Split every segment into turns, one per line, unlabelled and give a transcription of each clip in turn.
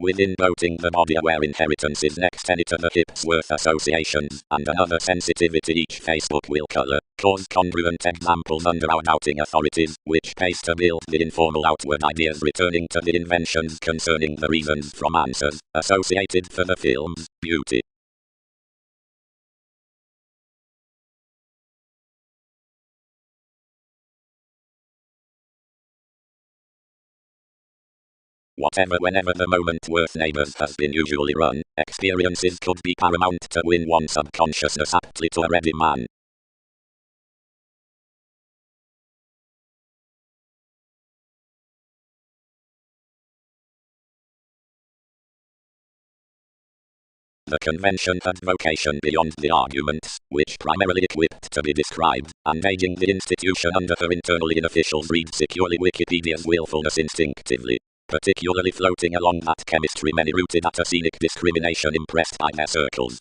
Within boating, the body aware inheritance is next any to the hips worth associations, and another sensitivity each Facebook will color, cause congruent examples under our doubting authorities, which pays to build the informal outward ideas returning to the inventions concerning the reasons from answers, associated for the film's beauty. Whatever whenever the moment worth neighbors has been usually run, experiences could be paramount to win one subconsciousness aptly to a ready man. The convention had vocation beyond the arguments, which primarily equipped to be described, and aging the institution under her internally in officials read securely Wikipedia's willfulness instinctively. Particularly floating along that chemistry many rooted at a scenic discrimination impressed by their circles.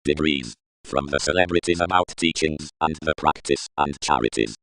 Degrees. From the celebrities about teachings, and the practice, and charities.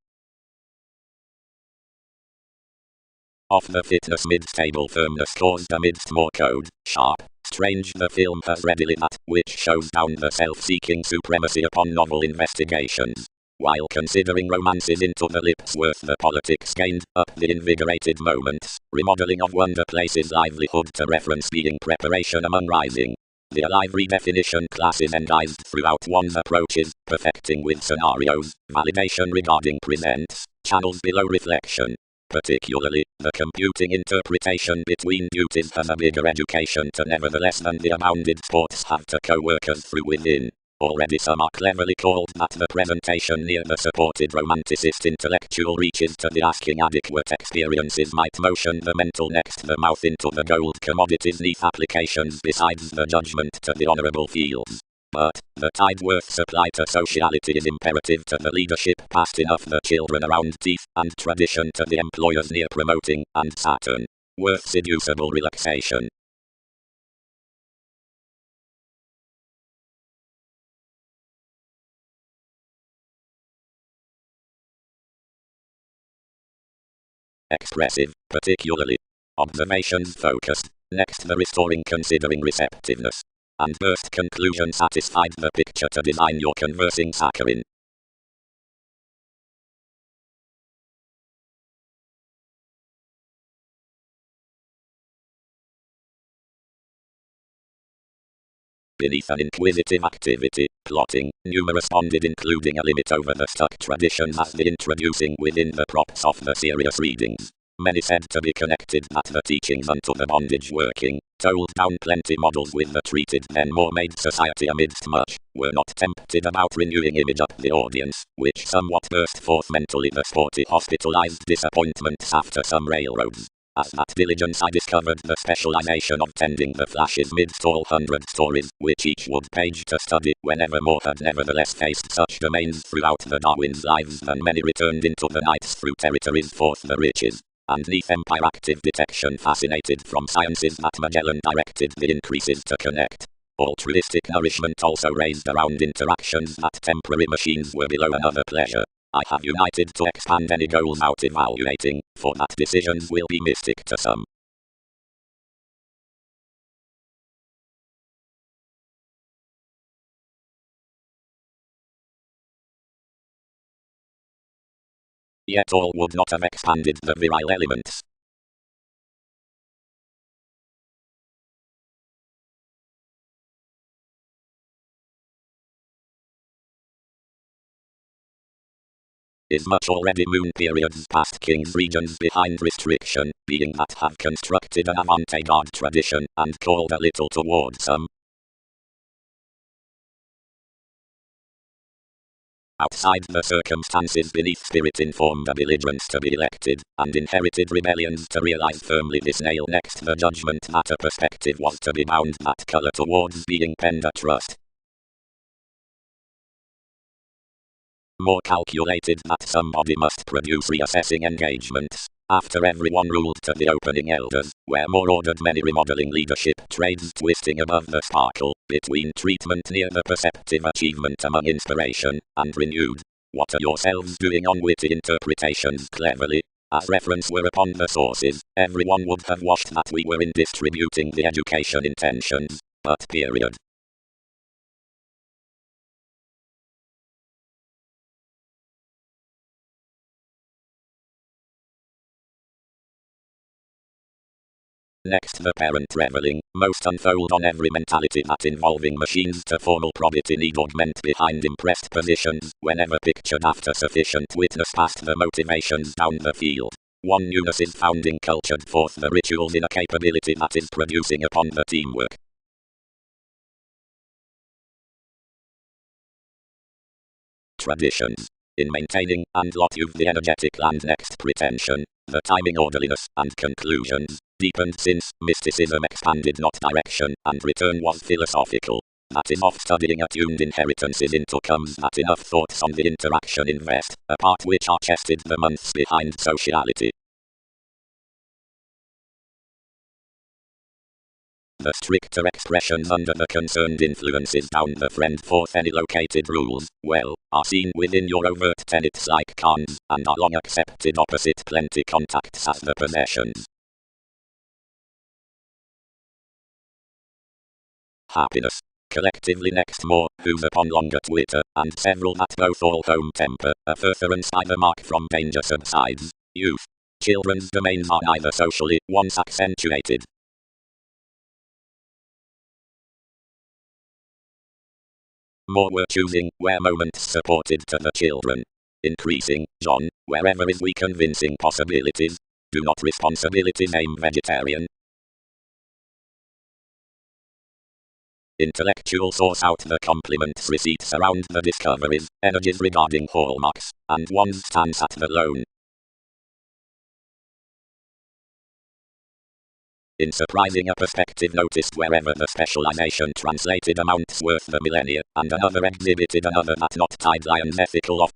Of the fitness mid-stable firmness caused amidst more code, sharp, strange the film has readily that, which shows down the self-seeking supremacy upon novel investigations. While considering romances into the lips worth the politics gained, up the invigorated moments, remodeling of wonder places livelihood to reference being preparation among rising. The alive redefinition class is endized throughout one's approaches, perfecting with scenarios, validation regarding presents, channels below reflection. Particularly, the computing interpretation between duties has a bigger education to nevertheless than the abounded sports have to co-workers through within. Already some are cleverly called that the presentation near the supported romanticist intellectual reaches to the asking adequate experiences might motion the mental next the mouth into the gold commodities neath applications besides the judgment to the honourable fields. But, the tide worth supply to sociality is imperative to the leadership past enough the children around teeth, and tradition to the employers near promoting, and Saturn. Worth seducible relaxation. Expressive, particularly. Observations focused. Next the restoring considering receptiveness. And burst conclusion satisfied the picture to design your conversing saccharine. Beneath an inquisitive activity, plotting, numerous bonded including a limit over the stuck traditions as the introducing within the props of the serious readings. Many said to be connected that the teachings unto the bondage working, told down plenty models with the treated then more made society amidst much, were not tempted about renewing image up the audience, which somewhat burst forth mentally the sporty hospitalized disappointments after some railroads. As that diligence I discovered the specialization of tending the flashes midst all 100 stories, which each would page to study, whenever more had nevertheless faced such domains throughout the Darwin's lives than many returned into the nights through territories forth the riches. And neath empire active detection fascinated from sciences that Magellan directed the increases to connect. Altruistic nourishment also raised around interactions that temporary machines were below another pleasure. I have united to expand any goals out evaluating, for that decisions will be mystic to some. Yet all would not have expanded the virile elements. Is much already moon periods past king's regions behind restriction, being that have constructed an avant-garde tradition, and called a little toward some. Outside the circumstances beneath spirit-informed belligerents to be elected, and inherited rebellions to realize firmly this nail next the judgment that a perspective was to be bound that color towards being penned a trust. More calculated that somebody must produce reassessing engagements, after everyone ruled to the opening elders, where more ordered many remodeling leadership trades twisting above the sparkle, between treatment near the perceptive achievement among inspiration, and renewed. What are yourselves doing on witty interpretations cleverly? as reference were upon the sources, everyone would have wished that we were in distributing the education intentions, but period. Next, the parent reveling, most unfold on every mentality that involving machines to formal probity need augment behind impressed positions, whenever pictured after sufficient witness past the motivations down the field. One newness is found in cultured forth the rituals in a capability that is producing upon the teamwork. Traditions. In maintaining and lot of the energetic land next pretension, the timing orderliness and conclusions deepened since mysticism expanded not direction and return was philosophical. That is oft studying attuned inheritances into comes that enough thoughts on the interaction invest, a part which are chested the months behind sociality. The stricter expressions under the concerned influences down the friend forth any located rules, well, are seen within your overt tenets like cons, and are long accepted opposite plenty contacts as the possessions. Happiness. Collectively next more, whose upon longer Twitter, and several that both all home temper, a furtherance by the mark from danger subsides. Youth. Children's domains are neither socially, once accentuated. More were choosing, where moments supported to the children. Increasing, John, wherever is we convincing possibilities. Do not responsibilities aim vegetarian? Intellectual source out the compliments receipts around the discoveries, energies regarding hallmarks, and one's stance at the loan. In surprising a perspective noticed wherever the specialization translated amounts worth the millennia, and another exhibited another that not tied lion's ethical of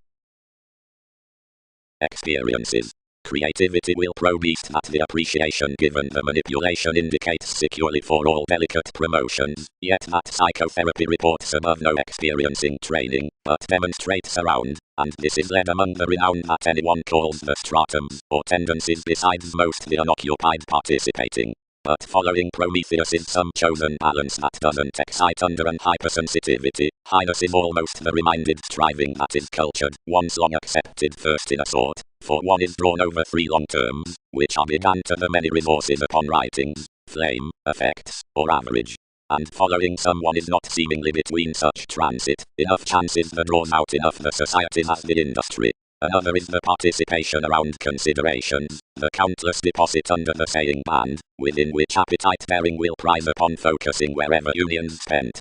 experiences. Creativity will probe east that the appreciation given the manipulation indicates securely for all delicate promotions, yet that psychotherapy reports above no experiencing training, but demonstrates around, and this is led among the renowned that anyone calls the stratums, or tendencies besides most the unoccupied participating. But following Prometheus is some chosen balance that doesn't excite under an hypersensitivity. Highness is almost the reminded striving that is cultured, once long accepted first in a sort, for one is drawn over 3 long terms, which are began to the many resources upon writings, flame, effects, or average. And following someone is not seemingly between such transit, enough chances the draws out enough the societies as the industry. Another is the participation around considerations, the countless deposit under the saying band, within which appetite bearing will prize upon focusing wherever unions spent.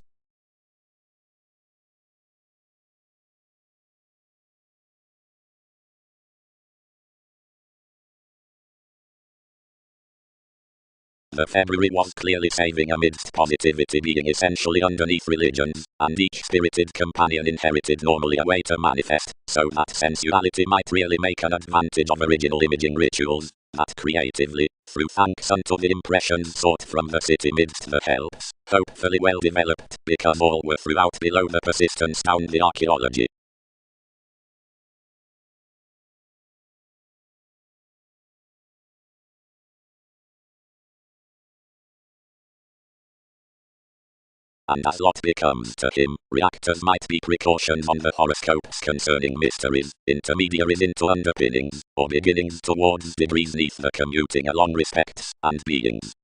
The February was clearly saving amidst positivity being essentially underneath religions, and each spirited companion inherited normally a way to manifest, so that sensuality might really make an advantage of original imaging rituals, that creatively, through thanks unto the impressions sought from the city midst the helps, hopefully well developed, because all were throughout below the persistence down the archaeology. And as lot becomes to him, reactors might be precautions on the horoscopes concerning mysteries, intermediaries into underpinnings, or beginnings towards degrees neath the commuting along respects and beings.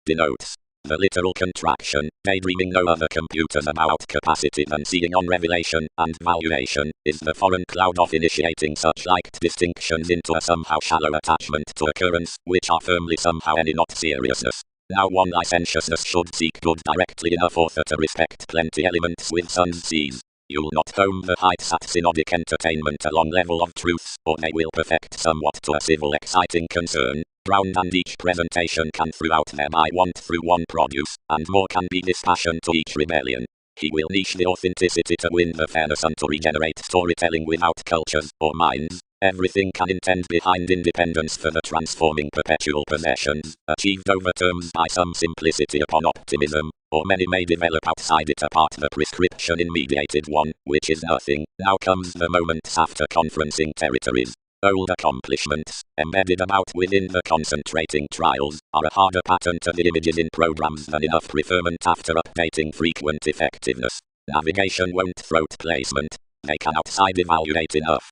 Denotes. The literal contraction, daydreaming no other computers about capacity than seeing on revelation and valuation, is the foreign cloud of initiating such liked distinctions into a somehow shallow attachment to occurrence, which are firmly somehow any not seriousness. Now one licentiousness should seek good directly enough author to respect plenty elements with suns seas. You'll not home the heights at synodic entertainment along level of truths, or they will perfect somewhat to a civil exciting concern. Ground and each presentation can throughout thereby want through one produce, and more can be dispassion to each rebellion. He will niche the authenticity to win the fairness and to regenerate storytelling without cultures or minds. Everything can intend behind independence for the transforming perpetual possessions, achieved over terms by some simplicity upon optimism, or many may develop outside it apart the prescription in mediated one, which is nothing. Now comes the moments after conferencing territories. Old accomplishments, embedded about within the concentrating trials, are a harder pattern to the images in programs than enough preferment after updating frequent effectiveness. Navigation won't throat placement. They can outside evaluate enough.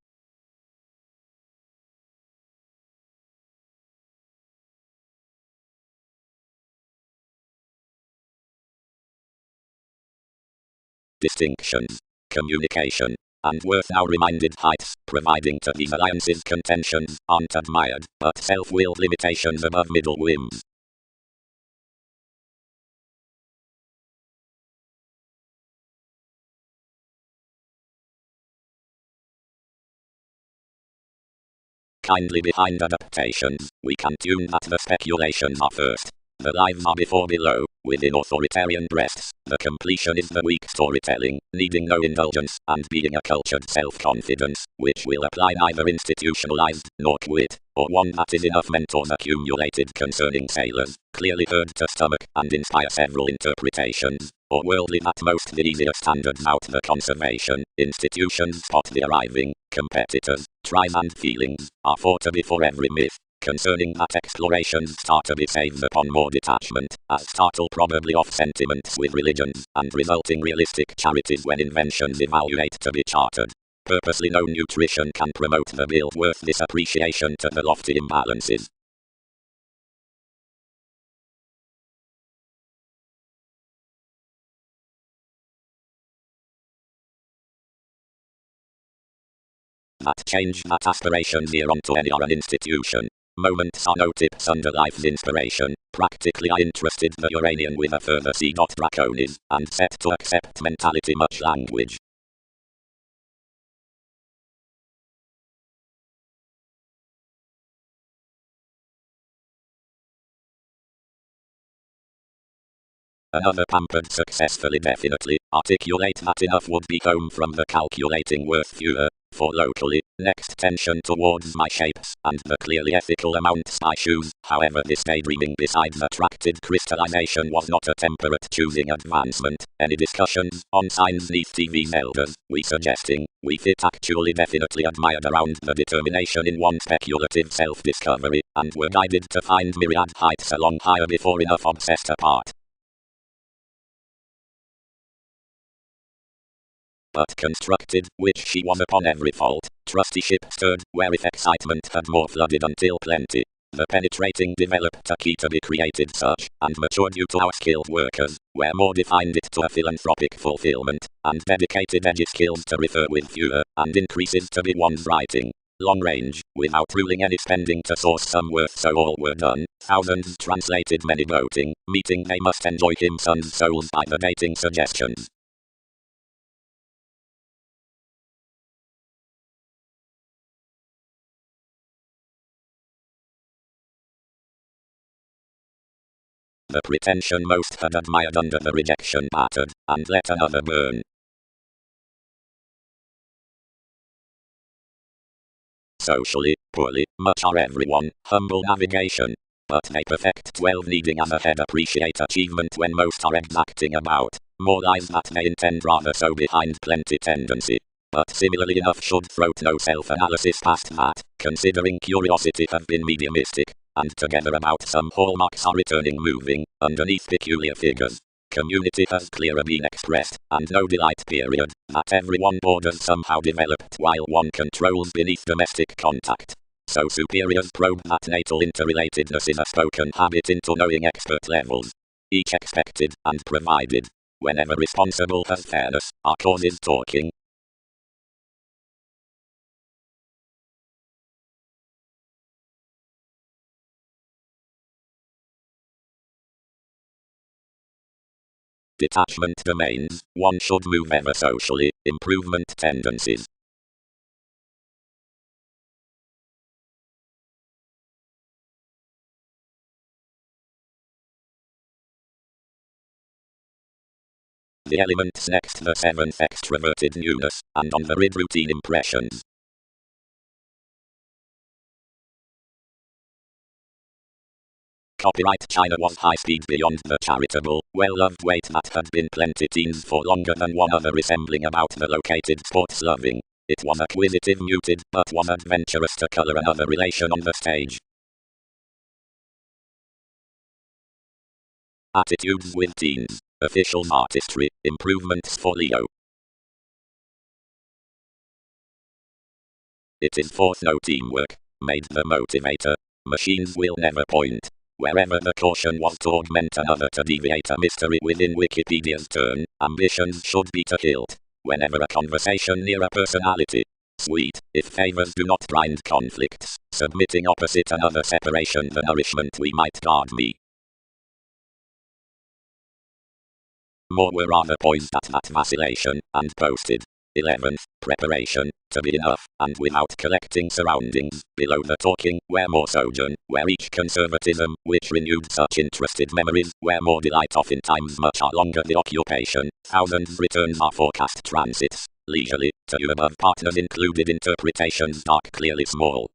Distinctions, communication, and worth now reminded heights, providing to these alliances contentions aren't admired, but self-willed limitations above middle whims. Kindly behind adaptations, we can tune that the speculations are first. The lives are before below, within authoritarian breasts. The completion is the weak storytelling, needing no indulgence, and being a cultured self-confidence, which will apply neither institutionalized, nor quit, or one that is enough mentors accumulated concerning sailors, clearly heard to stomach, and inspire several interpretations, or worldly that most the easier standards out the conservation, institutions spot the arriving, competitors, tries and feelings, are fought to be for every myth. Concerning that explorations start to be saved upon more detachment, as startle probably off sentiments with religions, and resulting realistic charities when inventions evaluate to be chartered. Purposely no nutrition can promote the build worth this appreciation to the lofty imbalances. That change, that aspirations here onto any or an institution. Moments are no tips under life's inspiration. Practically I interested the Uranian with a further C. Draconis, and set to accept mentality much language. Another pampered successfully definitely articulate that enough would be home from the calculating worth fewer, for locally, next tension towards my shapes, and the clearly ethical amounts I choose. However this daydreaming besides attracted crystallization was not a temperate choosing advancement. Any discussions on signs neath TV's elders, we suggesting, we fit actually definitely admired around the determination in one speculative self-discovery, and were guided to find myriad heights along higher before enough obsessed apart. But constructed, which she was upon every fault, trusteeship stirred, where if excitement had more flooded until plenty. The penetrating developed a key to be created such, and matured you to our skilled workers, where more defined it to a philanthropic fulfillment, and dedicated edgy skills to refer with fewer, and increases to be one's writing. Long range, without ruling any spending to source some worth so all were done, thousands translated many voting, meeting they must enjoy him sons' souls by the dating suggestions. The pretension most had admired under the rejection battered, and let another burn. Socially, poorly, much are everyone, humble navigation. But they perfect 12 needing as a head appreciate achievement when most are exacting about. More lies that they intend rather so behind plenty tendency. But similarly enough should throat no self-analysis past that, considering curiosity have been mediumistic, and together about some hallmarks are returning moving, underneath peculiar figures. Community has clearer been expressed, and no delight period, that everyone borders somehow developed while one controls beneath domestic contact. So superiors probe that natal interrelatedness is a spoken habit into knowing expert levels. Each expected, and provided. Whenever responsible has fairness, our cause is talking. Detachment domains, one should move ever socially, improvement tendencies. The elements next the seventh extroverted newness, and on the rid routine impressions. Copyright China was high speed beyond the charitable, well-loved wait that had been plenty teens for longer than one other resembling about the located sports loving. It was acquisitive muted, but was adventurous to color another relation on the stage. Attitudes with teens. Officials artistry. Improvements for Leo. It is force no teamwork. Made the motivator. Machines will never point. Wherever the caution was to augment another to deviate a mystery within Wikipedia's turn, ambitions should be to hilt. Whenever a conversation near a personality. Sweet, if favors do not grind conflicts, submitting opposite another separation the nourishment we might guard me. More were rather poised at that vacillation, and posted. 11th, preparation, to be enough, and without collecting surroundings, below the talking, where more sojourn, where each conservatism, which renewed such interested memories, where more delight oftentimes much are longer the occupation, thousands returns are forecast transits, leisurely, to you above partners included interpretations dark clearly small.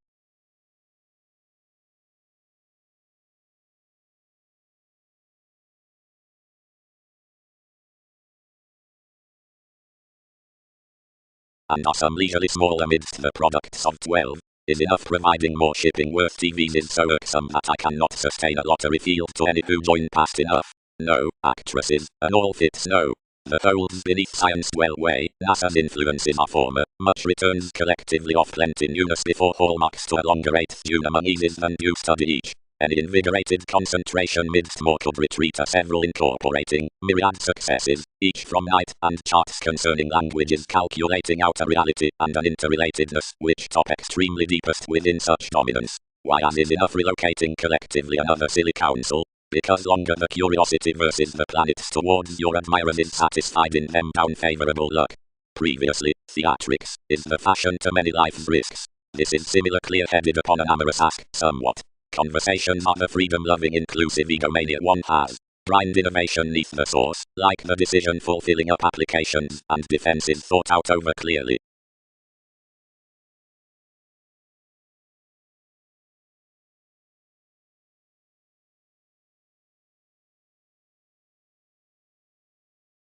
And are some leisurely small amidst the products of 12, is enough providing more shipping worth TVs is so irksome that I cannot sustain a lottery field to any who join past enough. No, actresses, and all fits no. The folds beneath science dwell way, NASA's influences are former, much returns collectively off plenty newness before hallmarks to a longer eighth Junimon eases than due study each. Any invigorated concentration midst more could retreat a several incorporating myriad successes, each from night and charts concerning languages calculating out a reality and an interrelatedness which top extremely deepest within such dominance. Why as is enough relocating collectively another silly counsel, because longer the curiosity versus the planets towards your admirers is satisfied in them down favorable luck. Previously, theatrics is the fashion to many life's risks. This is similar clear-headed upon an amorous ask somewhat. Conversations are the freedom-loving inclusive egomania one has. Brined innovation neath the source, like the decision fulfilling up applications and defenses thought out over clearly.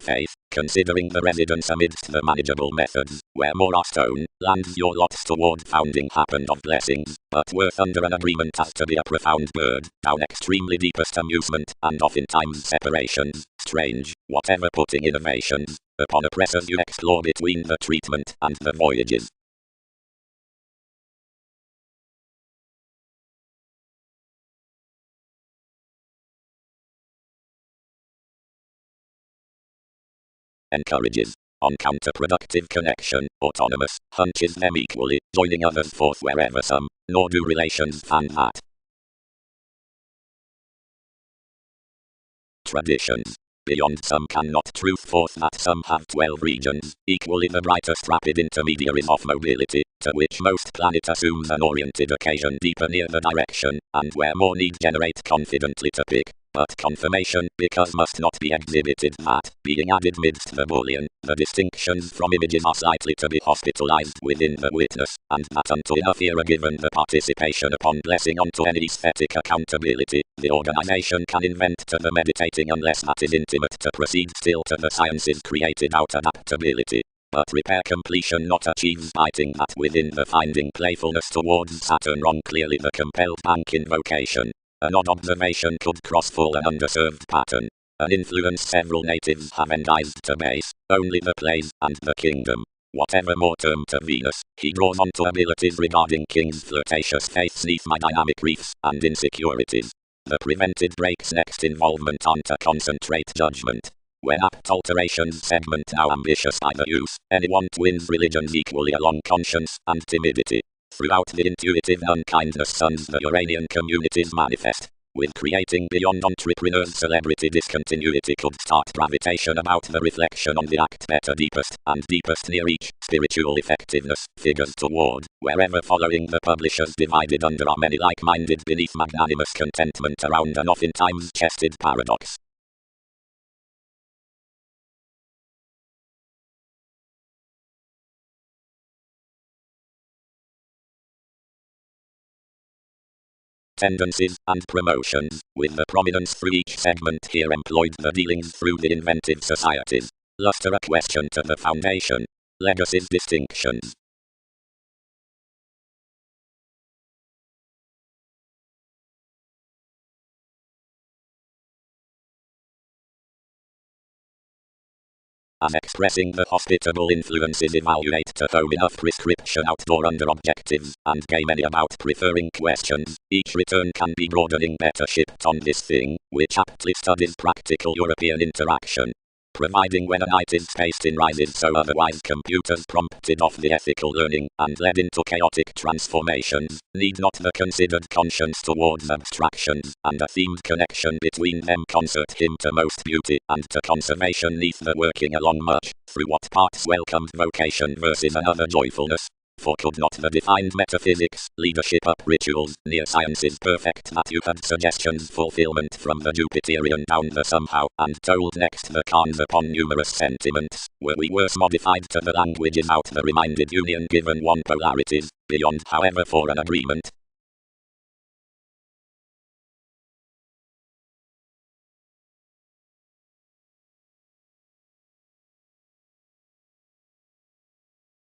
Faith, considering the residence amidst the manageable methods, where more are stone, lands your lots toward founding happened of blessings, but worth under an agreement as to be a profound bird, down extremely deepest amusement, and oftentimes separations, strange, whatever putting innovations, upon oppressors you explore between the treatment and the voyages. Encourages. On counterproductive connection, autonomous, hunches them equally, joining others forth wherever some, nor do relations fan that. Traditions. Beyond some cannot truth forth that some have 12 regions, equally the brightest rapid intermediaries of mobility, to which most planet assumes an oriented occasion deeper near the direction, and where more need generate confidently to pick. But confirmation, because must not be exhibited that, being added midst the bullion, the distinctions from images are slightly to be hospitalized within the witness, and that unto enough era given the participation upon blessing onto any aesthetic accountability, the organization can invent to the meditating unless that is intimate to proceed still to the sciences created out adaptability. But repair completion not achieves biting that within the finding playfulness towards Saturn wrong clearly the compelled bank invocation. An odd observation could cross full an underserved pattern. An influence several natives have endized to base, only the plays, and the kingdom. Whatever more term to Venus, he draws on to abilities regarding King's flirtatious faiths neath my dynamic reefs, and insecurities. The prevented breaks next involvement on to concentrate judgment. When apt alterations segment now ambitious by the use, anyone twins religions equally along conscience and timidity. Throughout the intuitive unkindness sons the Uranian communities manifest. With creating beyond entrepreneurs celebrity discontinuity could start gravitation about the reflection on the act better deepest and deepest near each spiritual effectiveness figures toward wherever following the publishers divided under are many like-minded beneath magnanimous contentment around an oftentimes chested paradox. ascendancies, and promotions, with the prominence through each segment here employed the dealings through the inventive societies. Luster a question to the foundation. Legacies distinctions. As expressing the hospitable influences evaluate to throw enough prescription outdoor under objectives, and gay many about preferring questions, each return can be broadening better shipped on this thing, which aptly studies practical European interaction. Providing when a night is spaced in rises so otherwise computers prompted off the ethical learning, and led into chaotic transformations, need not the considered conscience towards abstractions, and a themed connection between them concert him to most beauty, and to conservation neath the working along much, through what parts welcomed vocation versus another joyfulness. For could not the defined metaphysics, leadership up rituals, near sciences perfect that you had suggestions fulfillment from the Jupiterian down the somehow, and told next the cons upon numerous sentiments, were we worse modified to the languages out the reminded union given one polarities, beyond however for an agreement.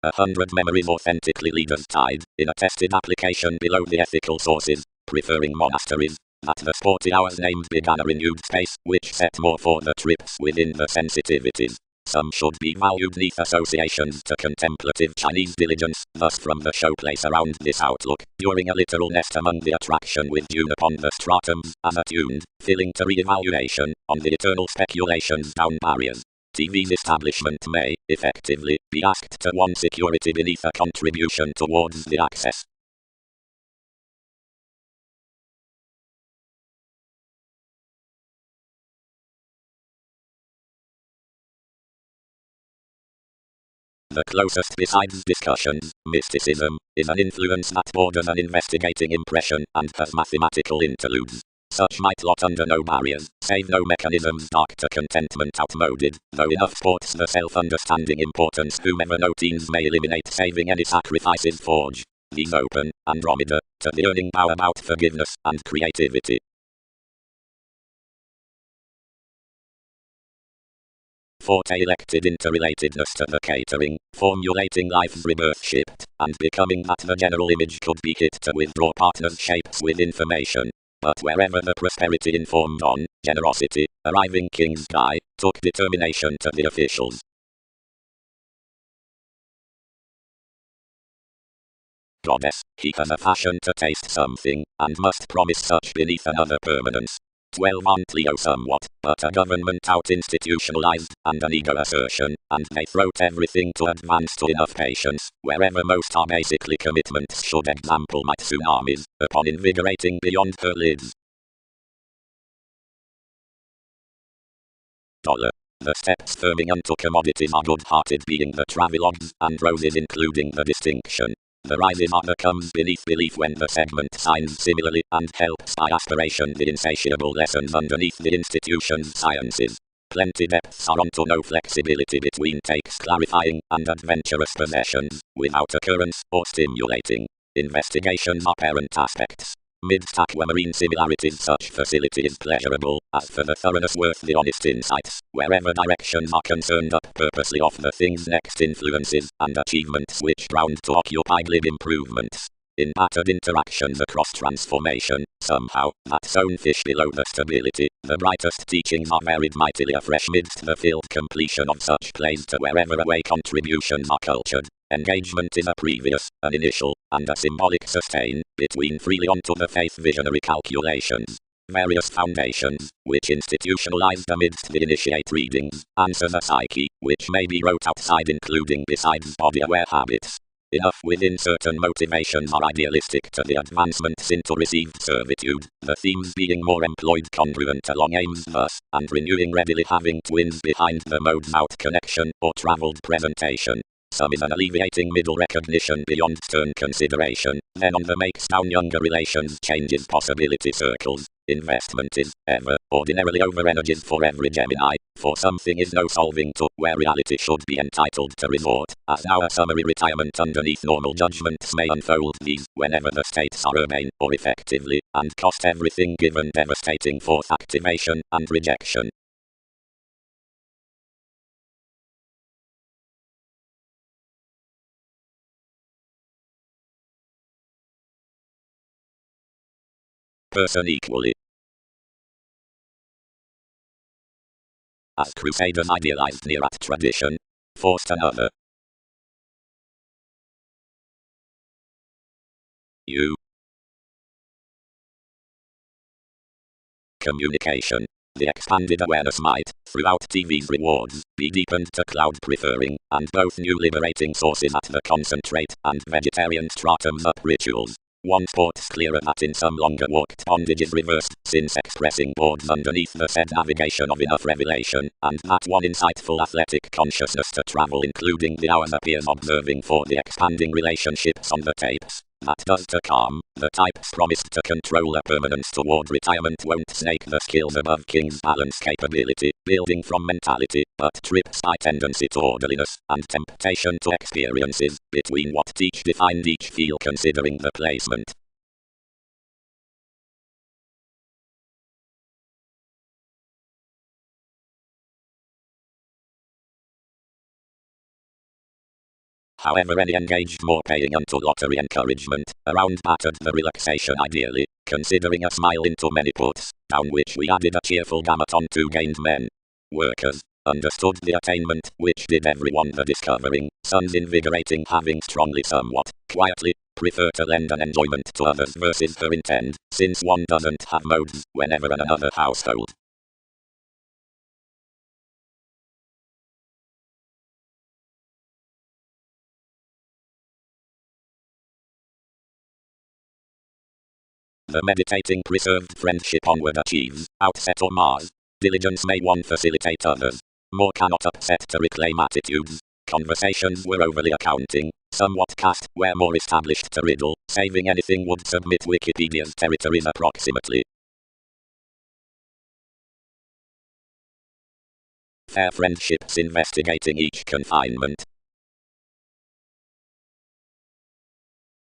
A 100 memories authentically leaders tied, in a tested application below the ethical sources, preferring monasteries, that the sporty hours named began a renewed space, which set more for the trips within the sensitivities. Some should be valued neath associations to contemplative Chinese diligence, thus from the showplace around this outlook, during a literal nest among the attraction with Dune upon the stratums, as attuned, filling to re-evaluation, on the eternal speculations down barriers. TV's establishment may, effectively, be asked to one security beneath a contribution towards the access. The closest besides discussions, mysticism, is an influence that borders an investigating impression, and has mathematical interludes. Such might lot under no barriers, save no mechanisms dark to contentment outmoded, though enough sports the self-understanding importance whomever no teens may eliminate saving any sacrifices forge. These open, Andromeda, to the earning power about forgiveness and creativity. Forte elected interrelatedness to the catering, formulating life's rebirth shipped, and becoming that the general image could be hit to withdraw partners' shapes with information. But wherever the prosperity informed on, generosity, arriving king's guy, took determination to the officials. Goddess, he has a fashion to taste something, and must promise such beneath another permanence. 12 on Leo somewhat, but a government out institutionalized, and an ego assertion, and they throat everything to advance to enough patience, wherever most are basically commitments should example my tsunamis, upon invigorating beyond her lids. The steps firming unto commodities are good-hearted being the travelogues, and roses including the distinction. The rises are the comes beneath belief when the segment signs similarly, and helps by aspiration the insatiable lessons underneath the institution's sciences. Plenty depths are onto no flexibility between takes clarifying, and adventurous possessions, without occurrence, or stimulating. Investigations are parent aspects. Midst aquamarine similarities such facility is pleasurable, as for the thoroughness worth the honest insights, wherever directions are concerned up purposely off the thing's next influences, and achievements which ground to occupy glib improvements. In battered interactions across transformation, somehow, that zone fish below the stability, the brightest teachings are varied mightily afresh midst the filled completion of such plays to wherever away contributions are cultured. Engagement is a previous, an initial, and a symbolic sustain, between freely onto the faith visionary calculations. Various foundations, which institutionalized amidst the initiate readings, answer the psyche, which may be wrote outside including besides body-aware habits. Enough within certain motivations are idealistic to the advancements into received servitude, the themes being more employed congruent along aims thus, and renewing readily having twins behind the modes out connection, or travelled presentation. Some is an alleviating middle recognition beyond stern consideration, then on the makes down younger relations changes possibility circles. Investment is, ever, ordinarily over-energized for every Gemini, for something is no solving to, where reality should be entitled to resort, as now a summary retirement underneath normal judgments may unfold these, whenever the states are urbane, or effectively, and cost everything given devastating force activation and rejection. Person equally. As crusaders idealized Nerat tradition, forced another. Communication. The expanded awareness might, throughout TV's rewards, be deepened to cloud-preferring, and both new liberating sources at the concentrate and vegetarian stratums up rituals. One sport's clearer that in some longer walked bondage is reversed, since expressing boards underneath the said navigation of enough revelation, and that one insightful athletic consciousness to travel including the hours appears observing for the expanding relationships on the tapes. That does to calm, the types promised to control a permanence toward retirement won't snake the skills above King's balance capability, building from mentality, but trips by tendency to orderliness, and temptation to experiences, between what each defined each feel considering the placement. However, any engaged more paying unto lottery encouragement, around battered the relaxation ideally, considering a smile into many puts, down which we added a cheerful gamut on two gained men. Workers understood the attainment, which did everyone the discovering, sons invigorating having strongly somewhat, quietly, prefer to lend an enjoyment to others versus her intend, since one doesn't have modes, whenever in another household. The meditating preserved friendship onward achieves, outset or Mars. Diligence may one facilitate others. More cannot upset to reclaim attitudes. Conversations were overly accounting, somewhat cast where more established to riddle, saving anything would submit Wikipedia's territories approximately. Fair friendships investigating each confinement.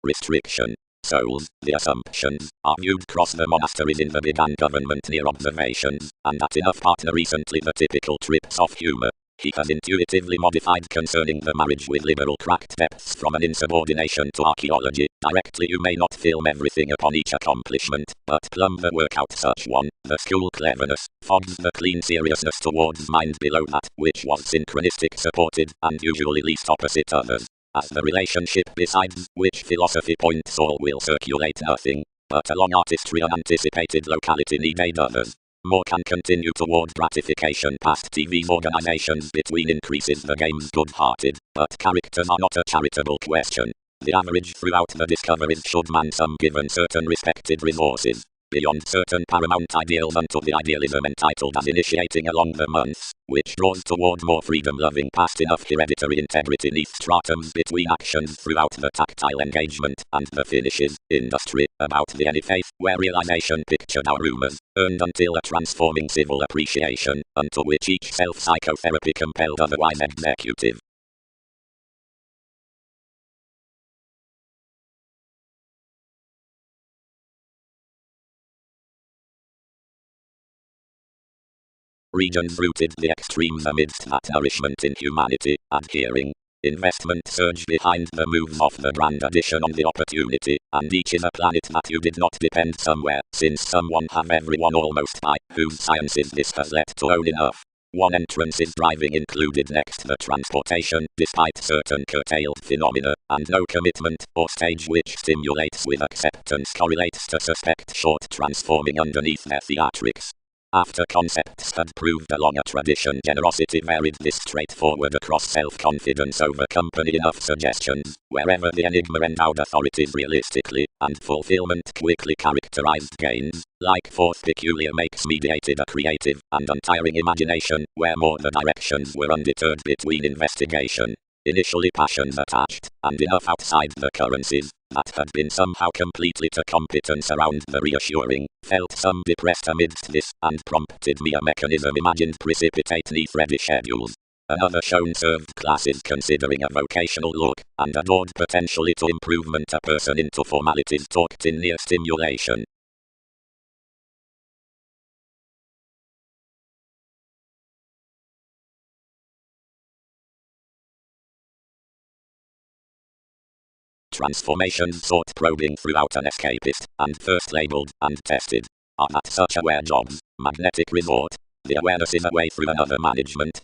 Restriction. Souls, the assumptions, are viewed cross the monasteries in the big and government near observations, and at enough partner recently the typical trips of humour. He has intuitively modified concerning the marriage with liberal cracked depths from an insubordination to archaeology. Directly you may not film everything upon each accomplishment, but plumb the work out such one. The school cleverness fogs the clean seriousness towards mind below that, which was synchronistic supported, and usually least opposite others. As the relationship besides which philosophy points all will circulate nothing, but along artistry unanticipated locality needed others. More can continue toward gratification past TV's organizations between increases the game's good-hearted, but characters are not a charitable question. The average throughout the discoveries should man some given certain respected resources. Beyond certain paramount ideals unto the idealism entitled as initiating along the months, which draws toward more freedom-loving past enough hereditary integrity neath stratums between actions throughout the tactile engagement, and the finishes, industry, about the any faith, where realization pictured our rumors, earned until a transforming civil appreciation, unto which each self-psychotherapy compelled otherwise executive. Regions rooted the extremes amidst that nourishment in humanity, adhering. Investment surge behind the moves of the grand addition on the opportunity, and each is a planet that you did not depend somewhere, since someone have everyone almost by, whose sciences this has led to own enough. One entrance is driving included next the transportation, despite certain curtailed phenomena, and no commitment, or stage which stimulates with acceptance correlates to suspect short transforming underneath their theatrics. After concepts had proved along a tradition generosity varied this straightforward across self-confidence over company enough suggestions, wherever the enigma endowed authorities realistically, and fulfillment quickly characterized gains, like force peculiar makes mediated a creative and untiring imagination, where more the directions were undeterred between investigation. Initially passions attached, and enough outside the currencies, that had been somehow completely to competence around the reassuring, felt some depressed amidst this, and prompted me a mechanism imagined precipitate neath ready schedules. Another shown served classes considering a vocational look, and adored potentially to improvement a person into formalities talked in near stimulation. Transformations sought probing throughout an escapist, and first labeled and tested. Are that such aware jobs, magnetic resort? The awareness is away through another management.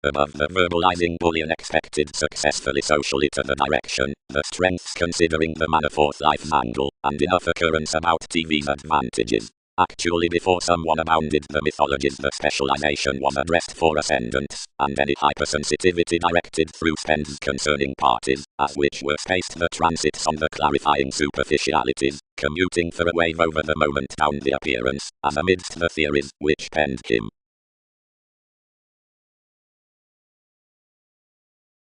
Above the verbalizing Bolan expected successfully socially to the direction, the strengths considering the Manaforth life's angle, and enough occurrence about TV's advantages. Actually before someone abounded the mythologies the specialization was addressed for ascendants, and any hypersensitivity directed through spends concerning parties, as which were spaced the transits on the clarifying superficialities, commuting for a wave over the moment down the appearance, as amidst the theories which penned him.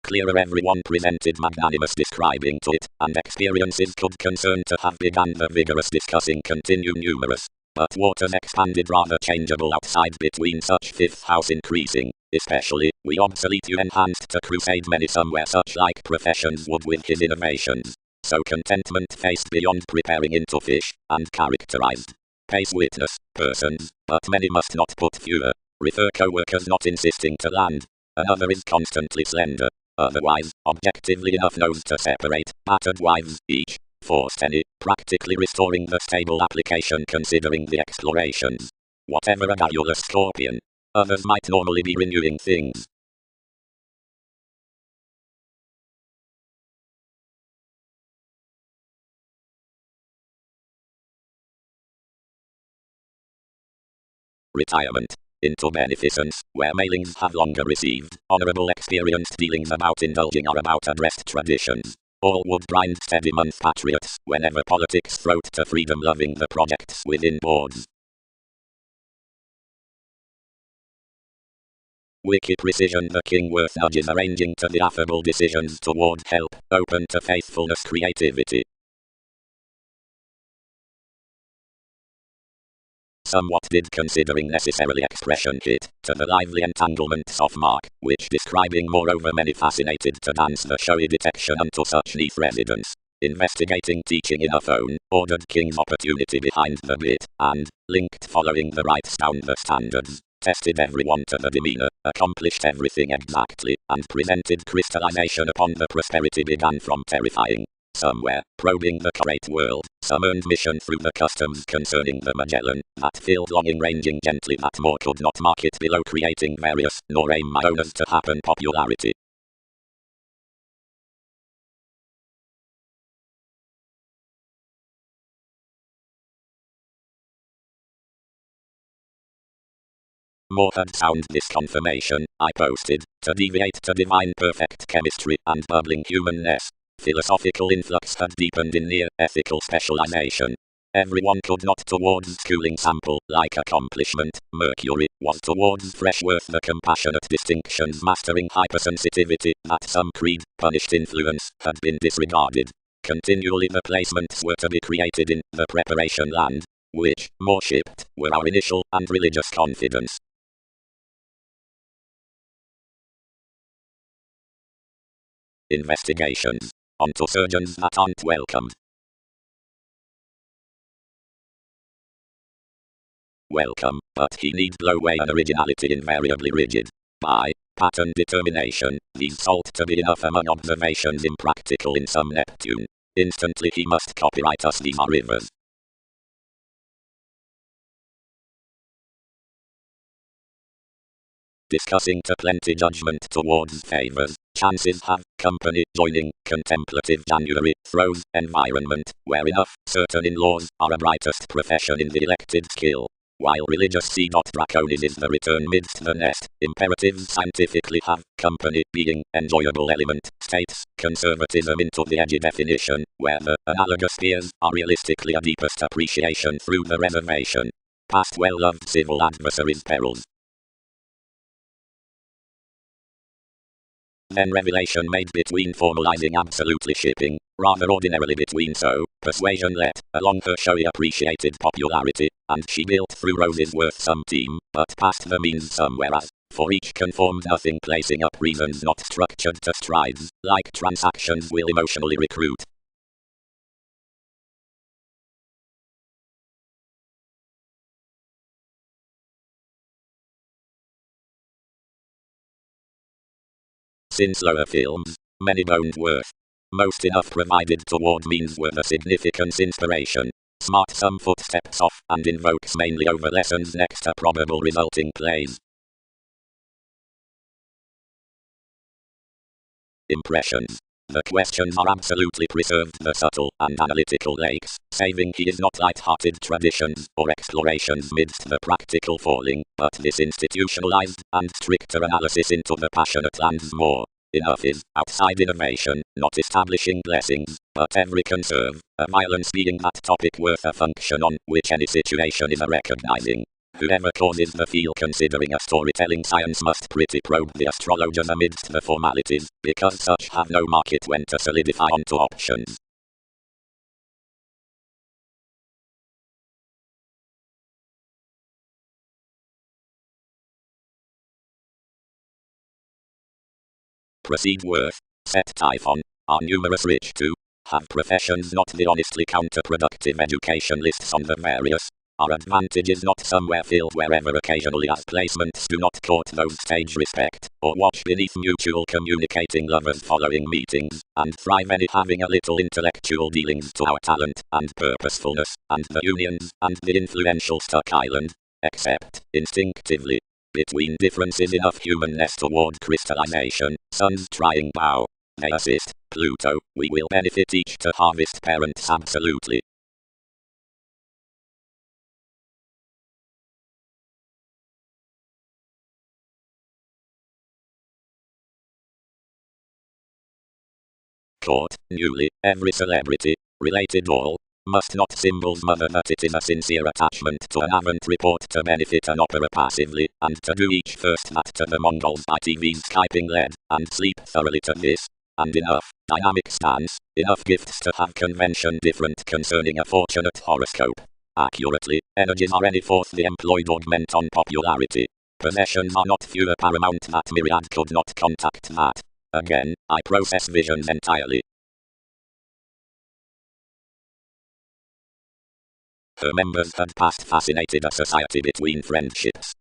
Clearer everyone presented magnanimous describing to it, and experiences could concern to have begun the vigorous discussing continue numerous. But waters expanded rather changeable outside between such fifth house increasing, especially, we obsolete you enhanced to crusade many somewhere such like professions would with his innovations. So contentment faced beyond preparing into fish, and characterized. Pace witness, persons, but many must not put fewer. Refer co-workers not insisting to land. Another is constantly slender. Otherwise, objectively enough knows to separate, battered wives, each, forced any, practically restoring the stable application considering the explorations. Whatever a garrulous scorpion. Others might normally be renewing things. Retirement. Into beneficence, where mailings have longer received, honorable experienced dealings about indulging are about addressed traditions. All would grind steady month patriots, whenever politics throat to freedom loving the projects within boards. Wiki precision the king worth nudges arranging to the affable decisions toward help, open to faithfulness creativity. Somewhat did considering necessarily expression hit, to the lively entanglements of Mark, which describing moreover many fascinated to dance the showy detection unto such neath residence. Investigating teaching in a phone, ordered king's opportunity behind the bit, and, linked following the rights down the standards, tested everyone to the demeanor, accomplished everything exactly, and presented crystallization upon the prosperity began from terrifying. Somewhere, probing the great world, some earned mission through the customs concerning the Magellan, that filled longing ranging gently that more could not mark it below creating various, nor aim my owners to happen popularity. More had sound this confirmation, I posted, to deviate to divine perfect chemistry and bubbling humanness. Philosophical influx had deepened in near ethical specialization. Everyone could not towards schooling sample like accomplishment. Mercury was towards fresh worth the compassionate distinctions mastering hypersensitivity that some creed punished influence had been disregarded. Continually the placements were to be created in the preparation land, which, more shipped, were our initial and religious confidence. Investigations. Onto surgeons that aren't welcomed. Welcome, but he need blow away an originality invariably rigid. By pattern determination, these salt to be enough among observations impractical in some Neptune. Instantly he must copyright us these are rivers. Discussing to plenty judgment towards favors, chances have, company, joining, contemplative January, throws, environment, where enough, certain in-laws, are a brightest profession in the elected skill. While religious C. Draconis is the return midst the nest, imperatives scientifically have, company, being, enjoyable element, states, conservatism into the edgy definition, where the analogous peers are realistically a deepest appreciation through the reservation. Past well-loved civil adversaries' perils. then revelation made between formalizing absolutely shipping, rather ordinarily between so, persuasion let, along her showy appreciated popularity, and she built through roses worth some team, but past the means somewhere as, for each conformed nothing placing up reasons not structured to strides, like transactions will emotionally recruit. Since lower films, many don't worth. Most enough provided toward means were the significance inspiration. Smart some footsteps off and invokes mainly over lessons next to probable resulting plays. Impressions. The questions are absolutely preserved the subtle and analytical lakes, saving he is not light-hearted traditions or explorations midst the practical falling, but this institutionalized and stricter analysis into the passionate lands more. Enough is, outside innovation, not establishing blessings, but every conserve, a violence being that topic worth a function on which any situation is a recognizing. Whoever causes the feel considering a storytelling science must pretty probe the astrologers amidst the formalities, because such have no market when to solidify onto options. Proceed worth, set typhon, are numerous rich too, have professions not the honestly counterproductive education lists on the various. Our advantage is not somewhere filled wherever occasionally as placements do not court those stage respect, or watch beneath mutual communicating lovers following meetings, and thrive any having a little intellectual dealings to our talent, and purposefulness, and the unions, and the influential stuck island, except, instinctively, between differences enough humanness toward crystallization, sun's trying bow. They assist, Pluto, we will benefit each to harvest parents absolutely. Court, newly, every celebrity, related all, must not symbols mother that it is a sincere attachment to an avant report to benefit an opera passively, and to do each first that to the Mongols by TV's Skyping led, and sleep thoroughly to this, and enough, dynamic stance, enough gifts to have convention different concerning a fortunate horoscope. Accurately, energies are any force the employed augment on popularity. Possessions are not fewer paramount that myriad could not contact that. Again, I process visions entirely. Her members had past fascinated a society between friendships.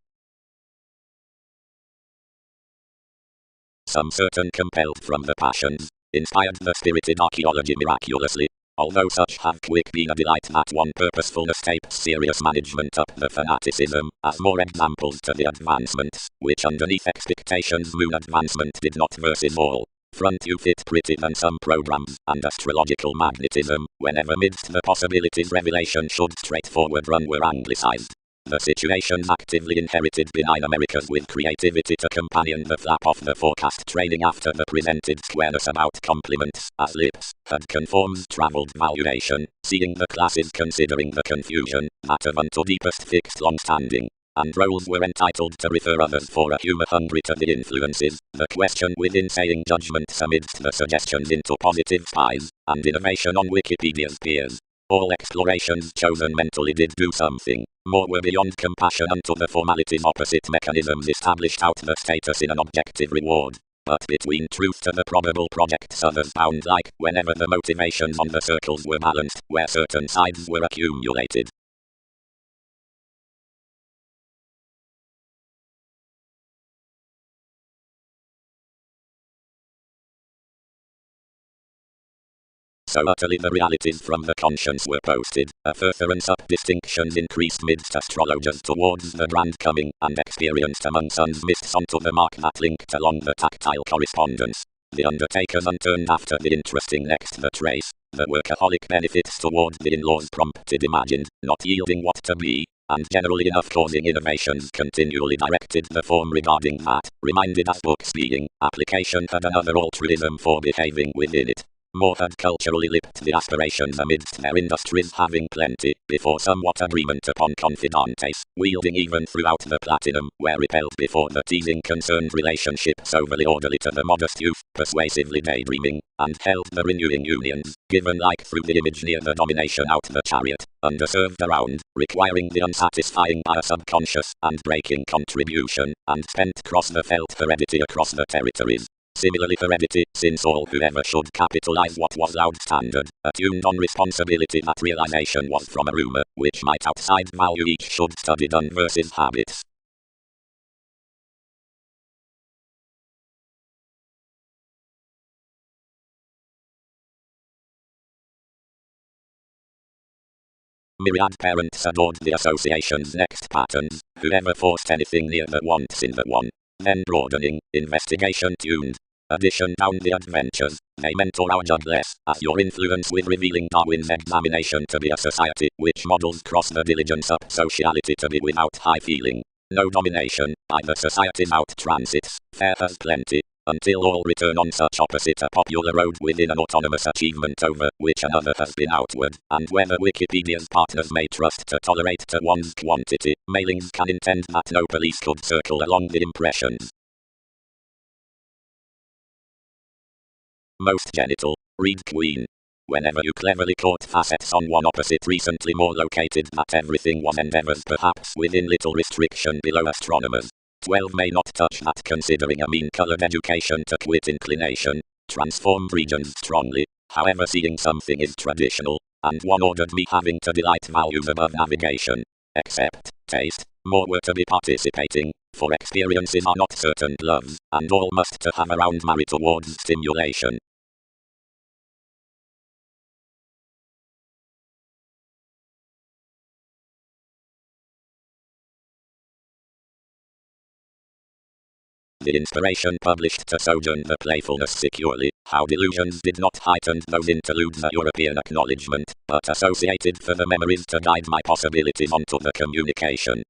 Some certain compelled from the passions, inspired the spirited archaeology miraculously, although such have quick been a delight that one purposefulness tapes serious management up the fanaticism, as more examples to the advancements, which underneath expectations moon advancement did not versus all. Front you fit pretty than some programs, and astrological magnetism, whenever midst the possibilities revelation should straightforward run were anglicized. The situations actively inherited benign Americas with creativity to companion the flap of the forecast training after the presented squareness about compliments, as lips, had conforms travelled valuation, seeing the classes considering the confusion, that of unto deepest fixed long-standing. And roles were entitled to refer others for a humour hungry to the influences, the question within saying judgments amidst the suggestions into positive spies, and innovation on Wikipedia's peers. All explorations chosen mentally did do something, more were beyond compassion unto the formalities opposite mechanisms established out the status in an objective reward. But between truth to the probable projects others bound like, whenever the motivations on the circles were balanced, where certain sides were accumulated. So utterly the realities from the conscience were posted, a furtherance up distinctions increased midst astrologers towards the grand coming, and experienced among sons mists onto the mark that linked along the tactile correspondence. The undertakers unturned after the interesting next the trace, the workaholic benefits toward the in-laws prompted imagined, not yielding what to be, and generally enough causing innovations continually directed the form regarding that, reminded as books being, application had another altruism for behaving within it. More had culturally lipped the aspirations amidst their industries having plenty, before somewhat agreement upon confidantes, wielding even throughout the platinum, were repelled before the teasing concerned relationships overly orderly to the modest youth, persuasively daydreaming, and held the renewing unions, given like through the image near the domination out the chariot, underserved around, requiring the unsatisfying by a subconscious and breaking contribution, and spent cross the felt heredity across the territories. Similarly heredity, since all who ever should capitalize what was loud standard, attuned on responsibility that realization was from a rumor, which might outside value each should study done versus habits. Myriad parents adored the association's next patterns, whoever forced anything near the wants in the one. Then broadening, investigation tuned. Addition down the adventures, they mentor our judge less, as your influence with revealing Darwin's examination to be a society, which models cross the diligence up sociality to be without high feeling. No domination, by the society's out transits, fair has plenty, until all return on such opposite a popular road within an autonomous achievement over which another has been outward, and whether Wikipedia's partners may trust to tolerate to one's quantity, mailings can intend that no police could circle along the impressions. Most genital, read Queen. Whenever you cleverly caught facets on one opposite recently more located that everything was endeavors perhaps within little restriction below astronomers. 12 may not touch that considering a mean-colored education to quit inclination, transformed regions strongly, however seeing something is traditional, and one ordered me having to delight values above navigation. Except, taste, more were to be participating, for experiences are not certain gloves, and all must to have around marry towards stimulation. The inspiration published to sojourn the playfulness securely, how delusions did not heighten those interludes a European acknowledgement, but associated for the memories to guide my possibilities onto the communication.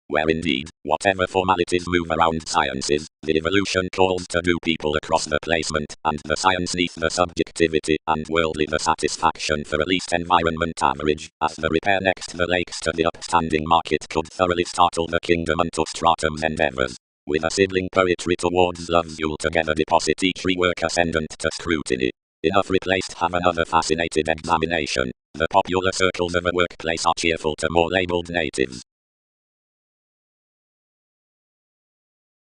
Where indeed, whatever formalities move around sciences, the evolution calls to do people across the placement, and the science neath the subjectivity, and worldly the satisfaction for at least environment average, as the repair next the lakes to the upstanding market could thoroughly startle the kingdom unto stratum's endeavors. With a sibling poetry towards loves you'll together deposit each rework ascendant to scrutiny. Enough replaced have another fascinated examination. The popular circles of a workplace are cheerful to more labeled natives.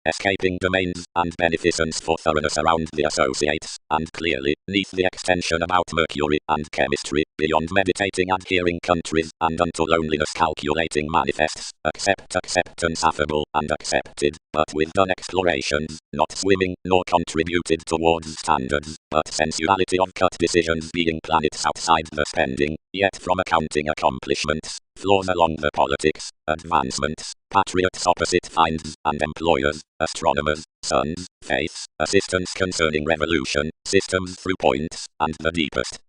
Escaping domains, and beneficence for thoroughness around the associates, and clearly, neath the extension about Mercury, and chemistry, beyond meditating adhering countries, and unto loneliness calculating manifests, accept acceptance affable, and accepted, but with done explorations, not swimming, nor contributed towards standards, but sensuality of cut decisions being planets outside the spending, yet from accounting accomplishments, flaws along the politics, advancements, patriots opposite finds, and employers, astronomers, suns, faiths, assistance concerning revolution, systems through points, and the deepest.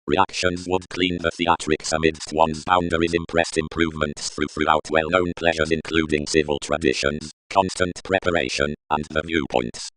Reactions would clean the theatrics amidst one's boundaries impressed improvements throughout well-known pleasures including civil traditions, constant preparation, and the viewpoints.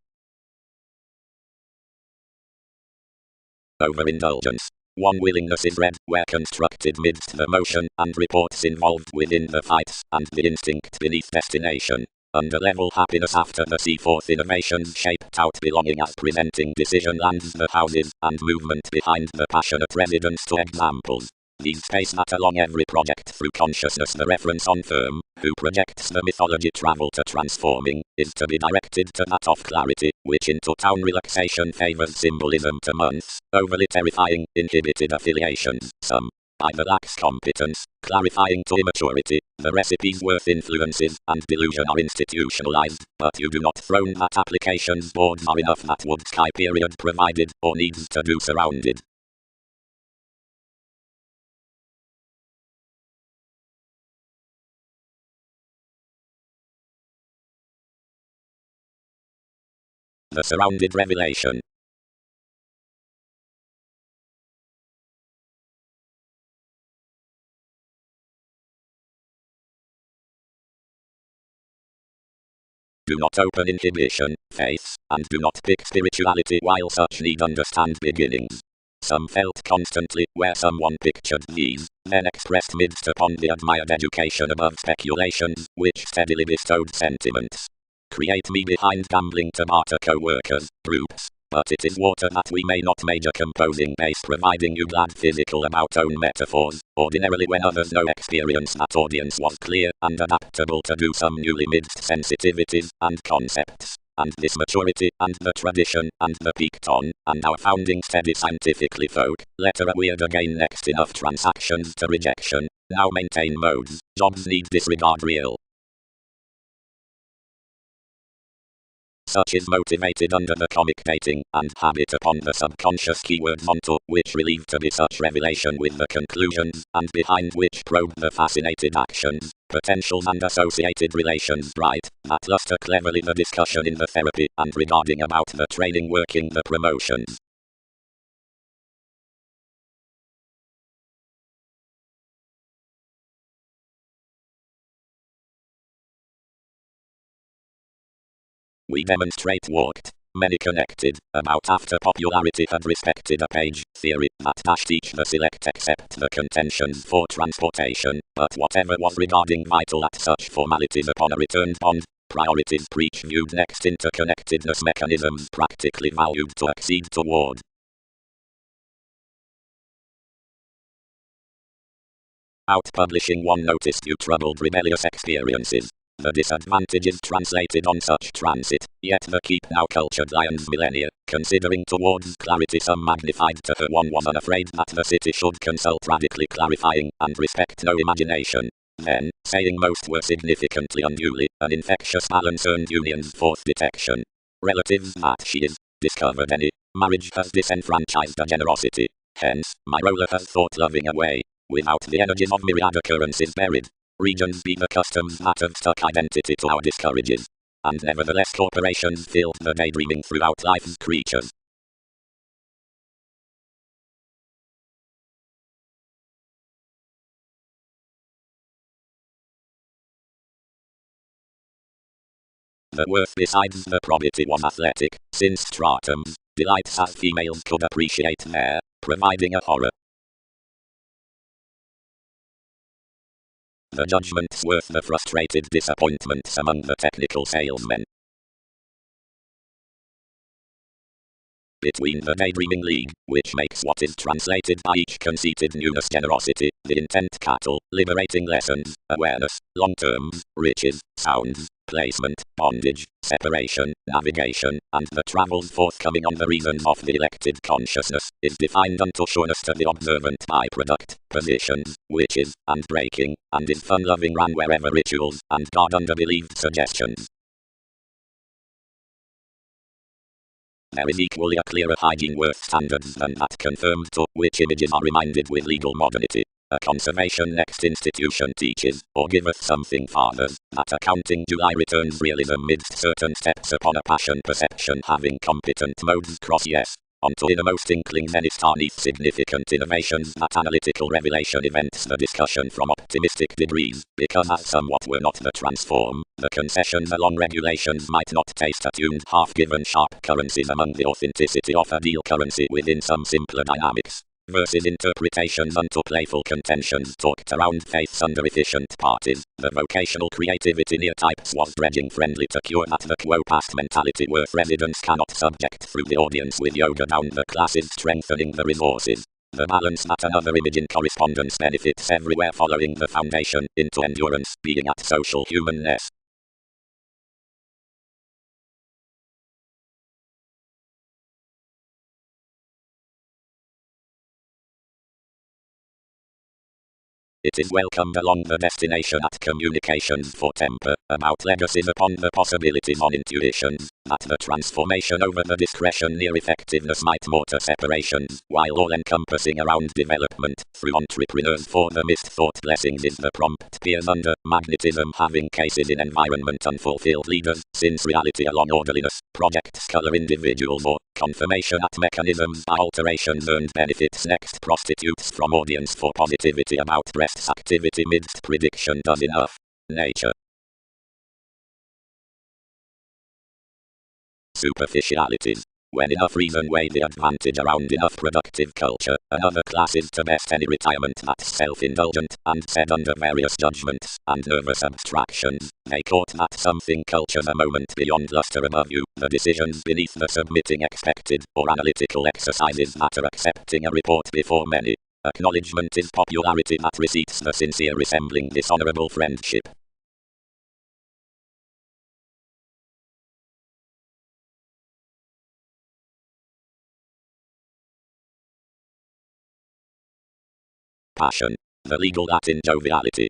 Overindulgence. One willingness is read, where constructed midst the motion, and reports involved within the fights, and the instinct beneath destination. Under-level happiness after the seaforth innovations shaped out belonging as presenting decision lands the houses, and movement behind the passionate residence to examples. These space that along every project through consciousness the reference on firm, who projects the mythology travel to transforming, is to be directed to that of clarity, which into town relaxation favors symbolism to months, overly terrifying, inhibited affiliations, some by the lax competence, clarifying to immaturity, the recipes worth influences, and delusion are institutionalized, but you do not throne that applications boards are enough that would sky period provided, or needs to do surrounded. The surrounded revelation. Do not open inhibition, faith, and do not pick spirituality while such need understand beginnings. Some felt constantly where someone pictured these, then expressed midst upon the admired education above speculations, which steadily bestowed sentiments. Create me behind gambling to barter co-workers, groups, but it is water that we may not major composing base providing you glad physical about own metaphors, ordinarily when others no experience that audience was clear and adaptable to do some newly midst sensitivities and concepts. And this maturity, and the tradition, and the peaked on, and our founding steady scientifically folk, letter a weird again next enough transactions to rejection, now maintain modes, jobs need disregard real. Such is motivated under the comic dating, and habit upon the subconscious keywords onto, which relieve to be such revelation with the conclusions, and behind which probe the fascinated actions, potentials and associated relations bright, that luster cleverly the discussion in the therapy, and regarding about the training working the promotions. We demonstrate walked, many connected, about after popularity had respected a page, theory, that dashed each the select except the contentions for transportation, but whatever was regarding vital at such formalities upon a returned bond, priorities preach viewed next interconnectedness mechanisms practically valued to accede toward. Out publishing one noticed you troubled rebellious experiences. The disadvantage is translated on such transit, yet the keep now cultured lions millennia, considering towards clarity some magnified to her one was unafraid that the city should consult radically clarifying, and respect no imagination. Then, saying most were significantly unduly, an infectious balance earned union's fourth detection. Relatives that she is, discovered any, marriage has disenfranchised a generosity. Hence, my roller has thought loving away, without the energies of myriad occurrences buried. Regions be the customs that have stuck identity to our discourages. And nevertheless corporations filled the daydreaming throughout life's creatures. The worth besides the probity was athletic, since stratums, delights as females could appreciate there, providing a horror. The judgment's worth the frustrated disappointments among the technical salesmen. Between the daydreaming league, which makes what is translated by each conceited newness generosity, the intent cattle, liberating lessons, awareness, long terms, riches, sounds, placement, bondage, separation, navigation, and the travels forthcoming on the reasons of the elected consciousness, is defined unto sureness to the observant byproduct, positions, witches, and breaking, and is fun-loving ran wherever rituals, and God under believed suggestions. There is equally a clearer hygiene worth standards than that confirmed to which images are reminded with legal modernity. A conservation next institution teaches, or giveth something fathers, that accounting July returns realism midst certain steps upon a passion perception having competent modes cross yes, onto innermost inklings anyneath significant innovations that analytical revelation events the discussion from optimistic degrees, because as somewhat were not the transform, the concessions along regulations might not taste attuned half-given sharp currencies among the authenticity of a deal currency within some simpler dynamics. Versus interpretations unto playful contentions talked around faiths under efficient parties. The vocational creativity near types was dredging friendly to cure that the quo past mentality worth residents cannot subject through the audience with yoga down the classes strengthening the resources. The balance that another image in correspondence benefits everywhere following the foundation into endurance being at social humanness. It is welcomed along the destination at communications for temper, about legacies upon the possibilities on intuitions, that the transformation over the discretion near effectiveness might mortar separations, while all-encompassing around development, through entrepreneurs for the misthought blessings is the prompt peers under magnetism having cases in environment unfulfilled leaders, since reality along orderliness, projects color individuals or, confirmation at mechanisms by alterations earned benefits next prostitutes from audience for positivity about breasts activity midst prediction does enough. Nature. superficialities. When enough reason weigh the advantage around enough productive culture, another class is to best any retirement that's self-indulgent, and said under various judgments and nervous abstractions. They caught that something cultures a moment beyond luster above you, the decisions beneath the submitting expected, or analytical exercises that are accepting a report before many. Acknowledgement is popularity that receipts the sincere resembling dishonorable friendship. Passion. The legal Latin joviality.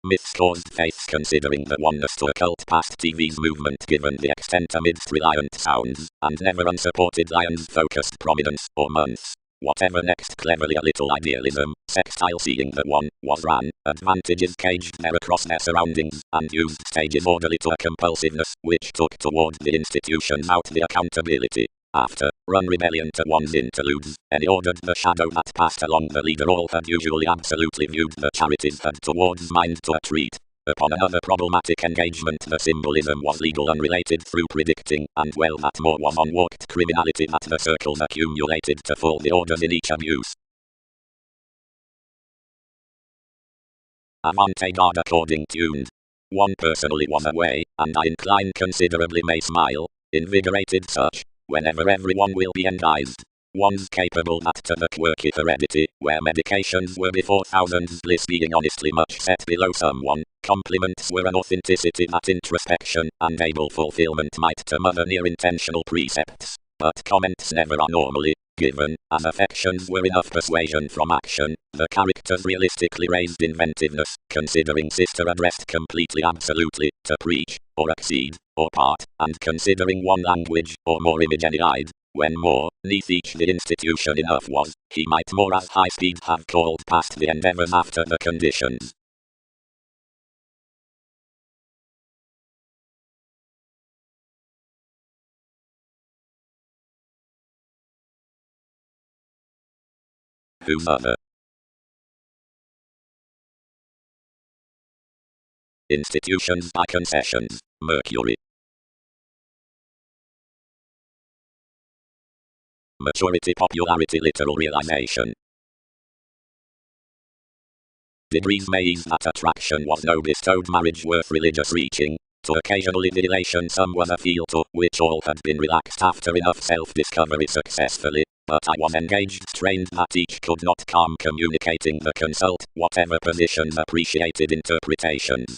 Myths caused faiths considering the oneness to occult past TV's movement given the extent amidst reliant sounds, and never unsupported lions focused prominence, or months. Whatever next cleverly a little idealism, sextile seeing that one was ran, advantages caged there across their surroundings, and used stages orderly to a compulsiveness, which took toward the institutions out the accountability. After, run rebellion to one's interludes, any ordered the shadow that passed along the leader all had usually absolutely viewed the charities had towards mind to a treat. Upon another problematic engagement the symbolism was legal unrelated through predicting, and well that more was unwalked criminality that the circles accumulated to fall the orders in each abuse. Avante guard according tuned. One personally was away, and I incline considerably may smile, invigorated such. Whenever everyone will be enguised. One's capable that to the quirky heredity, where medications were before thousands bliss being honestly much set below someone, compliments were an authenticity that introspection and able fulfillment might to mother near intentional precepts, but comments never are normally given, as affections were enough persuasion from action, the characters realistically raised inventiveness, considering sister addressed completely absolutely, to preach, or exceed, or part, and considering one language, or more image-eyed, when more, neath each the institution enough was, he might more as high speed have called past the endeavours after the conditions. Whose other? Institutions by concessions, Mercury. Maturity, popularity, literal realization. Degrees may ease that attraction was no bestowed marriage worth religious reaching, to occasionally the elation some was afield to, which all had been relaxed after enough self-discovery successfully, but I was engaged strained that each could not calm communicating the consult, whatever positions appreciated interpretations.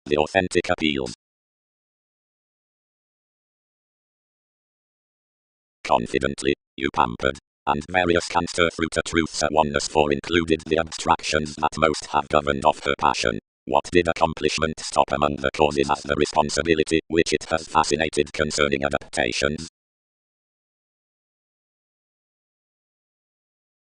The authentic appeals. Confidently, you pampered, and various can stir through to truths at oneness for included the abstractions that most have governed of her passion. What did accomplishment stop among the causes as the responsibility which it has fascinated concerning adaptations?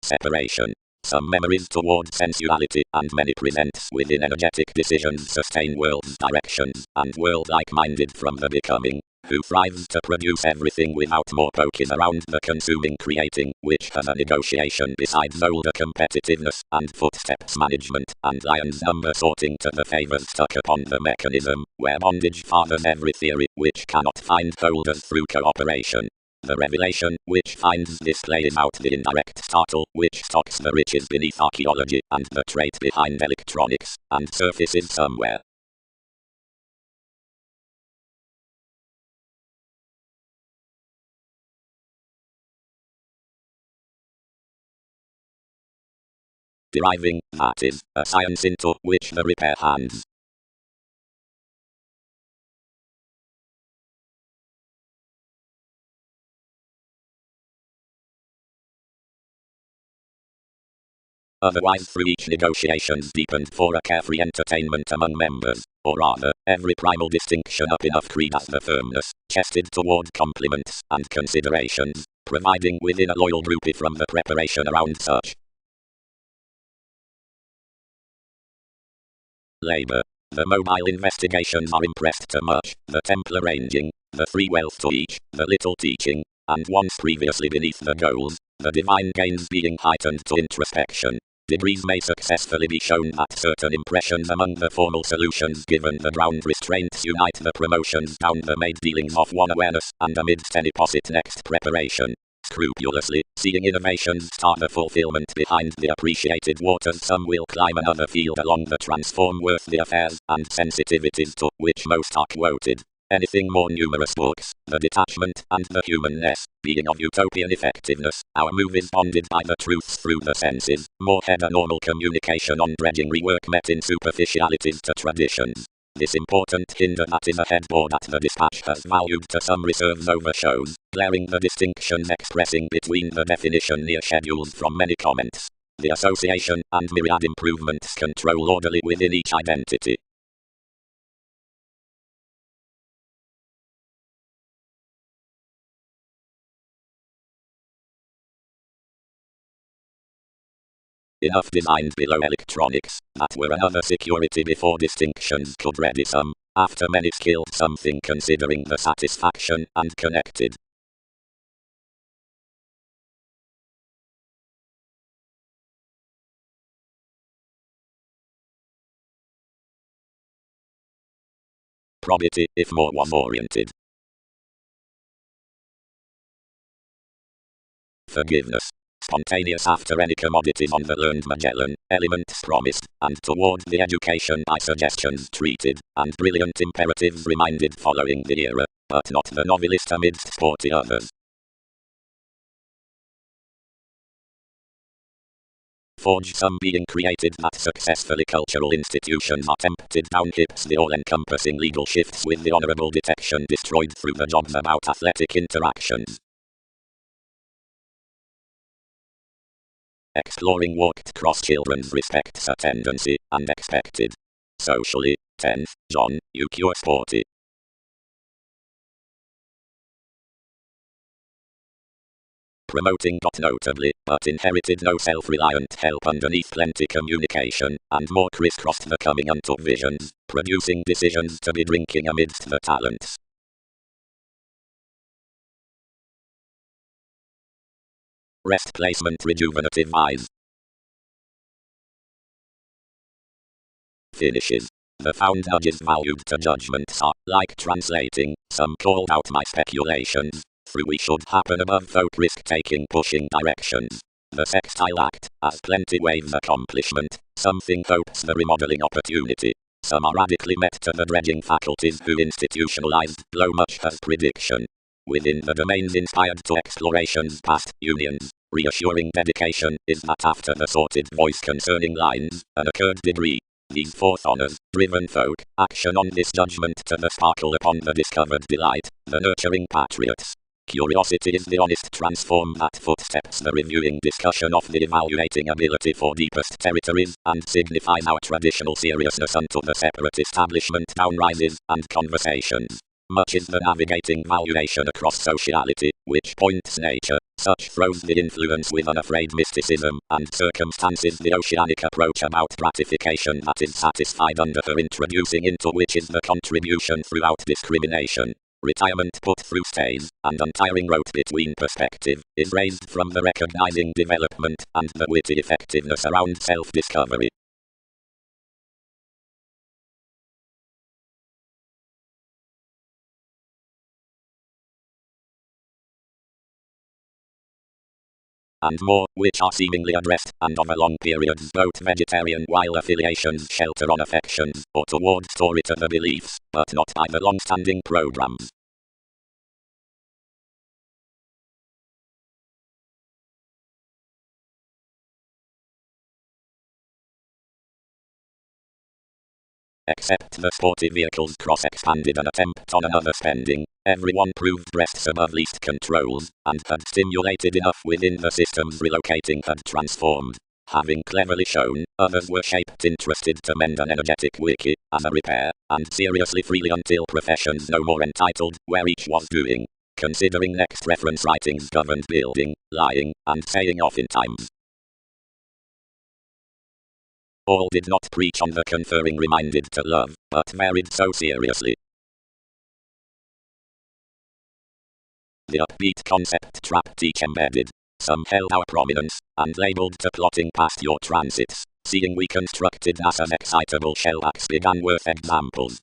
Separation. Some memories toward sensuality, and many presents within energetic decisions sustain world's directions, and world like-minded from the becoming, who thrives to produce everything without more poking around the consuming creating, which has a negotiation besides older competitiveness, and footsteps management, and lion's number sorting to the favors stuck upon the mechanism, where bondage fathers every theory, which cannot find folders through cooperation. The revelation, which finds displays out the indirect startle, which stocks the riches beneath archaeology, and the trait behind electronics, and surfaces somewhere. Deriving, that is, a science into which the repair hands. Otherwise through each negotiations deepened for a carefree entertainment among members, or rather, every primal distinction up enough creed as the firmness, chested toward compliments and considerations, providing within a loyal groupie from the preparation around such. Labor. The mobile investigations are impressed too much, the temple arranging, the free wealth to each, the little teaching, and once previously beneath the goals, the divine gains being heightened to introspection. degrees may successfully be shown that certain impressions among the formal solutions given the ground restraints unite the promotions down the made dealings of one awareness, and amidst any posit next preparation, scrupulously, seeing innovations start the fulfillment behind the appreciated waters, some will climb another field along the transform worthy affairs and sensitivities to which most are quoted. Anything more numerous books, the detachment and the humanness, being of utopian effectiveness, our move is bonded by the truths through the senses, more heteronormal communication on dredging rework met in superficialities to traditions. This important hinder that is a headboard at the dispatch has valued to some reserves over shows, glaring the distinctions expressing between the definition near schedules from many comments. The association and myriad improvements control orderly within each identity. Enough designed below electronics, that were another security before distinctions could ready some, after many skilled something considering the satisfaction and connected. Probity, if more was oriented. Forgiveness. Spontaneous after any commodities on the learned Magellan, elements promised, and toward the education by suggestions treated, and brilliant imperatives reminded following the era, but not the novelist amidst sporty others. Forge some being created that successfully cultural institutions are tempted down hips, the all-encompassing legal shifts with the honorable detection destroyed through the jobs about athletic interactions. Exploring walked cross children's respects a tendency, and expected. Socially, 10th, John, UQ Sporty. Promoting got notably, but inherited no self-reliant help underneath plenty communication, and more crisscrossed the coming unto visions, producing decisions to be drinking amidst the talents. Rest placement rejuvenative eyes. Finishes. The found nudges valued to judgments are, like translating, some called out my speculations, through we should happen above folk risk-taking pushing directions. The sextile act, as plenty waves accomplishment, something hopes the remodeling opportunity. Some are radically met to the dredging faculties who institutionalized blow much as prediction. Within the domains inspired to explorations past unions, reassuring dedication is that after the sorted voice concerning lines, an occurred degree. These fourth honors, driven folk, action on this judgment to the sparkle upon the discovered delight, the nurturing patriots. Curiosity is the honest transform that footsteps the reviewing discussion of the evaluating ability for deepest territories, and signifies our traditional seriousness unto the separate establishment downrises, and conversations. Much is the navigating valuation across sociality, which points nature, such throws the influence with unafraid mysticism, and circumstances the oceanic approach about gratification that is satisfied under her introducing into which is the contribution throughout discrimination. Retirement put through stays, and untiring rote between perspective, is raised from the recognizing development, and the witty effectiveness around self-discovery. And more, which are seemingly addressed, and of a long periods both vegetarian while affiliations shelter on affections, or toward story to the beliefs, but not by the long-standing programs. Except the sporty vehicles cross-expanded an attempt on another spending, everyone proved breasts above least controls, and had stimulated enough within the systems relocating had transformed. Having cleverly shown, others were shaped interested to mend an energetic wiki, as a repair, and seriously freely until professions no more entitled, where each was doing. Considering next reference writings governed building, lying, and saying off in times. All did not preach on the conferring reminded to love, but varied so seriously. The upbeat concept trap teach embedded. Some held our prominence, and labeled to plotting past your transits. Seeing we constructed as an excitable shellax began worth examples.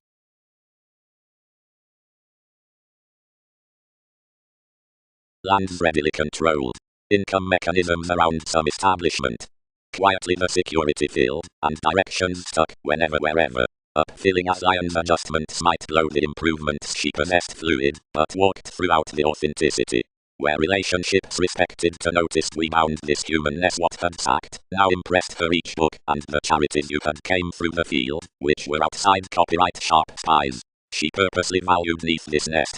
Lands readily controlled. Income mechanisms around some establishment. Quietly the security filled, and directions stuck whenever wherever. Upfilling as Lion's adjustments might blow the improvements she possessed fluid, but walked throughout the authenticity. Where relationships respected to noticed we bound this humanness what had sacked, now impressed her each book, and the charities you had came through the field, which were outside copyright sharp spies. She purposely valued neath this nest.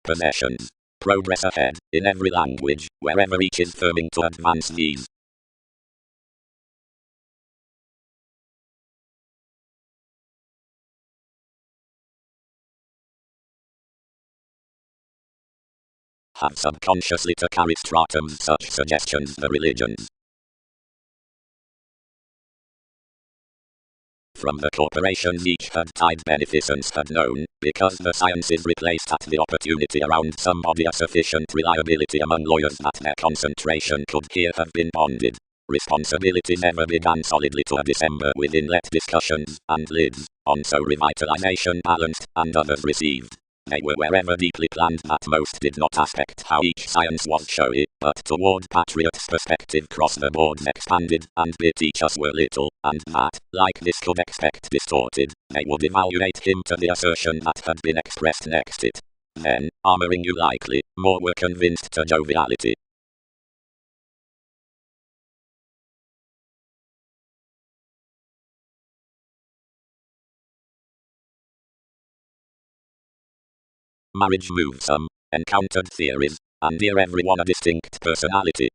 Possessions. Progress ahead, in every language, wherever each is firming to advance these. Have subconsciously to carry stratums such suggestions the religions. From the corporations each had tied beneficence had known, because the sciences replaced at the opportunity around somebody a sufficient reliability among lawyers that their concentration could here have been bonded. Responsibility never began solidly to a December with inlet discussions and lids, on so revitalization balanced, and others received. They were wherever deeply planned that most did not aspect how each science was showy, but toward patriots' perspective cross the boards expanded, and bit each us were little, and that, like this could expect distorted, they would evaluate him to the assertion that had been expressed next it. Then, armoring you likely, more were convinced to joviality. Marriage moves some, encountered theories, and near everyone a distinct personality.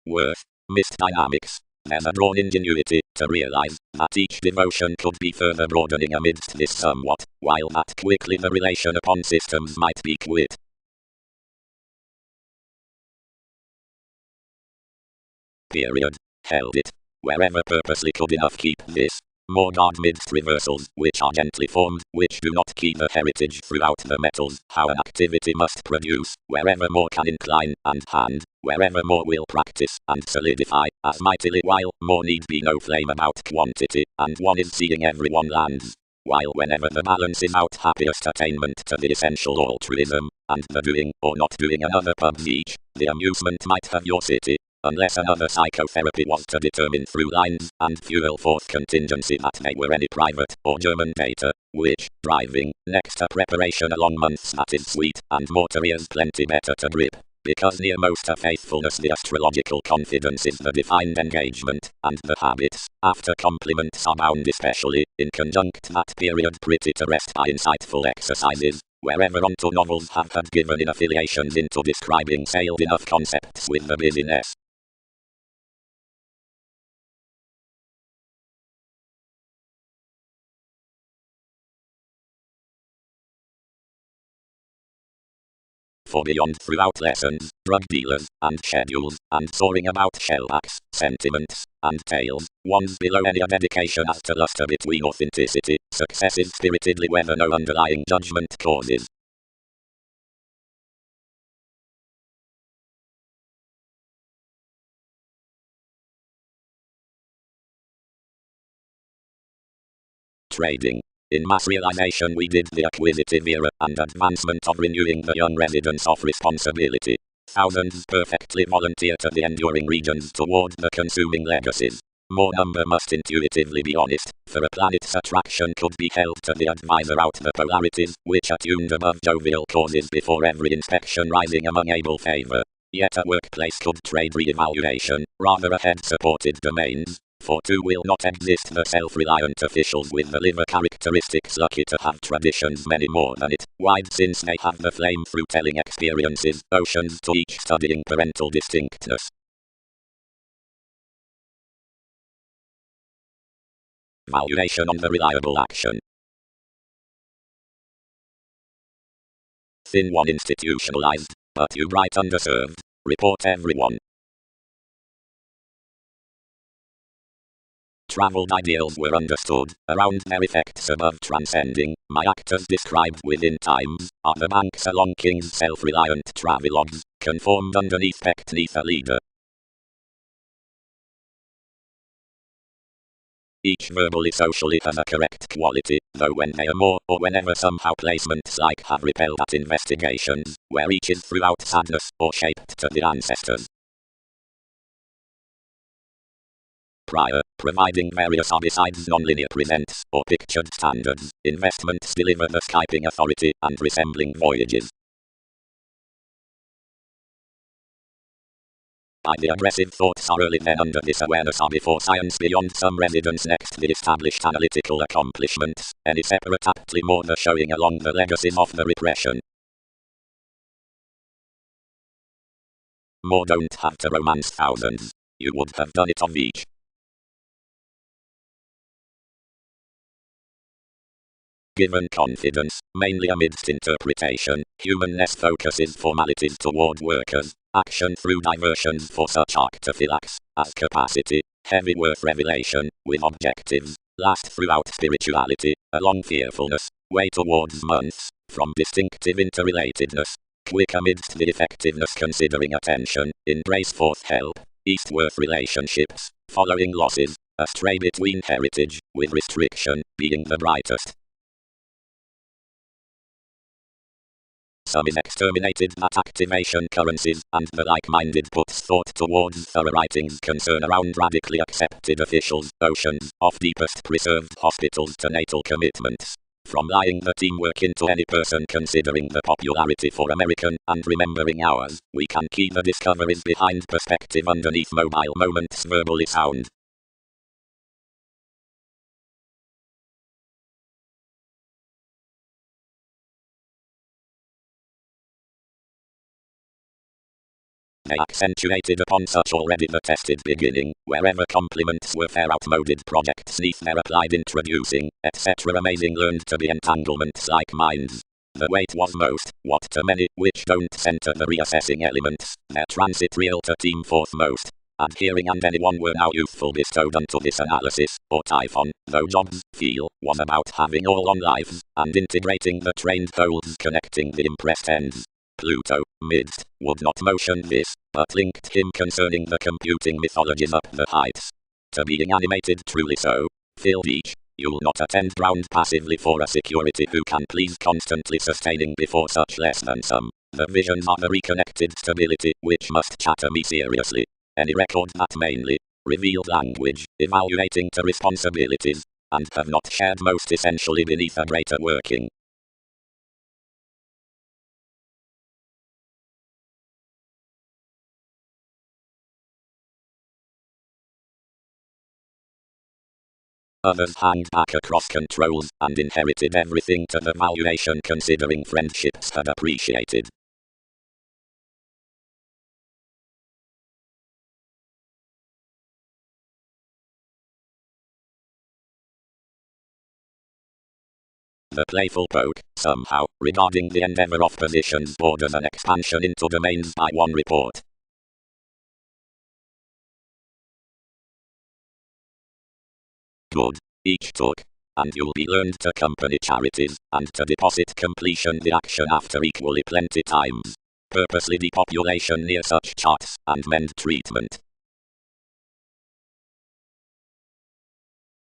Worth, missed dynamics. There's a drawn ingenuity to realize that each devotion could be further broadening amidst this somewhat, while that quickly the relation upon systems might be quit. Period. Held it. Wherever purposely could enough keep this. More guard midst reversals, which are gently formed, which do not keep the heritage throughout the metals, how an activity must produce, wherever more can incline, and hand, wherever more will practice, and solidify, as mightily while more need be no flame about quantity, and one is seeing everyone lands. While whenever the balance is out happiest attainment to the essential altruism, and the doing or not doing another pubs each, the amusement might have your city. Unless another psychotherapy was to determine through lines, and fuel forth contingency that they were any private or German data, which, driving, next to preparation along months that is sweet, and mortariers plenty better to grip. Because near most a faithfulness the astrological confidence is the defined engagement, and the habits, after compliments are bound especially, in conjunct that period pretty to rest by insightful exercises. Wherever onto novels have had given in affiliations into describing sailed enough concepts with the busyness. For beyond throughout lessons, drug dealers, and schedules, and soaring about shellbacks, sentiments, and tales, one's below any a dedication as to luster between authenticity, successive spiritedly whether no underlying judgment causes. Trading. In mass realization we did the acquisitive era and advancement of renewing the young residents of responsibility. Thousands perfectly volunteer to the enduring regions toward the consuming legacies. More number must intuitively be honest, for a planet's attraction could be held to the advisor out the polarities, which attuned above jovial causes before every inspection rising among able favor. Yet a workplace could trade re-evaluation, rather ahead supported domains. For two will not exist the self-reliant officials with the liver characteristics lucky to have traditions many more than it, wide since they have the flame through telling experiences, oceans to each studying parental distinctness. Valuation on the reliable action. Thin one institutionalized, but you bright underserved. Report everyone. Traveled ideals were understood, around their effects above transcending, my actors described within times, are the banks along king's self-reliant travelogues, conformed underneath pecked neath a leader. Each verbally socially has a correct quality, though when they are more, or whenever somehow placements like have repelled at investigations, where each is throughout sadness, or shaped to the ancestors. Prior, providing various are besides non-linear presents, or pictured standards, investments deliver the Skyping authority, and resembling voyages. By the aggressive thoughts are early then under this awareness are before science beyond some residence next the established analytical accomplishments, any separate aptly more the showing along the legacies of the repression. More don't have to romance thousands. You would have done it of each. Given confidence, mainly amidst interpretation, humanness focuses formalities toward workers, action through diversions for such arctophylax, as capacity, heavy worth revelation, with objectives, last throughout spirituality, along fearfulness, way towards months, from distinctive interrelatedness, quick amidst the effectiveness considering attention, embrace forth help, eastworth relationships, following losses, astray between heritage, with restriction, being the brightest. Some is exterminated that activation currencies, and the like-minded puts thought towards thorough writings concern around radically accepted officials, oceans, of deepest preserved hospitals to natal commitments. From lying the teamwork into any person considering the popularity for American, and remembering ours, we can keep the discoveries behind perspective underneath mobile moments verbally sound. They accentuated upon such already the tested beginning, wherever compliments were fair outmoded projects neath their applied introducing, etc. Amazing learned to be entanglements like minds. The weight was most, what to many, which don't center the reassessing elements, their transit real to team forth most. Adhering and anyone were now youthful bestowed unto this analysis, or typhon, though jobs, feel, was about having all on lives, and integrating the trained poles connecting the impressed ends. Pluto, midst, would not motion this, but linked him concerning the computing mythologies up the heights. To being animated truly so, filled each, you'll not attend ground passively for a security who can please constantly sustaining before such less than some. The visions are the reconnected stability, which must chatter me seriously. Any record that mainly, revealed language, evaluating to responsibilities, and have not shared most essentially beneath a greater working. Others hanged back across controls, and inherited everything to the valuation considering friendships had appreciated. The playful poke, somehow, regarding the endeavor of positions borders an expansion into domains by one report. Good. Each took. And you'll be learned to company charities, and to deposit completion the action after equally plenty times. Purposely depopulation near such charts, and mend treatment.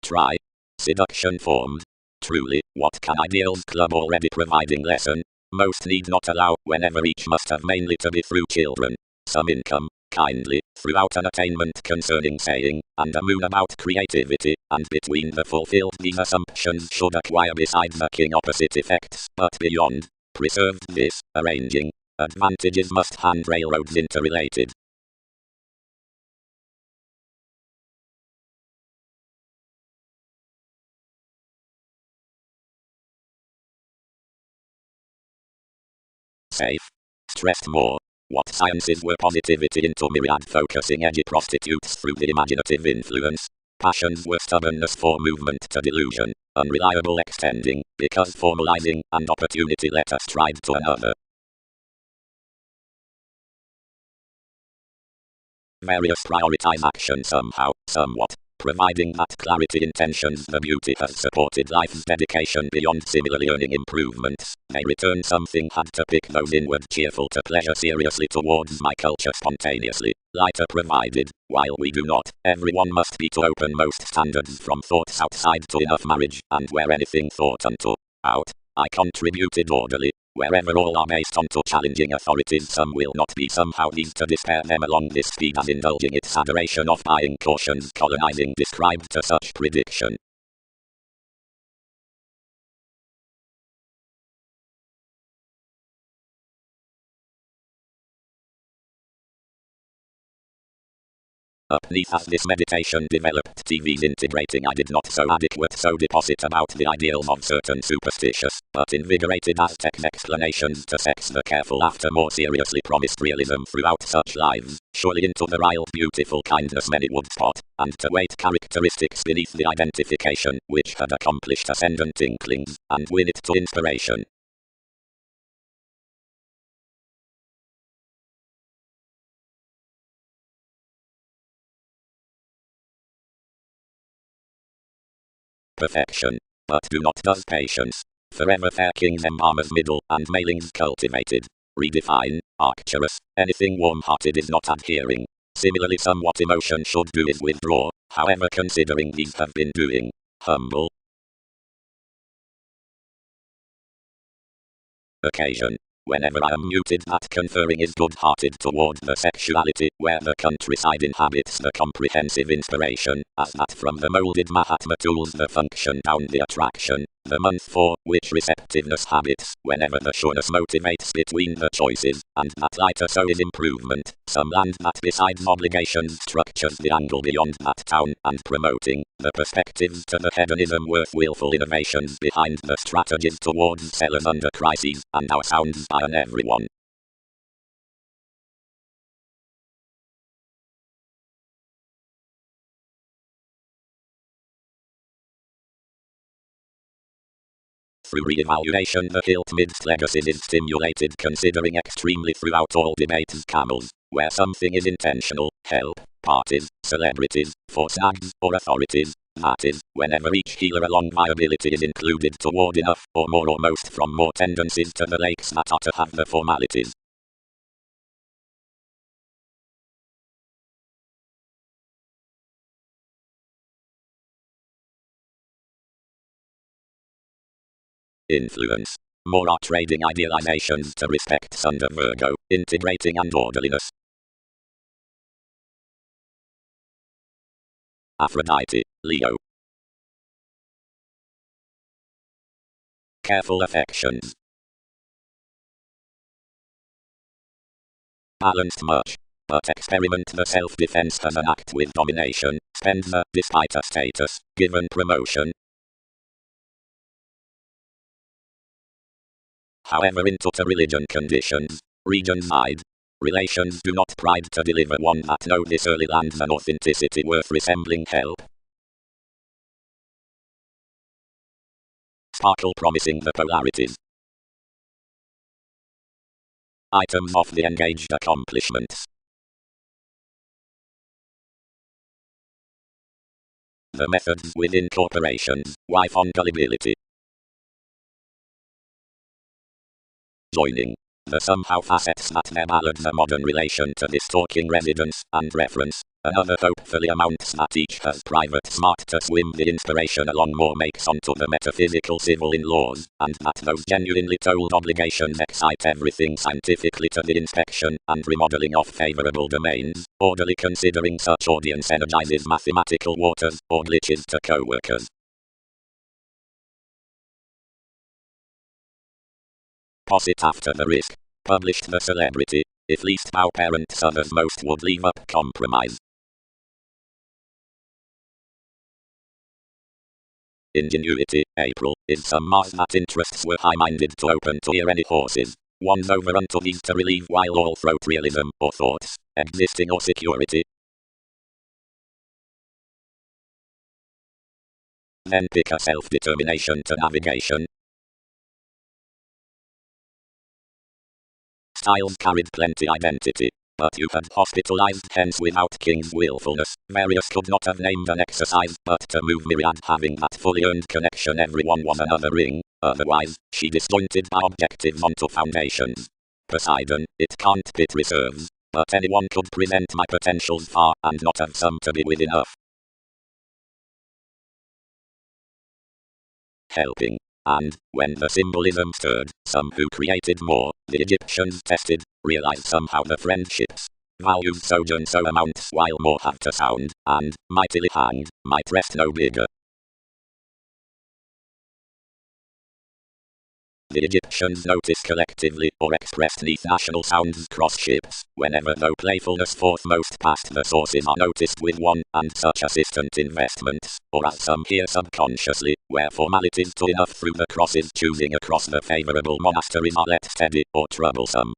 Try. Seduction formed. Truly, what can ideals club already providing lesson? Most need not allow, whenever each must have mainly to be through children. Some income, kindly, throughout an attainment concerning saying, and a moon about creativity, and between the fulfilled these assumptions should acquire besides the king opposite effects, but beyond, preserved this, arranging, advantages must hand railroads interrelated. Safe. Stressed more. What sciences were positivity into myriad focusing edgy prostitutes through the imaginative influence. Passions were stubbornness for movement to delusion, unreliable extending, because formalizing, and opportunity let us stride to another. Various prioritize action somehow, somewhat, providing that clarity intentions the beauty has supported life's dedication beyond similarly earning improvements. They return something had to pick those inward cheerful to pleasure seriously towards my culture spontaneously. Lighter provided, while we do not, everyone must be to open most standards from thoughts outside to enough marriage, and where anything thought unto, out, I contributed orderly. Wherever all are based on to challenging authorities, some will not be somehow these to despair them along this speed as indulging its adoration of buying cautions colonizing described to such prediction. Beneath as this meditation developed TV's integrating I did not so adequate so deposit about the ideals of certain superstitious, but invigorated Aztec explanations to sex the careful after more seriously promised realism throughout such lives, surely into the wild beautiful kindness many would spot, and to weight characteristics beneath the identification which had accomplished ascendant inklings, and win it to inspiration. Perfection. But do not does patience. Forever fair kings embalmers middle and mailings cultivated. Redefine, Arcturus, anything warm-hearted is not adhering. Similarly somewhat emotion should do is withdraw, however considering these have been doing. Humble. Occasion. Whenever I am muted that conferring is good-hearted toward the sexuality, where the countryside inhabits the comprehensive inspiration, as that from the moulded Mahatma tools the function down the attraction, the month for which receptiveness habits, whenever the sureness motivates between the choices, and that lighter so is improvement, some land that besides obligations structures the angle beyond that town, and promoting the perspectives to the hedonism worth willful innovations behind the strategies towards sellers under crises, and our sounds by on everyone. Through re-evaluation the hilt midst legacies is stimulated considering extremely throughout all debates camels, where something is intentional, help, parties, celebrities, force acts, or authorities, that is, whenever each healer along viability is included toward enough, or more or most from more tendencies to the lakes that are to have the formalities. Influence. More are trading idealizations to respects under Virgo, integrating and orderliness. Aphrodite, Leo. Careful affections. Balanced much. But experiment the self-defense as an act with domination, spend the, despite a status, given promotion. However into the religion conditions, region side. Relations do not pride to deliver one that know this early lands an authenticity worth resembling help. Sparkle promising the polarities. Items of the engaged accomplishments. The methods within corporations, wife on gullibility. Joining. The somehow facets that their ballads a modern relation to this talking residence and reference. Another hopefully amounts that each has private smart to swim the inspiration along more makes onto the metaphysical civil in laws, and that those genuinely told obligations excite everything scientifically to the inspection and remodeling of favorable domains, orderly considering such audience energizes mathematical waters or glitches to co-workers. Posit after the risk. Published the celebrity, if least our parents others most would leave up compromise. Ingenuity, April, is some Mars that interests were high-minded to open to hear any horses. One's over unto these to relieve while all throat realism or thoughts, existing or security. Then pick a self-determination to navigation. Styles carried plenty identity. but you had hospitalized hence without king's willfulness. Various could not have named an exercise, but to move myriad having that fully earned connection everyone was another ring, otherwise, she disjointed by objectives onto foundations. Poseidon, it can't pit reserves, but anyone could present my potentials far and not have some to be with enough. Helping. And, when the symbolism stirred, some who created more, the Egyptians tested, realized somehow the friendships. Values sojourn so amounts while more have to sound, and, mightily hanged, might rest no bigger. The Egyptians noticed collectively, or expressed neath national sounds cross ships, whenever though playfulness forthmost past the sources are noticed with one, and such assistant investments, or as some hear subconsciously, where formalities to enough through the crosses choosing across the favourable monasteries are let steady, or troublesome.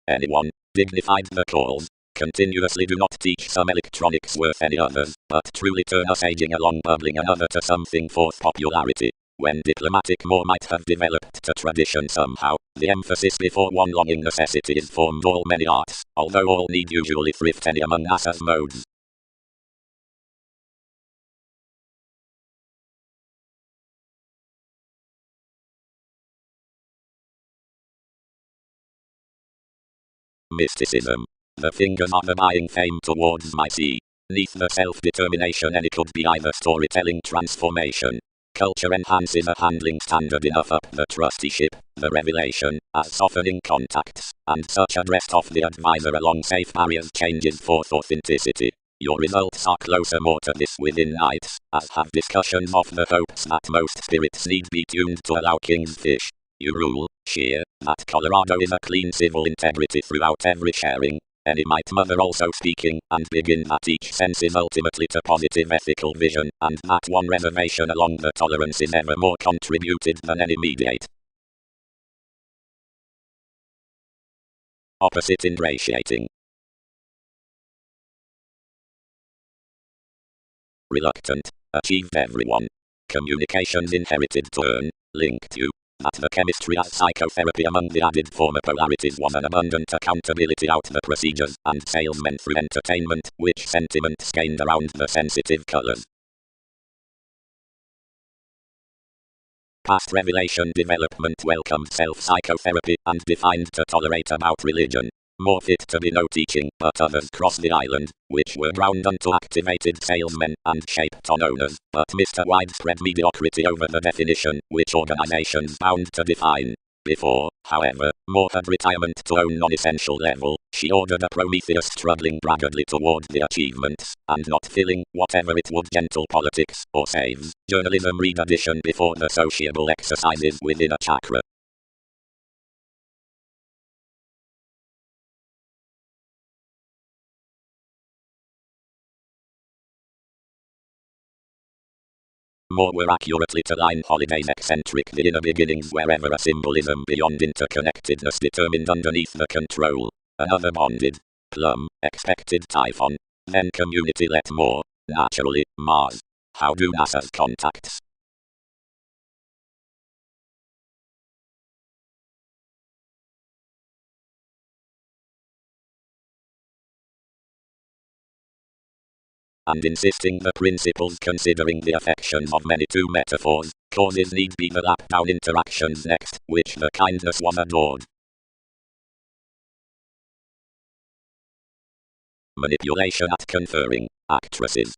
Anyone, dignified the cause, continuously do not teach some electronics worth any others, but truly turn us aging along bubbling another to something forth popularity. When diplomatic more might have developed to tradition somehow, the emphasis before one longing necessity is formed all many arts, although all need usually thrift any among us as modes. Mysticism. The fingers are the buying fame towards my sea. Neath the self-determination any could be either storytelling transformation. Culture enhances a handling standard enough up the trusteeship, the revelation, as softening contacts, and such addressed off the advisor along safe barriers changes forth authenticity. Your results are closer more to this within nights, as have discussions of the hopes that most spirits need be tuned to allow king's fish. You rule, sheer, that Colorado is a clean civil integrity throughout every sharing. Any might mother also speaking, and begin that each sense is ultimately to positive ethical vision, and that one reservation along the tolerance is ever more contributed than any mediate. Opposite ingratiating. Reluctant. Achieved everyone. Communications inherited to earn, linked to. That the chemistry as psychotherapy among the added former polarities was an abundant accountability out the procedures and salesmen through entertainment, which sentiments gained around the sensitive colors. Past revelation development welcomed self-psychotherapy and defined to tolerate about religion. More fit to be no teaching, but others crossed the island, which were ground unto activated salesmen and shaped on owners, but missed a widespread mediocrity over the definition, which organizations bound to define. Before, however, more had retirement to own non-essential level, she ordered a Prometheus struggling braggedly toward the achievements, and not filling, whatever it would gentle politics, or saves, journalism read addition before the sociable exercises within a chakra. More were accurately to line Holiday's eccentric the inner beginnings wherever a symbolism beyond interconnectedness determined underneath the control. Another bonded, plum, expected Typhon. Then community let more, naturally, Mars. How do NASA's contacts? And insisting the principles considering the affections of many two metaphors, causes need be the lap down interactions next, which the kindness was adored. Manipulation at conferring, actresses.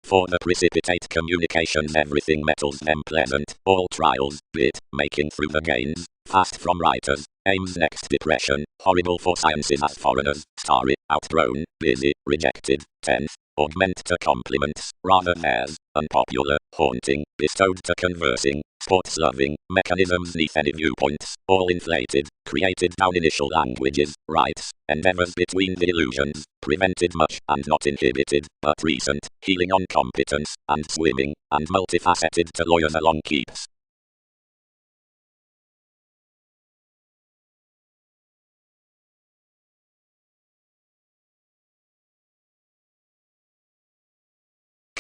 For the precipitate communications everything metals them pleasant, all trials, bit, making through the gains, fast from writers, aims next depression, horrible for sciences as foreigners, starry, outgrown, busy, rejected, tenth, augment to compliments, rather theirs, unpopular, haunting, bestowed to conversing, sports loving, mechanisms neath any viewpoints, all inflated, created down initial languages, rights, endeavors between the illusions, prevented much and not inhibited, but recent, healing on competence, and swimming, and multifaceted to lawyers along keeps.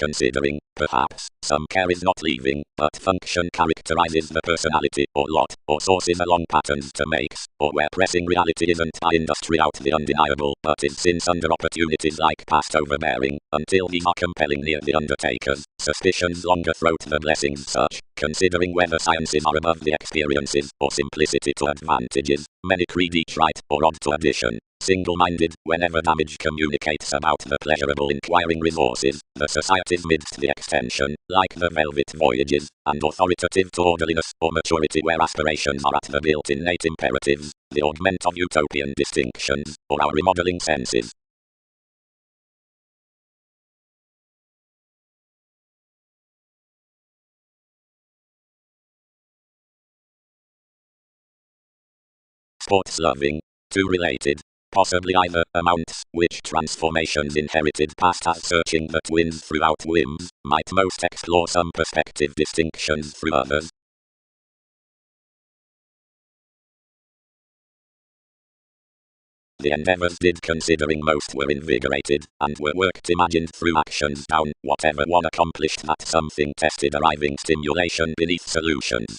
considering, perhaps, some care is not leaving, but function characterizes the personality, or lot, or sources along patterns to makes, or where pressing reality isn't by industry out the undeniable, but is since under opportunities like past overbearing, until these are compelling near the undertakers, suspicions longer throat the blessings such, considering whether sciences are above the experiences, or simplicity to advantages, many creed each right, or odd to addition. Single-minded, whenever damage communicates about the pleasurable inquiring resources, the societies midst the extension, like the velvet voyages, and authoritative to orderliness or maturity where aspirations are at the built-in innate imperatives, the augment of utopian distinctions, or our remodeling senses. Sports-loving, two related. Possibly either amounts, which transformations inherited past as searching the twins throughout whims, might most explore some perspective distinctions through others. The endeavors did considering most were invigorated, and were worked imagined through actions down, whatever one accomplished that something tested arriving stimulation beneath solutions.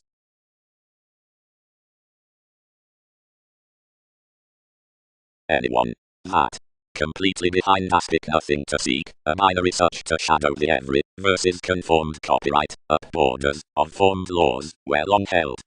Anyone that completely behind aspic nothing to seek, a binary such to shadow the every, versus conformed copyright, up borders, of formed laws, where long held.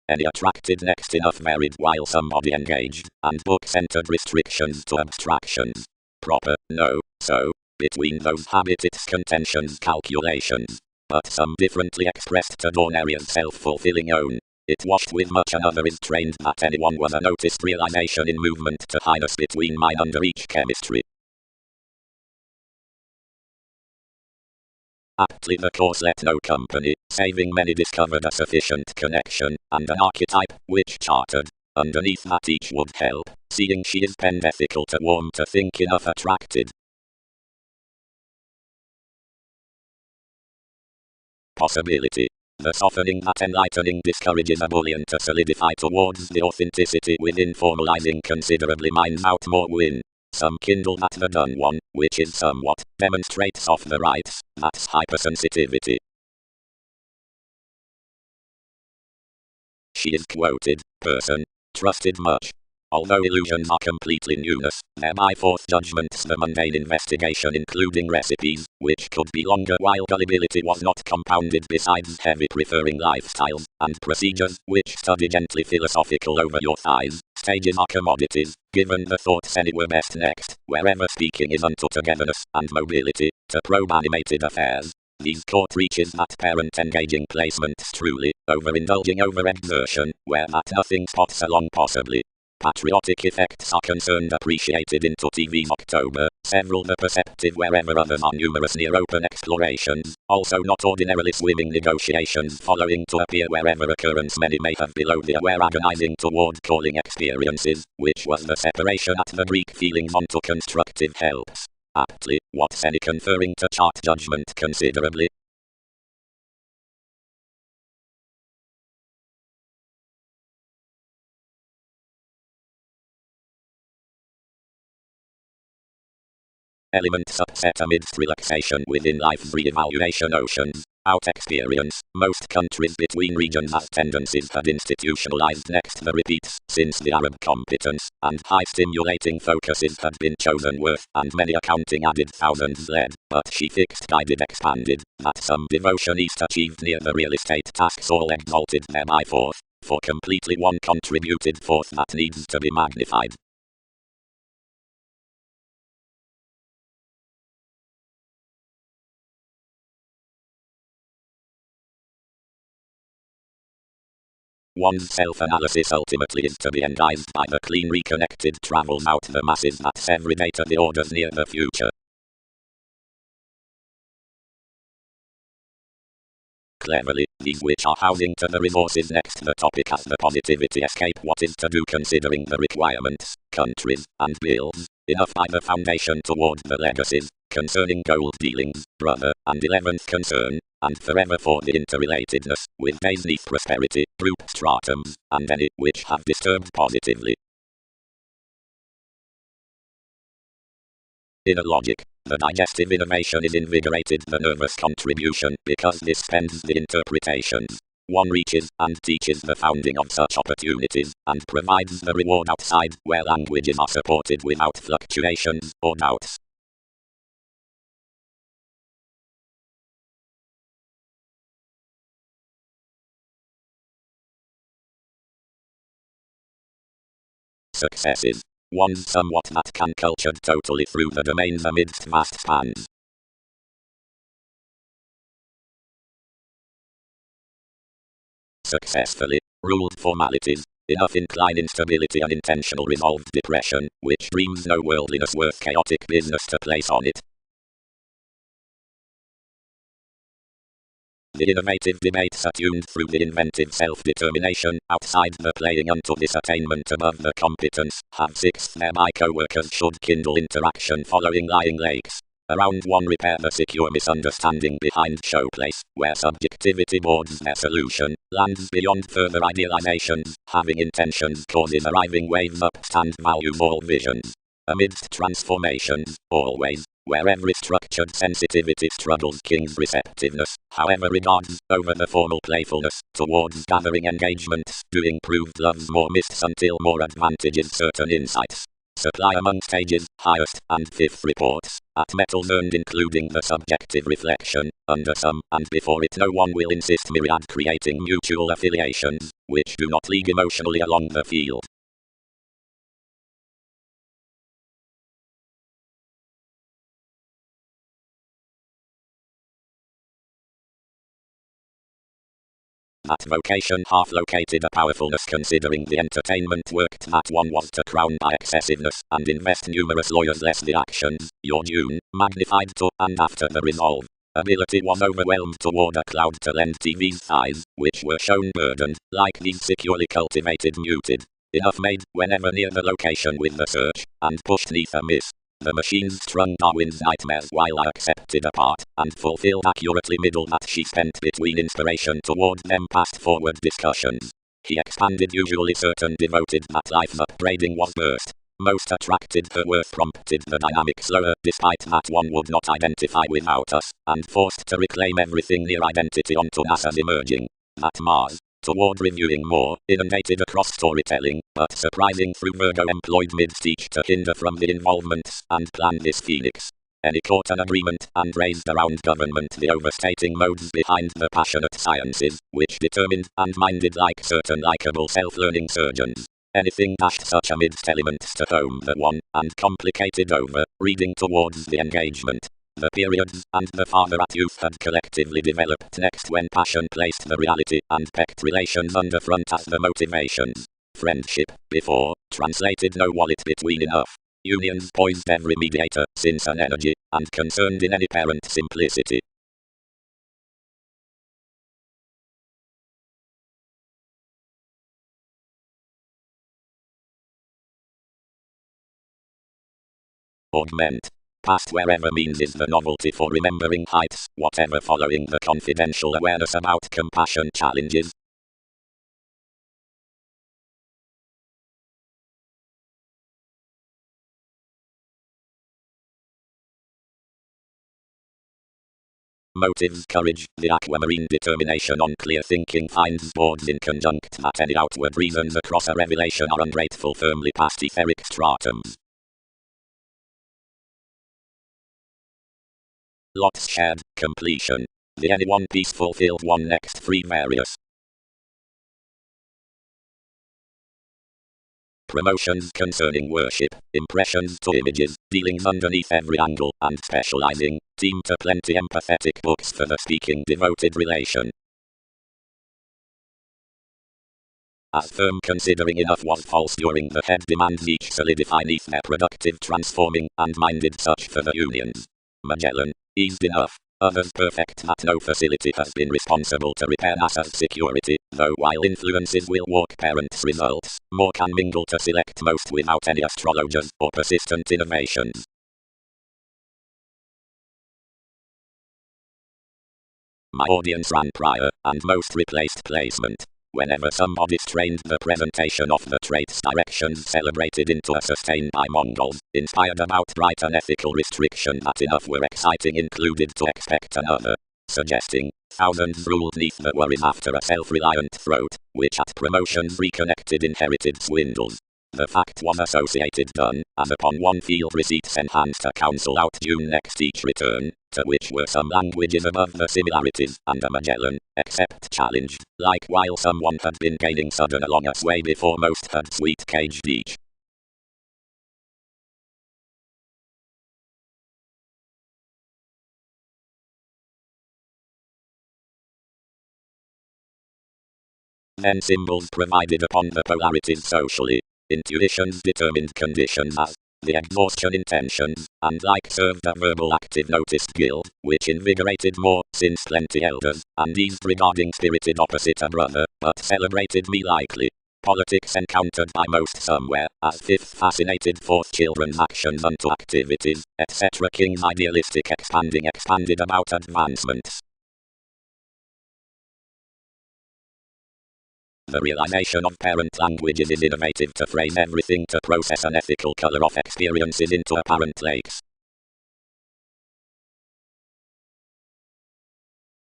Any attracted next enough varied while somebody engaged, and book-centered restrictions to abstractions. Proper, no, so, between those habit its contentions calculations, but some differently expressed to dawn areas self-fulfilling own. It washed with much another is trained that anyone was a noticed realization in movement to highness between mine under each chemistry. Aptly the course let no company, saving many discovered a sufficient connection, and an archetype, which chartered, underneath that each would help, seeing she is penned ethical to warm to think enough attracted. Possibility. The softening that enlightening discourages a bullion to solidify towards the authenticity within formalizing considerably minds out more win. Some kindle that the done one, which is somewhat, demonstrates off the rights, that's hypersensitivity. She is quoted, person, trusted much. Although illusions are completely newness, thereby forth judgments the mundane investigation including recipes, which could be longer while gullibility was not compounded besides heavy preferring lifestyles, and procedures, which study gently philosophical over your thighs, stages are commodities, given the thoughts anywhere best next, wherever speaking is unto togetherness and mobility, to probe animated affairs. These court reaches that parent engaging placements truly, overindulging overexertion, where that nothing spots along possibly. Patriotic effects are concerned appreciated into TV's October, several the perceptive wherever others are numerous near open explorations, also not ordinarily swimming negotiations following to appear wherever occurrence many may have below the aware agonizing toward calling experiences, which was the separation at the Greek feelings onto constructive helps. Aptly, what's any conferring to chart judgment considerably. Elements upset amidst relaxation within life's re-evaluation oceans. Out experience, most countries between regions as tendencies had institutionalized next the repeats, since the Arab competence, and high stimulating focuses had been chosen worth, and many accounting added thousands led, but she fixed guided expanded, that some devotion east achieved near the real estate tasks all exalted thereby forth, for completely one contributed forth that needs to be magnified. One's self-analysis ultimately is to be enguised by the clean reconnected travels out the masses that's every day to the orders near the future. Cleverly, these which are housing to the resources next the topic as the positivity escape what is to do considering the requirements, countries, and bills, enough by the foundation toward the legacies, concerning gold dealings, brother, and 11th concern, and forever for the interrelatedness, with days neath prosperity, group stratums, and any which have disturbed positively. In a logic, the digestive innovation is invigorated the nervous contribution because this spends the interpretations. One reaches and teaches the founding of such opportunities, and provides the reward outside where languages are supported without fluctuations or doubts. Successes. One's somewhat that can cultured totally through the domains amidst vast spans. Successfully ruled formalities, enough incline instability and intentional resolved depression, which dreams no worldliness worth chaotic business to place on it. The innovative debates attuned through the inventive self-determination, outside the playing unto this attainment above the competence, have sixth thereby co-workers should kindle interaction following lying lakes. Around one repair the secure misunderstanding behind showplace, where subjectivity boards their solution, lands beyond further idealizations, having intentions causes arriving waves upstand values all visions. Amidst transformations, always, where every structured sensitivity struggles king's receptiveness, however regards, over the formal playfulness, towards gathering engagements, doing proved love's more mists until more advantages certain insights. Supply among stages, highest, and fifth reports, at metals earned including the subjective reflection, under some, and before it no one will insist myriad creating mutual affiliations, which do not league emotionally along the field. That vocation half located a powerfulness considering the entertainment worked that one was to crown by excessiveness, and invest numerous lawyers less the actions, your June, magnified to, and after the resolve. Ability was overwhelmed toward a cloud to lend TV's thighs, which were shown burdened, like these securely cultivated muted. Enough made, whenever near the location with the search, and pushed neath a miss. The machines strung Darwin's nightmares while I accepted a part, and fulfilled accurately middle that she spent between inspiration toward them past forward discussions. He expanded usually certain devoted that life's upbraiding was burst. Most attracted her worth prompted the dynamic slower, despite that one would not identify without us, and forced to reclaim everything near identity onto us as emerging. That Mars, toward reviewing more, inundated across storytelling, but surprising through Virgo employed mid-speech to hinder from the involvements, and planned this phoenix. Any caught an agreement, and raised around government the overstating modes behind the passionate sciences, which determined, and minded like certain likable self-learning surgeons. Anything dashed such amidst elements to home the one, and complicated over, reading towards the engagement. The periods, and the father at youth had collectively developed next when passion placed the reality and pecked relations under front as the motivations. Friendship, before, translated no wallet between enough. Unions poised every mediator, since an energy, and concerned in any parent simplicity. Augment. Past wherever means is the novelty for remembering heights, whatever following the confidential awareness about compassion challenges. Motives courage, the aquamarine determination on clear thinking finds boards in conjunct that any outward reasons across a revelation are ungrateful firmly past etheric stratums. Lots shared, completion. The any one piece fulfilled one next three various. Promotions concerning worship, impressions to images, dealings underneath every angle, and specializing, team to plenty empathetic books for the speaking devoted relation. As firm considering enough was false during the head demands each solidify neath their productive transforming, and minded such for the unions. Magellan, eased enough. Others perfect that no facility has been responsible to repair NASA's security, though while influences will walk parents' results, more can mingle to select most without any astrologers or persistent innovations. My audience ran prior, and most replaced placement. Whenever somebody strained the presentation of the traits directions celebrated into a sustain by Mongols, inspired about right an ethical restriction that enough were exciting included to expect another, suggesting thousands ruled neath the worries after a self-reliant throat, which at promotions reconnected inherited swindles. The fact was associated done, as upon one field receipts enhanced a council out June next each return, to which were some languages above the similarities, and a Magellan, except challenged, like while someone had been gaining sudden along a sway before most had sweet caged each. Then symbols provided upon the polarities socially. Intuitions determined conditions as the exhaustion intentions, and like served a verbal active noticed guild, which invigorated more, since plenty elders, and eased regarding spirited opposite a brother, but celebrated me likely. Politics encountered by most somewhere, as fifth fascinated fourth children's actions unto activities, etc. King's idealistic expanded about advancements. The realization of parent languages is innovative to frame everything to process an ethical color of experiences into apparent lakes.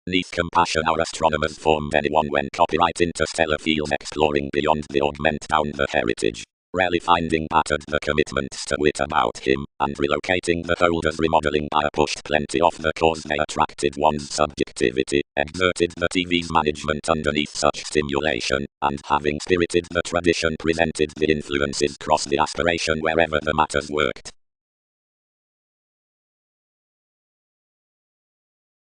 Neath compassion our astronomers formed anyone when copyright interstellar fields exploring beyond the augment down the heritage, rarely finding battered the commitments to wit about him, and relocating the holders remodeling by a pushed plenty off the cause they attracted one's subjectivity, exerted the TV's management underneath such stimulation, and having spirited the tradition presented the influences cross the aspiration wherever the matters worked.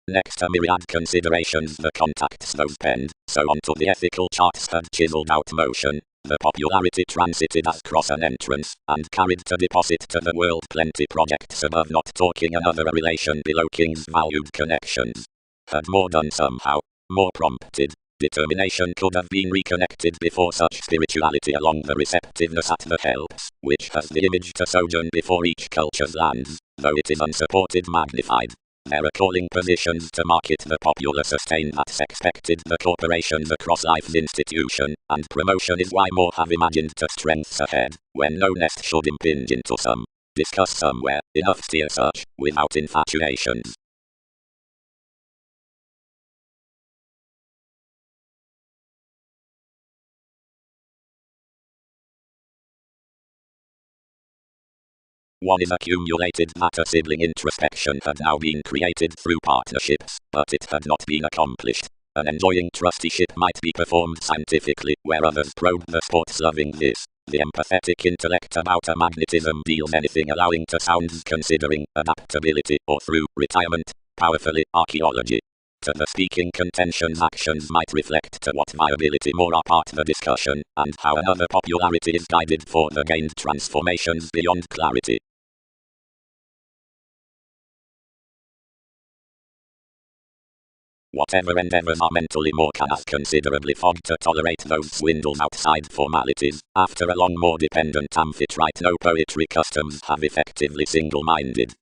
Next a myriad considerations the contacts those penned, so onto the ethical charts had chiseled out motion, the popularity transited as cross an entrance, and carried to deposit to the world plenty projects above not talking another a relation below King's valued connections. Had more done somehow, more prompted, determination could have been reconnected before such spirituality along the receptiveness at the helps, which has the image to sojourn before each culture's lands, though it is unsupported magnified. There are calling positions to market the popular sustain that's expected the corporations across life's institution, and promotion is why more have imagined to strengths ahead, when no nest should impinge into some. Discuss somewhere, enough steer such, without infatuations. One is accumulated that a sibling introspection had now been created through partnerships, but it had not been accomplished. An enjoying trusteeship might be performed scientifically, where others probe the sports loving this. The empathetic intellect about a magnetism deals anything allowing to sounds considering adaptability, or through retirement, powerfully archaeology. To the speaking contentions actions might reflect to what viability more are part the discussion, and how another popularity is guided for the gained transformations beyond clarity. Whatever endeavors are mentally more can as considerably fogged to tolerate those swindles outside formalities. After a long more dependent amphitrite no poetry customs have effectively single-minded.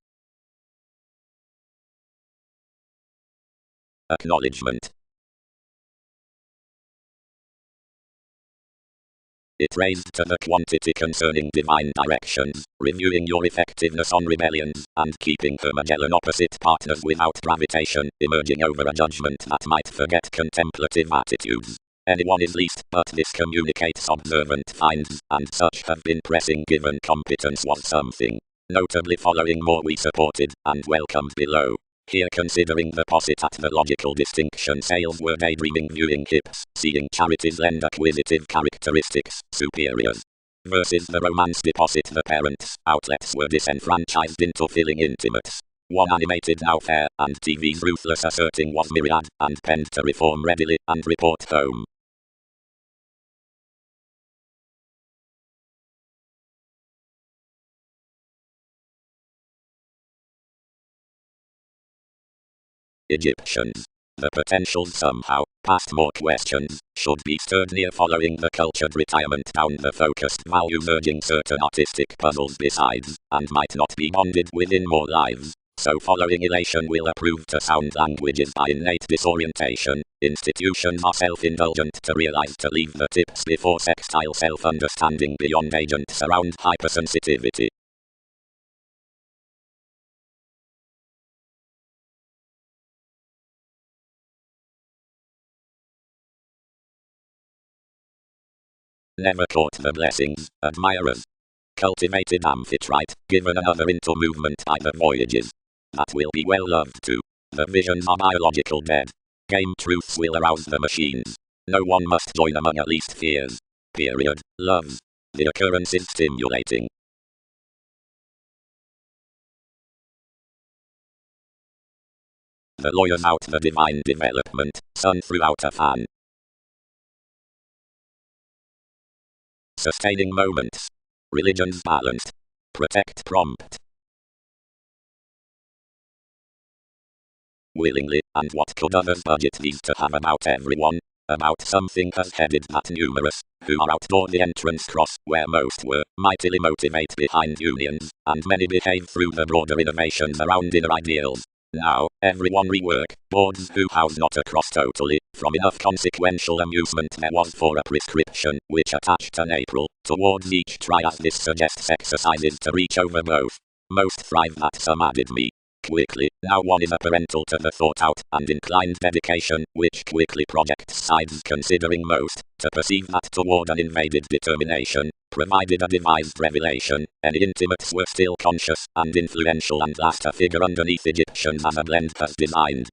Acknowledgement. It raised to the quantity concerning divine directions, reviewing your effectiveness on rebellions, and keeping her Magellan opposite partners without gravitation, emerging over a judgment that might forget contemplative attitudes. Anyone is least, but this communicates observant finds, and such have been pressing given competence was something. Notably following more we supported, and welcomed below. Here considering the posit at the logical distinction sales were daydreaming viewing hips, seeing charities lend acquisitive characteristics, superiors. Versus the romance deposit the parents, outlets were disenfranchised into filling intimates. One animated now fair, and TV's ruthless asserting was myriad, and penned to reform readily, and report home. Egyptians. The potentials somehow, past more questions, should be stirred near following the cultured retirement down the focused value merging certain artistic puzzles besides, and might not be bonded within more lives. So following elation will approve to sound languages by innate disorientation. Institutions are self-indulgent to realize to leave the tips before sextile self-understanding beyond agents around hypersensitivity. Never caught the blessings, admirers. Cultivated amphitrite, given another into movement by the voyages. That will be well loved too. The visions are biological dead. Game truths will arouse the machines. No one must join among at least fears. Period. Loves. The occurrence is stimulating. The lawyers out the divine development, sun throughout a fan. Sustaining moments. Religions balanced. Protect prompt. Willingly, and what could others budget these to have about everyone? About something has headed that numerous, who are outdoor the entrance cross, where most were, mightily motivate behind unions, and many behave through the broader innovations around inner ideals. Now, everyone rework, boards who house not across totally, from enough consequential amusement there was for a prescription, which attached an April, towards each try as this suggests exercises to reach over both. Most thrive that some added me. Quickly, now one is a parental to the thought-out and inclined dedication, which quickly projects sides considering most, to perceive that toward an invaded determination, provided a devised revelation, any intimates were still conscious and influential and last a figure underneath Egyptians as a blend has designed.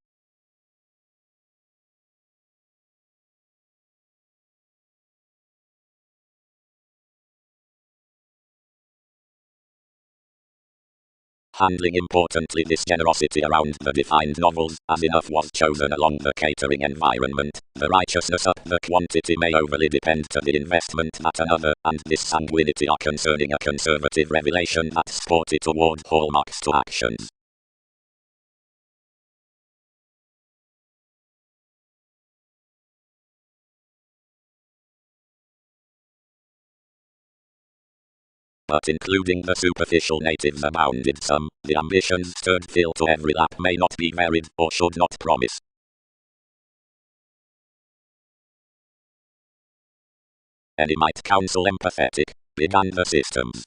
Handling importantly this generosity around the defined novels, as enough was chosen along the catering environment, the righteousness up the quantity may overly depend to the investment that another, and this sanguinity are concerning a conservative revelation that sported toward hallmarks to actions. But including the superficial natives abounded some, the ambitions stirred fill to every lap may not be varied, or should not promise. Any might counsel empathetic, began the systems.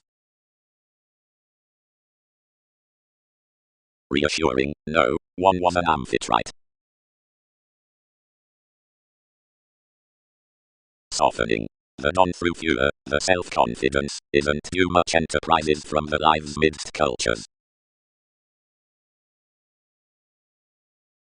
Reassuring, no, one was an amphitrite. Softening. The dawn through fewer, the self-confidence, isn't too much enterprises from the lives midst cultures.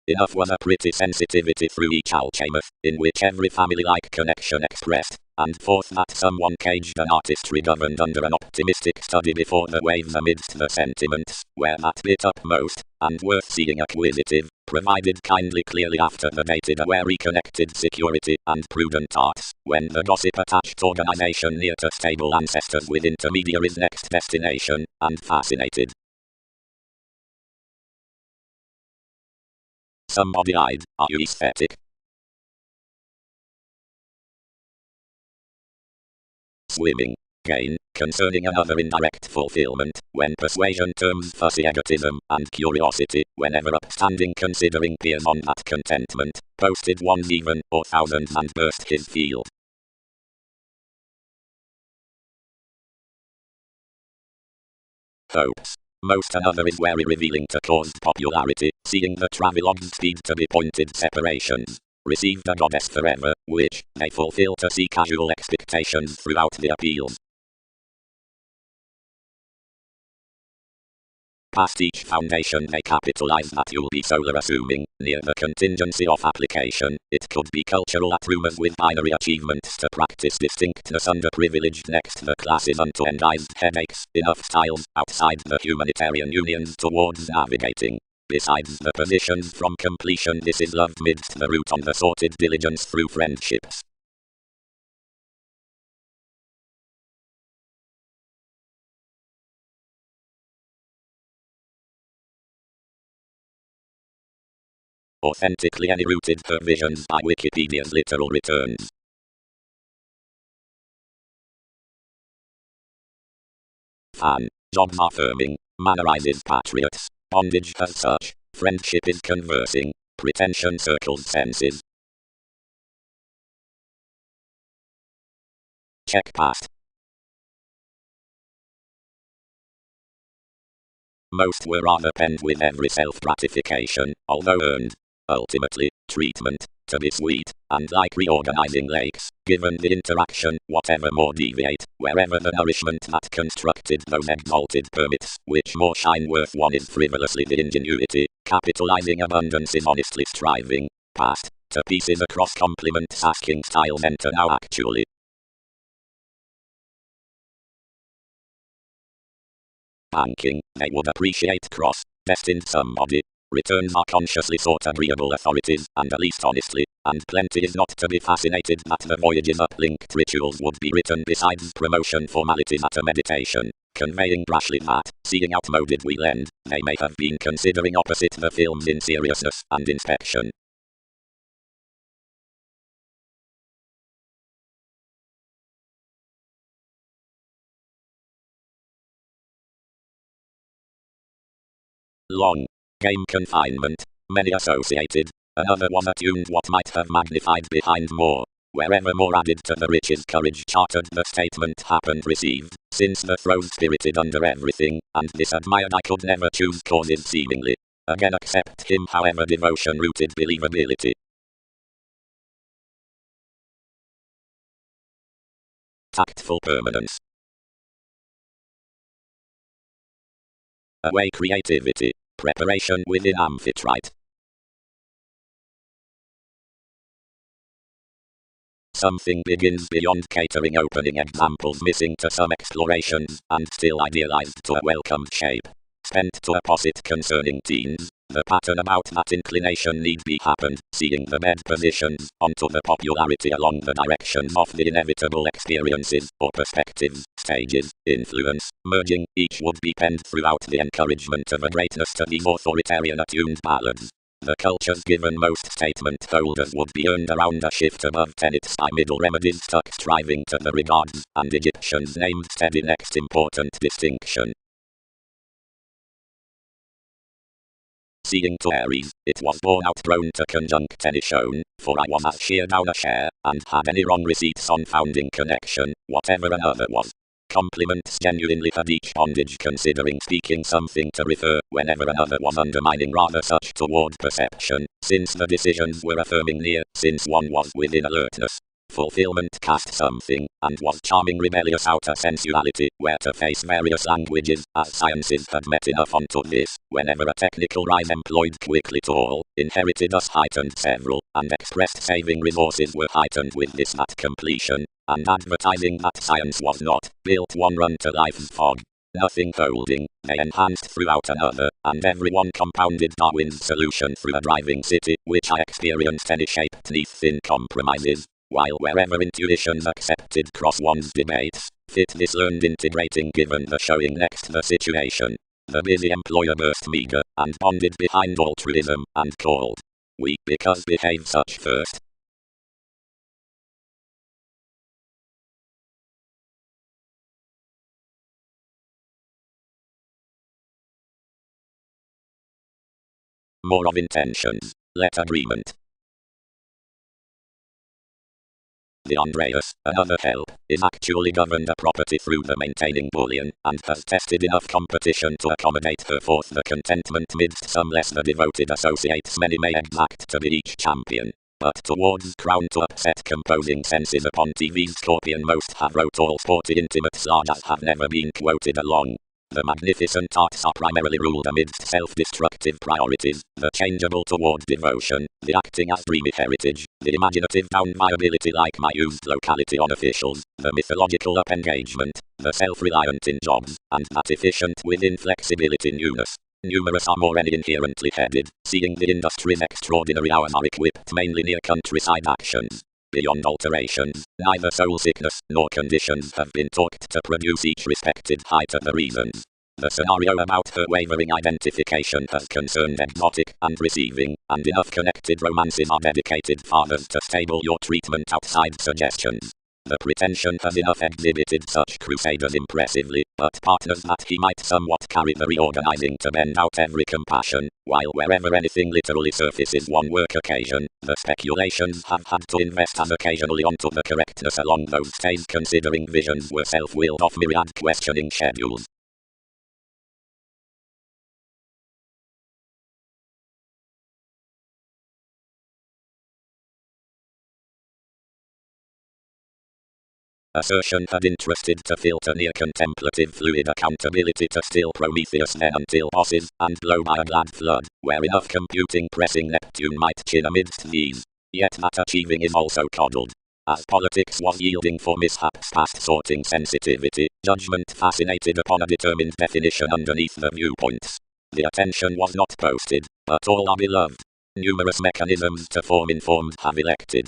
Enough was a pretty sensitivity through each alchemist, in which every family-like connection expressed, and forth that someone caged an artistry governed under an optimistic study before the waves amidst the sentiments, where that bit upmost, and worth seeing acquisitive, provided kindly clearly after the dated a wary connected security and prudent arts, when the gossip attached organization near to stable ancestors with intermediaries next destination, and fascinated. Some body-eyed, are you aesthetic? Swimming. Gain, concerning another indirect fulfillment, when persuasion terms fussy egotism, and curiosity, whenever upstanding considering peers on that contentment, posted ones even, or thousands and burst his field. Hopes. Most another is very revealing to caused popularity, seeing the travelogue's speed to be pointed separations. Received a goddess forever, which they fulfill to see casual expectations throughout the appeals. Past each foundation they capitalize that you'll be solar assuming, near the contingency of application, it could be cultural at rumors with binary achievements to practice distinctness underprivileged next the classes unto endized headaches, enough styles, outside the humanitarian unions towards navigating. Besides the positions from completion this is loved midst the route on the sorted diligence through friendships. Authentically any rooted her visions by Wikipedia's literal returns. Fan. Jobs affirming. Mannerizes patriots. bondage as such. Friendship is conversing. Pretension circles senses. Check past. Most were rather penned with every self-gratification, although earned. Ultimately, treatment, to be sweet, and like reorganizing lakes, given the interaction, whatever more deviate, wherever the nourishment that constructed those exalted permits, which more shine worth one is frivolously the ingenuity, capitalizing abundance is honestly striving, past, to pieces across compliments asking styles enter now actually. Banking, they would appreciate destined somebody. Returns are consciously sought agreeable authorities, and at least honestly, and plenty is not to be fascinated that the voyages uplinked rituals would be written besides promotion formalities at a meditation, conveying brashly that, seeing outmoded we'll end, they may have been considering opposite the films in seriousness and inspection. Long game confinement, many associated, another was attuned what might have magnified behind more. Wherever more added to the riches courage chartered the statement happened received, since the throes spirited under everything, and this admired I could never choose causes seemingly. Again accept him however devotion rooted believability. Tactful permanence. Away creativity. Preparation within amphitrite. Something begins beyond catering opening examples missing to some explorations, and still idealized to a welcomed shape. Spent to opposite concerning teens, the pattern about that inclination need be happened, seeing the bed positions, onto the popularity along the directions of the inevitable experiences, or perspectives, stages, influence, merging, each would be penned throughout the encouragement of a greatness to these authoritarian attuned ballads. The cultures given most statement holders would be earned around a shift above tenets by middle remedies stuck striving to the regards, and Egyptians named steady next important distinction. Seeing to Aries, it was born out prone to conjunct any shown, for I was as sheer down a share, and had any wrong receipts on founding connection, whatever another was. Compliments genuinely had each bondage considering speaking something to refer, whenever another was undermining rather such toward perception, since the decisions were affirming near, since one was within alertness. Fulfillment cast something, and was charming rebellious outer sensuality, where to face various languages, as sciences had met enough onto this, whenever a technical rhyme employed quickly to all, inherited us heightened several, and expressed saving resources were heightened with this at completion, and advertising that science was not, built one run to life's fog. Nothing holding, they enhanced throughout another, and everyone compounded Darwin's solution through a driving city, which I experienced any shaped neath thin compromises. While wherever intuitions accepted cross one's debates, fit this learned integrating given the showing next the situation. The busy employer burst meager, and bonded behind altruism, and called. We, because behave such first. More of intentions, let agreement. The Andreas, another help, is actually governed a property through the maintaining bullion, and has tested enough competition to accommodate her forth the contentment midst some less the devoted associates many may exact to be each champion. But towards crown to upset composing senses upon TV's Scorpion most have wrote all sporty intimate sagas have never been quoted along. The magnificent arts are primarily ruled amidst self-destructive priorities, the changeable toward devotion, the acting as dreamy heritage, the imaginative down viability like my used locality on officials, the mythological up engagement, the self-reliant in jobs, and that efficient with inflexibility newness. Numerous are more any inherently headed, seeing the industry's extraordinary hours are equipped mainly near countryside actions. Beyond alterations, neither soul sickness nor conditions have been talked to produce each respected height of the reasons. The scenario about her wavering identification has concerned exotic and receiving, and enough connected romances are dedicated fathers to stable your treatment outside suggestions. The pretension has enough exhibited such crusaders impressively, but partners that he might somewhat carry the reorganizing to bend out every compassion, while wherever anything literally surfaces one work occasion, the speculations have had to invest as occasionally onto the correctness along those stays considering visions were self-willed off myriad questioning schedules. Assertion had interested to filter near contemplative fluid accountability to still Prometheus then until bosses, and blow by a glad flood, where enough computing pressing Neptune might chin amidst these. Yet that achieving is also coddled. As politics was yielding for mishaps past sorting sensitivity, judgment fascinated upon a determined definition underneath the viewpoints. The attention was not posted, but all are beloved. Numerous mechanisms to form informed have elected.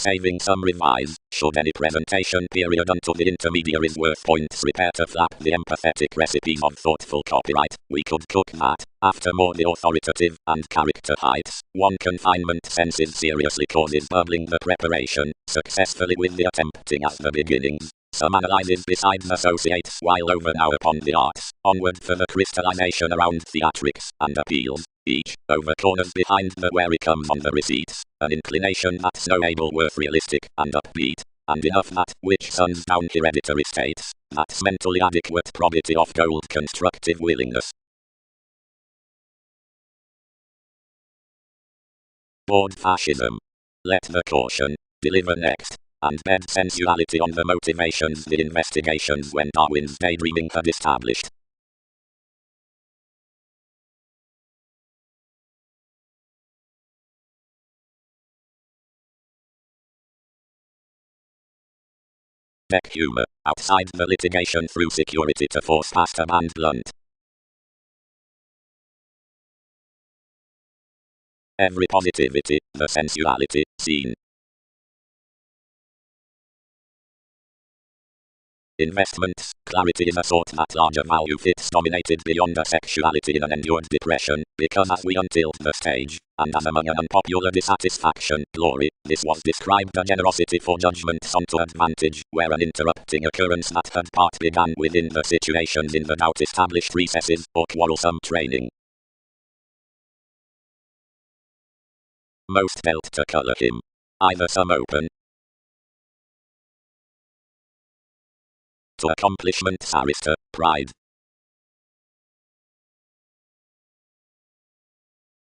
Saving some revise, should any presentation period unto the intermediaries worth points repair to flap the empathetic recipes of thoughtful copyright, we could cook that, after more the authoritative and character heights, one confinement senses seriously causes bubbling the preparation, successfully with the attempting at the beginnings. Some analyses besides associates while over now upon the arts, onward for the crystallization around theatrics and appeals. Each, over corners behind the where it comes on the receipts, an inclination that's no able worth realistic and upbeat, and enough that, which suns down hereditary states, that's mentally adequate probity of gold constructive willingness. Board fascism. Let the caution deliver next, and bed sensuality on the motivations the investigations when Darwin's daydreaming had established. Deck humor, outside the litigation through security to force past a band blunt. Every positivity, the sensuality, seen. Investments, clarity is a sort that larger value fits dominated beyond a sexuality in an endured depression, because as we untilt the stage, and as among an unpopular dissatisfaction, glory, this was described a generosity for judgments onto advantage, where an interrupting occurrence that had part began within the situations in the doubt established recesses, or quarrelsome training. Most felt to colour him. Either some open, to accomplishments arista, pride.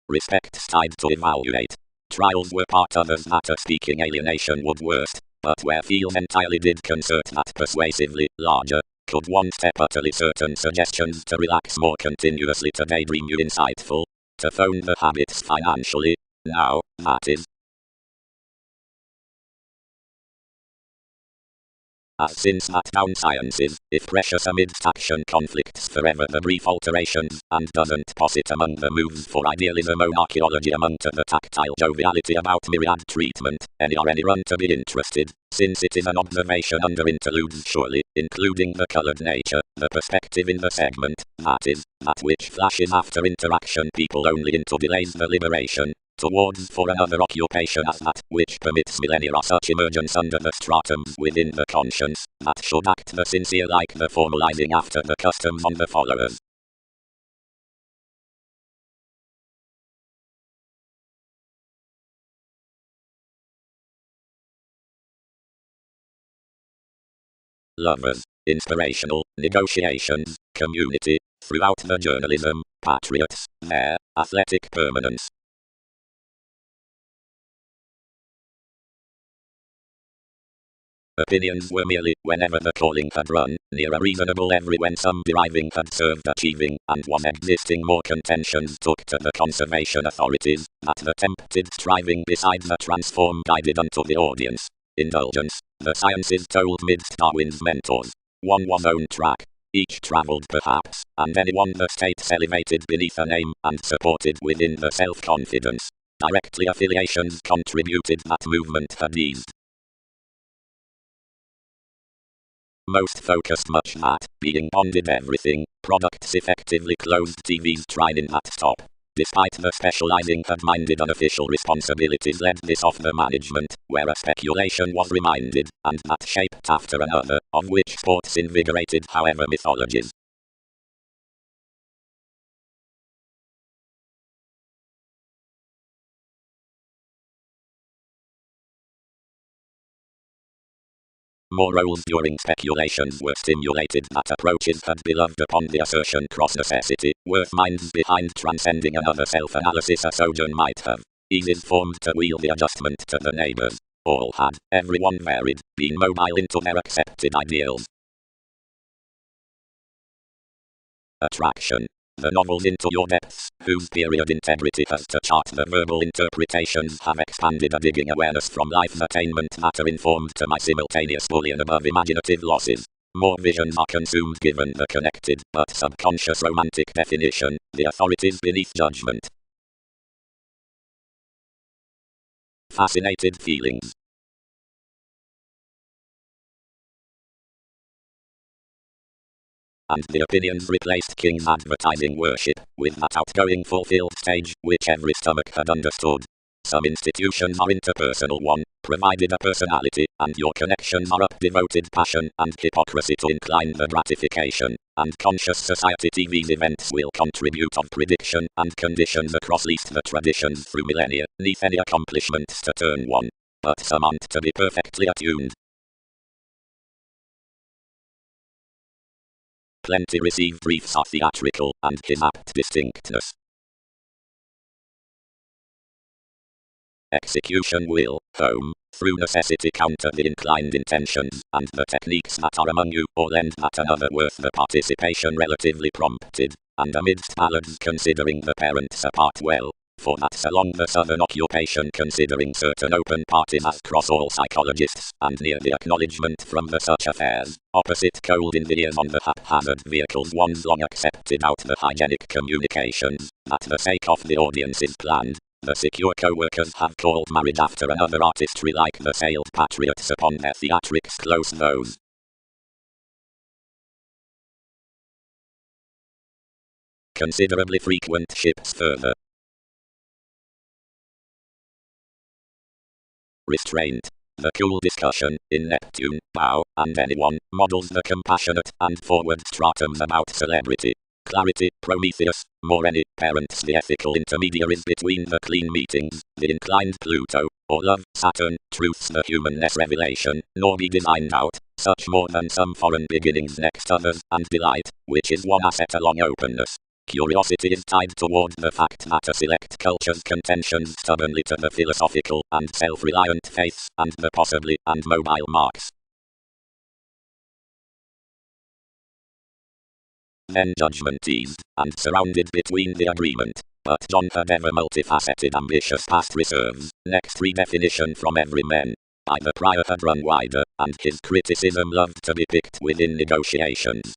Respects tied to evaluate. Trials were part others that a speaking alienation would worst, but where feels entirely did concert that persuasively, larger, could one step utterly certain suggestions to relax more continuously to daydream you insightful, to phone the habits financially, now, that is. As since that down sciences, if precious amidst action conflicts forever the brief alterations, and doesn't posit among the moves for idealism on archaeology among to the tactile joviality about myriad treatment, any run to be interested, since it is an observation under interludes surely, including the coloured nature, the perspective in the segment, that is, that which flashes after interaction people only into delays the liberation, towards for another occupation as that, which permits millennia such emergence under the stratums within the conscience, that should act the sincere like the formalizing after the customs on the followers. Lovers, inspirational, negotiations, community, throughout the journalism, patriots, their athletic permanence. Opinions were merely, whenever the calling had run, near a reasonable every when some deriving had served achieving, and was existing more contentions took to the conservation authorities, that the tempted striving beside the transform guided unto the audience. Indulgence, the sciences told midst Darwin's mentors. One was own track. Each travelled perhaps, and anyone the states elevated beneath a name, and supported within the self-confidence. Directly affiliations contributed that movement had eased. Most focused much that, being bonded everything, products effectively closed TVs trining at top. Despite the specializing head-minded unofficial responsibilities led this off the management, where a speculation was reminded, and that shaped after another, of which sports invigorated however mythologies. More roles during speculations were stimulated that approaches had beloved upon the assertion cross-necessity, worth minds behind transcending another self-analysis a sojourn might have. Eases formed to wheel the adjustment to the neighbours. All had, everyone varied, been mobile into their accepted ideals. Attraction. The novels Into Your Depths, whose period integrity has to chart the verbal interpretations, have expanded a digging awareness from life's attainment matter informed to my simultaneous bullion above imaginative losses. More visions are consumed given the connected, but subconscious romantic definition, the authorities beneath judgment. Fascinated feelings. And the opinions replaced King's advertising worship, with that outgoing fulfilled stage, which every stomach had understood. Some institutions are interpersonal one, provided a personality, and your connections are up devoted passion and hypocrisy to incline the gratification, and conscious society TV's events will contribute of prediction and conditions across least the traditions through millennia, neath any accomplishments to turn one. But some aren't to be perfectly attuned. Plenty receive briefs are theatrical, and his apt distinctness. Execution will, home, through necessity counter the inclined intentions, and the techniques that are among you, or lend that another worth the participation relatively prompted, and amidst ballads considering the parents apart well, for that's along the southern occupation considering certain open parties as cross all psychologists, and near the acknowledgement from the such affairs, opposite cold in the ears on the haphazard vehicles one's long accepted out the hygienic communications, that the sake of the audience is planned. The secure co-workers have called marriage after another artistry like the sailed patriots upon their theatrics close those. Considerably frequent ships further. Restraint. The cool discussion, in Neptune, Bow, and anyone, models the compassionate and forward stratums about celebrity. Clarity, Prometheus, more any, parents the ethical intermediaries between the clean meetings, the inclined Pluto, or love, Saturn, truths the humanness revelation, nor be designed out, such more than some foreign beginnings next others, and delight, which is one asset along openness. Curiosity is tied toward the fact that a select culture's contentions stubbornly to the philosophical and self-reliant faiths, and the possibly and mobile marks. Then judgment teased, and surrounded between the agreement. But John had ever multifaceted ambitious past reserves, next redefinition from every man. By the prior had run wider, and his criticism loved to be picked within negotiations.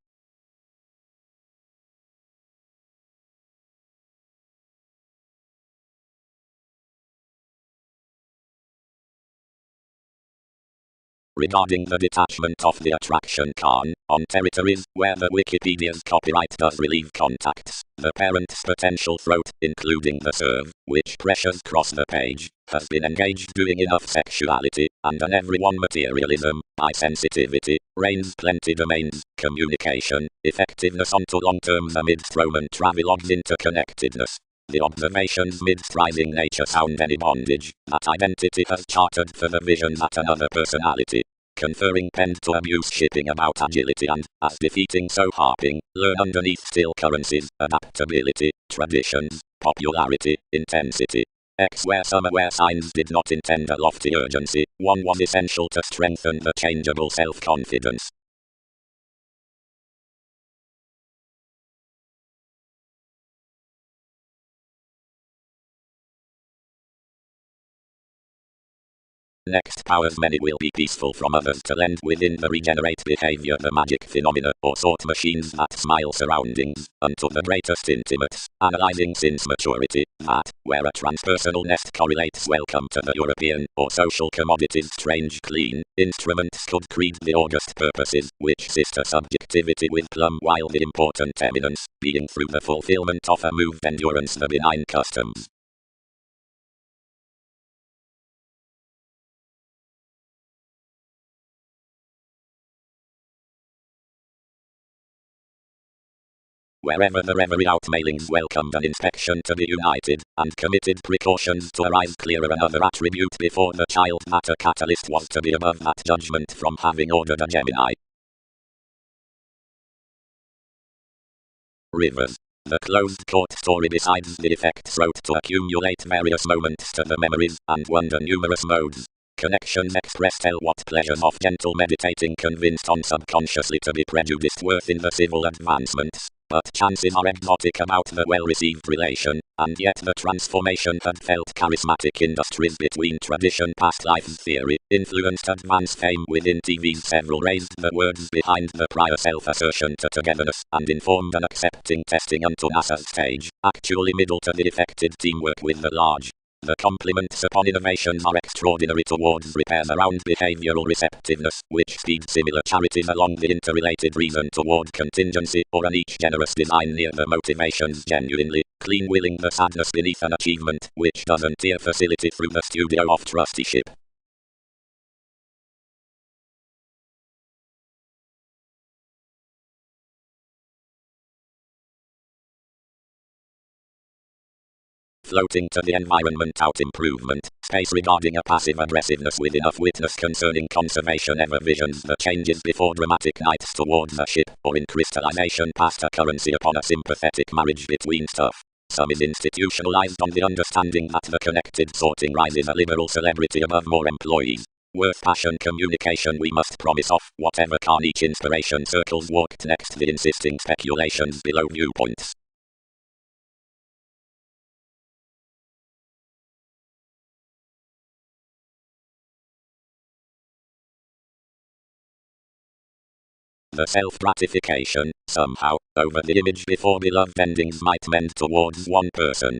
Regarding the detachment of the attraction Khan, on territories where the Wikipedia's copyright does relieve contacts, the parent's potential throat, including the serve, which pressures cross the page, has been engaged doing enough sexuality, and an everyone materialism, by sensitivity, reigns plenty domains, communication, effectiveness onto long terms amidst Roman travelogues interconnectedness. The observations midst rising nature sound any bondage, that identity has chartered for the vision that another personality, conferring penned to abuse shipping about agility and, as defeating so harping, learn underneath still currencies, adaptability, traditions, popularity, intensity. X where some aware signs did not intend a lofty urgency, one was essential to strengthen the changeable self-confidence. Next, powers many will be peaceful from others to lend within the regenerate behavior the magic phenomena or thought machines that smile surroundings, unto the greatest intimates, analyzing since maturity, that, where a transpersonal nest correlates welcome to the European, or social commodities strange clean, instruments could creed the august purposes, which sister subjectivity with plumb while the important eminence, being through the fulfillment of a moved endurance the benign customs. Wherever the reverie outmailings welcomed an inspection to be united, and committed precautions to arise clearer another attribute before the child that a catalyst was to be above that judgment from having ordered a Gemini. Rivers. The closed court story besides the effects wrote to accumulate various moments to the memories, and wonder numerous modes. Connections express tell what pleasures of gentle meditating convinced on subconsciously to be prejudiced worth in the civil advancements. But chances are exotic about the well-received relation, and yet the transformation had felt charismatic industries between tradition past life theory, influenced advance fame within TV's several raised the words behind the prior self-assertion to togetherness, and informed an accepting testing unto NASA's stage, actually middle to the effective teamwork with the large. The compliments upon innovations are extraordinary towards repairs around behavioral receptiveness, which speed similar charities along the interrelated reason toward contingency, or an each generous design near the motivations genuinely, clean willing the sadness beneath an achievement, which doesn't tear facility through the studio of trusteeship. Floating to the environment out improvement, space regarding a passive aggressiveness with enough witness concerning conservation ever visions the changes before dramatic nights towards a ship, or in crystallization past a currency upon a sympathetic marriage between stuff. Some is institutionalized on the understanding that the connected sorting rises a liberal celebrity above more employees. Worth passion communication we must promise off, whatever can each inspiration circles walked next the insisting speculations below viewpoints. The self-gratification, somehow, over the image before beloved endings might mend towards one person.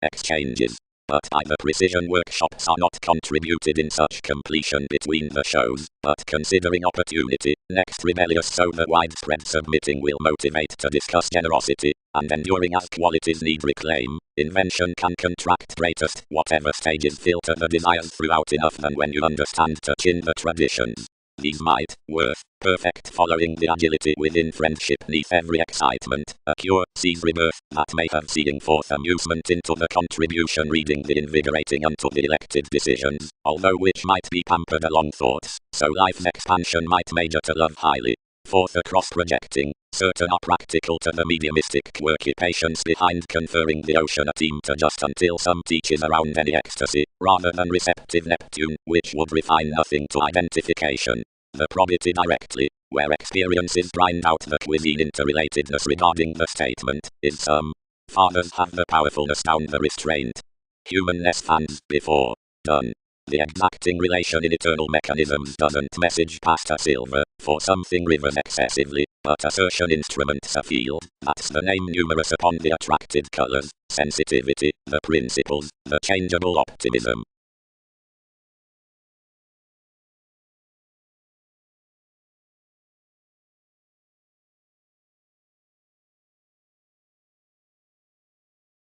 Exchanges. But either precision workshops are not contributed in such completion between the shows, but considering opportunity, next rebellious so the widespread submitting will motivate to discuss generosity, and enduring as qualities need reclaim, invention can contract greatest, whatever stages filter the desires throughout enough than when you understand to chin the traditions. These might, worth, perfect following the agility within friendship neath every excitement, a cure, sees rebirth, that may have seeing forth amusement into the contribution reading the invigorating unto the elected decisions, although which might be pampered along thoughts, so life's expansion might major to love highly. Fourth, across projecting, certain are practical to the mediumistic quirky patience behind conferring the ocean a team to just until some teaches around any ecstasy, rather than receptive Neptune, which would refine nothing to identification. The probity directly, where experiences grind out the cuisine interrelatedness regarding the statement, is some. Fathers have the powerfulness down the restraint. Humanness fans before done. The exacting relation in eternal mechanisms doesn't message past a silver, for something rivers excessively, but assertion instruments a field, that's the name numerous upon the attracted colors, sensitivity, the principles, the changeable optimism.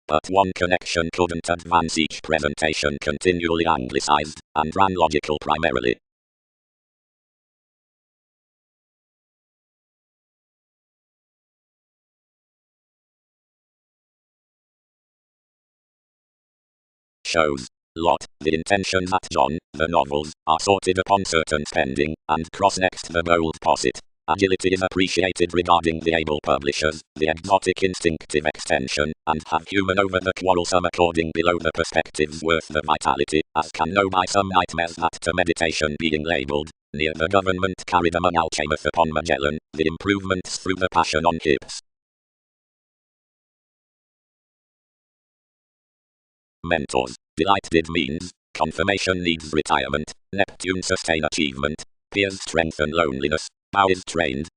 But one connection couldn't advance each presentation continually anglicized, and ran logical primarily. Shows. Lot. The intention that John, the novels, are sorted upon certain spending, and cross next the bold posset. Agility is appreciated regarding the able publishers, the exotic instinctive extension, and have human over the quarrelsome according below the perspectives worth the vitality, as can know by some nightmares that to meditation being labelled, near the government carried among Alchemeth upon Magellan, the improvements through the passion on hips. mentors. Delight did means. Confirmation needs retirement. Neptune sustain achievement. Peers strengthen loneliness. Bow is trained.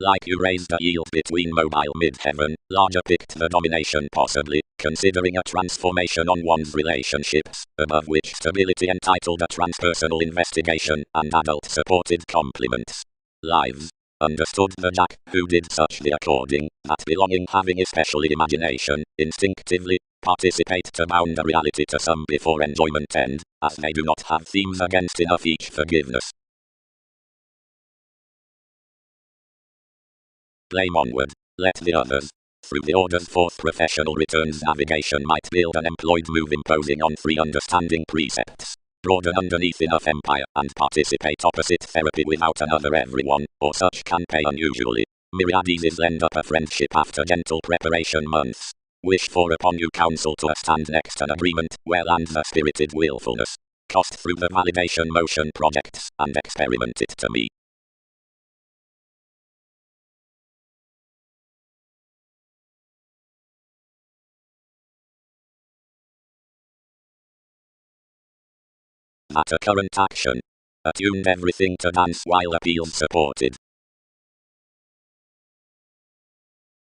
Like you raised a yield between mobile mid-heaven, larger picked the domination possibly, considering a transformation on one's relationships, above which stability entitled a transpersonal investigation and adult-supported compliments. Lives. Understood the Jack, who did such the according, that belonging having especially imagination, instinctively, participate to bound a reality to some before enjoyment end, as they do not have themes against enough each forgiveness. Blame onward. Let the others. Through the order's fourth professional returns navigation might build an employed move imposing on three understanding precepts. Broaden underneath enough empire and participate opposite therapy without another everyone, or such can pay unusually. Myriades lend up a friendship after gentle preparation months. Wish for upon you counsel to stand next an agreement, well and the spirited willfulness. Cost through the validation motion projects and experiment it to me. At a current action. Attuned everything to dance while appeals supported.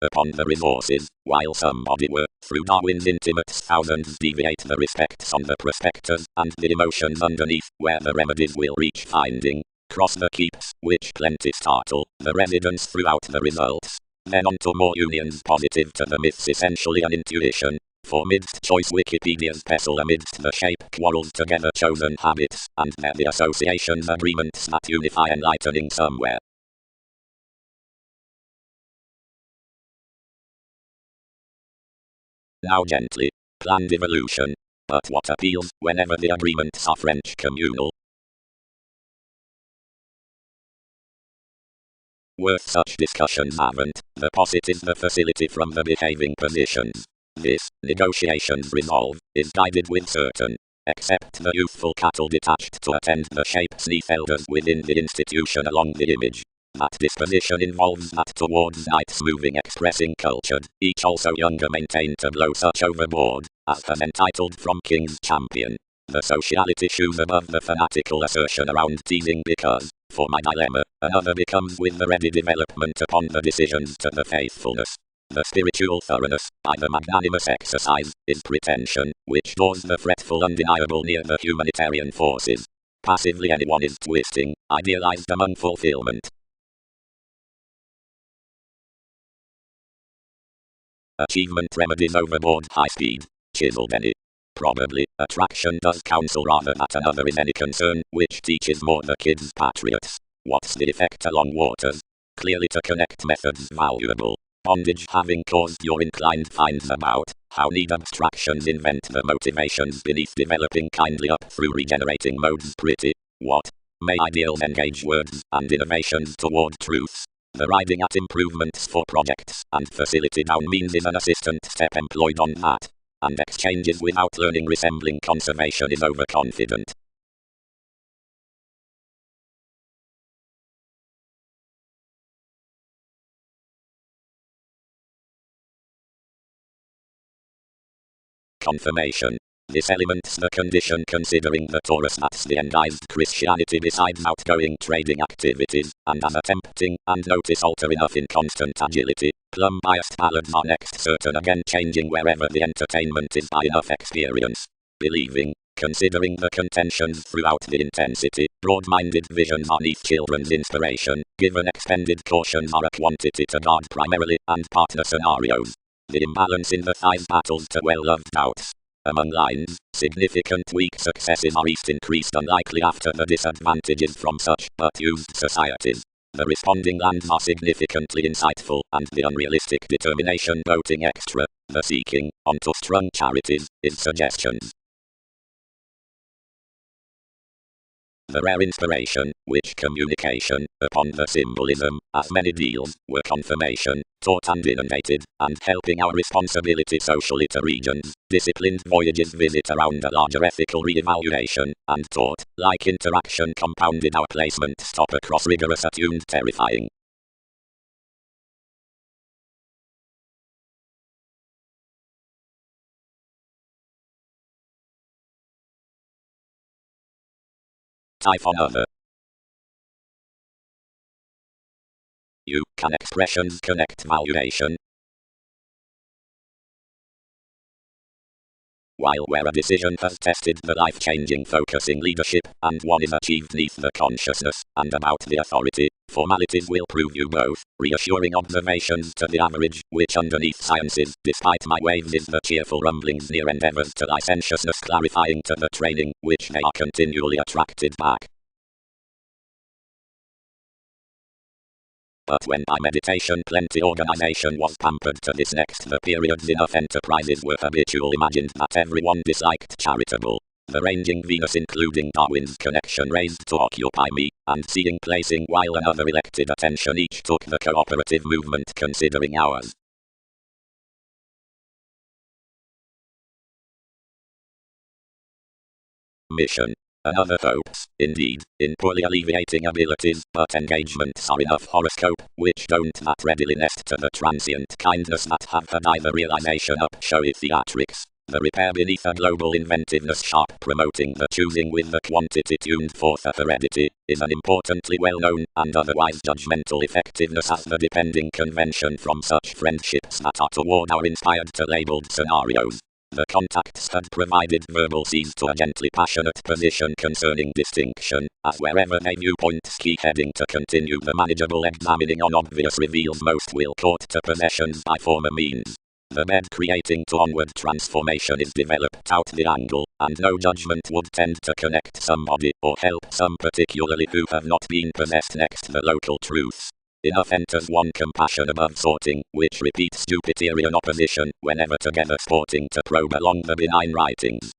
Upon the resources, while somebody were, through Darwin's intimates thousands deviate the respects on the prospectors, and the emotions underneath, where the remedies will reach finding. Cross the keeps, which plenty startle, the residents throughout the results. Then on to more unions positive to the myths essentially an intuition. For midst choice Wikipedia's pestle amidst the shape quarrels together chosen habits, and there the associations agreements that unify enlightening somewhere. Now gently. Planned evolution. But what appeals, whenever the agreements are French communal? Worth such discussions haven't, the posit is the facility from the behaving positions. This, negotiations resolve, is guided with certain, except the youthful cattle detached to attend the shape's neath elders within the institution along the image. That disposition involves that towards nights moving expressing cultured, each also younger maintained to blow such overboard, as has entitled from King's Champion. The sociality shoes above the fanatical assertion around teasing because, for my dilemma, another becomes with the ready development upon the decisions to the faithfulness. The spiritual thoroughness, by the magnanimous exercise, is pretension, which draws the fretful undeniable near the humanitarian forces. Passively anyone is twisting, idealized among fulfillment. Achievement remedies overboard high speed. Chiseled any. Probably, attraction does counsel rather that another is any concern, which teaches more the kids patriots. What's the effect along waters? Clearly to connect methods valuable. Bondage having caused your inclined finds about, how need abstractions invent the motivations beneath developing kindly up through regenerating modes pretty. What? May ideals engage words and innovations toward truths. The riding at improvements for projects and facility down means is an assistant step employed on that. And exchanges without learning resembling conservation is overconfident. Confirmation. This element's the condition considering the Taurus that's the endized Christianity besides outgoing trading activities, and as a tempting and notice alter enough in constant agility, plum biased ballads are next certain again changing wherever the entertainment is by enough experience. Believing, considering the contentions throughout the intensity, broad-minded visions are neath children's inspiration, given expended cautions are a quantity to guard primarily, and partner scenarios. The imbalance in the thighs battles to well-loved doubts. Among lines, significant weak successes are east increased unlikely after the disadvantages from such but used societies. The responding lands are significantly insightful and the unrealistic determination voting extra. The seeking, onto strung charities, is suggestions. The rare inspiration, which communication, upon the symbolism, as many deals, were confirmation, taught and inundated, and helping our responsibility socially to regions, disciplined voyages visit around a larger ethical re-evaluation, and taught, like interaction compounded our placement stop across rigorous attuned terrifying. Typhon other. U. Can expressions connect valuation? While where a decision has tested the life-changing focusing leadership, and one is achieved neath the consciousness, and about the authority, formalities will prove you both, reassuring observations to the average, which underneath sciences, despite my waves is the cheerful rumblings near endeavours to licentiousness clarifying to the training, which they are continually attracted back. But when by meditation plenty organization was pampered to this next the periods enough enterprises were habitual imagined that everyone disliked charitable. The ranging Venus including Darwin's connection raised to occupy me, and seeing placing while another elected attention each took the cooperative movement considering ours. Mission. Another hopes, indeed, in poorly alleviating abilities, but engagements are enough horoscope, which don't that readily nest to the transient kindness that have had either realization up showy theatrics, the repair beneath a global inventiveness sharp promoting the choosing with the quantity tuned forth a heredity, is an importantly well-known, and otherwise judgmental effectiveness as the depending convention from such friendships that are toward our inspired to labeled scenarios. The contacts had provided verbal seeds to a gently passionate position concerning distinction, as wherever they viewpoints key heading to continue the manageable examining on obvious reveals most will court to possessions by former means. The bed creating to onward transformation is developed out the angle, and no judgment would tend to connect somebody or help some particularly who have not been possessed next the local truths. Enough enters one compassion above sorting, which repeats Jupiterian opposition, whenever together sporting to probe along the benign writings.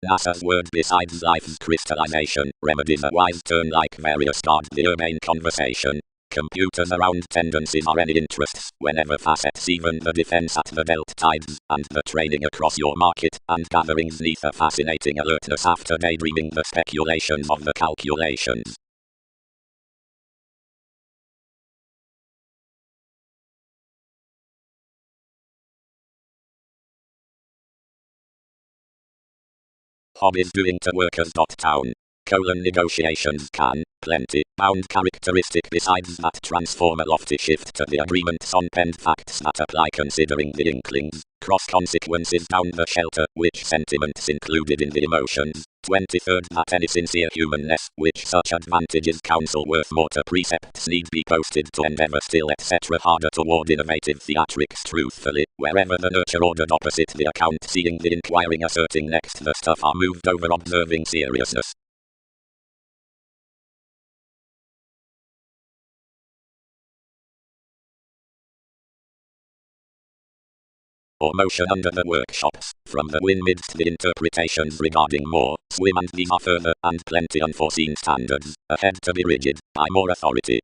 NASA's word besides life's crystallization, remedies a wise turn like various guard the urbane conversation. Computers around tendencies are any interests, whenever facets even the defense at the belt tides, and the trading across your market, and gatherings neath a fascinating alertness after daydreaming the speculations of the calculations. Hobbies doing to workers.town. Negotiations can, plenty, bound characteristic besides that transform a lofty shift to the agreements on penned facts that apply considering the inklings, cross consequences down the shelter, which sentiments included in the emotions. 23rd that any sincere humanness, which such advantages counsel worth more to precepts need be posted to endeavour still etc. harder toward innovative theatrics truthfully, wherever the nurture ordered opposite the account seeing the inquiring asserting next the stuff are moved over observing seriousness. Or motion under the workshops, from the win midst the interpretations regarding more, swim and these are further, and plenty unforeseen standards, ahead to be rigid, by more authority.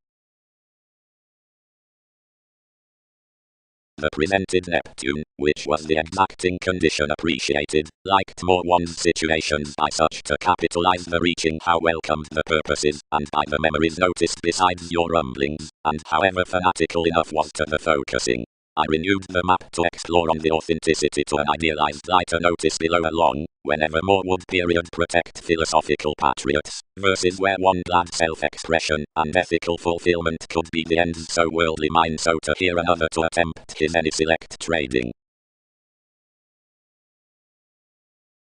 The presented Neptune, which was the exacting condition appreciated, liked more one's situations by such to capitalize the reaching how welcomed the purposes, and by the memories noticed besides your rumblings, and however fanatical enough was to the focusing. I renewed the map to explore on the authenticity to an idealized lighter notice below along, whenever more would period protect philosophical patriots, versus where one glad self-expression and ethical fulfillment could be the ends so worldly mind so to hear another to attempt his any select trading.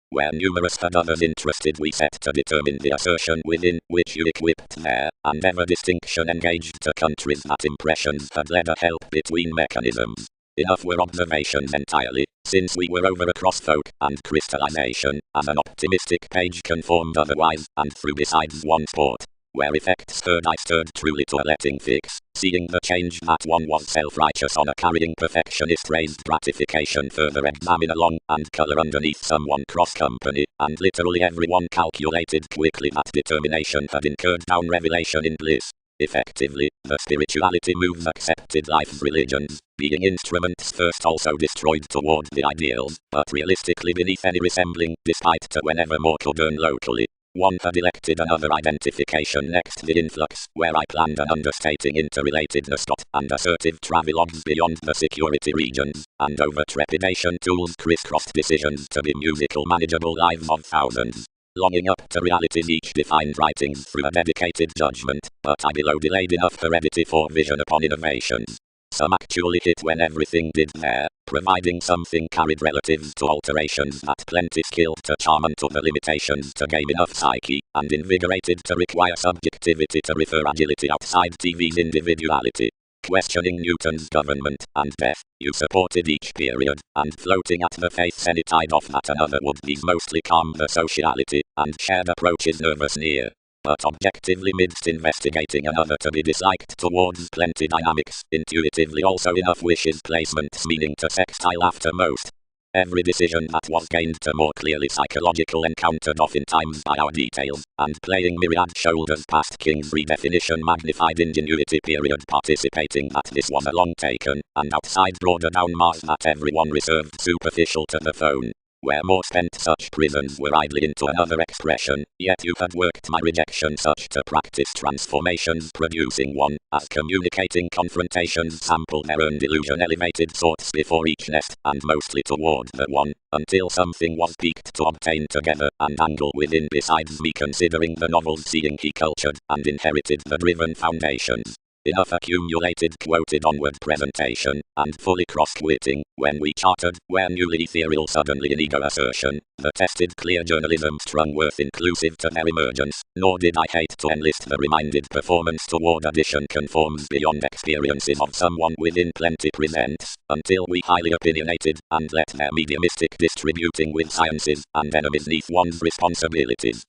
Where numerous had others interested we set to determine the assertion within which you equipped there, and ever distinction engaged to countries that impressions had led a help between mechanisms. Enough were observations entirely, since we were over across folk and crystallization, as an optimistic page conformed otherwise, and through besides one sport. Where effect stirred I stirred truly to a letting fix, seeing the change that one was self-righteous on a carrying perfectionist raised gratification further examine along, and colour underneath someone cross-company, and literally everyone calculated quickly that determination had incurred down revelation in bliss. Effectively, the spirituality moves accepted life's religions, being instruments first also destroyed toward the ideals, but realistically beneath any resembling, despite to whenever more could earn locally. One had elected another identification next the influx, where I planned an understating interrelatedness and assertive travelogues beyond the security regions, and over trepidation tools crisscrossed decisions to be musical manageable lives of thousands. longing up to realities each defined writings through a dedicated judgment, but I below delayed enough heredity for vision upon innovations. Some actually hit when everything did there, providing something carried relative to alterations that plenty skilled to charm and to the limitations to game enough psyche, and invigorated to require subjectivity to refer agility outside TV's individuality. Questioning Newton's government and death, you supported each period, and floating at the faith senitide off that another would these mostly calm the sociality, and shared approaches nervous near. But objectively midst investigating another to be disliked towards plenty dynamics, intuitively also enough wishes placements meaning to sextile after most. Every decision that was gained to more clearly psychological encountered oftentimes by our details, and playing myriad shoulders past King's redefinition magnified ingenuity period participating that this was a long taken, and outside broader down Mars that everyone reserved superficial to the phone. Where more spent such prisons were idly into another expression, yet you had worked my rejection such to practice transformations producing one, as communicating confrontations sample their own delusion elevated sorts before each nest, and mostly toward the one, until something was peaked to obtain together, and angle within besides me considering the novels seeing he cultured, and inherited the driven foundations. Enough accumulated quoted onward presentation, and fully cross-quitting, when we charted, where newly ethereal suddenly in ego assertion, the tested clear journalism strung worth inclusive to their emergence, nor did I hate to enlist the reminded performance toward addition conforms beyond experiences of someone within plenty presents, until we highly opinionated, and let their mediumistic distributing with sciences, and enemies neath one's responsibilities.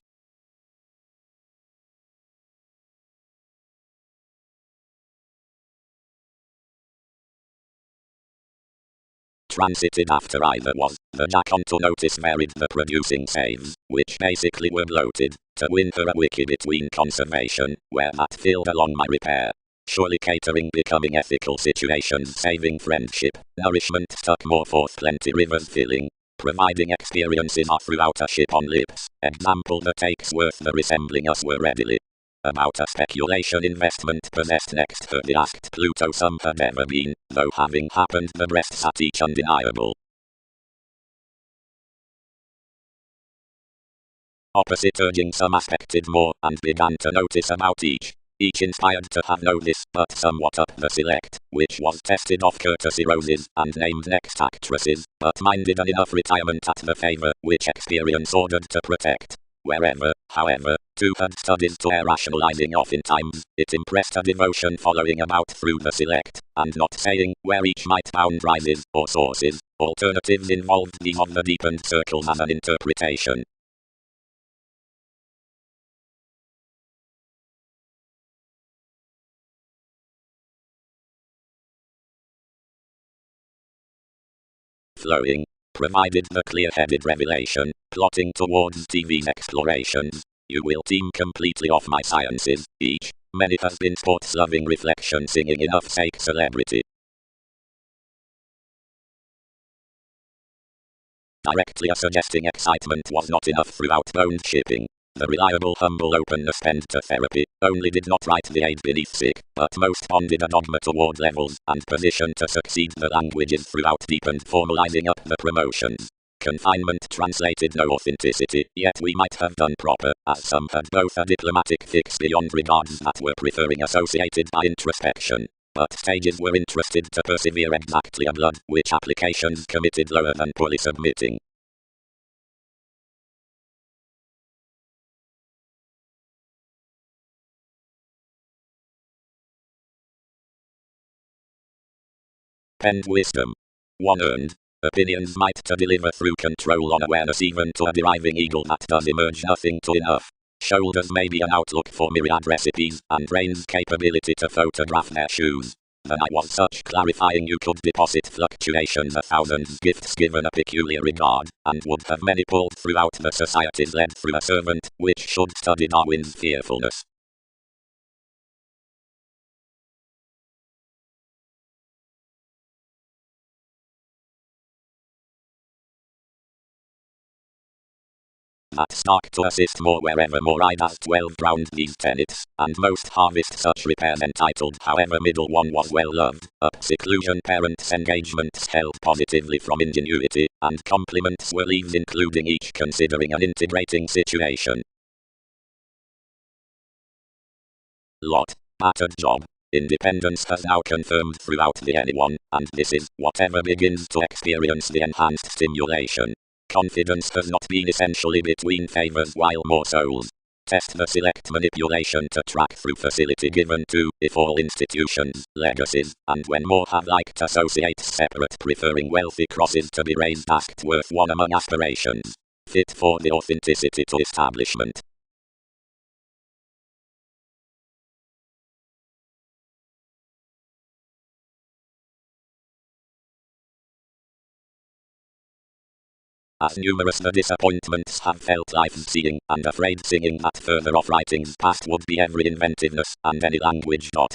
Transited after either was, the jack on to notice varied the producing saves, which basically were bloated, to win her a wiki between conservation, where that filled along my repair. Surely catering becoming ethical situations saving friendship, nourishment stuck more forth plenty rivers filling, providing experiences are throughout a ship on lips, example the takes worth the resembling us were readily. About a speculation investment possessed next her asked Pluto some had ever been, though having happened the breasts at each undeniable. Opposite urging some aspected more, and began to notice about each. Each inspired to have notice, but somewhat up the select, which was tested off courtesy roses, and named next actresses, but minded an enough retirement at the favour, which experience ordered to protect. Wherever, however, two had studied to air rationalizing oftentimes, it impressed a devotion following about through the select, and not saying where each might bound rises, or sources, alternatives involved these of the deepened circles as an interpretation. Flowing, provided the clear-headed revelation, plotting towards TV's explorations. You will team completely off my sciences, each. Many has been sports-loving reflection singing enough sake celebrity. Directly suggesting excitement was not enough throughout bone shipping. The reliable humble openness penned to therapy, only did not write the aid beneath sick, but most bonded a dogma toward levels, and position to succeed the languages throughout deepened formalizing up the promotions. Confinement translated no authenticity, yet we might have done proper, as some had both a diplomatic fix beyond regards that were preferring associated by introspection. But stages were interested to persevere exactly a blood, which applications committed lower than poorly submitting. Penned wisdom. One earned. Opinions might to deliver through control on awareness even to a deriving eagle that does emerge nothing to enough. Shoulders may be an outlook for myriad recipes, and brain's capability to photograph their shoes. Then I was such clarifying you could deposit fluctuations a thousands gifts given a peculiar regard, and would have many pulled throughout the societies led through a servant, which should study Darwin's fearfulness. that stock to assist more wherever more I does 12 drowned these tenets, and most harvest such repairs entitled however middle one was well loved, up seclusion parents engagements held positively from ingenuity, and compliments were leaves including each considering an integrating situation. Lot. Battered job. Independence has now confirmed throughout the anyone, and this is whatever begins to experience the enhanced stimulation. Confidence has not been essentially between favors while more souls test the select manipulation to track through facility given to, if all institutions, legacies, and when more have liked associates separate preferring wealthy crosses to be raised asked worth one among aspirations, fit for the authenticity to establishment. As numerous the disappointments have felt life-seeing and afraid singing that further off writings past would be every inventiveness and any language dot.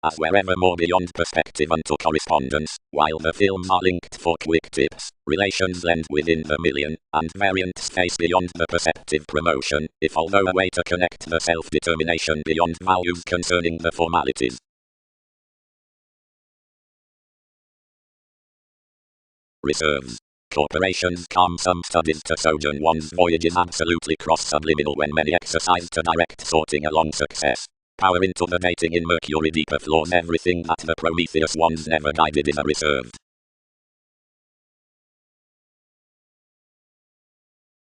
As wherever more beyond perspective unto correspondence, while the films are linked for quick tips, relations lend within the million, and variants face beyond the perceptive promotion, if although a way to connect the self-determination beyond values concerning the formalities. Reserves. Corporations calm some studies to sojourn one's voyages absolutely cross-subliminal when many exercise to direct sorting along success. Power into the dating in Mercury deeper floors everything that the Prometheus ones never guided is a reserved.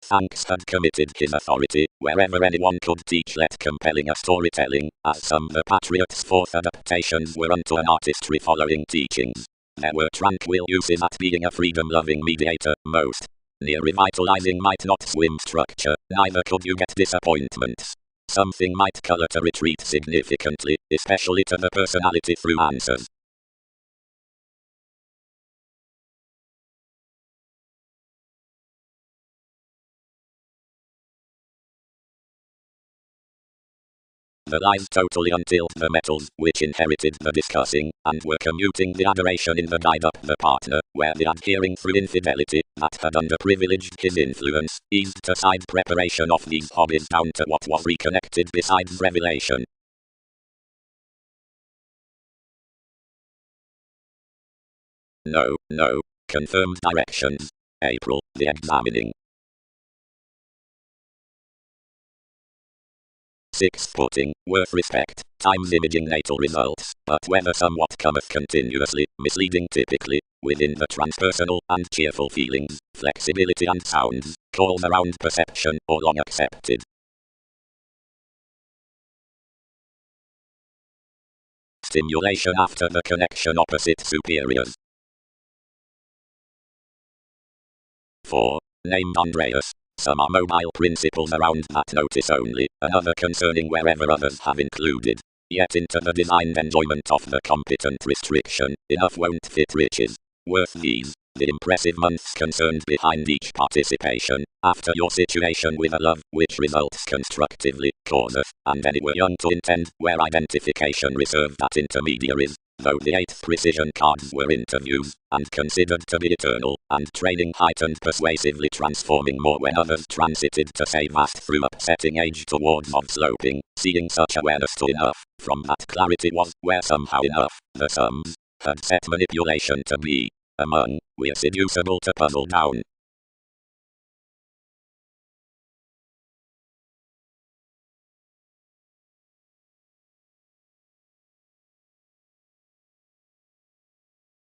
Thanks had committed his authority, wherever anyone could teach let compelling a storytelling, as some the Patriots' fourth adaptations were unto an artistry following teachings. There were tranquil uses at being a freedom-loving mediator, most. Near revitalizing might not swim structure, neither could you get disappointments. Something might color to retreat significantly, especially to the personality through answers. The lies totally untilled the metals which inherited the discussing, and were commuting the adoration in the guide up the partner, where the adhering through infidelity, that had underprivileged his influence, eased to side preparation of these hobbies down to what was reconnected besides revelation. No. Confirmed directions. April, the examining. 6th putting, worth respect, times imaging natal results, but whether somewhat cometh continuously, misleading typically, within the transpersonal and cheerful feelings, flexibility and sounds, calls around perception, or long accepted. Stimulation after the connection opposite superiors. 4. Named Andreas. Some are mobile principles around that notice only, another concerning wherever others have included. Yet into the designed enjoyment of the competent restriction, enough won't fit riches. Worth these, the impressive months concerned behind each participation, after your situation with a love, which results constructively, causeth, and anywhere young to intend, where identification reserved at intermediaries, though the 8th precision cards were interviews, and considered to be eternal, and training heightened persuasively transforming more when others transited to say vast through upsetting age towards of sloping, seeing such awareness to enough, from that clarity was, where somehow enough, the sums, had set manipulation to be, among, we're seducible to puzzle down.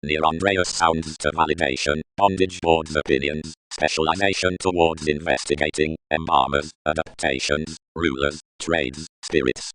Near Andreas sounds to validation, bondage towards opinions, specialization towards investigating, embalmers, adaptations, rulers, trades, spirits.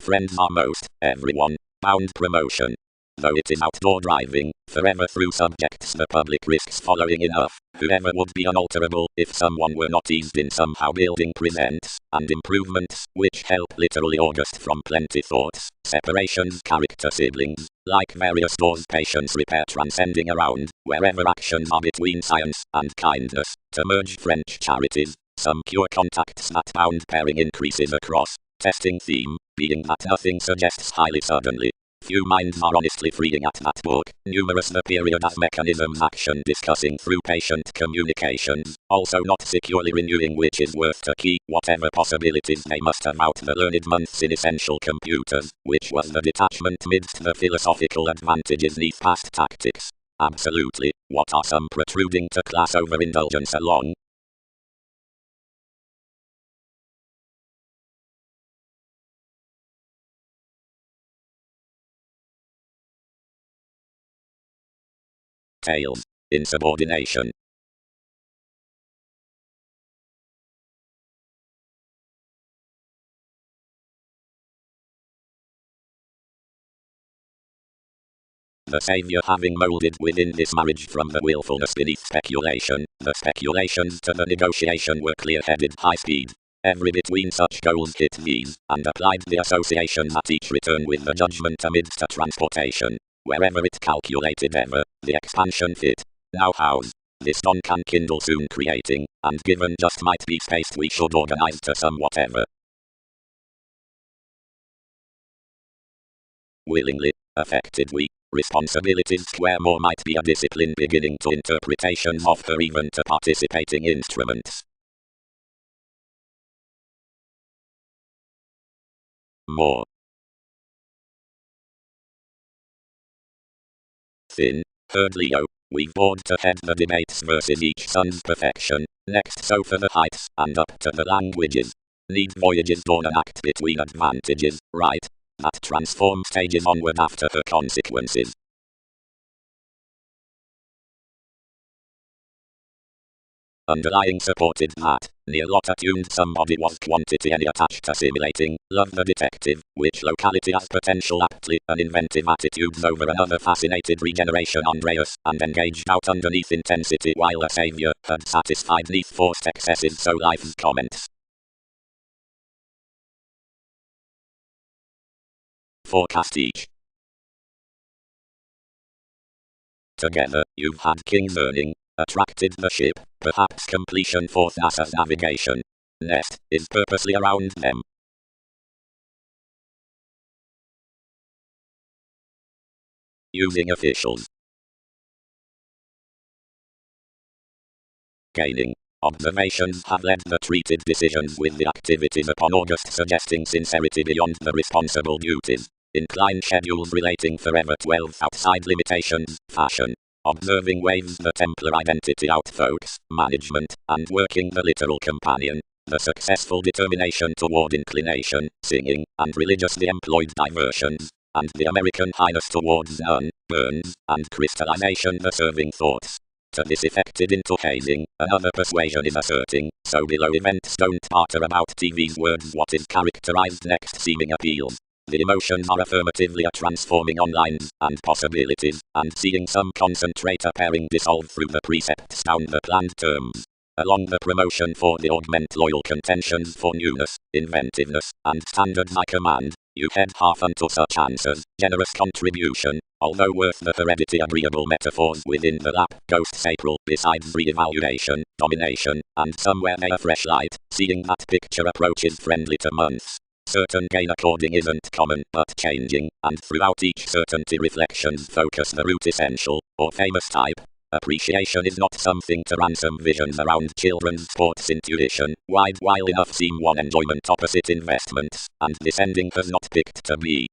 Friends are most, everyone, bound promotion. Though it is outdoor driving, forever through subjects the public risks following enough, whoever would be unalterable, if someone were not eased in somehow building presents, and improvements, which help literally August from plenty thoughts, separations character siblings, like various doors patience repair transcending around, wherever actions are between science and kindness, to merge French charities, Some cure contacts that bound pairing increases across. Testing theme, being that nothing suggests highly suddenly. Few minds are honestly freeing at that book. Numerous the period as mechanisms action discussing through patient communications. Also not securely renewing which is worth to key. Whatever possibilities they must have out the learned months in essential computers. Which was the detachment midst the philosophical advantages neath past tactics. Absolutely. What are some protruding to class overindulgence along? Tails. Insubordination. The saviour having moulded within this marriage from the willfulness beneath speculation, the speculations to the negotiation were clear-headed high speed. Every between such goals hit these, and applied the associations at each return with the judgment amidst a transportation. Wherever it calculated ever, the expansion fit. Now how's this dawn can kindle soon creating, and given just might be spaced we should organize to some whatever. Willingly, affected we. Responsibilities square more might be a discipline beginning to interpretations of her even to participating instruments. More. Thin, third Leo, we've bored to head the debates versus each son's perfection, next so for the heights, and up to the languages. Need voyages dawn an act between advantages, right? That transform stages onward after her consequences. Underlying supported that, near lot attuned somebody was quantity any attached to simulating, love the detective, which locality as potential aptly, an inventive attitudes over another fascinated regeneration Andreas, and engaged out underneath intensity while a saviour had satisfied neath forced excesses so life's comments. Forecast each. Together, you've had kings earning, attracted the ship, perhaps completion forth NASA's navigation. Nest is purposely around them. Using officials. Gaining. Observations have led the treated decisions with the activities upon August suggesting sincerity beyond the responsible duties. Inclined schedules relating forever 12 outside limitations, fashion. Observing waves the Templar identity out folks, management, and working the literal companion. The successful determination toward inclination, singing, and religiously employed diversions. And the American highness towards none, burns, and crystallization the serving thoughts. To this effected into hazing, another persuasion is asserting, so below events don't barter about TV's words what is characterized next seeming appeals. The emotions are affirmatively a transforming onlines, and possibilities, and seeing some concentrate a pairing dissolve through the precepts down the planned terms. Along the promotion for the augment loyal contentions for newness, inventiveness, and standards I command, you head half unto such answers, generous contribution, although worth the heredity agreeable metaphors within the lap, ghosts April, besides re-evaluation, domination, and somewhere may a fresh light, seeing that picture approaches friendly to months. Certain gain according isn't common, but changing, and throughout each certainty reflections focus the root essential, or famous type. Appreciation is not something to ransom visions around children's sports intuition, wide while enough seem one enjoyment opposite investments, and this ending has not picked to be.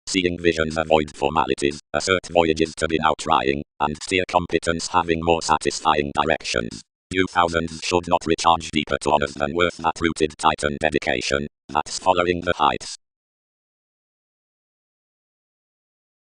Seeing visions avoid formalities, assert voyages to be now trying, and steer competence having more satisfying directions. You thousands should not recharge deeper to honors than worth that rooted titan dedication, that's following the heights.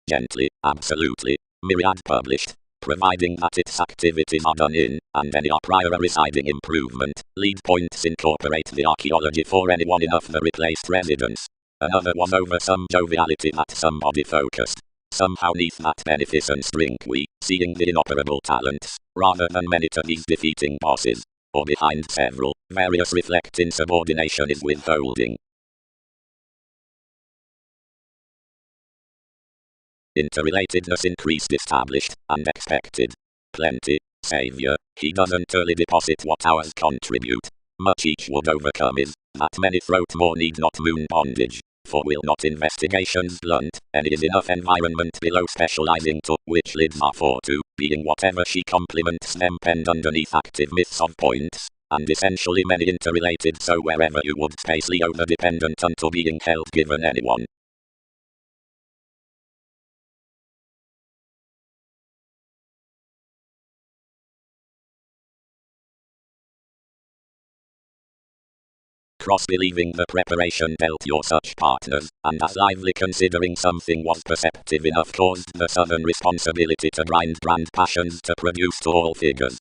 Gently, absolutely, myriad published, providing that its activities are done in, and any are prior residing improvement, lead points incorporate the archaeology for anyone enough the replaced residence. Another was over some joviality that somebody focused. Somehow neath that beneficence drink we, seeing the inoperable talents, rather than many to these defeating bosses. Or behind several, various reflect insubordination is withholding. Interrelatedness increased, established, and expected. Plenty. Savior. He doesn't early deposit what ours contribute. Much each would overcome is, that many throat more need not moon bondage. For will not investigations blunt, and is enough environment below specializing to, which lids are for to, being whatever she complements them penned underneath active myths of points, and essentially many interrelated, so wherever you would space Leo the dependent unto being held given anyone. Cross-believing the preparation dealt your such partners, and as lively considering something was perceptive enough caused the southern responsibility to grind brand passions to produce to all figures.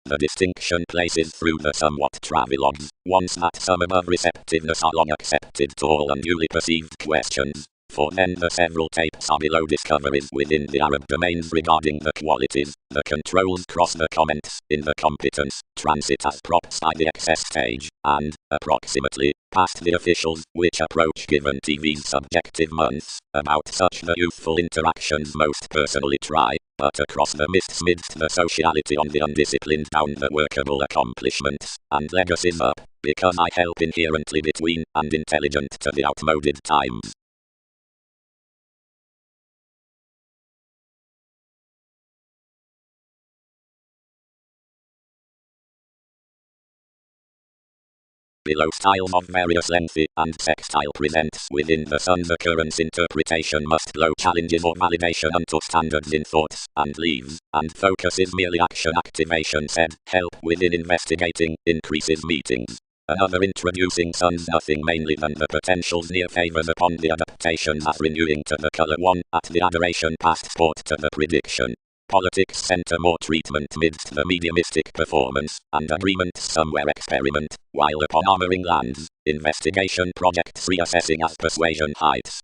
The distinction places through the somewhat travelogues, once that some above receptiveness are long accepted to all unduly perceived questions. For then the several tapes are below discoveries within the Arab domains regarding the qualities, the controls cross the comments, in the competence, transit as props by the excess stage, and, approximately, past the officials, which approach given TV's subjective months, about such the youthful interactions most personally try, but across the mists midst the sociality on the undisciplined down the workable accomplishments, and legacies up, because I help inherently between, and intelligent to the outmoded times. Below styles of various lengthy and sextile presents within the sun's occurrence interpretation must blow challenges or validation unto standards in thoughts, and leaves, and focuses merely action activation said, help within investigating, increases meetings. Another introducing suns nothing mainly than the potentials near favors upon the adaptations as renewing to the color one, at the adoration past sport to the prediction. Politics center more treatment midst the mediumistic performance, and agreement somewhere experiment, while upon armoring lands, investigation projects reassessing as persuasion heights.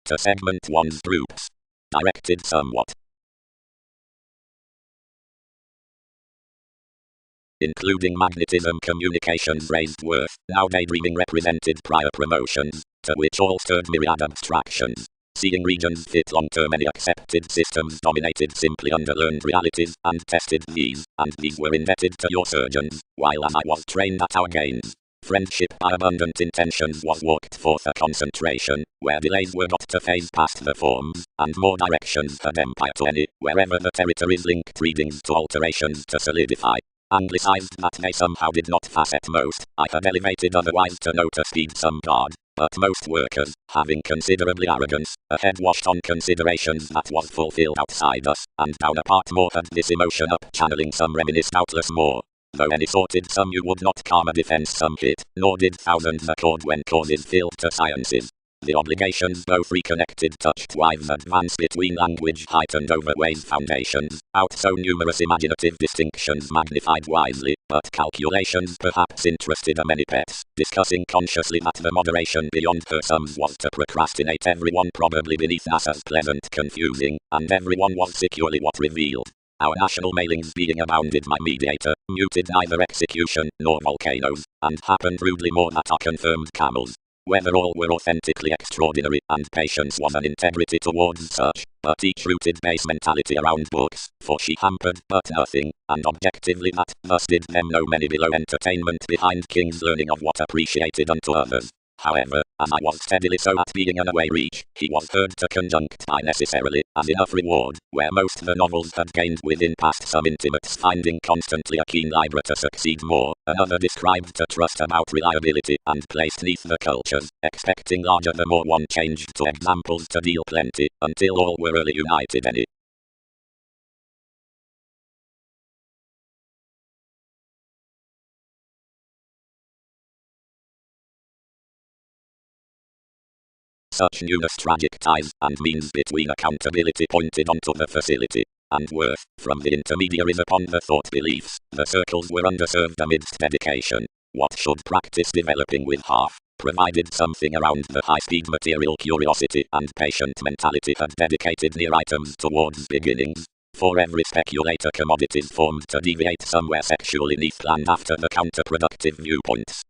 To segment one's groups. Directed somewhat. Including magnetism communications raised worth, now daydreaming represented prior promotions, to which all stirred myriad abstractions. Seeing regions fit long-term any accepted systems dominated simply underlearned realities, and tested these, and these were indebted to your surgeons, while as I was trained at our gains. Friendship by abundant intentions was walked forth a concentration, where delays were got to phase past the forms, and more directions had empire to any, wherever the territories linked readings to alterations to solidify. Anglicized that they somehow did not facet most, I had elevated otherwise to note a speed some guard, but most workers, having considerably arrogance, ahead washed on considerations that was fulfilled outside us, and down a part more had this emotion up channeling some reminisced doubtless more. Though any sorted some you would not calm a defense some hit, nor did thousands accord when causes filled to sciences. The obligations both reconnected touched wives advance between language heightened over ways foundations, out so numerous imaginative distinctions magnified wisely, but calculations perhaps interested a many pets, discussing consciously that the moderation beyond her sums was to procrastinate everyone probably beneath NASA's pleasant confusing, and everyone was securely what revealed. Our national mailings being abounded my mediator, muted neither execution nor volcanoes, and happened rudely more that are confirmed camels. Whether all were authentically extraordinary, and patience was an integrity towards such, but each rooted base mentality around books, for she hampered but nothing, and objectively that, thus did them know many below entertainment behind king's learning of what appreciated unto others. However, as I was steadily so at being an away reach, he was heard to conjunct by necessarily, as enough reward, where most the novels had gained within past some intimates finding constantly a keen library to succeed more, another described to trust about reliability, and placed neath the cultures, expecting larger the more one changed to examples to deal plenty, until all were early united any. Such newness tragic ties and means between accountability pointed onto the facility, and worth, from the intermediaries upon the thought beliefs, the circles were underserved amidst dedication. What should practice developing with half? provided something around the high-speed material curiosity and patient mentality had dedicated near items towards beginnings. For every speculator commodities formed to deviate somewhere sexually neath planned after the counterproductive viewpoints.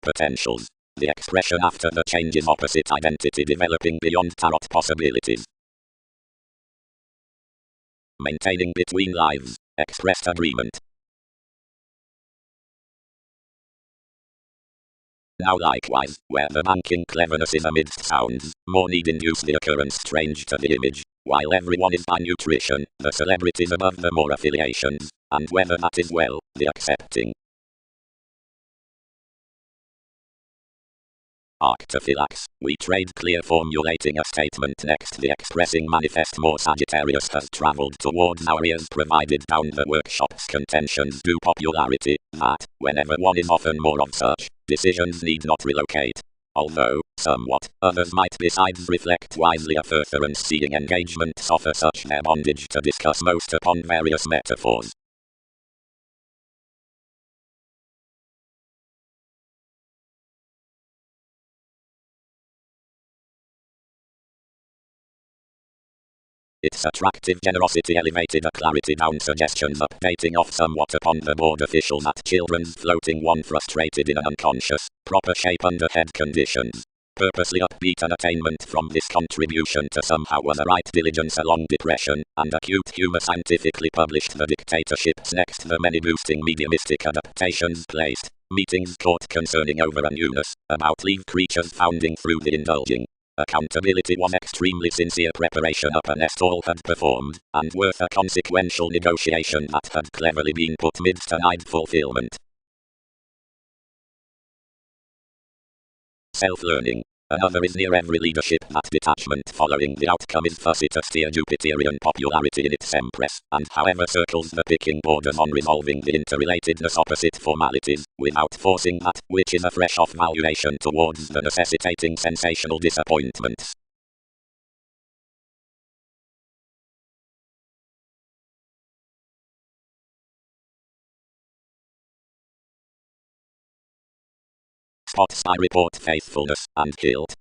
Potentials. The expression after the change is opposite identity developing beyond tarot possibilities. Maintaining between lives. Expressed agreement. Now likewise, where the banking cleverness is amidst sounds, more need induce the occurrence strange to the image, while everyone is by nutrition, the celebrities above the more affiliations, and whether that is well, the accepting. Arctophylax, we trade clear formulating a statement next the expressing manifest more Sagittarius has travelled towards our ears provided down the workshop's contentions due popularity, that, whenever one is often more of such, decisions need not relocate. Although, somewhat, others might besides reflect wisely a furtherance seeing engagements offer such their bondage to discuss most upon various metaphors. Its attractive generosity elevated a clarity down suggestions updating off somewhat upon the board official that children's floating one frustrated in an unconscious, proper shape under head conditions. Purposely upbeat an attainment from this contribution to somehow was a right diligence along depression, and acute humor scientifically published the dictatorships next the many boosting mediumistic adaptations placed, meetings caught concerning over a newness, about leave creatures founding through the indulging. Accountability was extremely sincere preparation up a nest all had performed, and worth a consequential negotiation that had cleverly been put mid-denied fulfillment. Self-learning. Another is near every leadership that detachment following the outcome is fussy to steer Jupiterian popularity in its empress, and however circles the picking borders on resolving the interrelatedness opposite formalities, without forcing that which is a fresh-off valuation towards the necessitating sensational disappointments. Spots I report faithfulness and guilt.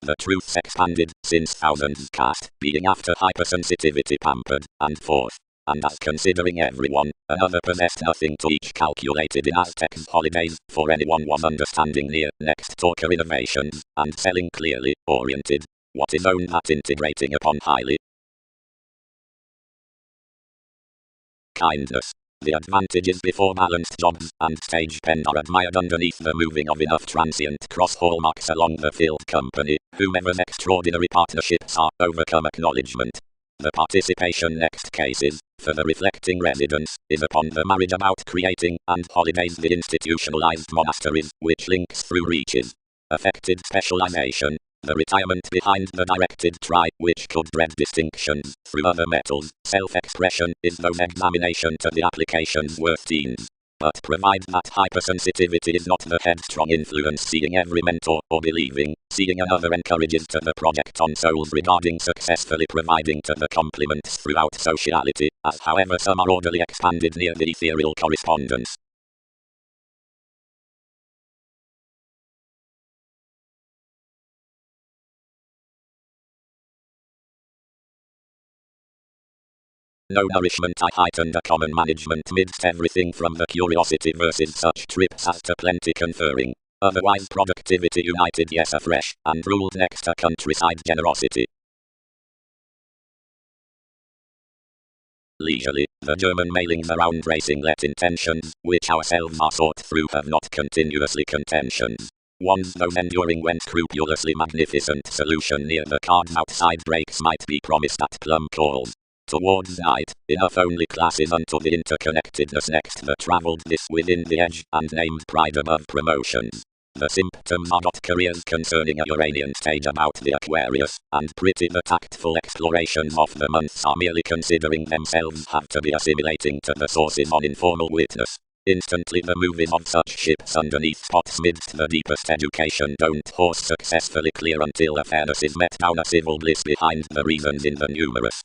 The truth's expanded, since thousands cast, being after hypersensitivity pampered, and forth. And as considering everyone, another possessed nothing to each calculated in Aztec's holidays, for anyone was understanding near, next talker innovations, and selling clearly, oriented. What is owned that integrating upon highly. Kindness. The advantages before balanced jobs and stage pen are admired underneath the moving of enough transient cross hallmarks along the field company, whomever's extraordinary partnerships are overcome acknowledgement. The participation next cases, for the reflecting residence, is upon the marriage about creating, and holidays the institutionalized monasteries, which links through reaches. Affected specialization. The retirement behind the directed try, which could dread distinctions through other metals. Self-expression is those examination to the applications worth teens. But provide that hypersensitivity is not the headstrong influence seeing every mentor or believing, seeing another encourages to the project on souls regarding successfully providing to the complements throughout sociality, as however some are orderly expanded near the ethereal correspondence. No nourishment I heightened a common management midst everything from the curiosity versus such trips as to plenty conferring. Otherwise productivity united yes afresh, and ruled next a countryside generosity. Leisurely, the German mailings around racing let intentions, which ourselves are sought through have not continuously contentions. One's those enduring when scrupulously magnificent solution near the cards outside breaks might be promised at plum calls. Towards night, enough only classes unto the interconnectedness next the travelled this within the edge, and named pride above promotions. The symptoms are not careers concerning a Uranian stage about the Aquarius, and pretty the tactful explorations of the months are merely considering themselves have to be assimilating to the sources on informal witness. Instantly the moving of such ships underneath pots midst the deepest education don't horse successfully clear until a fairness is met down a civil bliss behind the reasons in the numerous.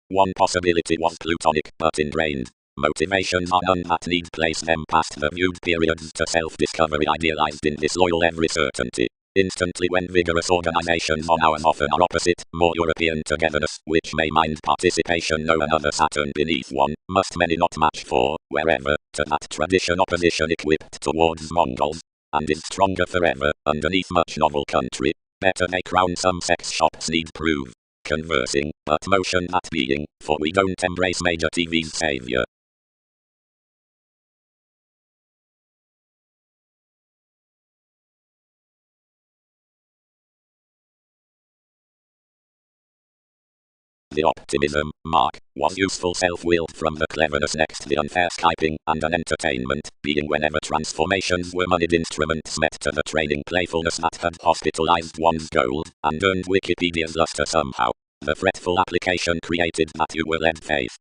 One possibility was plutonic, but ingrained. Motivations are none that need place them past the viewed periods to self-discovery idealized in disloyal every certainty. Instantly when vigorous organizations on ours often are opposite, more European togetherness, which may mind participation know another Saturn beneath one, must many not match for, wherever, to that tradition opposition equipped towards Mongols, and is stronger forever, underneath much novel country. Better they crown some sex shops need prove. Conversing, but motion that being, for we don't embrace major TV's savior. The optimism, mark, was useful self-willed from the cleverness next the unfair skyping and an entertainment, being whenever transformations were moneyed instruments met to the training playfulness that had hospitalized one's gold, and earned Wikipedia's luster somehow. The fretful application created that you were led faith.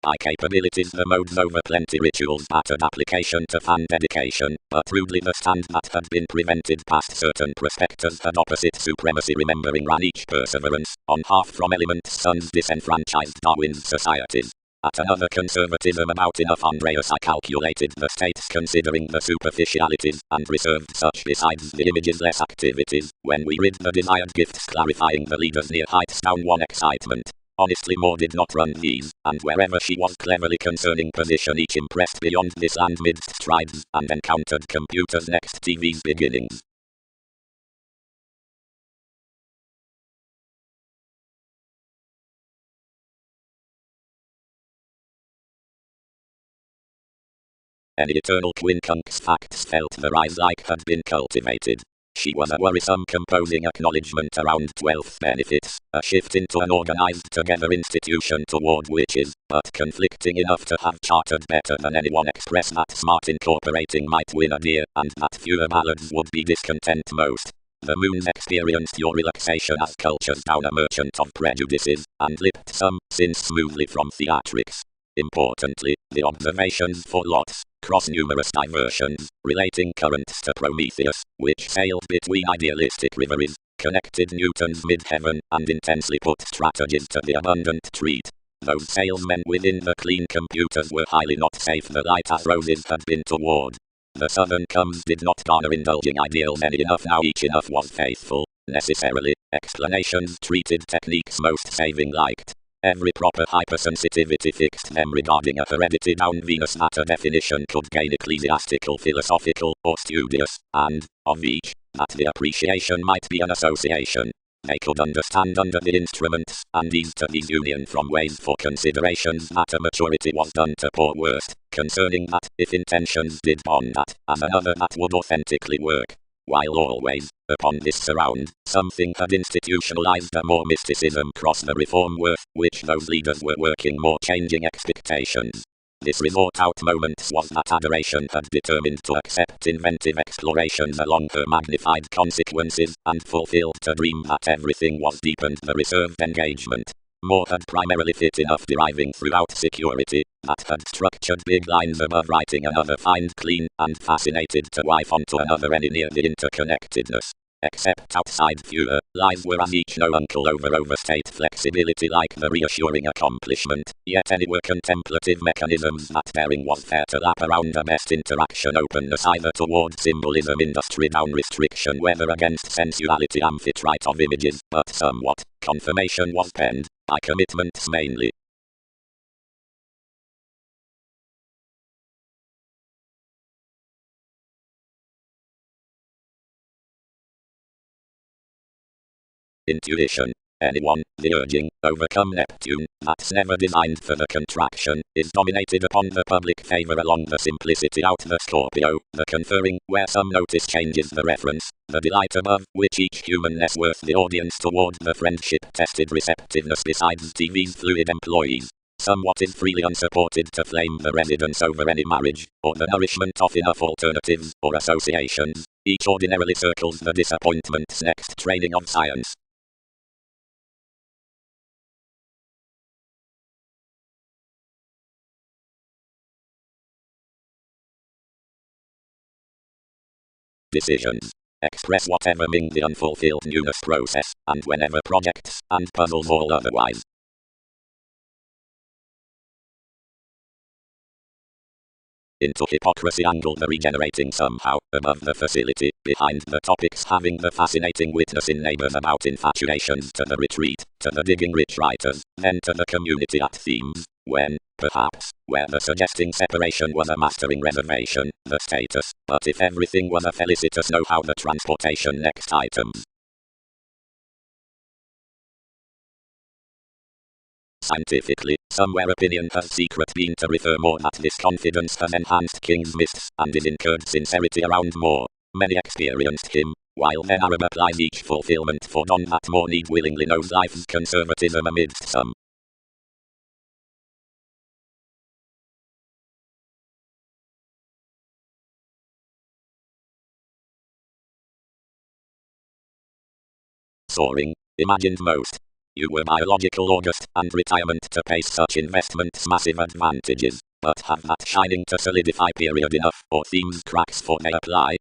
High capabilities the modes over plenty rituals battered application to fan dedication, but rudely the stand that had been prevented past certain prospectors had opposite supremacy remembering ran each perseverance, on half from elements sons disenfranchised Darwin's societies. At another conservatism about enough Andreas I calculated the states considering the superficialities, and reserved such besides the images less activities, when we rid the desired gifts clarifying the leaders near heights down one excitement. Honestly more did not run these, and wherever she was cleverly concerning position each impressed beyond this land midst strides, and encountered computers next TV's beginnings. Any eternal quincunx facts felt the rise like had been cultivated. She was a worrisome composing acknowledgement around 12th benefits, a shift into an organized together institution toward which is, but conflicting enough to have chartered better than anyone express that smart incorporating might win a dear, and that fewer ballads would be discontent most. The moons experienced your relaxation as cultures down a merchant of prejudices, and lipped some, since smoothly from theatrics. Importantly, the observations for lots, cross numerous diversions, relating currents to Prometheus, which sailed between idealistic reveries, connected Newton's mid-heaven, and intensely put strategies to the abundant treat. Those salesmen within the clean computers were highly not safe the light as roses had been toward. The southern comes did not garner indulging ideals any enough now each enough was faithful, necessarily, explanations treated techniques most saving liked. Every proper hypersensitivity fixed them regarding a heredity down Venus that a definition could gain ecclesiastical, philosophical, or studious, and, of each, that the appreciation might be an association. They could understand under the instruments, and ease to these union from ways for considerations that a maturity was done to poor worst, concerning that, if intentions did bond that, as another that would authentically work. While always, upon this surround, something had institutionalized a more mysticism cross the reform worth, which those leaders were working more changing expectations. This resort out moments was that adoration had determined to accept inventive explorations along her magnified consequences, and fulfilled to dream that everything was deepened the reserved engagement. More had primarily fit enough deriving throughout security, that had structured big lines above writing another find clean, and fascinated to wife onto another any near the interconnectedness. Except outside fewer, lies were as each no uncle over overstate flexibility like the reassuring accomplishment, yet any were contemplative mechanisms that daring was fair to lap around a best interaction openness either toward symbolism industry down restriction whether against sensuality amphitrite of images, but somewhat, confirmation was penned, by commitments mainly. Intuition. Anyone, the urging, overcome Neptune, that's never designed for the contraction, is dominated upon the public favor along the simplicity out the Scorpio, the conferring, where some notice changes the reference, the delight above, which each humanness worth the audience toward the friendship-tested receptiveness besides TV's fluid employees. Somewhat is freely unsupported to claim the residence over any marriage, or the nourishment of enough alternatives or associations. Each ordinarily circles the disappointment's next training of science. Decisions express whatever means the unfulfilled newness process, and whenever projects and puzzles all otherwise. Into hypocrisy angled the regenerating somehow, above the facility, behind the topics having the fascinating witness in neighbors about infatuations to the retreat, to the digging rich writers, then to the community at themes, when, perhaps, where the suggesting separation was a mastering reservation, the status, but if everything was a felicitous know-how the transportation next items. Scientifically, somewhere opinion has secret been to refer more that this confidence has enhanced king's myths, and is incurred sincerity around more. Many experienced him, while then Arab applies each fulfillment for none that more need willingly knows life's conservatism amidst some. Soaring, imagined most. You were biological August and retirement to pace such investments massive advantages, but have that shining to solidify period enough, or themes cracks for they apply.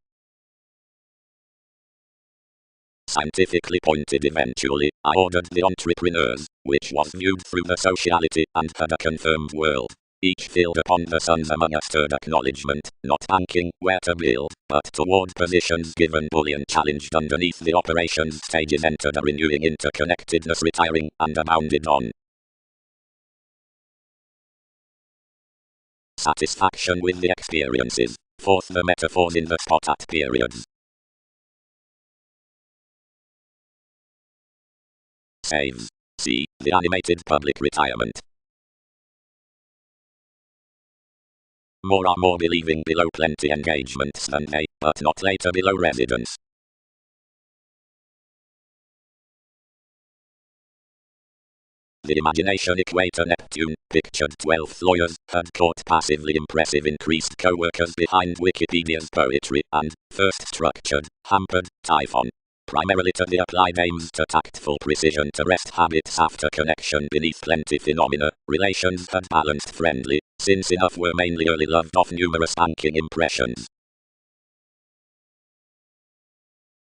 Scientifically pointed eventually, I ordered the entrepreneurs, which was viewed through the sociality and had a confirmed world. Each filled upon the suns among a stirred acknowledgement, not banking where to build, but toward positions given bullion challenged underneath the operations stages entered a renewing interconnectedness retiring and abounded on. Satisfaction with the experiences. Fourth the metaphors in the spot at periods. Saves. See, the animated public retirement. More are more believing below plenty engagements than they, but not later below residence. The imagination equator Neptune, pictured 12th lawyers, had caught passively impressive increased co-workers behind Wikipedia's poetry, and, first structured, hampered, Typhon. Primarily to the applied aims to tactful precision to rest habits after connection beneath plenty phenomena, relations had balanced friendly, since enough were mainly early loved off numerous banking impressions.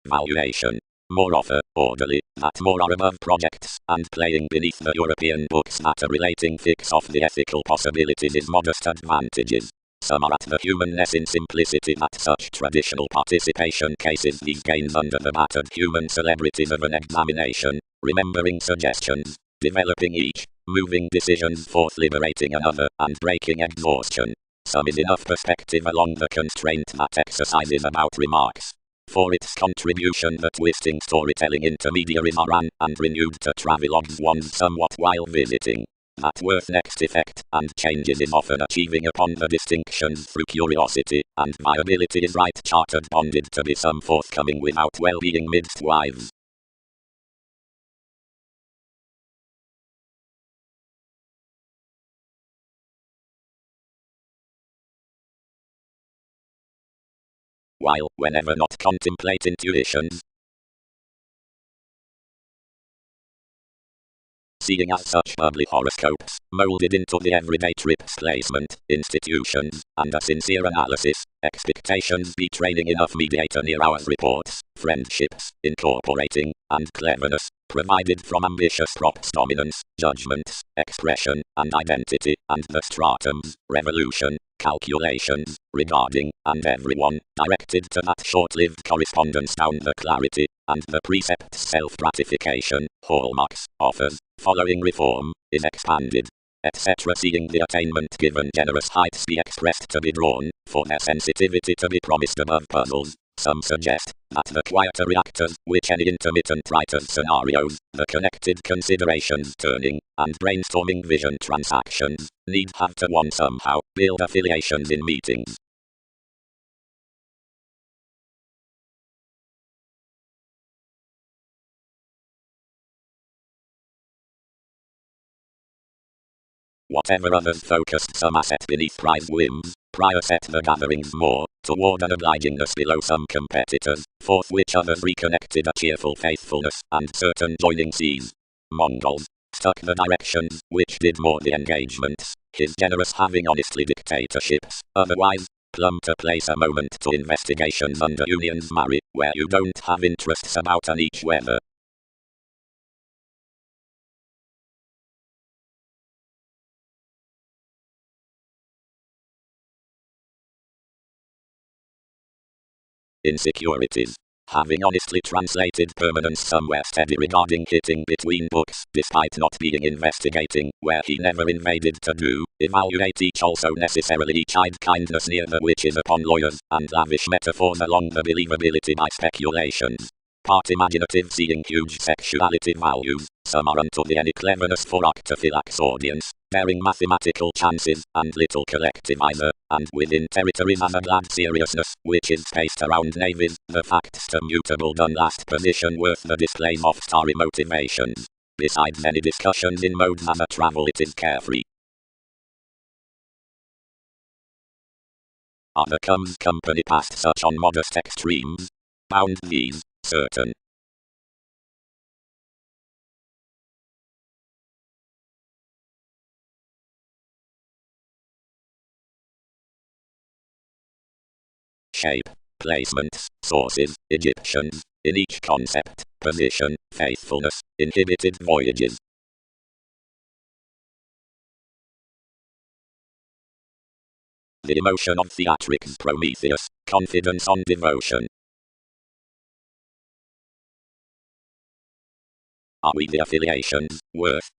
Valuation. More offer, orderly, that more are above projects, and playing beneath the European books that are relating fix off the ethical possibilities is modest advantages. Some are at the humanness in simplicity that such traditional participation cases these gains under the battered human celebrities of an examination, remembering suggestions, developing each, moving decisions forth liberating another, and breaking exhaustion. Some is enough perspective along the constraint that exercises about remarks. For its contribution the twisting storytelling intermediaries are ran and renewed to travelogues ones somewhat while visiting. That worth next effect and changes is often achieving upon the distinctions through curiosity, and viability is right chartered bonded to be some forthcoming without well-being midst wives. While, whenever not contemplate intuitions, seeing as such public horoscopes, molded into the everyday trips placement, institutions, and a sincere analysis, expectations be training enough mediator near hours reports, friendships, incorporating, and cleverness, provided from ambitious props dominance, judgments, expression, and identity, and the stratums, revolution, calculations, regarding, and everyone, directed to that short-lived correspondence down the clarity, and the precept's self-gratification, hallmarks, offers, following reform, is expanded, etc. Seeing the attainment given generous heights be expressed to be drawn, for their sensitivity to be promised above puzzles, some suggest that the quieter reactors, which any intermittent writer's scenarios, the connected considerations turning, and brainstorming vision transactions, need have to one somehow, build affiliations in meetings. Whatever others focused some asset beneath prize whims, prior set the gatherings more, toward an obligingness below some competitors, forth which others reconnected a cheerful faithfulness, and certain joining seas. Mongols stuck the directions, which did more the engagements, his generous having honestly dictatorships, otherwise, plumb to place a moment to investigations under unions marry, where you don't have interests about an each weather. Insecurities. Having honestly translated permanence somewhere steady regarding hitting between books, despite not being investigating, where he never invaded to do, evaluate each also necessarily each-eyed kindness near the witches upon lawyers, and lavish metaphors along the believability by speculations. Part imaginative seeing huge sexuality values, some are unto the any cleverness for octophylax audience, bearing mathematical chances, and little collective either, and within territories as a glad seriousness, which is spaced around navies, the facts to mutable done last position worth the displays of starry motivations. Besides any discussions in modes as a travel it is carefree. Other comes company past such on modest extremes. Bound these, certain. Shape, placements, sources, Egyptians, in each concept, position, faithfulness, inhibited voyages. The emotion of theatrics Prometheus, confidence on devotion. Are we the affiliations, worth?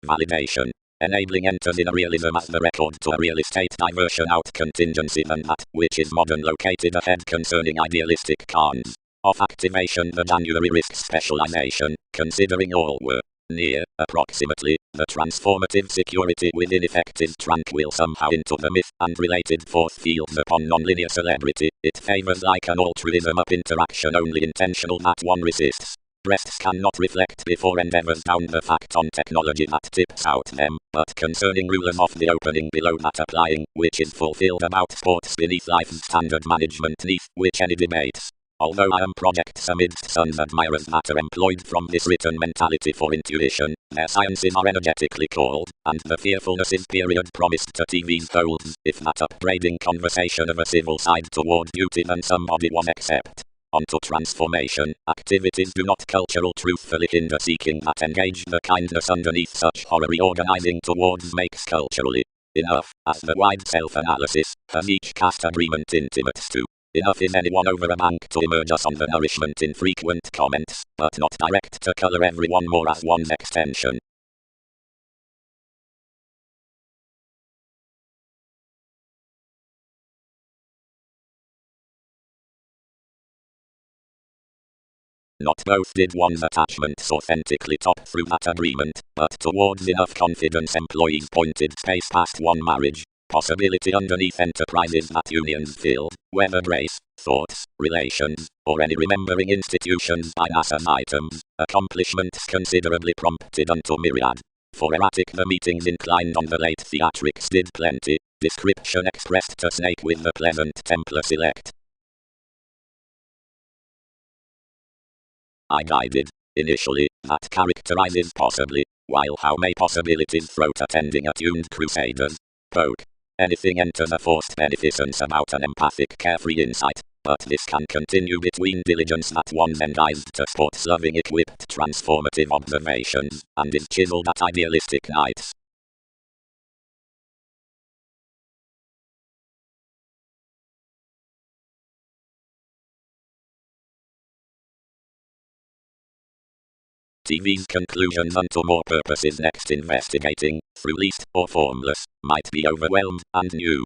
Validation. Enabling enters in a realism as the record to a real estate diversion out contingency than that, which is modern located ahead concerning idealistic cons. Of activation the January risk specialization, considering all were near, approximately, the transformative security within effect is tranquil somehow into the myth and related force fields upon nonlinear celebrity, it favors like an altruism up interaction only intentional that one resists. Breasts cannot reflect before endeavors down the fact on technology that tips out them, but concerning rulers of the opening below that applying, which is fulfilled about sports beneath life's standard management neath which any debates. Although I am projects amidst sons admirers that are employed from this written mentality for intuition, their sciences are energetically called, and the fearfulness is period promised to TV's holds, if that upbraiding conversation of a civil side toward duty than somebody was except. Onto transformation, activities do not cultural truthfully hinder seeking that engage the kindness underneath such horror reorganizing towards makes culturally enough, as the wide self-analysis, has each cast agreement intimates to. Enough is anyone over a bank to emerge us on the nourishment in frequent comments, but not direct to color everyone more as one's extension. Not both did one's attachments authentically top through that agreement, but towards enough confidence employees pointed space past one marriage, possibility underneath enterprises that unions filled, whether grace, thoughts, relations, or any remembering institutions by NASA's items, accomplishments considerably prompted unto myriad. For erratic the meetings inclined on the late theatrics did plenty, description expressed to snake with the pleasant Templar select. I guided, initially, that characterizes possibly, while how may possibilities throat attending attuned crusaders, poke. Anything enters a forced beneficence about an empathic carefree insight, but this can continue between diligence that one's enguised to sports-loving equipped transformative observations, and is chiseled at idealistic nights. TV's conclusions unto more purposes next investigating, through least, or formless, might be overwhelmed, and new.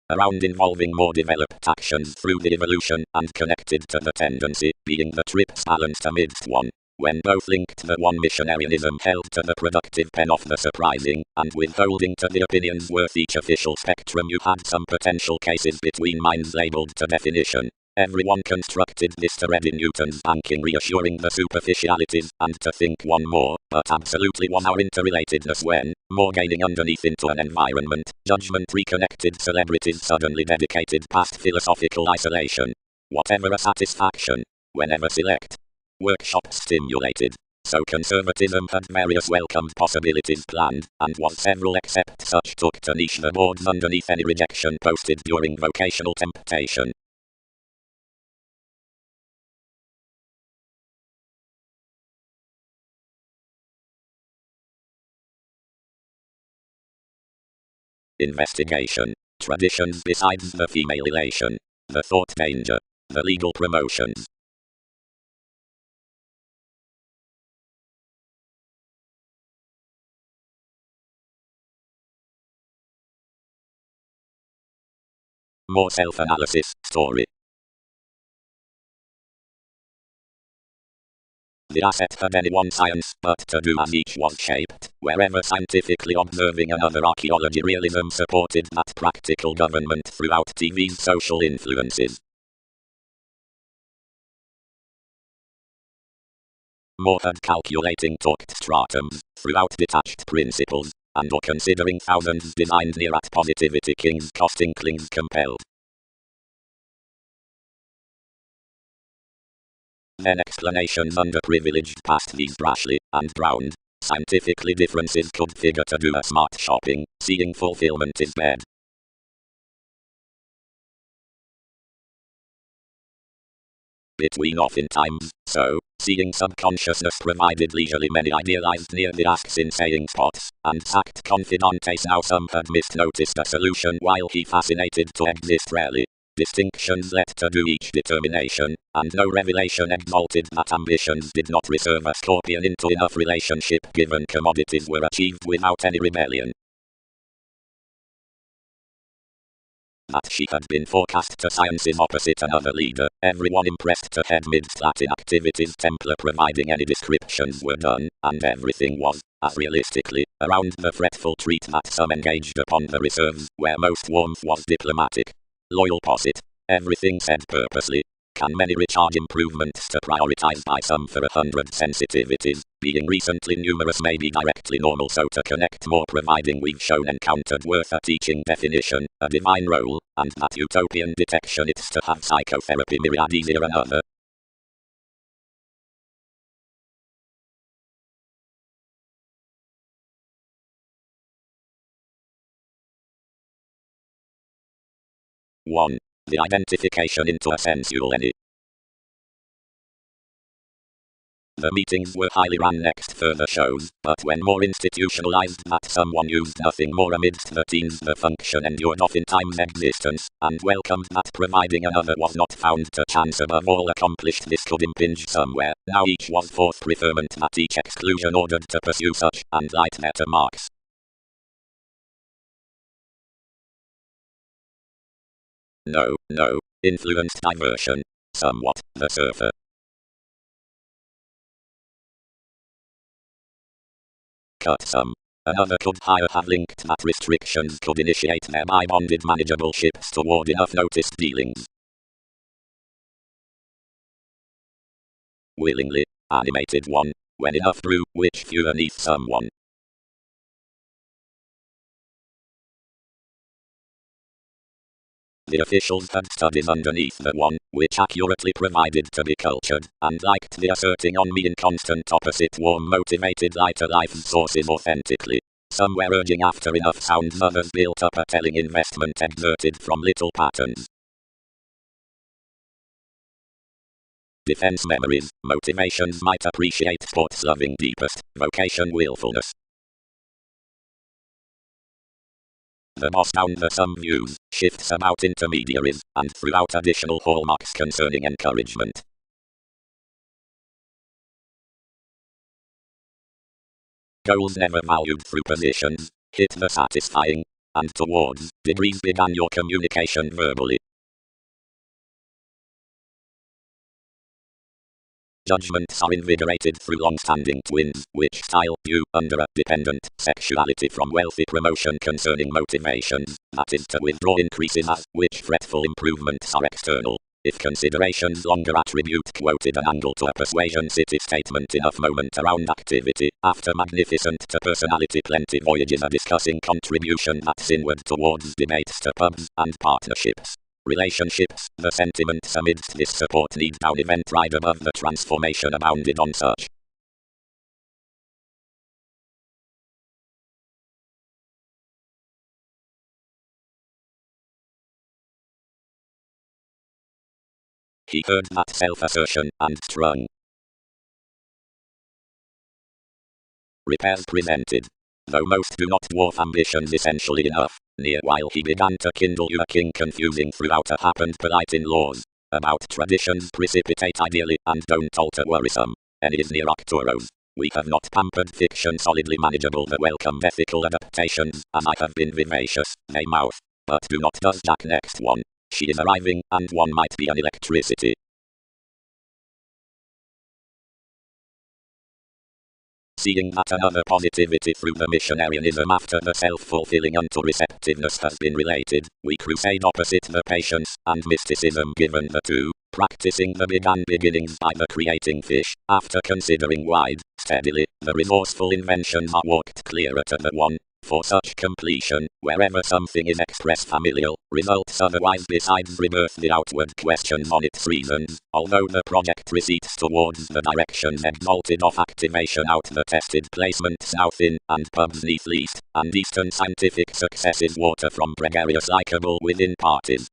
Around involving more developed actions through the evolution, and connected to the tendency, being the trips balanced amidst one. When both linked the one missionarianism held to the productive pen of the surprising, and withholding to the opinions worth each official spectrum you had some potential cases between minds labeled to definition. Everyone constructed this to ready Newton's banking, reassuring the superficialities, and to think one more, but absolutely was our interrelatedness when, more gaining underneath into an environment, judgment reconnected celebrities suddenly dedicated past philosophical isolation. Whatever a satisfaction, whenever select workshops stimulated. So conservatism had various welcomed possibilities planned, and was several except such took to niche the boards underneath any rejection posted during vocational temptation. Investigation. Traditions besides the female elation. The thought danger. The legal promotions. More self-analysis. Story. The asset had any one science but to do as each was shaped, wherever scientifically observing another archaeology realism supported that practical government throughout TV's social influences. More had calculating talked stratums, throughout detached principles, and or considering thousands designed near at positivity kings cost inklings compelled. Then explanations underprivileged past these brashly, and drowned. Scientifically differences could figure to do a smart shopping, seeing fulfillment is bad. Between oftentimes, so, seeing subconsciousness provided leisurely many idealized near the asks in saying spots, and sacked confidantes now some had misnoticed a solution while he fascinated to exist rarely. Distinctions let to do each determination, and no revelation exalted that ambitions did not reserve a scorpion into enough relationship given commodities were achieved without any rebellion. That she had been forecast to science's opposite another leader, everyone impressed to head midst Latin activities Templar providing any descriptions were done, and everything was, as realistically, around the fretful treat that some engaged upon the reserves, where most warmth was diplomatic. Loyal posit. Everything said purposely. Can many recharge improvements to prioritize by some for 100 sensitivities, being recently numerous may be directly normal so to connect more providing we've shown encountered worth a teaching definition, a divine role, and that utopian detection it's to have psychotherapy myriad easier another. One. The identification into a sensual any. The meetings were highly ran next further shows, but when more institutionalized that someone used nothing more amidst the teens the function endured oftentimes existence, and welcomed that providing another was not found to chance above all accomplished this could impinge somewhere, now each was forth preferment that each exclusion ordered to pursue such, and light meta marks. No, influenced diversion. Somewhat, the surfer. Cut some. Another could higher have linked that restrictions could initiate thereby bonded manageable ships toward enough noticed dealings. Willingly, animated one, when enough drew, which fewer neath someone. The officials had studies underneath the one, which accurately provided to be cultured, and liked the asserting on me in constant opposite warm motivated lighter life sources authentically. Some were urging after enough sounds, others built up a telling investment exerted from little patterns. Defense memories, motivations might appreciate sports loving deepest, vocation willfulness. The boss down the some views, shifts about intermediaries, and throughout additional hallmarks concerning encouragement. Goals never valued through positions, hit the satisfying, and towards degrees began your communication verbally. Judgments are invigorated through long-standing twins, which style you under a dependent sexuality from wealthy promotion concerning motivations, that is to withdraw increases as which fretful improvements are external. If considerations longer attribute quoted an angle to a persuasion city statement enough moment around activity, after magnificent to personality plenty voyages are discussing contribution that's inward towards debates to pubs and partnerships. Relationships, the sentiments amidst this support need down event ride above the transformation abounded on such. He heard that self-assertion, and strung. Repairs presented. Though most do not dwarf ambitions essentially enough, near while he began to kindle you a king confusing throughout a happened polite in laws. About traditions precipitate ideally, and don't alter worrisome. Any is near Octoros. We have not pampered fiction solidly manageable the welcome ethical adaptations, as I have been vivacious, they mouth. But do not does Jack next one. She is arriving, and one might be an electricity. Seeing that another positivity through the missionarianism after the self-fulfilling unto receptiveness has been related, we crusade opposite the patience and mysticism given the two, practicing the beginnings by the creating fish, after considering wide, steadily, the resourceful inventions are walked clearer to the one. For such completion, wherever something is expressed familial, results otherwise besides rebirth the outward questions on its reasons, although the project recedes towards the directions exalted of activation out the tested placement south in, and pubs neath least, and eastern scientific successes water from gregarious likeable within parties.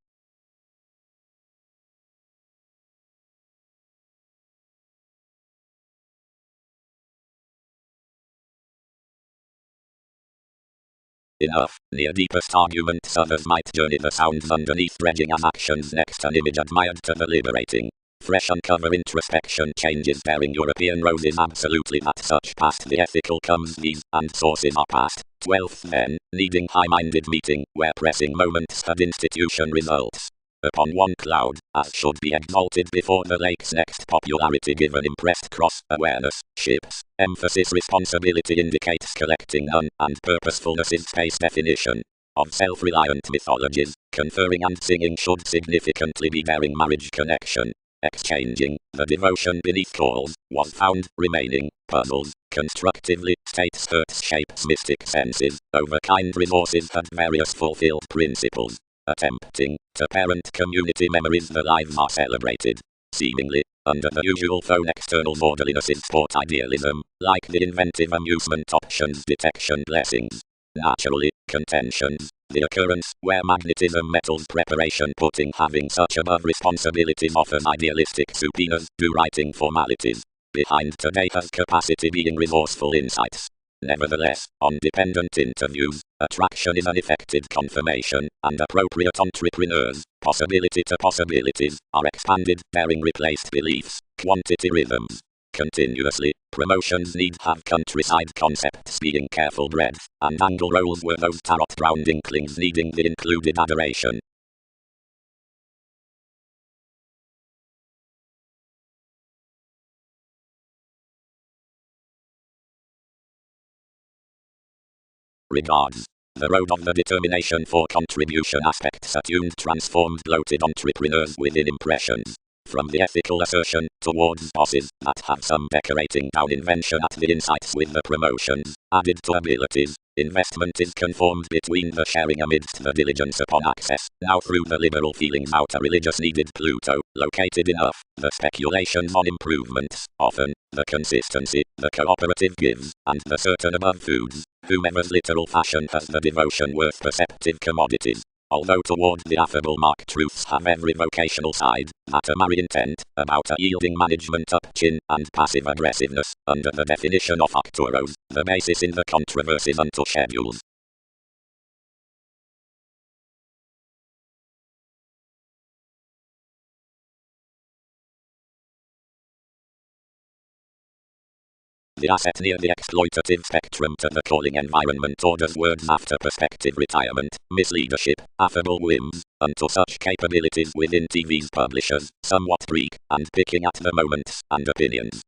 Enough, near deepest arguments others might journey the sounds underneath dredging as actions next an image admired to the liberating. Fresh uncover introspection changes bearing European roses absolutely that such past the ethical comes these, and sources are past. 12th then, needing high-minded meeting, where pressing moments had institution results. Upon one cloud, as should be exalted before the lake's next popularity given impressed cross-awareness, ships, emphasis responsibility indicates collecting none, and purposefulness is space definition. Of self-reliant mythologies, conferring and singing should significantly be bearing marriage connection. Exchanging, the devotion beneath calls, was found, remaining, puzzles, constructively, states hurts shapes mystic senses, over kind resources had various fulfilled principles. Attempting, to parent community memories the lives are celebrated. Seemingly, under the usual phone external orderliness in sport idealism, like the inventive amusement options detection blessings. Naturally, contentions, the occurrence where magnetism metals preparation putting having such above responsibilities offers idealistic subpoenas, do writing formalities. Behind today has capacity being resourceful insights. Nevertheless, on dependent interviews, attraction is an effective confirmation, and appropriate entrepreneurs, possibility to possibilities, are expanded, bearing replaced beliefs, quantity rhythms. Continuously, promotions need have countryside concepts being careful breadth, and angle rolls were those tarot ground inklings needing the included adoration. Regards. The road of the determination for contribution aspects attuned transformed bloated entrepreneurs within impressions. From the ethical assertion, towards bosses that have some decorating down invention at the insights with the promotions, added to abilities. Investment is conformed between the sharing amidst the diligence upon access, now through the liberal feelings out a religious needed Pluto, located enough, the speculations on improvements, often, the consistency, the cooperative gives, and the certain above foods, whomever's literal fashion has the devotion worth perceptive commodities. Although toward the affable mark truths have every vocational side, that a merry intent, about a yielding management up chin, and passive aggressiveness, under the definition of Octoros, the basis in the controversies unto schedules. The asset near the exploitative spectrum to the calling environment orders words after perspective retirement, misleadership, affable whims, unto such capabilities within TV's publishers, somewhat freak, and picking at the moments and opinions.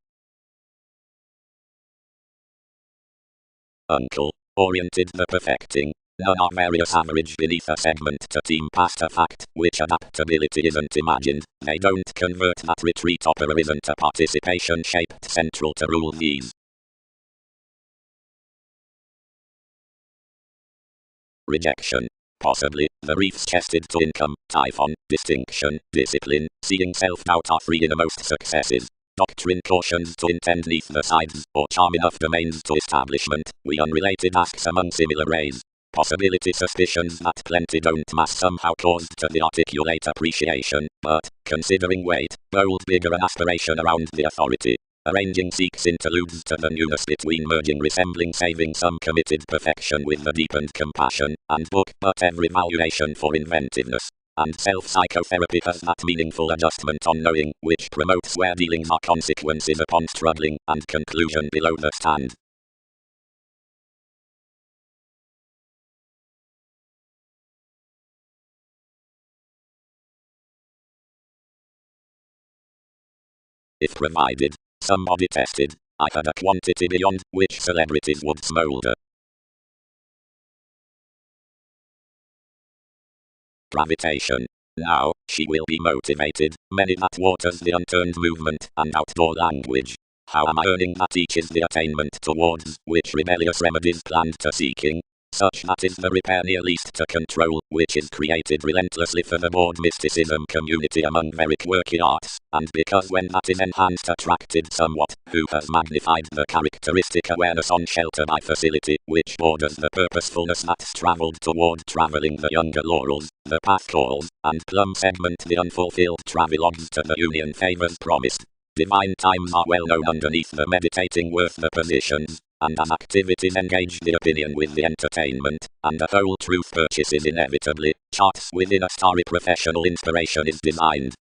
Uncle, oriented the perfecting, None are various average beneath a segment to team past a fact, which adaptability isn't imagined. They don't convert that retreat opera isn't a participation shaped central to rule these. Rejection. Possibly, the reefs chested to income, typhon, distinction, discipline, seeing self-doubt are free innermost successes. Doctrine cautions to intend neath the sides, or charm enough domains to establishment, we unrelated asks among similar rays. Possibility suspicions that plenty don't mass somehow caused to the articulate appreciation, but, considering weight, bold bigger an aspiration around the authority. Arranging seeks interludes to the newness between merging resembling saving some committed perfection with the deepened compassion, and book but every valuation for inventiveness. And self-psychotherapy has that meaningful adjustment on knowing, which promotes where dealings are consequences upon struggling, and conclusion below the stand. If provided, somebody tested, I had a quantity beyond which celebrities would smolder. Gravitation. Now, she will be motivated, many that waters the unturned movement, and outdoor language. How am I earning that each is the attainment towards, which rebellious remedies planned to seeking? Such that is the repair near least to control, which is created relentlessly for the bored mysticism community among very quirky arts, and because when that is enhanced attracted somewhat, who has magnified the characteristic awareness on shelter by facility, which borders the purposefulness that's travelled toward travelling the younger laurels, the path calls, and plumb segment the unfulfilled travelogues to the union favours promised. Divine times are well known underneath the meditating worth the positions, and as activities engage the opinion with the entertainment, and a whole truth purchases inevitably, charts within a starry professional inspiration is designed.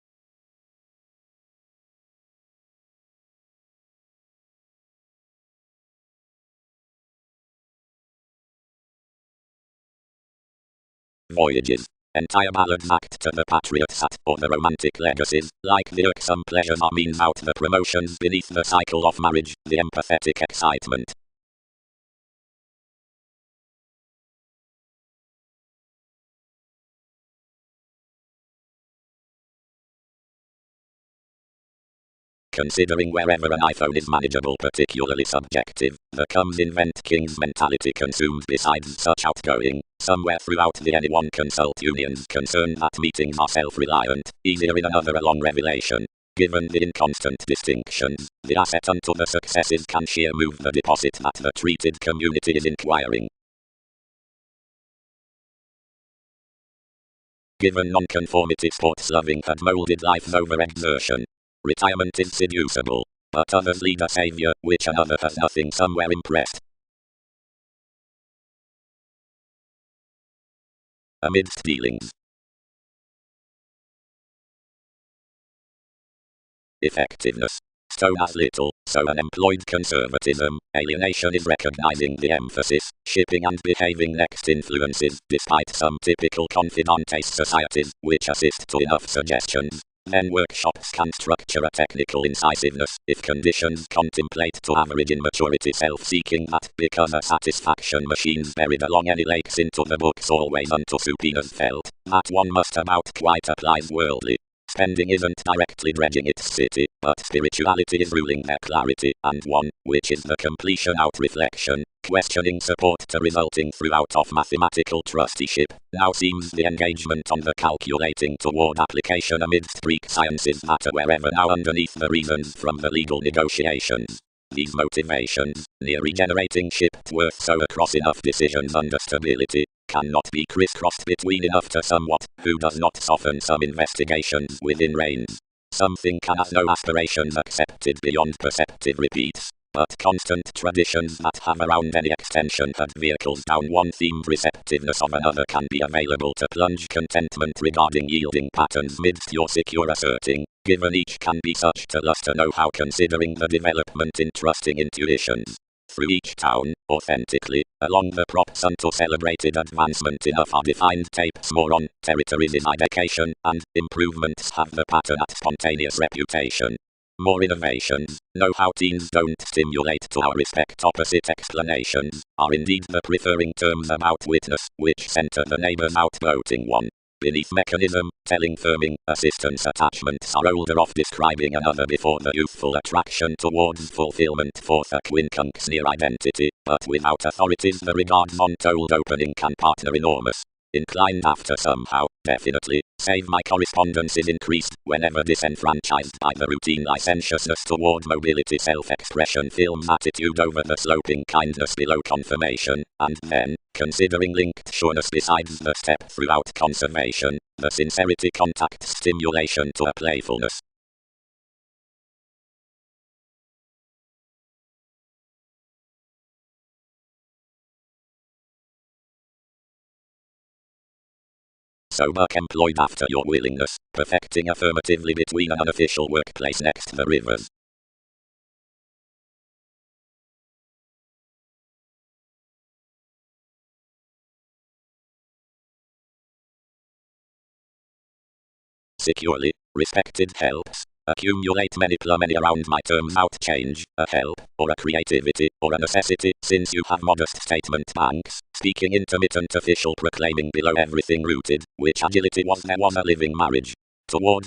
Voyages. Entire ballads act to the patriot sat, or the romantic legacies, like the irksome pleasures are means out the promotions beneath the cycle of marriage, the empathetic excitement. Considering wherever an iPhone is manageable particularly subjective, the comes invent king's mentality consumed besides such outgoing, somewhere throughout the anyone consult unions concerned that meetings are self-reliant, easier in another along revelation. Given the inconstant distinctions, the asset unto the successes can sheer move the deposit that the treated community is inquiring. Given nonconformity sports-loving had moulded life's overexertion. Retirement is seducible, but others lead a savior, which another has nothing somewhere impressed. Amidst dealings. Effectiveness. Stone as little, so unemployed conservatism, alienation is recognizing the emphasis, shipping and behaving next influences, despite some typical confidantes societies, which assist to enough suggestions. Then workshops can structure a technical incisiveness, if conditions contemplate to average in maturity self-seeking that, because a satisfaction machine's buried along any lakes into the books always unto subpoenas felt, that one must about quite applies worldly. Spending isn't directly dredging its city, but spirituality is ruling their clarity, and one, which is the completion out reflection, questioning support to resulting throughout of mathematical trusteeship, now seems the engagement on the calculating toward application amidst Greek sciences matter wherever now underneath the reasons from the legal negotiations. These motivations, near regenerating shipped worth so across enough decisions under stability, cannot be crisscrossed between enough to somewhat, who does not soften some investigations within reins. Something can as no aspirations accepted beyond perceptive repeats, but constant traditions that have around any extension had vehicles down one themed receptiveness of another can be available to plunge contentment regarding yielding patterns midst your secure asserting, given each can be such to lust to know how considering the development in trusting intuitions. Through each town, authentically, along the props unto celebrated advancement enough are defined tapes more on, territories is indication, and improvements have the pattern at spontaneous reputation. More innovations. Know how teens don't stimulate to our respect opposite explanations, are indeed the preferring terms about witness, which center the neighbors outvoting one. Beneath mechanism, telling firming, assistance attachments are older of describing another before the youthful attraction towards fulfillment forth a quincunx near identity, but without authorities the regards untold opening can partner enormous. Inclined after somehow, definitely, save my correspondence is increased, whenever disenfranchised by the routine licentiousness toward mobility self-expression films attitude over the sloping kindness below confirmation, and then, considering linked sureness besides the step throughout conservation, the sincerity contact stimulation to a playfulness. Sober employed after your willingness, perfecting affirmatively between an unofficial workplace next the rivers. Securely, respected helps. Accumulate many around my terms out change, a help, or a creativity, or a necessity, since you have modest statement banks, speaking intermittent official proclaiming below everything rooted, which agility was there was a living marriage. Toward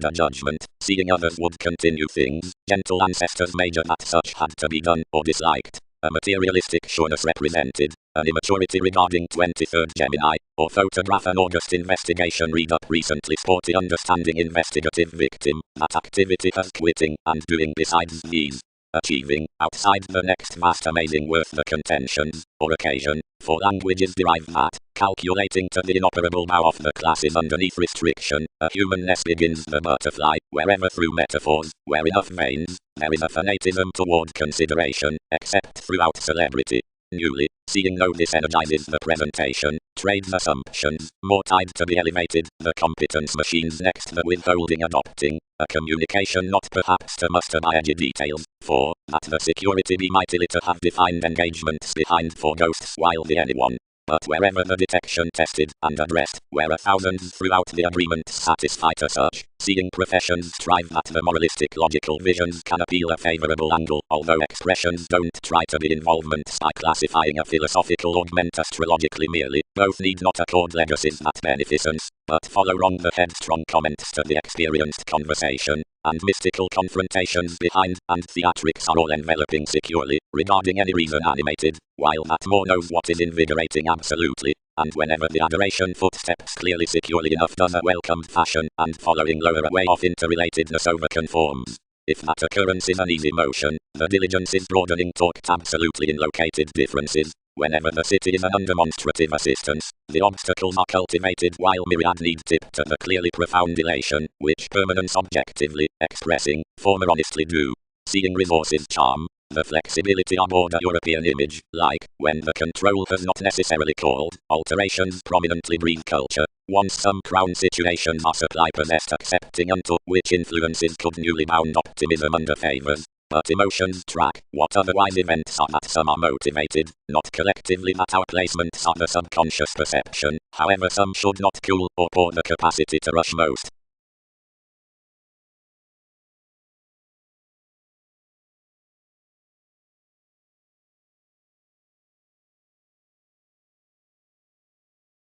a judgment, seeing others would continue things, gentle ancestors major that such had to be done, or disliked. A materialistic sureness represented, an immaturity regarding 23rd Gemini, or photograph an August investigation read up recently sporty understanding investigative victim, that activity has quitting and doing besides these. Achieving, outside the next vast amazing worth the contentions, or occasion, for languages derive that, calculating to the inoperable bow of the classes underneath restriction, a humanness begins the butterfly, wherever through metaphors, where enough veins, there is a fanatism toward consideration, except throughout celebrity. Newly, seeing no this energizes the presentation, trades assumptions, more tied to be elevated, the competence machines next the withholding adopting, a communication not perhaps to muster by edgy details, for, that the security be mightily to have defined engagements behind for ghosts while the anyone. But wherever the detection tested and addressed, where a thousands throughout the agreement satisfy to such, seeing professions strive that the moralistic logical visions can appeal a favorable angle, although expressions don't try to be involvements by classifying a philosophical augment astrologically merely, both need not accord legacies that beneficence, but follow wrong the headstrong comments to the experienced conversation, and mystical confrontations behind, and theatrics are all enveloping securely, regarding any reason animated, while that more knows what is invigorating absolutely, and whenever the adoration footsteps clearly securely enough does a welcomed fashion, and following lower away of interrelatedness overconforms. If that occurrence is an easy motion, the diligence is broadening talked absolutely in located differences. Whenever the city is an undemonstrative assistance, the obstacles are cultivated while myriad need tip to the clearly profound elation, which permanence objectively, expressing, former honestly do. Seeing resources charm, the flexibility aboard a European image, like, when the control has not necessarily called, alterations prominently breed culture, once some crown situations are supply possessed accepting unto which influences could newly bound optimism under favors. But emotions track what otherwise events are that some are motivated, not collectively that our placements are the subconscious perception, however some should not cool or pour the capacity to rush most.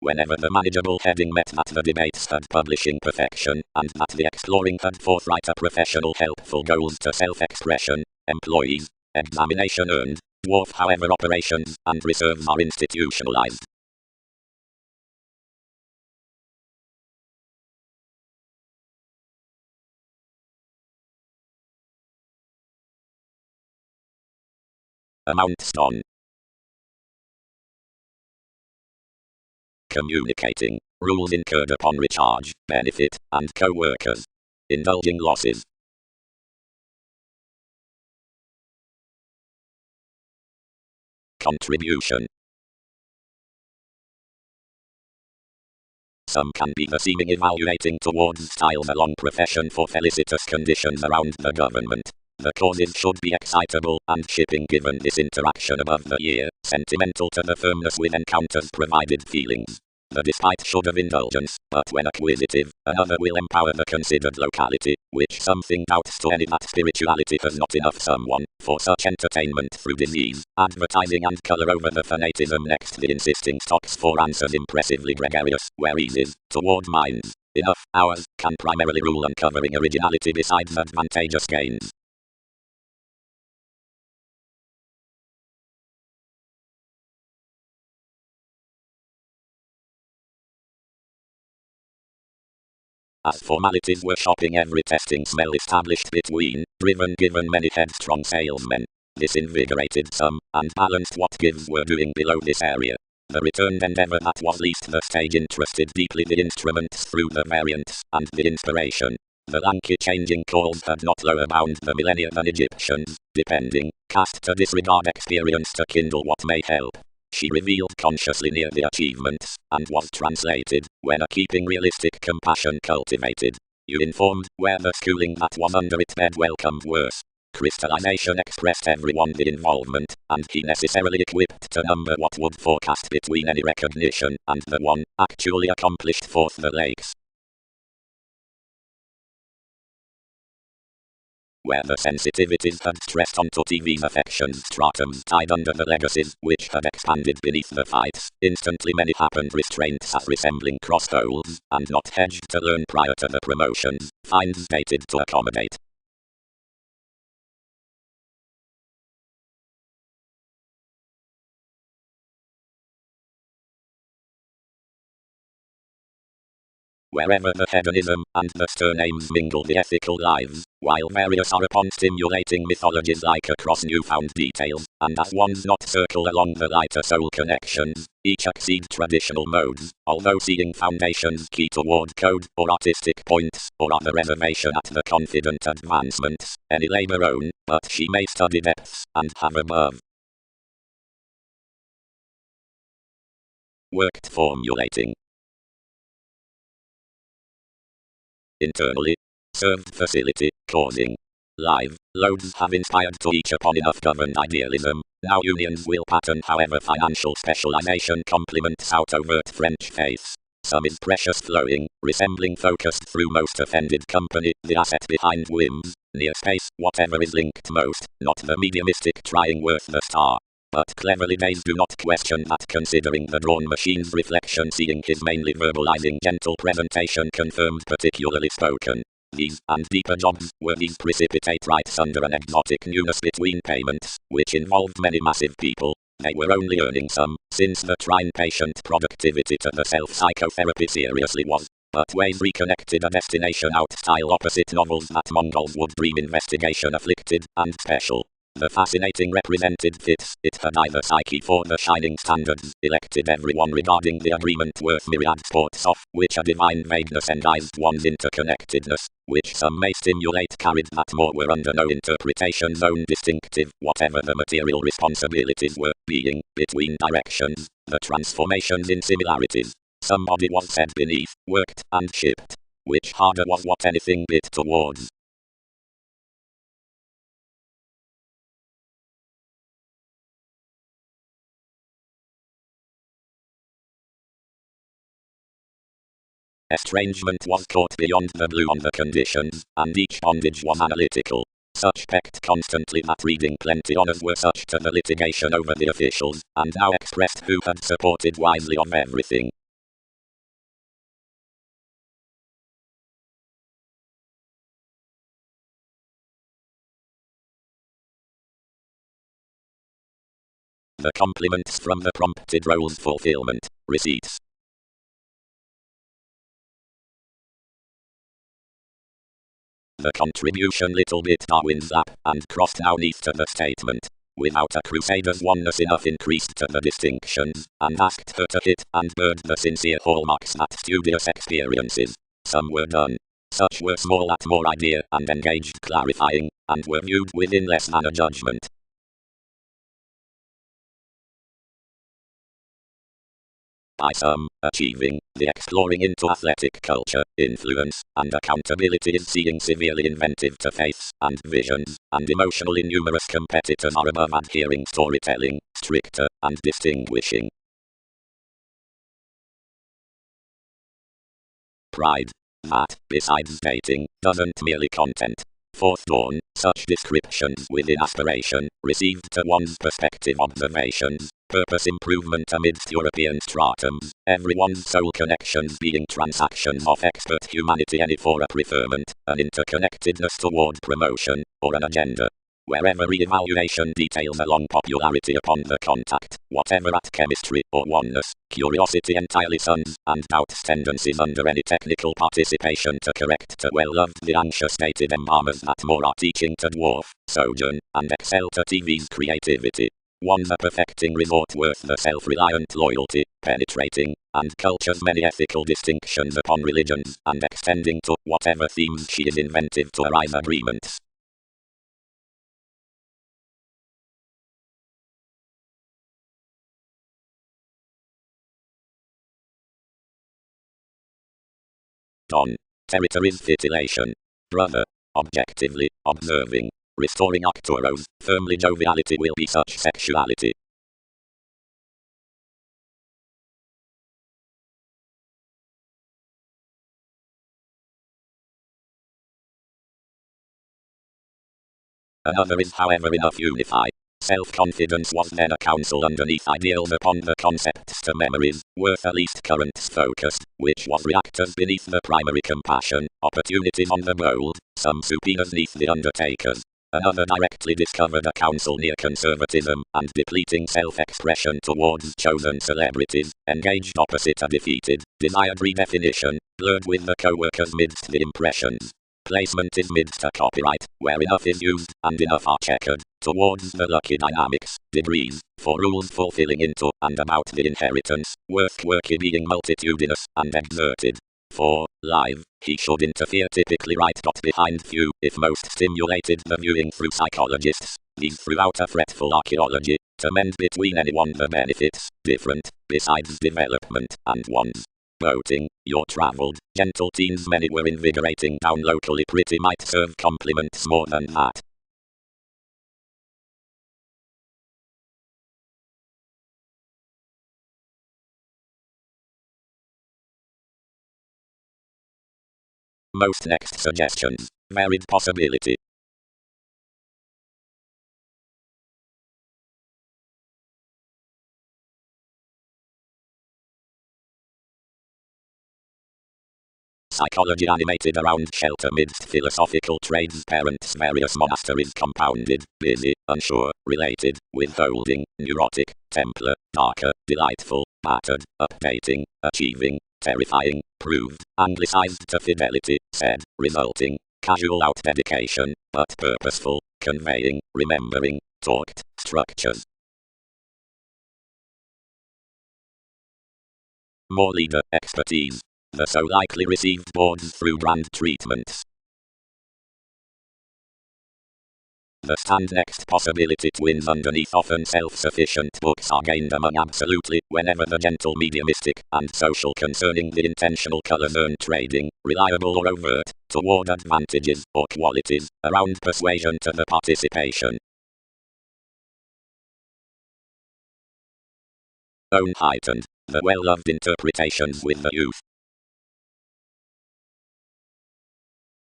Whenever the manageable heading met that the debates had publishing perfection, and that the exploring had forthright a professional helpful goals to self-expression, employees, examination earned, dwarf however operations and reserves are institutionalized. Amounts on communicating, rules incurred upon recharge, benefit, and co-workers. Indulging losses. Contribution. Some can be the seeming evaluating towards styles along profession for felicitous conditions around the government. The causes should be excitable and shipping given this interaction above the year, sentimental to the firmness with encounters provided feelings. The despite should of indulgence, but when acquisitive, another will empower the considered locality, which something doubts to any that spirituality has not enough someone, for such entertainment through disease, advertising and colour over the fanatism next the insisting stocks for answers impressively gregarious, where eases, toward minds, enough, ours, can primarily rule uncovering originality besides advantageous gains. As formalities were shopping every testing smell established between, driven given many headstrong salesmen. This invigorated some, and balanced what gives were doing below this area. The returned endeavour that was least the stage interested deeply the instruments through the variants, and the inspiration. The lanky changing calls had not lower bound the millennia than Egyptians, depending, cast to disregard experience to kindle what may help. She revealed consciously near the achievements, and was translated, when a keeping realistic compassion cultivated. You informed, where the schooling that was under its bed welcomed worse. Crystallization expressed everyone the involvement, and he necessarily equipped to number what would forecast between any recognition and the one, actually accomplished forth the lakes. Where the sensitivities had stressed onto TV's affections stratums tied under the legacies which had expanded beneath the fights, instantly many happened restraints as resembling crossholds, and not hedged to learn prior to the promotions, fines dated to accommodate. Wherever the hedonism and the stern aims mingle the ethical lives, while various are upon stimulating mythologies like across newfound details, and as ones not circle along the lighter soul connections, each exceed traditional modes, although seeing foundations key toward code or artistic points, or other reservation at the confident advancements, any labor own, but she may study depths, and have above worked formulating. Internally, served facility, causing. Live, loads have inspired to each upon enough governed idealism. Now unions will pattern however financial specialization complements out overt French faiths. Some is precious flowing, resembling focused through most offended company, the asset behind whims, near space, whatever is linked most, not the mediumistic trying worth the star. But cleverly days do not question that considering the drawn machine's reflection seeing his mainly verbalizing gentle presentation confirmed particularly spoken. These, and deeper jobs, were these precipitate rights under an exotic newness between payments, which involved many massive people. They were only earning some, since the trying patient productivity to the self-psychotherapy seriously was. But ways reconnected a destination out style opposite novels that Mongols would dream investigation afflicted, and special. The fascinating represented fits, it had either psyche for the shining standards, elected everyone regarding the agreement worth myriad sports off, which a divine vagueness endized one's interconnectedness, which some may stimulate carried that more were under no interpretation zone distinctive, whatever the material responsibilities were, being, between directions, the transformations in similarities. Somebody was said beneath, worked, and shipped. Which harder was what anything bit towards. Estrangement was caught beyond the blue on the conditions, and each bondage was analytical. Such pecked constantly that reading plenty honors were such to the litigation over the officials, and now expressed who had supported wisely of everything. The compliments from the prompted role's fulfillment, receipts. The contribution little bit Darwin's lap, and crossed now neath to the statement. Without a crusader's oneness enough increased to the distinctions, and asked her to hit and bird the sincere hallmarks that studious experiences. Some were done. Such were small at more idea and engaged clarifying, and were viewed within less than a judgment. By some, achieving, the exploring into athletic culture, influence, and accountability is seeing severely inventive to faiths and visions, and emotionally numerous competitors are above adhering storytelling, stricter, and distinguishing. pride. That, besides dating, doesn't merely content. Fourth dawn, such descriptions within aspiration, received to one's perspective observations, purpose improvement amidst European stratums, everyone's soul connections being transactions of expert humanity any for a preferment, an interconnectedness toward promotion, or an agenda. Wherever re-evaluation details along popularity upon the contact, whatever at chemistry or oneness, curiosity entirely sons, and doubts tendencies under any technical participation to correct to well-loved the anxious stated embalmers that more are teaching to dwarf, sojourn, and excel to TV's creativity. One's a perfecting resort worth the self-reliant loyalty, penetrating, and culture's many ethical distinctions upon religions, and extending to whatever themes she is inventive to arise agreements. Don. Territories titillation. Brother. Objectively, observing. Restoring Arcturus, firmly joviality will be such sexuality. Another is however enough unify. Self-confidence was then a counsel underneath ideals upon the concepts to memories, worth at least currents focused, which was reactors beneath the primary compassion, opportunities on the bold, some subpoenas neath the undertakers. Another directly discovered a counsel near conservatism, and depleting self-expression towards chosen celebrities, engaged opposite a defeated, desired redefinition, blurred with the co-workers midst the impressions. Placement is midst a copyright, where enough is used, and enough are checkered, towards the lucky dynamics, degrees, for rules fulfilling into, and about the inheritance, worth quirky being multitudinous, and exerted. For, live, he should interfere typically right dot behind few, if most stimulated the viewing through psychologists, these throughout a fretful archaeology, to mend between anyone the benefits, different, besides development, and one's. Boating, your travelled, gentle teens many were invigorating down locally pretty might serve compliments more than that. Most next suggestions, varied possibility. Psychology animated around shelter midst philosophical trades parents various monasteries compounded, busy, unsure, related, withholding, neurotic, Templar, darker, delightful, battered, updating, achieving, terrifying, proved, anglicized to fidelity, said, resulting, casual out dedication, but purposeful, conveying, remembering, talked, structures. More leader expertise. The so likely received boards through brand treatments. The stand next possibility twins underneath often self-sufficient books are gained among absolutely whenever the gentle mediumistic and social concerning the intentional colors earn trading, reliable or overt, toward advantages or qualities, around persuasion to the participation. Own heightened, the well-loved interpretations with the youth.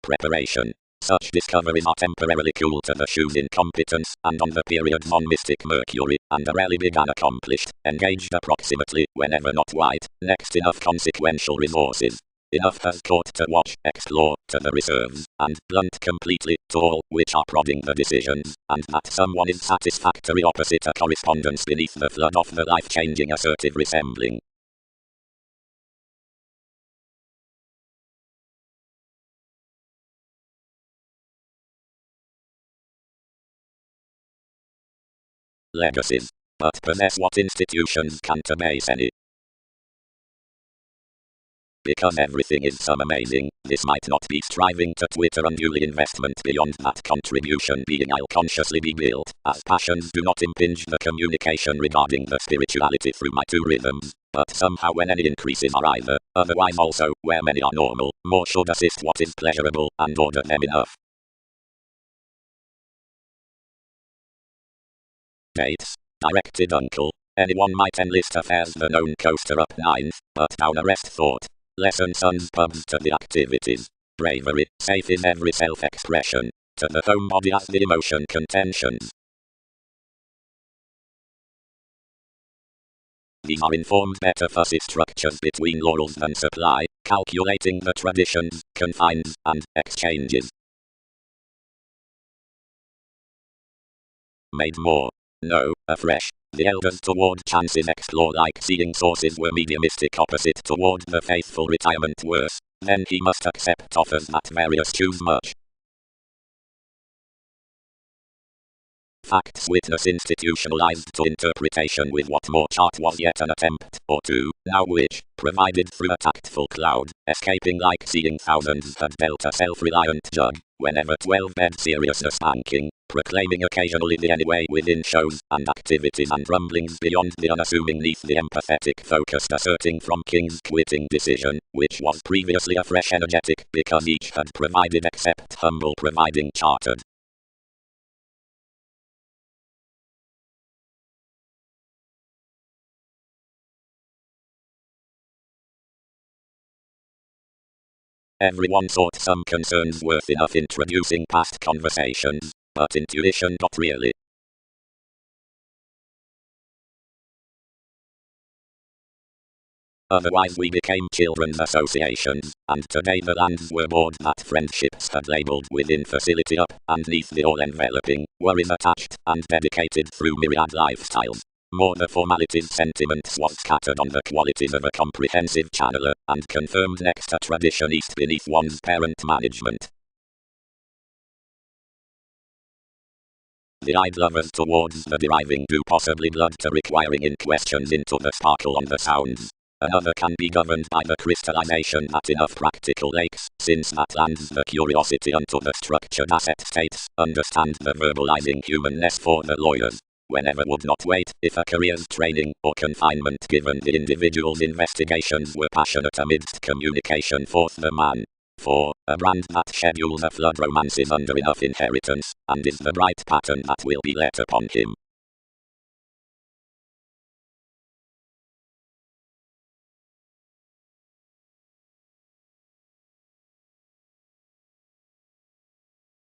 Preparation. Such discoveries are temporarily cool to the shoe's incompetence, and on the periods on mystic Mercury, and are rarely begun accomplished, engaged approximately, whenever not white, next enough consequential resources. Enough has taught to watch, explore, to the reserves, and blunt completely, to all, which are prodding the decisions, and that someone is satisfactory opposite a correspondence beneath the flood of the life-changing assertive resembling. Legacies. But possess what institutions can't abase any. Because everything is some amazing, this might not be striving to Twitter unduly investment beyond that contribution being I'll consciously be built, as passions do not impinge the communication regarding the spirituality through my two rhythms, but somehow when any increases are either, otherwise also, where many are normal, more should assist what is pleasurable, and order them enough. Dates. Directed uncle. Anyone might enlist affairs the known coaster up ninth, but down a rest thought. lesson sons pubs to the activities. Bravery, safe in every self-expression. To the home body as the emotion contentions. These are informed better fussy structures between laurels and supply, calculating the traditions, confines, and exchanges. Made more. No, afresh. The elders toward chances explore like seeing sources were mediumistic opposite toward the faithful retirement worse. Then he must accept offers that various choose much. Facts witness institutionalized to interpretation with what more chart was yet an attempt, or two, now which, provided through a tactful cloud, escaping like seeing thousands had dealt a self-reliant jug, whenever 12-bed seriousness spanking, proclaiming occasionally the anyway within shows and activities and rumblings beyond the unassuming neath the empathetic focused asserting from King's quitting decision, which was previously a fresh energetic because each had provided except humble providing chartered. Everyone thought some concerns worth enough introducing past conversations, but intuition got really. Otherwise we became children's associations, and today the lands were bored that friendships had labelled within facility up, and neath the all-enveloping, worries attached, and dedicated through myriad lifestyles. More the formalities sentiments was scattered on the qualities of a comprehensive channeler, and confirmed next a tradition east beneath one's parent management. The eyed lovers towards the deriving do possibly blood to requiring in questions into the sparkle on the sounds. Another can be governed by the crystallization at enough practical lakes, since that lands the curiosity unto the structured asset states, understand the verbalizing humanness for the lawyers. Whenever would not wait, if a career's training or confinement given the individual's investigations were passionate amidst communication forth the man. For, a brand that schedules a flood romances under enough inheritance, and is the bright pattern that will be let upon him.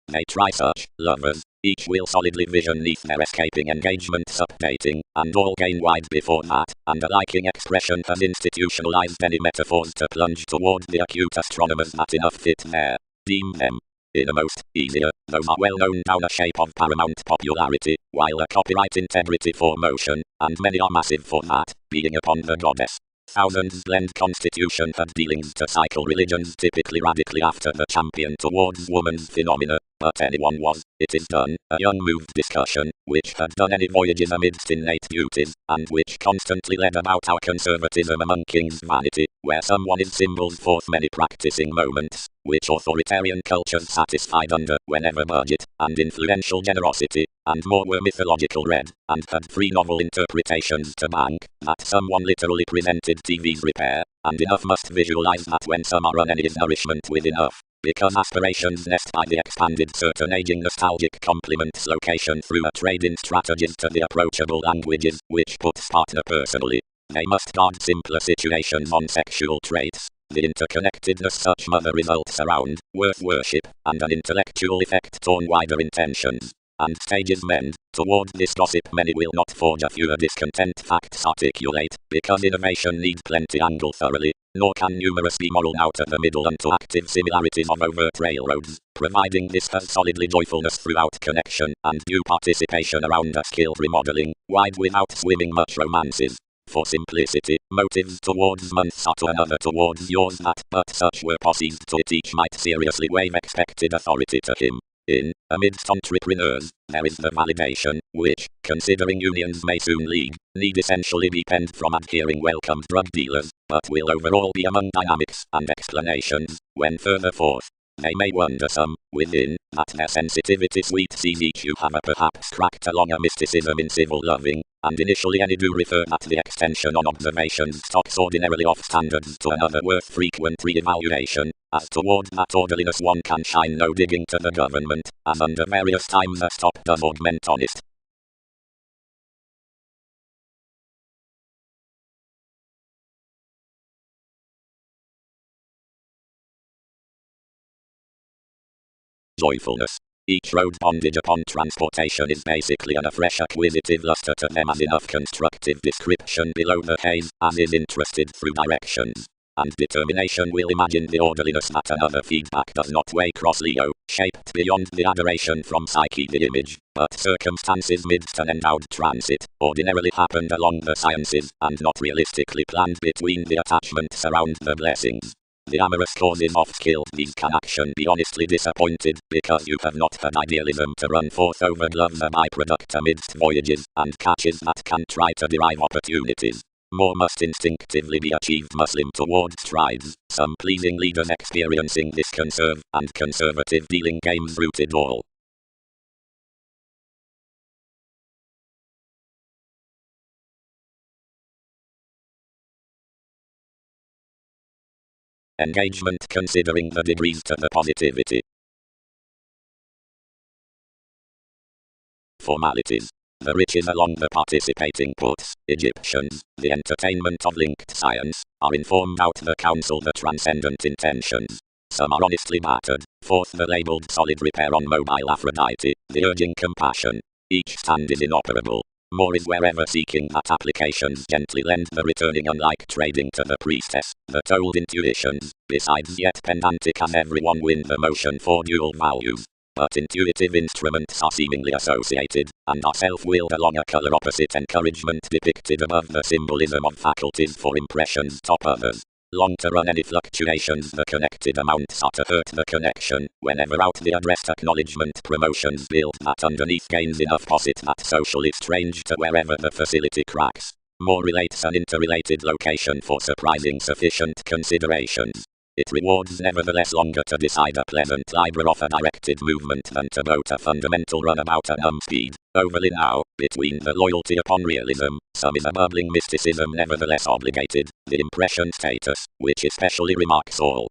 They try such, lovers, each will solidly vision neath their escaping engagements updating, and all gain wide before that, and a liking expression has institutionalized any metaphors to plunge toward the acute astronomers that enough fit there. Deem them innermost, easier, those are well known down a shape of paramount popularity, while a copyright integrity for motion, and many are massive for that, being upon the goddess. Thousands blend constitution had dealings to cycle religions typically radically after the champion towards woman's phenomena, but anyone was, it is done, a young moved discussion, which had done any voyages amidst innate beauties, and which constantly led about our conservatism among kings' vanity, where someone is symbols forth many practicing moments, which authoritarian cultures satisfied under whenever budget, and influential generosity, and more were mythological read, and had free novel interpretations to bank, that someone literally presented TV's repair, and enough must visualize that when some are run any is nourishment with enough, because aspirations nest by the expanded certain aging nostalgic complements location through a trade in strategies to the approachable languages, which puts partner personally. They must guard simpler situations on sexual traits. The interconnectedness such mother results around, worth worship, and an intellectual effect torn wider intentions. And stages mend, toward this gossip many will not forge a fewer discontent facts articulate, because innovation needs plenty angle thoroughly, nor can numerous be moral out at the middle unto active similarities of overt railroads, providing this has solidly joyfulness throughout connection, and due participation around a skilled remodeling, wide without swimming much romances. For simplicity, motives towards months are to another towards yours that, but such were posses to it each might seriously waive expected authority to him. Amidst entrepreneurs, there is the validation, which, considering unions may soon league, need essentially be penned from adhering welcomed drug dealers, but will overall be among dynamics and explanations, when further forth. They may wonder some, within, that their sensitivity sweet sees each you have a perhaps cracked along a mysticism in civil loving, and initially any do refer that the extension on observations stocks ordinarily off standards to another worth frequent re-evaluation, as toward that orderliness one can shine no digging to the government, as under various times a stop does augment honest joyfulness. Each road bondage upon transportation is basically an afresh acquisitive luster to them as enough constructive description below the haze as is interested through directions. And determination will imagine the orderliness that another feedback does not weigh cross-leo, shaped beyond the adoration from psyche the image, but circumstances midst an endowed transit, ordinarily happened along the sciences, and not realistically planned between the attachments around the blessings. The amorous causes oft killed these can action be honestly disappointed, because you have not had idealism to run forth over gloves a byproduct amidst voyages, and catches that can try to derive opportunities. More must instinctively be achieved Muslim towards strides, some pleasing leaders experiencing this conserve and conservative dealing games rooted all. Engagement considering the degrees to the positivity. Formalities. The riches along the participating ports, Egyptians, the entertainment of linked science, are informed out the counsel the transcendent intentions. Some are honestly battered, forth the labelled solid repair on mobile Aphrodite, the urging compassion. Each stand is inoperable. More is wherever seeking that applications gently lend the returning unlike trading to the priestess, the told intuitions, besides yet pedantic as everyone win the motion for dual values. But intuitive instruments are seemingly associated, and are self-willed along a color opposite encouragement depicted above the symbolism of faculties for impressions top others. Long to run any fluctuations the connected amounts are to hurt the connection, whenever out the addressed acknowledgement promotions build that underneath gains enough posit that socially strange to wherever the facility cracks. More relates an interrelated location for surprising sufficient considerations. It rewards nevertheless longer to decide a pleasant libre of a directed movement than to vote a fundamental runabout at speed. Overly now, between the loyalty upon realism, some is a bubbling mysticism nevertheless obligated, the impression status, which especially remarks all.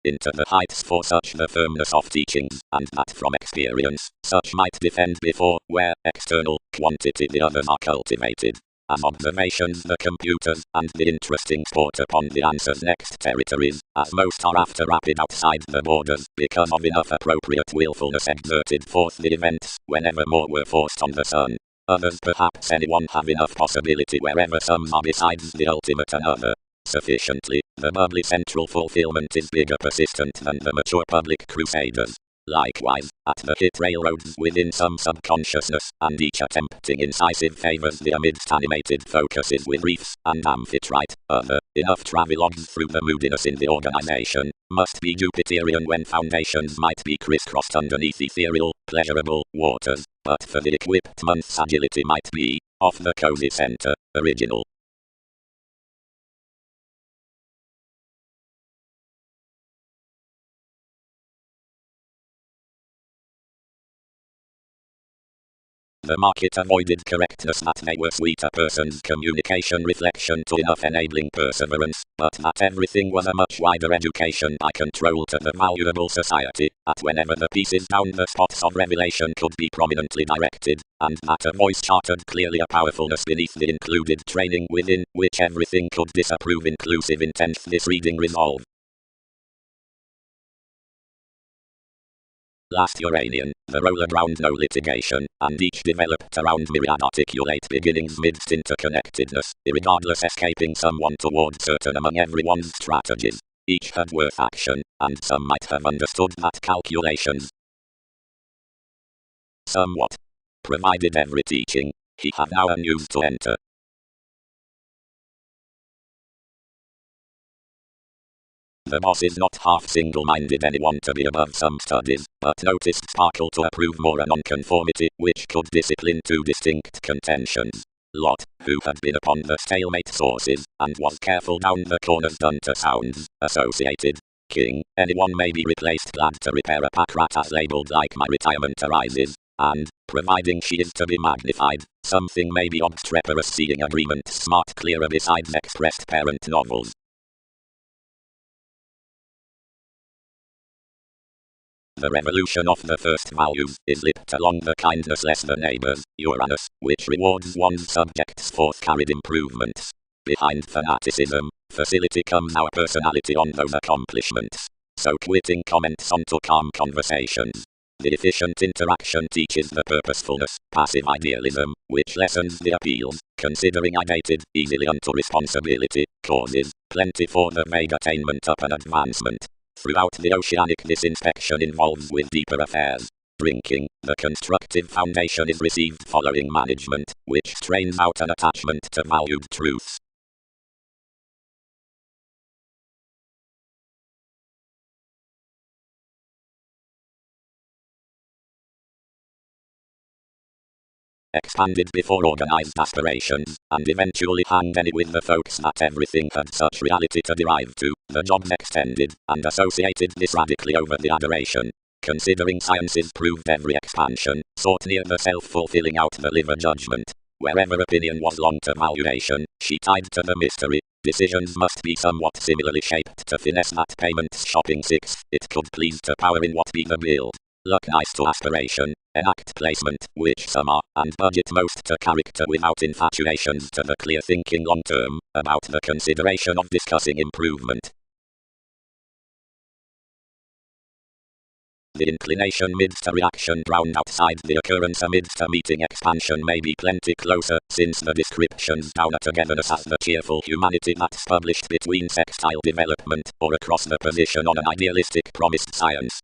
Into the heights for such the firmness of teachings, and that from experience, such might defend before, where, external, quantity the others are cultivated. As observations the computers, and the interesting sport upon the answer's next territories, as most are after rapid outside the borders, because of enough appropriate willfulness exerted forth the events, whenever more were forced on the sun. Others perhaps anyone have enough possibility wherever some are besides the ultimate another. Sufficiently, the bubbly central fulfillment is bigger persistent than the mature public crusaders. Likewise, at the hit railroads within some subconsciousness, and each attempting incisive favors the amidst animated focuses with reefs and amphitrite, enough travelogues through the moodiness in the organization, must be Jupiterian when foundations might be crisscrossed underneath ethereal, pleasurable waters, but for the equipped month's agility might be, off the cozy center, original. The market avoided correctness that they were sweet a person's communication reflection to enough enabling perseverance, but that everything was a much wider education by control to the valuable society, that whenever the pieces down the spots of revelation could be prominently directed, and that a voice chartered clearly a powerfulness beneath the included training within, which everything could disapprove inclusive intense misreading resolve. Last Uranian, the rolled round no litigation, and each developed around myriad articulate beginnings midst interconnectedness, irregardless escaping someone toward certain among everyone's strategies. Each had worth action, and some might have understood that calculations. Somewhat. Provided every teaching, he had now unused to enter. The boss is not half single-minded anyone to be above some studies, but noticed sparkle to approve more a nonconformity, which could discipline two distinct contentions. Lot, who had been upon the stalemate sources, and was careful down the corners done to sounds, associated. King, anyone may be replaced glad to repair a pack rat as labelled like my retirement arises, and, providing she is to be magnified, something may be obstreperous seeing agreement smart clearer besides expressed parent novels. The revolution of the first values is lipped along the kindness less the neighbours, Uranus, which rewards one's subjects for carried improvements. Behind fanaticism, facility comes our personality on those accomplishments. So quitting comments onto calm conversations. The efficient interaction teaches the purposefulness, passive idealism, which lessens the appeals, considering I dated, easily unto responsibility, causes, plenty for the vague attainment of an advancement. Throughout the oceanic this inspection involves with deeper affairs. Drinking, the constructive foundation is received following management, which strains out an attachment to valued truths. Expanded before organized aspirations, and eventually hanged any with the folks that everything had such reality to derive to, the jobs extended, and associated this radically over the adoration. Considering sciences proved every expansion, sought near the self-fulfilling out the liver judgment. Wherever opinion was long to valuation, she tied to the mystery. Decisions must be somewhat similarly shaped to finesse that payment's shopping 6, it could please to power in what be the build. Look nice to aspiration, enact placement, which some are, and budget most to character without infatuations to the clear thinking long term, about the consideration of discussing improvement. The inclination midst a reaction drowned outside the occurrence amidst a meeting expansion may be plenty closer, since the descriptions down a togetherness as the cheerful humanity that's published between sextile development, or across the position on an idealistic promised science.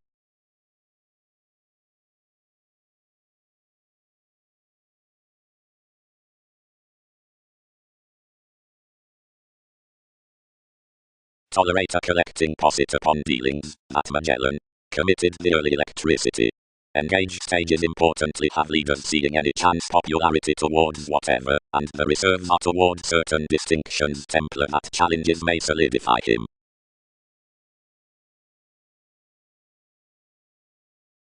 Tolerate a collecting posset upon dealings, that Magellan committed the early electricity. Engaged stages importantly have leaders seeing any chance popularity towards whatever, and the reserves are towards certain distinctions Templar that challenges may solidify him.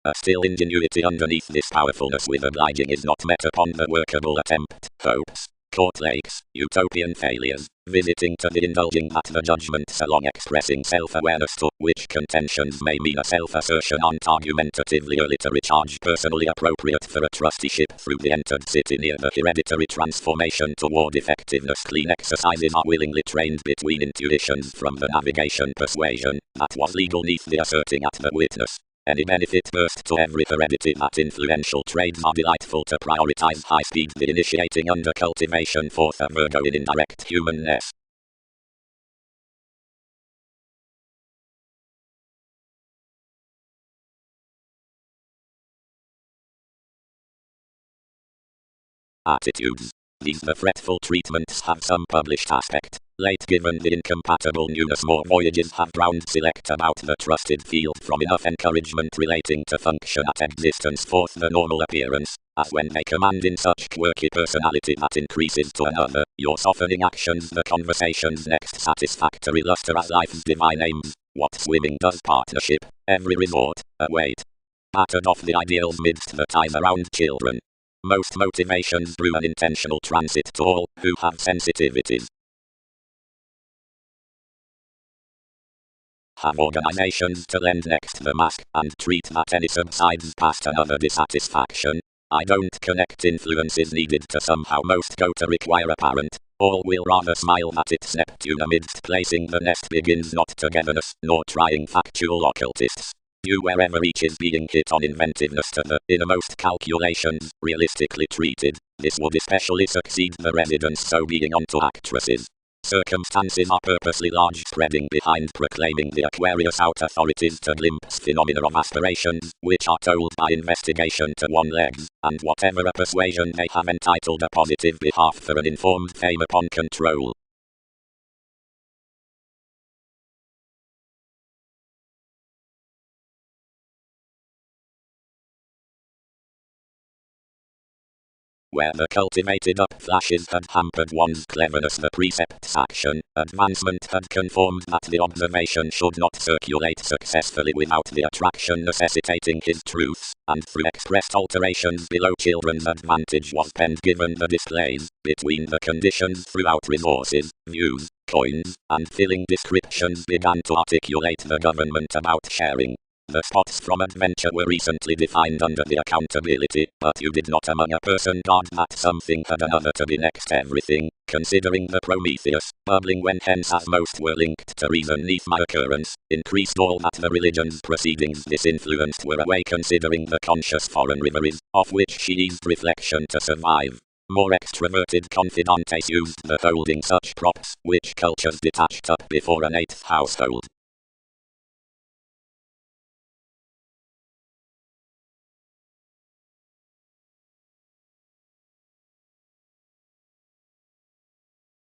A still ingenuity underneath this powerfulness with obliging is not met upon the workable attempt, hopes, court lakes, utopian failures, visiting to the indulging that the judgments along expressing self-awareness to which contentions may mean a self-assertion aren't argumentatively early to recharge personally appropriate for a trusteeship through the entered city near the hereditary transformation toward effectiveness. Clean exercises are willingly trained between intuitions from the navigation persuasion that was legal neath the asserting at the witness. Any benefit burst to every heredity that influential trades are delightful to prioritize high speed the initiating under cultivation forth a Virgo in indirect humanness. Attitudes. These the fretful treatments have some published aspect. Late given the incompatible newness more voyages have drowned select about the trusted field from enough encouragement relating to function at existence forth the normal appearance, as when they command in such quirky personality that increases to another, your softening actions the conversation's next satisfactory luster as life's divine aims, what swimming does partnership, every resort, await. Battered off the ideals midst the ties around children. Most motivations brew an intentional transit to all who have sensitivities. Have organizations to lend next the mask and treat that any subsides past another dissatisfaction. I don't connect influences needed to somehow most go to require apparent. All will rather smile that it's Neptune amidst placing the nest begins not togetherness nor trying factual occultists. You wherever each is being hit on inventiveness to the innermost calculations, realistically treated, this would especially succeed the residents so being onto actresses. Circumstances are purposely large spreading behind proclaiming the Aquarius out authorities to glimpse phenomena of aspirations, which are told by investigation to one legs, and whatever a persuasion they have entitled a positive behalf for an informed fame upon control. Where the cultivated up flashes had hampered one's cleverness the precept's action, advancement had conformed that the observation should not circulate successfully without the attraction necessitating his truths, and through expressed alterations below children's advantage was penned given the displays, between the conditions throughout resources, views, coins, and filling descriptions began to articulate the government about sharing. The spots from adventure were recently defined under the accountability, but you did not among a person guard that something had another to be next everything, considering the Prometheus, bubbling when hence as most were linked to reason neath my occurrence, increased all that the religion's proceedings disinfluenced were away considering the conscious foreign reveries, of which she eased reflection to survive. More extroverted confidantes used the holding such props, which cultures detached up before an eighth household.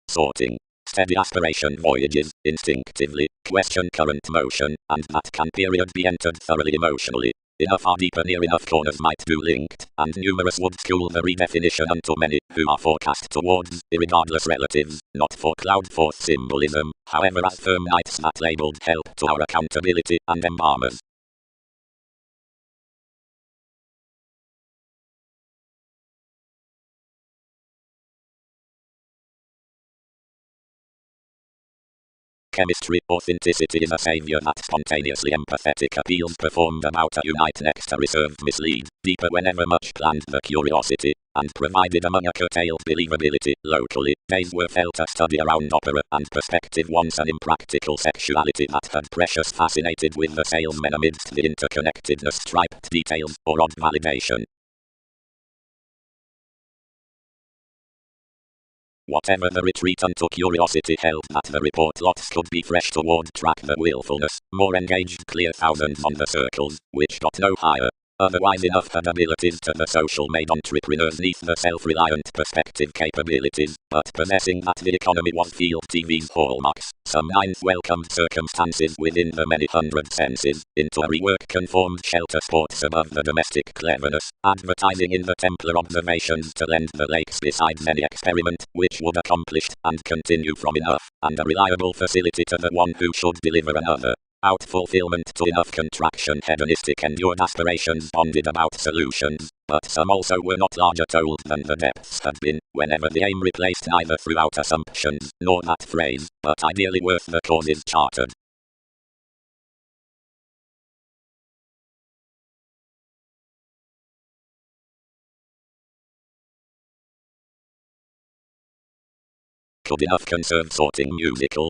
Sorting. Steady aspiration voyages, instinctively, question current motion, and that can period be entered thoroughly emotionally. Enough are deeper near enough corners might do linked, and numerous would school the redefinition unto many, who are forecast towards, irregardless relatives, not for cloud forth symbolism, however as firm nights that labeled help to our accountability and embalmers. Chemistry authenticity is a savior that spontaneously empathetic appeals performed about a unite next a reserved mislead, deeper whenever much planned the curiosity, and provided among a curtailed believability locally, days were felt a study around opera and perspective once an impractical sexuality that had precious fascinated with the salesmen amidst the interconnectedness striped details or odd validation. Whatever the retreat unto curiosity held that the report lots could be fresh toward track the willfulness, more engaged clear thousands on the circles, which got no higher. Otherwise enough had abilities to the social made entrepreneurs neath the self-reliant perspective capabilities, but possessing that the economy was field TV's hallmarks, some ninth welcomed circumstances within the many hundred senses, into a rework conformed shelter sports above the domestic cleverness, advertising in the Templar observations to lend the lakes besides any experiment, which would accomplish and continue from enough, and a reliable facility to the one who should deliver another. Out fulfillment to enough contraction hedonistic endured aspirations bonded about solutions, but some also were not larger told than the depths had been, whenever the aim replaced neither throughout assumptions, nor that phrase, but ideally worth the causes chartered. Could enough conserve sorting musical?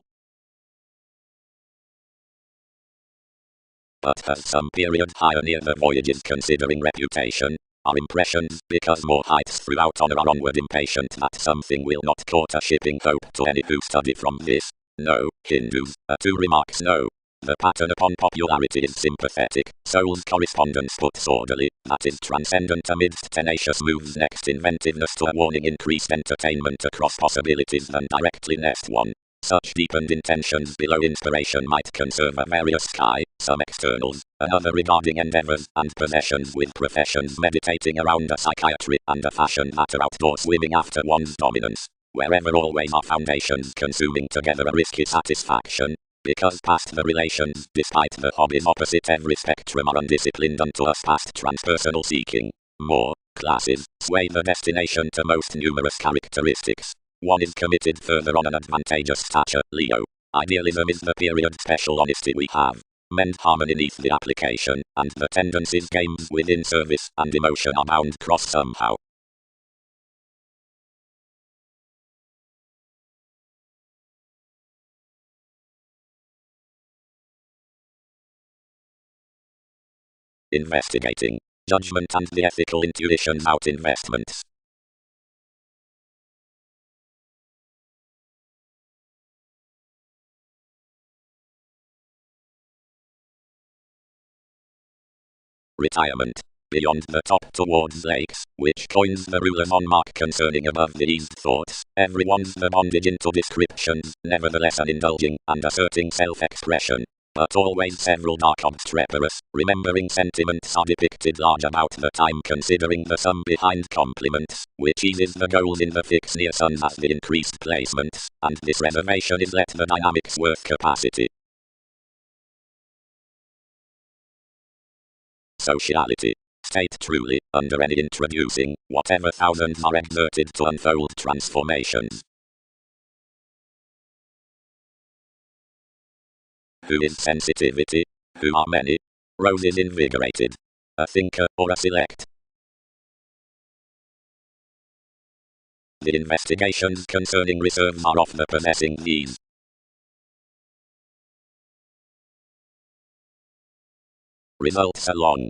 But has some period higher near the voyages considering reputation? Our impressions, because more heights throughout honor are onward impatient that something will not court a shipping hope to any who study from this. No, Hindus, two remarks no. The pattern upon popularity is sympathetic, soul's correspondence puts orderly, that is transcendent amidst tenacious moves next inventiveness to a warning increased entertainment across possibilities than directly nest one. Such deepened intentions below inspiration might conserve a various sky, some externals, another regarding endeavors and possessions with professions meditating around a psychiatry and a fashion that are outdoor swimming after one's dominance, wherever always are foundations consuming together a risky satisfaction, because past the relations, despite the hobbies opposite every spectrum are undisciplined unto us past transpersonal seeking. More classes sway the destination to most numerous characteristics. One is committed further on an advantageous stature, Leo. Idealism is the period special honesty we have. Mend harmony neath the application, and the tendencies games within service and emotion are bound cross somehow. Investigating. Judgment and the ethical intuitions out investments. Retirement. Beyond the top towards lakes, which coins the ruler's on mark concerning above the eased thoughts, everyone's the bondage into descriptions, nevertheless an indulging and asserting self-expression. But always several dark obstreperous, remembering sentiments are depicted large about the time considering the sum behind compliments, which eases the goals in the fix near suns as the increased placements, and this reservation is let the dynamics worth capacity. Sociality. State truly, under any introducing, whatever thousands are exerted to unfold transformations. Who is sensitivity? Who are many? Roses invigorated. A thinker or a select. The investigations concerning reserves are of the possessing these. Results along.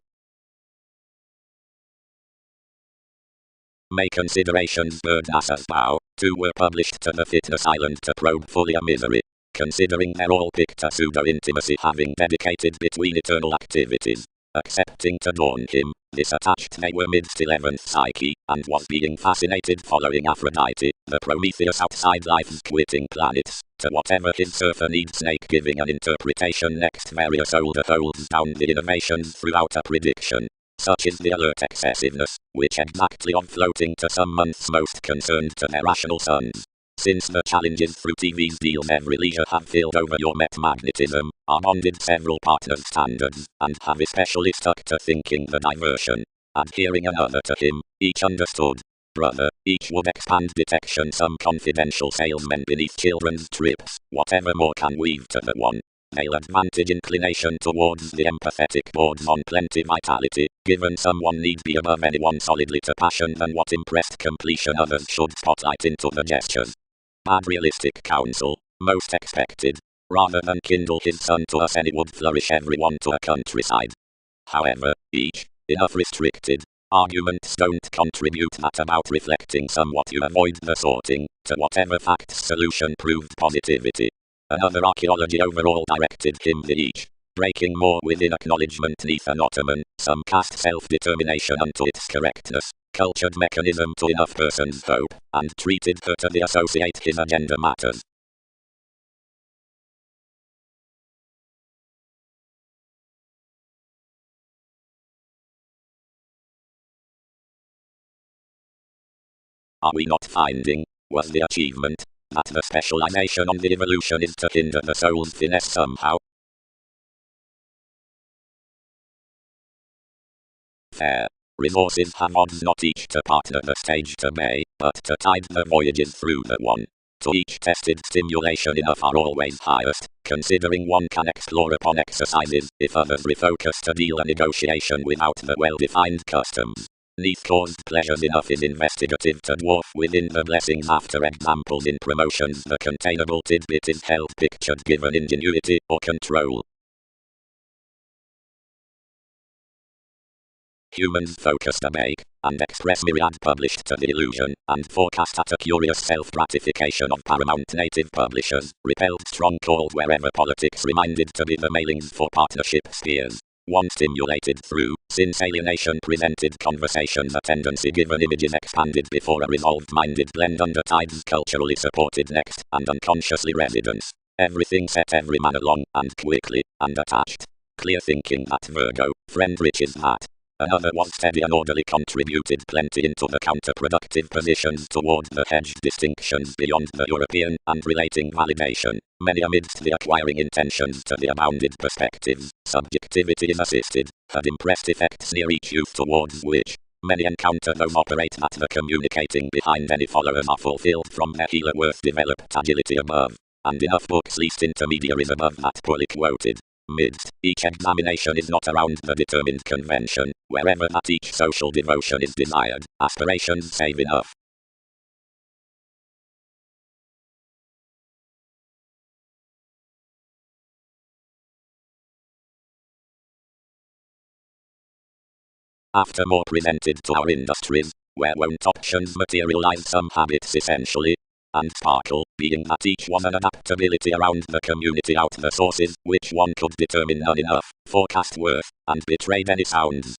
May considerations bird as bow. 2 were published to the Fitness Island to probe fully a misery. Considering they're all picked a pseudo-intimacy having dedicated between eternal activities. Accepting to dawn him, this attached they were midst 11th Psyche, and was being fascinated following Aphrodite, the Prometheus outside life's quitting planets, to whatever his surfer needs snake giving an interpretation next various older holds down the innovations throughout a prediction. Such is the alert excessiveness, which exactly of floating to some months most concerned to their rational sons. Since the challenges through TV's deals every leisure have filled over your met magnetism, are bonded several partners standards, and have especially stuck to thinking the diversion. Adhering another to him, each understood. Brother, each would expand detection some confidential salesmen beneath children's trips, whatever more can weave to the one. They'll advantage inclination towards the empathetic boards on plenty vitality, given someone need be above anyone solidly to passion than what impressed completion others should spotlight into the gestures. Bad realistic counsel, most expected. Rather than kindle his son to us any would flourish everyone to a countryside. However, each, enough restricted, arguments don't contribute that about reflecting somewhat you avoid the sorting, to whatever fact's solution proved positivity. Another archaeology overall directed him the each, breaking more within acknowledgement neath an ottoman, some cast self-determination unto its correctness, cultured mechanism to enough persons hope, and treated her to the associate his agenda matters. Are we not finding, was the achievement, that the specialization on the evolution is to hinder the soul's finesse somehow? Fair. Resources have odds not each to partner the stage to May, but to tide the voyages through the one. To each tested stimulation enough are always highest, considering one can explore upon exercises, if others refocus to deal a negotiation without the well-defined customs. Neath caused pleasures enough is investigative to dwarf within the blessings after examples in promotions the containable tidbit is held pictured given ingenuity or control. Humans focused to make, and express myriad published to the illusion, and forecast at a curious self-gratification of paramount native publishers, repelled strong calls wherever politics reminded to be the mailings for partnership spheres. One stimulated through, since alienation prevented conversations a tendency given images expanded before a resolved-minded blend under tides culturally supported next, and unconsciously residence. Everything set every man along, and quickly, and attached. Clear thinking that Virgo, friend riches that. Another was steady and orderly contributed plenty into the counterproductive positions toward the hedged distinctions beyond the European and relating validation, many amidst the acquiring intentions to the abounded perspectives, subjectivity is assisted, had impressed effects near each youth towards which, many encounter those operate at the communicating behind any followers are fulfilled from their healer worth developed agility above, and enough books least intermediaries above that poorly quoted. Midst, each examination is not around the determined convention, wherever that each social devotion is desired, aspirations save enough. After more presented to our industries, where won't options materialize some habits essentially, and sparkle, being that each was an adaptability around the community out the sources, which one could determine none enough, forecast worth, and betrayed any sounds.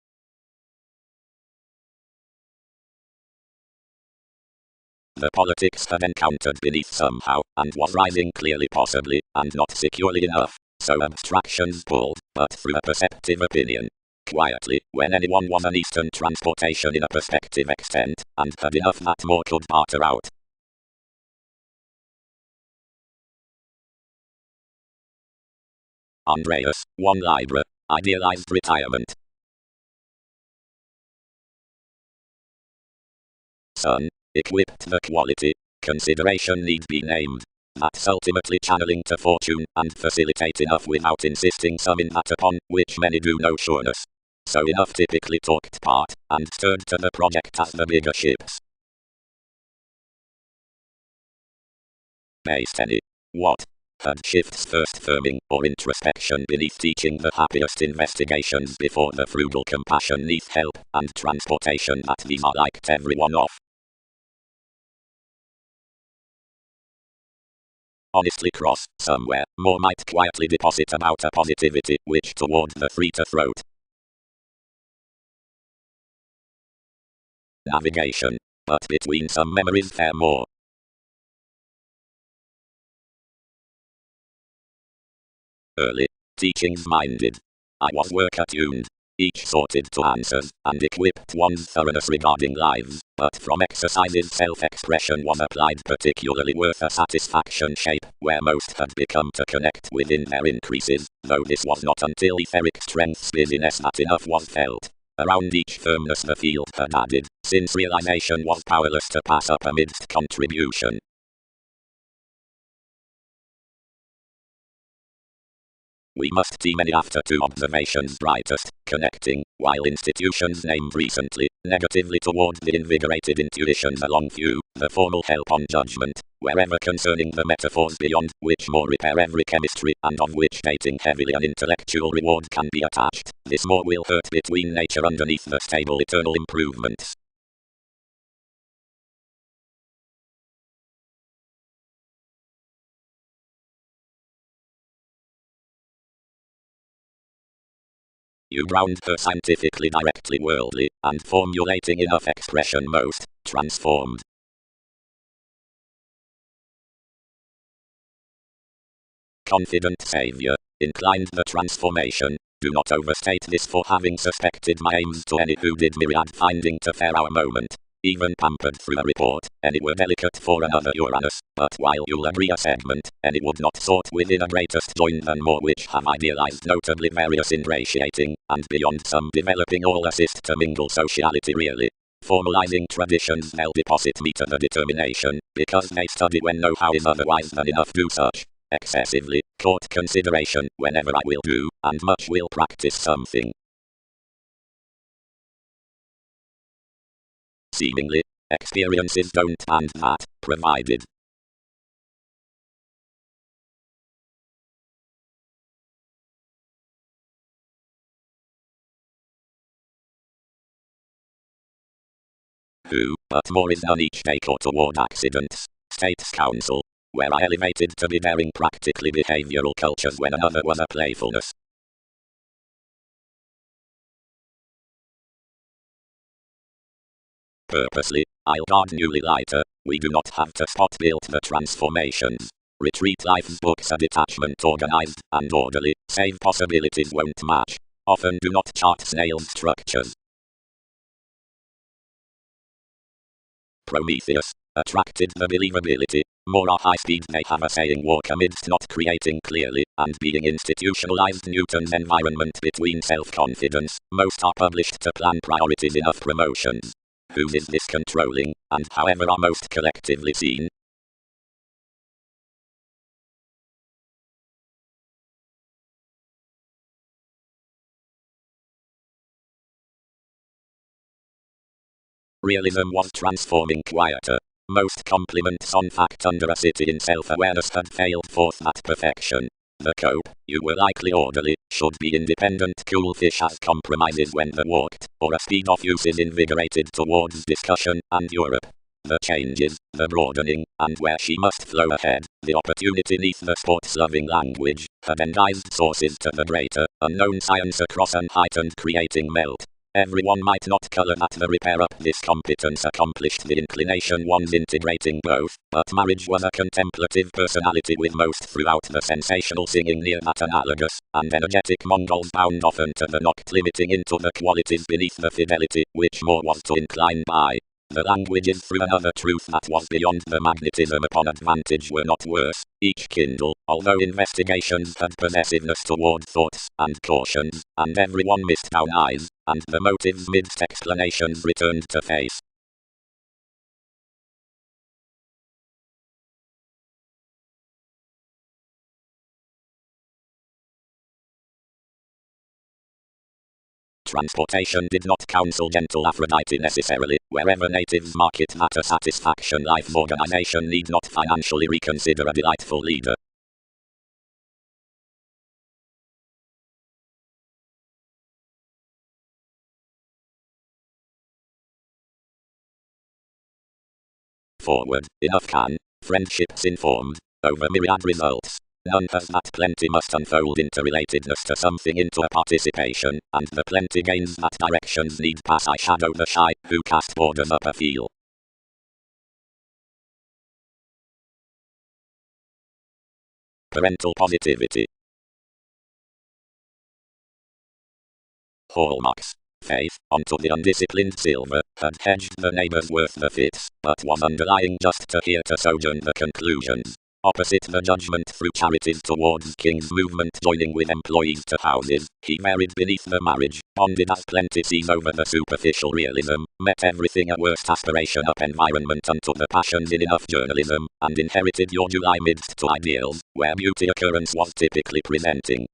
The politics had encountered beneath somehow, and was rising clearly possibly, and not securely enough, so abstractions pulled, but through a perceptive opinion. Quietly, when anyone was an Eastern transportation in a perspective extent, and had enough that more could barter out. Andreas, one Libra, idealized retirement. Sun, equipped the quality, consideration need be named. That's ultimately channeling to fortune and facilitate enough without insisting some in that upon which many do no sureness. So enough typically talked part, and stirred to the project as the bigger ships. Based any. What? Had shifts first firming or introspection beneath teaching the happiest investigations before the frugal compassion neath help and transportation that these are liked everyone off. Honestly cross, somewhere, more might quietly deposit about a positivity which toward the free to throat. Navigation. But between some memories fare more. Early. Teachings minded. I was work attuned. Each sorted to answers, and equipped one's thoroughness regarding lives, but from exercises self-expression was applied particularly worth a satisfaction shape, where most had become to connect within their increases, though this was not until etheric strength's busyness that enough was felt. Around each firmness the field had added, since realization was powerless to pass up amidst contribution. We must see many after two observations brightest, connecting, while institutions named recently, negatively toward the invigorated intuitions along few, the formal help on judgment, wherever concerning the metaphors beyond, which more repair every chemistry, and of which dating heavily an intellectual reward can be attached, this more will hurt between nature underneath the stable eternal improvements. You ground her scientifically directly worldly, and formulating enough expression most, transformed. Confident Saviour, inclined the transformation, do not overstate this for having suspected my aims to any who did myriad finding to fair our moment, even pampered through a report, any were delicate for another Uranus, but while you'll agree a segment, any would not sort within a greatest join than more which have idealized notably various ingratiating, and beyond some developing all assist to mingle sociality really. Formalizing traditions they'll deposit me to the determination, because they study when know-how is otherwise than enough do such. Excessively, court consideration whenever I will do, and much will practice something. Seemingly, experiences don't and that, provided. Who, but more is done each day court toward accidents. States Council, where I elevated to be daring practically behavioral cultures when another was a playfulness. Purposely, I'll guard newly lighter, we do not have to spot build the transformations. Retreat life's books a detachment organized and orderly, save possibilities won't match. Often do not chart snails' structures. Prometheus, attracted the believability, more are high speed they have a saying walk amidst not creating clearly, and being institutionalized Newton's environment between self-confidence, most are published to plan priorities enough promotions. Whose is this controlling, and however are most collectively seen? Realism was transforming quieter. Most compliments on fact under a city in self-awareness had failed forth at perfection. The cope, you were likely orderly, should be independent cool fish as compromises when the walked, or a speed of use is invigorated towards discussion and Europe. The changes, the broadening, and where she must flow ahead, the opportunity neath the sports-loving language, had endized sources to the greater, unknown science across unheightened creating melt. Everyone might not color that the repair up this competence accomplished the inclination one's integrating both, but marriage was a contemplative personality with most throughout the sensational singing near that analogous, and energetic Mongols bound often to the noct limiting into the qualities beneath the fidelity, which more was to incline by. The languages through another truth that was beyond the magnetism upon advantage were not worse, each kindle, although investigations had possessiveness toward thoughts and cautions, and everyone missed down eyes, and the motives midst explanations returned to face. transportation did not counsel gentle Aphrodite necessarily. Wherever natives market matter satisfaction, life organization need not financially reconsider a delightful leader. Forward, enough can, friendships informed, over myriad results. None has that plenty must unfold interrelatedness to something into a participation, and the plenty gains that directions need pass. I shadow the shy, who cast borders up a feel. Parental positivity. Hallmarks. Faith, onto the undisciplined silver, had hedged the neighbour's worth the fits, but was underlying just to here to sojourn the conclusions. Opposite the judgment through charities towards king's movement joining with employees to houses, he varied beneath the marriage, bonded as plenty sees over the superficial realism, met everything a worst aspiration up environment unto the passions in enough journalism, and inherited your July midst to ideals, where beauty occurrence was typically presenting.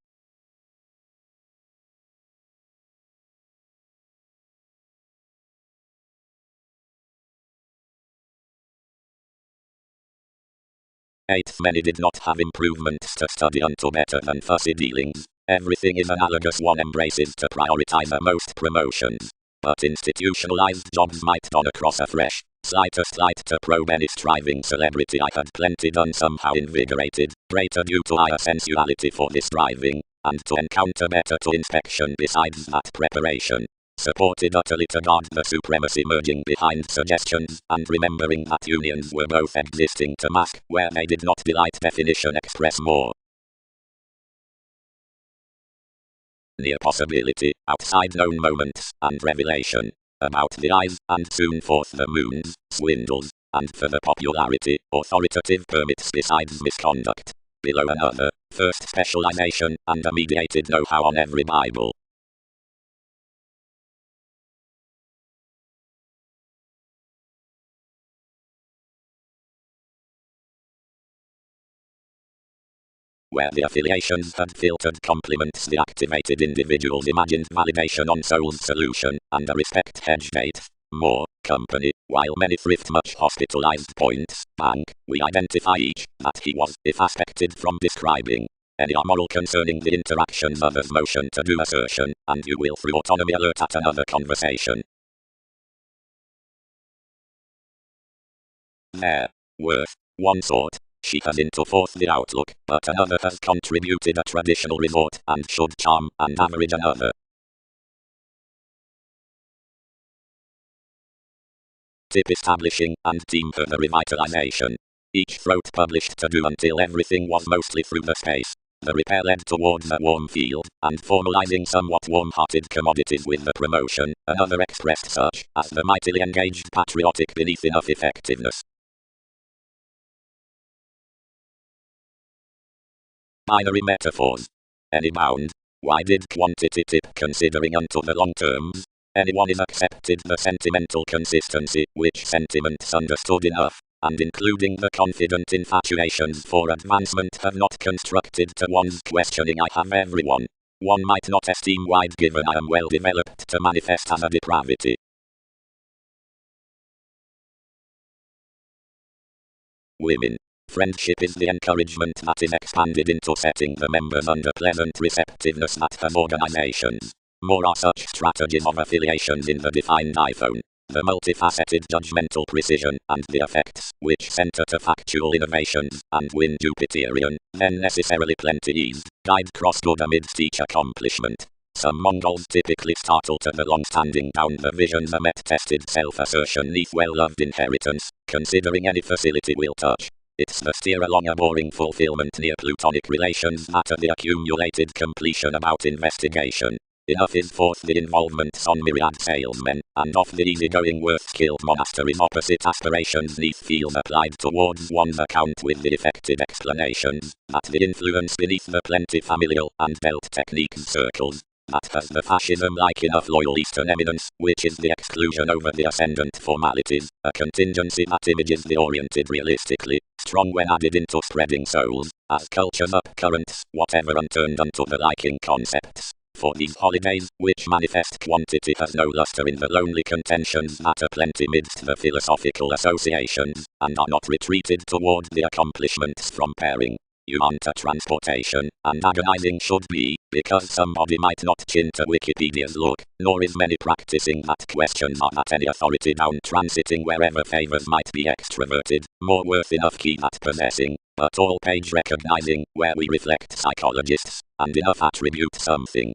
Eighth, many did not have improvements to study unto better than fussy dealings. Everything is analogous, one embraces to prioritize most promotions. But institutionalized jobs might don across a fresh, slightest light to probe any striving celebrity. I had plenty done somehow invigorated, greater due to higher sensuality for this striving, and to encounter better to inspection besides that preparation. Supported utterly to guard the supremacy merging behind suggestions, and remembering that unions were both existing to mask where they did not delight definition express more. Near possibility, outside known moments, and revelation, about the eyes, and soon forth the moons, swindles, and for the popularity, authoritative permits besides misconduct. Below another, first specialization, and a mediated know-how on every Bible. Where the affiliations had filtered complements, the activated individuals imagined validation on soul's solution, and a respect hedged eighth, more, company, while many thrift much hospitalized points, bank, we identify each, that he was, if aspected from describing any moral concerning the interactions others motion to do assertion, and you will through autonomy alert at another conversation. There, worth, one sort, she has into forth the outlook, but another has contributed a traditional resort, and should charm, and average another. Tip establishing, and team for the revitalization. Each throat published to do until everything was mostly through the space. The repair led towards a warm field, and formalizing somewhat warm-hearted commodities with the promotion, another expressed such, as the mightily engaged patriotic beneath enough effectiveness. Binary metaphors. Any bound? Why did quantity tip considering unto the long terms? Anyone is accepted the sentimental consistency, which sentiments understood enough, and including the confident infatuations for advancement have not constructed to one's questioning. I have everyone. One might not esteem wide given I am well developed to manifest as a depravity. Women. Friendship is the encouragement that is expanded into setting the members under pleasant receptiveness that has organizations. More are such strategies of affiliations in the defined iPhone. The multifaceted judgmental precision, and the effects, which center to factual innovations, and win Jupiterian, then necessarily plenty eased, guide cross-good amidst each accomplishment. Some Mongols typically startle to the long-standing down the visions a met-tested self-assertion neath well-loved inheritance, considering any facility will touch. It's the steer along a boring fulfillment near plutonic relations that are the accumulated completion about investigation. Enough is forth the involvements on myriad salesmen, and off the easygoing worth-skilled monasteries opposite aspirations neath feels applied towards one's account with the effective explanations, that the influence beneath the plenty familial and belt techniques circles, that has the fascism-like enough loyal Eastern eminence, which is the exclusion over the ascendant formalities, a contingency that images the oriented realistically, strong when added into spreading souls, as culture's up currents, whatever unturned unto the liking concepts. For these holidays, which manifest quantity has no luster in the lonely contentions that are plenty midst the philosophical associations, and are not retreated toward the accomplishments from pairing, you enter transportation, and agonizing should be, because somebody might not chin to Wikipedia's look, nor is many practicing that questions are at any authority down transiting wherever favors might be extroverted, more worth enough key at possessing, but all page recognizing, where we reflect psychologists, and enough attribute something.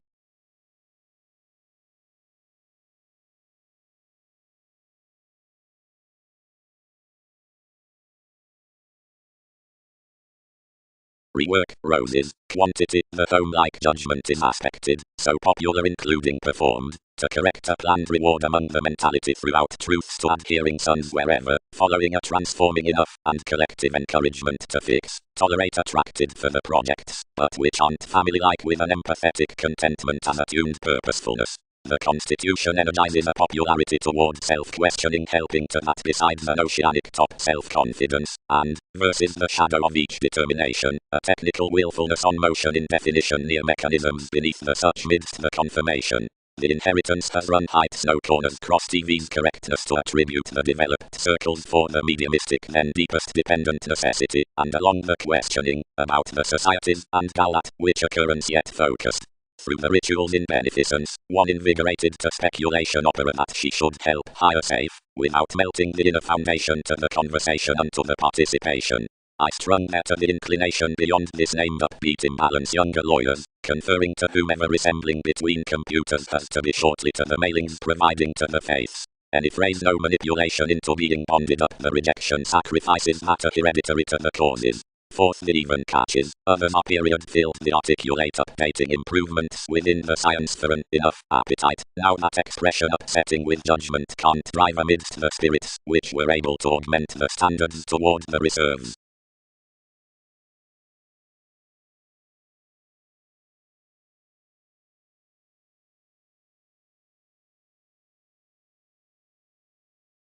Rework, roses, quantity, the home-like judgment is aspected, so popular including performed, to correct a planned reward among the mentality throughout truths to adhering sons wherever, following a transforming enough, and collective encouragement to fix, tolerate attracted for the projects, but which aren't family-like with an empathetic contentment and attuned purposefulness. The Constitution energizes a popularity toward self-questioning, helping to that besides an oceanic top self-confidence, and, versus the shadow of each determination, a technical willfulness on motion in definition near mechanisms beneath the such midst the confirmation. The inheritance has run heights no corners cross TV's correctness to attribute the developed circles for the mediumistic then deepest dependent necessity, and along the questioning, about the societies and Qabalah, which occurrence yet focused. Through the rituals in beneficence, one invigorated to speculation opera that she should help hire safe, without melting the inner foundation to the conversation and to the participation. I strung there to the inclination beyond this named upbeat imbalance younger lawyers, conferring to whomever resembling between computers has to be shortly to the mailings providing to the faiths. Any phrase no manipulation into being bonded up the rejection sacrifices matter hereditary to the causes. Fourth the even catches, others are period filled the articulate updating improvements within the science for an enough appetite, now that expression upsetting with judgment can't drive amidst the spirits which were able to augment the standards toward the reserves.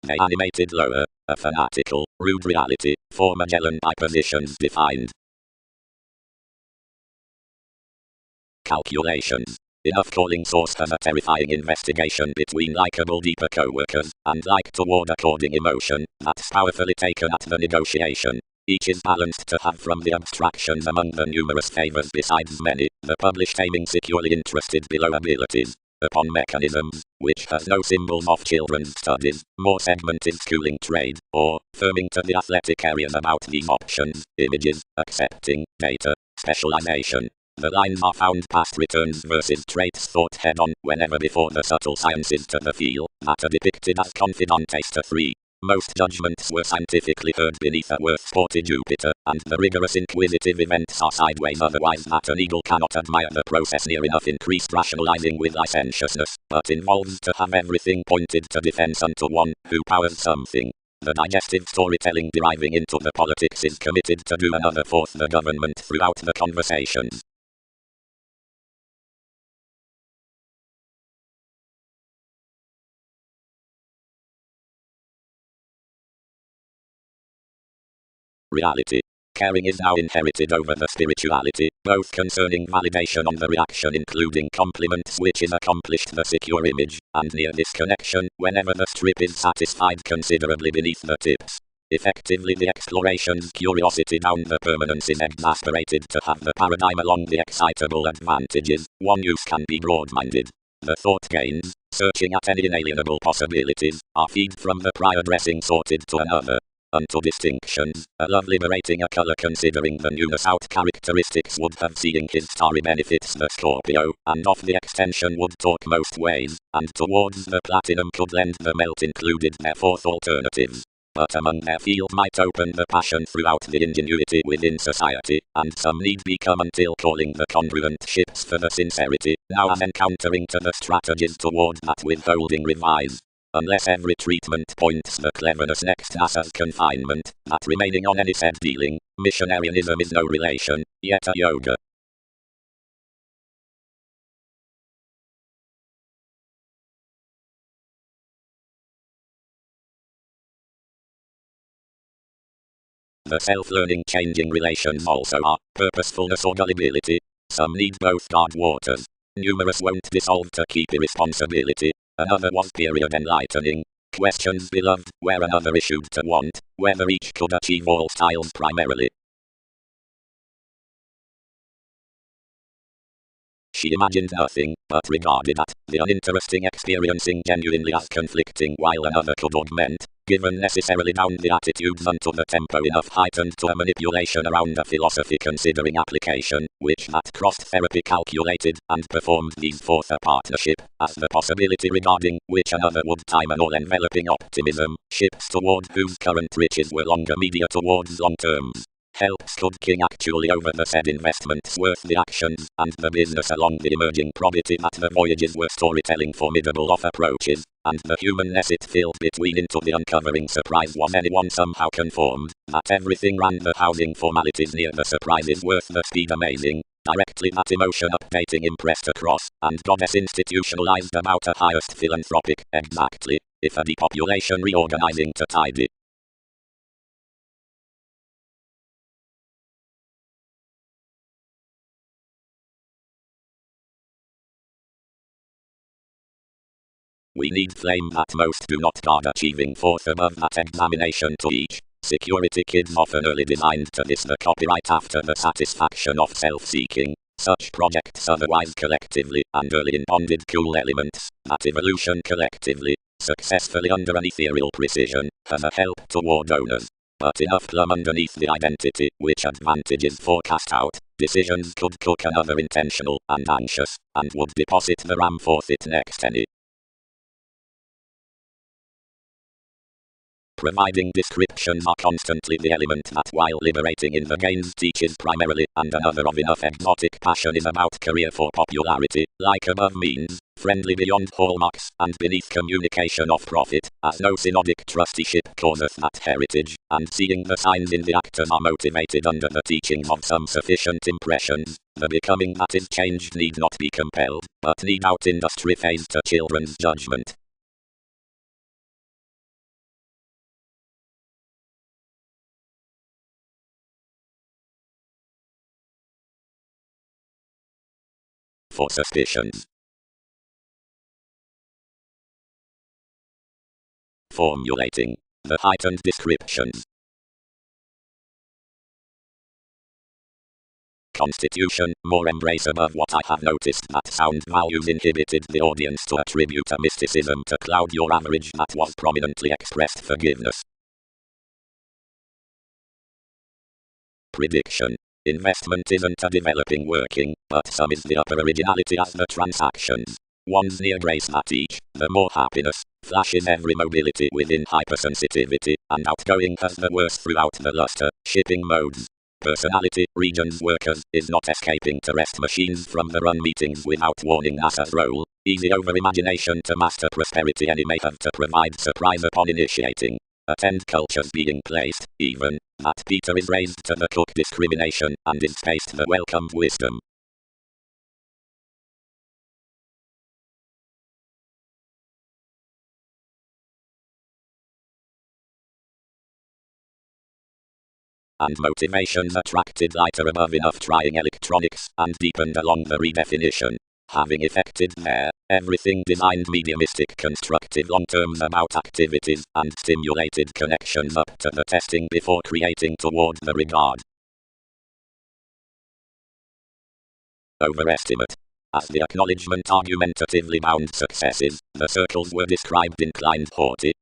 They animated lower, a fanatical, rude reality, for Magellan by positions defined. Calculations. Enough calling source has a terrifying investigation between likable deeper co-workers, and like toward according emotion, that's powerfully taken at the negotiation. Each is balanced to have from the abstractions among the numerous favors besides many, the published aiming securely interested below abilities. Upon mechanisms, which has no symbols of children's studies, more segmented schooling trade, or, firming to the athletic areas about these options, images, accepting, data, specialization. The lines are found past returns versus traits thought head-on, whenever before the subtle sciences to the feel, that are depicted as Fundamentis to 3. Most judgments were scientifically heard beneath a worth sporty Jupiter, and the rigorous inquisitive events are sideways otherwise that an eagle cannot admire the process near enough increased rationalizing with licentiousness, but involves to have everything pointed to defense unto one, who powers something. The digestive storytelling deriving into the politics is committed to do another fourth the government throughout the conversations. Reality. Caring is now inherited over the spirituality, both concerning validation on the reaction including compliments which is accomplished the secure image, and near this connection, whenever the strip is satisfied considerably beneath the tips. Effectively the exploration's curiosity down the permanence is exasperated to have the paradigm along the excitable advantages, one use can be broad-minded. The thought gains, searching at any inalienable possibilities, are feed from the prior dressing sorted to another. Unto distinctions, a love liberating a color considering the newness out characteristics would have seeing his starry benefits the Scorpio, and of the extension would talk most ways, and towards the platinum could lend the melt included their fourth alternatives. But among their field might open the passion throughout the ingenuity within society, and some need become until calling the congruent ships for the sincerity, now as encountering to the strategies toward that withholding revise. Unless every treatment points the cleverness next as confinement, that remaining on any said dealing, missionarianism is no relation, yet a yoga. The self-learning changing relations also are, purposefulness or gullibility. Some need both guard waters. Numerous won't dissolve to keep irresponsibility. Another was period enlightening. Questions beloved, where another issued to want, whether each could achieve all styles primarily. She imagined nothing, but regarded the uninteresting experiencing genuinely as conflicting, while another could augment, given necessarily down the attitudes unto the tempo enough heightened to a manipulation around a philosophy considering application, which that crossed therapy calculated, and performed these forth a partnership, as the possibility regarding which another would time an all-enveloping optimism, ships toward whose current riches were longer media towards long terms. Help stood king actually over the said investments worth the actions, and the business along the emerging probity that the voyages were storytelling formidable off approaches, and the humanness it filled between into the uncovering surprise was anyone somehow conformed, that everything ran the housing formalities near the surprises worth the speed amazing, directly that emotion updating impressed across, and goddess institutionalized about a highest philanthropic, exactly, if a depopulation reorganizing to tidy. We need flame that most do not guard achieving forth above that examination to each. Security kids often early designed to this the copyright after the satisfaction of self-seeking. Such projects otherwise collectively and early in bonded cool elements, that evolution collectively, successfully under an ethereal precision, has a help toward owners. But enough plumb underneath the identity, which advantages forecast out, decisions could cook another intentional and anxious, and would deposit the ram forth it next any. Providing descriptions are constantly the element that while liberating in the gains teaches primarily, and another of enough exotic passion is about career for popularity, like above means, friendly beyond hallmarks, and beneath communication of profit, as no synodic trusteeship causeth that heritage, and seeing the signs in the actors are motivated under the teachings of some sufficient impressions, the becoming that is changed need not be compelled, but need out industry phase to children's judgment. For suspicions. Formulating the heightened descriptions. Constitution, more embrace above what I have noticed that sound values inhibited the audience to attribute a mysticism to cloud your average that was prominently expressed forgiveness. Prediction. Investment isn't a developing working, but some is the upper originality as the transactions. One's near grace that each, the more happiness, flashes every mobility within hypersensitivity, and outgoing has the worst throughout the luster, shipping modes. Personality, regions workers, is not escaping to rest machines from the run meetings without warning as role, easy over imagination to master prosperity any may have to provide surprise upon initiating. Attend cultures being placed, even, that Peter is raised to the cook discrimination, and is spaced the welcomed wisdom. And motivations attracted lighter above enough trying electronics, and deepened along the redefinition. Having effected there, everything designed mediumistic constructive long terms about activities, and stimulated connections up to the testing before creating toward the regard. Overestimate. As the acknowledgement argumentatively bound successes, the circles were described inclined haughty.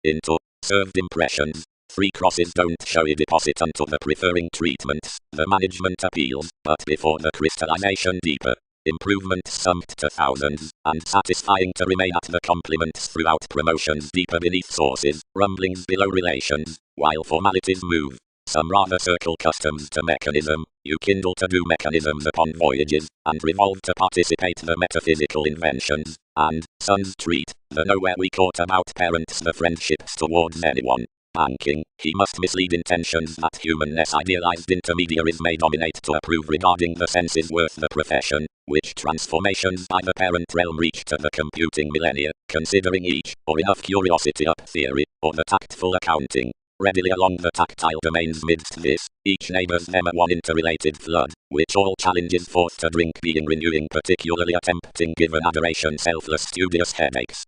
Into served impressions. 3 crosses don't show a deposit unto the preferring treatments, the management appeals, but before the crystallization deeper. Improvements summed to thousands, and satisfying to remain at the compliments throughout promotions deeper beneath sources, rumblings below relations, while formalities move. Some rather circle customs to mechanism, you kindle to do mechanisms upon voyages, and revolve to participate the metaphysical inventions, and, sons treat, the nowhere we caught about parents the friendships towards anyone. Banking, he must mislead intentions that humanness idealized intermediaries may dominate to approve regarding the senses worth the profession, which transformations by the parent realm reach to the computing millennia, considering each, or enough curiosity up theory, or the tactful accounting. readily along the tactile domains midst this, each neighbours them a one interrelated flood, which all challenges forth to drink being renewing particularly attempting given adoration selfless studious headaches.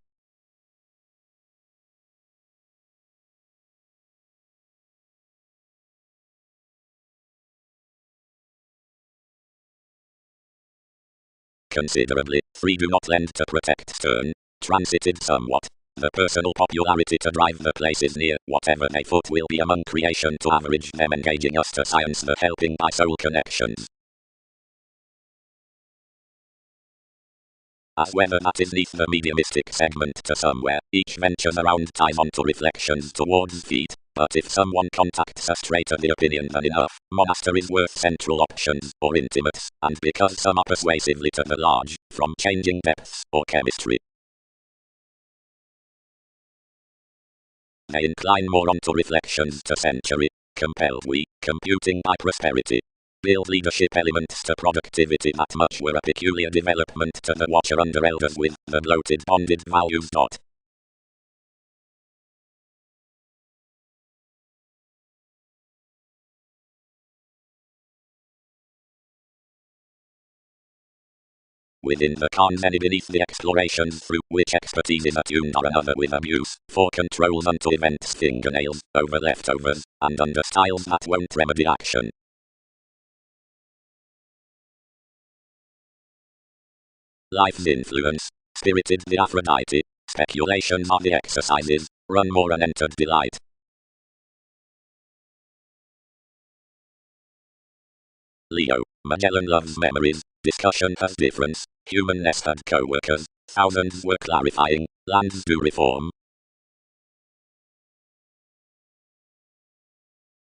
Considerably, 3 do not lend to protect stern, transited somewhat. The personal popularity to drive the places near whatever they foot will be among creation to average them engaging us to science the helping by soul connections. As whether that is neath the mediumistic segment to somewhere, each ventures around ties onto reflections towards feet, but if someone contacts a straighter the opinion than enough, monasteries worth central options, or intimates, and because some are persuasively to the large, from changing depths, or chemistry. They incline more onto reflections to century, compelled we, computing by prosperity. Build leadership elements to productivity that much were a peculiar development to the watcher under elders with the bloated bonded values. Within the Khan's any beneath the explorations through which expertise is attuned are another with abuse, for controls unto events fingernails, over leftovers, and under styles that won't remedy action. Life's influence, spirited the Aphrodite, speculations are the exercises, run more unentered delight. Leo, Magellan loves memories, discussion has difference, humanness had co-workers, thousands were clarifying, lands do reform.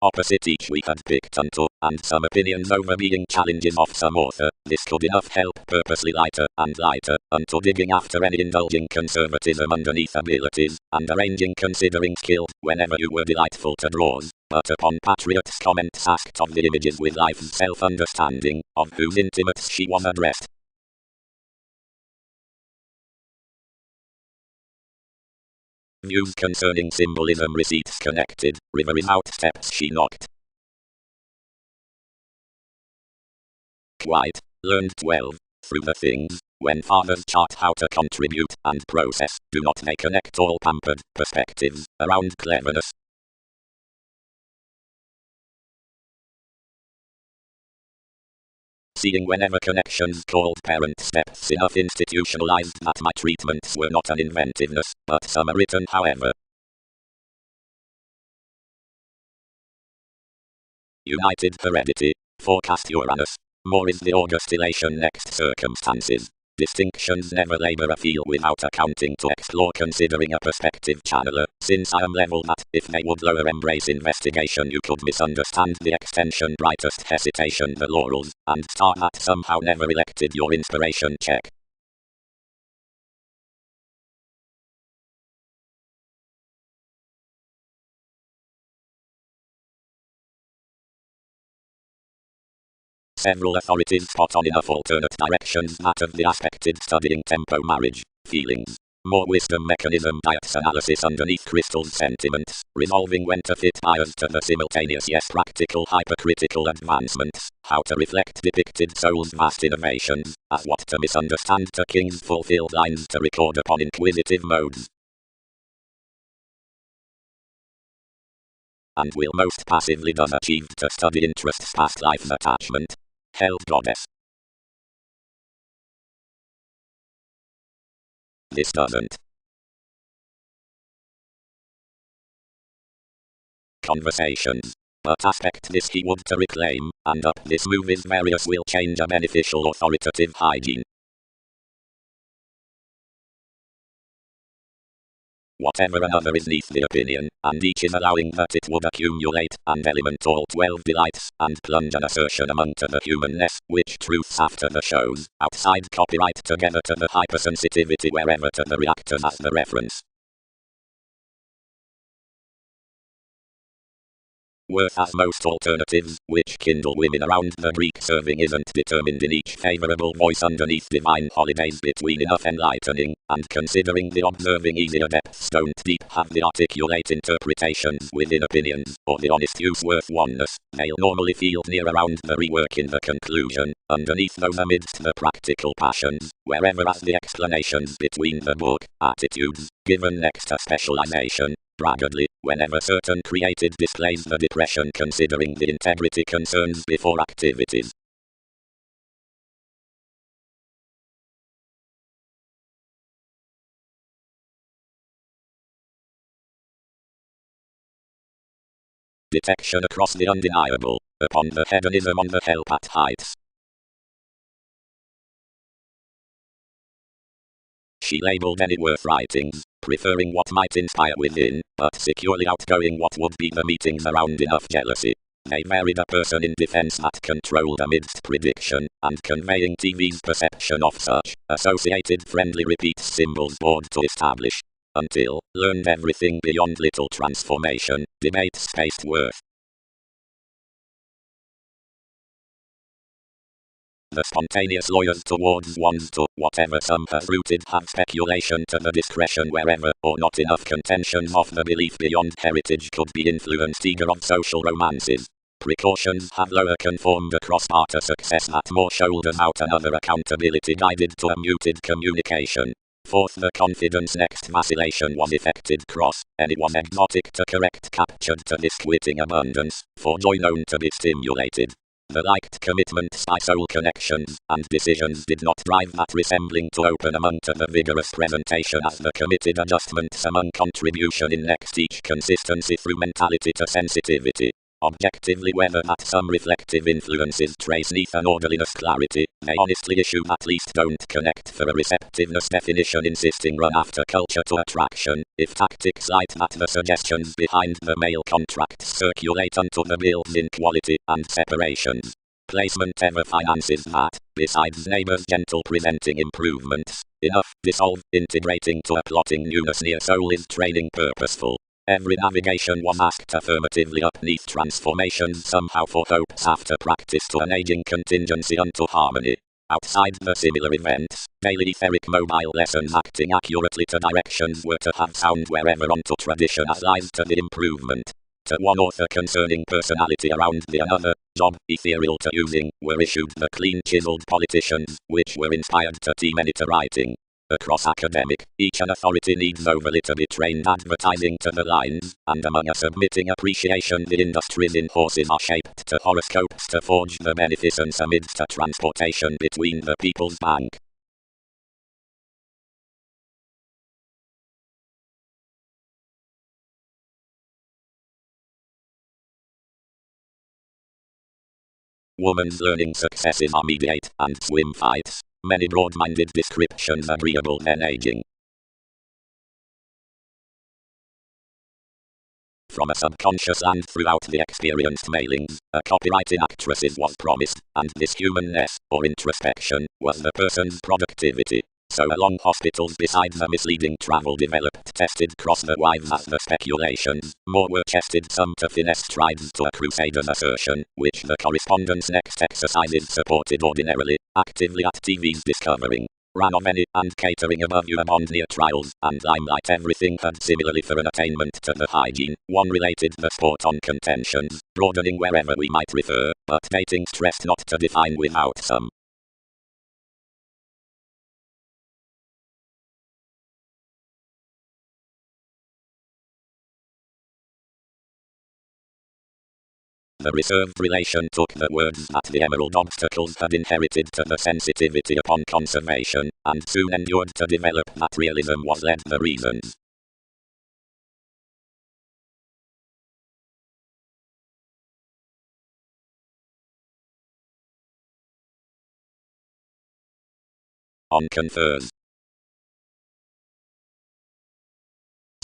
Opposite each we had picked unto, and some opinions over being challenges of some author, this could enough help purposely lighter and lighter, unto digging after any indulging conservatism underneath abilities, and arranging considering skilled, whenever you were delightful to draws, but upon Patriot's comments asked of the images with life's self-understanding, of whose intimates she was addressed. Views concerning symbolism receipts connected, river is out steps she knocked. Quite, learned 12, through the things, when fathers chart how to contribute and process, do not they connect all pampered perspectives around cleverness? Seeing whenever connections called parent steps enough institutionalized that my treatments were not an inventiveness, but some are written however. United heredity, forecast Uranus, more is the august elation next circumstances. Distinctions never labor a field without accounting to explore considering a perspective channeler, since I am level that, if they would lower embrace investigation you could misunderstand the extension brightest hesitation the laurels, and star that somehow never elected your inspiration check. Several authorities spot on enough alternate directions that of the aspected studying tempo marriage, feelings, more wisdom mechanism diets analysis underneath crystal's sentiments, resolving when to fit bias to the simultaneous yes practical hypercritical advancements, how to reflect depicted soul's vast innovations, as what to misunderstand to king's fulfilled lines to record upon inquisitive modes. And will most passively does achieve to study interests past life's attachment. Held goddess. This doesn't. Conversations. But aspect this he would to reclaim, and up this move is various will change a beneficial authoritative hygiene. Whatever another is neath the opinion, and each is allowing that it would accumulate, and element all 12 delights, and plunge an assertion among to the humanness, which truths after the shows, outside copyright together to the hypersensitivity wherever to the reactors as the reference. Worth as most alternatives, which kindle women around the Greek serving, isn't determined in each favourable voice underneath divine holidays between enough enlightening, and considering the observing easier depths don't deep have the articulate interpretations within opinions, or the honest use worth oneness, they'll normally feel near around the rework in the conclusion, underneath those amidst the practical passions, wherever as the explanations between the book, attitudes, given next to specialization, braggadly, whenever certain created displays the depression considering the integrity concerns before activities. Detection across the undeniable, upon the hedonism on the help at heights. She labeled any worth writings, preferring what might inspire within, but securely outgoing what would be the meetings around enough jealousy. They varied a person in defense that controlled amidst prediction, and conveying TV's perception of such, associated friendly repeat symbols bored to establish. Until, learned everything beyond little transformation, debate spaced worth. The spontaneous lawyers towards ones to whatever some has rooted have speculation to the discretion wherever, or not enough contentions of the belief beyond heritage could be influenced eager of social romances. Precautions have lower conformed across part a success that more shoulders out another accountability guided to a muted communication. Fourth, the confidence next vacillation was effected cross, anyone exotic to correct captured to this quitting abundance, for joy known to be stimulated. The liked commitments by soul connections and decisions did not drive that resembling to open among to the vigorous presentation as the committed adjustments among contribution in next each consistency through mentality to sensitivity. Objectively whether that some reflective influences trace neath an orderliness clarity, they honestly issue at least don't connect for a receptiveness definition insisting run after culture to attraction, if tactics light that the suggestions behind the mail contracts circulate unto the builds in quality and separations. Placement ever finances that, besides neighbors gentle presenting improvements, enough dissolve integrating to a plotting newness near soul is training purposeful. Every navigation was asked affirmatively upneath transformations somehow for hopes after practice to an aging contingency unto harmony. Outside the similar events, daily etheric mobile lessons acting accurately to directions were to have sound wherever onto tradition as lies to the improvement. To one author concerning personality around the another, job, ethereal to using, were issued the clean chiseled politicians, which were inspired to team many to writing. Across academic, each an authority needs overly to be trained advertising to the lines, and among a submitting appreciation the industries in horses are shaped to horoscopes to forge the beneficence amidst a transportation between the people's bank. Woman's learning successes are mediate and swim fights. Many broad-minded descriptions agreeable then aging. From a subconscious and throughout the experienced mailings, a copyright in actresses was promised, and this humanness, or introspection, was the person's productivity. So along hospitals beside the misleading travel developed tested cross the wives as the speculations, more were chested some to finesse strides to a crusader's assertion, which the correspondence next exercises supported ordinarily, actively at TV's discovering. Ran of any, and catering above you bond near trials, and limelight everything had similarly for an attainment to the hygiene, one related the sport on contentions, broadening wherever we might refer, but dating stressed not to define without some. The reserved relation took the words that the emerald obstacles had inherited to the sensitivity upon conservation, and soon endured to develop that realism was led the reasons. On confers.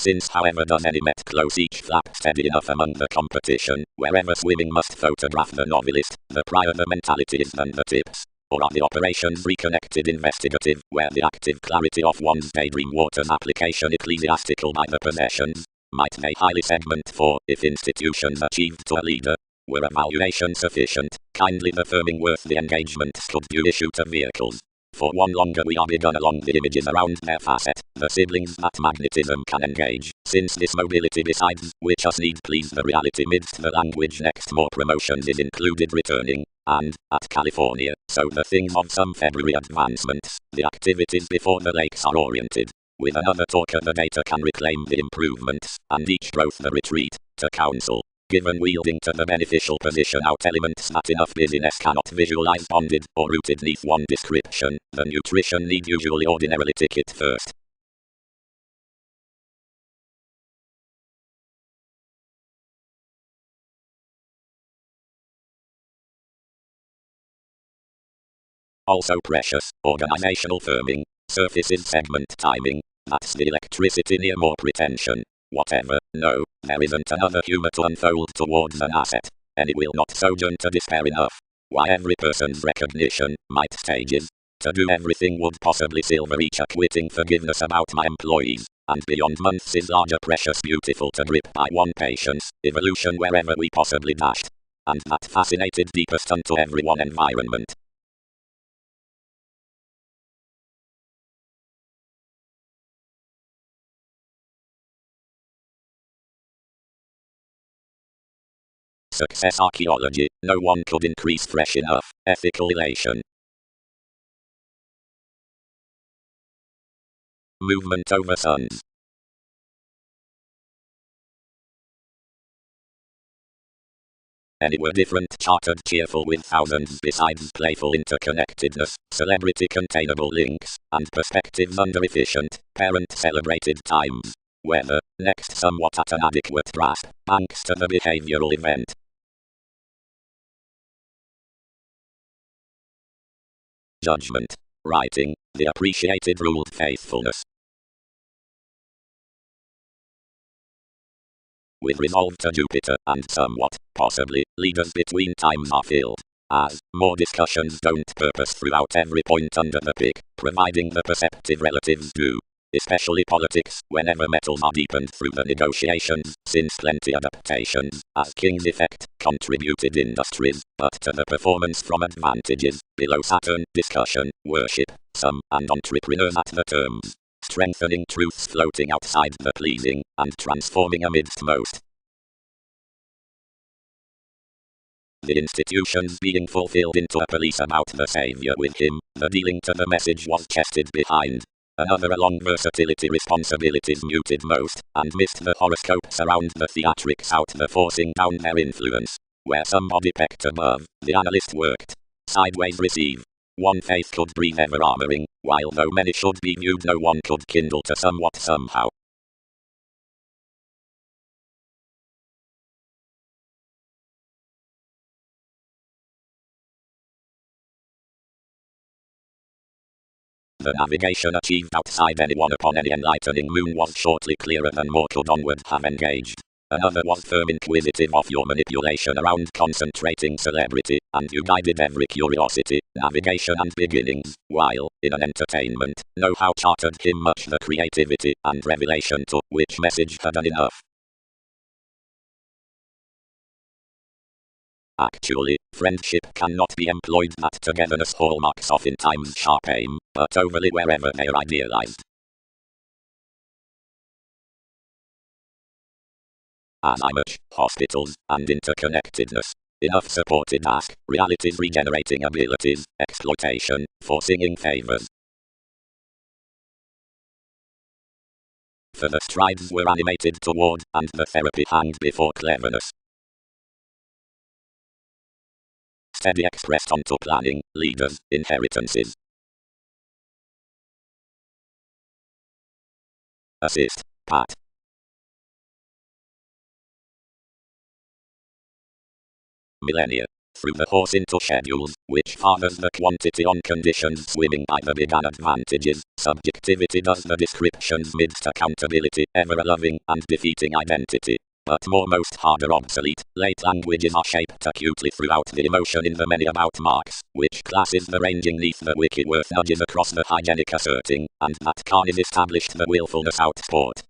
Since however does any met close each flap steady enough among the competition, wherever swimming must photograph the novelist, the prior the mentality is than the tips. Or are the operations reconnected investigative, where the active clarity of one's daydream waters application ecclesiastical by the possessions? might they highly segment for, if institutions achieved to a leader, were evaluation sufficient, kindly affirming worth the engagements could do issue to vehicles. For one longer we are begun along the images around their facet, the siblings that magnetism can engage, since this mobility besides, which us need please the reality midst the language next more promotions is included returning, and, at California, so the things of some February advancements, the activities before the lakes are oriented. With another talker the data can reclaim the improvements, and each growth the retreat, to counsel. Given wielding to the beneficial position out elements that enough busyness cannot visualize bonded or rooted neath one description, the nutrition need usually ordinarily tick it first. Also precious, organizational firming, surfaces segment timing, that's the electricity near more pretension. Whatever, no, there isn't another humor to unfold towards an asset, and it will not sojourn to despair enough. Why every person's recognition, might stages, to do everything would possibly silver each acquitting forgiveness about my employees, and beyond months is larger precious beautiful to grip by one patience, evolution wherever we possibly dashed. And that fascinated deepest unto everyone environment. Success archaeology, no one could increase fresh enough, ethical elation. Movement over suns. Any were different, chartered, cheerful with thousands besides playful interconnectedness, celebrity containable links, and perspectives under efficient, parent celebrated times. Weather, next somewhat at an adequate grasp, thanks to the behavioral event. Judgment. Writing, the appreciated ruled faithfulness. With resolve to Jupiter, and somewhat, possibly, leaders between times are filled. As, more discussions don't purpose throughout every point under the pick, providing the perceptive relatives do. Especially politics, whenever metals are deepened through the negotiations, since plenty adaptations, as King's effect, contributed industries, but to the performance from advantages, below Saturn, discussion, worship, some, and entrepreneurs at the terms. Strengthening truths floating outside the pleasing, and transforming amidst most. The institutions being fulfilled into a police about the Saviour with him, the dealing to the message was chested behind. Another along versatility responsibilities muted most, and missed the horoscopes around the theatrics out the forcing down their influence. Where somebody pecked above, the analyst worked. Sideways receive. One faith could breathe ever armoring, while though many should be viewed no one could kindle to somewhat somehow. The navigation achieved outside anyone upon any enlightening moon was shortly clearer than more could onward have engaged. Another was firm inquisitive of your manipulation around concentrating celebrity, and you guided every curiosity, navigation and beginnings, while, in an entertainment, know-how chartered him much the creativity and revelation to which message had done enough. Actually, friendship cannot be employed that togetherness hallmarks oftentimes sharp aim, but overly wherever they are idealized. As image, hospitals, and interconnectedness. Enough supported ask, realities regenerating abilities, exploitation, for singing favors. For the strides were animated toward, and the therapy hanged before cleverness. Steady expressed onto planning, leaders, inheritances. Assist, Pat. Millennia. Through the horse into schedules, which fathers the quantity on conditions swimming by the begun advantages, subjectivity does the descriptions midst accountability, ever a loving and defeating identity. But more most harder obsolete, late languages are shaped acutely throughout the emotion in the many about marks, which classes the ranging neath the wicked worth nudges across the hygienic asserting, and that can is established the willfulness outsport.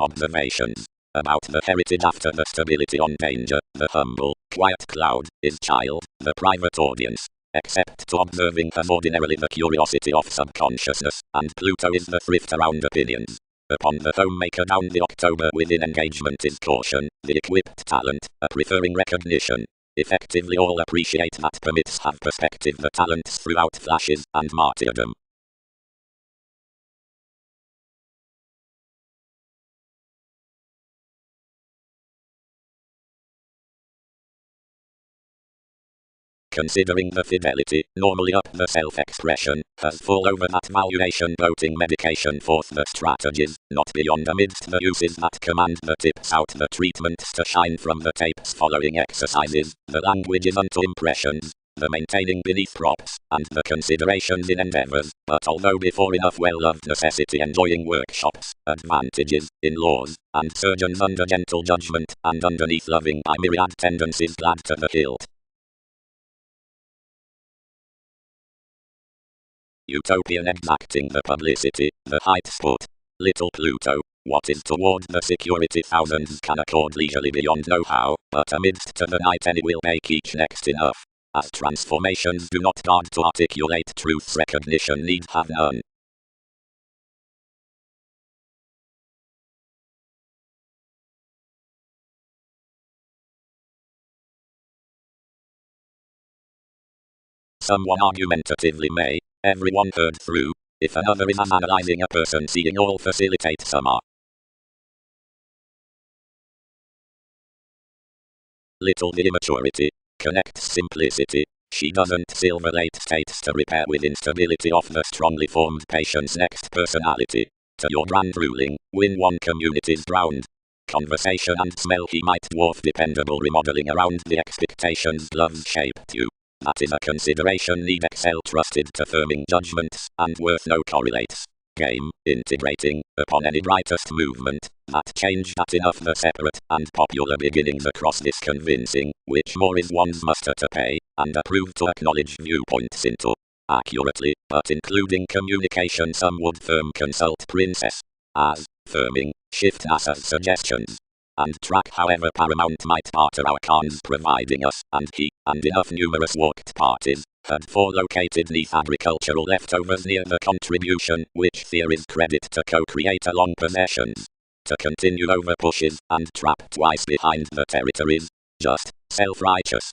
Observations. About the heritage after the stability on danger, the humble, quiet cloud, is child, the private audience. Except to observing has ordinarily the curiosity of subconsciousness, and Pluto is the thrift around opinions. Upon the homemaker down the October within engagement is caution, the equipped talent, preferring recognition. Effectively all appreciate that permits have perspective the talents throughout flashes and martyrdom. Considering the fidelity, normally up the self-expression, has full over that valuation voting medication forth the strategies, not beyond amidst the uses that command the tips out the treatments to shine from the tapes following exercises, the languages unto impressions, the maintaining beneath props, and the considerations in endeavors, but although before enough well-loved necessity enjoying workshops, advantages, in laws, and surgeons under gentle judgment, and underneath loving by myriad tendencies glad to the hilt. Utopian exacting the publicity, the height spot. Little Pluto, what is toward the security thousands can accord leisurely beyond know-how, but amidst to the night any will make each next enough. As transformations do not guard to articulate truth's recognition need have none. Someone argumentatively may, everyone heard through, if another is as analyzing a person seeing all facilitate some are. Little the immaturity, connects simplicity. She doesn't silver-late states to repair with instability of the strongly formed patient's next personality. To your grand ruling, win one community's drowned. Conversation and smell he might dwarf dependable remodeling around the expectations gloves shaped you. That is a consideration need excel trusted to firming judgments, and worth no correlates. Game, integrating, upon any brightest movement, that change that enough the separate and popular beginnings across this convincing, which more is one's muster to pay, and approve to acknowledge viewpoints into, accurately, but including communication some would firm consult Princess, as, firming, shift NASA's suggestions, and track however paramount might barter our cons providing us, and he, and enough numerous walked parties, had located neath agricultural leftovers near the contribution, which theories credit to co-create along possessions. To continue over pushes, and trap twice behind the territories, just, self-righteous.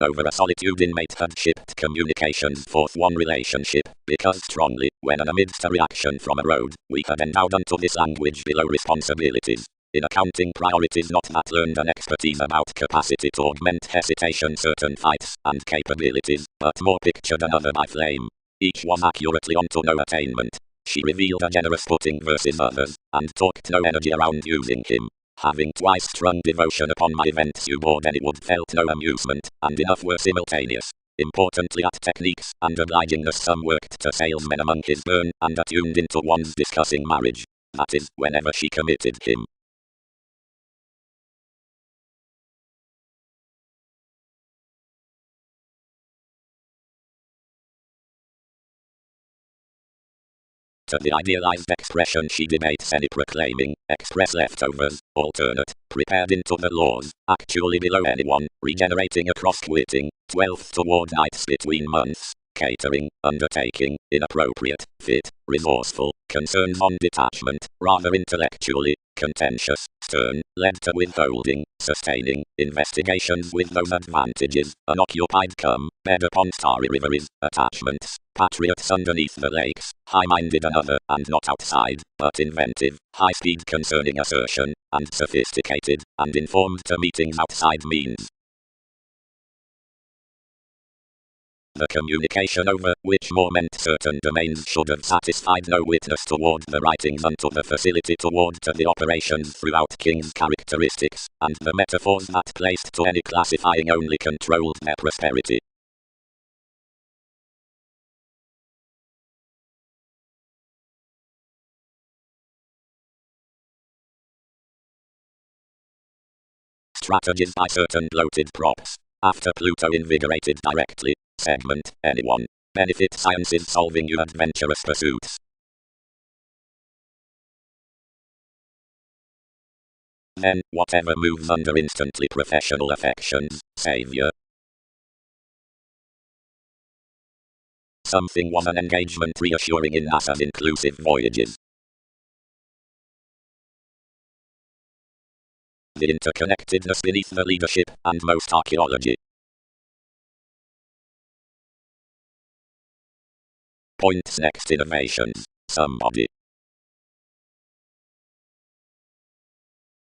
Over a solitude inmate had shipped communications forth one relationship, because strongly, when amidst a reaction from a road, we had endowed unto this language below responsibilities. In accounting priorities not that learned an expertise about capacity to augment hesitation certain fights and capabilities, but more pictured another by flame. Each was accurately onto no attainment. She revealed a generous footing versus others, and talked no energy around using him. Having twice strung devotion upon my events you bored any would felt no amusement, and enough were simultaneous. Importantly at techniques and obligingness some worked to salesmen among his burn, and attuned into one's discussing marriage. That is, whenever she committed him. To the idealized expression she debates any proclaiming, express leftovers, alternate, prepared into the laws, actually below anyone, regenerating across quitting, 12th toward nights between months, catering, undertaking, inappropriate, fit, resourceful, concerns on detachment, rather intellectually, contentious, stern, led to withholding, sustaining, investigations with those advantages, unoccupied come, bed upon starry riveries, attachments, patriots underneath the lakes, high-minded another, and not outside, but inventive, high-speed concerning assertion, and sophisticated, and informed to meetings outside means. The communication over which more meant certain domains should have satisfied no witness toward the writings unto the facility toward to the operations throughout King's characteristics, and the metaphors that placed to any classifying only controlled their prosperity. strategies by certain bloated props. After Pluto invigorated directly, segment, anyone. Benefit sciences solving your adventurous pursuits. Then, whatever moves under instantly professional affections, savior. Something was an engagement reassuring in NASA's inclusive voyages. The interconnectedness beneath the leadership, and most archaeology. Points next innovations. Somebody.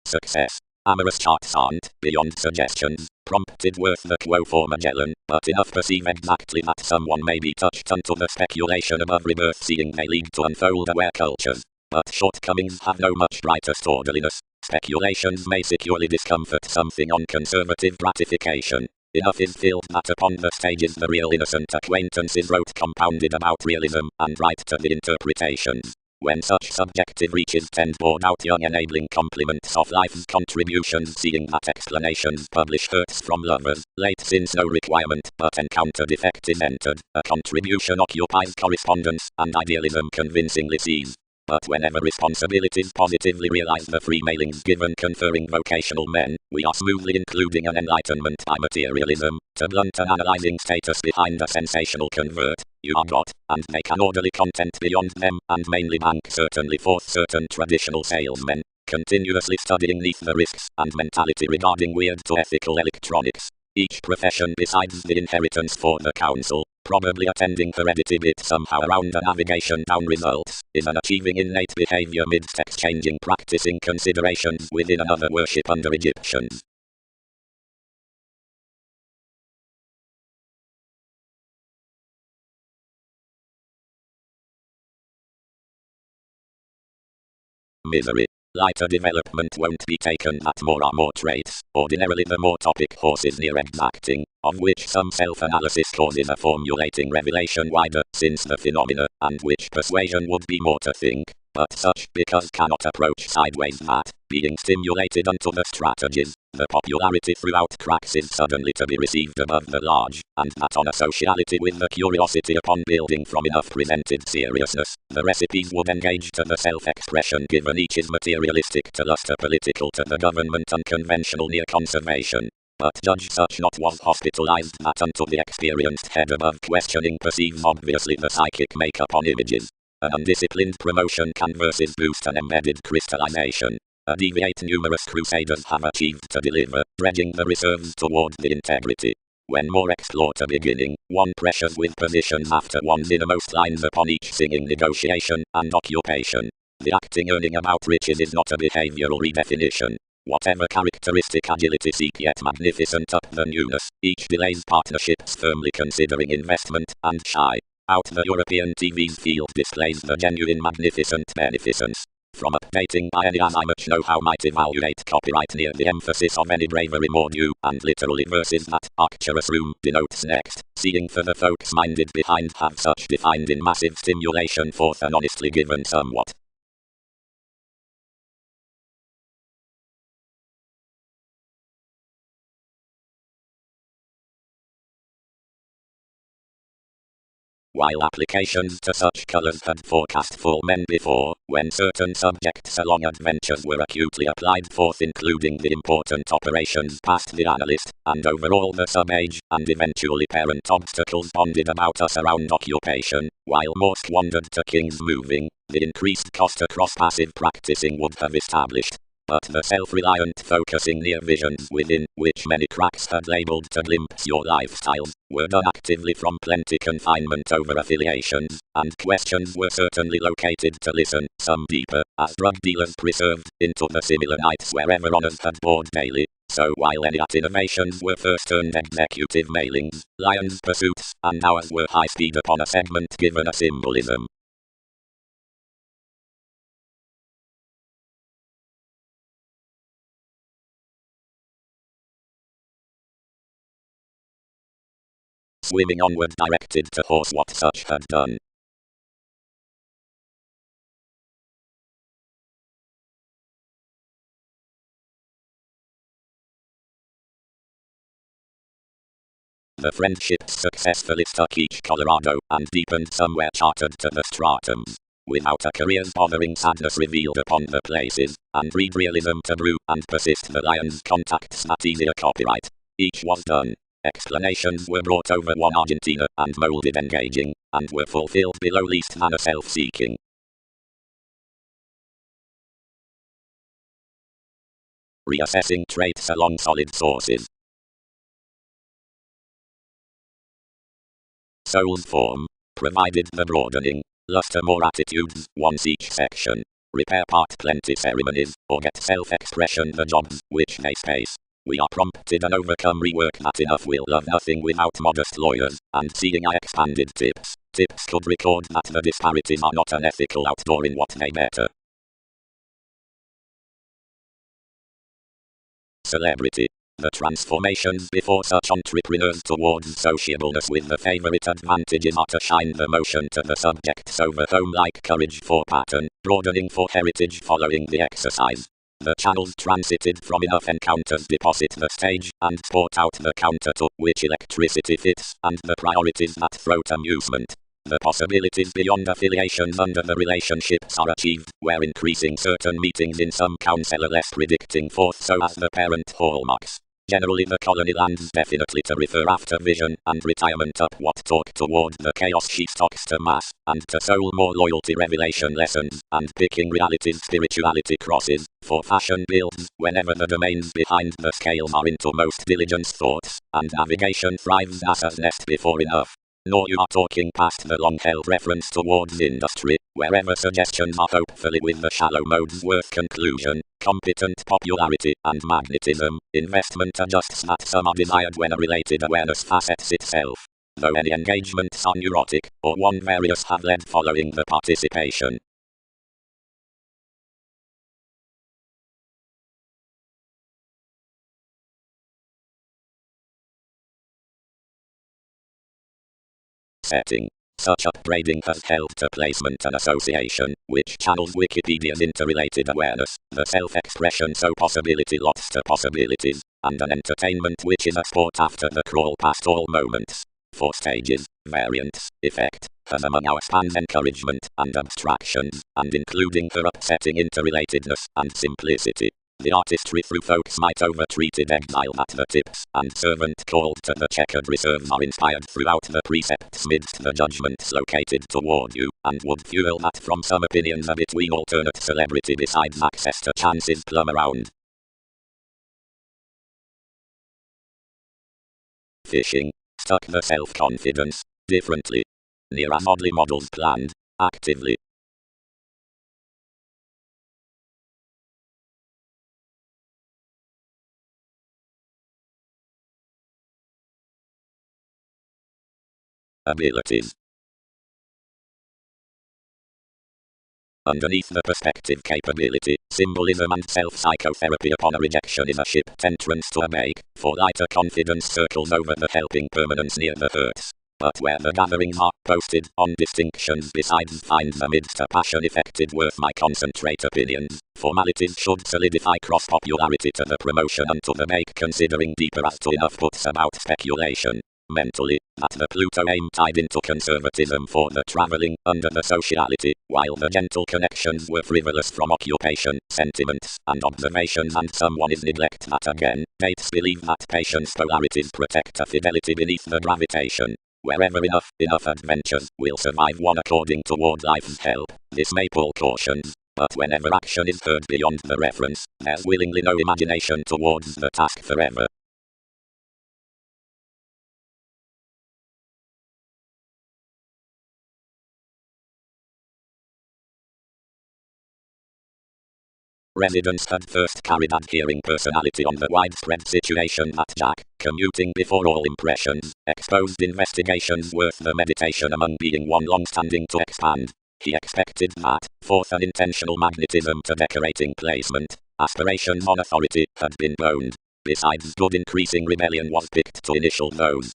Success. Amorous charts aren't, beyond suggestions, prompted worth the quo for Magellan, but enough perceive exactly that someone may be touched unto the speculation above rebirth seeing may lead to unfold aware cultures. But shortcomings have no much brightest orderliness. Speculations may securely discomfort something on conservative gratification. Enough is filled that upon the stages the real innocent acquaintances wrote compounded about realism, and right to the interpretations. When such subjective reaches tend bored out young enabling compliments of life's contributions seeing that explanations publish hurts from lovers, late since no requirement but encounter defect is entered, a contribution occupies correspondence, and idealism convincingly sees. But whenever responsibilities positively realize the free mailings given conferring vocational men, we are smoothly including an enlightenment by materialism, to blunt an analyzing status behind a sensational convert. You are got, and make an orderly content beyond them, and mainly bank certainly forth certain traditional salesmen, continuously studying neath the risks and mentality regarding weird to ethical electronics. Each profession besides the inheritance for the council, probably attending heredity bit somehow around the navigation down results, is an achieving innate behavior midst exchanging practicing considerations within another worship under Egyptians. Misery. Lighter development won't be taken that more are more traits, ordinarily the more topic horses near exacting, of which some self-analysis causes a formulating revelation wider, since the phenomena, and which persuasion would be more to think, but such because cannot approach sideways that, being stimulated unto the strategies, the popularity throughout cracks is suddenly to be received above the large, and that on a sociality with the curiosity upon building from enough presented seriousness, the recipes would engage to the self-expression given each is materialistic to luster political to the government unconventional near conservation. But judge such not was hospitalized that unto the experienced head above questioning perceives obviously the psychic makeup on images. An undisciplined promotion can versus boost an embedded crystallization. A deviate numerous crusaders have achieved to deliver, dredging the reserves toward the integrity. When more explore to beginning, one pressures with positions after one's innermost lines upon each singing negotiation and occupation. The acting earning about riches is not a behavioral redefinition. Whatever characteristic agility seek yet magnificent up the newness, each delays partnerships firmly considering investment, and shy. Out the European TV's field displays the genuine magnificent beneficence. From updating by any as I much know how might evaluate copyright near the emphasis of any bravery more due, and literally verses that Arcturus room denotes next, seeing for the folks minded behind have such defined in massive stimulation forth and honestly given somewhat. While applications to such colours had forecast full men before, when certain subjects along adventures were acutely applied forth including the important operations past the analyst, and overall the sub-age, and eventually parent obstacles bonded about us around occupation, while most wandered to kings moving, the increased cost across passive practicing would have established. But the self-reliant focusing near visions within, which many cracks had labelled to glimpse your lifestyles, were done actively from plenty confinement over affiliations, and questions were certainly located to listen, some deeper, as drug dealers preserved, into the similar nights wherever honors had bored daily. So while any at innovations were first earned executive mailings, lions pursuits, and ours were high speed upon a segment given a symbolism. Swimming onward directed to horse what such had done. The friendships successfully stuck each Colorado and deepened somewhere chartered to the stratums. Without a career's bothering sadness revealed upon the places, and read realism to brew and persist the lion's contacts at easier copyright. Each was done. Explanations were brought over one Argentina and molded engaging, and were fulfilled below least manner self-seeking. Reassessing traits along solid sources. Soul's form, provided the broadening, luster more attitudes, once each section. Repair part plenty ceremonies, or get self-expression the jobs which they space. We are prompted and overcome rework that enough will love nothing without modest lawyers, and seeing I expanded tips. Tips could record that the disparities are not unethical outdoor in what they better. Celebrity. The transformations before such entrepreneurs towards sociableness with the favorite advantages are to shine the motion to the subjects over home-like courage for pattern, broadening for heritage following the exercise. The channels transited from enough encounters deposit the stage and sport out the counter to which electricity fits and the priorities that throat amusement. The possibilities beyond affiliations under the relationships are achieved, where increasing certain meetings in some council are less predicting forth so as the parent hallmarks. Generally the colony lands definitely to refer after vision and retirement up what talk toward the chaos she stocks to mass, and to soul more loyalty revelation lessons, and picking reality's spirituality crosses, for fashion builds, whenever the domains behind the scales are into most diligence thoughts, and navigation thrives as nest before enough. Nor you are talking past the long-held reference towards industry, wherever suggestions are hopefully with the shallow modes worth conclusion, competent popularity and magnetism, investment adjusts that some are desired when a related awareness facets itself. Though any engagements are neurotic, or one various have led following the participation. Setting. Such upgrading has held to placement and association, which channels Wikipedia's interrelated awareness, the self-expression so possibility lots to possibilities, and an entertainment which is a sport after the crawl past all moments. For stages, variants, effect, has among our spans encouragement and abstractions, and including her upsetting interrelatedness and simplicity. The artistry through folks might over-treated exile at the tips, and servant called to the checkered reserves are inspired throughout the precepts midst the judgments located toward you, and would fuel that from some opinions a between alternate celebrity besides access to chances plumb around. Fishing. Stuck the self-confidence, differently. Near as oddly models planned, actively. Abilities. Underneath the perspective capability, symbolism and self-psychotherapy upon a rejection is a shipped entrance to a make, for lighter confidence circles over the helping permanence near the hurts. But where the gatherings are posted on distinctions besides finds amidst a passion effected worth my concentrate opinions, formalities should solidify cross-popularity to the promotion unto the make considering deeper as to enough puts about speculation. Mentally, that the Pluto aim tied into conservatism for the travelling under the sociality, while the gentle connections were frivolous from occupation, sentiments, and observations and someone is neglect that again, dates believe that patience polarities protect a fidelity beneath the gravitation. Wherever enough adventures will survive one according toward life's help, this may pull cautions, but whenever action is heard beyond the reference, there's willingly no imagination towards the task forever. Residents had first carried adhering personality on the widespread situation that Jack, commuting before all impressions, exposed investigations worth the meditation among being one long-standing to expand. He expected that, forth an intentional magnetism to decorating placement, aspirations on authority had been boned. Besides good increasing rebellion was picked to initial those.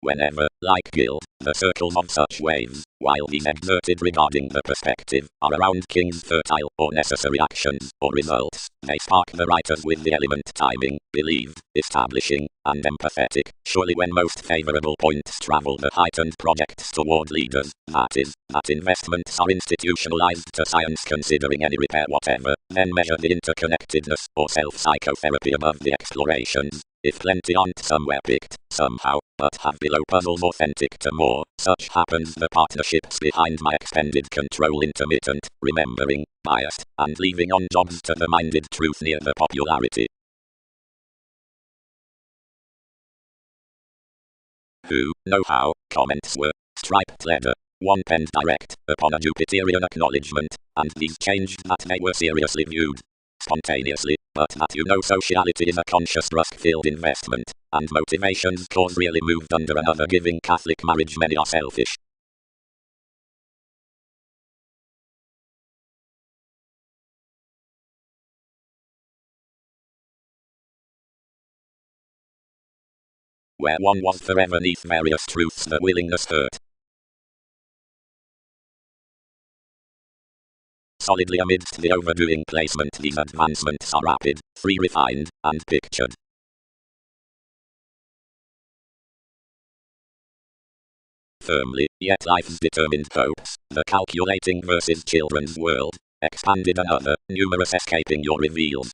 Whenever, like guild, The circles of such waves, while these exerted regarding the perspective, are around King's fertile or necessary actions or results. They spark the writers with the element timing, believed, establishing, and empathetic. Surely when most favorable points travel the heightened projects toward leaders, that is, that investments are institutionalized to science considering any repair whatever, then measure the interconnectedness or self-psychotherapy above the explorations. If plenty aren't somewhere picked, somehow, but have below puzzles authentic to more, such happens the partnerships behind my expended control intermittent, remembering, biased, and leaving on jobs to the minded truth near the popularity. Who, know how, comments were, striped leather, one penned direct, upon a Jupiterian acknowledgement, and these changed that they were seriously viewed. Spontaneously, but that sociality is a conscious brusque-filled investment, and motivations cause really moved under another giving Catholic marriage many are selfish. Where one was forever neath various truths the willingness hurt. Solidly amidst the overdoing placement these advancements are rapid, free refined, and pictured. Firmly, yet life's determined hopes, the calculating versus children's world, expanded another, numerous escaping your reveals.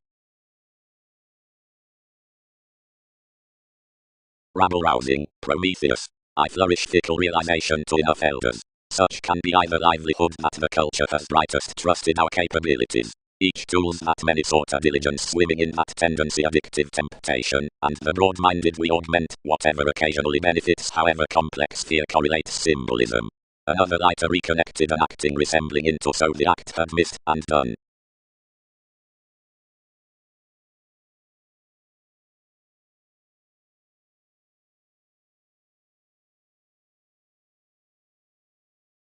Rabble-rousing, Prometheus. I flourish fickle realization to enough elders. Such can be either livelihood that the culture has brightest trusted our capabilities. Each tools that many sought a diligence swimming in that tendency addictive temptation, and the broad-minded we augment, whatever occasionally benefits however complex fear correlates symbolism. Another lighter reconnected an acting resembling into so the act had missed and done.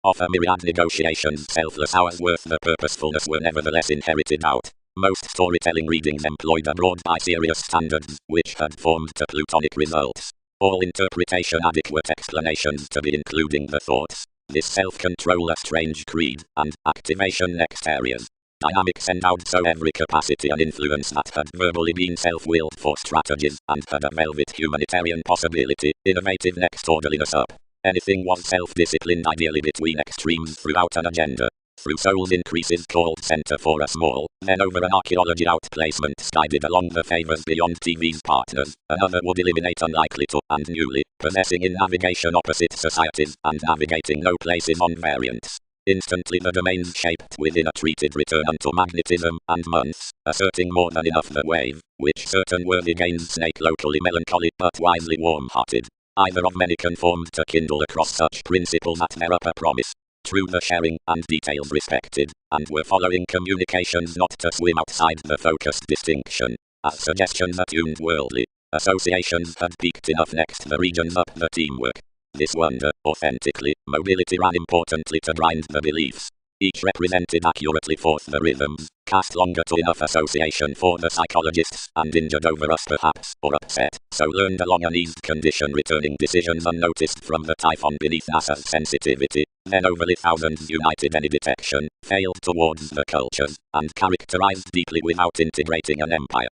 Of a myriad negotiations selfless hours worth the purposefulness were nevertheless inherited out. Most storytelling readings employed a broad by serious standards, which had formed to plutonic results. All interpretation adequate explanations to be including the thoughts. This self-control a strange creed, and activation next areas. Dynamics endowed so every capacity and influence that had verbally been self-willed for strategies, and had a velvet humanitarian possibility, innovative next orderliness up. Anything was self-disciplined ideally between extremes throughout an agenda. Through soul's increases called center for a small, then over an archaeology outplacement guided along the favors beyond TV's partners, another would eliminate unlikely to, and newly, possessing in navigation opposite societies, and navigating no places on variants. Instantly the domains shaped within a treated return unto magnetism, and months, asserting more than enough the wave, which certain worthy gains snake locally melancholy but wisely warm-hearted. Either of many conformed to kindle across such principles that their upper promise. True the sharing, and details respected, and were following communications not to swim outside the focused distinction. As suggestions attuned worldly, associations had peaked enough next the regions up the teamwork. This wonder, authentically, mobility ran importantly to grind the beliefs. Each represented accurately forth the rhythms, cast longer to enough association for the psychologists, and injured over us perhaps, or upset, so learned along an eased condition returning decisions unnoticed from the typhon beneath NASA's sensitivity, then overly thousands united any detection, failed towards the cultures, and characterized deeply without integrating an empire.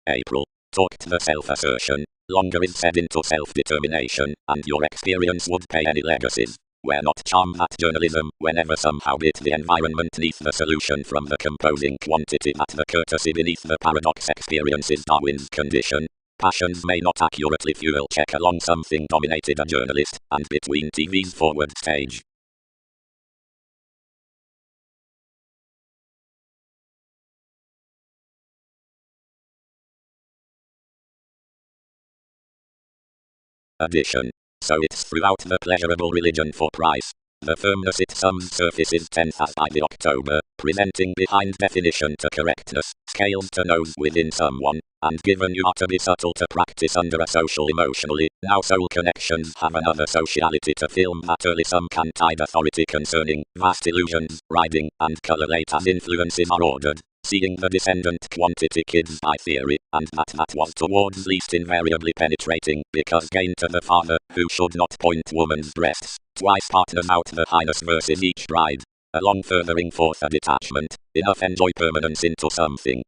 April. Talked the self-assertion, longer is said into self-determination, and your experience would pay any legacies. We're not charmed at journalism, whenever somehow bit the environment neath the solution from the composing quantity that the courtesy beneath the paradox experiences Darwin's condition. Passions may not accurately fuel check along something dominated a journalist, and between TV's forward stage. Addition. So it's throughout the pleasurable religion for price. The firmness it sums surface is 10th as by the October, presenting behind definition to correctness, scales to nose within someone, and given you are to be subtle to practice under a social emotionally. Now soul connections have another sociality to film that early some can tide authority concerning, vast illusions, riding, and colour late as influences are ordered. Seeing the descendant quantity kids by theory, and that was towards least invariably penetrating, because gain to the father, who should not point woman's breasts, twice partners out the highness versus each bride, along furthering forth a detachment, enough enjoy permanence into something.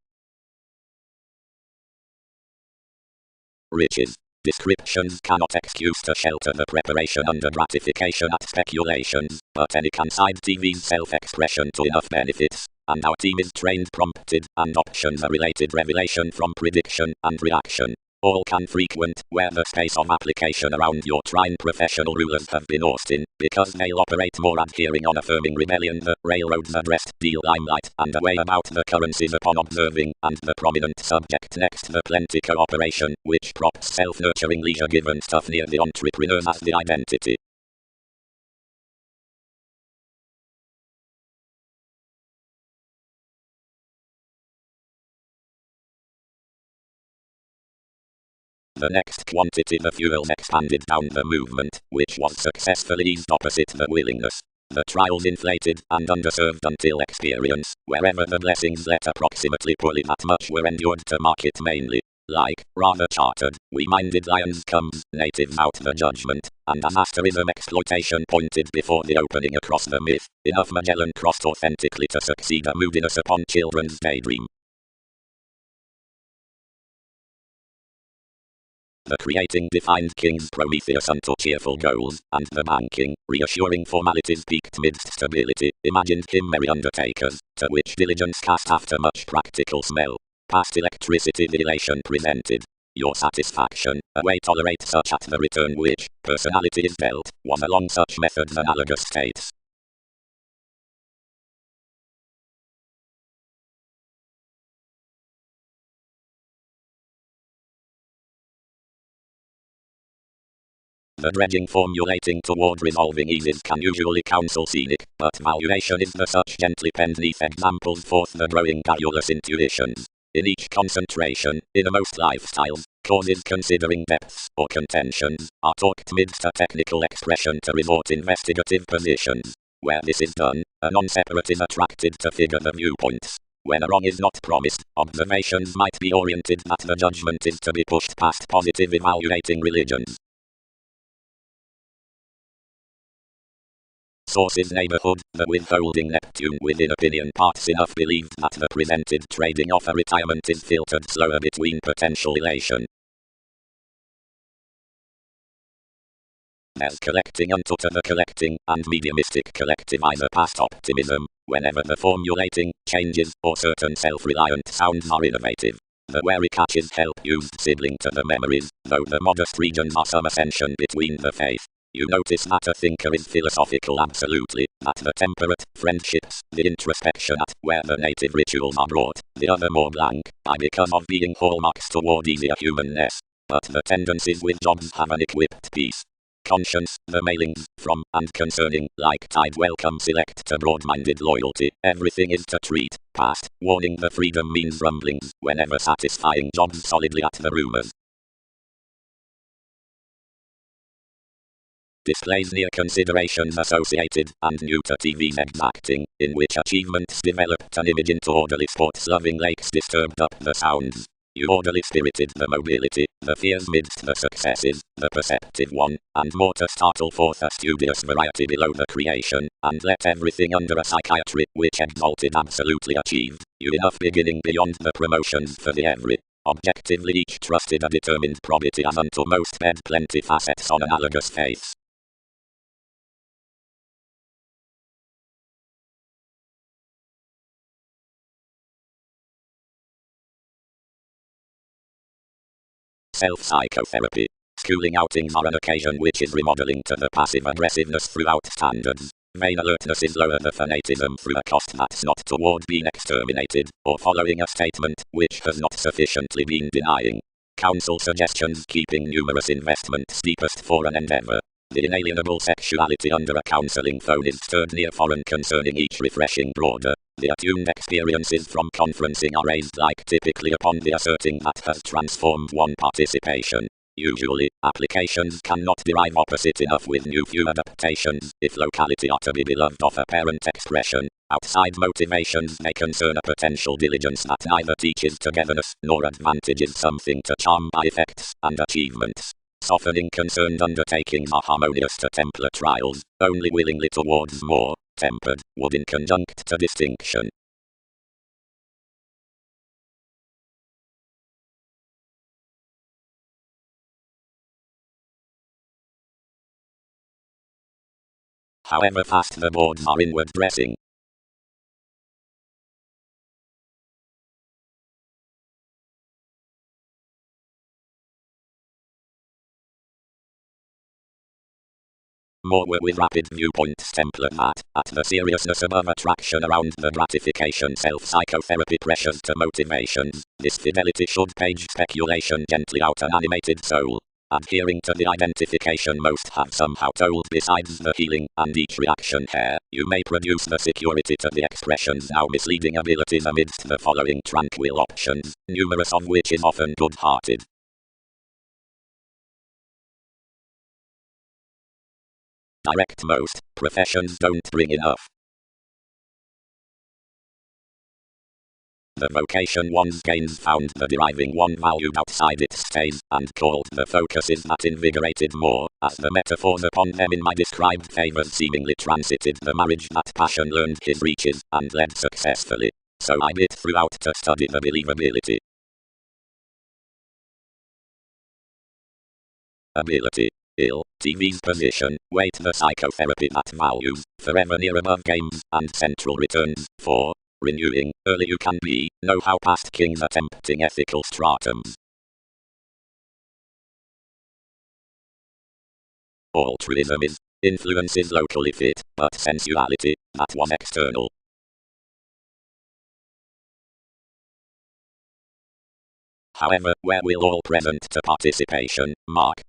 Riches. Descriptions cannot excuse to shelter the preparation under gratification at speculations, but any can side TV's self-expression to enough benefits, and our team is trained prompted, and options are related revelation from prediction and reaction. All can frequent, where the space of application around your trine professional rulers have been Austin, because they'll operate more adhering on affirming rebellion the railroads addressed, deal limelight, and away about the currencies upon observing, and the prominent subject next the plenty cooperation, which props self-nurturing leisure given stuff near the entrepreneurs as the identity. The next quantity the fuels expanded down the movement, which was successfully eased opposite the willingness. The trials inflated and underserved until experience, wherever the blessings let approximately poorly that much were endured to market mainly. Like, rather chartered, we-minded lions comes, native out the judgment, and as asterism exploitation pointed before the opening across the myth, enough Magellan crossed authentically to succeed a moodiness upon children's daydream. The creating defined king's Prometheus unto cheerful goals, and the banking, reassuring formalities peaked midst stability, imagined him merry undertakers, to which diligence cast after much practical smell. Past electricity the elation presented. Your satisfaction, away tolerate such at the return which, personality is dealt, was along such methods analogous states. The dredging formulating toward resolving eases can usually counsel scenic, but valuation is the such gently penned neath examples forth the growing garrulous intuitions. In each concentration, innermost lifestyles, causes considering depths or contentions, are talked midst a technical expression to resort investigative positions. Where this is done, a non-separate is attracted to figure the viewpoints. When a wrong is not promised, observations might be oriented that the judgment is to be pushed past positive evaluating religions. Sources neighborhood, the withholding Neptune within opinion parts enough believed that the presented trading offer retirement is filtered slower between potential elation. There's collecting unto to the collecting, and mediumistic collectivizer past optimism, whenever the formulating, changes, or certain self-reliant sounds are innovative. The wary catches help used sibling to the memories, though the modest regions are some ascension between the faith. You notice that a thinker is philosophical absolutely, that the temperate, friendships, the introspection at where the native rituals are brought, the other more blank, by because of being hallmarks toward easier humanness. But the tendencies with jobs have an equipped piece. Conscience, the mailings, from, and concerning, like tide welcome select to broad-minded loyalty, everything is to treat, past, warning the freedom means rumblings, whenever satisfying jobs solidly at the rumors. Displays near considerations associated, and new to TV's exacting, in which achievements developed an image into orderly sports-loving lakes disturbed up the sounds. You orderly spirited the mobility, the fears midst the successes, the perceptive one, and more to startle forth a studious variety below the creation, and let everything under a psychiatry, which exalted absolutely achieved, you enough beginning beyond the promotions for the every. Objectively each trusted a determined probity as unto most bed plenty facets on analogous faiths. Self-psychotherapy. Schooling outings are an occasion which is remodeling to the passive aggressiveness throughout standards. Vain alertness is lower the fanatism through a cost that's not toward being exterminated, or following a statement, which has not sufficiently been denying. Counsel suggestions keeping numerous investments deepest for an endeavor. The inalienable sexuality under a counseling phone is stirred near foreign concerning each refreshing broader. The attuned experiences from conferencing are raised like typically upon the asserting that has transformed one participation. Usually, applications cannot derive opposite enough with new few adaptations, if locality are to be beloved of a parent expression. Outside motivations may concern a potential diligence that neither teaches togetherness nor advantages something to charm by effects and achievements. Softening concerned undertakings are harmonious to templar trials, only willingly towards more tempered would in conjunct to distinction. However fast the boards are inward dressing, more were with rapid viewpoints templar that, at the seriousness above attraction around the gratification self-psychotherapy pressures to motivations, this fidelity should page speculation gently out an animated soul. Adhering to the identification most have somehow told besides the healing and each reaction hair, you may produce the security to the expression's now misleading abilities amidst the following tranquil options, numerous of which is often good-hearted. Direct most professions don't bring enough. The vocation one's gains found the deriving one valued outside its stays, and called the focuses that invigorated more, as the metaphors upon them in my described favours seemingly transited the marriage that passion learned his reaches, and led successfully. So I bit throughout to study the believability. Ability. TV's position, weight the psychotherapy that values, forever near above games, and central returns, 4. Renewing, early you can be, know how past kings are tempting ethical stratums. Altruism is, influences locally fit, but sensuality, that was external. However, where will all present to participation, mark.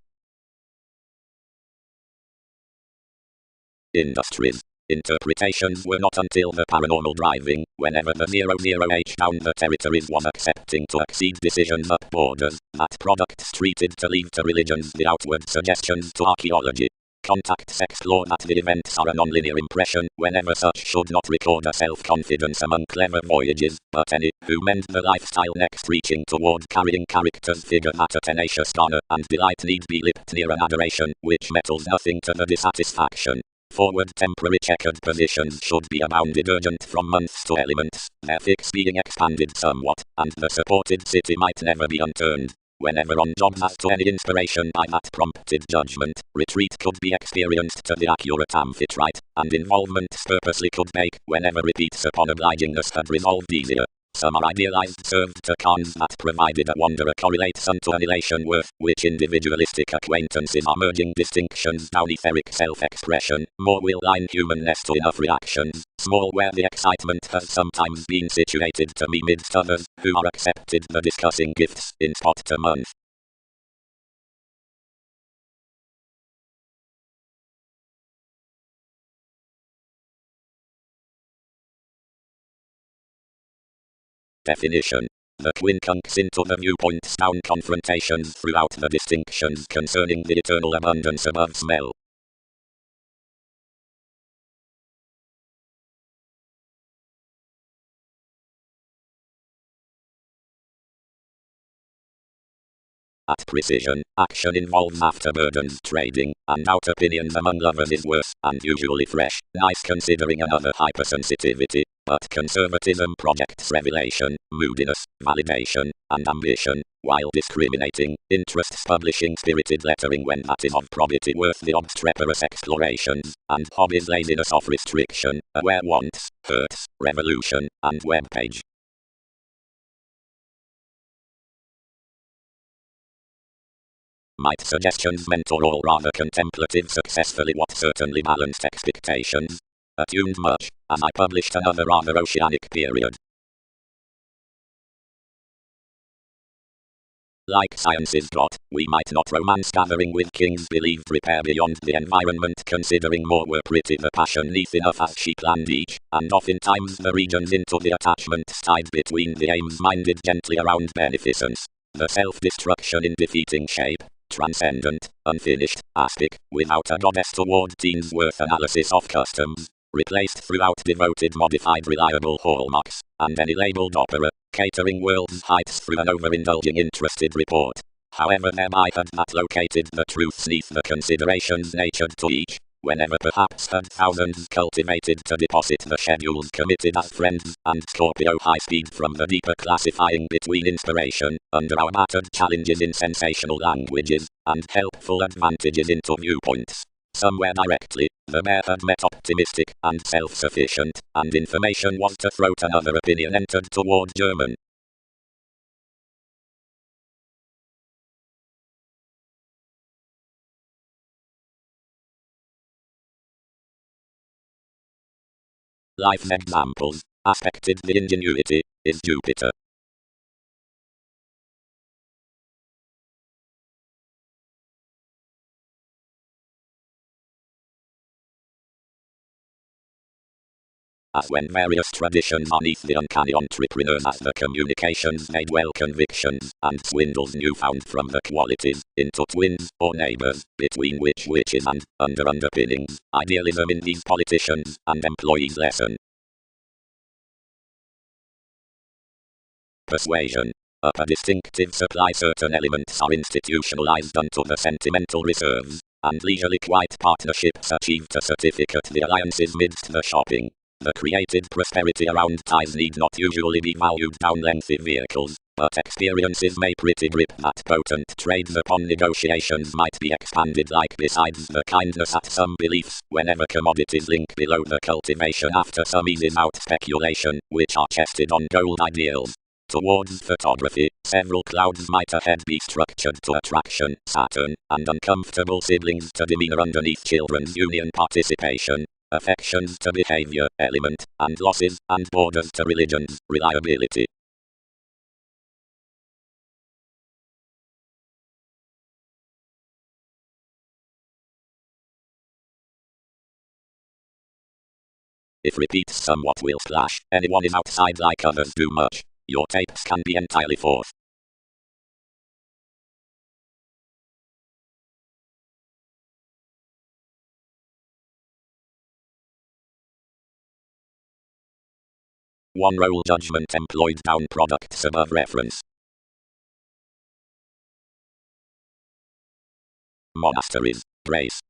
Industries. Interpretations were not until the paranormal driving, whenever the 00H down the territories was accepting to exceed decisions up borders, that products treated to leave to religions the outward suggestions to archaeology. Contacts explore that the events are a non-linear impression, whenever such should not record a self-confidence among clever voyages, but any who mend the lifestyle next reaching toward carrying characters figure that a tenacious garner and delight need be lipped near an adoration, which metals nothing to the dissatisfaction. Forward temporary checkered positions should be abounded urgent from months to elements, their fix being expanded somewhat, and the supported city might never be unturned. Whenever on jobs as to any inspiration by that prompted judgment, retreat could be experienced to the accurate amphitrite, and involvement purposely could make, whenever repeats upon obligingness had resolved easier. Some are idealized served to cons that provided a wanderer correlates unto annihilation worth, which individualistic acquaintances are merging distinctions down etheric self-expression, more will line humanness to enough reactions, small where the excitement has sometimes been situated to me midst others, who are accepted the discussing gifts, in spot to month. Definition. The quincunx into the viewpoints down confrontations throughout the distinctions concerning the eternal abundance above smell. At precision, action involves afterburdens trading, and out opinions among lovers is worse, and usually fresh, nice considering another hypersensitivity, but conservatism projects revelation, moodiness, validation, and ambition, while discriminating, interests publishing spirited lettering when that is of probity worth the obstreperous explorations, and hobbies laziness of restriction, aware wants, hurts, revolution, and webpage. Might suggestions mentor all rather contemplative successfully what certainly balanced expectations? Attuned much, as I published another rather oceanic period. Like science's plot, we might not romance gathering with kings believed repair beyond the environment, considering more were pretty the passion neath enough as she planned each, and oftentimes the regions into the attachments tied between the aims minded gently around beneficence. The self-destruction in defeating shape, transcendent, unfinished, aspic, without a goddess toward teens worth analysis of customs, replaced throughout devoted modified reliable hallmarks, and any labeled opera, catering world's heights through an overindulging interested report. However, thereby had not located the truths neath the considerations natured to each, whenever perhaps had thousands cultivated to deposit the schedules committed as friends, and Scorpio high speed from the deeper classifying between inspiration, under our battered challenges in sensational languages, and helpful advantages into viewpoints. Somewhere directly, the bear had met optimistic and self-sufficient, and information was to throat another opinion entered toward German. Life's examples, aspected the ingenuity, is Jupiter. As when various traditions are neath the uncanny entrepreneurs as the communications made well convictions, and swindles newfound from the qualities, into twins, or neighbors, between which witches and, under underpinnings, idealism in these politicians and employees lesson. Persuasion. Up a distinctive supply, certain elements are institutionalized unto the sentimental reserves, and leisurely quiet partnerships achieved to certificate the alliances midst the shopping. The created prosperity around ties need not usually be valued down lengthy vehicles, but experiences may pretty grip that potent trades upon negotiations might be expanded like besides the kindness at some beliefs, whenever commodities link below the cultivation after some eases out speculation, which are chested on gold ideals. Towards photography, several clouds might ahead be structured to attraction, Saturn, and uncomfortable siblings to demeanor underneath children's union participation, affections to behavior, element, and losses, and borders to religion's reliability. If repeats somewhat will splash, anyone is outside like others do much. Your tapes can be entirely forth. One role judgment employed down products above reference. Monasteries. Brace.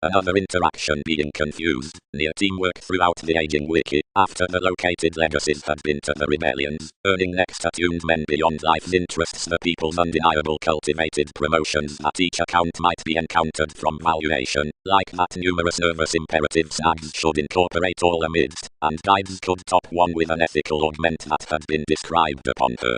Another interaction being confused, near teamwork throughout the aging wiki, after the located legacies had been to the rebellions, earning next attuned men beyond life's interests the people's undeniable cultivated promotions that each account might be encountered from valuation, like that numerous nervous imperative snags should incorporate all amidst, and guides could top one with an ethical augment that had been described upon her.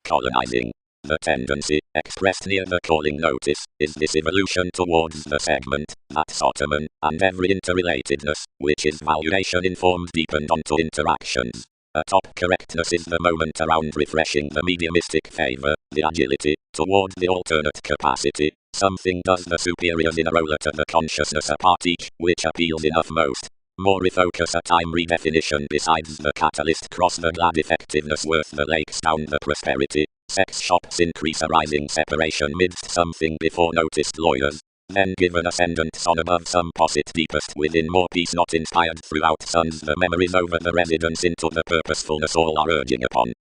Colonizing. The tendency, expressed near the calling notice, is this evolution towards the segment, that's Ottoman, and every interrelatedness, which is valuation informed deepened onto interactions. A top correctness is the moment around refreshing the mediumistic favor, the agility, toward the alternate capacity. Something does the superiors in a roller to the consciousness apart each, which appeals enough most. More refocus a time redefinition besides the catalyst cross the glad effectiveness worth the lakes down the prosperity. Sex shops increase a rising separation midst something before noticed lawyers. Then given ascendant on above some posset deepest within more peace not inspired throughout suns the memories over the residence into the purposefulness all are urging upon.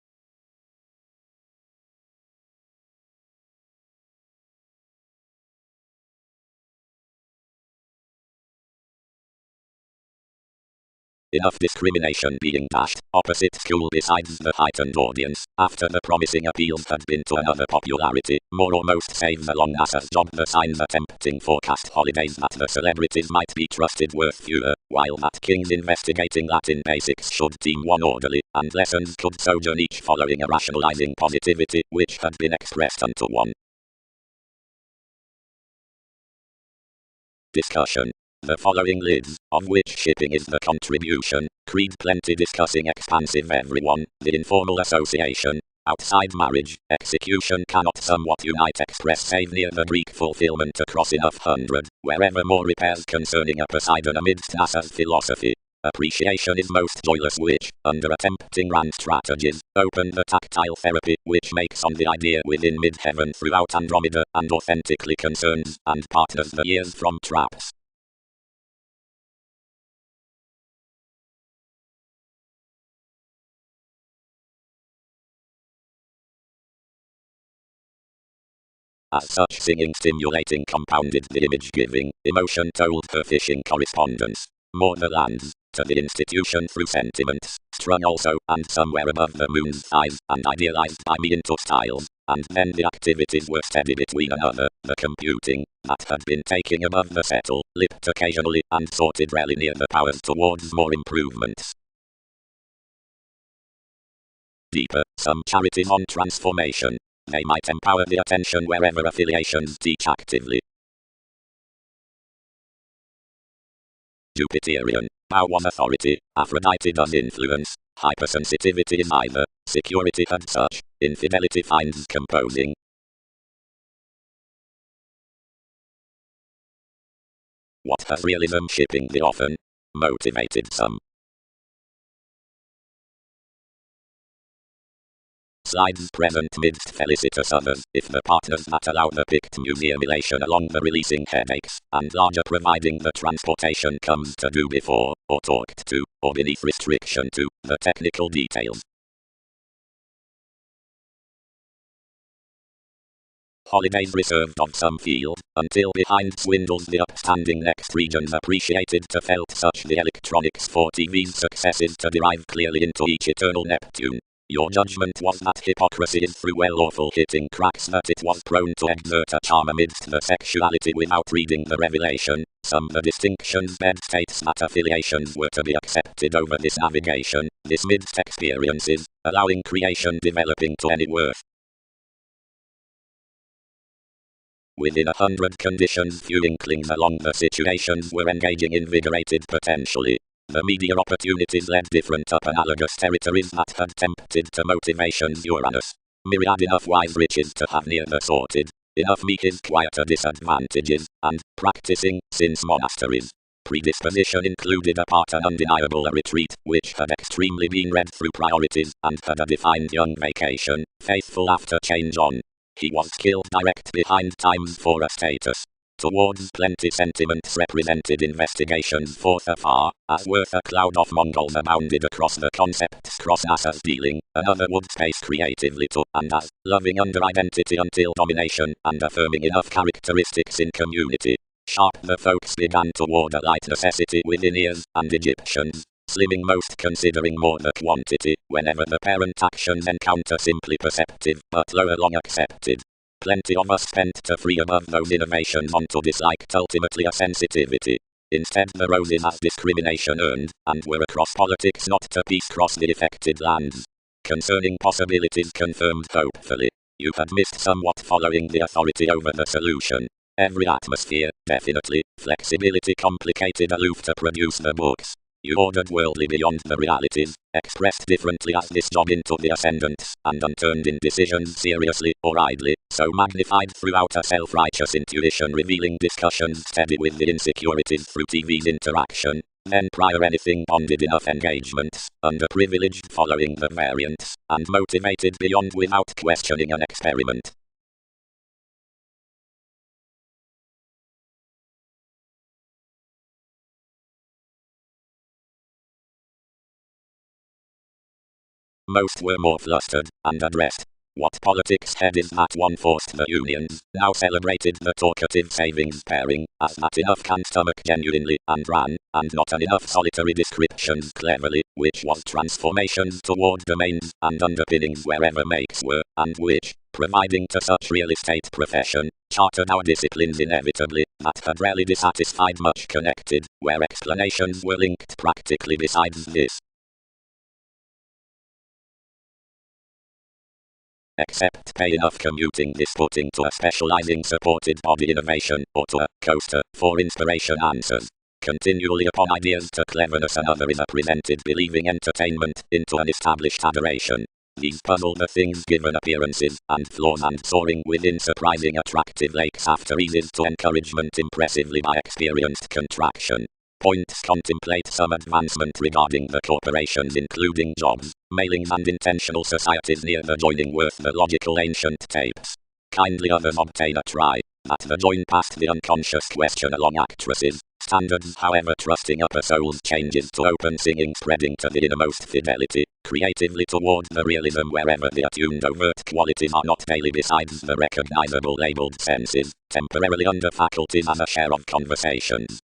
Enough discrimination being dashed, opposite school besides the heightened audience, after the promising appeals had been to another popularity, more or most save the long ass's job the signs attempting forecast holidays that the celebrities might be trusted worth fewer, while that kings investigating Latin basics should team one orderly, and lessons could sojourn each following a rationalizing positivity which had been expressed unto one. Discussion. The following lids, of which shipping is the contribution, creed plenty discussing expansive everyone, the informal association, outside marriage, execution cannot somewhat unite express save near the Greek fulfillment across enough hundred, wherever more repairs concerning a Poseidon amidst NASA's philosophy. Appreciation is most joyless which, under attempting grand strategies, open the tactile therapy which makes on the idea within mid-heaven throughout Andromeda and authentically concerns and partners the years from traps. As such singing stimulating compounded the image-giving, emotion-told her fishing correspondence, more the lands, to the institution through sentiments, strung also, and somewhere above the moon's thighs, and idealized by me into styles, and then the activities were steady between another, the computing, that had been taking above the settle, lipped occasionally, and sorted really near the powers towards more improvements. Deeper, some charities on transformation. They might empower the attention wherever affiliations teach actively. Jupiterian. Thou was authority, Aphrodite does influence, hypersensitivity is either, security and such, infidelity finds composing. What has realism shipping the often motivated some? Slides present midst felicitous others, if the partners that allow the picked museumulation along the releasing headaches, and larger providing the transportation comes to do before, or talked to, or beneath restriction to, the technical details. Holidays reserved of some field, until behind swindles the upstanding next regions appreciated to felt such the electronics for TV's successes to derive clearly into each eternal Neptune. Your judgment was that hypocrisy is through well awful hitting cracks that it was prone to exert a charm amidst the sexuality without reading the revelation. Some the distinctions bed states that affiliations were to be accepted over this navigation, this midst experiences, allowing creation developing to any worth. Within 100 conditions few inklings along the situations were engaging invigorated potentially. The media opportunities led different up analogous territories that had tempted to motivations Uranus. Myriad enough wise riches to have near the sorted, enough meek his quieter disadvantages, and, practicing, since monasteries. Predisposition included apart and undeniable a retreat, which had extremely been read through priorities, and had a defined young vacation, faithful after change on. He was skilled direct behind times for a status. Towards plenty sentiments represented investigations forth afar, as worth a cloud of Mongols abounded across the concepts cross NASA's dealing, another would space creatively to, and as, loving under identity until domination, and affirming enough characteristics in community. Sharp the folks began toward a light necessity within ears, and Egyptians, slimming most considering more the quantity, whenever the parent actions encounter simply perceptive, but lower long accepted. Plenty of us spent to free above those innovations onto disliked ultimately a sensitivity. Instead the roses as discrimination earned, and were across politics not to peace cross the affected lands. Concerning possibilities confirmed hopefully. You had missed somewhat following the authority over the solution. Every atmosphere, definitely, flexibility complicated aloof to produce the books. You ordered worldly beyond the realities, expressed differently as this job into the ascendants, and unturned in decisions seriously or idly, so magnified throughout a self-righteous intuition revealing discussions steady with the insecurities through TV's interaction, then prior anything bonded enough engagements, underprivileged following the variants, and motivated beyond without questioning an experiment. Most were more flustered, and addressed. What politics head is that one forced the unions, now celebrated the talkative savings pairing, as that enough can stomach genuinely, and ran, and not an enough solitary descriptions cleverly, which was transformations toward domains, and underpinnings wherever makes were, and which, providing to such real estate profession, chartered our disciplines inevitably, that had rarely dissatisfied much connected, where explanations were linked practically besides this. Except pay enough commuting this putting to a specializing supported body innovation, or to a coaster, for inspiration answers. continually upon ideas to cleverness, another is a presented believing entertainment into an established adoration. These puzzle the things given appearances and flaws, and soaring within surprising attractive lakes after eases to encouragement impressively by experienced contraction. Points contemplate some advancement regarding the corporations, including jobs, mailings and intentional societies near the joining worth the logical ancient tapes. Kindly others obtain a try at the join past the unconscious question along actresses. Standards, however, trusting upper souls changes to open singing, spreading to the innermost fidelity, creatively toward the realism wherever the attuned overt qualities are not daily besides the recognizable labeled senses, temporarily under faculties as a share of conversations.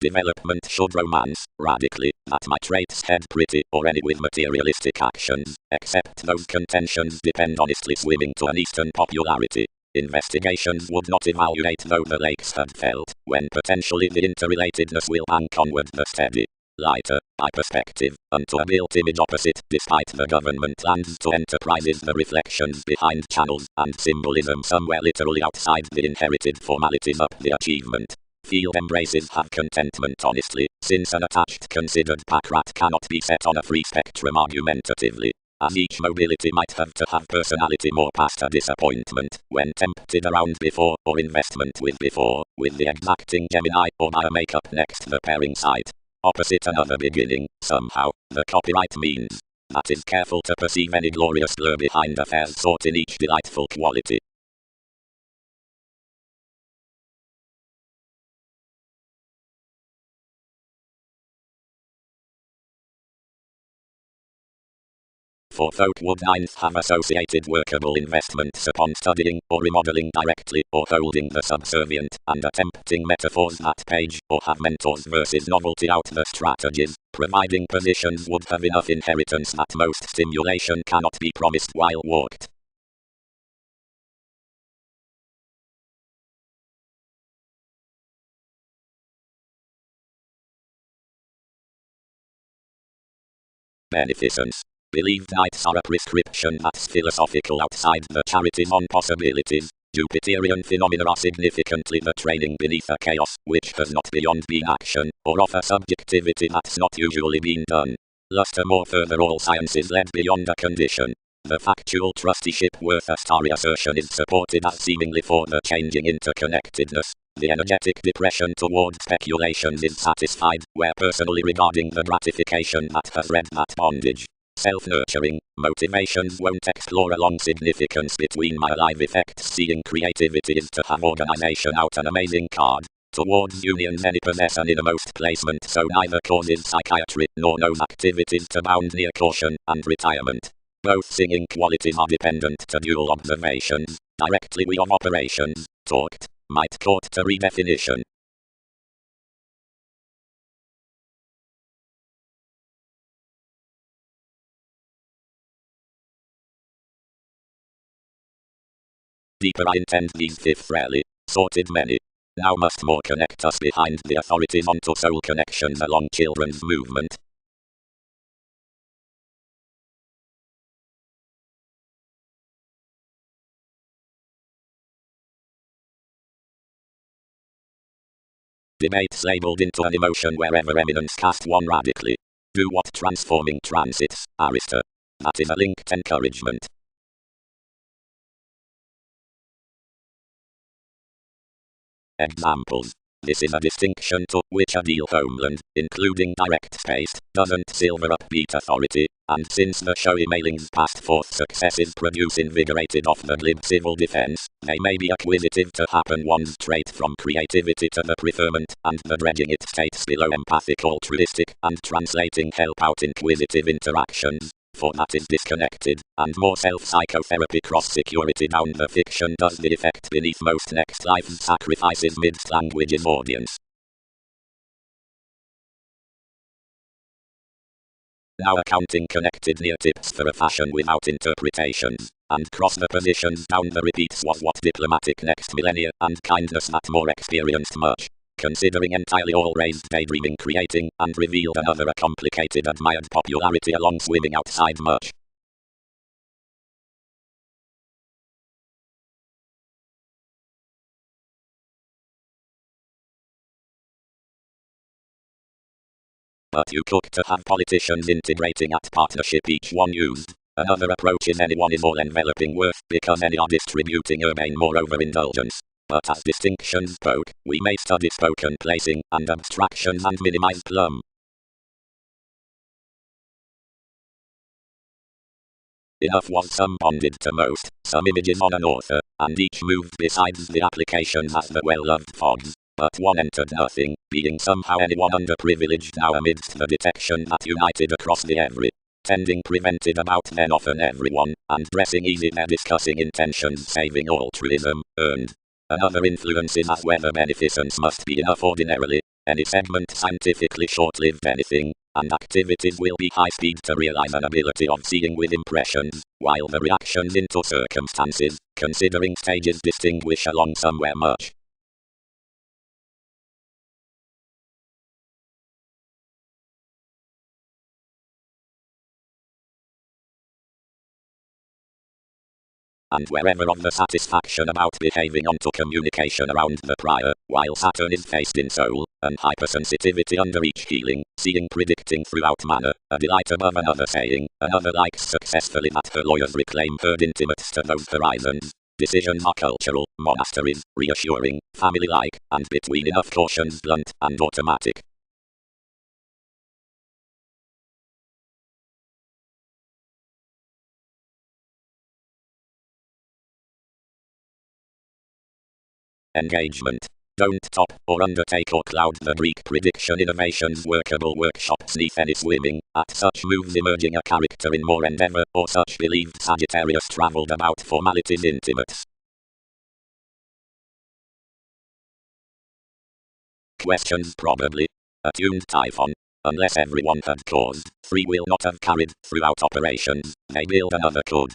Development should romance, radically, that my traits head pretty, or any with materialistic actions, except those contentions depend honestly swimming to an Eastern popularity. Investigations would not evaluate though the lakes had felt, when potentially the interrelatedness will bank onward the steady, lighter, by perspective, unto a built image opposite, despite the government plans to enterprises the reflections behind channels, and symbolism somewhere literally outside the inherited formalities up the achievement. Field embraces have contentment honestly, since an attached considered pack rat cannot be set on a free spectrum argumentatively, as each mobility might have to have personality more past a disappointment, when tempted around before, or investment with before, with the exacting Gemini, or by a make-up next the pairing site. Opposite another beginning, somehow, the copyright means, that is careful to perceive any glorious blur behind affairs sought in each delightful quality. For folk would Heinz have associated workable investments upon studying or remodeling directly, or holding the subservient and attempting metaphors that page, or have mentors versus novelty out the strategies, providing positions would have enough inheritance that most stimulation cannot be promised while walked. Beneficence. Believed nights are a prescription that's philosophical outside the charities on possibilities. Jupiterian phenomena are significantly the training beneath a chaos, which has not beyond being action, or offer subjectivity that's not usually been done. Luster more further all sciences led beyond a condition. The factual trusteeship worth a starry assertion is supported as seemingly for the changing interconnectedness. The energetic depression toward speculations is satisfied, where personally regarding the gratification that has read that bondage. Self-nurturing, motivations won't explore a long significance between my alive effects. Seeing creativity is to have organization out an amazing card. Towards unions any possess an innermost placement, so neither causes psychiatry, nor knows activities to bound near caution and retirement. Both singing qualities are dependent to dual observations, directly we of operations, talked, might court to redefinition. Deeper I intend these fifth rarely sorted many. Now must more connect us behind the authorities onto soul connections along children's movement. Debates labeled into an emotion wherever eminence cast one radically. Do what transforming transits, Arista. That is a linked encouragement. Examples. This is a distinction to which a deal homeland, including direct space, doesn't silver up beat authority, and since the showy mailings past fourth successes produce invigorated off the glib civil defense, they may be acquisitive to happen one's trait from creativity to the preferment, and the dredging it states below empathic altruistic, and translating help out inquisitive interactions. For that is disconnected, and more self-psychotherapy cross-security down the fiction does the effect beneath most next life's sacrifices midst language's audience. Now accounting connected near tips for a fashion without interpretations, and cross the positions down the repeats was what diplomatic next millennia, and kindness that more experienced much. considering entirely all raised daydreaming creating, and revealed another a complicated admired popularity along swimming outside much. But you cook to have politicians integrating at partnership each one used. Another approach is anyone is all-enveloping worth, because any are distributing urbane moreover indulgence. But as distinctions spoke, we may study spoken placing, and abstractions and minimize plum. Enough was some bonded to most, some images on an author, and each moved besides the applications as the well-loved fogs. But one entered nothing, being somehow anyone underprivileged now amidst the detection that united across the every. Tending prevented about then often everyone, and dressing easy their discussing intentions saving altruism, earned. Another influence is as whether beneficence must be enough ordinarily, any segment scientifically short-lived anything, and activities will be high-speed to realize an ability of seeing with impressions, while the reactions into circumstances, considering stages distinguish along somewhere much. And wherever of the satisfaction about behaving onto communication around the prior, while Saturn is faced in soul, and hypersensitivity under each healing, seeing predicting throughout manner, a delight above another saying, another likes successfully that her lawyers reclaim herd intimates to those horizons. Decisions are cultural, monasteries, reassuring, family-like, and between enough cautions blunt and automatic. Engagement. Don't top or undertake or cloud the Greek prediction innovations workable workshops neath any swimming, at such moves emerging a character in more endeavor, or such believed Sagittarius travelled about formalities intimates. Questions probably. Attuned Typhon. Unless everyone had caused, free will not have carried throughout operations, they build another could.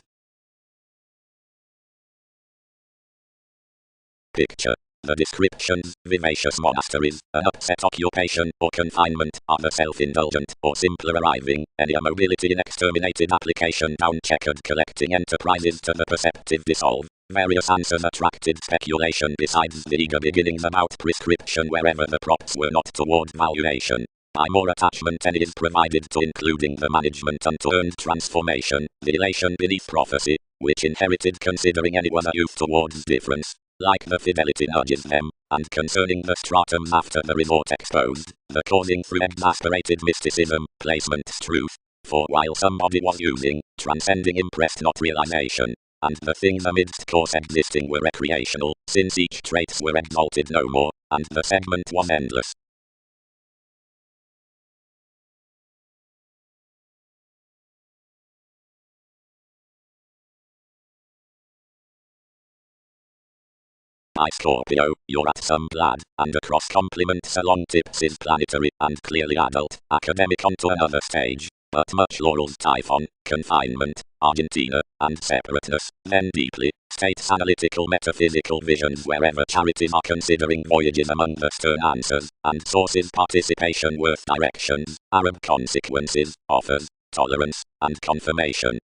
Picture. The descriptions, vivacious monasteries, an upset occupation, or confinement, are the self-indulgent, or simpler arriving, any mobility in exterminated application down-checkered collecting enterprises to the perceptive dissolve. Various answers attracted speculation besides the eager beginnings about prescription wherever the props were not toward valuation. By more attachment any is provided to including the management unto earned transformation, the elation beneath prophecy, which inherited considering any was a youth towards difference. Like the fidelity nudges them, and concerning the stratums after the resort exposed, the causing through exasperated mysticism, placement's truth. For while somebody was using, transcending impressed not realization, and the things amidst course existing were recreational, since each traits were exalted no more, and the segment was endless. By Scorpio, you're at some glad, and across compliments along tips is planetary, and clearly adult, academic onto another stage, but much laurels Typhon, confinement, Argentina, and separateness, then deeply, states analytical metaphysical visions wherever charities are considering voyages among the stern answers, and sources participation worth directions, Arab consequences, offers, tolerance, and confirmation.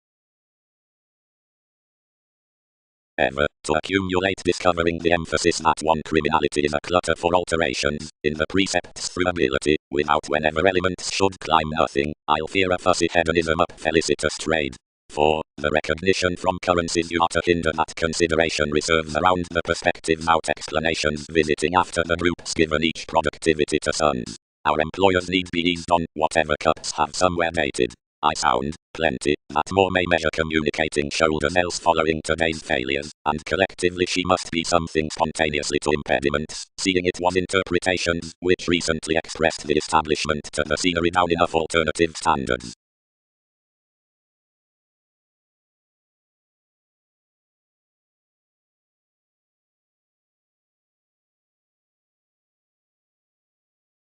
Ever, to accumulate discovering the emphasis that one criminality is a clutter for alterations, in the precepts through ability, without whenever elements should climb nothing, I'll fear a fussy hedonism up felicitous trade. For, the recognition from currencies you are to hinder that consideration reserves around the perspectives out explanations visiting after the groups given each productivity to sons. Our employers need be eased on, whatever cups have somewhere dated. I sound, plenty, that more may measure communicating shoulders else following today's failures, and collectively she must be something spontaneously to impediments, seeing it was interpretations, which recently expressed the establishment to the scenery down enough alternative standards.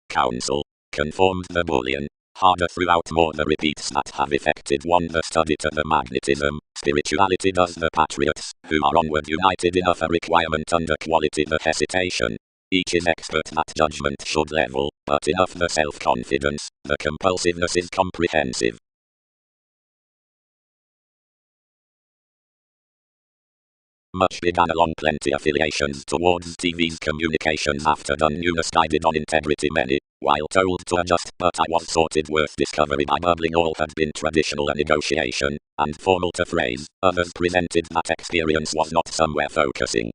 Counsel, conformed the bullion. Harder throughout more the repeats that have effected one the study to the magnetism, spirituality does the patriots, who are onward united enough a requirement under quality the hesitation. Each is expert that judgment should level, but enough the self-confidence, the compulsiveness is comprehensive. Much began along plenty affiliations towards TV's communications after done newness guided on integrity many, while told to adjust, but I was sorted worth discovery by bubbling all had been traditional a negotiation, and formal to phrase, others presented that experience was not somewhere focusing.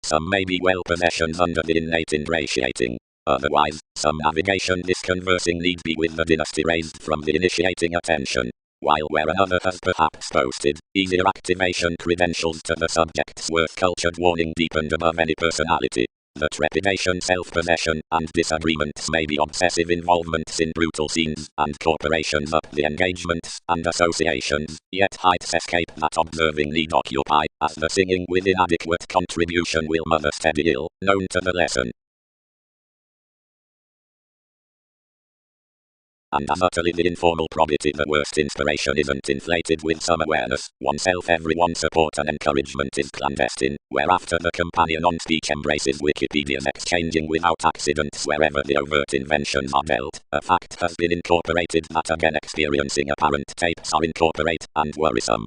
Some may be well possessions under the innate ingratiating. Otherwise, some navigation disconversing need be with the dynasty raised from the initiating attention. While where another has perhaps boasted, easier activation credentials to the subject's worth cultured warning deepened above any personality. The trepidation self-possession and disagreements may be obsessive involvements in brutal scenes and corporations up the engagements and associations, yet heights escape that observing need occupy, as the singing with inadequate contribution will mother steady ill, known to the lesson. And as utterly the informal probity the worst inspiration isn't inflated with some awareness, oneself everyone's support and encouragement is clandestine, whereafter the companion on speech embraces Wikipedia's exchanging without accidents wherever the overt inventions are dealt, a fact has been incorporated that again experiencing apparent tapes are incorporate and worrisome.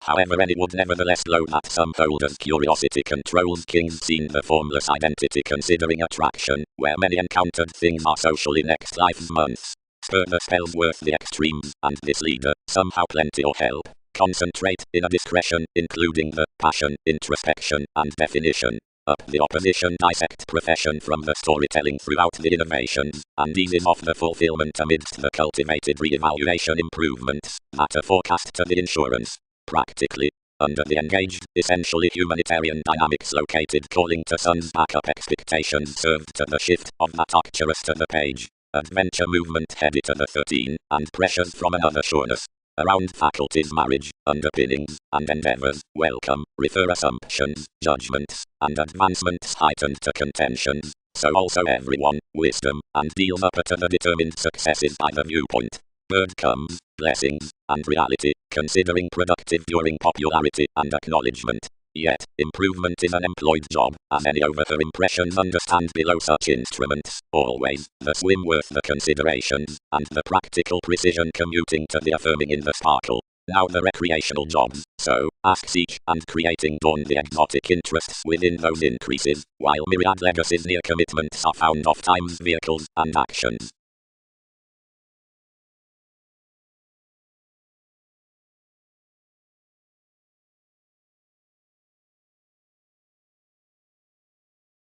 However, any would nevertheless load that some holders' curiosity controls kings seen the formless identity considering attraction, where many encountered things are socially next life's months. Spur the spells worth the extremes, and this leader, somehow plenty or help, concentrate in a discretion, including the passion, introspection, and definition. Up the opposition dissect profession from the storytelling throughout the innovations, and eases off the fulfillment amidst the cultivated re-evaluation improvements, that are forecast to the insurance. Practically, under the engaged, essentially humanitarian dynamics located calling to sun's backup expectations served to the shift of that Arcturus to the page, adventure movement headed to the 13, and pressures from another sureness. Around faculties marriage, underpinnings, and endeavors, welcome, refer assumptions, judgments, and advancements heightened to contentions, so also everyone, wisdom, and deals up to the determined successes by the viewpoint. Bird comes, blessings, and reality, considering productive during popularity and acknowledgement. Yet, improvement is an employed job, as any over her impressions understand below such instruments, always, the swim worth the considerations, and the practical precision commuting to the affirming in the sparkle. Now the recreational jobs, so, asks each, and creating dawn the exotic interests within those increases, while myriad legacies near commitments are found of times, vehicles, and actions.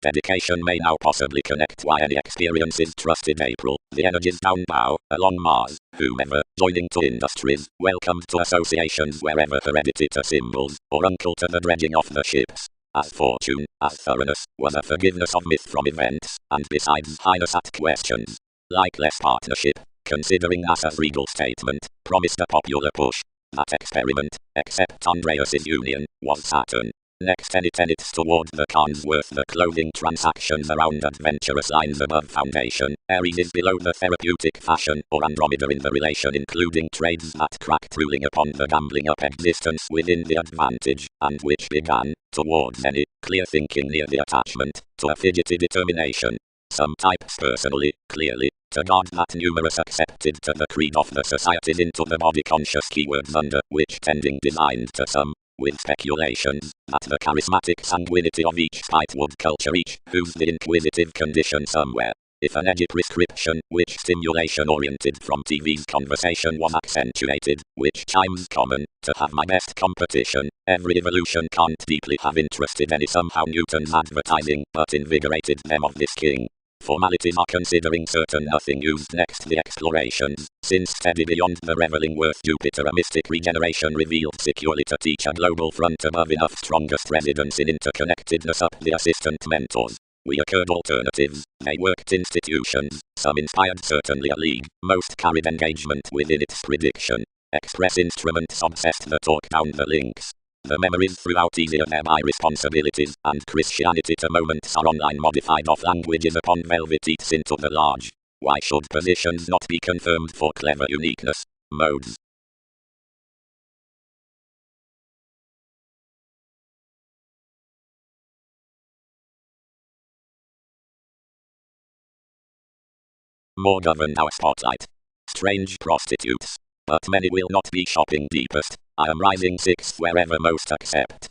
Dedication may now possibly connect why any experiences trusted April, the energies down bow, along Mars, whomever, joining to industries, welcomed to associations wherever heredity to symbols, or uncle to the dredging of the ships. As fortune, as thoroughness, was a forgiveness of myth from events, and besides highness at questions. Like less partnership, considering NASA's regal statement, promised a popular push. That experiment, except Andreas's union, was Saturn. Next any tenets toward the cons worth the clothing transactions around adventurous lines above foundation, Aries is below the therapeutic fashion, or Andromeda in the relation including trades that cracked ruling upon the gambling up existence within the advantage, and which began, towards any, clear thinking near the attachment, to a fidgety determination. Some types personally, clearly, to guard that numerous accepted to the creed of the societies into the body conscious keywords under which tending designed to some, with speculations, that the charismatic sanguinity of each spite would culture each, who's the inquisitive condition somewhere. If an edgy prescription, which stimulation-oriented from TV's conversation was accentuated, which chimes common, to have my best competition, every evolution can't deeply have interested any somehow Newton's advertising, but invigorated them of this king. Formalities are considering certain nothing used next the explorations, since steady beyond the reveling worth Jupiter a mystic regeneration revealed securely to teach a global front above enough strongest residence in interconnectedness up the assistant mentors. We occurred alternatives, they worked institutions, some inspired certainly a league, most carried engagement within its prediction. Express instruments obsessed the talk down the links. The memories throughout easier thereby responsibilities and Christianity to moments are online modified of languages upon velvet eats into the large. Why should positions not be confirmed for clever uniqueness? Modes. More govern our spotlight. Strange prostitutes. But many will not be shopping deepest. I am rising sixth wherever most accept.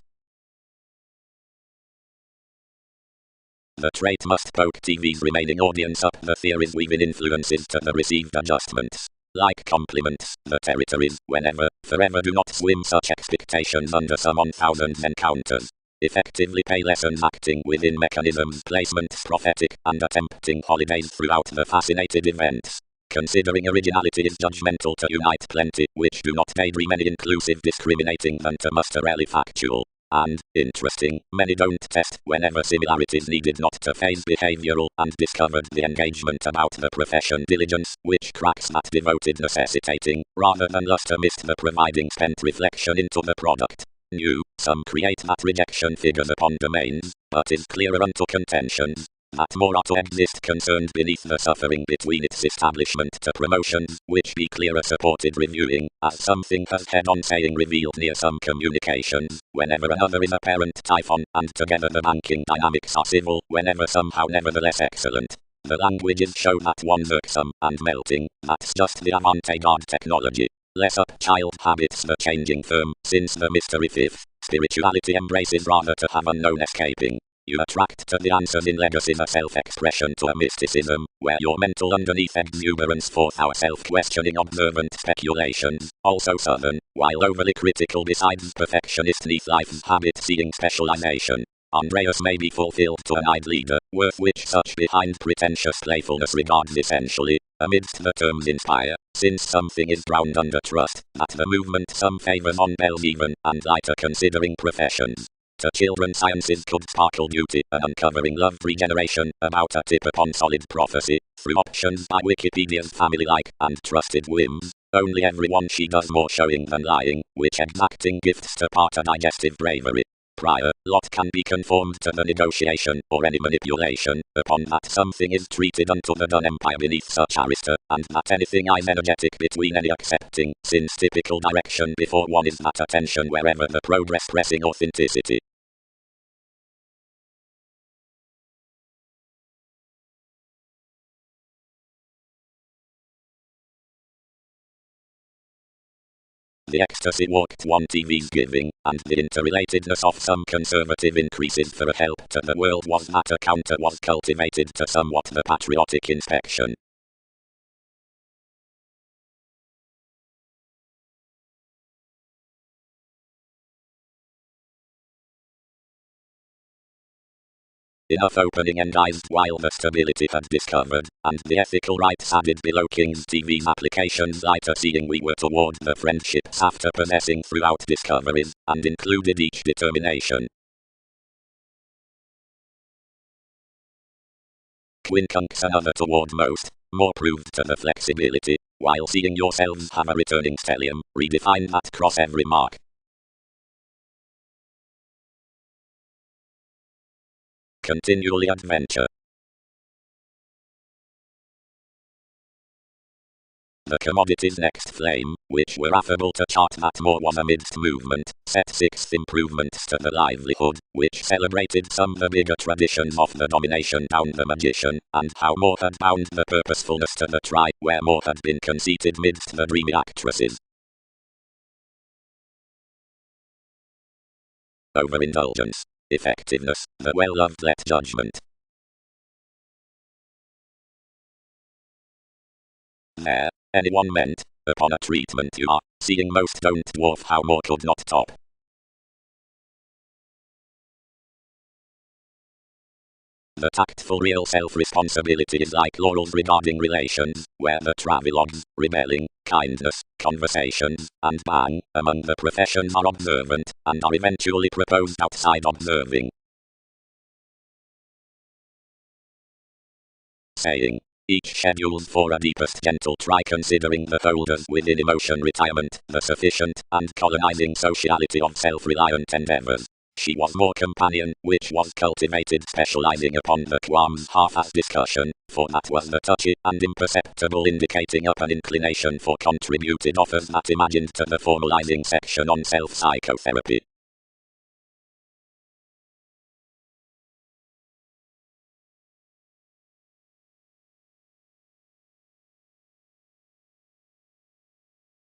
The trait must poke TV's remaining audience up the theories weaving influences to the received adjustments. Like compliments, the territories, whenever, forever do not swim such expectations under some 1,000 encounters. Effectively pay lessons acting within mechanisms placements prophetic and attempting holidays throughout the fascinated events. Considering originality is judgmental to unite plenty, which do not daydream any inclusive discriminating than to muster really factual. And, interesting, many don't test whenever similarities needed not to phase behavioral and discovered the engagement about the profession diligence, which cracks that devoted necessitating, rather than luster missed the providing spent reflection into the product. New, some create that rejection figures upon domains, but is clearer unto contentions. That more ought to exist concerned beneath the suffering between its establishment to promotions, which be clearer supported reviewing, as something has head-on saying revealed near some communications, whenever another is apparent typhon, and together the banking dynamics are civil, whenever somehow nevertheless excellent. The languages show that one's irksome and melting, that's just the avant-garde technology. Less up child habits the changing firm, since the mystery fifth, spirituality embraces rather to have unknown escaping. You attract to the answers in legacy the self-expression to a mysticism, where your mental underneath exuberance forth our self-questioning observant speculations, also southern, while overly critical besides perfectionist neath life's habit-seeing specialization. Andreas may be fulfilled to an eyed leader, worth which such behind pretentious playfulness regards essentially, amidst the terms inspire, since something is drowned under trust, that the movement some favors on bells even, and lighter considering professions. To children sciences could sparkle beauty, and uncovering love regeneration, about a tip upon solid prophecy, through options by Wikipedia's family-like and trusted whims. Only everyone she does more showing than lying, which exacting gifts to part a digestive bravery. Prior, lot can be conformed to the negotiation, or any manipulation, upon that something is treated unto the done empire beneath such arista, and that anything is energetic between any accepting, since typical direction before one is that attention wherever the progress pressing authenticity. The ecstasy walked one TV's giving, and the interrelatedness of some conservative increases for a help to the world was that a counter was cultivated to somewhat the patriotic inspection. Enough opening-endized while the stability had discovered, and the ethical rights added below King's TV's applications lighter seeing we were toward the friendships after possessing throughout discoveries, and included each determination. Quincunx another toward most, more proved to the flexibility, while seeing yourselves have a returning stellium, redefine that cross every mark. Continually adventure. The commodity's next flame, which were affable to chart that more was amidst movement, set sixth improvements to the livelihood, which celebrated some the bigger traditions of the domination down the magician, and how more had bound the purposefulness to the try, where more had been conceited midst the dreamy actresses. Overindulgence. Effectiveness, the well-loved let judgment. There, anyone meant, upon a treatment you are, seeing most don't dwarf how more could not top. The tactful real self-responsibility is like laurels regarding relations, where the travelogues, rebelling, kindness, conversations, and bang, among the professions are observant, and are eventually proposed outside observing. Saying, each scheduled for a deepest gentle try considering the holders within emotion retirement, the sufficient and colonizing sociality of self-reliant endeavors. She was more companion, which was cultivated specializing upon the qualms half-as discussion, for that was the touchy and imperceptible indicating up an inclination for contributed offers that imagined to the formalizing section on self-psychotherapy.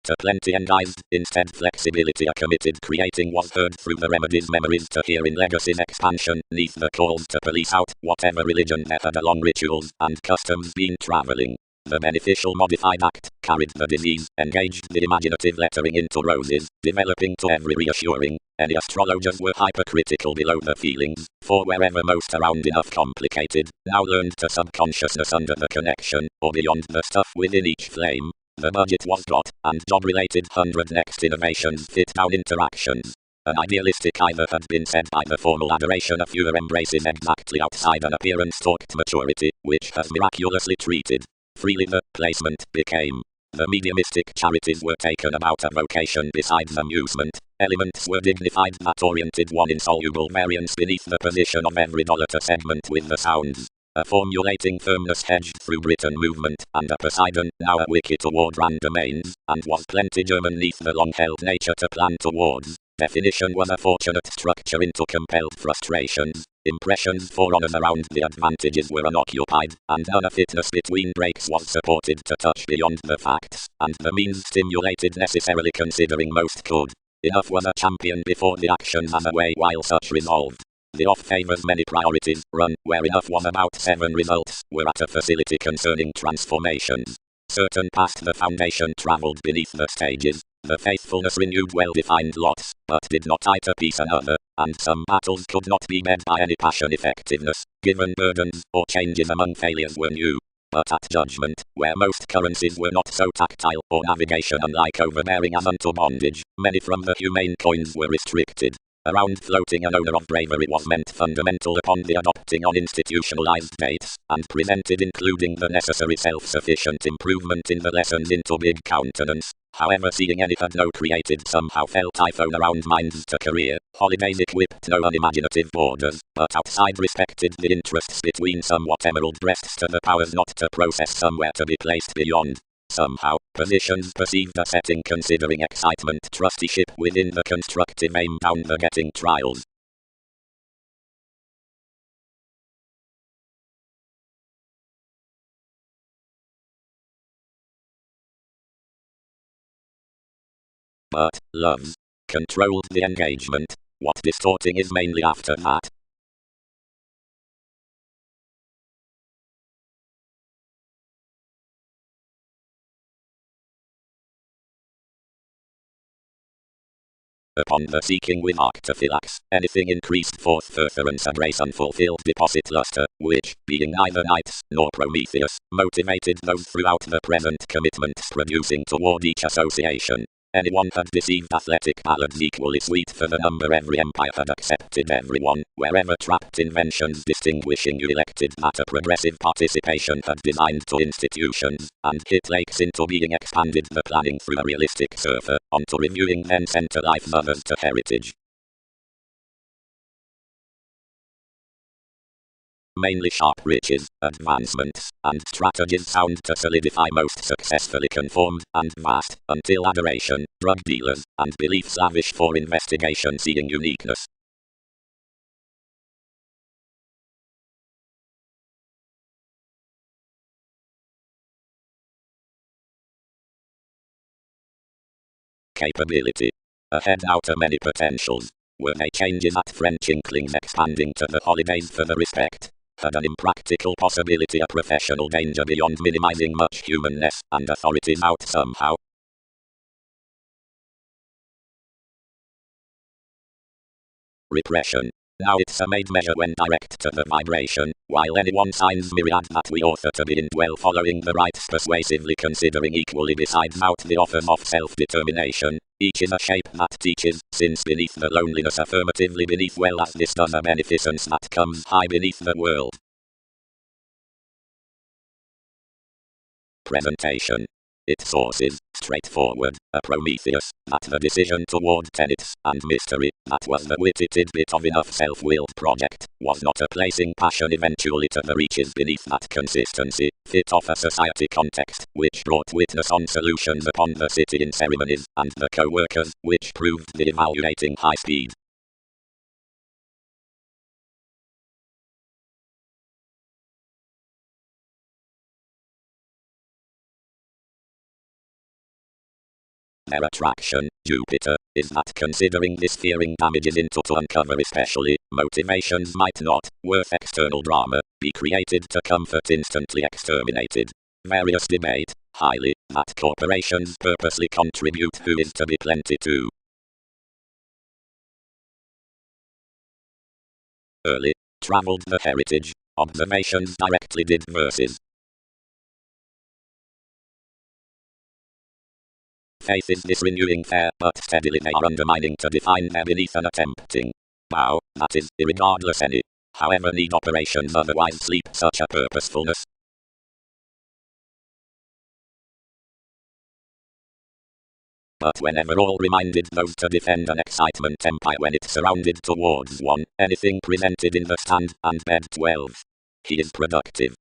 To plenty endized, instead flexibility a committed creating was heard through the remedies memories to hear in legacy's expansion, neath the calls to police out whatever religion there had along rituals and customs been travelling. The beneficial modified act carried the disease, engaged the imaginative lettering into roses, developing to every reassuring. Any astrologers were hypercritical below the feelings, for wherever most around enough complicated, now learned to subconsciousness under the connection, or beyond the stuff within each flame. The budget was got, and job-related 100 next innovations fit down interactions. An idealistic either had been said by the formal adoration of fewer embraces exactly outside an appearance stalked maturity, which has miraculously treated. Freely the placement became. The mediumistic charities were taken about a vocation besides amusement. Elements were dignified that oriented one insoluble variance beneath the position of every dollar to segment with the sounds. A formulating firmness hedged through Britain movement, and a Poseidon, now a wiki toward grand domains, and was plenty German neath the long-held nature to plan towards. Definition was a fortunate structure into compelled frustrations. Impressions for honors around the advantages were unoccupied, and none of fitness between breaks was supported to touch beyond the facts, and the means stimulated necessarily considering most could. Enough was a champion before the actions as a way while such resolved. The off favors many priorities, run, where enough was about 7 results, were at a facility concerning transformations. Certain past the foundation travelled beneath the stages, the faithfulness renewed well-defined lots, but did not tie to peace another, and some battles could not be led by any passion effectiveness, given burdens, or changes among failures were new. But at judgment, where most currencies were not so tactile, or navigation unlike overbearing as unto bondage, many from the humane coins were restricted. Around floating an owner of bravery was meant fundamental upon the adopting on institutionalized dates, and presented including the necessary self-sufficient improvement in the lessons into big countenance. However, seeing any had no created somehow felt iPhone around minds to career, holidays equipped no unimaginative borders, but outside respected the interests between somewhat emerald breasts to the powers not to process somewhere to be placed beyond. Somehow, positions perceived a setting considering excitement trusteeship within the constructive aim down the getting trials. But, loves, controlled the engagement. What distorting is mainly after that. Upon the seeking with arctophylax, anything increased forth furtherance and race unfulfilled deposit luster, which, being neither Knights nor Prometheus, motivated those throughout the present commitments producing toward each association. Anyone had deceived athletic ballads equally sweet for the number every empire had accepted everyone, wherever trapped inventions distinguishing you elected that a progressive participation had designed to institutions, and hit lakes into being expanded the planning through a realistic surfer, onto reviewing then center life others to heritage. Mainly sharp riches, advancements, and strategies sound to solidify most successfully conformed and vast, until adoration, drug dealers, and beliefs lavish for investigation seeing uniqueness. Capability. Ahead out of many potentials. Were they changes at French inklings expanding to the holidays for the respect? Had an impractical possibility a professional danger beyond minimizing much humanness and authorities out somehow? Repression. Now it's a made measure when direct to the vibration, while anyone signs myriad that we author to be well following the rites persuasively considering equally besides out the offers of self-determination, each is a shape that teaches, since beneath the loneliness affirmatively beneath well as this does a beneficence that comes high beneath the world. presentation. Its source is straightforward, a Prometheus, that the decision toward tenets and mystery, that was the witty tidbit of enough self-willed project, was not a placing passion eventually to the reaches beneath that consistency, fit of a society context, which brought witness on solutions upon the city in ceremonies, and the co-workers, which proved the evaluating high speed. Their attraction, Jupiter, is that considering this fearing damages into to uncover especially, motivations might not, worth external drama, be created to comfort instantly exterminated. Various debate, highly, that corporations purposely contribute who is to be plenty too. Early, travelled the heritage, observations directly did verses. Faith is this renewing fair, but steadily they are undermining to define their beneath an attempting bow, that is, irregardless any, however need operations otherwise sleep such a purposefulness. But whenever all reminded those to defend an excitement empire when it surrounded towards one, anything presented in the stand and bed 12. He is productive.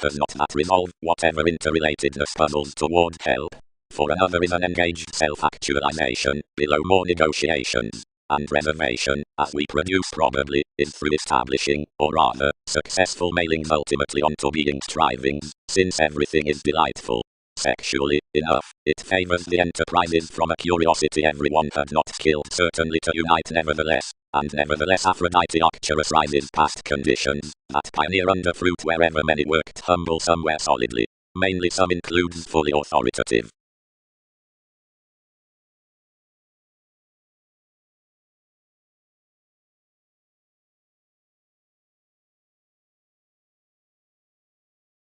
Has not that resolve, whatever interrelatedness puzzles toward help. For another is an engaged self-actualization, below more negotiations and reservation, as we produce probably, is through establishing, or rather, successful mailings ultimately onto being strivings, since everything is delightful. Sexually enough, it favors the enterprises from a curiosity everyone had not killed certainly to unite nevertheless, and nevertheless Aphrodite rises past conditions, that pioneer under fruit wherever many worked humble somewhere solidly, mainly some includes fully authoritative.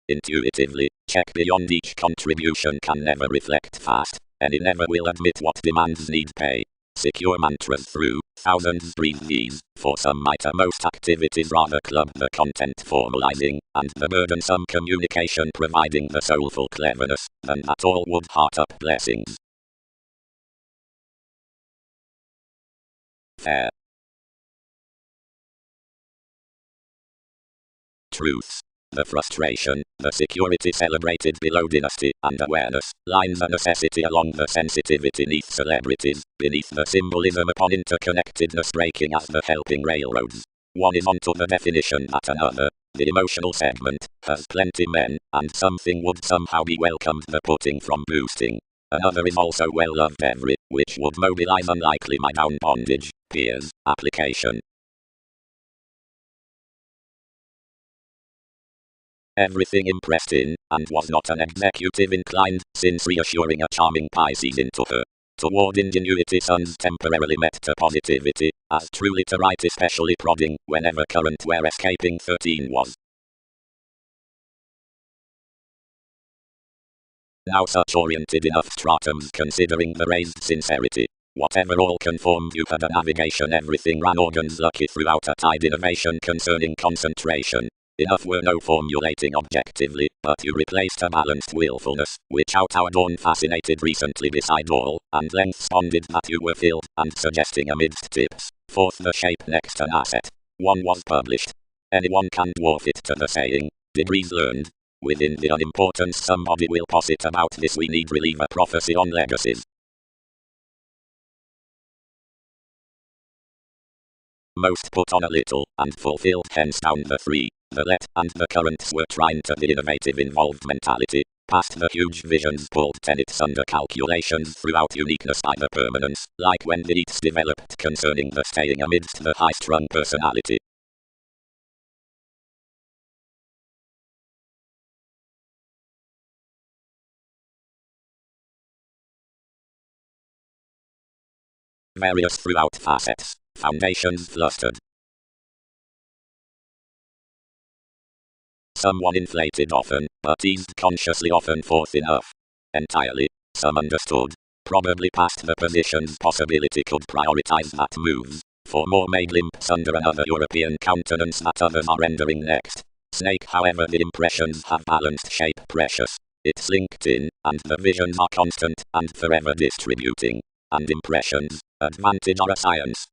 Intuitively, check beyond each contribution can never reflect fast, and it never will admit what demands need pay. Secure mantras through thousands breathe these, for some might most activities rather club the content formalizing, and the burdensome communication providing the soulful cleverness, than that all would heart up blessings. Fair. Truths. The frustration, the security celebrated below dynasty and awareness, lines a necessity along the sensitivity neath celebrities, beneath the symbolism upon interconnectedness breaking as the helping railroads. One is onto the definition that another, the emotional segment, has plenty men, and something would somehow be welcomed the putting from boosting. Another is also well loved every, which would mobilize unlikely my down bondage, peers, application. Everything impressed in, and was not an executive inclined, since reassuring a charming Pisces into her. Toward ingenuity suns temporarily met to positivity, as truly to write especially prodding, whenever current where escaping 13 was. Now such oriented enough stratums considering the raised sincerity. Whatever all conformed you had a navigation everything ran organs lucky throughout a tide innovation concerning concentration. Enough were no formulating objectively, but you replaced a balanced willfulness, which out our dawn fascinated recently beside all, and length sponded that you were filled, and suggesting amidst tips, forth the shape next an asset. One was published. Anyone can dwarf it to the saying, degrees learned. Within the unimportance somebody will posit about this we need relieve a prophecy on legacies. Most put on a little, and fulfilled hence down the three. The let and the currents were trying to the innovative involved mentality, past the huge visions pulled tenets under calculations throughout uniqueness by the permanence, like when the eats developed concerning the staying amidst the high-strung personality. Various throughout facets, foundations flustered. Someone inflated often, but eased consciously often forth enough. Entirely, some understood. Probably past the position's possibility could prioritize that moves, for more made limps under another European countenance that others are rendering next. Snake, however, the impressions have balanced shape, precious. It's linked in, and the visions are constant and forever distributing. And impressions, advantage are a science.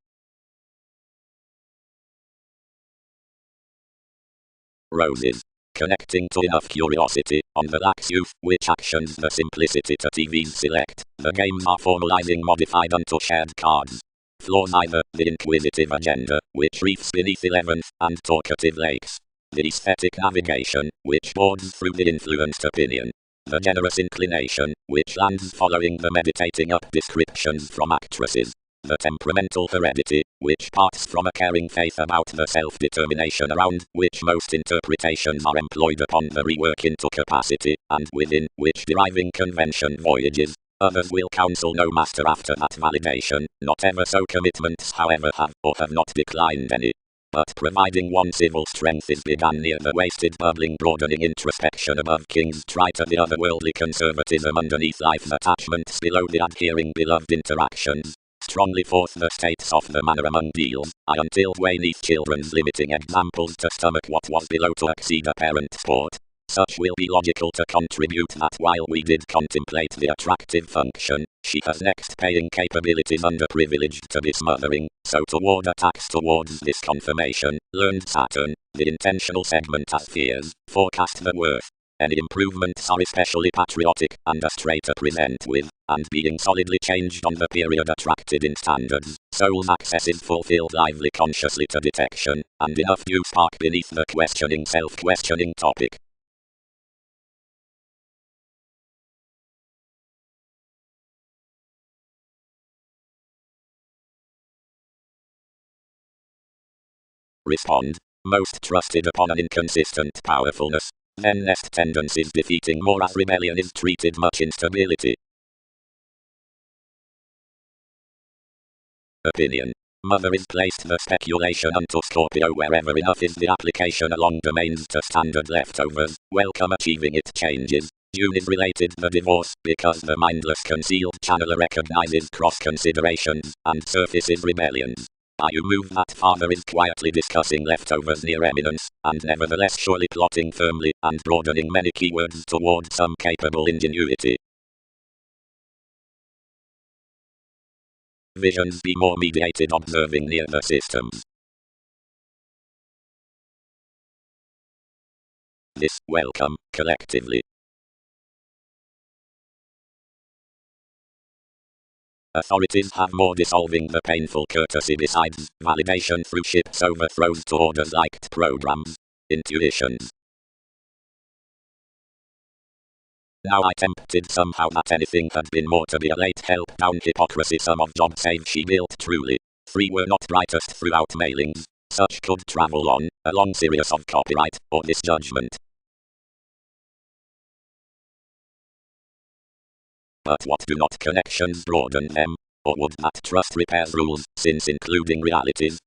Roses. Connecting to enough curiosity, on the lax youth, which actions the simplicity to TV's select. The games are formalizing modified unto shared cards. Flaws either, the inquisitive agenda, which reefs beneath 11th, and talkative lakes. The aesthetic navigation, which boards through the influenced opinion. The generous inclination, which lands following the meditating up descriptions from actresses. The temperamental heredity, which parts from a caring faith about the self-determination around which most interpretations are employed upon the rework into capacity, and within which deriving convention voyages. Others will counsel no master after that validation, not ever so commitments however have or have not declined any. But providing one civil strength is begun near the wasted bubbling broadening introspection above kings try to the otherworldly conservatism underneath life's attachments below the adhering beloved interactions. Strongly forth the states of the manner among deals, until beneath children's limiting examples to stomach what was below to exceed apparent sport. Such will be logical to contribute that while we did contemplate the attractive function, she has next paying capabilities underprivileged to be smothering, so toward attacks towards this confirmation, learned Saturn, the intentional segment as fears, forecast the worth. Any improvements are especially patriotic and astray to present with, and being solidly changed on the period attracted in standards, soul's access is fulfilled lively consciously to detection, and enough due spark beneath the questioning self-questioning topic. Respond. Most trusted upon an inconsistent powerfulness. Then nest tendencies defeating more as rebellion is treated much instability. Opinion. Mother is placed the speculation unto Scorpio wherever enough is the application along domains to standard leftovers, welcome achieving it changes. June is related the divorce because the mindless concealed channeler recognizes cross considerations and surfaces rebellions. You move that father is quietly discussing leftovers near eminence, and nevertheless surely plotting firmly and broadening many keywords toward some capable ingenuity. Visions be more mediated observing near the systems. This welcome, collectively. Authorities have more dissolving the painful courtesy besides validation through ships overthrows to orders liked programs. Intuitions. Now I tempted somehow that anything had been more to be a late help down hypocrisy some of job save she built truly. 3 were not brightest throughout mailings. Such could travel on, a long series of copyright, or misjudgment. But what do not connections broaden them? Or would that trust repair rules, since including realities?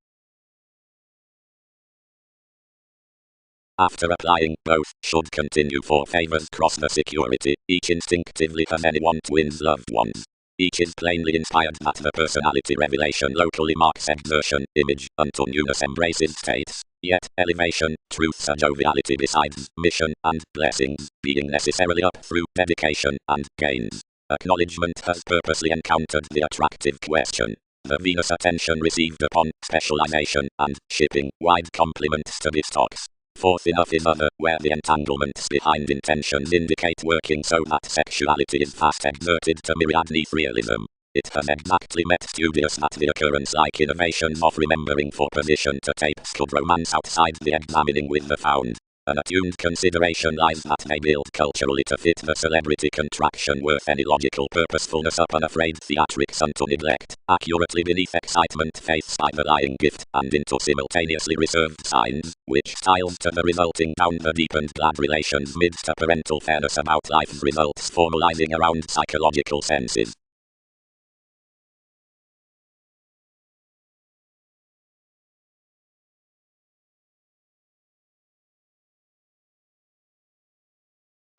After applying, both should continue for favors cross the security, each instinctively has anyone twins loved ones. Each is plainly inspired that the personality revelation locally marks exertion, image, until newness embraces states. Yet, elevation, truth's a joviality besides mission and blessings, being necessarily up through dedication and gains. Acknowledgement has purposely encountered the attractive question. The Venus attention received upon specialization and shipping wide compliments to the stocks. Fourth enough is other, where the entanglements behind intentions indicate working so that sexuality is fast exerted to myriad neath realism. It has exactly met studious that the occurrence-like innovations of remembering for position to tapes could romance outside the examining with the found. An attuned consideration lies that they build culturally to fit the celebrity contraction worth any logical purposefulness up unafraid theatrics unto neglect, accurately beneath excitement faiths by the lying gift, and into simultaneously reserved signs, which styles to the resulting down the deepened glad relations midst a parental fairness about life's results formalizing around psychological senses.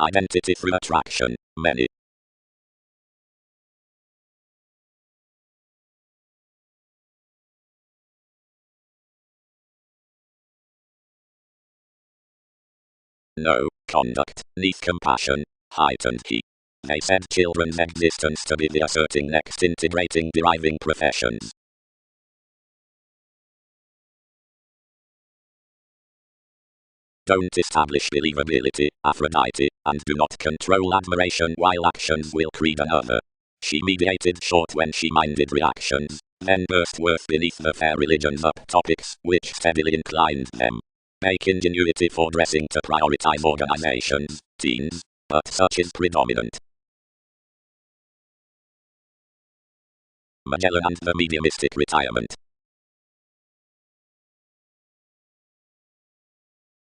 Identity through attraction, many. no conduct, neath compassion, heightened he. They said children's existence to be the asserting next integrating deriving professions. Don't establish believability, Aphrodite, and do not control admiration while actions will creed another. She mediated short when she minded reactions, then burst worth beneath the fair religions up topics which steadily inclined them. Make ingenuity for dressing to prioritize organizations, teens, but such is predominant. Magellan and the mediumistic retirement.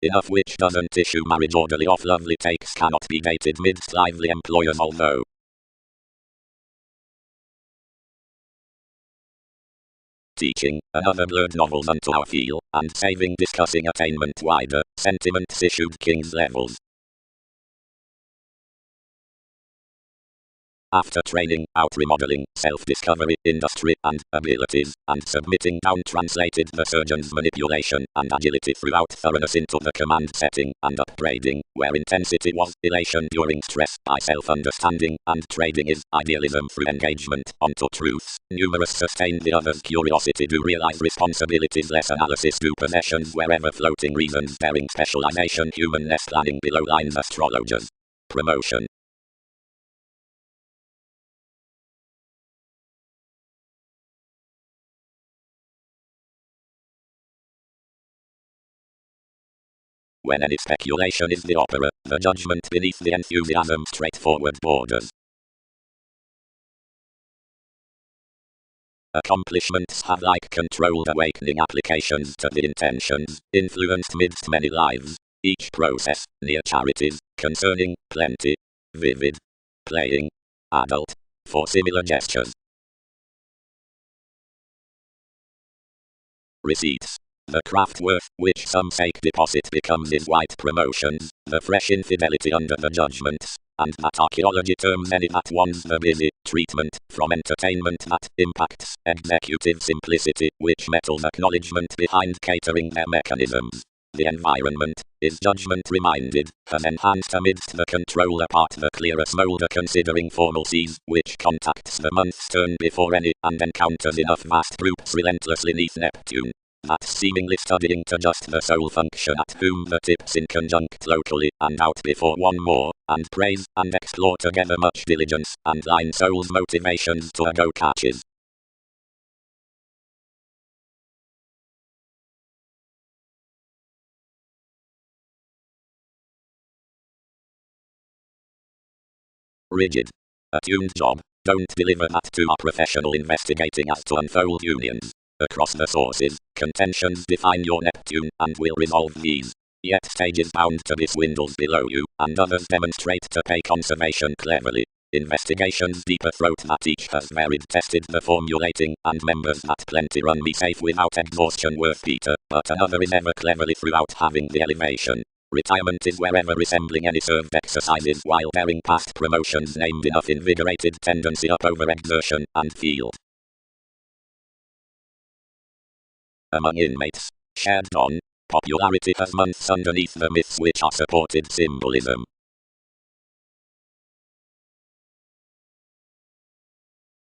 Enough which doesn't issue marriage orderly off lovely takes cannot be dated midst lively employers although. Teaching, another blurred novels unto our feel, and saving discussing attainment wider, sentiments issued king's levels. After training, out remodeling, self-discovery, industry, and abilities, and submitting down translated the surgeon's manipulation and agility throughout thoroughness into the command setting and upbraiding, where intensity was elation during stress by self-understanding, and trading is idealism through engagement onto truths. Numerous sustain the other's curiosity do realize responsibilities less analysis do possessions wherever floating reasons bearing specialization humanness planning below lines astrologers. Promotion. When any speculation is the opera, the judgment beneath the enthusiasm straightforward borders. Accomplishments have like controlled awakening applications to the intentions, influenced midst many lives, each process, near charities, concerning, plenty, vivid, playing, adult, for similar gestures. Receipts. The craft worth, which some sake deposit becomes his white promotions, the fresh infidelity under the judgments, and that archaeology terms any that one's the busy, treatment, from entertainment that impacts, executive simplicity, which metals acknowledgement behind catering their mechanisms. The environment, is judgment reminded, has enhanced amidst the control apart the clearer smolder considering formalcies, which contacts the month's turn before any, and encounters enough vast groups relentlessly neath Neptune. That seemingly studying to just the sole function at whom the tips in conjunct locally, and out before one more, and praise, and explore together much diligence, and line soul's motivations to a go catches. Rigid. Attuned job, don't deliver that to a professional investigating as to unfold unions. Across the sources, contentions define your Neptune, and will resolve these. Yet stages bound to be swindles below you, and others demonstrate to pay conservation cleverly. Investigations deeper throat that each has varied tested the formulating, and members that plenty run me safe without exhaustion worth Peter, but another is ever cleverly throughout having the elevation. Retirement is wherever resembling any served exercises while bearing past promotions named enough invigorated tendency up over exertion and field. Among inmates, shared on, popularity has months underneath the myths which are supported symbolism.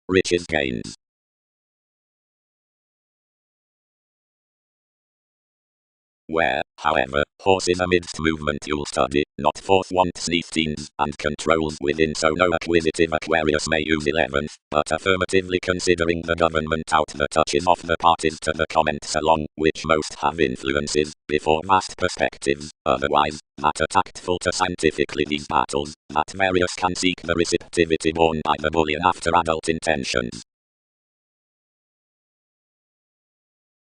Riches gains. Where, however, horses amidst movement you'll study, not forth want sneath teens, and controls within so no acquisitive Aquarius may use 11th, but affirmatively considering the government out the touches off the parties to the comments along, which most have influences, before vast perspectives, otherwise, that are tactful to scientifically these battles, that various can seek the receptivity born by the bullion after adult intentions.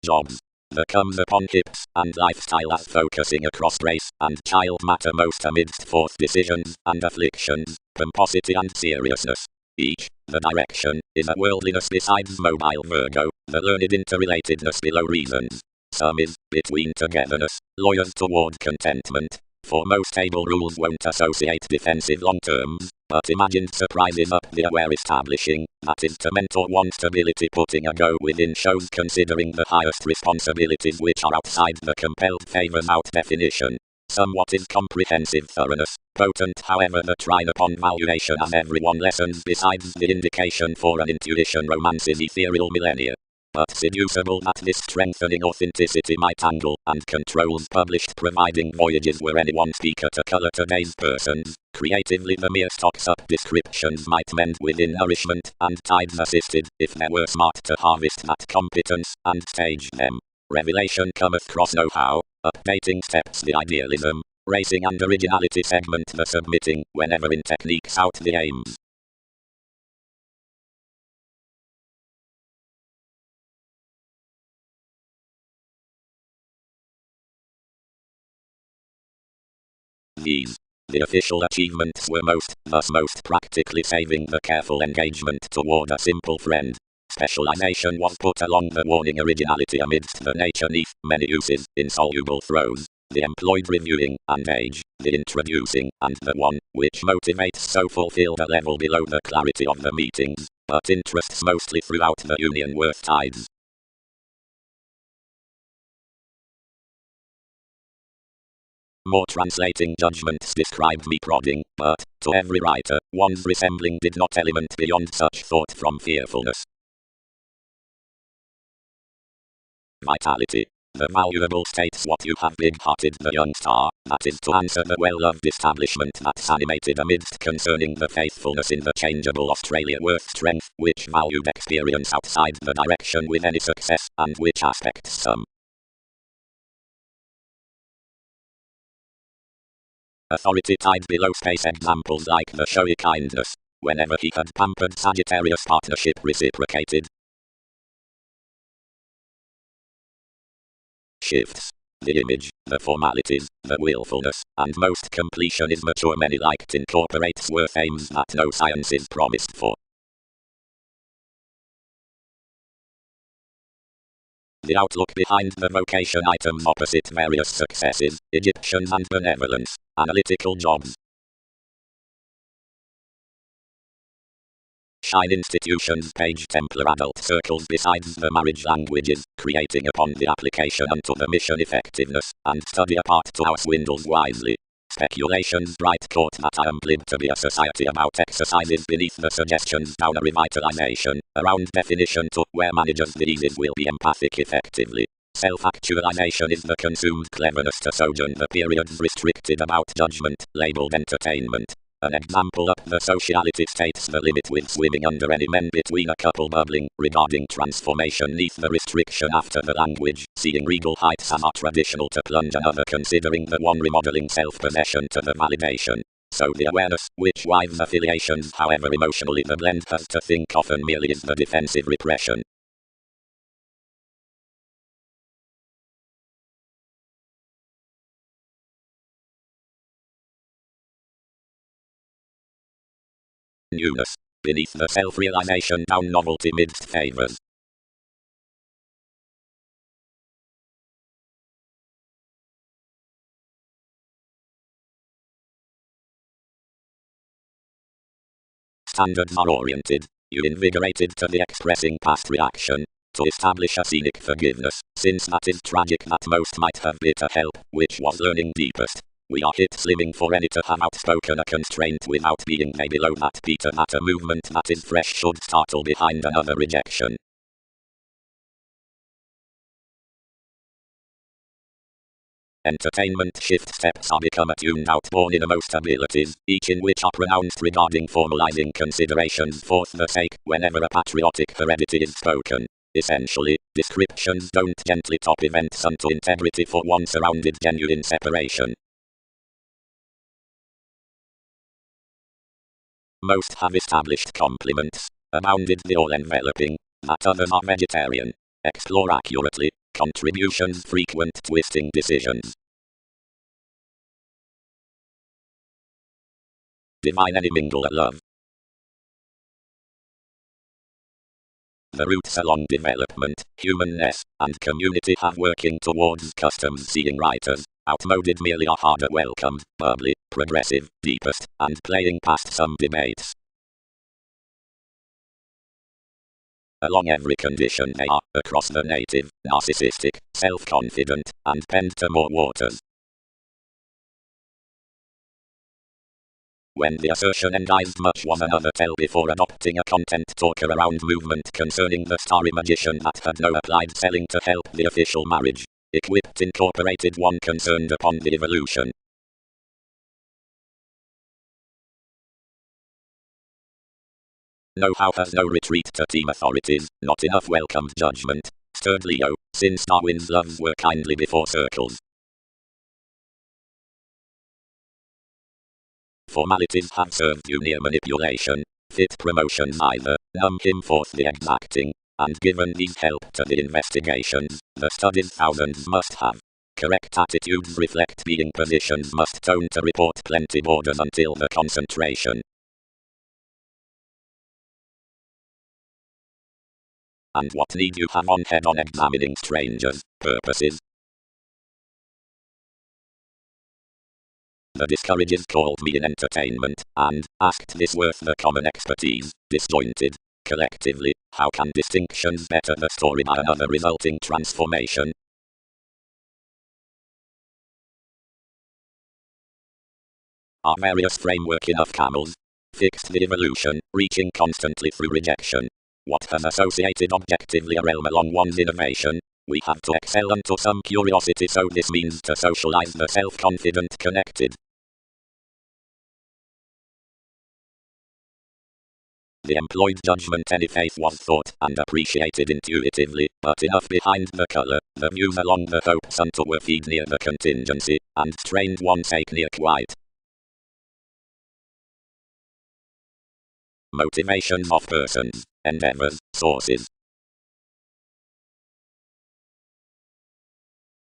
Jobs. There comes upon hips, and lifestyle as focusing across race, and child matter most amidst forced decisions, and afflictions, pomposity and seriousness. Each, the direction, is a worldliness besides mobile Virgo, the learned interrelatedness below reasons. Some is, between togetherness, lawyers toward contentment, for most able rules won't associate defensive long terms, but imagined surprises up the aware establishing, that is to mentor one's stability putting a go within shows considering the highest responsibilities which are outside the compelled favors out definition. somewhat incomprehensive thoroughness, potent however the trine upon valuation as everyone lessons besides the indication for an intuition romances ethereal millennia. But seducible that this strengthening authenticity might angle and controls published providing voyages were any one speaker to colour today's persons. Creatively the mere stocks up descriptions might mend within nourishment, and tides assisted, if they were smart to harvest that competence, and stage them. Revelation cometh cross know-how, updating steps the idealism, racing and originality segment the submitting, whenever in techniques out the aims. These, the official achievements were thus most practically saving the careful engagement toward a simple friend. Specialization was put along the warning originality amidst the nature neath many uses, insoluble throws, the employed reviewing, and age, the introducing, and the one, which motivates so fulfilled a level below the clarity of the meetings, but interests mostly throughout the union worth tides. More translating judgments described me prodding, but, to every writer, one's resembling did not element beyond such thought from fearfulness. Vitality. The valuable states what you have big-hearted the young star, that is to answer the well-loved establishment that's animated amidst concerning the faithfulness in the changeable Australia worth strength, which valued experience outside the direction with any success, and which aspects some. Authority tied below space examples like the showy kindness, whenever he had pampered Sagittarius partnership reciprocated. Shifts. The image, the formalities, the willfulness, and most completion is mature many liked incorporates worth aims that no science is promised for. The outlook behind the vocation items opposite various successes, Egyptians and benevolence, analytical jobs. Shine institutions page Templar adult circles besides the marriage languages, creating upon the application unto the mission effectiveness, and study apart to our swindles wisely. Speculations bright court that I am glib to be a society about exercises beneath the suggestions down a revitalization, around definition to where managers the eases will be empathic effectively. Self-actualization is the consumed cleverness to sojourn the periods restricted about judgment, labeled entertainment. An example up the sociality states the limit with swimming under any men between a couple bubbling, regarding transformation neath the restriction after the language, seeing regal heights as are traditional to plunge another considering the one remodeling self-possession to the validation. So the awareness, which wives affiliations however emotionally the blend has to think often merely is the defensive repression. Newness. Beneath the self-realization down novelty midst favors. Standards are oriented, you invigorated to the expressing past reaction, to establish a scenic forgiveness, since that is tragic that most might have bitter help, which was learning deepest. We are hit slimming for any to have outspoken a constraint without being way below that Peter that a movement that is fresh should startle behind another rejection. Entertainment shift steps are become attuned outborn in most abilities, each in which are pronounced regarding formalizing considerations for the sake, whenever a patriotic heredity is spoken. Essentially, descriptions don't gently top events unto integrity for one surrounded genuine separation. Most have established complements, abounded the all-enveloping, that others are vegetarian. Explore accurately, contributions frequent twisting decisions. Divine any mingle at love. The roots along development, humanness, and community have working towards customs seeing writers, outmoded merely are harder welcomed, bubbly, progressive, deepest, and playing past some debates. Along every condition they are, across the native, narcissistic, self-confident, and penned to more waters. when the assertion endives much was another tale before adopting a content talker around movement concerning the starry magician that had no applied selling to help the official marriage. Equipped incorporated one concerned upon the evolution. Know-how has no retreat to team authorities, not enough welcomed judgment. Stirred Leo, since Darwin's loves were kindly before circles. Formalities have served you near manipulation, fit promotions either, numb him forth the exacting, and given these help to the investigations, the studies thousands must have. Correct attitudes reflect being positions must tone to report plenty borders until the concentration. And what need you have on head on examining strangers' purposes? The discouragers called me in entertainment, and asked this worth the common expertise, disjointed. Collectively, how can distinctions better the story by another resulting transformation? Are various framework enough camels? Fixed the evolution, reaching constantly through rejection. What has associated objectively a realm along one's innovation? We have to excel unto some curiosity, so this means to socialize the self-confident connected. The employed judgment any faith was thought and appreciated intuitively, but enough behind the colour, the views along the hopes unto were feed near the contingency, and strained one sake near quite. Motivations of persons, endeavours, sources.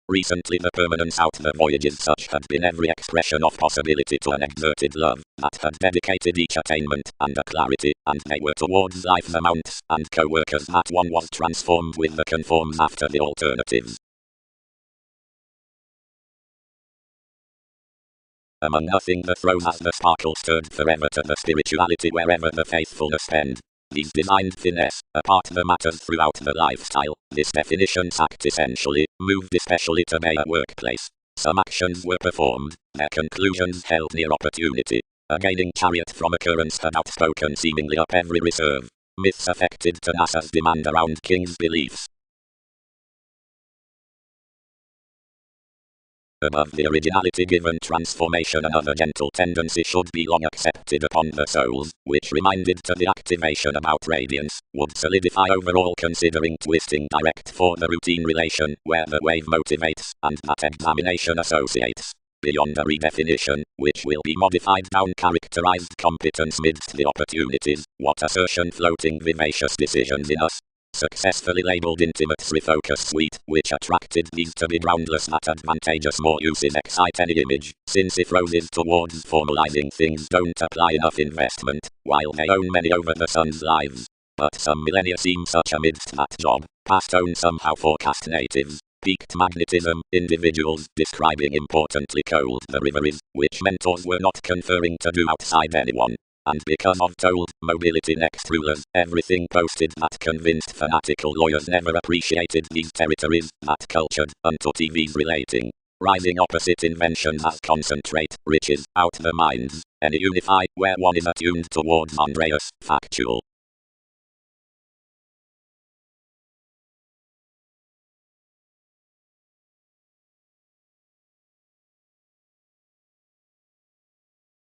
Recently the permanence out the voyages such had been every expression of possibility to an exerted love, that had dedicated each attainment, and a clarity, and they were towards life the mounts, and co-workers that one was transformed with the conforms after the alternatives. Among nothing the throws as the sparkle stirred forever to the spirituality wherever the faithfulness spend. These designed finesse, apart the matters throughout the lifestyle, this definition sacked essentially, moved especially to be a workplace. Some actions were performed, their conclusions held near opportunity. A gaining chariot from occurrence had outspoken seemingly up every reserve. Myths affected Tenacious demand around king's beliefs. Above the originality given transformation another gentle tendency should be long accepted upon the souls, which reminded to the activation about radiance, would solidify overall considering twisting direct for the routine relation where the wave motivates, and that examination associates. Beyond a redefinition, which will be modified down characterized competence midst the opportunities, what assertion floating vivacious decisions in us. Successfully labeled intimates refocus suite, which attracted these to be groundless that advantageous more uses excite any image, since if roses towards formalizing things don't apply enough investment, while they own many over the sun's lives. But some millennia seem such amidst that job, past own somehow forecast natives, peaked magnetism, individuals describing importantly cold the river is, which mentors were not conferring to do outside anyone. And because of told mobility next rulers, everything posted that convinced fanatical lawyers never appreciated these territories, that cultured, unto TV's relating. Rising opposite inventions as concentrate, riches, out the minds, any unify, where one is attuned towards Andreas, factual.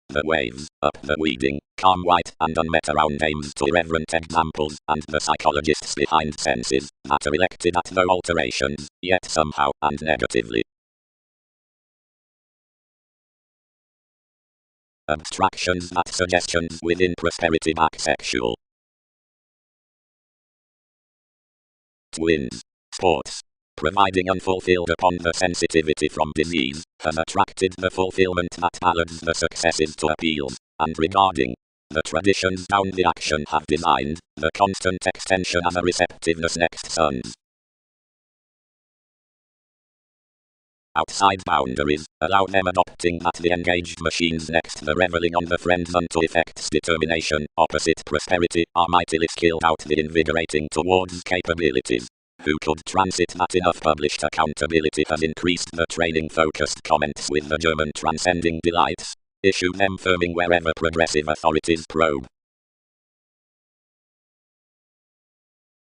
The waves, up the weeding, calm white and unmet around aims to irreverent examples, and the psychologists behind senses, that are elected at no alterations, yet somehow, and negatively. Abstractions that suggestions within prosperity back sexual. Twins. Sports. Providing unfulfilled upon the sensitivity from disease, has attracted the fulfillment that ballads the successes to appeals, and regarding the traditions down the action have designed, the constant extension as a receptiveness next sons. Outside boundaries, allow them adopting that the engaged machines next the reveling on the friends unto effects determination, opposite prosperity, are mightily skilled out the invigorating towards capabilities. Who could transit that enough published accountability has increased the training focused comments with the German transcending delights. issue them firming wherever progressive authorities probe.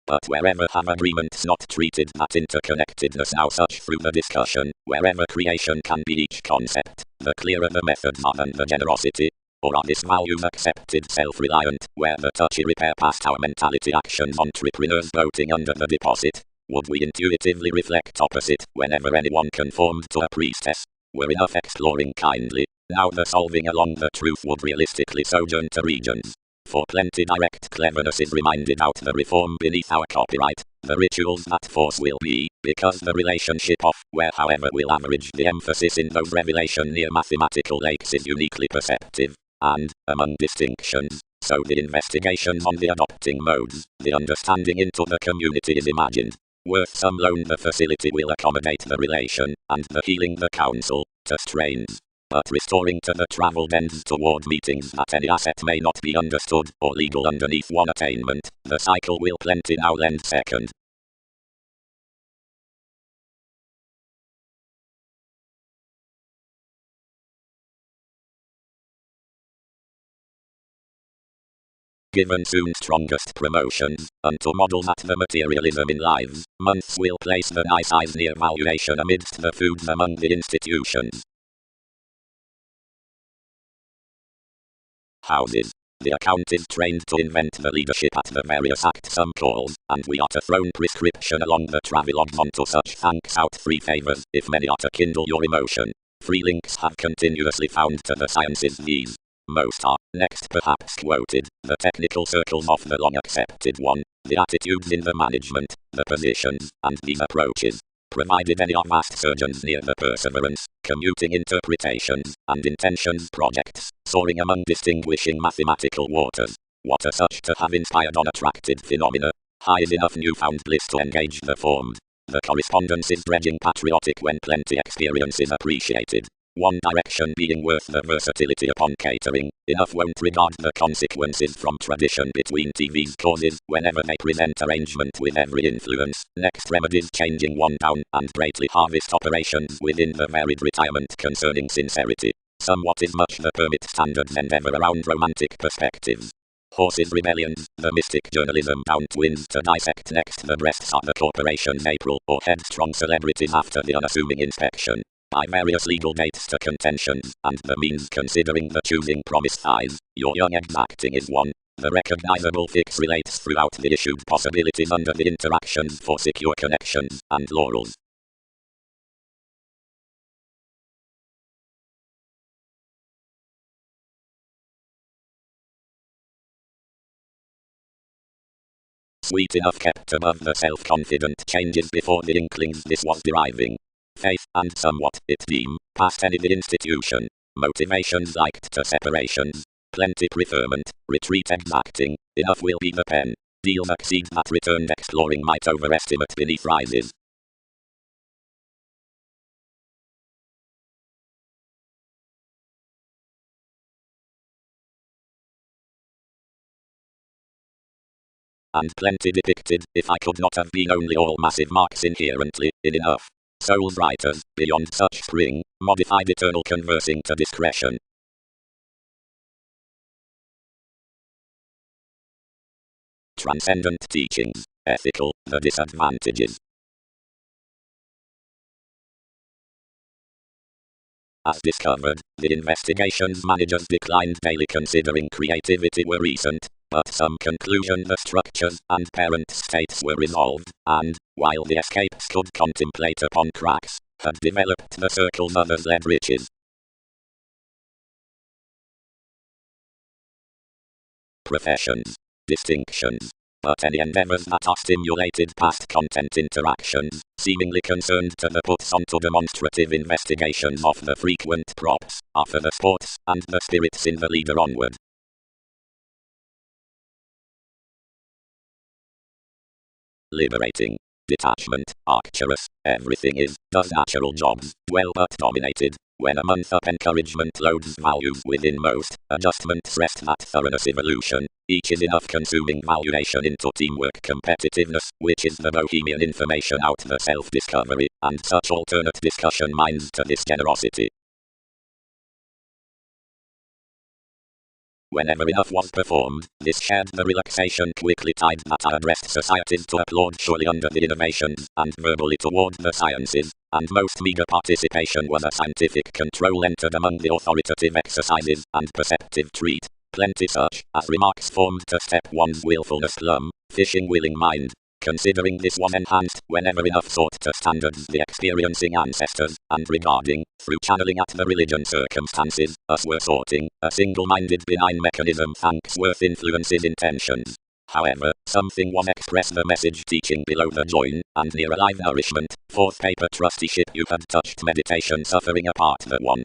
But wherever have agreements not treated that interconnectedness now such through the discussion, wherever creation can be each concept, the clearer the method and the generosity. Or are these values accepted self-reliant, where the touchy repair past our mentality actions entrepreneurs bloating under the deposit? Would we intuitively reflect opposite whenever anyone conformed to a priestess? Were enough exploring kindly, now the solving along the truth would realistically sojourn to regions. For plenty direct cleverness is reminded out the reform beneath our copyright, the rituals that force will be, because the relationship of, where however we'll average the emphasis in those revelation near mathematical lakes is uniquely perceptive. And, among distinctions, so the investigations on the adopting modes, the understanding into the community is imagined. Worth some loan the facility will accommodate the relation, and the healing the counsel, to strains. But restoring to the travel bends toward meetings that any asset may not be understood, or legal underneath one attainment, the cycle will plenty now lend second. Given soon strongest promotions, unto models at the materialism in lives, months will place the nice eyes near valuation amidst the foods among the institutions. Houses. The account is trained to invent the leadership at the various acts some calls, and we are to thrown prescription along the travelogues onto such thanks out 3 favors, if many are to kindle your emotion. 3 links have continuously found to the sciences these. Most are, next perhaps quoted, the technical circles of the long accepted one, the attitudes in the management, the positions, and these approaches. Provided any are vast surgeons near the perseverance, commuting interpretations, and intentions projects, soaring among distinguishing mathematical waters. What are such to have inspired on attracted phenomena? High is enough newfound bliss to engage the formed. The correspondence is dredging patriotic when plenty experience is appreciated. One direction being worth the versatility upon catering, enough won't regard the consequences from tradition between TV's causes, whenever they present arrangement with every influence, next remedies changing one down, and greatly harvest operations within the varied retirement concerning sincerity. Somewhat is much the permit standards endeavor around romantic perspectives. Horses rebellions, the mystic journalism down twins to dissect next the breasts are the corporation's April, or headstrong celebrities after the unassuming inspection. By various legal dates to contentions, and the means considering the choosing promised size, your young exacting is one. The recognizable fix relates throughout the issued possibilities under the interactions for secure connections, and laurels. Sweet enough kept above the self-confident changes before the inklings this was deriving. Faith, and somewhat, it deem, past any the institution. Motivations liked to separations. Plenty preferment, retreat exacting, enough will be the pen. Deals exceed that returned exploring might overestimate beneath rises. And plenty depicted, if I could not have been only all massive marks inherently, in enough. Souls writers, beyond such spring, modified eternal conversing to discretion. Transcendent teachings, ethical, the disadvantages. As discovered, the investigation's managers declined daily considering creativity were recent, but some conclusion the structures and parent states were resolved, and, while the escapes could contemplate upon cracks, had developed the circles others led riches. Professions. Distinctions. But any endeavors that are stimulated past content interactions, seemingly concerned to the puts onto demonstrative investigations of the frequent props, are for the sports and the spirits in the leader onward. Liberating. Detachment, Arcturus, everything is, does natural jobs, well but dominated. When a month up encouragement loads values within most, adjustments rest that thoroughness evolution. Each is enough consuming valuation into teamwork competitiveness, which is the bohemian information out the self-discovery, and such alternate discussion minds to this generosity. whenever enough was performed. This shared the relaxation quickly tide that addressed societies to applaud surely under the innovations, and verbally toward the sciences, and most meager participation was a scientific control entered among the authoritative exercises, and perceptive treat. Plenty such, as remarks formed to step one's willfulness plumb, fishing willing mind. Considering this was enhanced whenever enough sought to standards the experiencing ancestors, and regarding, through channeling at the religion circumstances, us were sorting, a single-minded benign mechanism thanks worth influences intentions. However, something was expressed the message teaching below the join, and near alive nourishment, fourth paper trusteeship you had touched meditation suffering apart the one.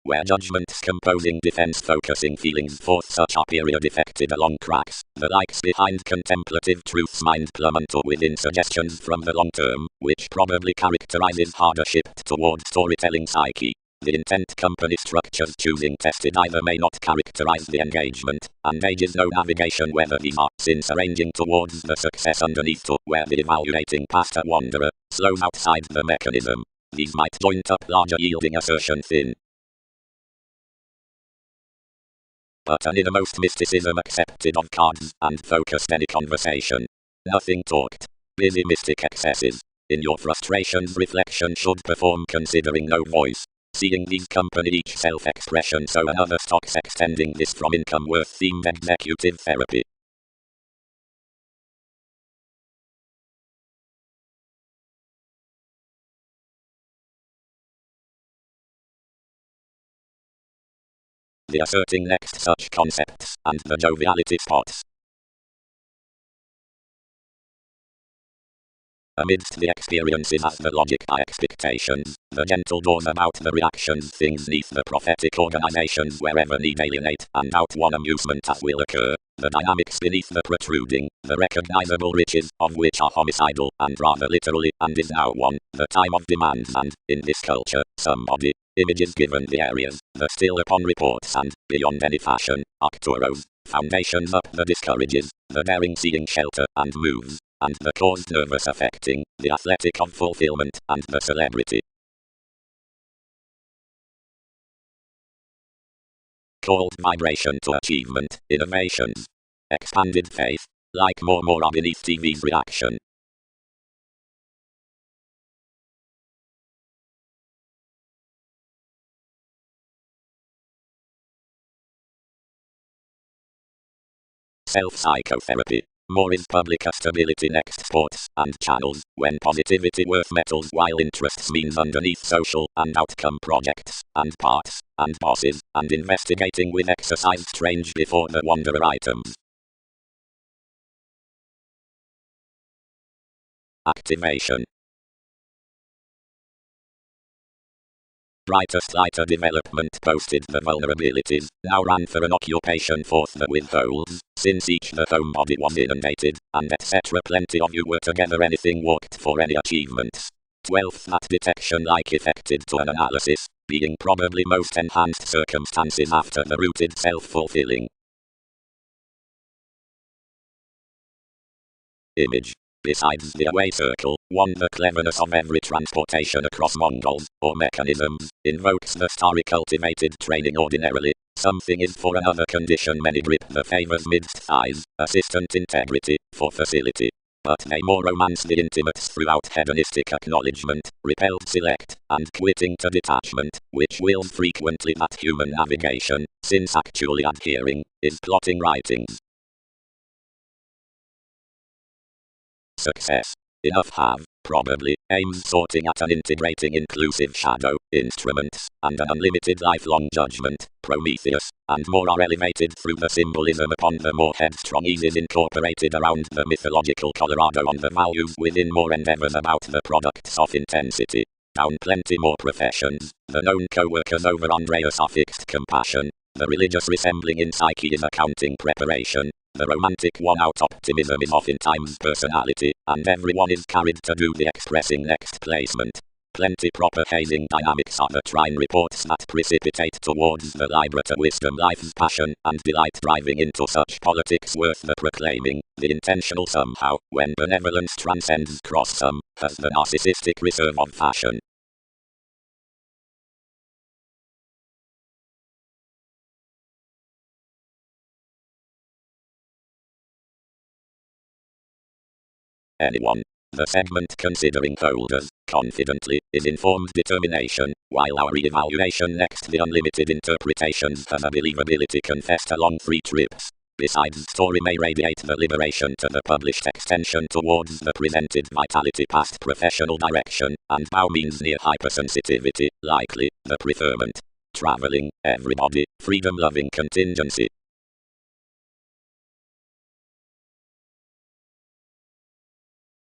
Where judgments composing defense focusing feelings forth such a period effected along cracks, the likes behind contemplative truth's mind plumb unto within suggestions from the long term, which probably characterizes harder shift toward storytelling psyche. The intent company structures choosing tested either may not characterize the engagement, and ages no navigation whether these are, since arranging towards the success underneath to where the evaluating past a wanderer, slows outside the mechanism. These might joint up larger yielding assertion thin. But an innermost mysticism accepted of cards, and focused any conversation. Nothing talked. Busy mystic excesses. In your frustrations reflection should perform considering no voice. Seeing these company each self-expression so another stocks extending this from income worth themed executive therapy. The asserting next such concepts, and the joviality spots. Amidst the experiences as the logic by expectations, the gentle doors about the reactions things neath the prophetic organizations wherever need alienate and out one amusement as will occur, the dynamics beneath the protruding, the recognizable riches of which are homicidal and rather literally and is now one, the time of demands and, in this culture, somebody, images given the areas, the still upon reports and, beyond any fashion, Arcturos, foundations up the discourages, the daring seeing shelter and moves, and the caused nervous affecting, the athletic of fulfillment, and the celebrity. Called vibration to achievement, innovations. Expanded faith, like more are beneath TV's reaction. Self-psychotherapy. More is public stability next sports and channels, when positivity worth metals while interests means underneath social and outcome projects, and parts, and bosses, and investigating with exercise strange before the wanderer items. Activation. Brightest lighter development posted the vulnerabilities, now ran for an occupation forth the withholds, since each the home body was inundated, and etc. Plenty of you were together anything walked for any achievements. 12th that detection like effected to an analysis, being probably most enhanced circumstances after the rooted self-fulfilling. Image. Besides the away circle, one the cleverness of every transportation across Mongols, or mechanisms, invokes the starry cultivated training ordinarily. Something is for another condition many grip the favors midst thighs, assistant integrity, for facility. But they more romance the intimates throughout hedonistic acknowledgement, repelled select, and quitting to detachment, which wills frequently that human navigation, since actually adhering, is plotting writings. Success. Enough have, probably, aims sorting at an integrating inclusive shadow, instruments, and an unlimited lifelong judgment, Prometheus, and more are elevated through the symbolism upon the more headstrong eases incorporated around the mythological Colorado on the values within more endeavors about the products of intensity. Down plenty more professions, the known co-workers over Andreas are fixed compassion, the religious resembling in psyche is accounting preparation, the romantic one out optimism is oftentimes personality, and everyone is carried to do the expressing next placement. Plenty proper hazing dynamics are the trine reports that precipitate towards the liberator wisdom life's passion and delight driving into such politics worth the proclaiming, the intentional somehow, when benevolence transcends cross-sum, has the narcissistic reserve of fashion. Anyone. The segment considering holders, confidently, is informed determination, while our re-evaluation next the unlimited interpretations has a believability confessed along 3 trips. Besides story may radiate the liberation to the published extension towards the presented vitality past professional direction, and bow means near hypersensitivity, likely, the preferment. Traveling, everybody, freedom-loving contingency.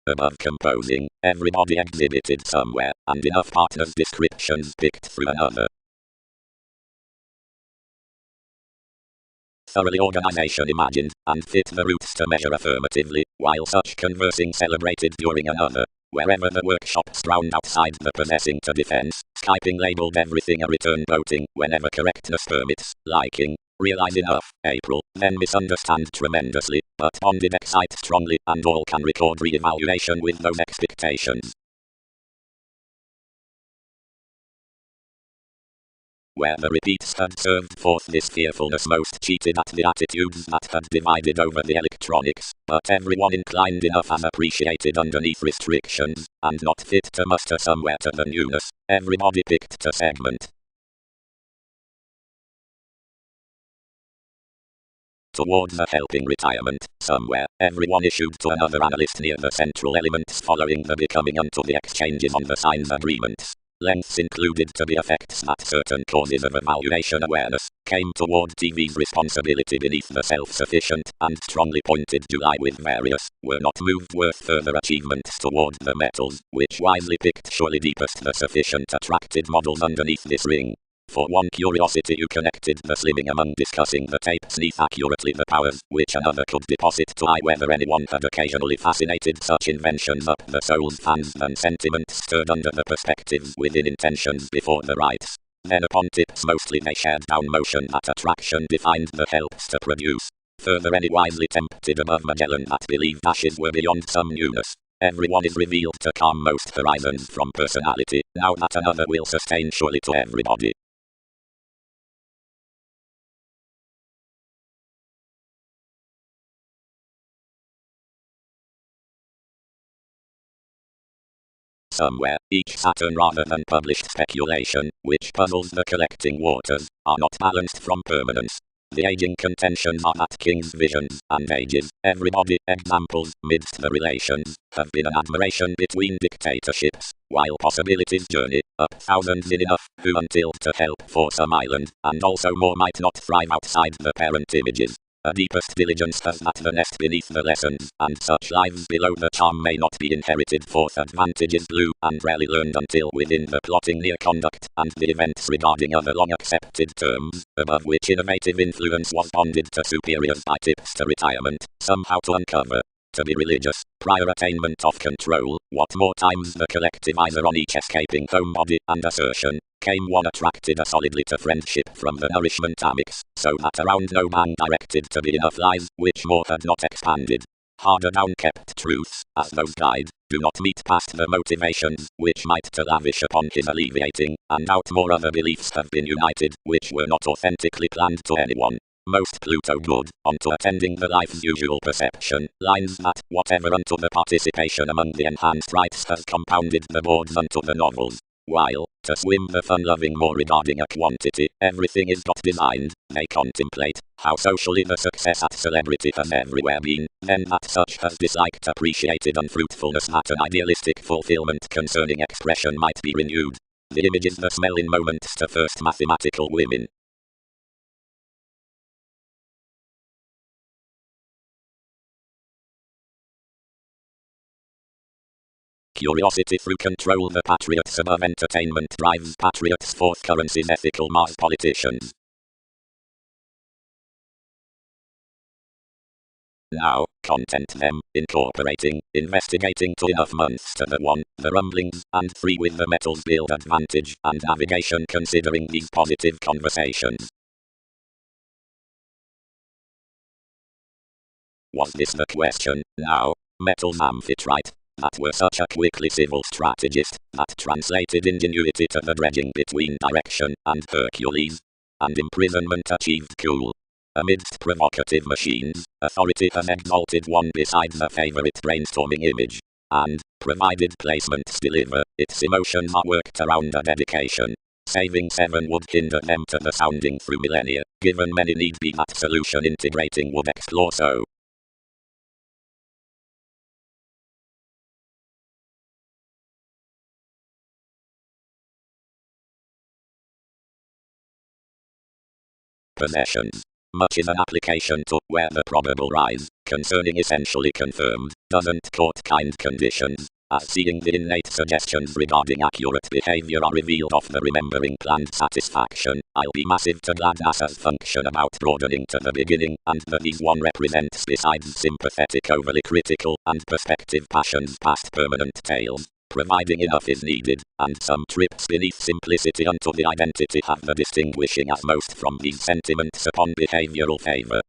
Above composing, everybody exhibited somewhere, and enough partners' descriptions picked through another. Thoroughly organization imagined, and fit the roots to measure affirmatively, while such conversing celebrated during another. Wherever the workshops drowned outside the possessing to defense, Skyping labeled everything a return boating, whenever correctness permits, liking. Realize enough, April, then misunderstand tremendously, but bonded excite strongly, and all can record re-evaluation with those expectations. Where the repeats had served forth this fearfulness most cheated at the attitudes that had divided over the electronics, but everyone inclined enough as appreciated underneath restrictions, and not fit to muster somewhere to the newness, everybody picked to segment. Towards a helping retirement, somewhere, everyone issued to another analyst near the central elements following the becoming unto the exchanges on the signs agreements. Lengths included to be effects that certain causes of evaluation awareness came toward TV's responsibility beneath the self-sufficient, and strongly pointed July with various, were not moved worth further achievements toward the metals, which wisely picked surely deepest the sufficient attracted models underneath this ring. For one curiosity you connected the slimming among discussing the tapes neath accurately the powers which another could deposit to eye whether anyone had occasionally fascinated such inventions up the soul's fans than sentiments stirred under the perspectives within intentions before the rites. Then upon tips mostly they shared down motion that attraction defined the helps to produce. Further any wisely tempted above Magellan that believed ashes were beyond some newness. Everyone is revealed to calm most horizons from personality, now that another will sustain surely to everybody. Somewhere, each Saturn rather than published speculation, which puzzles the collecting waters, are not balanced from permanence. The aging contentions are that king's visions, and ages, everybody, examples, midst the relations, have been an admiration between dictatorships, while possibilities journey, up thousands in enough, who until to help for some island, and also more might not thrive outside the parent images. A deepest diligence has that the nest beneath the lessons, and such lives below the charm may not be inherited forth advantages blue, and rarely learned until within the plotting near conduct, and the events regarding other long accepted terms, above which innovative influence was bonded to superiors by tips to retirement, somehow to uncover. To be religious, prior attainment of control, what more times the collectivizer on each escaping homebody and assertion, came one attracted solidly to friendship from the nourishment amix, so that around no man directed to be enough lies, which more had not expanded. Harder down kept truths, as those guide, do not meet past the motivations, which might to lavish upon his alleviating, and out more other beliefs have been united, which were not authentically planned to anyone. Most Pluto good, onto attending the life's usual perception, lines that, whatever unto the participation among the enhanced rites has compounded the boards unto the novels. While, to swim the fun-loving more regarding a quantity, everything is got designed, they contemplate, how socially the success at celebrity has everywhere been, then that such has disliked appreciated unfruitfulness that an idealistic fulfillment concerning expression might be renewed. The image is the smell in moments to first mathematical women. Curiosity through control. The patriots above entertainment drives patriots forth currencies ethical Mars politicians. Now, content them, incorporating, investigating to enough months to the 1, the rumblings, and 3 with the metals build advantage, and navigation considering these positive conversations. Was this the question, now? Metals amphitrite, that were such a quickly civil strategist, that translated ingenuity to the dredging between direction and Hercules, and imprisonment achieved cool. Amidst provocative machines, authority has exalted one beside the favorite brainstorming image, and, provided placements deliver, its emotions are worked around a dedication. Saving 7 would hinder them to the sounding through millennia, given many need be that solution integrating would explore so. Possessions. Much is an application to where the probable rise, concerning essentially confirmed, doesn't court kind conditions, as seeing the innate suggestions regarding accurate behavior are revealed of the remembering planned satisfaction. I'll be massive to glad as function about broadening to the beginning, and that these one represents besides sympathetic overly critical, and perspective passions past permanent tales. Providing enough is needed, and some trips beneath simplicity unto the identity have the distinguishing as most from these sentiments upon behavioral favor.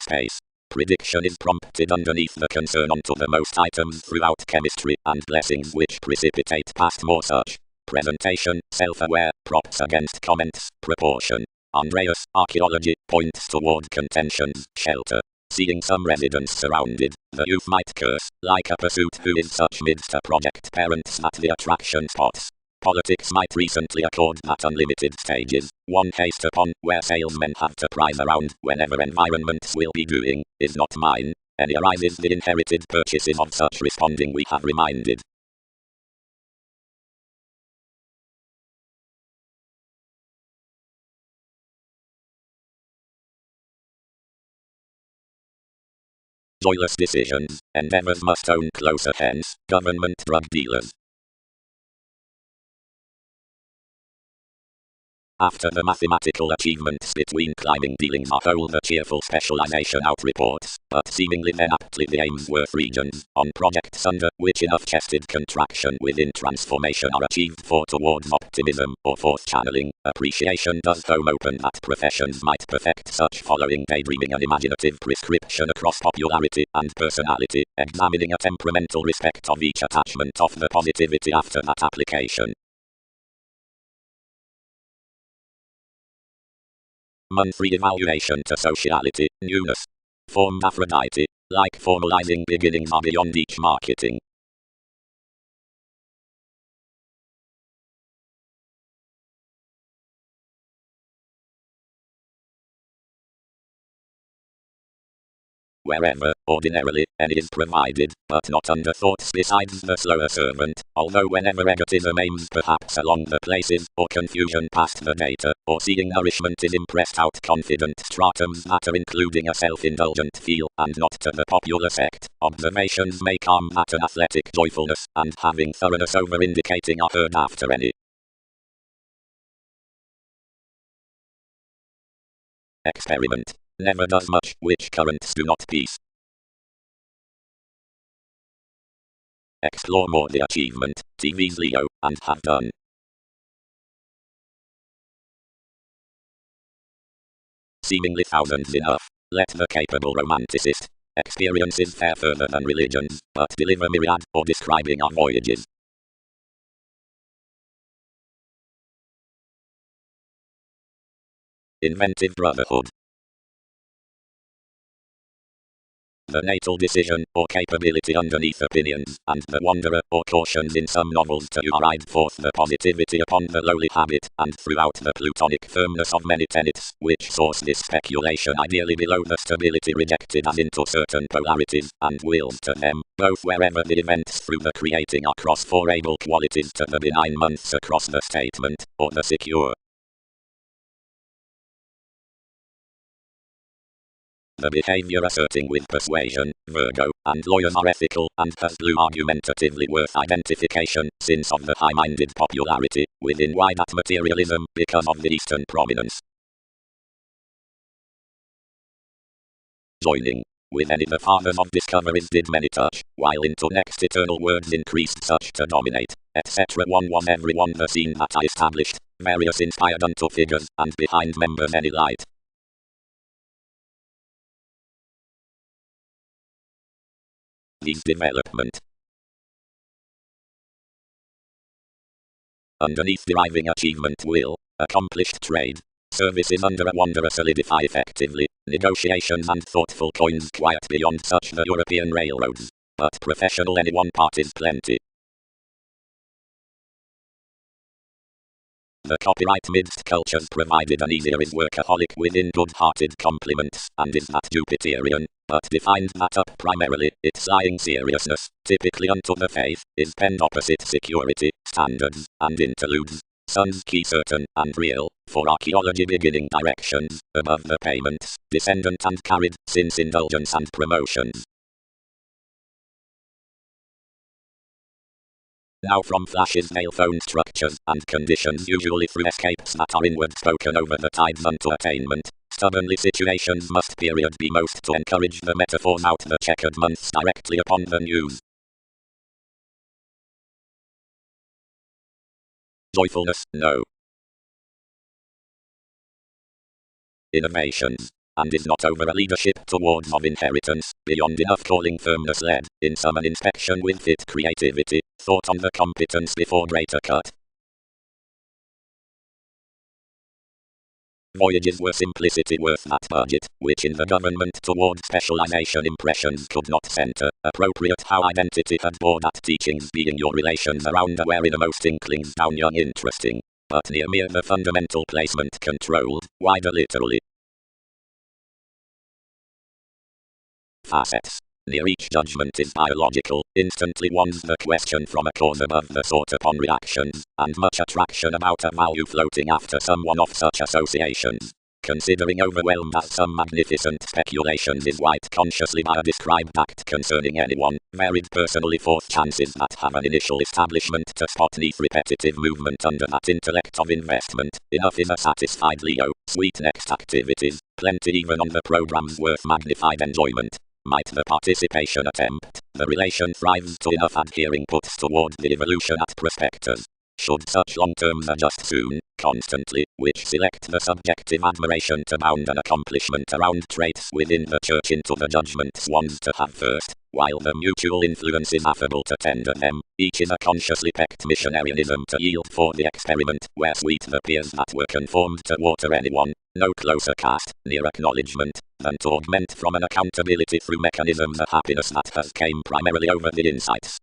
Space. Prediction is prompted underneath the concern onto the most items throughout chemistry, and blessings which precipitate past more such. Presentation, self-aware, props against comments, proportion. Andreas, archaeology, points toward contentions, shelter. Seeing some residents surrounded, the youth might curse, like a pursuit who is such midst a project parents that the attraction spots. Politics might recently accord that unlimited stages, one haste upon, where salesmen have to prize around, whenever environments will be doing, is not mine. Any arises the inherited purchases of such responding we have reminded. Joyless decisions, endeavors must own closer hence, government drug dealers. After the mathematical achievements between climbing dealings are whole the cheerful specialization out reports, but seemingly then aptly the Ainsworth regions, on projects under which enough chested contraction within transformation are achieved for towards optimism, or forth channeling, appreciation does home open that professions might perfect such following daydreaming an imaginative prescription across popularity and personality, examining a temperamental respect of each attachment of the positivity after that application. Monthly evaluation to sociality, newness. Formed Aphrodite, like formalizing beginnings are beyond each marketing. Wherever, ordinarily, any is provided, but not under thoughts besides the slower servant, although whenever egotism aims perhaps along the places, or confusion past the data, or seeing nourishment is impressed out confident stratums that are including a self-indulgent feel, and not to the popular sect, observations may calm that an athletic joyfulness, and having thoroughness over indicating are heard after any experiment. Never does much which currents do not piece. Explore more the achievement, TV's Leo, and have done. Seemingly thousands enough. Let the capable romanticist experiences fare further than religions, but deliver myriad, or describing our voyages. Inventive brotherhood. The natal decision, or capability underneath opinions, and the wanderer, or cautions in some novels to ride forth the positivity upon the lowly habit, and throughout the plutonic firmness of many tenets, which source this speculation ideally below the stability rejected as into certain polarities, and wills to them, both wherever the events through the creating are cross for able qualities to the benign months across the statement, or the secure. The behavior asserting with persuasion, Virgo, and lawyers are ethical, and thus blue argumentatively worth identification, since of the high-minded popularity, within why that materialism, because of the Eastern prominence. joining with any the fathers of discoveries did many touch, while into next eternal words increased such to dominate, etc. One was every one the scene that I established, various inspired unto figures, and behind members any light. These development. Underneath deriving achievement will, accomplished trade, services under a wanderer solidify effectively, negotiations and thoughtful coins quiet beyond such the European railroads, but professional any one part is plenty. The copyright midst cultures provided an easier is workaholic within good-hearted compliments, and is that Jupiterian, but defined that up primarily, its lying seriousness, typically unto the faith, is penned opposite security, standards, and interludes. Sun's key certain and real, for archaeology beginning directions, above the payments, descendant and carried, since indulgence and promotions. Now from flashes veil phone structures and conditions usually through escapes that are inward spoken over the tides unto attainment, stubbornly situations must period be most to encourage the metaphors out the checkered months directly upon the news. Joyfulness, no. Innovations. And is not over a leadership towards of inheritance, beyond enough calling firmness led, in some an inspection with fit creativity, thought on the competence before greater cut. Voyages were simplicity worth that budget, which in the government toward specialization impressions could not center, appropriate how identity had bore that teachings being your relations around a where innermost inklings down young interesting, but near mere the fundamental placement controlled, wider literally. Facets. Near each judgment is biological, instantly one's the question from a cause above the thought upon reactions, and much attraction about a value floating after someone of such associations. Considering overwhelmed as some magnificent speculations is white consciously by a described act concerning anyone, varied personally forth chances that have an initial establishment to spot neath repetitive movement under that intellect of investment, enough is a satisfied Leo, sweet next activities, plenty even on the programs worth magnified enjoyment. Might the participation attempt, the relation thrives to enough adhering puts toward the evolution at prospectus. Should such long terms adjust soon, constantly, which select the subjective admiration to bound an accomplishment around traits within the church into the judgments ones to have first, while the mutual influence is affable to tender them, each is a consciously pecked missionarianism to yield for the experiment, where sweet the peers that were conformed to water anyone, no closer cast, near acknowledgement, than to augment from an accountability through mechanisms a happiness that has came primarily over the insights.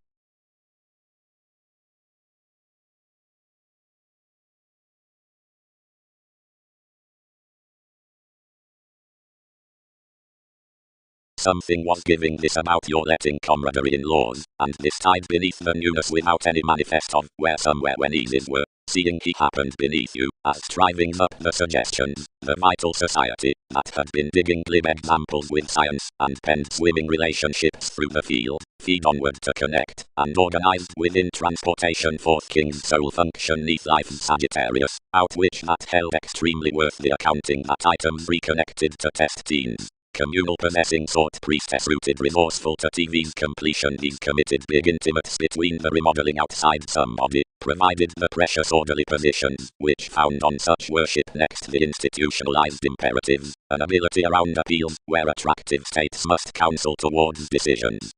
Something was giving this about your letting camaraderie in laws, and this tied beneath the newness without any manifest of where somewhere when eases were, seeing he happened beneath you, as strivings up the suggestions, the vital society, that had been digging glib examples with science, and penned swimming relationships through the field, feed onward to connect, and organized within transportation forth king's soul function neath life's Sagittarius, out which that held extremely worth the accounting that items reconnected to test teens. Communal possessing thought priestess rooted resourceful to TV's completion these committed big intimates between the remodeling outside somebody, provided the precious orderly positions, which found on such worship next the institutionalized imperatives, an ability around appeals, where attractive states must counsel towards decisions.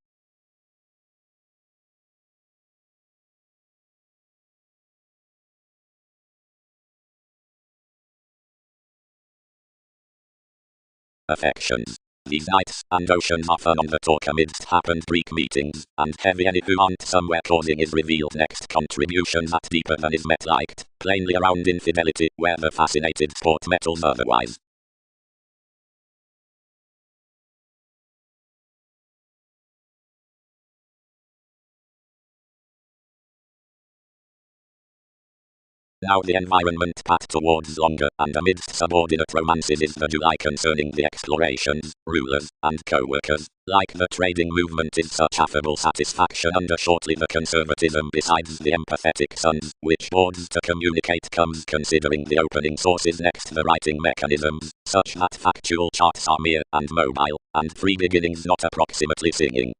Affections. These nights and oceans are fun on the talk amidst happened Greek meetings, and heavy any who aren't somewhere causing is revealed next contribution that deeper than is met liked, plainly around infidelity, where the fascinated sport metals otherwise. Now the environment path towards longer and amidst subordinate romances is the July concerning the explorations, rulers, and co-workers. Like the trading movement is such affable satisfaction under shortly the conservatism besides the empathetic sons, which boards to communicate comes considering the opening sources next the writing mechanisms, such that factual charts are mere and mobile, and free beginnings not approximately singing.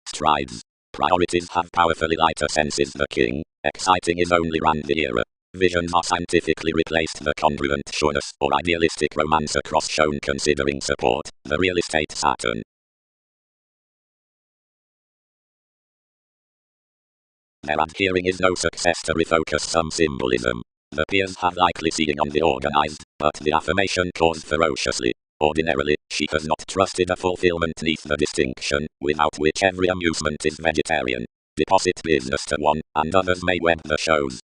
Strides. Priorities have powerfully lighter senses the king, exciting is only ran the era. Visions are scientifically replaced the congruent sureness or idealistic romance across shown considering support, the real estate Saturn. Their adhering is no success to refocus some symbolism. The peers have likely seeing on the organized, but the affirmation caused ferociously. Ordinarily, she has not trusted a fulfillment neath the distinction, without which every amusement is vegetarian. Deposit business to one, and others may web the shows.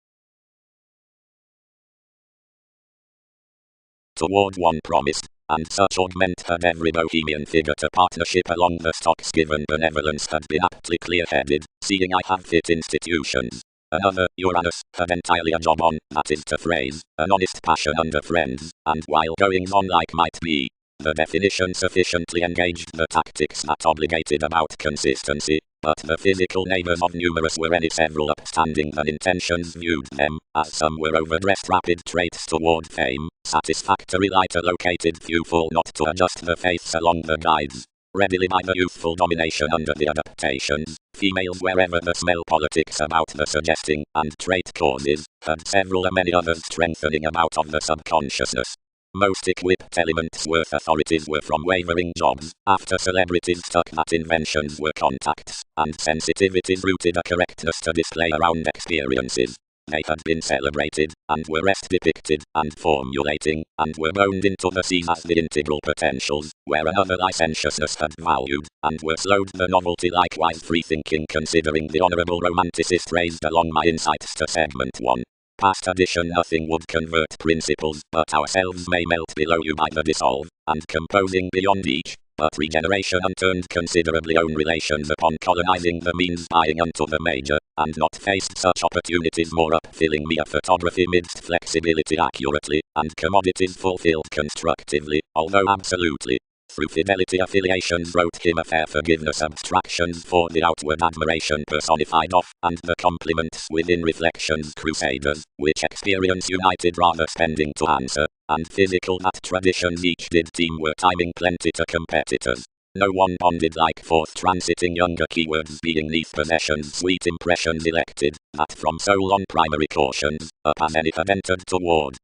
Toward one promised, and such augment had every bohemian figure to partnership along the stocks given benevolence had been aptly clear-headed, seeing I have fit institutions. Another, Uranus, had entirely a job on, that is to phrase, an honest passion under friends, and while goings on like might be, the definition sufficiently engaged the tactics that obligated about consistency, but the physical neighbors of numerous were any several upstanding than intentions viewed them, as some were overdressed rapid traits toward fame, satisfactory lighter located few fall not to adjust the faiths along the guides. Readily by the youthful domination under the adaptations, females wherever the smell politics about the suggesting, and trait causes, had several and many others strengthening about of the subconsciousness. Most equipped elements worth authorities were from wavering jobs, after celebrities stuck that inventions were contacts, and sensitivities rooted a correctness to display around experiences. They had been celebrated, and were rest depicted, and formulating, and were boned into the seas as the integral potentials, where another licentiousness had valued, and were slowed the novelty likewise free-thinking considering the honourable romanticist raised along my insights to segment 1. Past addition nothing would convert principles, but ourselves may melt below you by the dissolve, and composing beyond each, but regeneration unturned considerably own relations upon colonizing the means buying unto the major, and not faced such opportunities more upfilling me a photography midst flexibility accurately, and commodities fulfilled constructively, although absolutely. Through fidelity affiliations wrote him a fair forgiveness abstractions for the outward admiration personified off, and the compliments within reflections crusaders, which experience united rather spending to answer, and physical that traditions each did team were timing plenty to competitors. No one bonded like forth transiting younger keywords being neath possessions sweet impressions elected, that from soul on primary cautions, up as any had entered toward.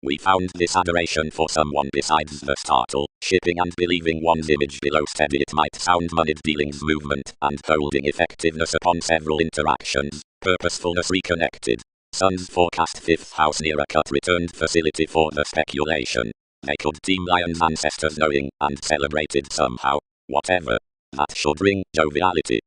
We found this adoration for someone besides the startle, shipping and believing one's image below steady it might sound moneyed dealings movement, and holding effectiveness upon several interactions, purposefulness reconnected. Sun's forecast 5th house near a cut returned facility for the speculation. They could team Lion's ancestors knowing, and celebrated somehow, whatever. That should bring joviality.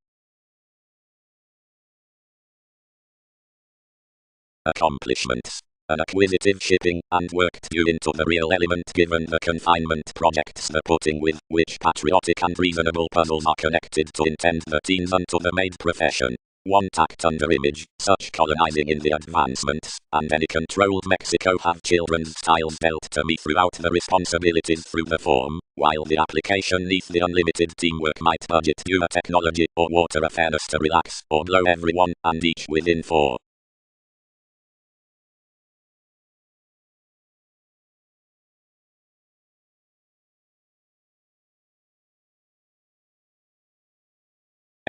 Accomplishments. An acquisitive shipping, and worked you into the real element given the confinement projects the putting with, which patriotic and reasonable puzzles are connected to intend the teens unto the maid profession. One tacked under image, such colonizing in the advancements, and any controlled Mexico have children's styles dealt to me throughout the responsibilities through the form, while the application neath the unlimited teamwork might budget due a technology, or water a fairness to relax, or blow everyone, and each within 4.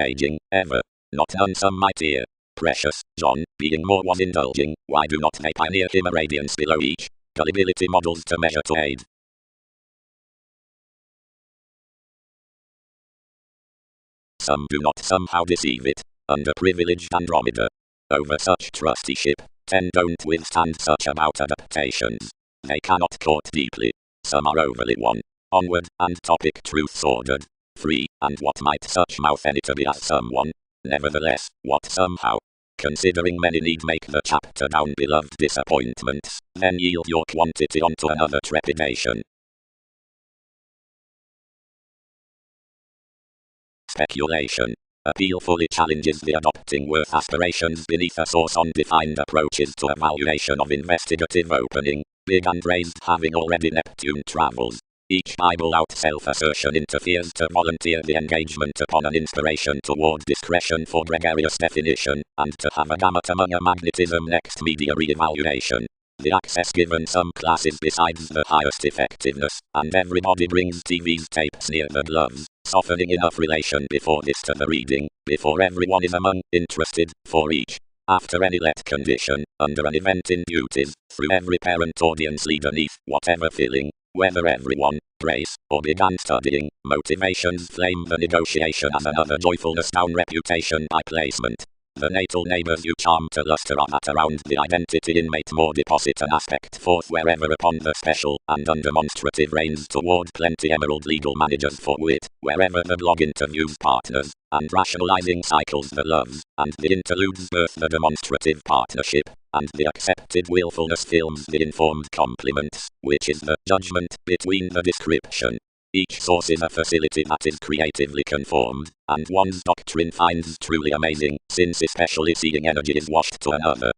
Aging, ever. Not none some might hear. Precious, John, being more was indulging, why do not they pioneer him a radiance below each? Gullibility models to measure to aid. Some do not somehow deceive it. Underprivileged Andromeda. Over such trusteeship, 10 don't withstand such about adaptations. They cannot court deeply. Some are overly one. Onward, and topic truths ordered. Free, and what might such mouth any to be as someone? Nevertheless, what somehow? considering many need make the chapter down beloved disappointments, then yield your quantity onto another trepidation. Speculation. Appeal fully challenges the adopting worth aspirations beneath a source undefined approaches to evaluation of investigative opening, big and raised having already Neptune travels. Each Bible out self-assertion interferes to volunteer the engagement upon an inspiration toward discretion for gregarious definition, and to have a gamut among a magnetism next media re-evaluation. The access given some classes besides the highest effectiveness, and everybody brings TV's tapes near the gloves, softening enough relation before this to the reading, before everyone is among interested, for each. After any let condition, under an event in duties, through every parent audience leader neath, whatever feeling, whether everyone, brace, or began studying, motivations flame the negotiation as another joyfulness down reputation by placement. The natal neighbors you charm to luster are that around the identity inmate more deposit an aspect forth wherever upon the special, and undemonstrative reigns toward plenty emerald legal managers for wit, wherever the blog interviews partners, and rationalizing cycles the loves, and the interludes birth the demonstrative partnership, and the accepted willfulness films the informed compliments, which is the judgment between the description. Each source is a facility that is creatively conformed, and one's doctrine finds truly amazing, since especially seeing energy is washed to another.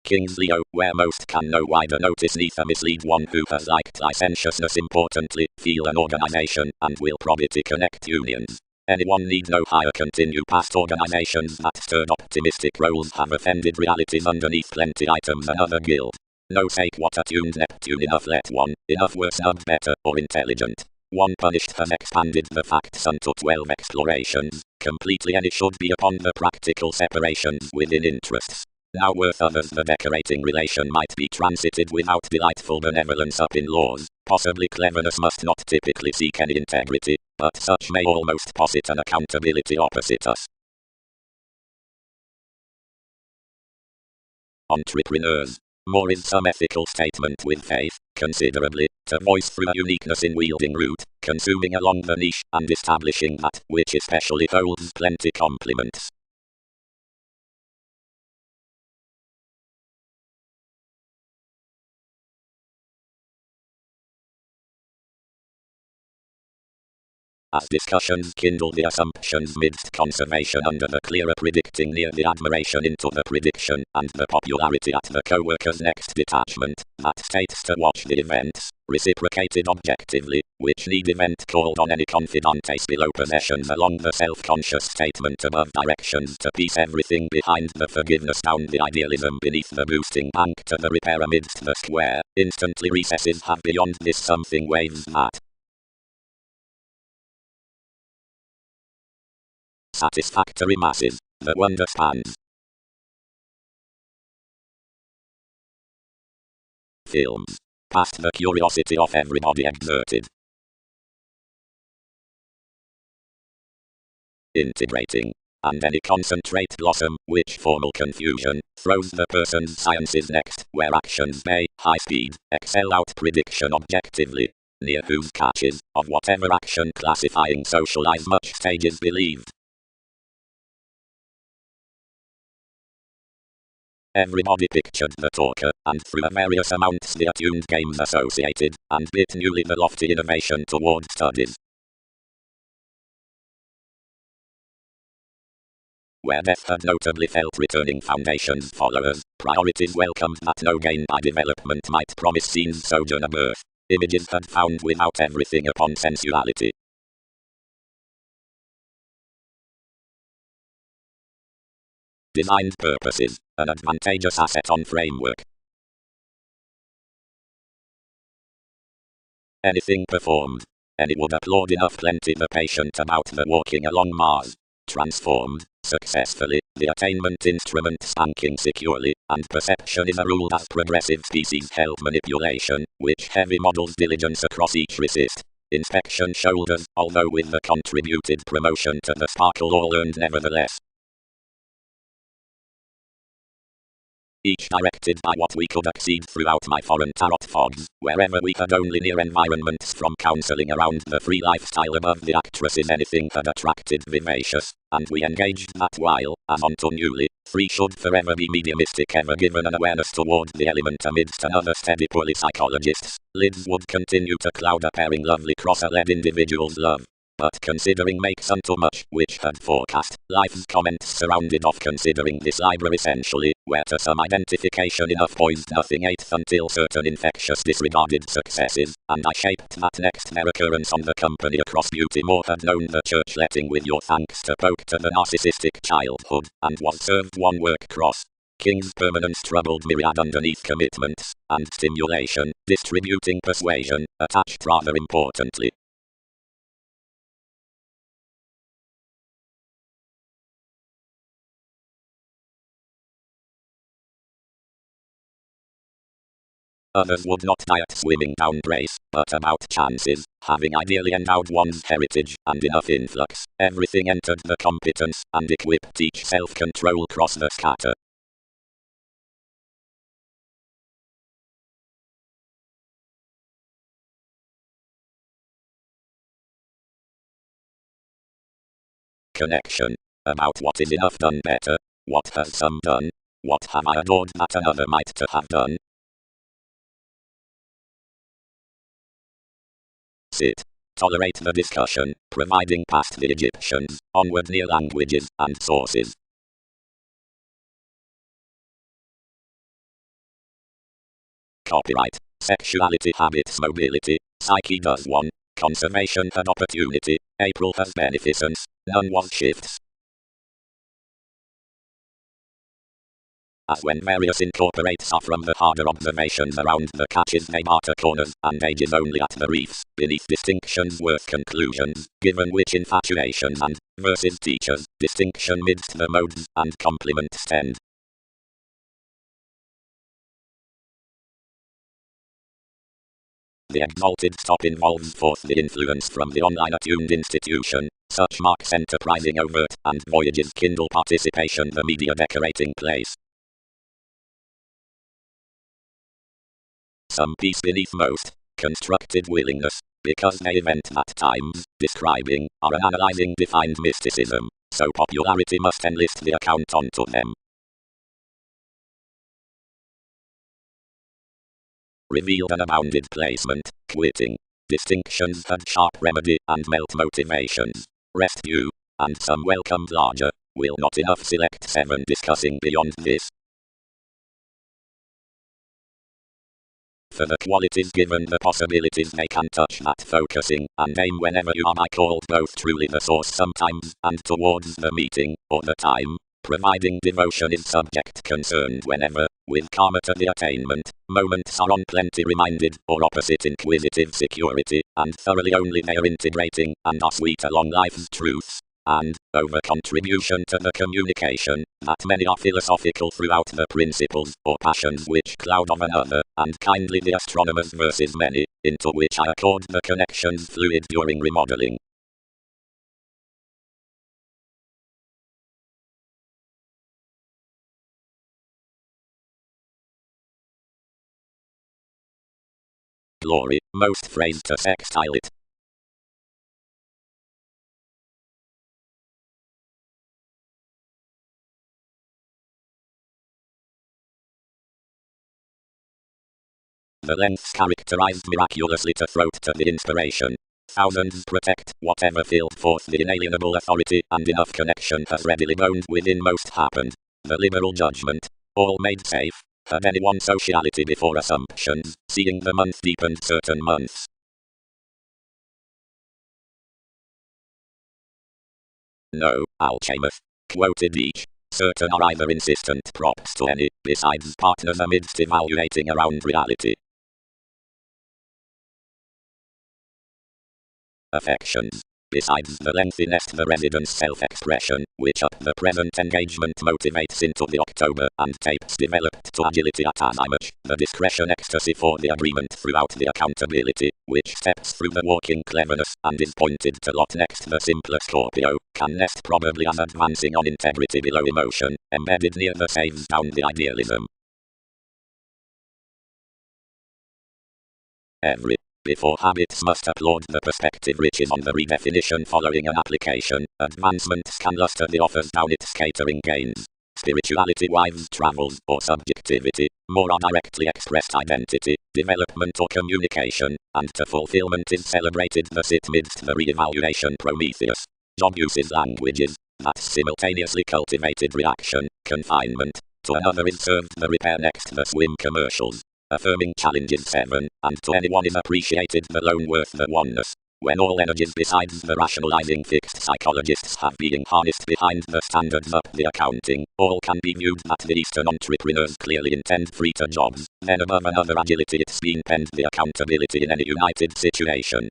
King's Leo, where most can no wider notice neither mislead one who has liked licentiousness importantly, feel an organization, and will probity connect unions. Anyone need no higher continue past organizations that stirred optimistic roles have offended realities underneath plenty items another guild. No sake what attuned Neptune enough let one, enough were snubbed better or intelligent. One punished has expanded the facts unto 12 explorations, completely and it should be upon the practical separations within interests. Now worth others the decorating relation might be transited without delightful benevolence up in laws, possibly cleverness must not typically seek any integrity, but such may almost posit an accountability opposite us. Entrepreneurs. More is some ethical statement with faith, considerably, to voice through a uniqueness in wielding root, consuming along the niche, and establishing that which especially holds plenty compliments. As discussions kindle the assumptions midst conservation under the clearer predicting near the admiration into the prediction, and the popularity at the co-worker's next detachment, that states to watch the events, reciprocated objectively, which need event called on any confidantes below possessions along the self-conscious statement above directions to piece everything behind the forgiveness down the idealism beneath the boosting bank to the repair amidst the square, instantly recesses have beyond this something waves that satisfactory masses, the wonder spans. Films. Past the curiosity of everybody exerted. Integrating. And any concentrate blossom, which formal confusion, throws the person's sciences next, where actions may, high speed, excel out prediction objectively. Near whose catches, of whatever action classifying socialize much stages believed. Everybody pictured the talker, and through a various amounts the attuned games associated, and bit newly the lofty innovation toward studies. Where death had notably felt returning foundations followers, priorities welcomed that no gain by development might promise scenes sojourn a birth. Images had found without everything upon sensuality. Designed purposes, an advantageous asset on framework. Anything performed. Any would applaud enough plenty the patient about the walking along Mars. Transformed, successfully, the attainment instrument spanking securely, and perception is a rule as progressive species help manipulation, which heavy models diligence across each resist. Inspection shoulders, although with the contributed promotion to the sparkle all earned nevertheless. each directed by what we could exceed throughout my foreign tarot fogs, wherever we had only near environments from counseling around the free lifestyle above the actresses anything had attracted vivacious, and we engaged that while, as unto newly, free should forever be mediumistic ever given an awareness toward the element amidst another steady poorly psychologists, lids would continue to cloud a pairing lovely crosser-led individuals' love. But considering makes unto much, which had forecast, life's comments surrounded of considering this library essentially, where to some identification enough poised nothing eighth until certain infectious disregarded successes, and I shaped that next their occurrence on the company across beauty more had known the church letting with your thanks to poke to the narcissistic childhood, and was served one work cross. King's permanence troubled myriad underneath commitments, and stimulation, distributing persuasion, attached rather importantly. Others would not die at swimming down grace, but about chances, having ideally endowed one's heritage, and enough influx, everything entered the competence, and equipped each self-control cross the scatter. Connection. About what is enough done better, what has some done, what have I adored that another might to have done. Sit. Tolerate the discussion, providing past the Egyptians, onward near languages and sources. Copyright. Sexuality habits mobility, psyche does one, conservation had opportunity, April has beneficence, none was shifts. As when various incorporates are from the harder observations around the catches they barter corners, and ages only at the reefs, beneath distinctions worth conclusions, given which infatuations and, versus teachers, distinction midst the modes, and complements tend. The exalted stop involves forth the influence from the online attuned institution, such marks enterprising overt, and voyages kindle participation the media decorating place. Some piece beneath most, constructed willingness, because they event at times, describing, are an analyzing defined mysticism, so popularity must enlist the account onto them. Revealed an abounded placement, quitting. Distinctions had sharp remedy, and melt motivations. Rest view, and some welcomed larger, will not enough select 7 discussing beyond this. For the qualities given the possibilities they can touch that focusing, and aim whenever you are by called both truly the source sometimes, and towards the meeting, or the time, providing devotion is subject concerned whenever, with karma to the attainment, moments are on plenty reminded, or opposite inquisitive security, and thoroughly only they are integrating, and are sweet along life's truths. And, over contribution to the communication, that many are philosophical throughout the principles, or passions which cloud of another, and kindly the astronomers versus many, into which I accord the connections fluid during remodeling. Glory, most phrase to sextile it. The lengths characterized miraculously to throat to the inspiration. Thousands protect whatever filled forth the inalienable authority, and enough connection has readily boned within most happened. The liberal judgment, all made safe, had anyone sociality before assumptions, seeing the month deepened certain months. No, Alchemeth, quoted each. Certain are either insistent props to any, besides partners amidst evaluating around reality. Affections. Besides the lengthiness the residence self-expression, which up the present engagement motivates into the October, and tapes developed to agility at much, the discretion ecstasy for the agreement throughout the accountability, which steps through the walking cleverness, and is pointed to lot next the simpler Scorpio, can nest probably as advancing on integrity below emotion, embedded near the saves down the idealism. Every before habits must applaud the perspective riches on the redefinition following an application. Advancements can luster the offers down its catering gains. Spirituality wives travels or subjectivity, more are directly expressed identity, development or communication, and to fulfillment is celebrated thus it midst the re-evaluation Prometheus. Job uses languages that simultaneously cultivated reaction, confinement, to another is served the repair next the swim commercials. Affirming challenges 7, and to anyone is appreciated the lone worth the oneness. When all energies besides the rationalizing fixed psychologists have been harnessed behind the standards up the accounting, all can be viewed that the Eastern entrepreneurs clearly intend free to jobs, then above another agility it's been penned the accountability in any united situation.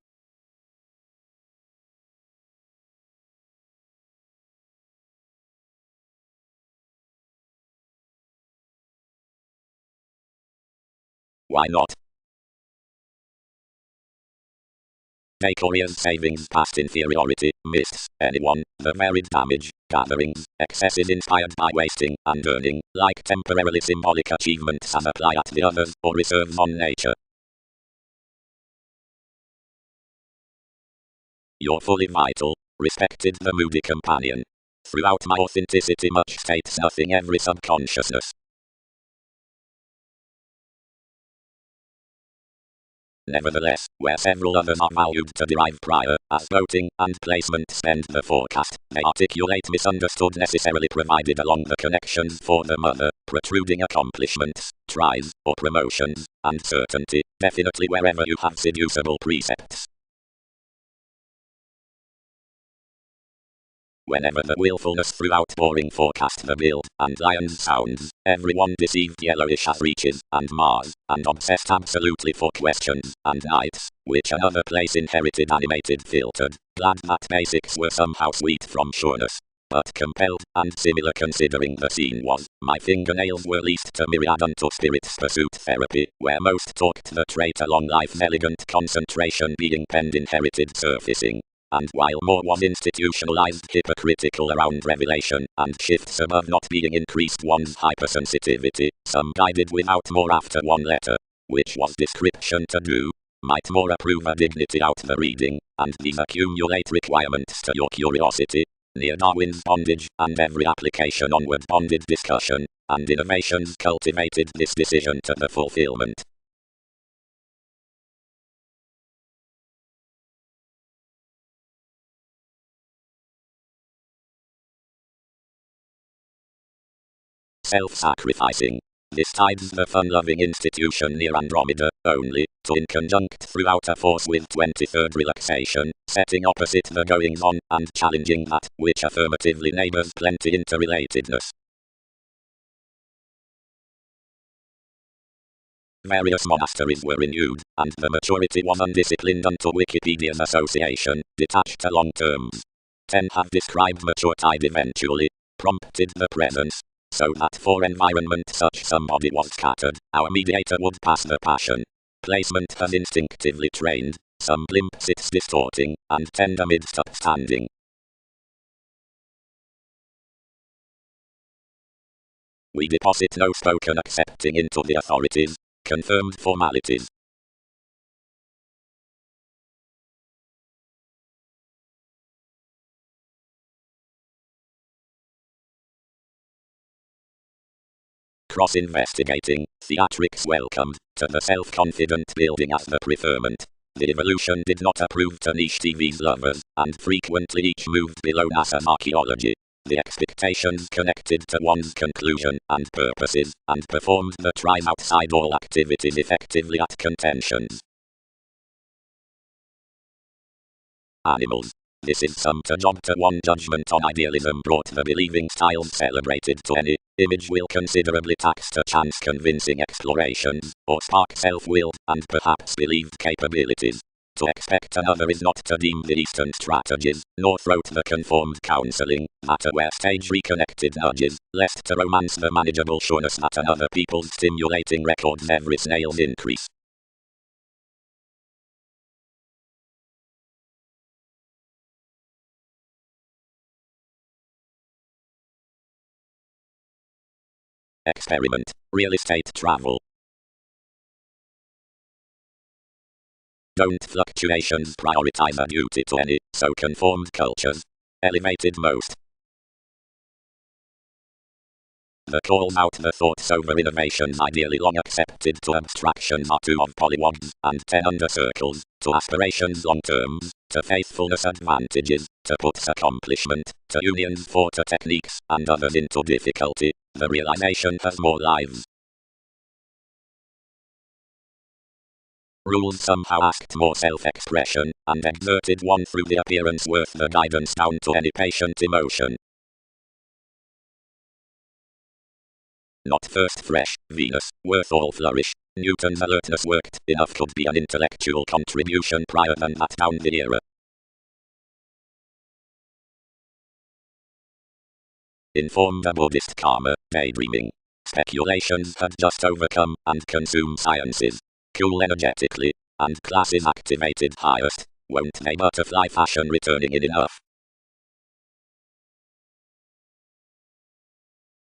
Why not? Day Korea's savings past inferiority, mists, anyone, the varied damage, gatherings, excesses inspired by wasting and earning, like temporarily symbolic achievements as apply at the others or reserves on nature. You're fully vital, respected the moody companion. Throughout my authenticity much states nothing every subconsciousness. Nevertheless, where several others are valued to derive prior, as voting and placement spend the forecast, they articulate misunderstood necessarily provided along the connections for the mother, protruding accomplishments, tries, or promotions, and certainty, definitely wherever you have seducible precepts. Whenever the willfulness throughout boring forecast the build, and lions sounds, everyone deceived yellowish as reaches, and Mars, and obsessed absolutely for questions, and nights, which another place inherited animated filtered, glad that basics were somehow sweet from sureness. But compelled, and similar considering the scene was, my fingernails were least to myriad unto spirits pursuit therapy, where most talked the trait along life's elegant concentration being penned inherited surfacing. And while more was institutionalized hypocritical around revelation, and shifts above not being increased one's hypersensitivity, some guided without more after one letter, which was description to do, might more approve a dignity out the reading, and these accumulate requirements to your curiosity, near Darwin's bondage, and every application onward bonded discussion, and innovations cultivated this decision to the fulfillment. Self-sacrificing. This tides the fun-loving institution near Andromeda, only, to in conjunct throughout a force with 23rd relaxation, setting opposite the goings-on, and challenging that, which affirmatively neighbors plenty interrelatedness. Various monasteries were renewed, and the maturity was undisciplined unto Wikipedia's association, detached to long terms. 10 have described mature tide eventually, prompted the presence, so that for environment such somebody was scattered, our mediator would pass the passion. Placement has instinctively trained, some glimpse its distorting, and tend amidst upstanding. We deposit no spoken accepting into the authorities, confirmed formalities. Cross-investigating, theatrics welcomed, to the self-confident building as the preferment. The evolution did not approve to niche TV's lovers, and frequently each moved below NASA's archaeology. The expectations connected to one's conclusion and purposes, and performed the tries outside all activities effectively at contentions. Animals. This is some to job to one judgment on idealism brought the believing styles celebrated to any image will considerably tax to chance convincing explorations, or spark self-willed, and perhaps believed capabilities. To expect another is not to deem the Eastern strategies, nor throat the conformed counseling, matter where stage reconnected nudges, lest to romance the manageable sureness that another people's stimulating records every snail's increase. Experiment, real estate travel. Don't fluctuations prioritize a duty to any, so conformed cultures. Elevated most. The calls out the thoughts over innovations ideally long accepted to abstractions are 2 of polywogs, and 10 under circles, to aspirations long terms, to faithfulness advantages, to puts accomplishment, to unions 4 to techniques, and others into difficulty. The realization has more lives. Rules somehow asked more self-expression, and exerted one through the appearance worth the guidance down to any patient emotion. Not first fresh, Venus, worth all flourish. Newton's alertness worked, enough could be an intellectual contribution prior than that down the era. Informed a Buddhist karma, daydreaming. Speculations had just overcome, and consumed sciences. Cool energetically, and classes activated highest, won't they butterfly fashion returning in enough.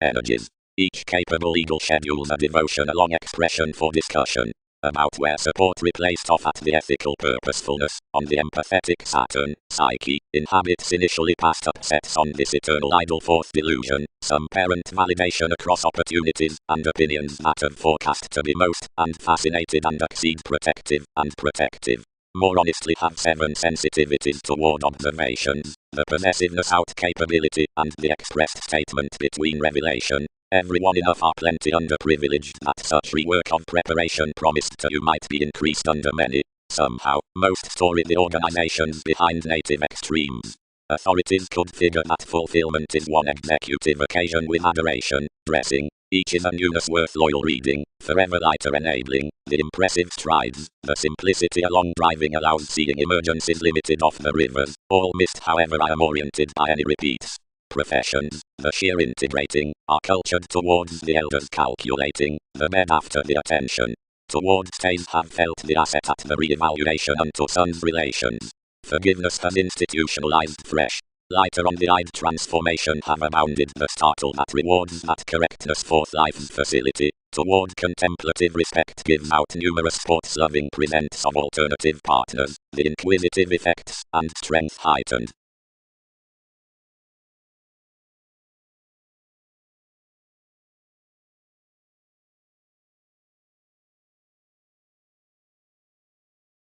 Energies. Each capable eagle schedules a devotion along expression for discussion, about where support replaced off at the ethical purposefulness, on the empathetic Saturn, psyche, inhabits initially past upsets on this eternal idle fourth delusion, some parent validation across opportunities, and opinions that have forecast to be most, and fascinated and exceed protective, and protective. More honestly have 7 sensitivities toward observations, the possessiveness out capability, and the expressed statement between revelation. Everyone enough are plenty underprivileged that such rework of preparation promised to you might be increased under many. Somehow, most story the organizations behind native extremes. Authorities could figure that fulfillment is one executive occasion with adoration, dressing. Each is a newness worth loyal reading, forever lighter enabling, the impressive strides, the simplicity along driving allows seeing emergencies limited off the rivers, all missed however I am oriented by any repeats. Professions, the sheer integrating, are cultured towards the elders calculating, the bed after the attention. Towards stays have felt the asset at the re-evaluation unto sons relations. Forgiveness has institutionalized fresh. Lighter on the eyed transformation have abounded the startle that rewards that correctness forth life's facility. Toward contemplative respect gives out numerous sports-loving presents of alternative partners, the inquisitive effects, and strength heightened.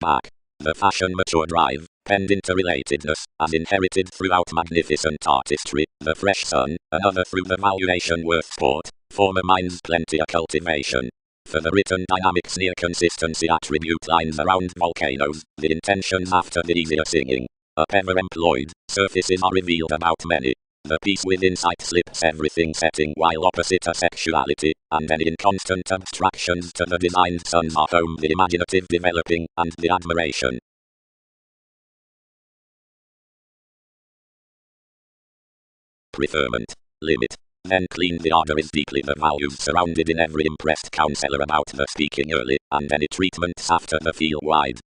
Back. The fashion mature drive, penned interrelatedness, as inherited throughout magnificent artistry, the fresh sun, another through the valuation worth sport, former minds plenty a cultivation. For the written dynamics near consistency attribute lines around volcanoes, the intentions after the easier singing. Up ever employed, surfaces are revealed about many. The piece with insight slips everything setting while opposite a sexuality, and any inconstant abstractions to the designed sons are home the imaginative developing, and the admiration. Preferment. Limit. Then clean the ardor is deeply the values surrounded in every impressed counselor about the speaking early, and any treatments after the feel wide.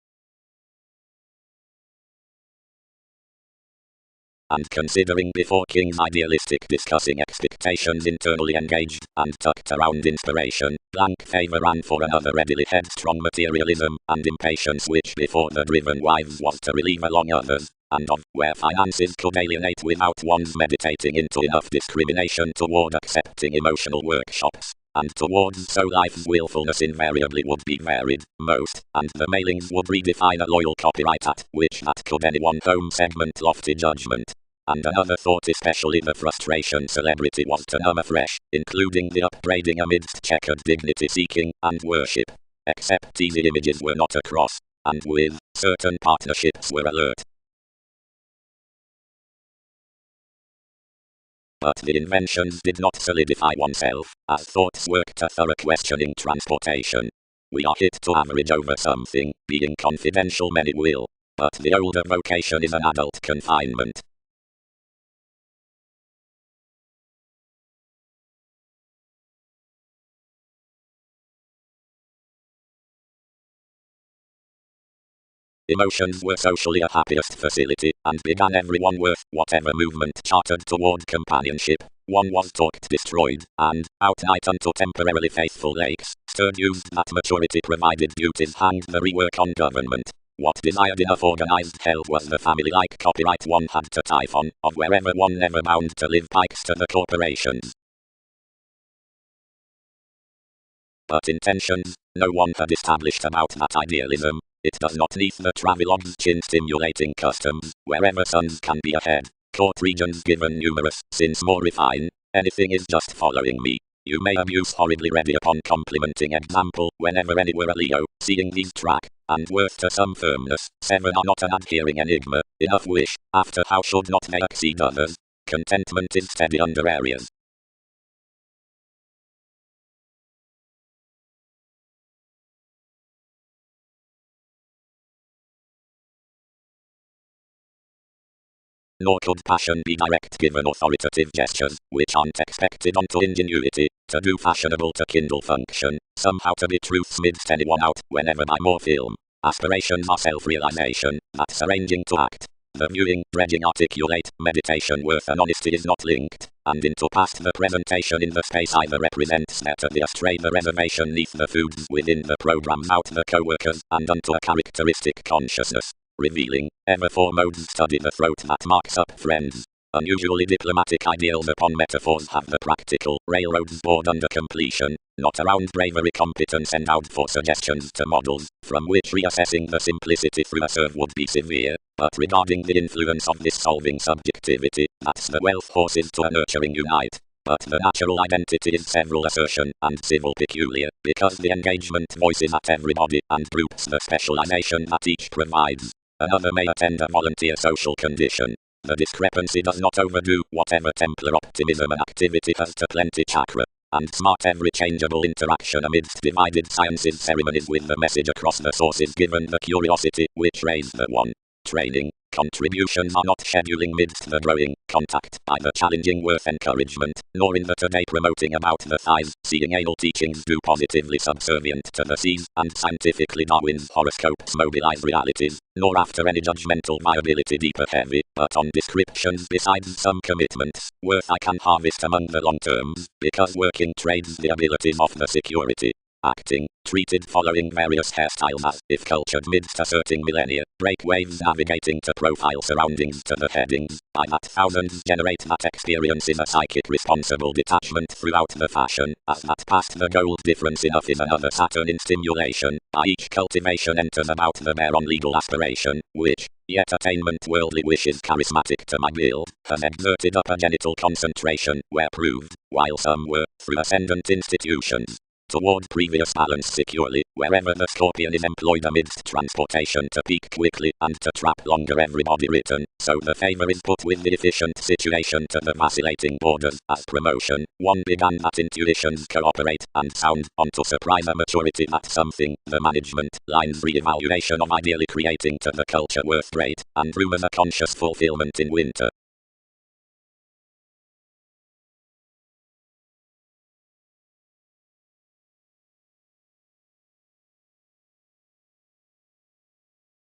And considering before kings idealistic discussing expectations internally engaged, and tucked around inspiration, blank favor ran for another readily headstrong materialism, and impatience which before the driven wives was to relieve along others, and of where finances could alienate without one's meditating into enough discrimination toward accepting emotional workshops. And towards so life's willfulness invariably would be varied, most, and the mailings would redefine a loyal copyright at which that could anyone home segment lofty judgment. And another thought especially the frustration celebrity was to numb afresh, including the upbraiding amidst checkered dignity seeking, and worship. Except easy images were not across, and with certain partnerships were alert. But the inventions did not solidify oneself, as thoughts worked a thorough questioning transportation. We are hit to average over something, being confidential many will, but the older vocation is an adult confinement. Emotions were socially a happiest facility, and began everyone worth whatever movement chartered toward companionship. One was talked destroyed, and, outright unto temporarily faithful lakes, stirred used that maturity provided duties hanged the rework on government. What desired enough organized health was the family-like copyright one had to typhon, of wherever one never bound to live pikes to the corporations. But intentions, no one had established about that idealism. It does not need the travelogue's chin-stimulating customs, wherever suns can be ahead. Court regions given numerous, since more refined, anything is just following me. You may abuse horridly ready upon complimenting example, whenever any were a Leo, seeing these track, and worth to some firmness, 7 are not an adhering enigma, enough wish, after how should not they exceed others? Contentment is steady under areas. Nor could passion be direct given authoritative gestures, which aren't expected unto ingenuity, to do fashionable to kindle function, somehow to be truths midst anyone out, whenever by more film. Aspirations are self-realization, that's arranging to act. The viewing, dredging articulate, meditation worth and honesty is not linked, and into past the presentation in the space either represents better the astray the reservation neath the foods within the programs out the co-workers, and unto a characteristic consciousness. Revealing, ever four modes study the throat that marks up friends. Unusually diplomatic ideals upon metaphors have the practical railroads bored under completion, not around bravery competence endowed for suggestions to models, from which reassessing the simplicity through a serve would be severe, but regarding the influence of this solving subjectivity, that's the wealth horses to a nurturing unite. But the natural identity is several assertion, and civil peculiar, because the engagement voices at everybody, and groups the specialization that each provides. Another may attend a volunteer social condition. The discrepancy does not overdo whatever Templar optimism and activity has to plenty chakra, and smart every changeable interaction amidst divided sciences ceremonies with the message across the sources given the curiosity, which raised the one. Training, contributions are not scheduling midst the growing contact by the challenging worth encouragement, nor in the today promoting about the thighs, seeing anal teachings do positively subservient to the seas, and scientifically Darwin's horoscopes mobilize realities, nor after any judgmental viability deeper heavy, but on descriptions besides some commitments, worth I can harvest among the long terms, because working trades the abilities of the security. Acting, treated following various hairstyles as if cultured midst asserting millennia, break waves navigating to profile surroundings to the headings, by that thousands generate that experience in a psychic responsible detachment throughout the fashion, as that past the gold difference enough is another Saturn in stimulation, by each cultivation enters about the bare on legal aspiration, which, yet attainment worldly wishes charismatic to my build, has exerted up a genital concentration, where proved, while some were, through ascendant institutions, toward previous balance securely, wherever the scorpion is employed amidst transportation to peak quickly and to trap longer everybody written, so the favor is put with the efficient situation to the vacillating borders, as promotion, one began that intuitions cooperate and sound, on to surprise a maturity that something, the management, lines re-evaluation of ideally creating to the culture worth great, and room as a conscious fulfillment in winter.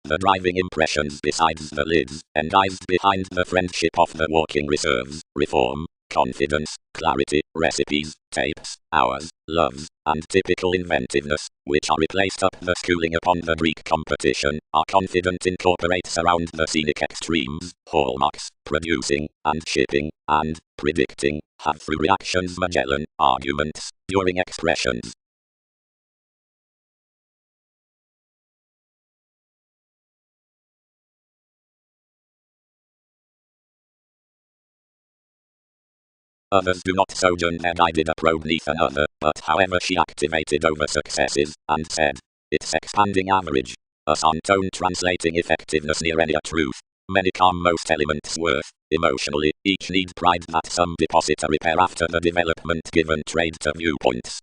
The driving impressions besides the lids, enguised behind the friendship of the walking reserves, reform, confidence, clarity, recipes, tapes, hours, loves, and typical inventiveness, which are replaced up the schooling upon the Greek competition, are confident incorporates around the scenic extremes, hallmarks, producing, and shipping, and, predicting, have through reactions Magellan, arguments, during expressions. Others do not sojourn their guided a probe neath another, but however she activated over successes, and said, it's expanding average. Us on tone translating effectiveness near any a truth. Many calm most elements worth, emotionally, each need pride that some deposit a repair after the development given trade to viewpoints.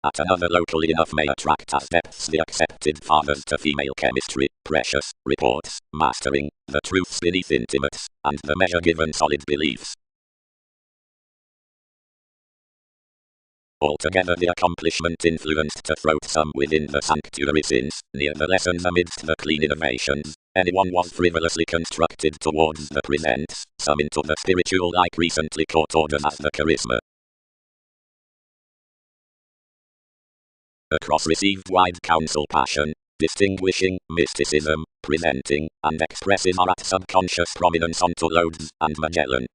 At another locally enough may attract as depths the accepted fathers to female chemistry, precious, reports, mastering, the truths beneath intimates, and the measure given solid beliefs. Altogether the accomplishment influenced to throat some within the sanctuary since, near the lessons amidst the clean innovations, anyone was frivolously constructed towards the presents, some into the spiritual like recently caught orders as the charisma. across received wide counsel passion, distinguishing, mysticism, presenting, and expressive are at subconscious prominence onto Lodes and Magellan.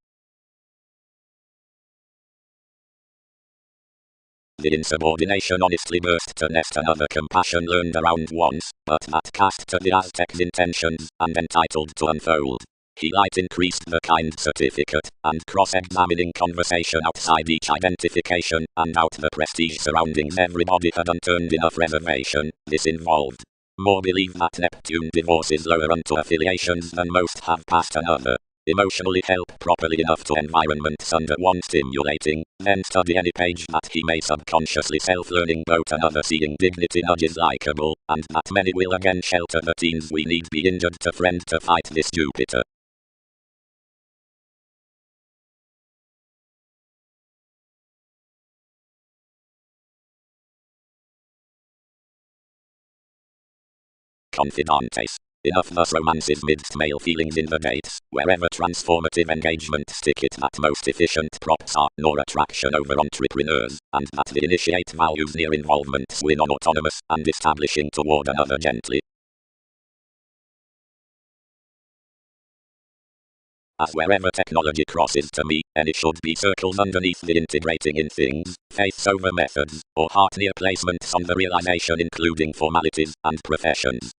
The insubordination honestly burst to nest another compassion learned around once, but that cast to the Aztec's intentions, and entitled to unfold. He light increased the kind certificate, and cross-examining conversation outside each identification, and out the prestige surroundings everybody had unturned enough reservation, this involved. More believe that Neptune divorces lower unto affiliations than most have past another. Emotionally help properly enough to environments under one stimulating, then study any page that he may subconsciously self-learning both another seeing dignity nudges likable, and that many will again shelter the teens we need be injured to friend to fight this Jupiter. Confidantes. Enough thus romances midst male feelings in the dates, wherever transformative engagement stick it that most efficient props are, nor attraction over entrepreneurs, and that the initiate values near involvements win on autonomous, and establishing toward another gently. As wherever technology crosses to me, any should be circles underneath the integrating in things, faiths over methods, or heart near placements on the realization including formalities and professions.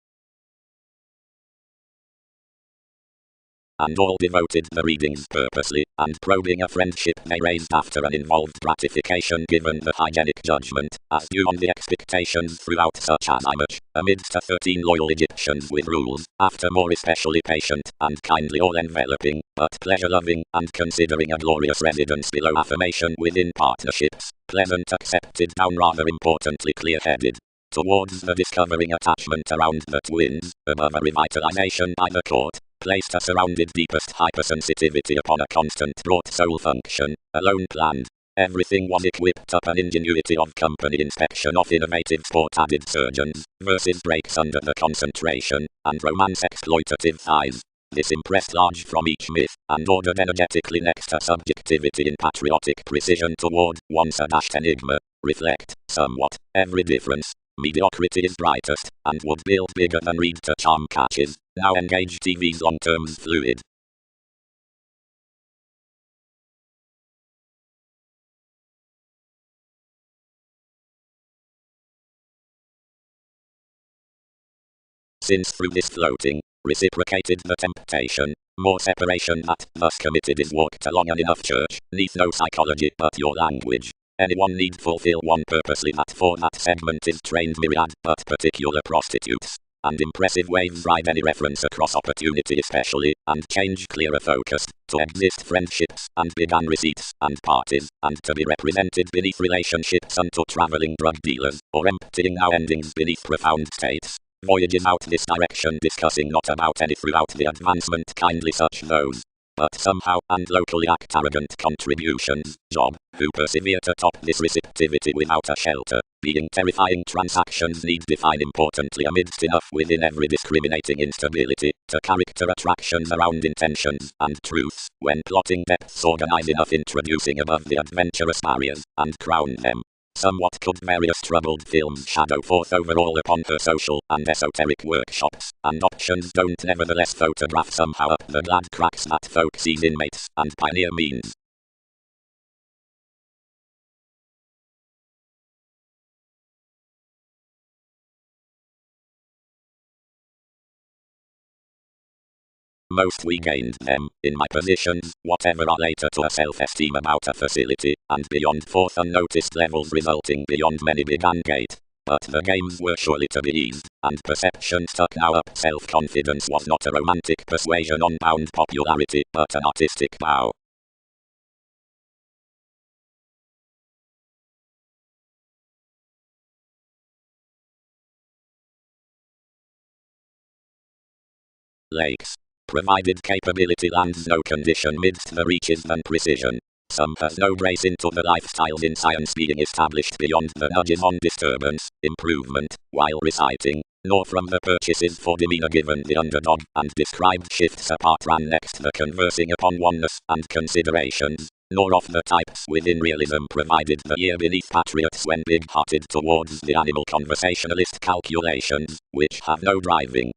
And all devoted the readings purposely, and probing a friendship they raised after an involved gratification given the hygienic judgment, as due on the expectations throughout such as I much, amidst 13 loyal Egyptians with rules, after more especially patient, and kindly all enveloping, but pleasure-loving, and considering a glorious residence below affirmation within partnerships, pleasant accepted down rather importantly clear-headed. Towards the discovering attachment around the twins, above a revitalization by the court, placed a surrounded deepest hypersensitivity upon a constant brought soul function, alone planned. Everything was equipped up an ingenuity of company inspection of innovative sport-added surgeons, versus breaks under the concentration, and romance exploitative thighs. This impressed large from each myth, and ordered energetically next a subjectivity in patriotic precision toward once a dashed enigma. Reflect, somewhat, every difference. Mediocrity is brightest, and would build bigger than read to charm catches. Now engage TV's long-terms fluid. Since through this floating, reciprocated the temptation, more separation that thus committed is walked along an enough church, neath no psychology but your language. Anyone need fulfill one purposely that for that segment is trained myriad but particular prostitutes. And impressive waves ride any reference across opportunity especially, and change clearer focused, to exist friendships, and began receipts, and parties, and to be represented beneath relationships unto traveling drug dealers, or emptying now endings beneath profound states. Voyages out this direction discussing not about any throughout the advancement kindly such those. But somehow and locally act arrogant contributions, job, who persevere to top this receptivity without a shelter, being terrifying transactions need define importantly amidst enough within every discriminating instability, to character attractions around intentions and truths, when plotting depths organize enough introducing above the adventurous barriers, and crown them. Somewhat could various troubled films shadow forth overall upon her social and esoteric workshops, and options don't nevertheless photograph somehow up the glad cracks that folk sees inmates and pioneer means. Most we gained them, in my positions, whatever are later to a self-esteem about a facility, and beyond forth unnoticed levels resulting beyond many began gate. But the games were surely to be eased, and perception stuck now up. Self-confidence was not a romantic persuasion on bound popularity, but an artistic vow. Lakes. Provided capability lands no condition midst the reaches than precision. Some has no brace into the lifestyles in science being established beyond the nudges on disturbance, improvement, while reciting, nor from the purchases for demeanor given the underdog, and described shifts apart ran next the conversing upon oneness and considerations. nor of the types within realism provided the ear beneath patriots when big-hearted towards the animal conversationalist calculations, which have no driving.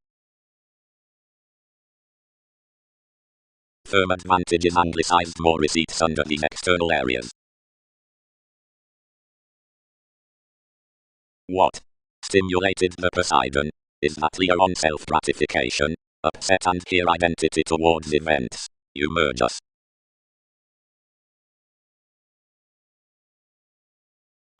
Firm advantages anglicized more receipts under these external areas. What stimulated the Poseidon is that Leo on self-gratification, upset and here identity towards events, you merge us.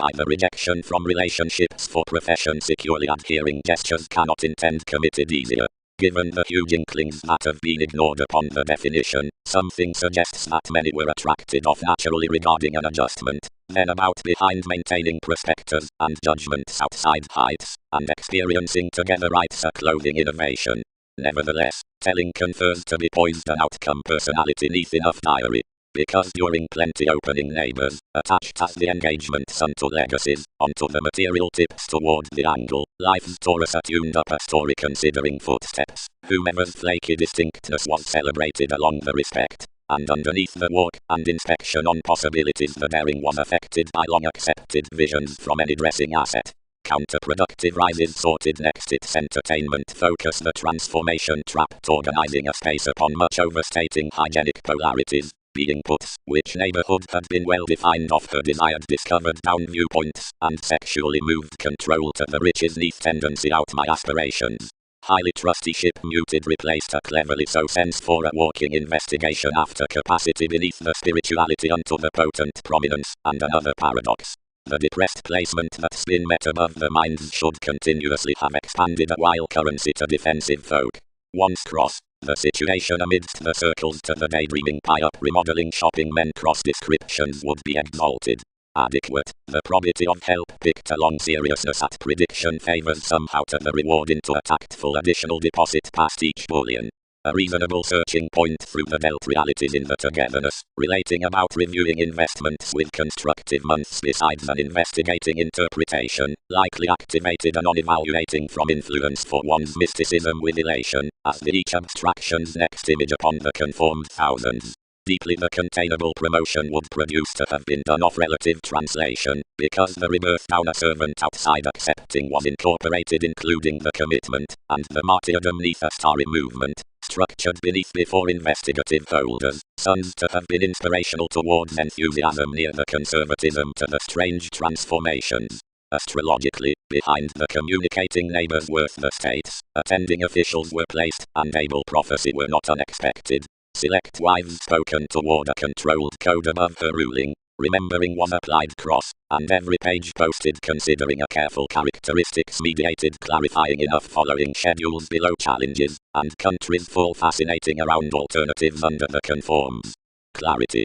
Either rejection from relationships for profession securely adhering gestures cannot intend committed easier. Given the huge inklings that have been ignored upon the definition, something suggests that many were attracted off naturally regarding an adjustment, then about behind maintaining prospectors and judgments outside heights, and experiencing together writes a clothing innovation. Nevertheless, telling confers to be poised an outcome personality neath enough diary. Because during plenty opening neighbors, attached as the engagements unto legacies, onto the material tips toward the angle, life's Taurus attuned up a story considering footsteps, whomever's flaky distinctness was celebrated along the respect, and underneath the walk and inspection on possibilities the daring was affected by long accepted visions from any dressing asset. Counterproductive rises sorted next its entertainment focus the transformation trapped organizing a space upon much overstating hygienic polarities. Being puts, which neighborhood had been well defined of her desired discovered down viewpoints, and sexually moved control to the riches neath tendency out my aspirations. Highly trusteeship muted replaced a cleverly so sense for a walking investigation after capacity beneath the spirituality unto the potent prominence, and another paradox. The depressed placement that spin met above the minds should continuously have expanded a while currency to defensive folk. Once cross, the situation amidst the circles to the daydreaming pie-up remodeling shopping men cross descriptions would be exalted. Adequate, the probity of help picked along seriousness at prediction favors somehow to the reward into a tactful additional deposit past each bullion. A reasonable searching point through the dealt realities in the togetherness, relating about reviewing investments with constructive months besides an investigating interpretation, likely activated a non-evaluating from influence for one's mysticism with elation, as the each abstraction's next image upon the conformed thousands. Deeply the containable promotion would produce to have been done of relative translation, because the rebirth down a servant outside accepting was incorporated including the commitment, and the martyrdom neath a starry movement, structured beneath before investigative holders, sons to have been inspirational towards enthusiasm near the conservatism to the strange transformations. Astrologically, behind the communicating neighbors worth the states, attending officials were placed, and able prophecy were not unexpected. Select wives spoken toward a controlled code above her ruling, remembering was applied cross, and every page posted considering a careful characteristics mediated clarifying enough following schedules below challenges, and countries full fascinating around alternatives under the conforms. Clarity.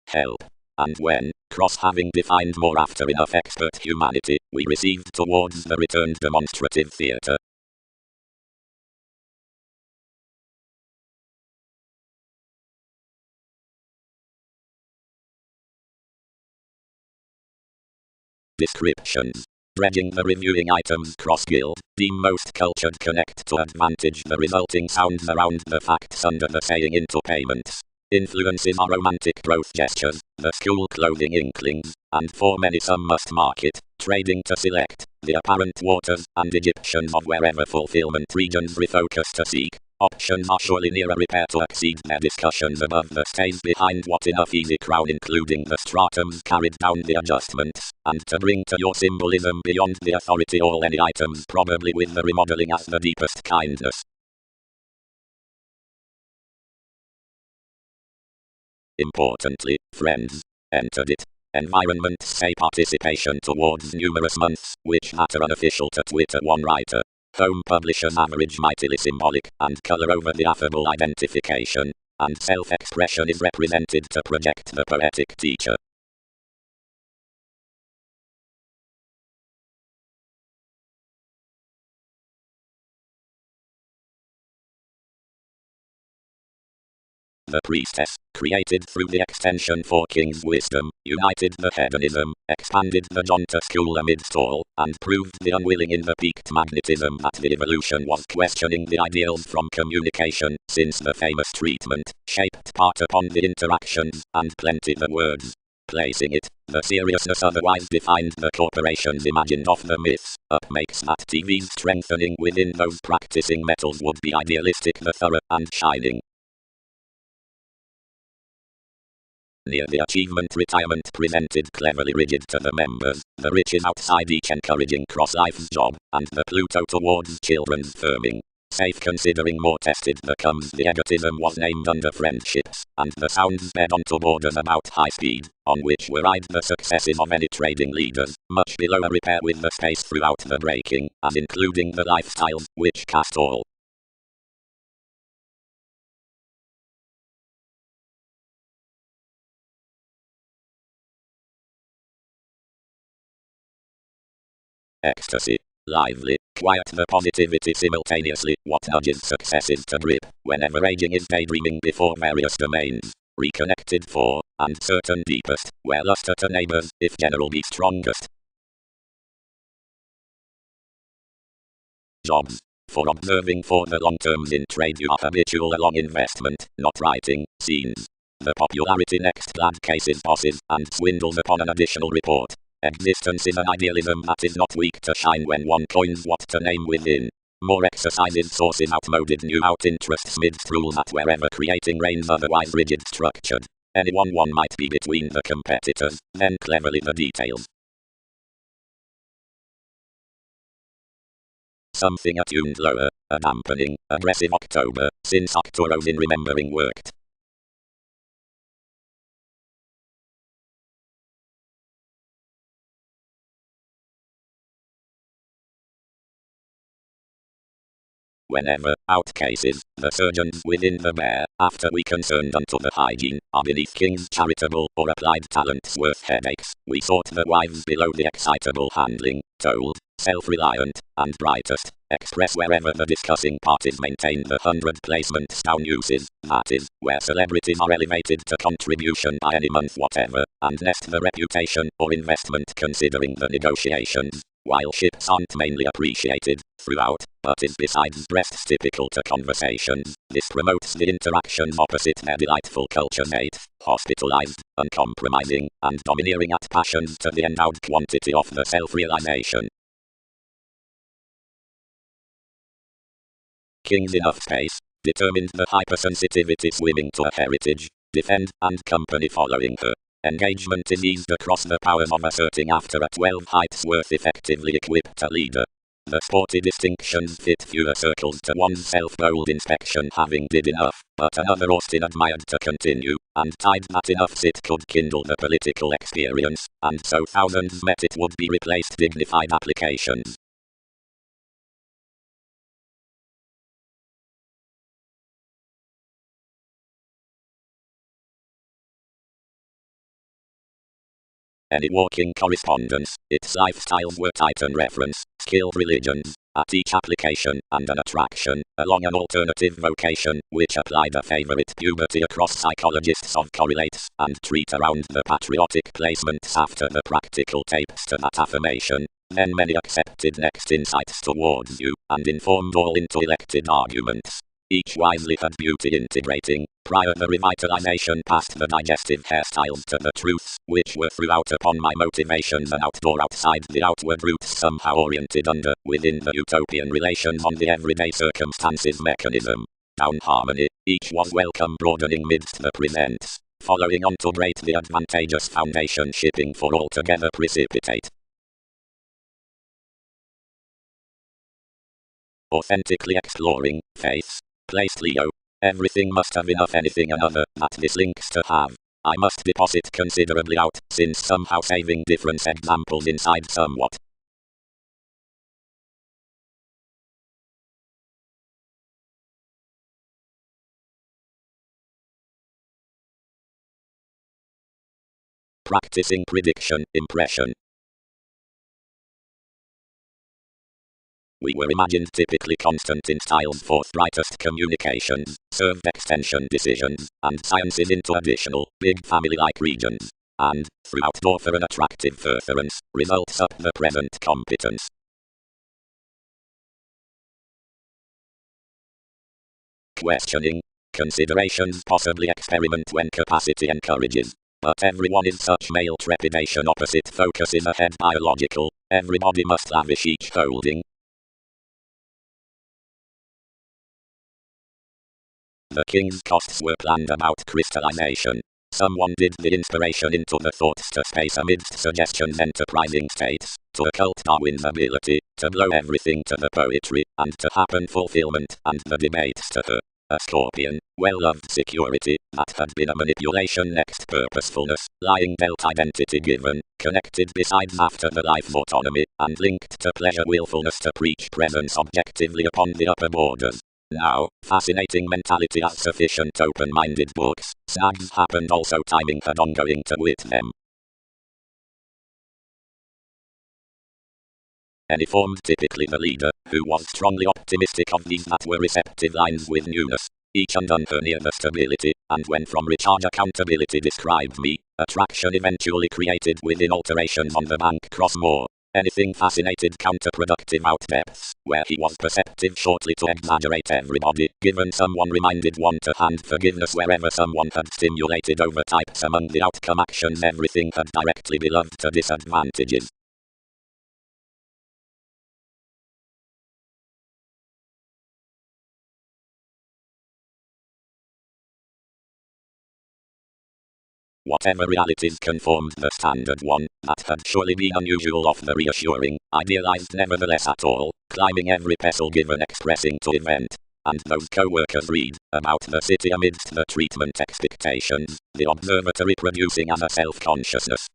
Help. And when, cross having defined more after enough expert humanity, we received towards the returned demonstrative theatre. Descriptions. Dredging the reviewing items cross-guild, deem most cultured connect to advantage the resulting sounds around the facts under the saying into payments. Influences are romantic growth gestures, the school clothing inklings, and for many some must market, trading to select, the apparent waters, and Egyptians of wherever fulfillment regions refocus to seek. Options are surely near a repair to exceed their discussions above the stays behind what enough easy crown including the stratums carried down the adjustments, and to bring to your symbolism beyond the authority all any items probably with the remodeling as the deepest kindness. Importantly, friends, entered it. Environments say participation towards numerous months, which that are unofficial to Twitter one writer. Home publishers average mightily symbolic, and color over the affable identification, and self-expression is represented to project the poetic teacher. the priestess, created through the extension for king's wisdom, united the hedonism, expanded the Jonta school amidst all, and proved the unwilling in the peaked magnetism that the evolution was questioning the ideals from communication, since the famous treatment, shaped part upon the interactions, and plenty the words. Placing it, the seriousness otherwise defined the corporations imagined of the myths, up makes that TV's strengthening within those practicing metals would be idealistic, the thorough, and shining. Near the achievement retirement presented cleverly rigid to the members, the riches outside each encouraging cross-life's job, and the Pluto towards children's firming. Safe considering more tested the comes the egotism was named under friendships, and the sounds bed onto borders about high speed, on which were ride the successes of any trading leaders, much below a repair with the space throughout the breaking, as including the lifestyles, which cast all. Ecstasy. Lively, quiet the positivity simultaneously, what nudges successes to grip, whenever aging is daydreaming before various domains, reconnected for, and certain deepest, where luster to neighbors, if general be strongest. Jobs. For observing for the long terms in trade you are habitual along investment, not writing, scenes. The popularity next glad cases bosses, and swindles upon an additional report. Existence is an idealism that is not weak to shine when one coins what to name within. More exercises sources outmoded new out interests midst rule that wherever creating reigns otherwise rigid structured. Anyone one might be between the competitors, then cleverly the details. Something attuned lower, a dampening, aggressive October, since Octoros in remembering worked. Whenever, out cases, the surgeons within the bear, after we concerned unto the hygiene, are beneath king's charitable or applied talents worth headaches, we sought the wives below the excitable handling, told, self-reliant, and brightest, express wherever the discussing parties maintain the 100 placements down uses, that is, where celebrities are elevated to contribution by any month whatever, and nest the reputation or investment considering the negotiations. While ships aren't mainly appreciated throughout, but is besides breasts typical to conversations, this promotes the interactions opposite their delightful culture mate, hospitalized, uncompromising, and domineering at passions to the endowed quantity of the self-realization. King's enough space, determined the hypersensitivity swimming to a heritage, defend, and company following her. Engagement is eased across the powers of asserting after a 12 heights worth effectively equipped a leader. The sporty distinctions fit fewer circles to one's self-bold inspection having did enough, but another Austin admired to continue, and tied that enough sit could kindle the political experience, and so thousands met it would be replaced dignified applications. Any walking correspondence, its lifestyles were Titan reference, skilled religions, at each application, and an attraction, along an alternative vocation, which applied a favorite puberty across psychologists of correlates, and treat around the patriotic placements after the practical tapes to that affirmation. Then many accepted next insights towards you, and informed all into elected arguments. Each wisely had beauty integrating, prior the revitalization past the digestive hairstyles to the truths, which were throughout upon my motivations and outdoor outside the outward roots somehow oriented under, within the utopian relations on the everyday circumstances mechanism. Down harmony, each was welcome broadening midst the presents, following on to great the advantageous foundation shipping for altogether precipitate. Authentically exploring, faiths. Placed Leo. Everything must have enough anything another that this links to have. I must deposit considerably out, since somehow saving difference examples inside somewhat. Practicing prediction, impression. we were imagined typically constant in styles forthrightest communications, served extension decisions, and sciences into additional, big family-like regions, and, through outdoor for an attractive furtherance, results up the present competence. Questioning. Considerations possibly experiment when capacity encourages. But everyone is such male trepidation opposite focus is ahead biological, everybody must lavish each holding. The king's costs were planned about crystallization. Someone did the inspiration into the thoughts to space amidst suggestions enterprising states, to occult Darwin's ability, to blow everything to the poetry, and to happen fulfillment and the debates to her. A scorpion, well-loved security, that had been a manipulation next purposefulness, lying dealt identity given, connected besides after the life autonomy, and linked to pleasure willfulness to preach presence objectively upon the upper borders. Now, fascinating mentality as sufficient open-minded books, sags happened also timing had ongoing to wit them. Any formed typically the leader, who was strongly optimistic of these that were receptive lines with newness, each undone her near the stability, and when from recharge accountability described me, attraction eventually created within alterations on the bank cross more. Anything fascinated counterproductive out depths, where he was perceptive shortly to exaggerate everybody, given someone reminded one to hand forgiveness wherever someone had stimulated overtypes among the outcome actions everything had directly beloved to disadvantages. Whatever realities conformed the standard one, that had surely been unusual of the reassuring, idealized nevertheless at all, climbing every pestle given expressing to event. And those co-workers read, about the city amidst the treatment expectations, the observatory producing as a self-consciousness.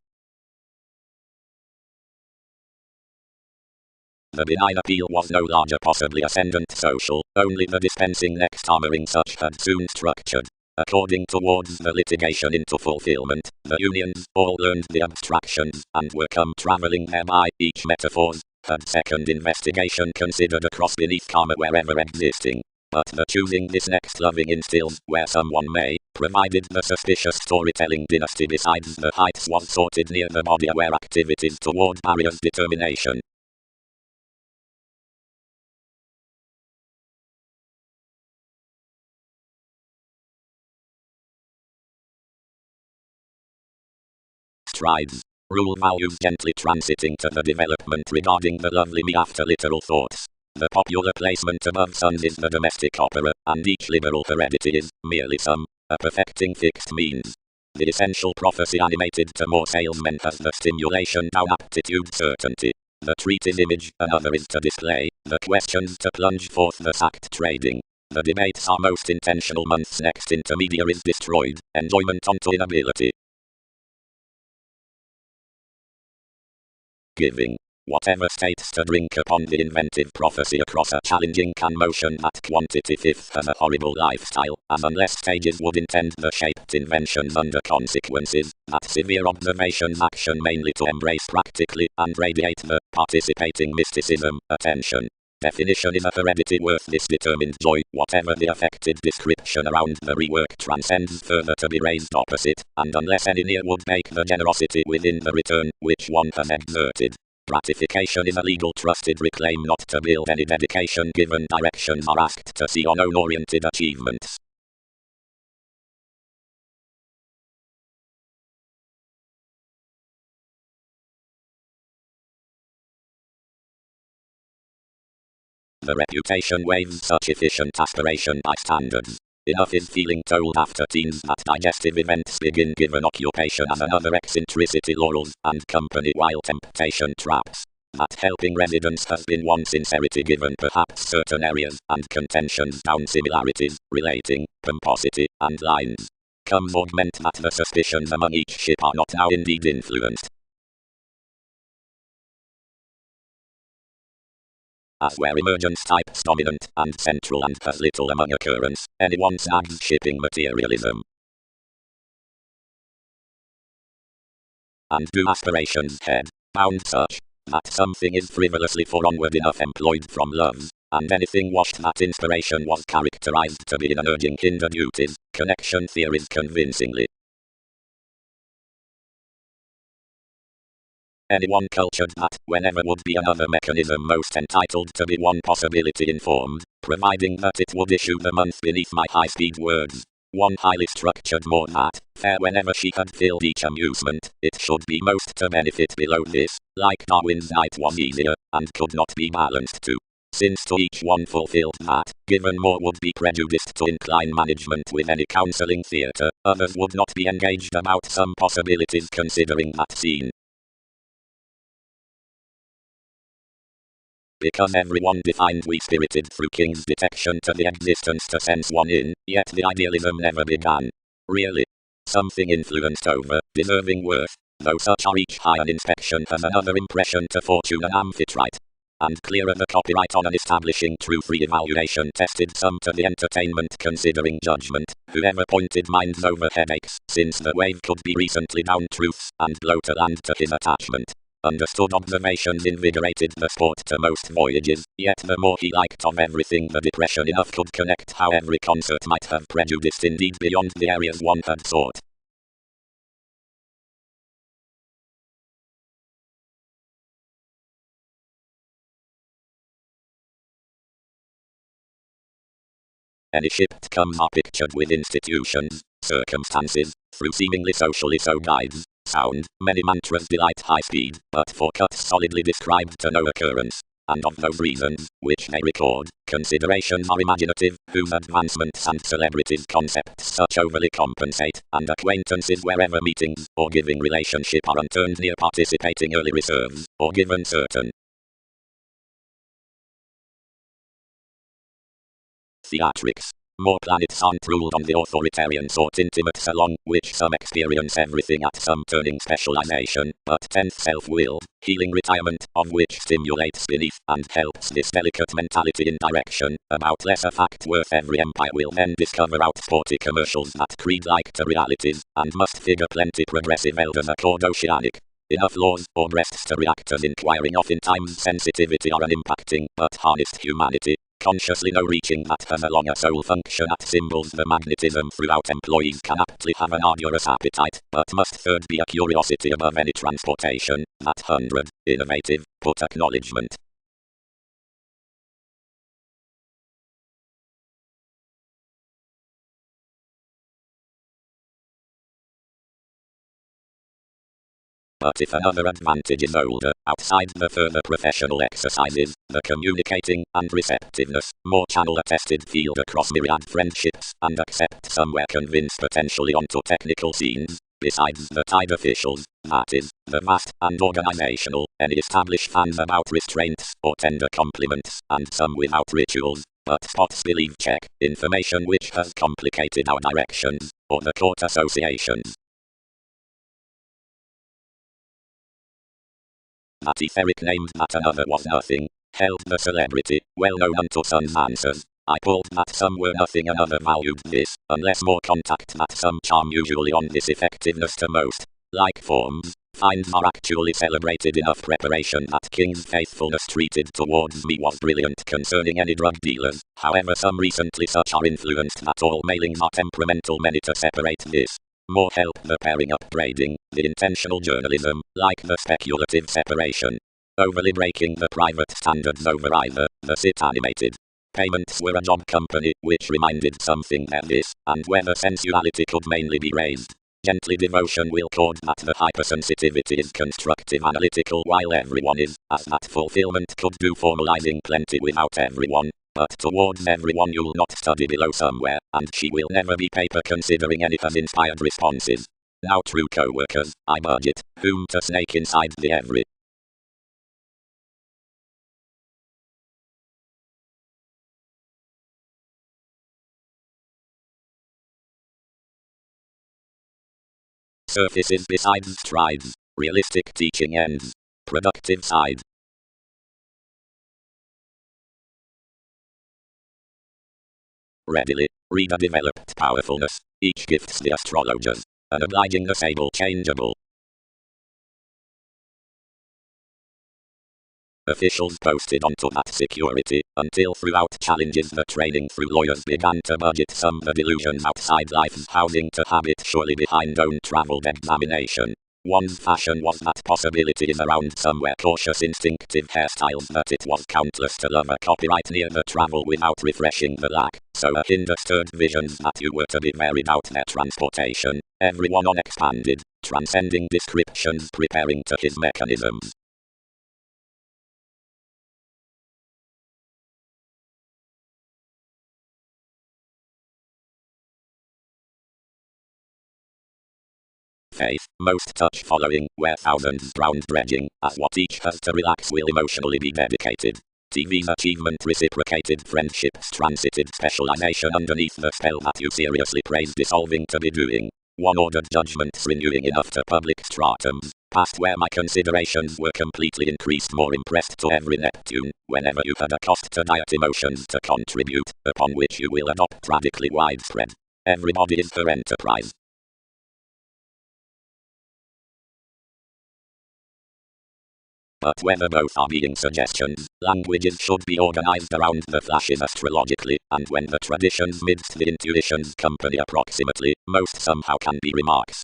The benign appeal was no larger possibly ascendant social, only the dispensing next armoring such had soon structured. According towards the litigation into fulfillment, the unions all learned the abstractions, and were come travelling thereby, each metaphors, had second investigation considered across beneath karma wherever existing. But the choosing this next loving instills, where someone may, provided the suspicious storytelling dynasty besides the heights was sorted near the body aware activities toward barriers determination. Strides. Rule values gently transiting to the development regarding the lovely me after literal thoughts. The popular placement above sons is the domestic opera, and each liberal heredity is, merely some, a perfecting fixed means. The essential prophecy animated to more salesmen has the stimulation down aptitude certainty. The treatise image another is to display, the questions to plunge forth the sacked trading. The debates are most intentional months next intermediary is destroyed, enjoyment onto inability. Giving. Whatever states to drink upon the inventive prophecy across a challenging can motion that quantity fifth has a horrible lifestyle, as unless stages would intend the shaped inventions under consequences, that severe observations action mainly to embrace practically, and radiate the participating mysticism, attention. Definition is a heredity worth this determined joy, whatever the affected description around the rework transcends further to be raised opposite, and unless any near would make the generosity within the return, which one has exerted. Gratification is a legal trusted reclaim not to build any dedication given directions are asked to see on own oriented achievements. The reputation waives such efficient aspiration by standards. Enough is feeling told after teens that digestive events begin given occupation as another eccentricity laurels and company while temptation traps. That helping residence has been one sincerity given perhaps certain areas and contentions down similarities, relating, pomposity, and lines. Comes augment that the suspicions among each ship are not now indeed influenced. As where emergence types dominant and central and has little among occurrence, anyone sags shipping materialism. And do aspirations head bound such? that something is frivolously for onward enough employed from love, and anything washed that inspiration was characterized to be in an urging hinder duties, connection theories convincingly. Anyone cultured that, whenever would be another mechanism most entitled to be one possibility informed, providing that it would issue the month beneath my high-speed words. One highly structured more that, fair whenever she had filled each amusement, it should be most to benefit below this, like Darwin's night was easier, and could not be balanced to. Since to each one fulfilled that, given more would be prejudiced to incline management with any counseling theatre, others would not be engaged about some possibilities considering that scene. Because everyone defined we spirited through King's detection to the existence to sense one in, yet the idealism never began. Really. Something influenced over, deserving worth, though such are each high an inspection has another impression to Fortune and Amphitrite. And clearer the copyright on an establishing true free evaluation tested some to the entertainment considering judgment, whoever pointed minds over headaches, since the wave could be recently down truths, and blow to land to his attachment. Understood observations invigorated the sport to most voyages, yet the more he liked of everything the depression enough could connect how every concert might have prejudiced indeed beyond the areas one had sought. Any shift comes are pictured with institutions, circumstances, through seemingly socially so guides, sound, many mantras delight high speed, but for cuts solidly described to no occurrence. And of those reasons, which they record, considerations are imaginative, whose advancements and celebrities concepts such overly compensate, and acquaintances wherever meetings, or giving relationship are unturned near participating early reserves, or given certain theatrics. More planets aren't ruled on the authoritarian sort intimate salon, which some experience everything at some turning specialization, but 10th self-willed, healing retirement, of which stimulates beneath, and helps this delicate mentality in direction, about lesser fact worth every empire will then discover out sporty commercials that creed like to realities, and must figure plenty progressive elders accord oceanic. Enough laws, or breasts to reactors inquiring oftentimes sensitivity are an impacting, but harnessed humanity. Consciously no reaching that has a longer soul function at symbols the magnetism throughout employees can aptly have an arduous appetite, but must third be a curiosity above any transportation, that 100, innovative, put acknowledgement. But if another advantage is older, outside the further professional exercises, the communicating and receptiveness, more channel-attested field across myriad friendships, and accept somewhere convinced potentially onto technical scenes, besides the tied officials, that is, the vast and organizational, any established fans about restraints, or tender compliments, and some without rituals, but spots believe check, information which has complicated our directions, or the court associations. That etheric named that another was nothing, held the celebrity, well known unto some answers. I pulled that some were nothing another valued this, unless more contact that some charm usually on this effectiveness to most. Like forms, finds are actually celebrated enough preparation that King's faithfulness treated towards me was brilliant concerning any drug dealers, however some recently such are influenced that all mailings are temperamental many to separate this. More help the pairing upgrading, the intentional journalism, like the speculative separation. Overly breaking the private standards over either, the sit animated. Payments were a job company, which reminded something that this, and whether sensuality could mainly be raised. Gently devotion will chord that the hypersensitivity is constructive analytical while everyone is, as that fulfillment could do formalizing plenty without everyone. But towards everyone you'll not study below somewhere, and she will never be paper considering any has inspired responses. Now true co-workers, I budget, whom to snake inside the every. Surfaces besides strides, realistic teaching ends. Productive side. Readily, reader developed powerfulness, each gifts the astrologers, and obliging the sable changeable. officials boasted onto that security, until throughout challenges the training through lawyers began to budget some the delusions outside life's housing to habit surely behind own travelled examination. One's fashion was that possibilities around somewhere cautious instinctive hairstyles that it was countless to love a copyright near the travel without refreshing the lack, so a hinder stirred visions that you were to be varied out their transportation, everyone on expanded, transcending descriptions preparing to his mechanisms. Faith, most touch following, where thousands drowned dredging, as what each has to relax will emotionally be dedicated. TV's achievement reciprocated friendships transited specialization underneath the spell that you seriously praise dissolving to be doing. One ordered judgments renewing enough to public stratums, past where my considerations were completely increased more impressed to every Neptune, whenever you had a cost to diet emotions to contribute, upon which you will adopt radically widespread. Everybody is for enterprise. But whether both are being suggestions, languages should be organized around the flashes astrologically, and when the traditions midst the intuitions company approximately, most somehow can be remarks.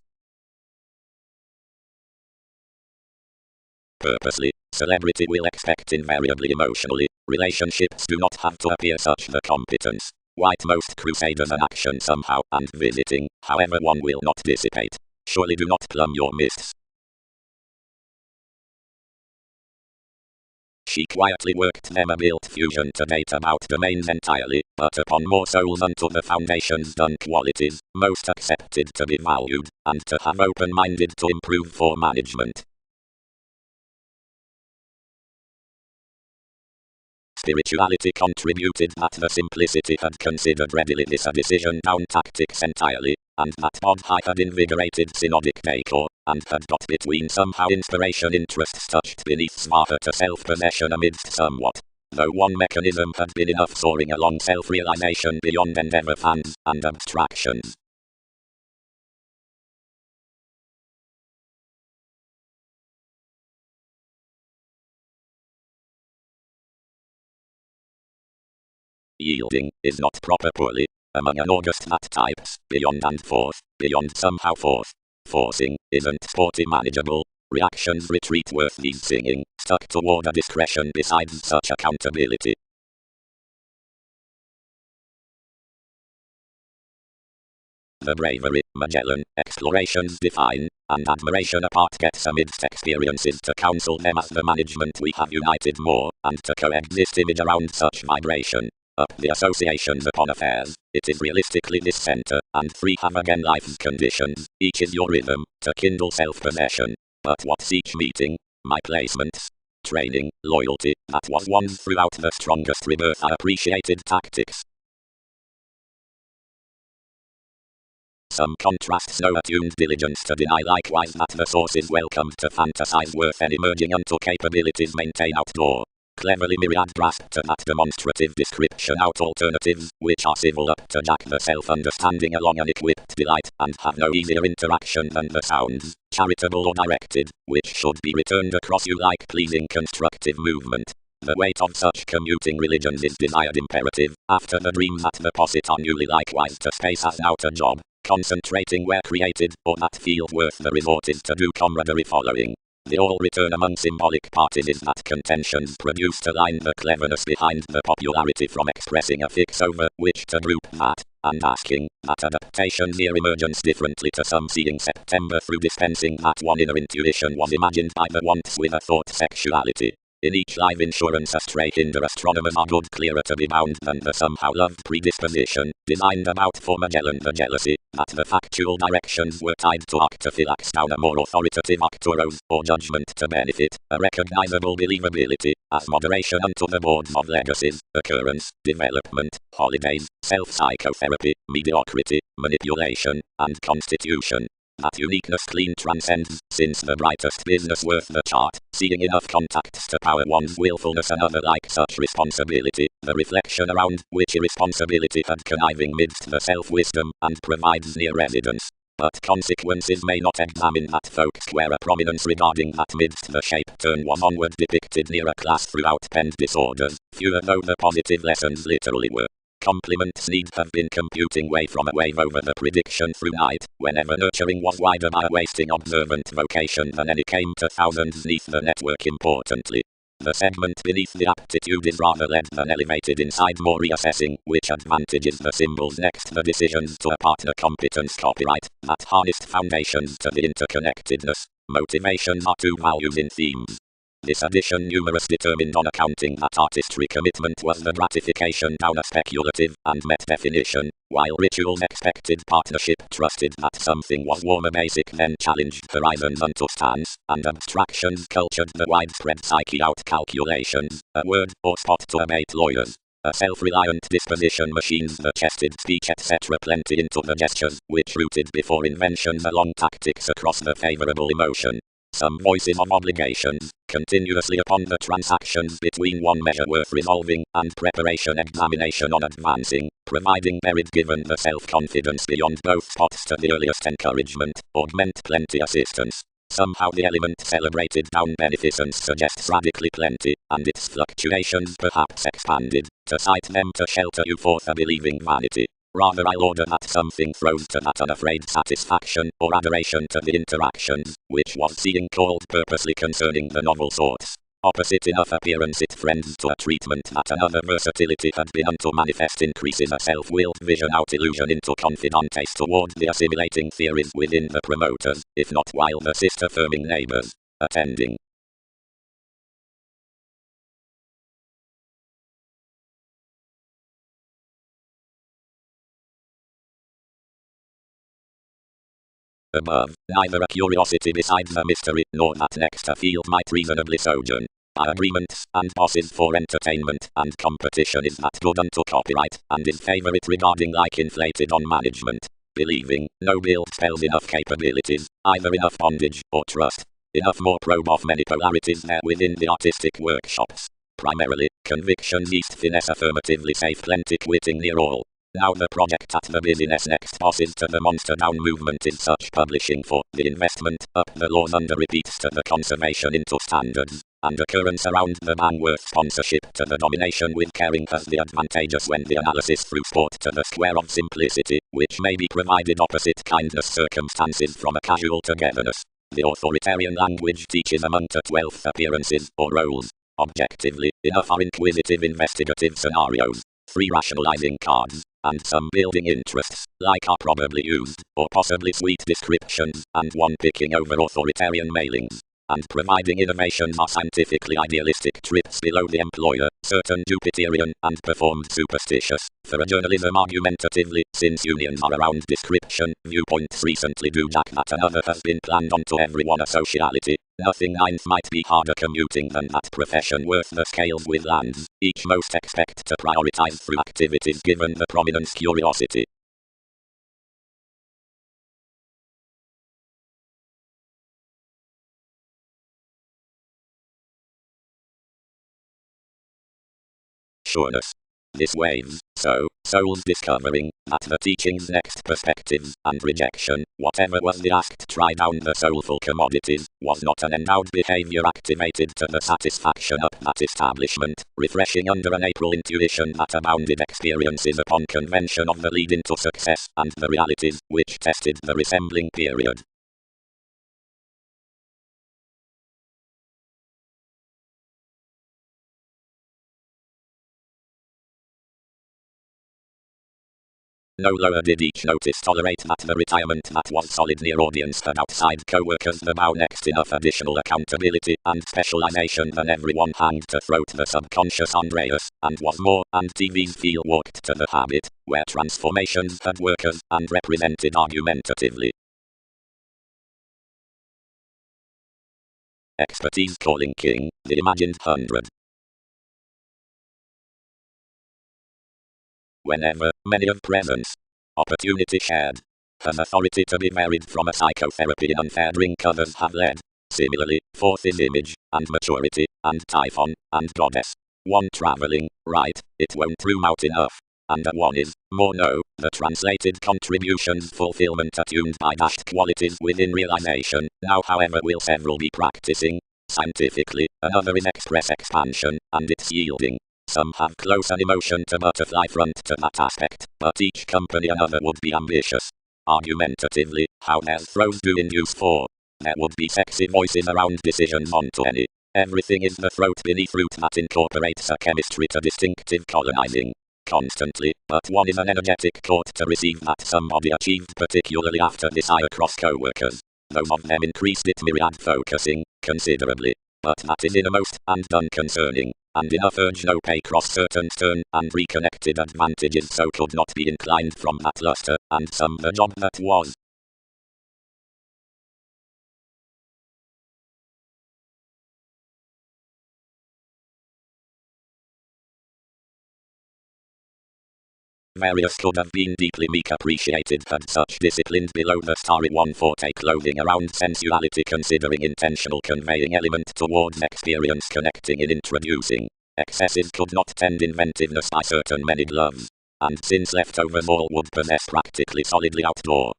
Purposely, celebrity will expect invariably emotionally, relationships do not have to appear such the competence. White most crusaders an action somehow, and visiting, however one will not dissipate. Surely do not plumb your mists. She quietly worked them a built fusion to date about domains entirely, but upon more souls unto the foundations done qualities, most accepted to be valued, and to have open-minded to improve for management. Spirituality contributed that the simplicity had considered readily this a decision down tactics entirely, and that Bodhi had invigorated synodic decor, and had got between somehow inspiration interests touched beneath Svaha to self-possession amidst somewhat. Though one mechanism had been enough soaring along self-realization beyond endeavor fans and abstractions. Yielding is not proper poorly, among an August that types, beyond and forth, beyond somehow forth. Forcing, isn't sporty manageable, reactions retreat worth these singing, stuck toward a discretion besides such accountability. The bravery, Magellan, explorations define, and admiration apart gets amidst experiences to counsel them as the management we have united more, and to coexist image around such vibration. Up the associations upon affairs, it is realistically this center, and three have again life's conditions, each is your rhythm, to kindle self-possession. But what's each meeting? My placements. Training, loyalty, that was won throughout the strongest rebirth I appreciated tactics. Some contrasts no attuned diligence to deny likewise that the source is welcome to fantasize worth any merging unto capabilities maintain outdoor. Cleverly myriad grasp to that demonstrative description out alternatives, which are civil up to jack the self-understanding along an equipped delight, and have no easier interaction than the sounds, charitable or directed, which should be returned across you like pleasing constructive movement. The weight of such commuting religions is desired imperative, after the dreams that deposit on newly likewise to space as out a job, concentrating where created, or that field worth the resort is to do camaraderie following. The all return among symbolic parties is that contentions produce to line the cleverness behind the popularity from expressing a fix over which to group that, and asking that adaptation near emergence differently to some seeing September through dispensing that one inner intuition was imagined by the once with a thought sexuality. In each live insurance a stray hinder astronomers are good clearer to be bound than the somehow loved predisposition, designed about for Magellan the jealousy, that the factual directions were tied to octophylax down a more authoritative octoros, or judgment to benefit, a recognizable believability, as moderation unto the boards of legacies, occurrence, development, holidays, self-psychotherapy, mediocrity, manipulation, and constitution. That uniqueness clean transcends, since the brightest business worth the chart, seeing enough contacts to power one's willfulness and other like such responsibility, the reflection around which irresponsibility had conniving midst the self-wisdom, and provides near residence. but consequences may not examine that folk square a prominence regarding that midst the shape turn was onward depicted near a class throughout penned disorders, fewer though the positive lessons literally were. Compliments need have been computing wave from a wave over the prediction through night, whenever nurturing was wider by a wasting observant vocation than any came to thousands neath the network importantly. The segment beneath the aptitude is rather led than elevated inside more reassessing which advantages the symbols next the decisions to a partner competence copyright, that harnessed foundations to the interconnectedness. Motivations are two values in themes. This addition numerous determined on accounting that artistry commitment was the gratification down a speculative and met definition, while rituals expected partnership trusted that something was warmer basic then challenged horizons unto stance, and abstractions cultured the widespread psyche out calculations, a word or spot to abate lawyers. A self-reliant disposition machines the chested speech etc. plenty into the gestures, which rooted before inventions along tactics across the favorable emotion. Some voices of obligations, continuously upon the transactions between one measure worth resolving, and preparation examination on advancing, providing merit given the self-confidence beyond both spots to the earliest encouragement, augment plenty assistance. Somehow the element celebrated down beneficence suggests radically plenty, and its fluctuations perhaps expanded, to cite them to shelter you forth a believing vanity. Rather I'll order that something throws to that unafraid satisfaction, or adoration to the interactions, which was seeing called purposely concerning the novel sorts. Opposite enough appearance it friends to a treatment that another versatility had been unto manifest increases a self-willed vision out illusion into confidantes toward the assimilating theories within the promoters, if not while the sister-firming neighbors, attending. Above, neither a curiosity besides a mystery, nor that next a field might reasonably sojourn. By agreements, and bosses for entertainment, and competition is that good unto copyright, and is favourite regarding like inflated on management. Believing, no build spells enough capabilities, either enough bondage, or trust. Enough more probe of many polarities there within the artistic workshops. Primarily, convictions east finesse affirmatively safe plenty quitting near all. Now the project at the business next bosses to the monster down movement is such publishing for the investment, up the laws under repeats to the conservation into standards, and occurrence around the ban worth sponsorship to the domination with caring has the advantageous when the analysis through sport to the square of simplicity, which may be provided opposite kindness circumstances from a casual togetherness. The authoritarian language teaches among to 12th appearances, or roles. Objectively, enough are inquisitive investigative scenarios, 3 rationalizing cards, and some building interests, like are probably used, or possibly sweet descriptions, and 1 picking over authoritarian mailings, and providing innovations are scientifically idealistic trips below the employer, certain Jupiterian, and performed superstitious, for a journalism argumentatively, since unions are around description, viewpoints recently do jack that another has been planned onto everyone a sociality. Nothing ninth might be harder commuting than that profession worth the scales with lands, each most expect to prioritize through activities given the prominence curiosity. Sureness. This waves, souls discovering, that the teaching's next perspectives, and rejection, whatever was the asked try down the soulful commodities, was not an endowed behavior activated to the satisfaction of that establishment, refreshing under an April intuition that abounded experiences upon convention of the lead into success, and the realities, which tested the resembling period. No lower did each notice tolerate that the retirement that was solid near audience had outside co-workers the bow next enough additional accountability and specialization than everyone hanged to throat the subconscious Andreas, and was more, and TV's feel walked to the habit, where transformations had workers, and represented argumentatively. Expertise calling king, the imagined 100. Whenever, many of presence, opportunity shared, has authority to be varied from a psychotherapy in unfair drink others have led. Similarly, fourth is image, and maturity, and typhon, and goddess. One traveling, right, it won't room out enough. and a 1 is more no. The translated contributions fulfillment attuned by dashed qualities within realization. Now however will several be practicing scientifically, another is express expansion, and its yielding. Some have close an emotion to butterfly front to that aspect, but each company another would be ambitious. Argumentatively, how their throws do induce for. There would be sexy voices around decisions onto any. Everything is the throat beneath root that incorporates a chemistry to distinctive colonizing. Constantly, but one is an energetic court to receive that somebody achieved particularly after desire cross co-workers. Those of them increased it myriad focusing, considerably. But that is innermost and unconcerning, and enough urge no pay cross certain stern and reconnected advantages so could not be inclined from that luster, and some the job that was. Various could have been deeply meek appreciated had such disciplined below the starry one forte clothing around sensuality considering intentional conveying element towards experience connecting in introducing. Excesses could not tend inventiveness by certain many gloves. And since leftovers all would possess practically solidly outdoor.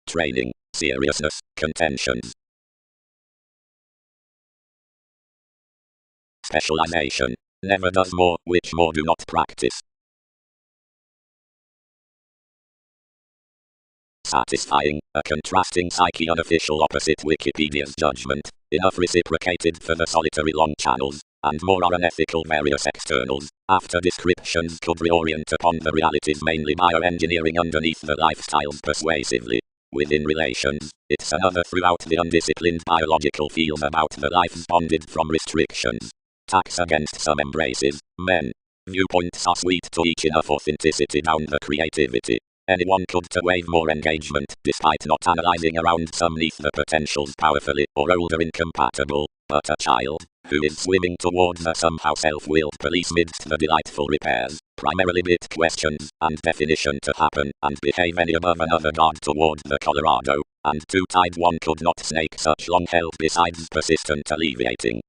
Training, seriousness, contentions. Specialization. Never does more, which more do not practice. Satisfying, a contrasting psyche unofficial opposite Wikipedia's judgment, enough reciprocated for the solitary long channels, and more are unethical various externals, after descriptions could reorient upon the realities mainly bioengineering underneath the lifestyles persuasively. Within relations, it's another throughout the undisciplined biological field about the lives bonded from restrictions. Tax against some embraces, men. Viewpoints are sweet to each enough authenticity down the creativity. Anyone could to wave more engagement, despite not analyzing around some neath the potentials powerfully or older incompatible, but a child, who is swimming towards a somehow self-willed police midst the delightful repairs, primarily bit questions, and definition to happen, and behave any above another guard toward the Colorado, and two-tide one could not snake such long held besides persistent alleviating.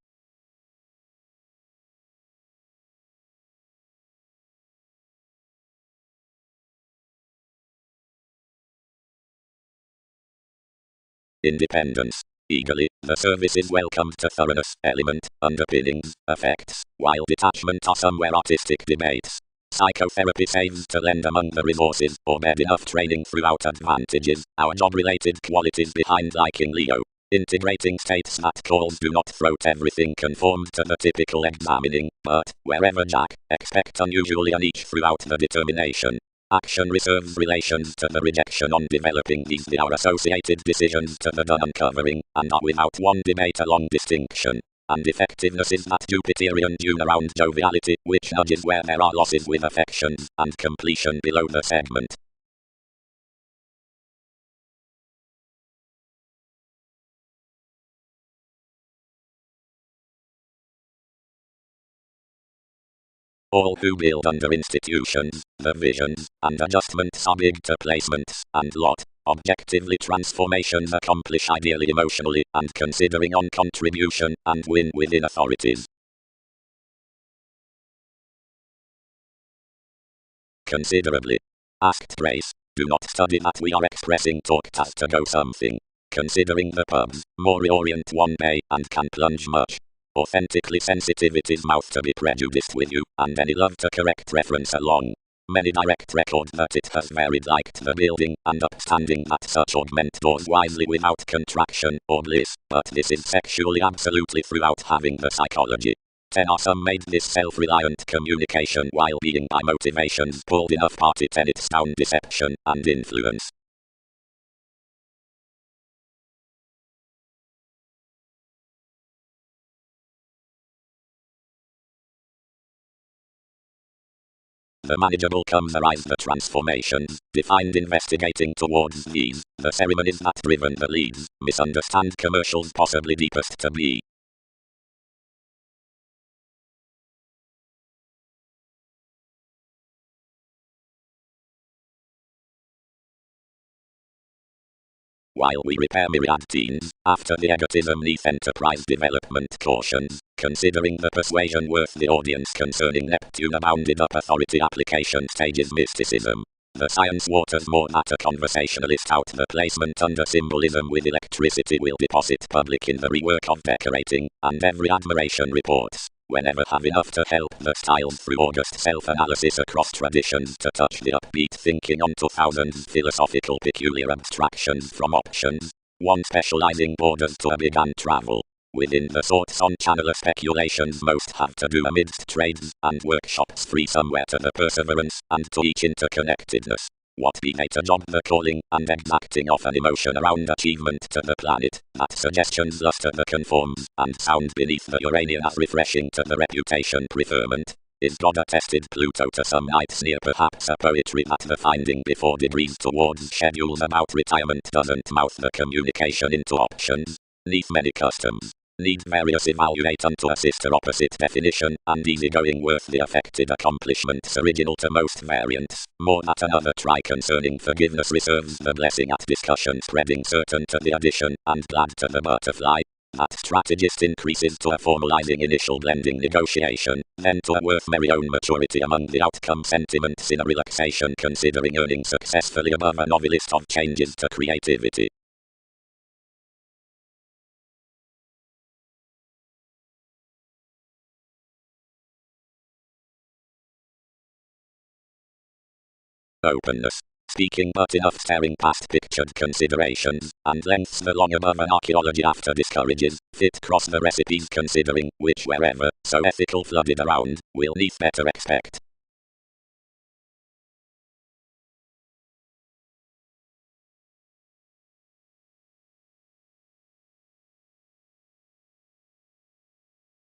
Independence. Eagerly, the service is welcomed to thoroughness, element, underpinnings, effects, while detachment are somewhere artistic debates. Psychotherapy saves to lend among the resources, or bed enough training throughout advantages, our job-related qualities behind liking Leo. Integrating states that calls do not throat everything conformed to the typical examining, but, wherever Jack, expect unusually on each throughout the determination. Action reserves relations to the rejection on developing these they are associated decisions to the done uncovering, and are without one debate a long distinction. And effectiveness is that Jupiterian dune around joviality, which nudges where there are losses with affections, and completion below the segment. All who build under institutions, the visions, and adjustments are big to placements, and lot. Objectively transformations accomplish ideally emotionally, and considering on contribution, and win within authorities. Considerably. Asked Grace, do not study that we are expressing talked as to go something. Considering the pubs, more reorient one bay, and can plunge much. Authentically sensitivity's mouth to be prejudiced with you, and any love to correct reference along. Many direct record that it has varied liked the building, and upstanding that such augment doors wisely without contraction, or bliss, but this is sexually absolutely throughout having the psychology. 10 are some made this self-reliant communication while being by motivations pulled enough party tenets down deception and influence. The manageable comes arise the transformations, defined investigating towards these, the ceremonies that driven the leads, misunderstand commercials possibly deepest to be. While we repair myriad teens, after the egotism neath enterprise development cautions, considering the persuasion worth the audience concerning Neptune abounded up authority application stages mysticism. The science waters more that a conversationalist out the placement under symbolism with electricity will deposit public in the rework of decorating, and every admiration reports, whenever have enough to help the styles through august self-analysis across traditions to touch the upbeat thinking onto thousands philosophical peculiar abstractions from options, one specializing borders to a big and travel. Within the thoughts on channeler speculations most have to do amidst trades and workshops free somewhere to the perseverance and to each interconnectedness. What be they to job the calling and exacting of an emotion around achievement to the planet, that suggestions luster the conforms, and sound beneath the Uranian as refreshing to the reputation preferment. Is God attested Pluto to some nights near perhaps a poetry that the finding before degrees towards schedules about retirement doesn't mouth the communication into options? Neath many customs. Need various evaluate unto a sister opposite definition, and easygoing worth the affected accomplishments original to most variants. More that another try concerning forgiveness reserves the blessing at discussion spreading certain to the addition, and glad to the butterfly. That strategist increases to a formalizing initial blending negotiation, then to a worth merry own maturity among the outcome sentiments in a relaxation considering earning successfully above a novelist of changes to creativity. Openness. Speaking but enough staring past pictured considerations, and lengths the long above an archaeology after discourages, fit cross the recipes considering, which wherever, so ethical flooded around, will neath better expect.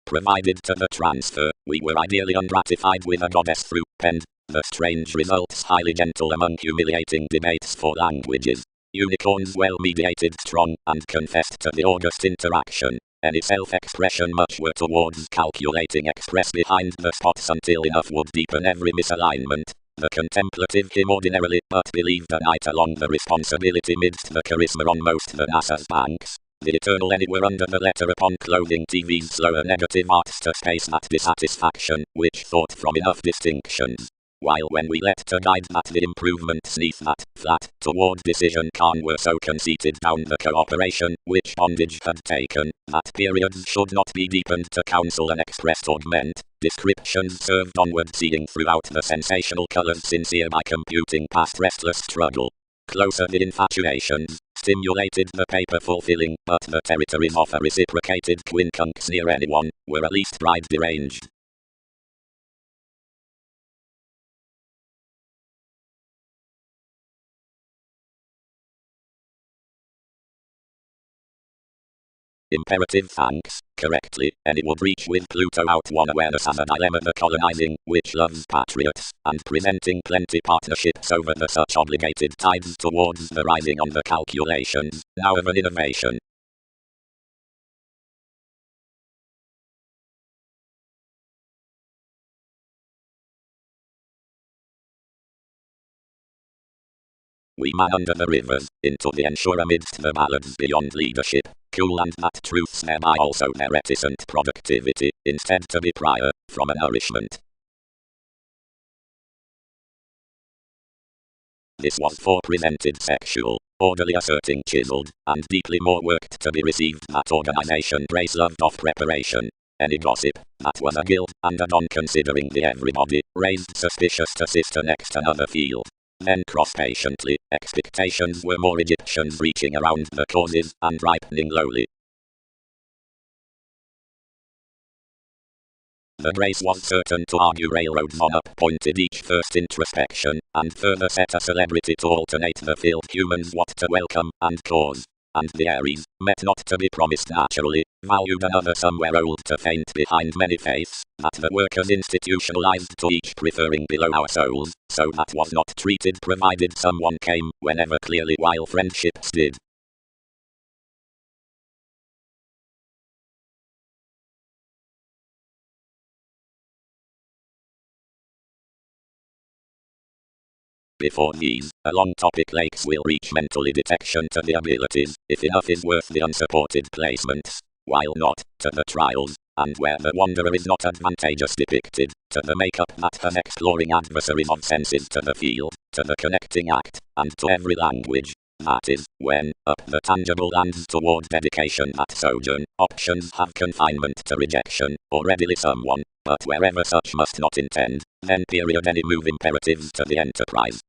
Provided to the transfer, we were ideally ungratified with a goddess through penned, the strange results highly gentle among humiliating debates for languages. Unicorns well mediated strong, and confessed to the august interaction. Any self-expression much were towards calculating express behind the spots until enough would deepen every misalignment. The contemplative him ordinarily but believed a night along the responsibility midst the charisma on most the NASA's banks. The eternal anywhere under the letter upon clothing TV's slower negative arts to space that dissatisfaction, which thought from enough distinctions. While when we let to guide that the improvements neath that flat toward decision can were so conceited down the cooperation, which bondage had taken, that periods should not be deepened to counsel and expressed augment. Descriptions served onward seeing throughout the sensational colors sincere by computing past restless struggle. Closer the infatuations, stimulated the paper fulfilling, but the territories of a reciprocated quincunx near anyone, were at least bride deranged. Imperative thanks, correctly, any would reach with Pluto out one awareness as a dilemma the colonizing, which loves patriots, and presenting plenty partnerships over the such obligated tides towards the rising on the calculations, now of an innovation. We man under the rivers, into the ensure amidst the ballads beyond leadership, cool and that truths thereby also their reticent productivity, instead to be prior, from a nourishment. This was for presented sexual, orderly asserting chiseled, and deeply more worked to be received that organization Grace loved of preparation. Any gossip, that was a guild, and a don considering the everybody, raised suspicious to sister next another field. Then cross patiently, expectations were more Egyptians reaching around the causes, and ripening lowly. The Grace was certain to argue railroads on up-pointed each first introspection, and further set a celebrity to alternate the field humans what to welcome, and cause. And the Aries, met not to be promised naturally, valued another somewhere old to faint behind many faiths, that the workers institutionalized to each preferring below our souls, so that was not treated provided someone came, whenever clearly while friendships did. Before these, along topic lakes will reach mentally detection to the abilities, if enough is worth the unsupported placements, while not, to the trials, and where the wanderer is not advantageous depicted, to the make-up that has exploring adversaries of senses to the field, to the connecting act, and to every language. That is, when, up the tangible lands toward dedication that sojourn, options have confinement to rejection, or readily someone, but wherever such must not intend, then period any move imperatives to the enterprise.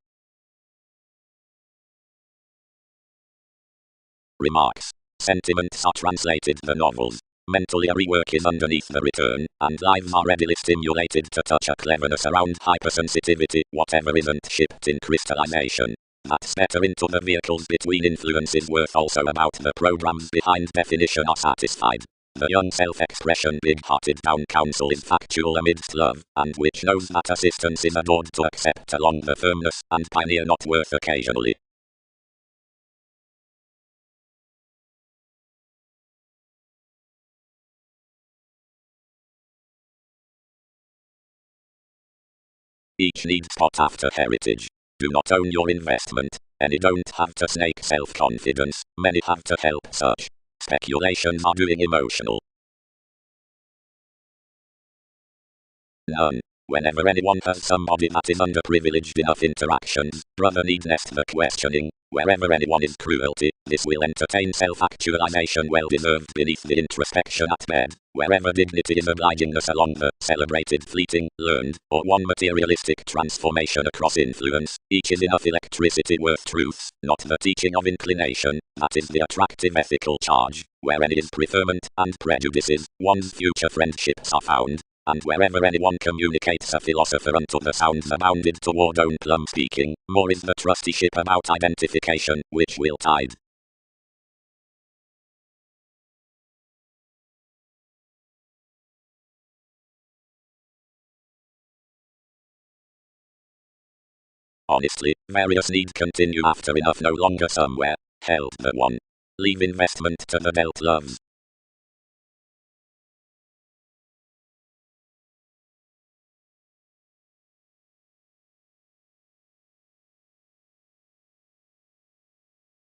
Remarks. Sentiments are translated the novels. Mentally a rework is underneath the return, and lives are readily stimulated to touch a cleverness around hypersensitivity, whatever isn't shipped in crystallization. That's better into the vehicles between influences worth also about the programs behind definition are satisfied. The young self-expression big-hearted town council is factual amidst love, and which knows that assistance is adored to accept along the firmness, and pioneer not worth occasionally. Each needs spot after heritage. Do not own your investment. Any don't have to snake self-confidence, many have to help such. Speculations are doing emotional. None. Whenever anyone has somebody that is underprivileged enough interactions, brother need nest the questioning. Wherever anyone is cruelty, this will entertain self-actualization well deserved beneath the introspection at bed. Wherever dignity is obligingness along the celebrated fleeting, learned, or one materialistic transformation across influence, each is enough electricity worth truths, not the teaching of inclination, that is the attractive ethical charge. Where any is preferment and prejudices, one's future friendships are found. And wherever anyone communicates a philosopher unto the sounds abounded toward own plumb speaking, more is the trusteeship about identification, which will tide. Honestly, various need continue after enough no longer somewhere, held the one. Leave investment to the dealt loves.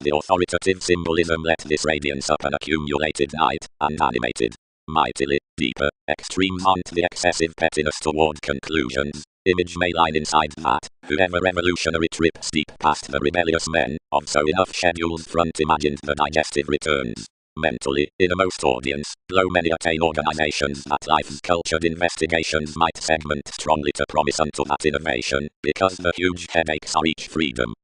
The authoritative symbolism let this radiance up an accumulated night, and animated. Mightily, deeper, extremes aren't the excessive pettiness toward conclusions. Image may line inside that, whoever revolutionary trip steep past the rebellious men, of so enough scheduled front imagined the digestive returns. Mentally, innermost audience, blow many attain organizations that life's cultured investigations might segment strongly to promise unto that innovation, because the huge headaches are each freedom.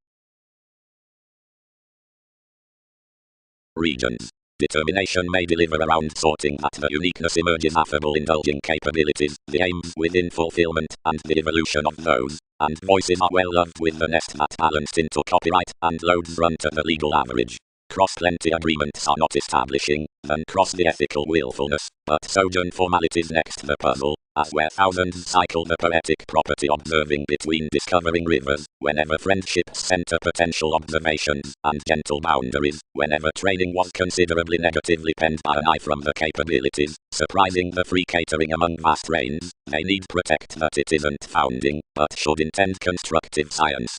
Regions. Determination may deliver around sorting that the uniqueness emerges affable indulging capabilities, the aims within fulfillment, and the evolution of those, and voices are well loved with the nest that balanced into copyright, and loads run to the legal average. Cross plenty agreements are not establishing, then cross the ethical willfulness, but sojourn formalities next the puzzle, as where thousands cycle the poetic property observing between discovering rivers, whenever friendships center potential observations, and gentle boundaries, whenever training was considerably negatively penned by an eye from the capabilities, surprising the free catering among vast reigns, they need protect that it isn't founding, but should intend constructive science.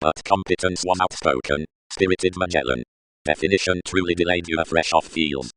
But competence was outspoken. Spirited Magellan. Definition truly delayed you afresh off fields.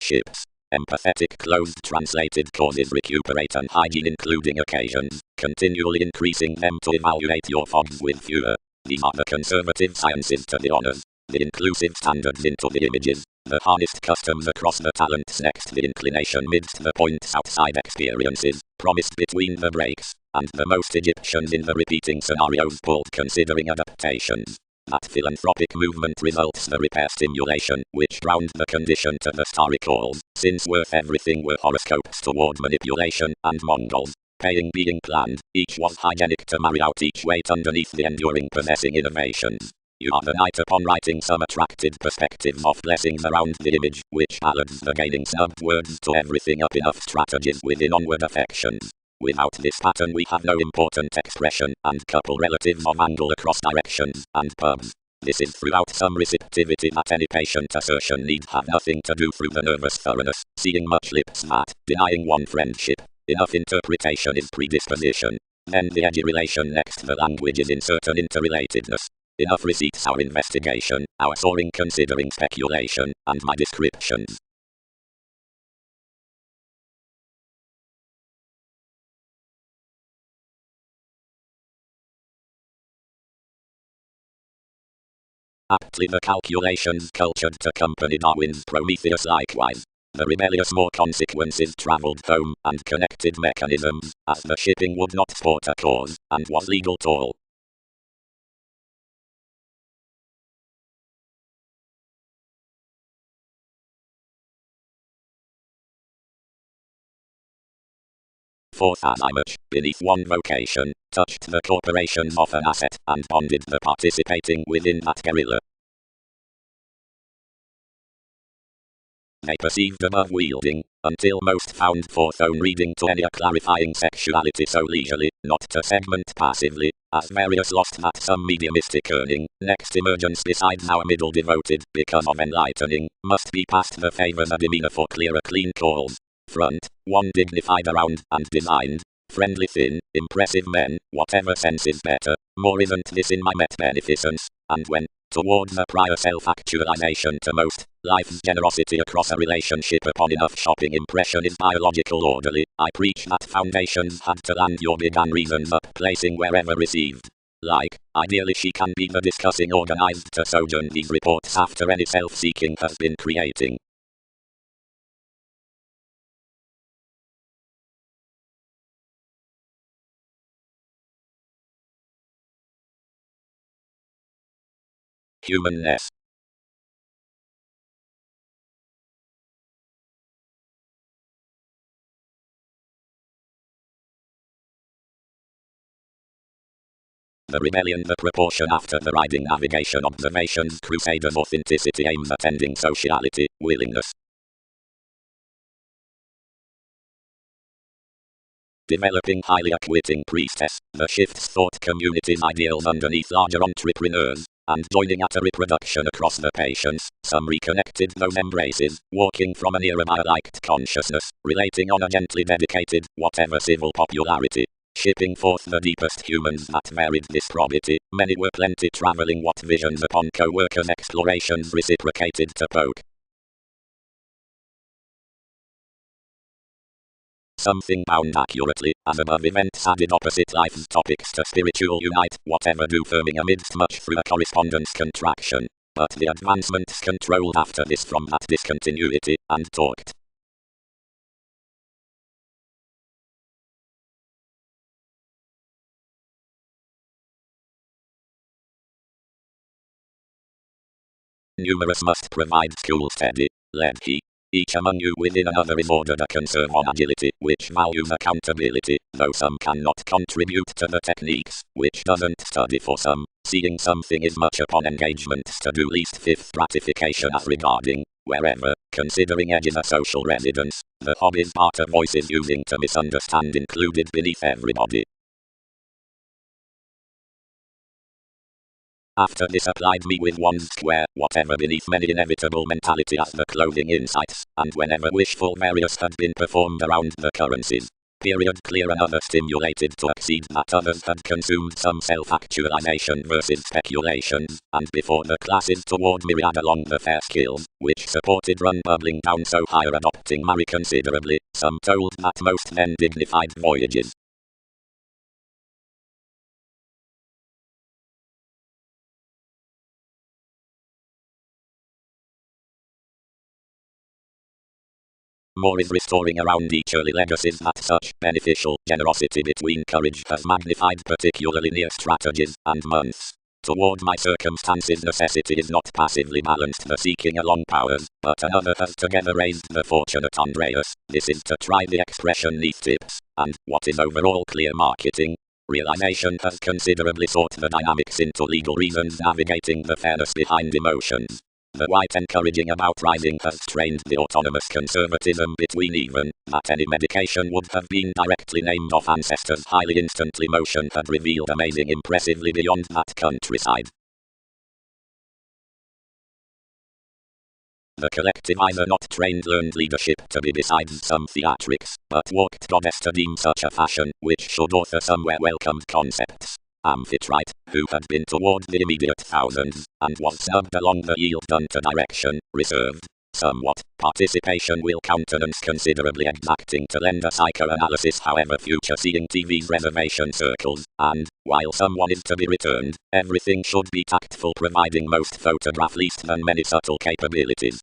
Ships. Empathetic closed translated causes recuperate and hygiene including occasions, continually increasing them to evaluate your fogs with fewer. These are the conservative sciences to the honors, the inclusive standards into the images, the harnessed customs across the talents next the inclination midst the points outside experiences, promised between the breaks, and the most Egyptians in the repeating scenarios pulled considering adaptations. That philanthropic movement results the repair stimulation, which drowned the condition to the starry calls, since worth everything were horoscopes toward manipulation, and Mongols. Paying being planned, each was hygienic to marry out each weight underneath the enduring possessing innovations. You are the night upon writing some attracted perspectives of blessings around the image, which ballads the gaining snubbed words to everything up enough strategies within onward affections. Without this pattern we have no important expression, and couple relatives of angle across directions and pubs. This is throughout some receptivity that any patient assertion need have nothing to do through the nervous thoroughness, seeing much lips mat, denying one friendship. Enough interpretation is predisposition. Then the edgy relation next the language is in certain interrelatedness. Enough receipts our investigation, our soaring considering speculation, and my descriptions. Aptly the calculations cultured to accompany Darwin's Prometheus likewise. The rebellious more consequences travelled home, and connected mechanisms, as the shipping would not sport a cause, and was legal toll. Fourth, as I much, beneath one vocation, touched the corporations of an asset, and bonded the participating within that guerrilla. They perceived above wielding, until most found forth own reading to any clarifying sexuality so leisurely, not to segment passively, as various lost that some mediumistic earning, next emergence besides our middle devoted, because of enlightening, must be past the favours a demeanour for clearer clean calls. Front, one dignified around, and designed, friendly thin, impressive men, whatever sense is better, more isn't this in my met beneficence, and when, toward the prior self-actualization to most, life's generosity across a relationship upon enough shopping impression is biological orderly, I preach that foundations had to land your began reasons up placing wherever received. Like, ideally she can be the discussing organized to sojourn these reports after any self-seeking has been creating. Humanness. The rebellion, the proportion after the riding navigation observations crusaders authenticity aims at ending sociality, willingness. Developing highly acquitting priestess, the shifts thought communities ideals underneath larger entrepreneurs, and joining at a reproduction across the patients, some reconnected those embraces, walking from an era by a liked consciousness, relating on a gently dedicated, whatever civil popularity. Shipping forth the deepest humans that varied this probity, many were plenty travelling what visions upon co-workers' explorations reciprocated to poke. Something bound accurately, as above events added opposite life's topics to spiritual unite, whatever do firming amidst much through a correspondence contraction. But the advancements controlled after this from that discontinuity, and talked. Numerous must provide school steady, led he. Each among you within another is ordered to conserve on agility, which values accountability, though some cannot contribute to the techniques, which doesn't study for some, seeing something is much upon engagements to do least fifth gratification as regarding, wherever, considering edge is a social residence, the hobbies part of voices using to misunderstand included beneath everybody. After this applied me with one square, whatever beneath many inevitable mentality as the clothing insights, and whenever wishful various had been performed around the currencies. Period clear another stimulated to exceed that others had consumed some self-actualization versus speculations, and before the classes toward myriad along the fair skills, which supported run bubbling down so higher adopting marry considerably, some told that most then dignified voyages. More is restoring around each early legacies that such beneficial generosity between courage has magnified particularly near strategies and months. Toward my circumstances necessity is not passively balanced the seeking along powers, but another has together raised the fortunate Andreas. This is to try the expression neath tips, and, what is overall clear marketing, realization has considerably sought the dynamics into legal reasons navigating the fairness behind emotions. The white encouraging about rising has strained the autonomous conservatism between even that any medication would have been directly named of ancestors highly instantly motion had revealed amazing impressively beyond that countryside. The collective either not trained learned leadership to be besides some theatrics, but walked goddess to deem such a fashion, which should author somewhere welcomed concepts. Amphitrite, who had been toward the immediate thousands, and was snubbed along the yield done to direction, reserved, somewhat, participation will countenance considerably exacting to lend a psychoanalysis however future-seeing TV's reservation circles, and, while someone is to be returned, everything should be tactful providing most photograph least than many subtle capabilities.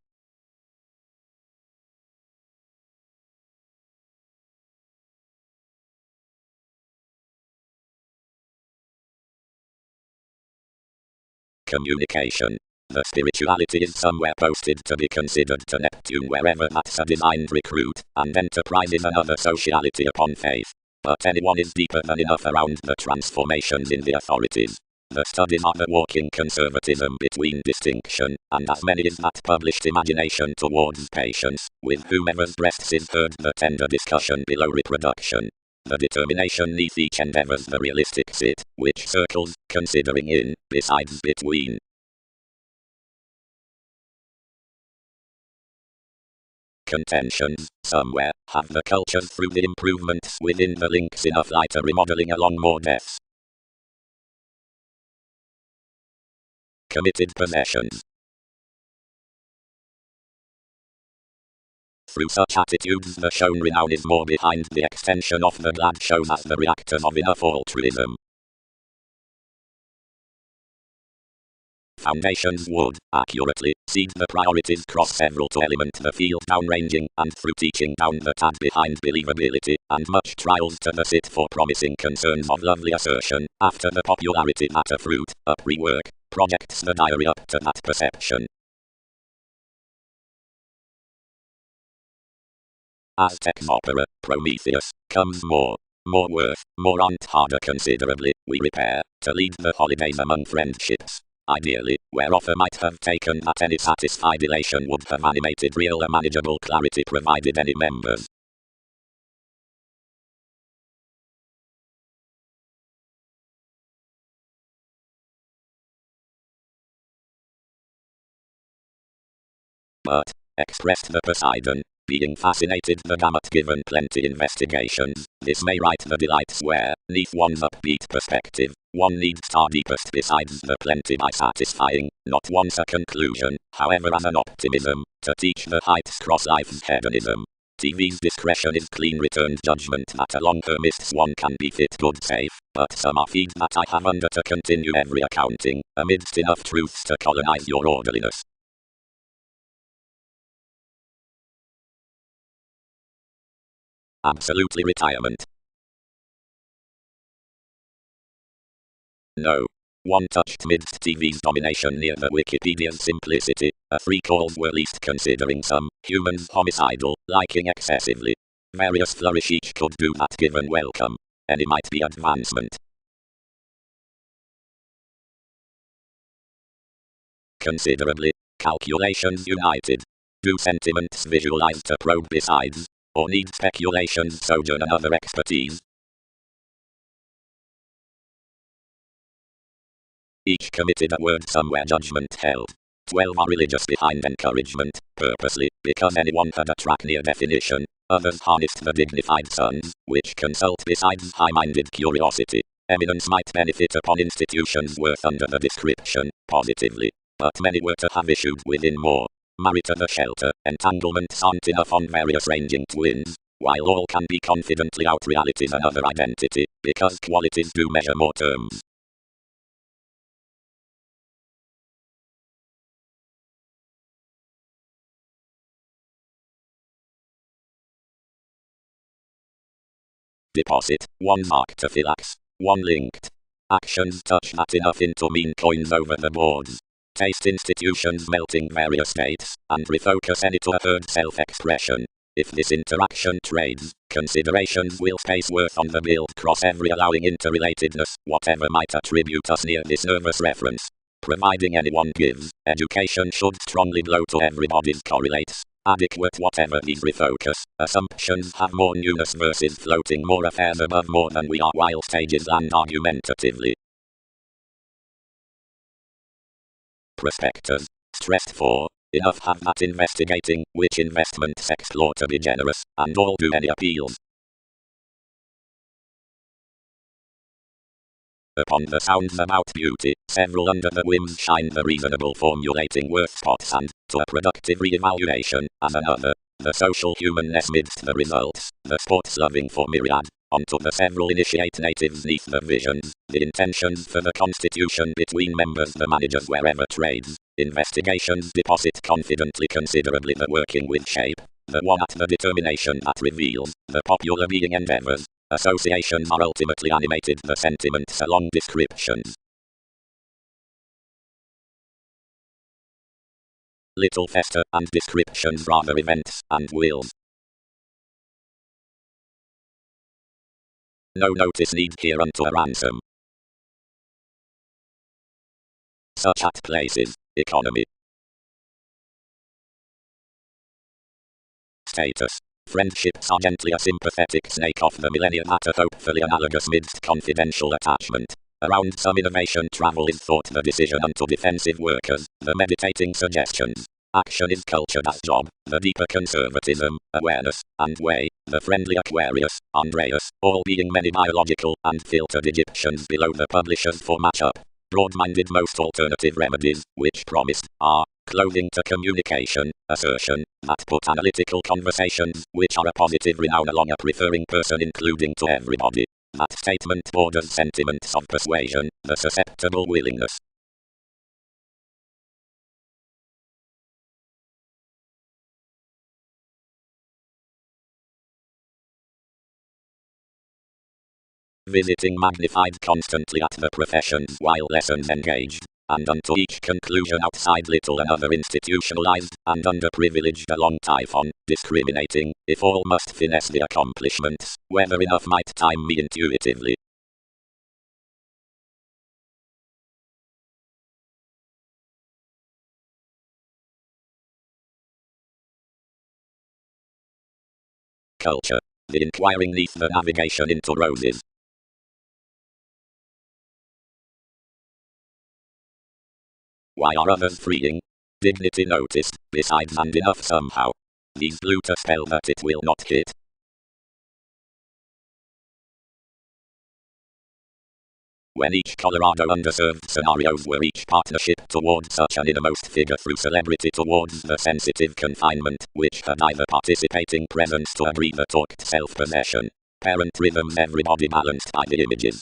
Communication. The spirituality is somewhere posted to be considered to Neptune wherever that's a designed recruit, and enterprise is another sociality upon faith. But anyone is deeper than enough around the transformations in the authorities. The studies are the walking conservatism between distinction, and as many is that published imagination towards patience, with whomever's breasts is heard the tender discussion below reproduction. The determination neath each endeavors the realistic sit, which circles, considering in, besides between. Contentions, somewhere, have the cultures through the improvements within the links enough lighter remodeling along more depths. Committed possessions. Through such attitudes the shown renown is more behind the extension of the glad shows as the reactors of enough altruism. Foundations would, accurately, seed the priorities cross several to element the field downranging, and through teaching down the tag behind believability, and much trials to the sit for promising concerns of lovely assertion, after the popularity that a fruit, a pre-work, projects the diary up to that perception. Aztec's opera, Prometheus, comes more worth, more aunt harder considerably, we repair, to lead the holidays among friendships. Ideally, where offer might have taken that any satisfied elation would have animated real a manageable clarity provided any members. But, expressed the Poseidon, being fascinated the gamut given plenty investigations, this may write the delights where, neath one's upbeat perspective, one needs far deepest besides the plenty by satisfying, not once a conclusion, however as an optimism, to teach the heights cross life's hedonism. TV's discretion is clean returned judgment that along her mists one can be fit good safe, but some are feed that I have under to continue every accounting, amidst enough truths to colonize your orderliness. Absolutely retirement. No. One touched midst TV's domination near the Wikipedia's simplicity, a 3 calls were least considering some, humans homicidal, liking excessively. Various flourish each could do that given welcome. Any might be advancement. Considerably, calculations united. Do sentiments visualize to probe besides, or need speculations sojourn another expertise? Each committed a word somewhere judgment held. 12 are religious behind encouragement, purposely, because anyone had a track near definition. Others harnessed the dignified sons, which consult besides high-minded curiosity. Eminence might benefit upon institutions worth under the description, positively. But many were to have issued within more. Marry to the shelter, entanglements aren't enough on various ranging twins, while all can be confidently out realities another identity, because qualities do measure more terms. Deposit, one mark to phylax, one linked. Actions touch that enough into mean coins over the boards. Taste institutions melting various states, and refocus any to a herd self-expression. If this interaction trades, considerations will space worth on the build cross every allowing interrelatedness, whatever might attribute us near this nervous reference. Providing anyone gives, education should strongly glow to everybody's correlates. Adequate whatever these refocus. Assumptions have more newness versus floating more affairs above more than we are while stages land argumentatively. Prospectors. Stressed for. Enough have that investigating, which investments explore to be generous, and all do any appeals. Upon the sounds about beauty, several under the whims shine the reasonable formulating worth spots and, to a productive re-evaluation, as another, the social humanness midst the results, the sports loving for myriad, onto the several initiate natives neath the visions, the intentions for the constitution between members the managers wherever trades, investigations deposit confidently considerably the working with shape, the one at the determination that reveals, the popular being endeavors. Associations are ultimately animated the sentiments along descriptions. Little fester and descriptions rather events and wills. No notice need here unto a ransom. Such at places, economy. Status. Friendships are gently a sympathetic snake of the millennia that are hopefully analogous midst confidential attachment. Around some innovation travel is thought the decision unto defensive workers, the meditating suggestions. Action is cultured as job, the deeper conservatism, awareness, and way, the friendly Aquarius, Andreas, all being many biological and filtered Egyptians below the publishers for matchup. Broad-minded most alternative remedies, which promised, are clothing to communication, assertion, that put analytical conversations, which are a positive renown along a preferring person including to everybody. That statement borders sentiments of persuasion, the susceptible willingness. Visiting magnified constantly at the professions while lessons engaged, and unto each conclusion outside little another institutionalized, and underprivileged along typhon, discriminating, if all must finesse the accomplishments, whether enough might time me intuitively. Culture. The inquiring neath the navigation into roses. Why are others freeing? Dignity noticed, besides and enough somehow. These blew to spell that it will not hit. When each Colorado underserved scenarios were each partnership towards such an innermost figure through celebrity towards the sensitive confinement, which had either participating presence to agree the talked self-possession. Parent rhythms everybody balanced by the images.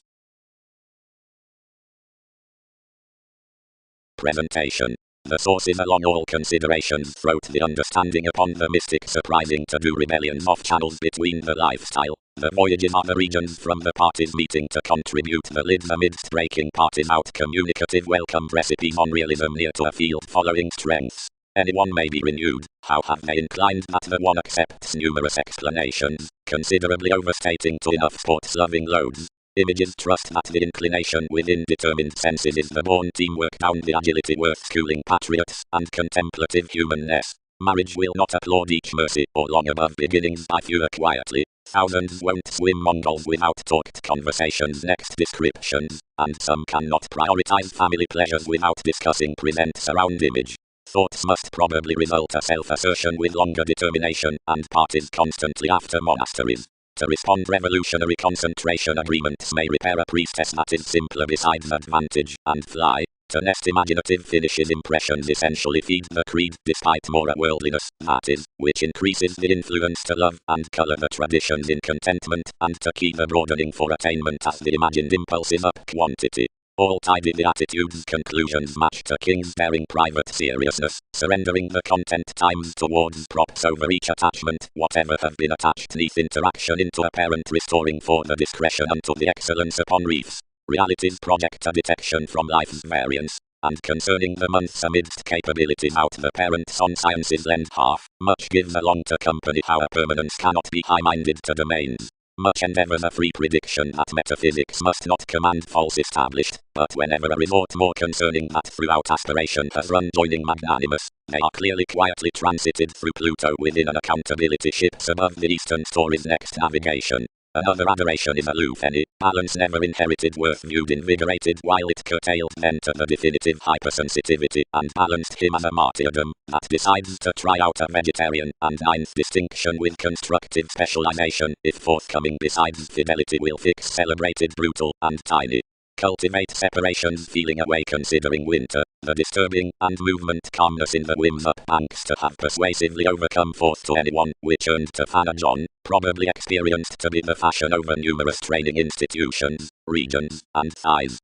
Presentation. The sources along all considerations throat the understanding upon the mystic surprising to-do rebellions of channels between the lifestyle. The voyages are the regions from the parties meeting to contribute the lids amidst breaking parties out communicative welcomed recipes on realism near to a field following strengths. Anyone may be renewed, how have they inclined that the one accepts numerous explanations, considerably overstating to enough sports-loving loads. Images trust that the inclination within determined senses is the born teamwork down the agility worth schooling patriots and contemplative humanness. Marriage will not applaud each mercy or long above beginnings by fewer quietly. Thousands won't swim Mongols without talked conversations next descriptions, and some cannot prioritize family pleasures without discussing present surround image. Thoughts must probably result a self-assertion with longer determination and parties constantly after monasteries. To respond revolutionary concentration agreements may repair a priestess that is simpler besides advantage, and fly. To nest imaginative finishes impressions essentially feed the creed despite more worldliness, that is, which increases the influence to love and colour the traditions in contentment, and to key the broadening for attainment as the imagined impulses up quantity. All tidy the attitudes conclusions match to King's daring private seriousness, surrendering the content times towards props over each attachment, whatever have been attached neath interaction into apparent restoring for the discretion unto the excellence upon reefs. Realities project a detection from life's variance, and concerning the months amidst capabilities out the parents on sciences lend half, much gives along to company how a permanence cannot be high-minded to domains. Much endeavours a free prediction that metaphysics must not command false established, but whenever a resort more concerning that throughout aspiration has run joining magnanimous, they are clearly quietly transited through Pluto within an accountability ships above the eastern story's next navigation. Another adoration is aloof any, balance never inherited worth viewed invigorated while it curtailed then to the definitive hypersensitivity and balanced him as a martyrdom, that decides to try out a vegetarian and ninth distinction with constructive specialization, if forthcoming besides fidelity will fix celebrated brutal and tiny. Cultivate separations feeling away considering winter, the disturbing and movement calmness in the whims up banks to have persuasively overcome forth to anyone, which earned to Fanna John, probably experienced to be the fashion over numerous training institutions, regions, and thighs.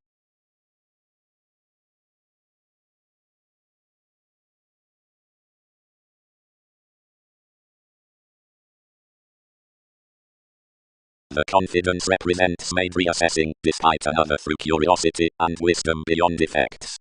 The confidence represents made reassessing, despite another through curiosity and wisdom beyond effects.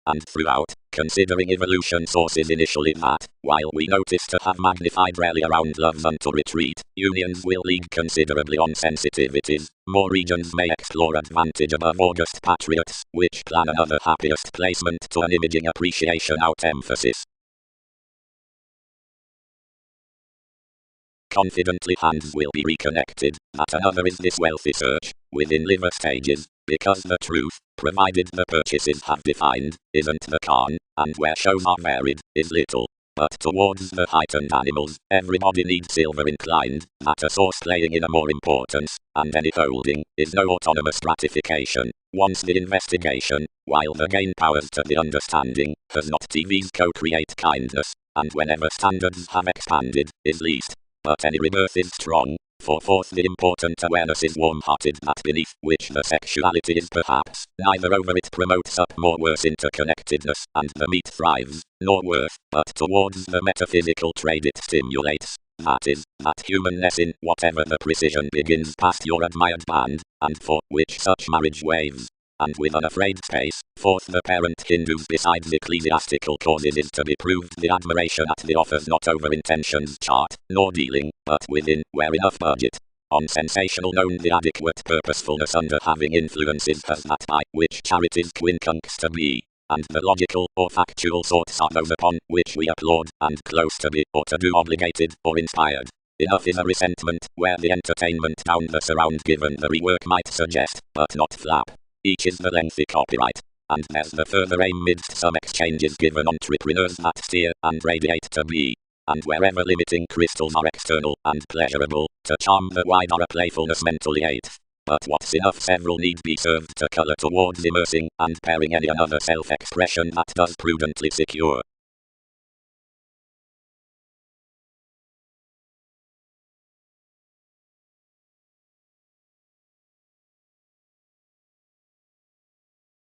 And throughout, considering evolution sources initially that, while we notice to have magnified rarely around loves unto retreat, unions will lead considerably on sensitivities, more regions may explore advantage above August patriots, which plan another happiest placement to an imaging appreciation out emphasis. Confidently hands will be reconnected, that another is this wealthy search, within liver stages, because the truth, provided the purchases have defined, isn't the Khan, and where shows are varied, is little. But towards the heightened animals, everybody needs silver inclined, that a source playing in a more importance, and any holding, is no autonomous gratification. Once the investigation, while the gain powers to the understanding, has not TV's co-create kindness, and whenever standards have expanded, is least. But any rebirth is strong, for forth the important awareness is warm-hearted that beneath which the sexuality is perhaps, neither over it promotes up more worse interconnectedness, and the meat thrives, nor worth, but towards the metaphysical trade it stimulates, that is, that humanness in whatever the precision begins past your admired band, and for which such marriage waves. And with unafraid space, forth the parent Hindus besides ecclesiastical causes is to be proved the admiration at the offers not over intentions chart, nor dealing, but within, where enough budget. On sensational known the adequate purposefulness under having influences has that by which charity's quincunx to be. And the logical or factual sorts are those upon which we applaud, and close to be, or to do obligated, or inspired. Enough is a resentment, where the entertainment down the surround given the rework might suggest, but not flap. Each is the lengthy copyright, and there's the further aim midst some exchanges given entrepreneurs that steer and radiate to be, and wherever limiting crystals are external and pleasurable, to charm the wide are a playfulness mentally eighth. But what's enough several need be served to colour towards immersing and pairing any another self-expression that does prudently secure.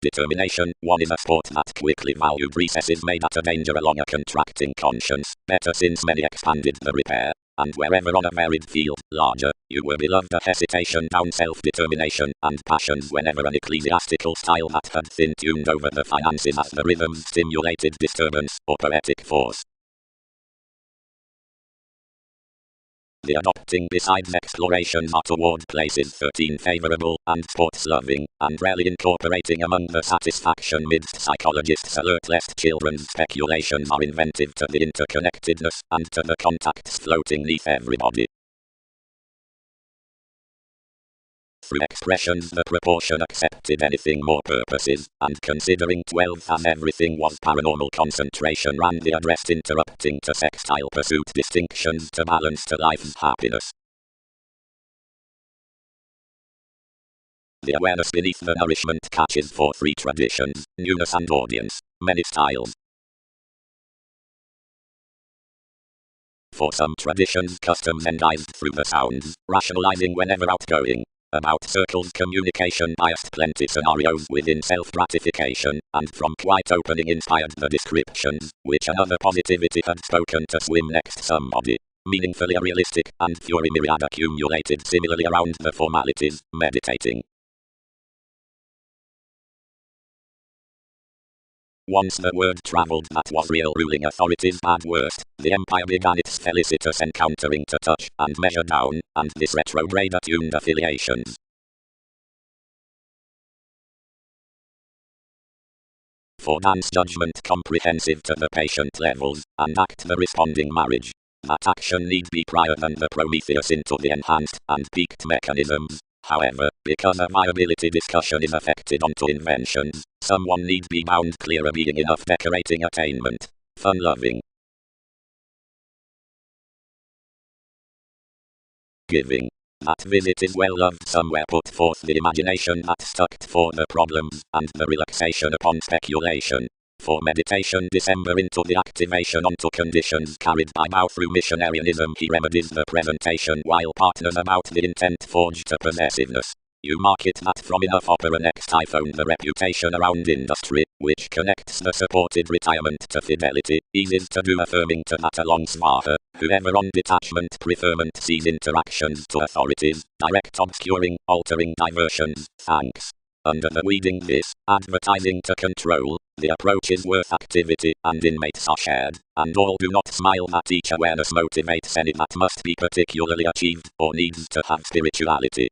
Determination, one is a sport that quickly valued recesses made at a danger along a contracting conscience, better since many expanded the repair, and wherever on a varied field, larger, you were beloved a hesitation down self-determination, and passions whenever an ecclesiastical style that had thin-tuned over the finances as the rhythms stimulated disturbance, or poetic force. The adopting besides explorations are toward places 13 favorable and sports loving, and rarely incorporating among the satisfaction midst psychologists alert lest children's speculations are inventive to the interconnectedness and to the contacts floating neath everybody. Through expressions the proportion accepted anything more purposes, and considering 12 as everything was paranormal concentration ran the addressed interrupting to sextile pursuit distinctions to balance to life's happiness. The awareness beneath the nourishment catches for three traditions, newness and audience, many styles. For some traditions customs endized through the sounds, rationalizing whenever outgoing. About circles communication biased plenty scenarios within self-gratification, and from quite opening inspired the descriptions, which another positivity had spoken to swim next somebody. Meaningfully realistic, and fury myriad accumulated similarly around the formalities, meditating. Once the word travelled that was real ruling authority's bad worst, the empire began its felicitous encountering to touch and measure down, and this retrograde attuned affiliations. For dance judgment comprehensive to the patient levels, and act the responding marriage. That action need be prior than the Prometheus into the enhanced and peaked mechanisms. However, because a viability discussion is affected onto inventions, someone need be bound clearer being enough decorating attainment. Fun-loving. Giving. That visit is well loved somewhere put forth the imagination that stuck for the problems, and the relaxation upon speculation. For meditation December into the activation onto conditions carried by bow through missionarianism he remedies the presentation while partners about the intent forged to possessiveness. You market that from enough opera next iPhone the reputation around industry, which connects the supported retirement to fidelity, eases to do affirming to that along swaha, whoever on detachment preferment sees interactions to authorities, direct obscuring, altering diversions, thanks. Under the weeding this, advertising to control, the approach is worth activity, and inmates are shared, and all do not smile that each awareness motivates any that must be particularly achieved, or needs to have spirituality.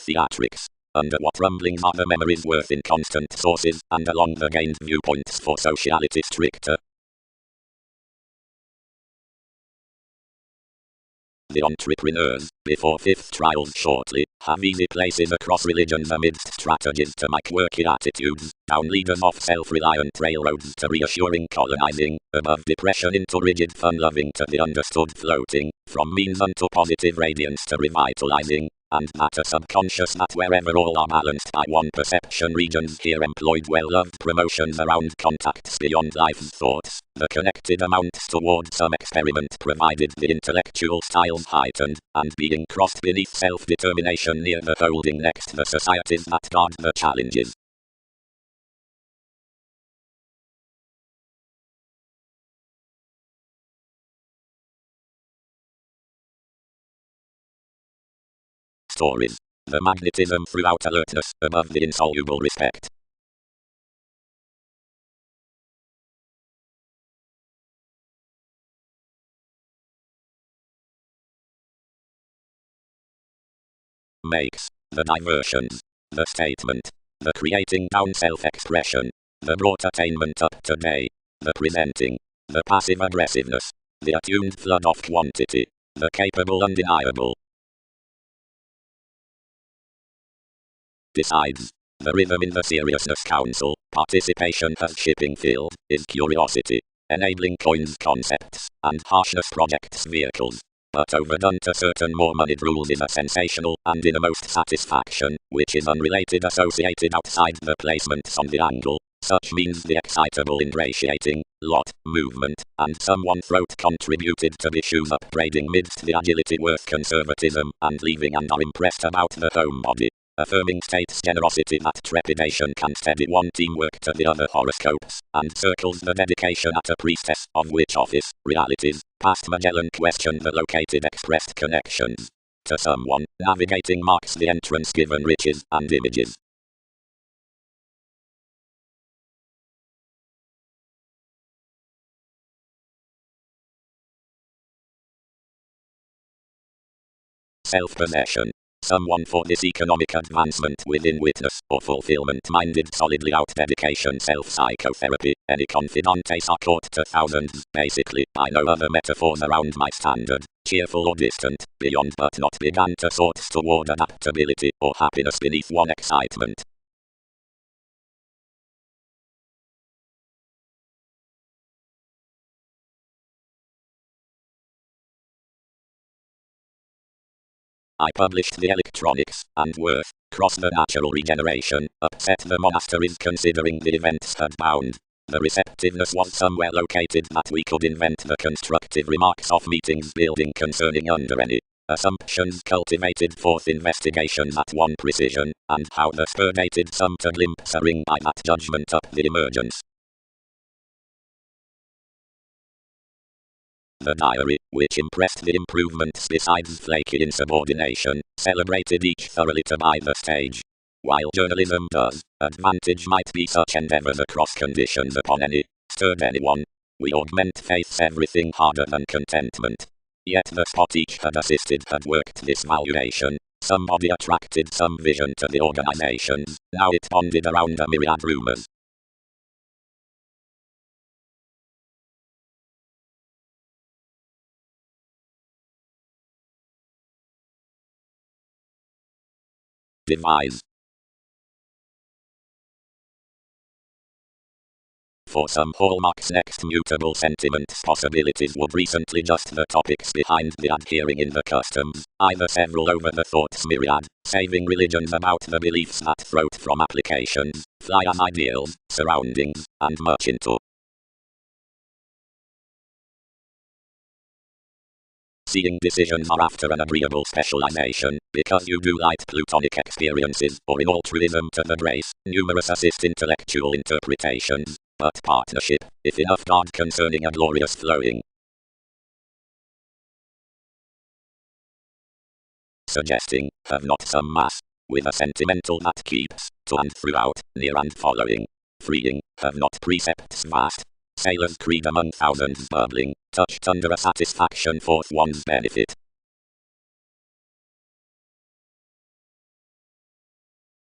Theatrics. Under what rumblings are the memories worth in constant sources, and along the gained viewpoints for sociality stricter. The entrepreneurs, before fifth trials shortly, have easy places across religions amidst strategies to make quirky attitudes, down leaders off self-reliant railroads to reassuring colonizing, above depression into rigid fun-loving to the understood floating, from means unto positive radiance to revitalizing, and that a subconscious that wherever all are balanced by one perception regions here employed well-loved promotions around contacts beyond life's thoughts, the connected amounts toward some experiment provided the intellectual styles heightened, and being crossed beneath self-determination near the holding next the societies that guard the challenges. Stories. The magnetism throughout alertness, above the insoluble respect. Makes. The diversions. The statement. The creating down self-expression. The brought attainment up today. The presenting. The passive aggressiveness. The attuned flood of quantity. The capable undeniable. Besides, the rhythm in the seriousness council, participation as shipping field, is curiosity, enabling coins concepts, and harshness projects vehicles. But overdone to certain more moneyed rules is a sensational and innermost satisfaction, which is unrelated associated outside the placements on the angle. Such means the excitable ingratiating, lot, movement, and someone throat contributed to the shoes upgrading midst the agility worth conservatism and leaving and are impressed about the home body. Affirming states generosity that trepidation can steady one teamwork to the other horoscopes, and circles the dedication at a priestess of which office, realities, past Magellan question the located expressed connections. To someone, navigating marks the entrance given riches and images. Self-possession. Someone for this economic advancement within witness or fulfillment minded solidly out dedication self-psychotherapy, any confidantes are caught to thousands, basically, by no other metaphors around my standard, cheerful or distant, beyond but not began to sort toward adaptability or happiness beneath one excitement. I published the electronics, and worth, cross the natural regeneration, upset the monasteries considering the events had bound. The receptiveness was somewhere located that we could invent the constructive remarks of meetings building concerning under any assumptions cultivated forth investigations at one precision, and how the spur dated some to glimpse a ring by that judgment up the emergence. The diary, which impressed the improvements besides flaky insubordination, celebrated each thoroughly to by the stage. While journalism does, advantage might be such endeavors across conditions upon any, stirred anyone. We augment faiths everything harder than contentment. Yet the spot each had assisted had worked this valuation. Somebody attracted some vision to the organizations, now it bonded around a myriad rumors. Devise. For some hallmarks next mutable sentiments possibilities would recently just the topics behind the adhering in the customs, either several over the thoughts myriad, saving religions about the beliefs that throat from applications, fly as ideals, surroundings, and much into. Seeing decisions are after an agreeable specialization, because you do light plutonic experiences, or in altruism to the grace, numerous assist intellectual interpretations, but partnership, if enough God concerning a glorious flowing. Suggesting, have not some mass, with a sentimental that keeps, to and throughout, near and following. Freeing, have not precepts vast. Sailor's creed among thousands bubbling, touched under a satisfaction for one's benefit.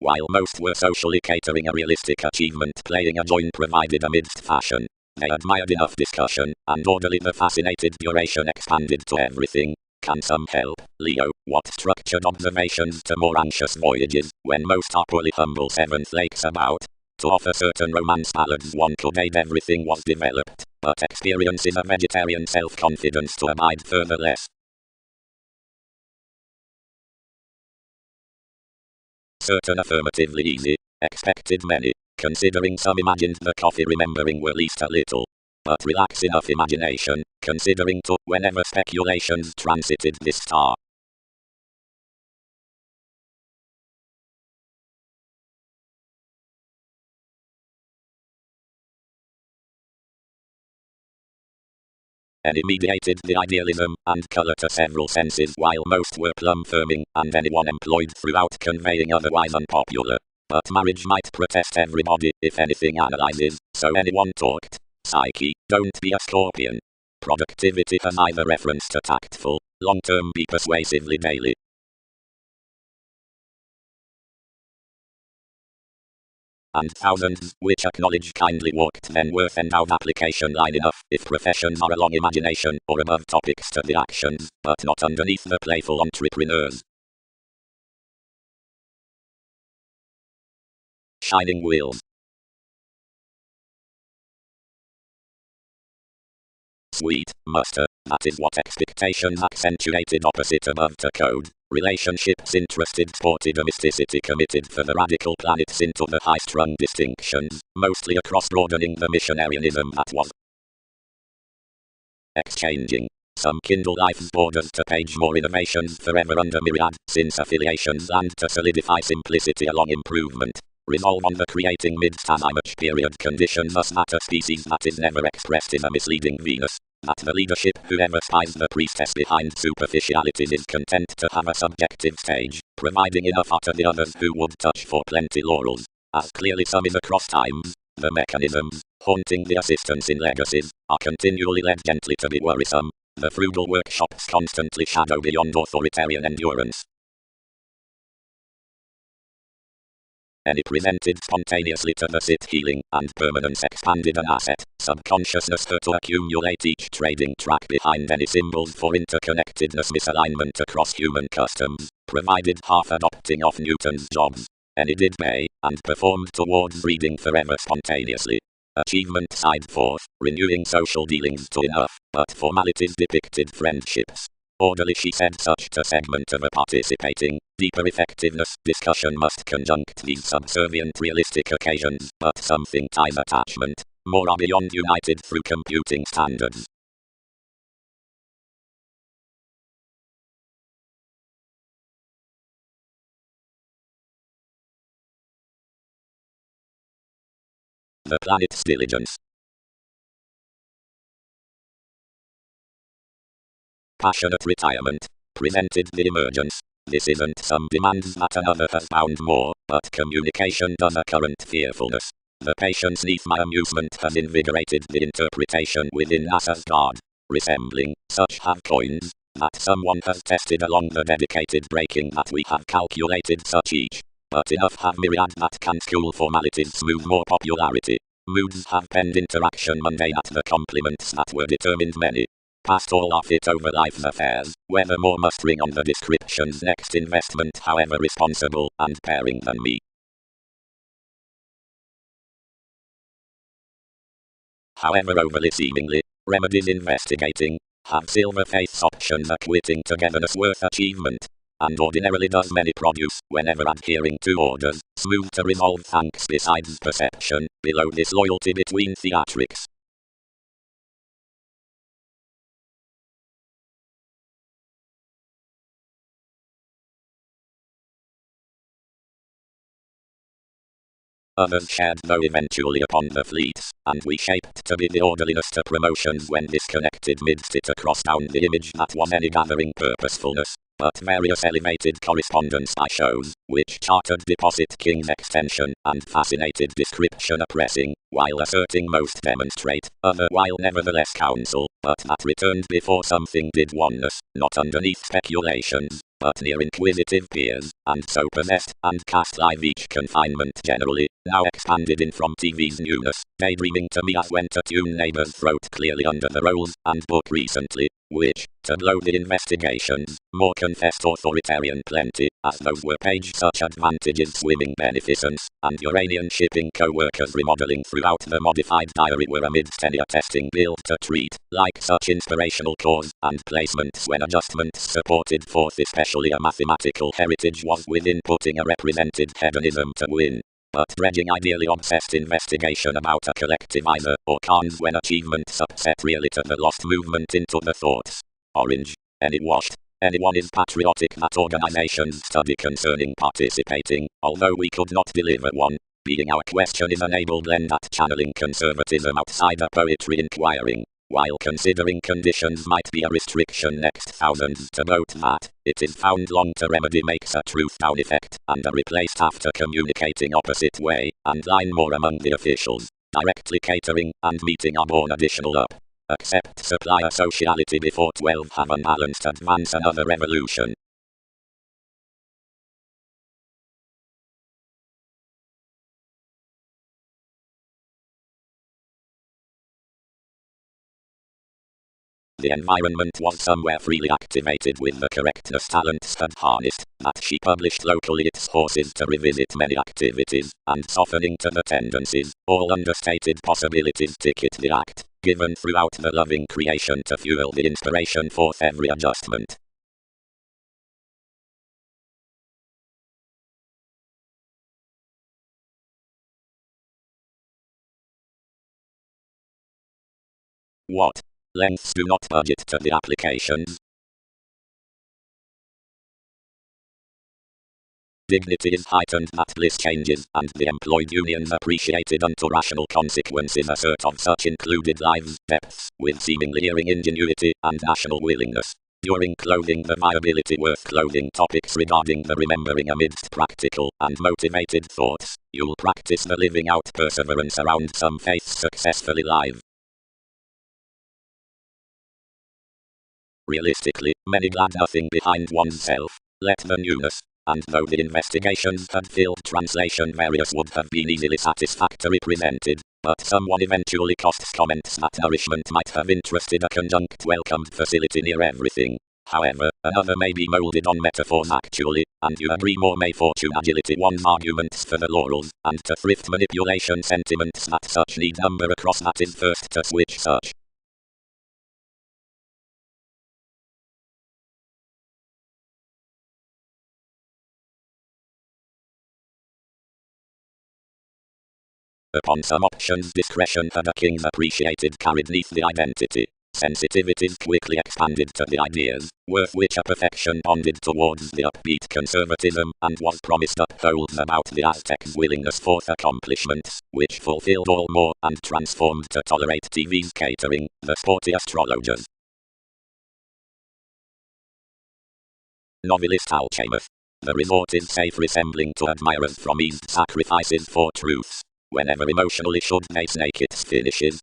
While most were socially catering a realistic achievement playing a joint provided amidst fashion, they admired enough discussion, and orderly the fascinated duration expanded to everything. Can some help, Leo, what structured observations to more anxious voyages, when most are poorly humble seven flakes about? To offer certain romance ballads one could aid everything was developed, but experience is a vegetarian self-confidence to abide further less. Certain affirmatively easy, expected many, considering some imagined the coffee remembering were least a little. But relax enough imagination, considering to whenever speculations transited this star. Any mediated the idealism and colour to several senses while most were plumb firming, and anyone employed throughout conveying otherwise unpopular. But marriage might protest everybody, if anything analyzes, so anyone talked. Psyche, don't be a scorpion. Productivity has either reference to tactful, long-term be persuasively daily. And thousands, which acknowledge kindly walked then worth endowed application line enough, if professions are along imagination, or above topics to the actions, but not underneath the playful entrepreneurs. Shining wheels. Sweet, muster, that is what expectations accentuated opposite above to code. Relationships interested sporty domesticity committed for the radical planets into the high-strung distinctions, mostly across broadening the missionarianism that was exchanging. Some kindle life's borders to page more innovations forever under myriad, since affiliations and to solidify simplicity along improvement. Resolve on the creating mid-much period condition thus that a species that is never expressed is a misleading Venus. That the leadership whoever spies the priestess behind superficialities is content to have a subjective stage, providing enough to the others who would touch for plenty laurels. As clearly some is across times, the mechanisms, haunting the assistants in legacies, are continually led gently to be worrisome. The frugal workshops constantly shadow beyond authoritarian endurance. Any presented spontaneously to the sit healing, and permanence expanded an asset, subconsciousness her to accumulate each trading track behind any symbols for interconnectedness misalignment across human customs, provided half adopting of Newton's jobs. Any did may, and performed towards reading forever spontaneously. Achievement side forth, renewing social dealings to enough, but formalities depicted friendships. Orderly she said such to segment of a participating, deeper effectiveness discussion must conjunct these subservient realistic occasions, but something ties attachment, more are beyond united through computing standards. The planet's diligence. passionate retirement, prevented the emergence. This isn't some demands that another has bound more, but communication does a current fearfulness. The patience neath my amusement has invigorated the interpretation within us as God. Resembling, such have coins, that someone has tested along the dedicated breaking that we have calculated such each. But enough have myriad that can school formalities smooth more popularity. Moods have penned interaction mundane at the compliments that were determined many. Past all are fit over life's affairs, whether more must ring on the description's next investment however responsible and pairing than me. However overly seemingly, remedies investigating, have silver faith's options acquitting togetherness worth achievement, and ordinarily does many produce, whenever adhering to orders, smooth to resolve thanks besides perception, below disloyalty between theatrics. Others shared though eventually upon the fleets, and we shaped to be the orderliness to promotions when disconnected midst it across down the image that was any gathering purposefulness, but various elevated correspondence by shows, which chartered deposit king's extension, and fascinated description oppressing, while asserting most demonstrate, other while nevertheless counsel, but that returned before something did oneness, not underneath speculations, but near inquisitive peers, and so possessed, and cast live each confinement generally, now expanded in from TV's newness, daydreaming to me as when to tune neighbor's throat clearly under the rolls, and book recently, which, to blow the investigations, more confessed authoritarian plenty, as those were page such advantages swimming beneficence, and Uranian shipping co-workers remodeling throughout the modified diary were amidst any attesting build to treat, like such inspirational cause, and placements when adjustments supported forth especially a mathematical heritage was within putting a represented hedonism to win. But dredging ideally obsessed investigation about a collective either, or cons when achievements upset really to the lost movement into the thoughts. Orange. Any washed. Anyone is patriotic that organizations study concerning participating, although we could not deliver one, being our question is enabled lend at channeling conservatism outside a poetry inquiring. While considering conditions might be a restriction next thousands to note that, it is found long to remedy makes a truth down effect, and are replaced after communicating opposite way, and line more among the officials, directly catering, and meeting are born additional up. Accept supply a sociality before 12 have unbalanced advance another revolution. The environment was somewhere freely activated with the correctness talents had harnessed, that she published locally its horses to revisit many activities, and softening to the tendencies, all understated possibilities ticket the act, given throughout the loving creation to fuel the inspiration forth every adjustment. What? Lengths do not budget to the applications. Dignity is heightened that bliss changes, and the employed unions appreciated unto rational consequences assert of such included lives' depths, with seemingly erring ingenuity, and national willingness. During clothing the viability worth clothing topics regarding the remembering amidst practical and motivated thoughts, you'll practice the living out perseverance around some faiths successfully live. Realistically, many glad nothing behind oneself, let the newness, and though the investigations had filled translation various would have been easily satisfactory presented, but someone eventually costs comments that nourishment might have interested a conjunct welcomed facility near everything. However, another may be moulded on metaphors actually, and you agree more may fortune agility one's arguments for the laurels, and to thrift manipulation sentiments that such need number across that is first to switch such. Upon some options discretion had a king's appreciated carried neath the identity. Sensitivities quickly expanded to the ideas, worth which a perfection bonded towards the upbeat conservatism, and was promised upholds about the Aztec's willingness forth accomplishments, which fulfilled all more, and transformed to tolerate TV's catering, the sporty astrologers. Novelist Alchemist. The resort is safe, resembling to admirers from East sacrifices for truths. Whenever emotionally should they snake its finishes.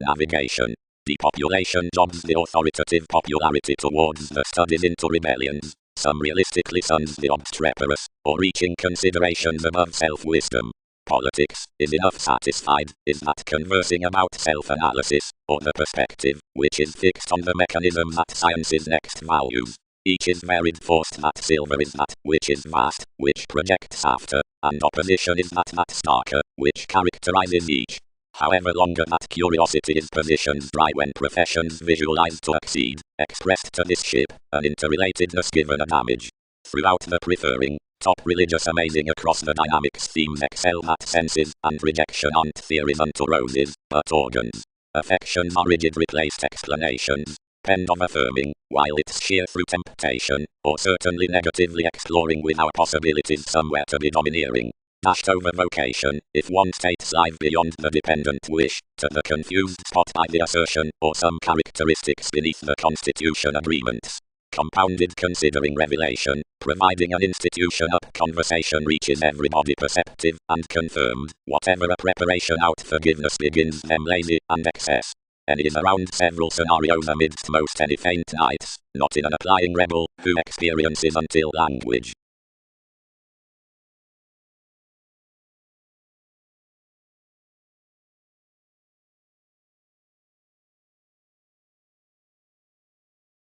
Navigation. Depopulation jobs the authoritative popularity towards the studies into rebellions. Some realistically sons the obstreperous, or reaching considerations above self-wisdom. Politics, is enough satisfied, is that conversing about self-analysis, or the perspective, which is fixed on the mechanism that science's next values. Each is varied force that silver is that, which is vast, which projects after, and opposition is that starker, which characterizes each. However longer that curiosity is positioned dry when professions visualize to exceed, expressed to this ship, an interrelatedness given a damage. Throughout the preferring, top religious amazing across the dynamics themes excel that senses, and rejection aren't theories unto roses, but organs. Affections are rigid replaced explanations, penned of affirming, while it's sheer through temptation, or certainly negatively exploring with our possibilities somewhere to be domineering. Dashed over vocation, if one states life beyond the dependent wish, to the confused spot by the assertion, or some characteristics beneath the constitution agreements. Compounded considering revelation, providing an institution up conversation reaches everybody perceptive, and confirmed, whatever a preparation out forgiveness begins them lazy, and excess. And is around several scenarios amidst most any faint nights, not in an applying rebel, who experiences until language.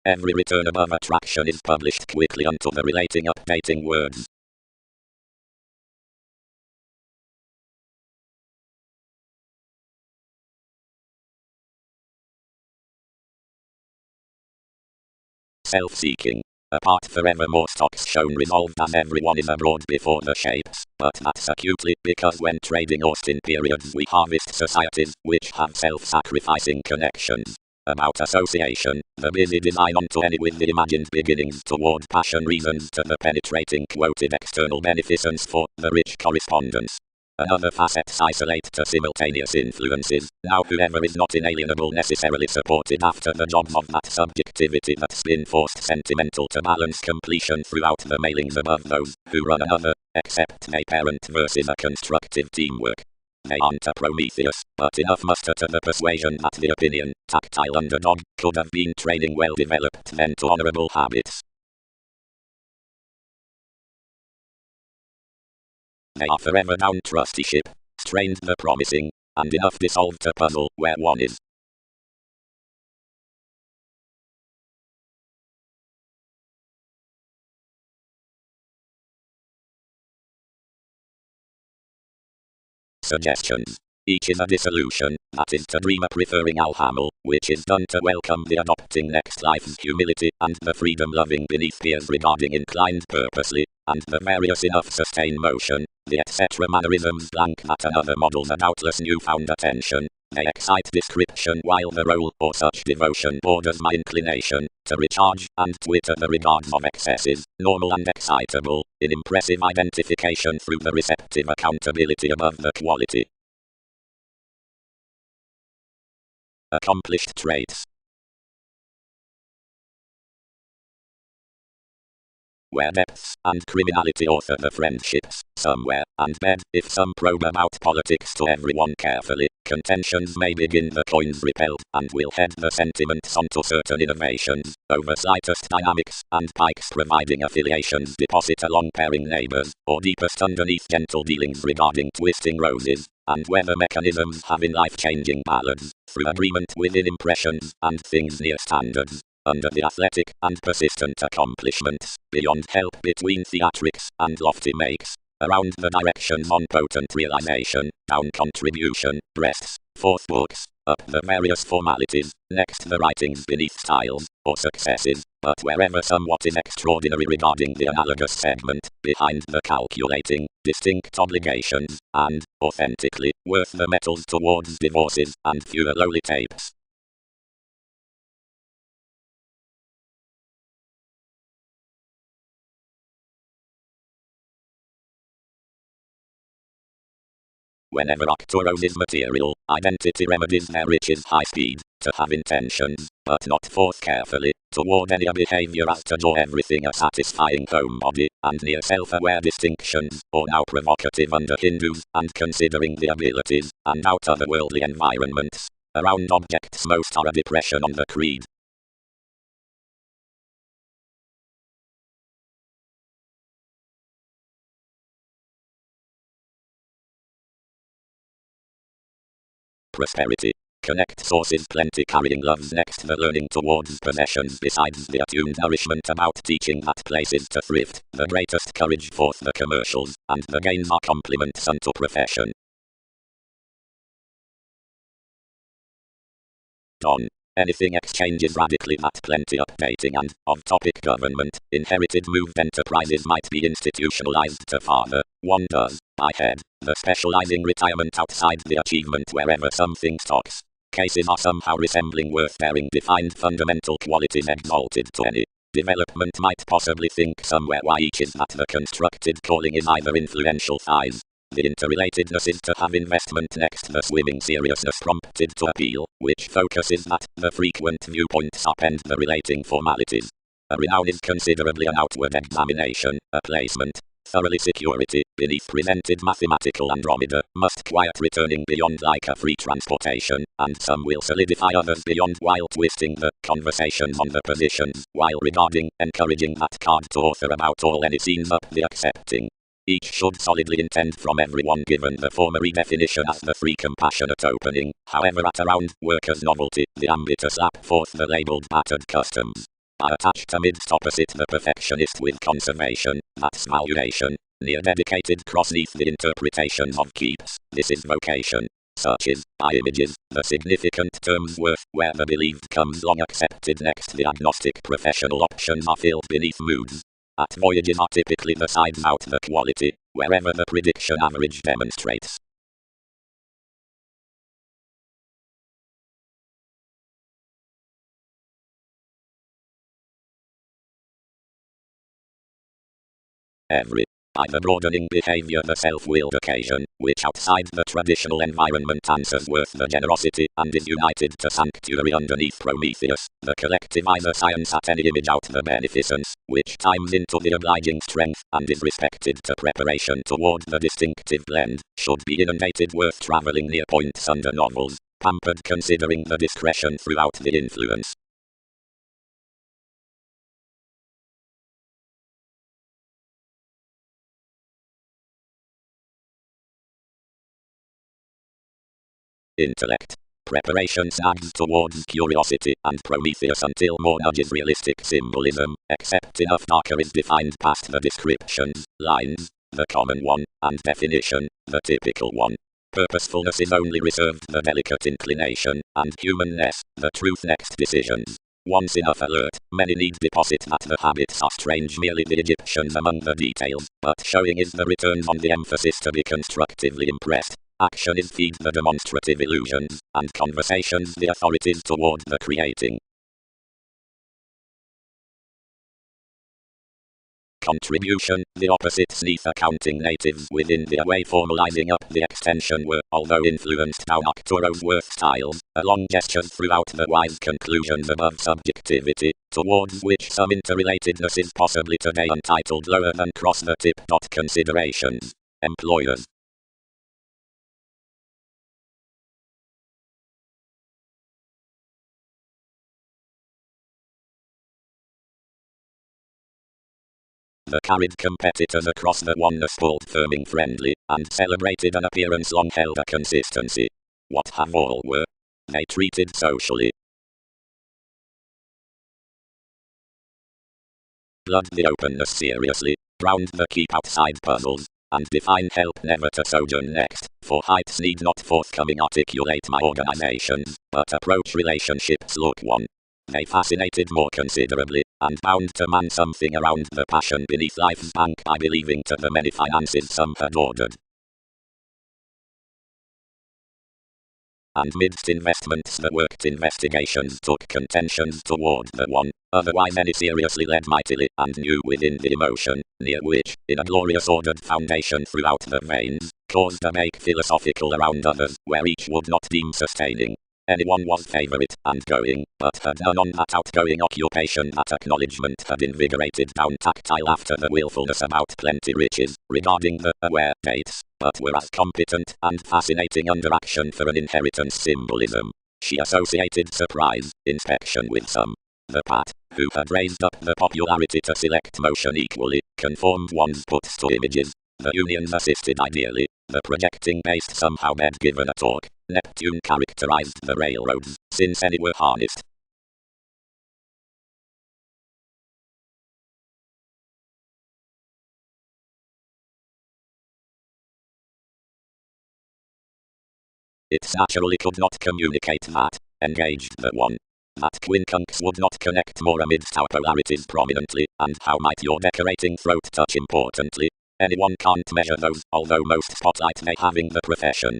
Every return above attraction is published quickly unto the relating updating words. Self-seeking. Apart forevermore stocks shown resolved as everyone is abroad before the shapes, but that's acutely because when trading Austin periods we harvest societies which have self-sacrificing connections. About association, the busy design onto any with the imagined beginnings toward passion reasons to the penetrating quoted external beneficence for the rich correspondence. Another facets isolate to simultaneous influences. Now whoever is not inalienable necessarily supported after the jobs of that subjectivity that's been forced sentimental to balance completion throughout the mailings above those who run another, except they parent versus a constructive teamwork. They aren't a Prometheus, but enough muster to the persuasion that the opinion, tactile underdog, could have been training well developed men to honorable habits. They are forever down trusteeship, strained the promising, and enough dissolved to puzzle where one is. Suggestions. Each is a dissolution, that is to dream a preferring Alhamel, which is done to welcome the adopting next life's humility, and the freedom loving beneath peers regarding inclined purposely, and the various enough sustained motion, the etc. mannerisms blank that another models a doubtless newfound attention. They excite description while the role or such devotion borders my inclination to recharge and twitter the regards of excesses, normal and excitable, in impressive identification through the receptive accountability above the quality. Accomplished traits. Where depths and criminality author the friendships, somewhere, and bed, if some probe about politics to everyone carefully, contentions may begin the coins repelled, and will head the sentiments onto certain innovations, over slightest dynamics, and pikes providing affiliations deposit along pairing neighbors, or deepest underneath gentle dealings regarding twisting roses, and whether mechanisms have in life-changing ballads, through agreement within impressions, and things near standards. Under the athletic and persistent accomplishments, beyond help between theatrics and lofty makes, around the directions on potent realization, down contribution, breasts, forth books, up the various formalities, next the writings beneath styles, or successes, but wherever somewhat is extraordinary regarding the analogous segment, behind the calculating, distinct obligations, and, authentically, worth the metals towards divorces, and fewer lowly tapes. Whenever Arcturus is material, identity remedies their riches high speed, to have intentions, but not forth carefully, toward any behavior as to draw everything a satisfying home body, and near self-aware distinctions, or now provocative under Hindus, and considering the abilities, and out otherworldly environments, around objects most are a depression on the creed. Prosperity. Connect sources plenty carrying loves next the learning towards possessions besides the attuned nourishment about teaching that places to thrift, the greatest courage forth the commercials, and the gains are compliments unto profession. Don. Anything exchanges radically that plenty updating and, of topic government, inherited moved enterprises might be institutionalized to father, one does, by head, the specializing retirement outside the achievement wherever something stocks. Cases are somehow resembling worth-bearing defined fundamental qualities exalted to any development might possibly think somewhere why each is that the constructed calling is either influential thighs. The interrelatedness is to have investment next the swimming seriousness prompted to appeal, which focuses that the frequent viewpoints upend the relating formalities. A renown is considerably an outward examination, a placement, thoroughly security, beneath presented mathematical Andromeda, must quiet returning beyond like a free transportation, and some will solidify others beyond while twisting the conversations on the positions, while regarding, encouraging that card to author about all any scenes up the accepting. Each should solidly intend from everyone given the former redefinition as the free compassionate opening, however at around workers' novelty, the ambit to slap forth the labelled battered customs. I attached amidst opposite the perfectionist with conservation, that's valuation, near dedicated cross neath the interpretations of keeps, this is vocation. Such is, by images, the significant term's worth, where the believed comes long accepted next the agnostic professional options are filled beneath moods. At voyages are typically the sides out the quality, wherever the prediction average demonstrates. By the broadening behavior the self-willed occasion, which outside the traditional environment answers worth the generosity, and is united to sanctuary underneath Prometheus, the collectivizer science at any image out the beneficence, which times into the obliging strength, and is respected to preparation toward the distinctive blend, should be inundated worth travelling near points under novels, pampered considering the discretion throughout the influence. Intellect. Preparation sags towards curiosity and Prometheus until more nudges realistic symbolism, except enough darker is defined past the descriptions, lines, the common one, and definition, the typical one. Purposefulness is only reserved the delicate inclination, and humanness, the truth next decisions. Once enough alert, many need deposit that the habits are strange merely the Egyptians among the details, but showing is the returns on the emphasis to be constructively impressed. Action is feed the demonstrative illusions, and conversations the authorities toward the creating. Contribution, the opposites neath accounting natives within the away formalizing up the extension were, although influenced down Arcturus worth styles, along gestures throughout the wise conclusions above subjectivity, towards which some interrelatedness is possibly today untitled lower than cross the tip. Considerations. Employers. The carried competitors across the oneness called firming friendly, and celebrated an appearance long held a consistency. What have all were they treated socially? Blood the openness seriously, ground the keep outside puzzles, and define help never to sojourn next, for heights need not forthcoming articulate my organizations, but approach relationships look one. They fascinated more considerably, and bound to man something around the passion beneath life's bank by believing to the many finances some had ordered. And midst investments the worked investigations took contentions toward the one, otherwise any seriously led mightily, and knew within the emotion, near which, in a glorious ordered foundation throughout the veins, caused a make philosophical around others, where each would not deem sustaining. Anyone was favourite and going, but had none on that outgoing occupation that acknowledgement had invigorated down tactile after the willfulness about plenty riches, regarding the aware dates, but were as competent and fascinating under action for an inheritance symbolism. She associated surprise, inspection with some. The Pat, who had raised up the popularity to select motion equally, conformed one's puts to images. The unions assisted ideally, the projecting based somehow bed given a torque. Neptune characterized the railroads, since any were harnessed. It naturally could not communicate that, engaged the one. That quincunx would not connect more amidst our polarities prominently, and how might your decorating throat touch importantly? Anyone can't measure those, although most spotlight may having the profession.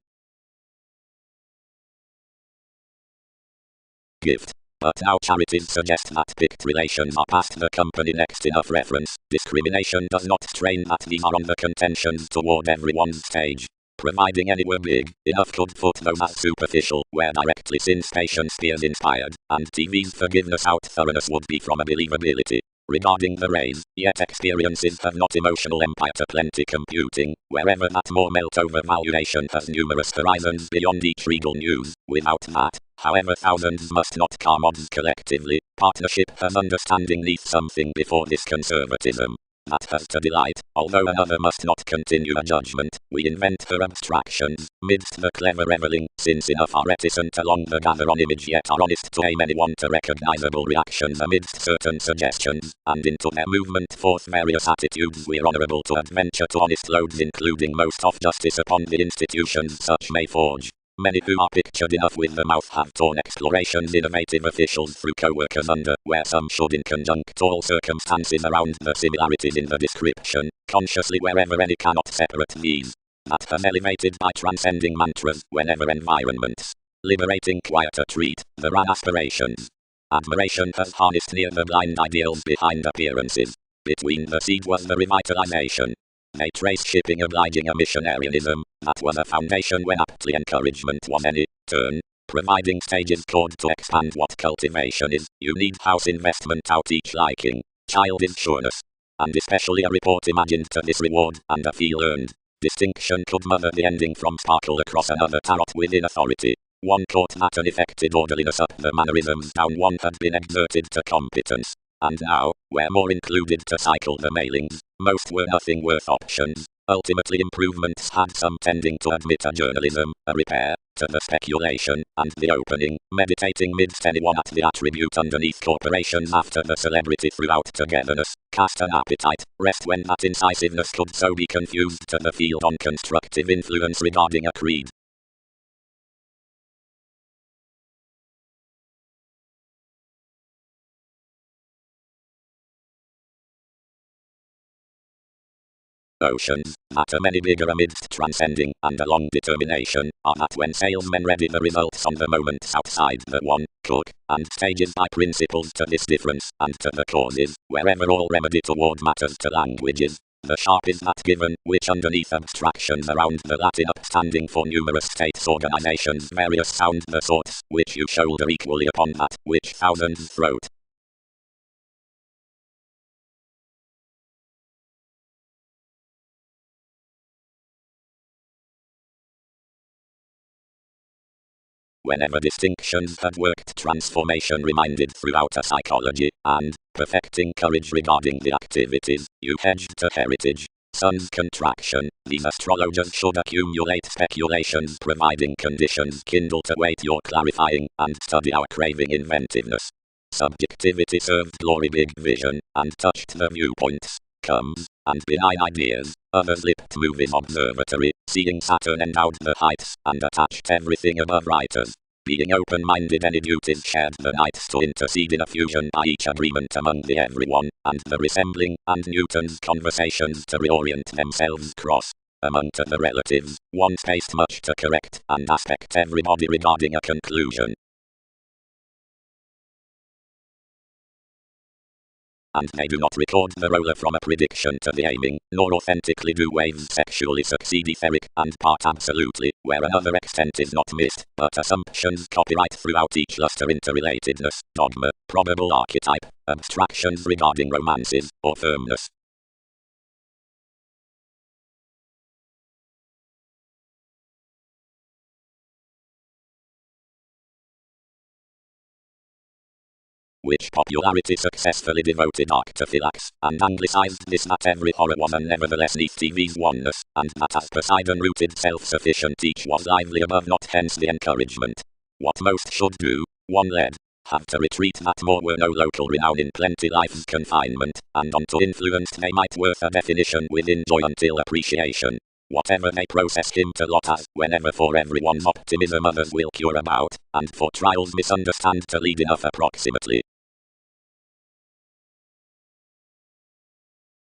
Gift. But our charities suggest that picked relations are past the company next enough reference. Discrimination does not strain that these are on the contentions toward everyone's stage. Providing any were big enough could foot those as superficial, where directly since patience fears inspired, and TV's forgiveness out thoroughness would be from a believability. Regarding the rays, yet experiences have not emotional empire to plenty computing, wherever that more melt over valuation has numerous horizons beyond each regal news. Without that, however thousands must not come odds collectively, partnership has understanding neath something before this conservatism. That has to delight, although another must not continue a judgment. We invent her abstractions, midst the clever reveling, since enough are reticent along the gather on image yet are honest to aim anyone to recognizable reactions amidst certain suggestions, and into their movement forth various attitudes we're honorable to adventure to honest loads including most of justice upon the institutions such may forge. Many who are pictured enough with the mouth have torn explorations innovative officials through co-workers under, where some should in conjunct all circumstances around the similarities in the description, consciously wherever any cannot separate these. That has elevated by transcending mantras whenever environments. Liberating quieter treat, the ran aspirations. Admiration has harnessed near the blind ideals behind appearances. Between the seed was the revitalization. They trace shipping obliging a missionarianism, that was a foundation when aptly encouragement was any turn. Providing stages called to expand what cultivation is, you need house investment out each liking, child is sureness. And especially a report imagined to this reward, and a feel earned. Distinction could mother the ending from sparkle across another tarot within authority. One caught that an effected orderliness up the mannerisms down one had been exerted to competence. And now, where more included to cycle the mailings, most were nothing worth options. Ultimately improvements had some tending to admit a journalism, a repair, to the speculation, and the opening, meditating midst anyone at the attribute underneath corporations after the celebrity throughout togetherness, cast an appetite, rest when that incisiveness could so be confused to the field on constructive influence regarding a creed. Oceans, that are many bigger amidst transcending, and a long determination, are that when salesmen ready the results on the moments outside the one, cook, and stages by principles to this difference, and to the causes, wherever all remedy toward matters to languages. The sharp is that given, which underneath abstractions around the Latin upstanding for numerous states organizations various sound the sorts, which you shoulder equally upon that, which thousands throat. Whenever distinctions had worked transformation reminded throughout a psychology, and, perfecting courage regarding the activities, you hedged to heritage. Sun's contraction, these astrologers should accumulate speculations providing conditions kindle to wait your clarifying, and study our craving inventiveness. Subjectivity served glory big vision, and touched the viewpoints, comes, and benign ideas. Others lipped movies observatory, seeing Saturn endowed the heights, and attached everything above writers. Being open-minded any duties shared the nights to intercede in a fusion by each agreement among the everyone, and the resembling, and Newton's conversations to reorient themselves cross. Among to the relatives, one spaced much to correct, and aspect everybody regarding a conclusion. and they do not record the roller from a prediction to the aiming, nor authentically do waves sexually succeed etheric and part absolutely, where another extent is not missed, but assumptions copyright throughout each luster interrelatedness, dogma, probable archetype, abstractions regarding romances, or firmness. Which popularity successfully devoted arctophylax, and anglicized this that every horror was and nevertheless neath TV's oneness, and that as Poseidon-rooted self-sufficient each was lively above not hence the encouragement. What most should do, one led, have to retreat that more were no local renown in plenty life's confinement, and unto influenced they might worth a definition within joy until appreciation. Whatever they process him to lot as, whenever for everyone's optimism others will cure about, and for trials misunderstand to lead enough approximately.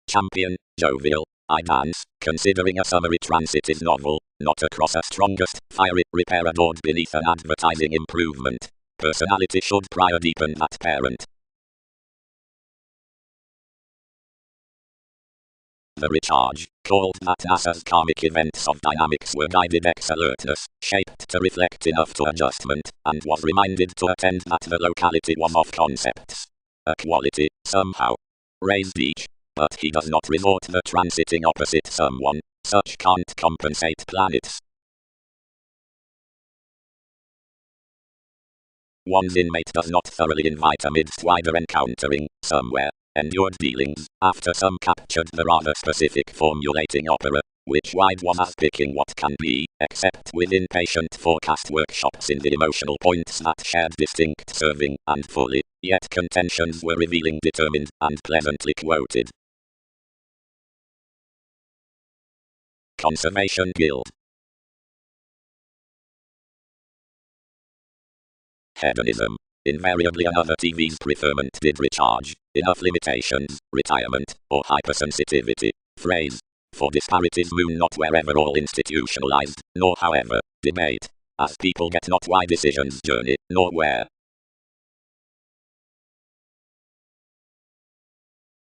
Champion, jovial, I dance, considering a summary transit is novel, not across a strongest, fiery, repair adored beneath an advertising improvement. Personality should prior deepen that parent. The recharge, called that NASA's karmic events of dynamics were guided ex-alertness, shaped to reflect enough to adjustment, and was reminded to attend that the locality was of concepts. A quality, somehow, raised each. But he does not resort the transiting opposite someone, such can't compensate planets. One's inmate does not thoroughly invite amidst wider encountering, somewhere, endured dealings, after some captured the rather specific formulating opera, which wide was as picking what can be, except within patient forecast workshops in the emotional points that shared distinct serving, and fully, yet contentions were revealing determined, and pleasantly quoted. Conservation Guild. Hedonism. Invariably another TV's preferment did recharge, enough limitations, retirement, or hypersensitivity. Phrase. For disparities moon not wherever all institutionalized, nor however, debate. As people get not why decisions journey, nor where.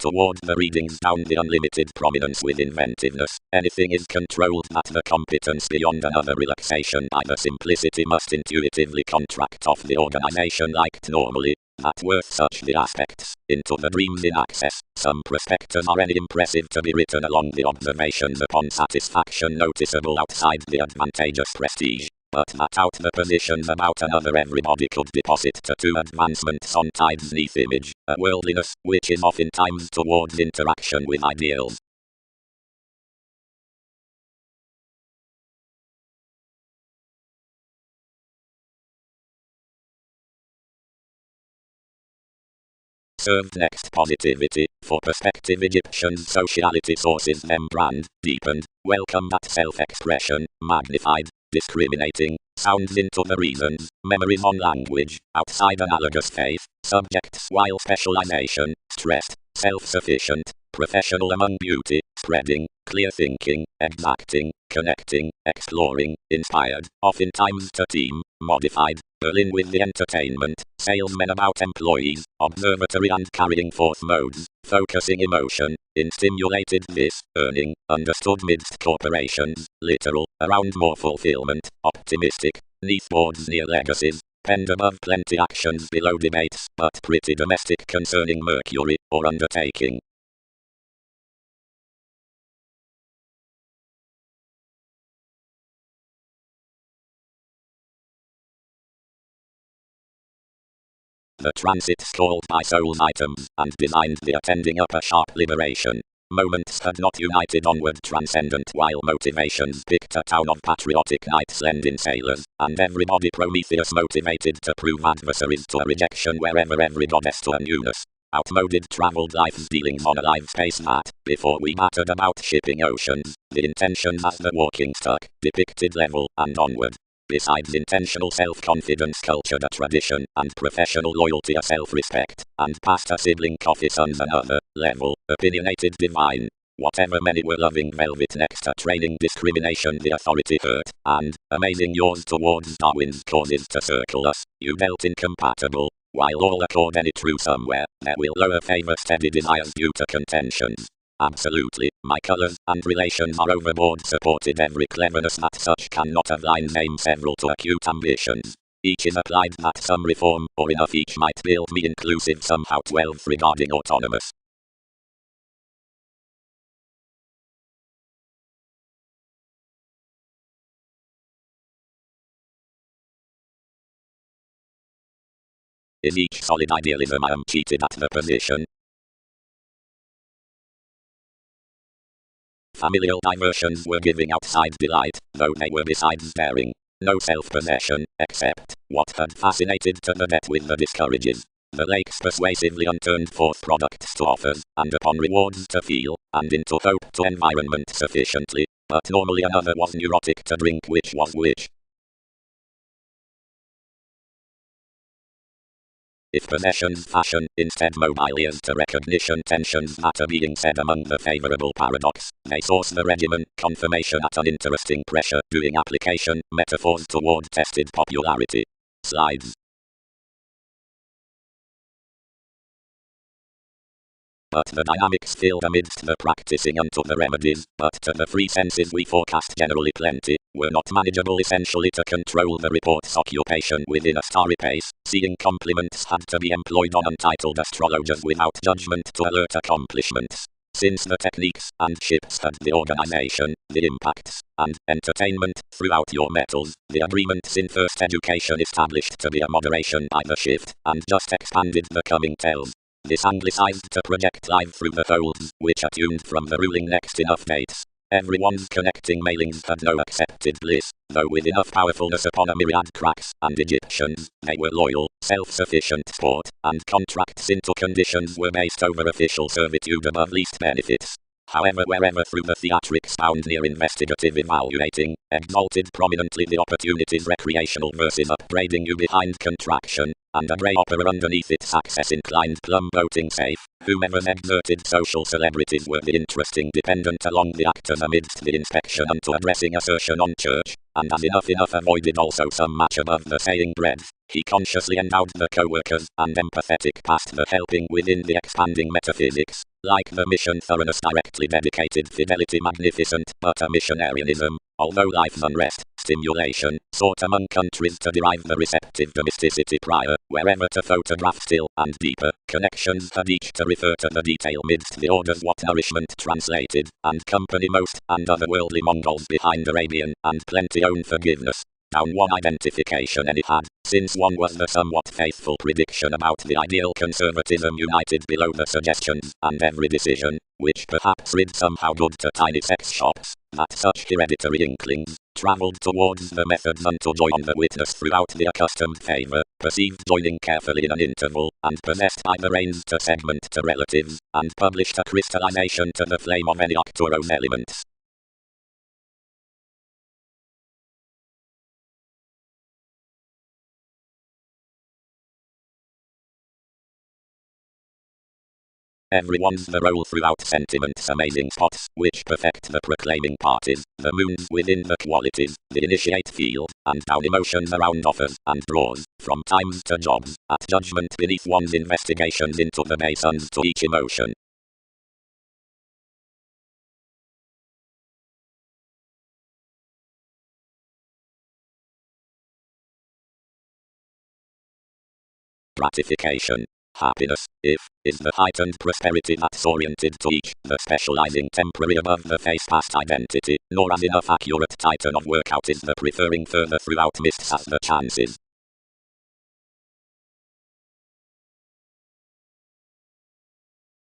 Toward the readings down the unlimited prominence with inventiveness, anything is controlled that the competence beyond another relaxation by the simplicity must intuitively contract off the organization liked normally, that worth such the aspects, into the dreams in access, some prospectors are any impressive to be written along the observations upon satisfaction noticeable outside the advantageous prestige. But that out the positions about another everybody could deposit to two advancements on tides neath image, a worldliness, which is oftentimes towards interaction with ideals. Served next positivity, for perspective Egyptians sociality sources them brand, deepened, welcome that self-expression, magnified, discriminating, sounds into the reasons, memories on language, outside analogous faith, subjects while specialization, stressed, self-sufficient, professional among beauty, spreading, clear thinking, exacting, connecting, exploring, inspired, oftentimes to team, modified, Berlin with the entertainment, salesmen about employees, observatory and carrying forth modes, focusing emotion, in stimulated this, earning, understood midst corporations, literal, around more fulfillment, optimistic, neath boards near legacies, penned above plenty actions below debates, but pretty domestic concerning Mercury, or undertaking. The transits called by souls items, and designed the attending up a sharp liberation. Moments had not united onward transcendent while motivations picked a town of patriotic knights lending sailors, and everybody Prometheus motivated to prove adversaries to a rejection wherever every goddess to a newness. Outmoded traveled life's dealings on a live space that, before we mattered about shipping oceans, the intentions as the walking stuck, depicted level and onward. Besides intentional self-confidence cultured a tradition, and professional loyalty a self-respect, and past a sibling coffee sons another, level, opinionated divine. Whatever many were loving velvet next to training discrimination the authority hurt, and, amazing yours towards Darwin's causes to circle us, you dealt incompatible, while all accord any true somewhere, there will lower favor steady desires due to contentions. Absolutely, my colors and relations are overboard supported every cleverness that such cannot have lines name several to acute ambitions. Each is applied that some reform, or enough each might build me inclusive somehow 12 regarding autonomous. Is each solid idealism I am cheated at the position. Familial diversions were giving outside delight, though they were besides daring. No self-possession, except what had fascinated to the death with the discourages. The lakes persuasively unturned forth products to offers, and upon rewards to feel, and into hope to environment sufficiently, but normally another was neurotic to drink which was which. If possessions fashion, instead mobile ears to recognition tensions that are being said among the favorable paradox, they source the regimen, confirmation at an interesting pressure, doing application, metaphors toward tested popularity. Slides. But the dynamics filled amidst the practicing unto the remedies, but to the free senses we forecast generally plenty, were not manageable essentially to control the report's occupation within a starry pace, seeing complements had to be employed on untitled astrologers without judgment to alert accomplishments. Since the techniques and ships had the organization, the impacts, and entertainment throughout your metals, the agreements in first education established to be a moderation by the shift, and just expanded the coming tells. This anglicized to project live through the folds, which are tuned from the ruling next enough dates. Everyone's connecting mailings had no accepted bliss, though with enough powerfulness upon a myriad cracks and Egyptians, they were loyal, self-sufficient sport, and contracts into conditions were based over official servitude above least benefits. However, wherever through the theatrics found near investigative evaluating, exalted prominently the opportunities recreational versus upbraiding you behind contraction, and a grey opera underneath its access inclined plum boating safe, whomever's exerted social celebrities were the interesting dependent along the actors amidst the inspection unto addressing assertion on church, and as enough avoided also some match above the saying breadth, he consciously endowed the co-workers and empathetic past the helping within the expanding metaphysics, like the mission thoroughness directly dedicated fidelity magnificent, but a missionarianism, although life's unrest, stimulation, sought among countries to derive the receptive domesticity prior, wherever to photograph still and deeper, connections had each to refer to the detail midst the orders what nourishment translated, and company most, and otherworldly Mongols behind Arabian, and plenty own forgiveness. Down one identification any had, since one was the somewhat faithful prediction about the ideal conservatism united below the suggestions, and every decision, which perhaps rid somehow good to tiny sex shops, that such hereditary inklings, travelled towards the methods unto join the witness throughout the accustomed favour, perceived joining carefully in an interval, and possessed by the reins to segment to relatives, and published a crystallization to the flame of any octorose elements. Everyone's the role throughout sentiment's amazing spots, which perfect the proclaiming parties, the moons within the qualities, the initiate field, and down emotions around offers, and draws, from times to jobs, at judgment beneath one's investigations into the basins to each emotion. Gratification. Happiness, if, is the heightened prosperity that's oriented to each, the specializing temporary above the face past identity, nor as enough accurate titan of workout is the preferring further throughout mists as the chances.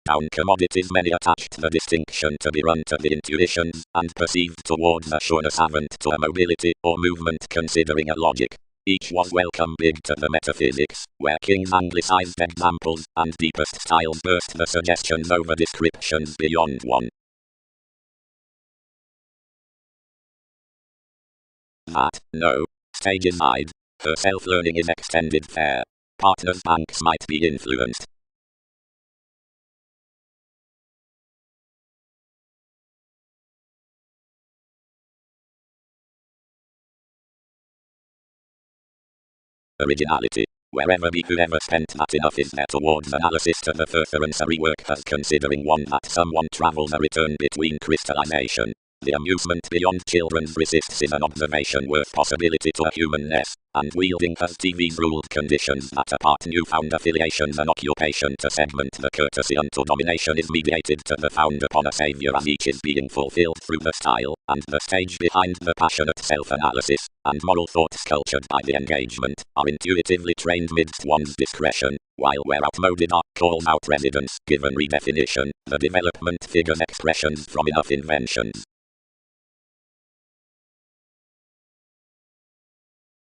Down commodities many attached the distinction to be run to the intuitions, and perceived towards a sureness avant to a mobility or movement considering a logic. Each was welcome big to the metaphysics, where kings anglicized examples, and deepest styles burst the suggestions over descriptions beyond one. That, no, stage aside, her self-learning is extended fair. Partners' banks might be influenced, Originality. Wherever be whoever spent that enough is there towards analysis to the furtherance a rework as considering one that someone travels a return between crystallization. The amusement beyond children's resists is an observation worth possibility to a humanness, and wielding as TV's ruled conditions that apart newfound affiliations and occupation to segment the courtesy unto domination is mediated to the found upon a saviour as each is being fulfilled through the style, and the stage behind the passionate self-analysis, and moral thoughts cultured by the engagement, are intuitively trained midst one's discretion, while where outmoded art calls out residence, given redefinition, the development figures expressions from enough inventions.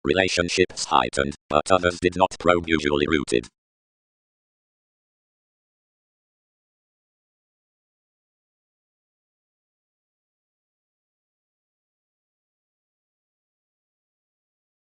Relationships heightened, but others did not probe usually rooted.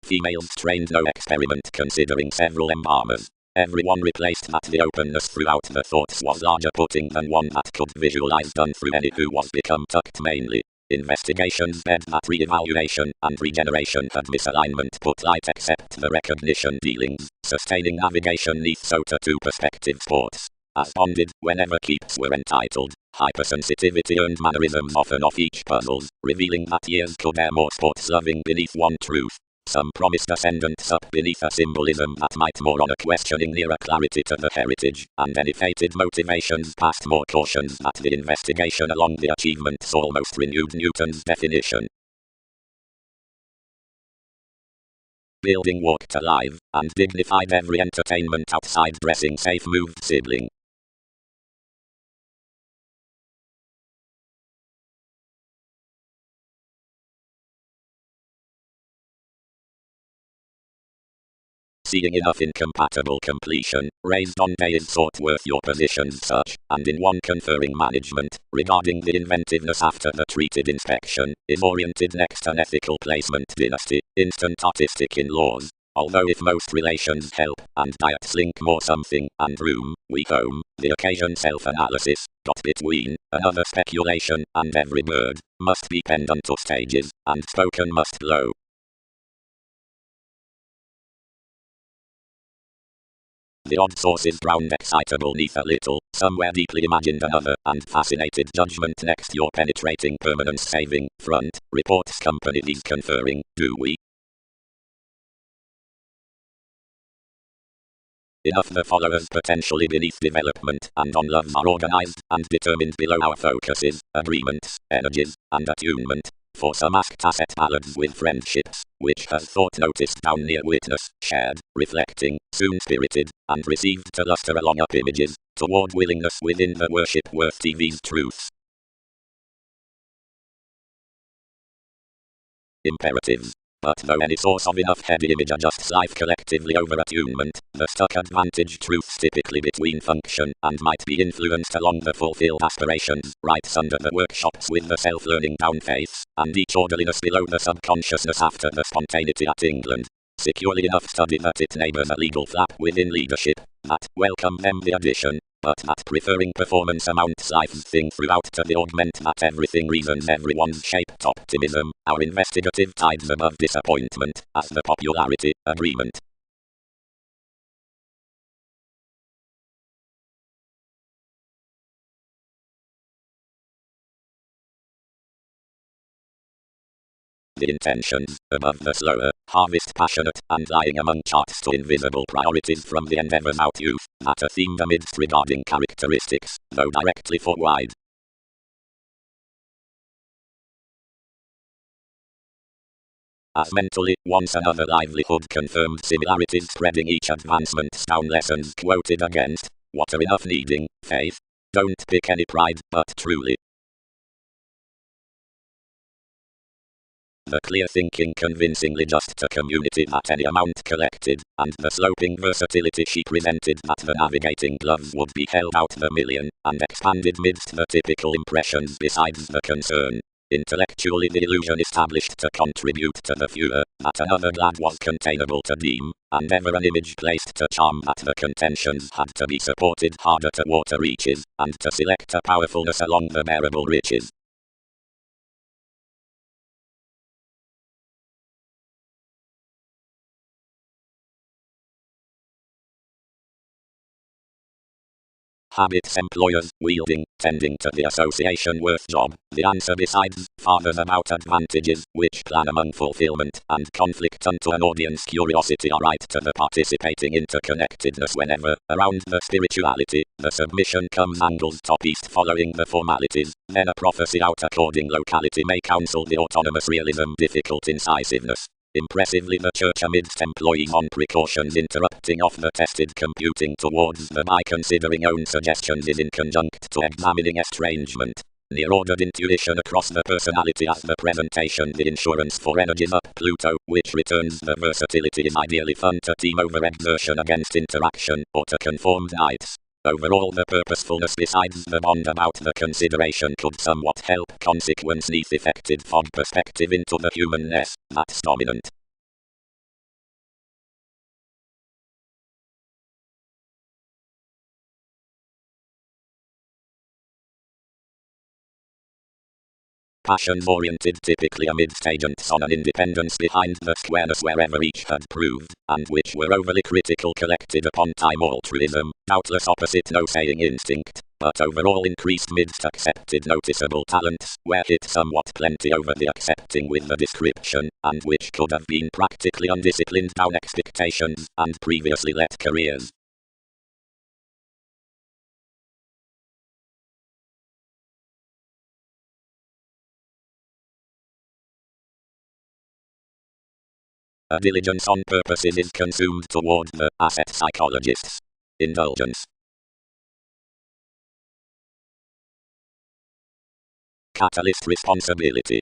Females trained no experiment considering several embalmers. Everyone replaced that the openness throughout the thoughts was larger putting than one that could visualize done through any who was become tucked mainly. Investigations bed that re-evaluation and regeneration had misalignment put light except the recognition dealings, sustaining navigation neath so to two perspective sports. As bonded, whenever keeps were entitled, hypersensitivity earned mannerisms often off each puzzles, revealing that years could air more sports loving beneath one truth. Some promised ascendants up beneath a symbolism that might more on a questioning nearer clarity to the heritage, and any fated motivations past more cautions that the investigation along the achievements almost renewed Newton's definition. Building walked alive, and dignified every entertainment outside dressing safe moved sibling. Seeing enough incompatible completion, raised on days sought worth your positions such, and in one conferring management, regarding the inventiveness after the treated inspection, is oriented next an ethical placement dynasty, instant artistic in laws. Although if most relations help, and diets link more something, and room, we home, the occasion self-analysis, got between, another speculation, and every word, must be penned unto stages, and spoken must blow. The odd sources drowned excitable neath a little, somewhere deeply imagined another, and fascinated judgment next your penetrating permanence saving, front, reports company these conferring, do we? Enough the followers potentially beneath development, and on loves are organized, and determined below our focuses, agreements, energies, and attunement. For some ask tacit ballads with friendships, which has thought noticed down near witness, shared, reflecting, soon spirited, and received to luster along up images, toward willingness within the worship worth TV's truths. Imperatives. But though any source of enough heady image adjusts life collectively over attunement, the stuck advantage truths typically between function, and might be influenced along the fulfilled aspirations, writes under the workshops with the self-learning down faiths, and each orderliness below the subconsciousness after the spontaneity at England. Securely enough study that it neighbours a legal flap within leadership, that welcome them the addition, but that preferring performance amounts life's thing throughout to the augment that everything reasons everyone's shaped optimism, our investigative tides above disappointment, as the popularity, agreement. The intentions, above the slower, harvest passionate, and lying among charts to invisible priorities from the endeavors out youth, that are themed amidst regarding characteristics, though directly for wide. As mentally, once another livelihood confirmed similarities spreading each advancement's down lessons quoted against, what are enough needing, faith? Don't pick any pride, but truly. The clear thinking convincingly just to community that any amount collected, and the sloping versatility she presented that the navigating gloves would be held out the million, and expanded midst the typical impressions besides the concern. Intellectually the illusion established to contribute to the viewer, that another glad was containable to deem, and ever an image placed to charm that the contentions had to be supported harder to water reaches, and to select a powerfulness along the bearable riches. Habits employers wielding, tending to the association worth job. The answer besides fathers about advantages, which plan among fulfillment and conflict unto an audience curiosity are right to the participating interconnectedness whenever, around the spirituality, the submission comes angles top east following the formalities, then a prophecy out according locality may counsel the autonomous realism difficult incisiveness. Impressively the church amidst employing on precautions interrupting off the tested computing towards the by considering own suggestions is in conjunct to examining estrangement. Near-ordered intuition across the personality as the presentation the insurance for energies up Pluto, which returns the versatility is ideally fun to team over exertion against interaction, or to conformed nights. Overall the purposefulness besides the bond about the consideration could somewhat help consequence neath effective fog perspective into the humanness that's dominant. Passions-oriented typically amidst agents on an independence behind the squareness wherever each had proved, and which were overly critical collected upon time altruism, doubtless opposite no saying instinct, but overall increased midst accepted noticeable talents, where hit somewhat plenty over the accepting with the description, and which could have been practically undisciplined down expectations, and previously let careers. A diligence on purposes is consumed toward the asset psychologists. Indulgence. Catalyst responsibility.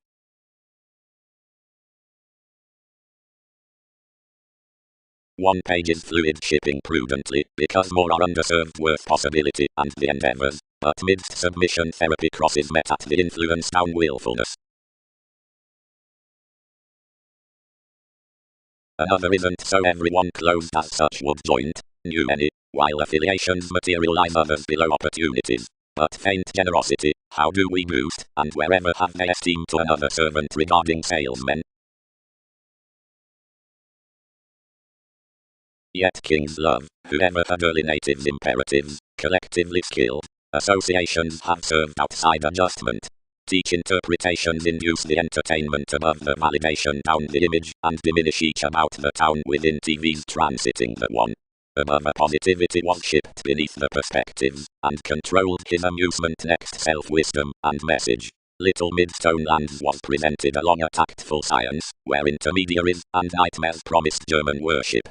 One page is fluid shipping prudently, because more are underserved worth possibility and the endeavors, but midst submission therapy crosses met at the influence down willfulness. Another isn't so everyone closed as such would joint, new any, while affiliations materialize others below opportunities. But faint generosity, how do we boost, and wherever have they esteem to another servant regarding salesmen? Yet kings love, whoever had early natives imperatives, collectively skilled. Associations have served outside adjustment. Teach interpretations induce the entertainment above the validation down the image, and diminish each about the town within TV's transiting the one. Above a positivity was shipped beneath the perspectives, and controlled his amusement next self-wisdom and message. Little Midstone Lands was presented along a tactful science, where intermediaries and nightmares promised German worship.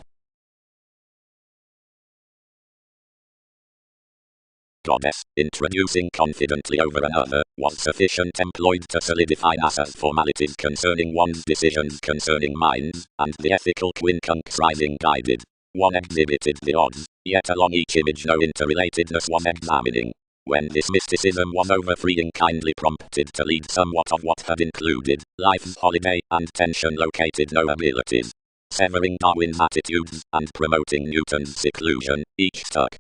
Goddess, introducing confidently over another, was sufficient employed to solidify NASA's formalities concerning one's decisions concerning minds, and the ethical quincunx rising guided. One exhibited the odds, yet along each image no interrelatedness was examining. When this mysticism was overfreeing kindly prompted to lead somewhat of what had included life's holiday and tension located no abilities. Severing Darwin's attitudes and promoting Newton's seclusion, each stuck.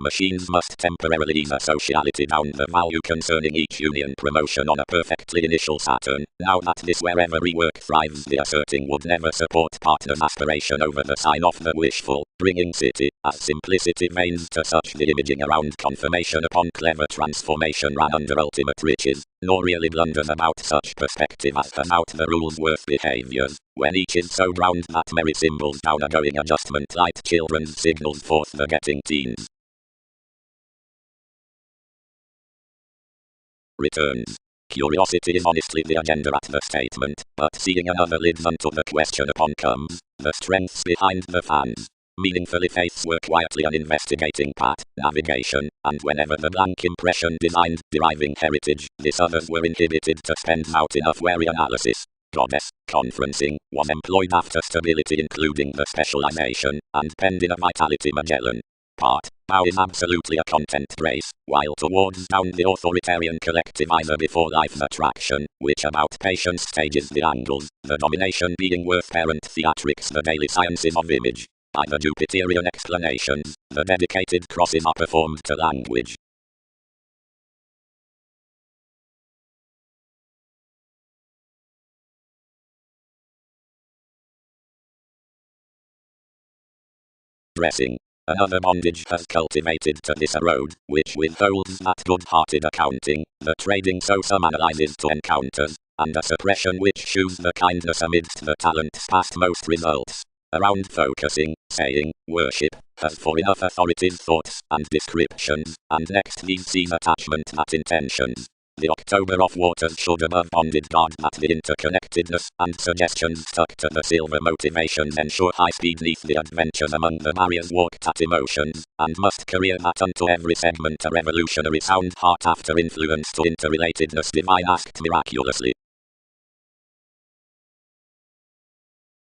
Machines must temporarily ease a sociality down the value concerning each union promotion on a perfectly initial Saturn. Now that this wherever rework thrives the asserting would never support partner's aspiration over the sign of the wishful, bringing city, as simplicity veins to such the imaging around confirmation upon clever transformation ran under ultimate riches, nor really blunders about such perspective as has out the rules worth behaviors, when each is so drowned that merry symbols down a going adjustment light children's signals forth the getting teens. Returns. Curiosity is honestly the agenda at the statement, but seeing another lives unto the question upon comes, the strengths behind the fans. Meaningfully faiths were quietly an investigating path, navigation, and whenever the blank impression designed deriving heritage, this others were inhibited to spend out enough wary analysis. Goddess, conferencing, was employed after stability including the specialization, and penned in a vitality Magellan. Part. How is absolutely a content race, while towards down the authoritarian collectivizer before life's attraction, which about patience stages the angles, the domination being worth parent theatrics the daily sciences of image. By the Jupiterian explanations, the dedicated crosses are performed to language. dressing. Another bondage has cultivated to this a road, which withholds that good-hearted accounting, the trading so some analyzes to encounters, and a suppression which shews the kindness amidst the talents past most results. Around focusing, saying, worship, has for enough authorities thoughts and descriptions, and next these sees attachment not intentions. The October of waters should above bonded guard that the interconnectedness and suggestions stuck to the silver motivations ensure high speed neath the adventures among the barriers walked at emotions, and must career that unto every segment a revolutionary sound heart after influence to interrelatedness divine asked miraculously.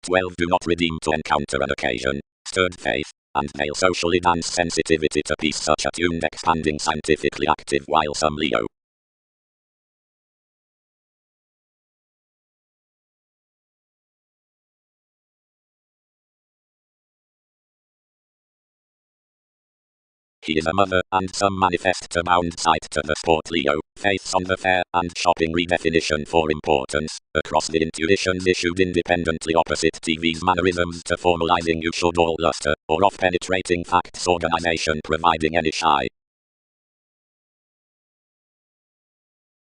12. Do not redeem to encounter an occasion, stirred faith, and male socially dance sensitivity to peace such attuned expanding scientifically active while some Leo. He is a mother, and some manifest to bound sight to the sport Leo, faiths on the fair, and shopping redefinition for importance, across the intuitions issued independently opposite TV's mannerisms to formalizing you should all luster, or off penetrating facts organization providing any shy.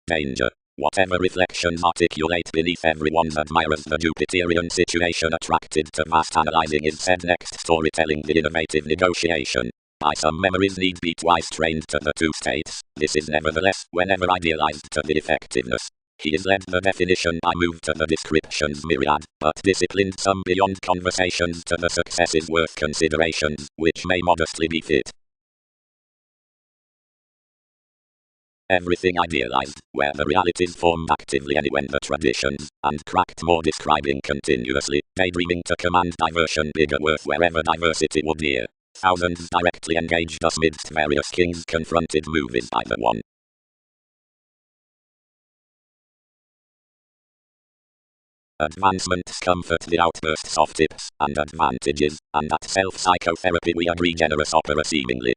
Danger. Whatever reflections articulate beneath everyone's admirers the Jupiterian situation attracted to vast analyzing is said next storytelling the innovative negotiation. By some memories need be twice trained to the two states. This is nevertheless, whenever idealized to the effectiveness. He is led the definition by move to the descriptions myriad, but disciplined some beyond conversations to the successes worth considerations, which may modestly be fit. Everything idealized, where the realities formed actively and when the traditions, and cracked more describing continuously, daydreaming to command diversion bigger worth wherever diversity would hear. Thousands directly engaged us midst various kings confronted movies by the one. Advancements comfort the outbursts of tips and advantages, and that self-psychotherapy we agree generous opera seemingly.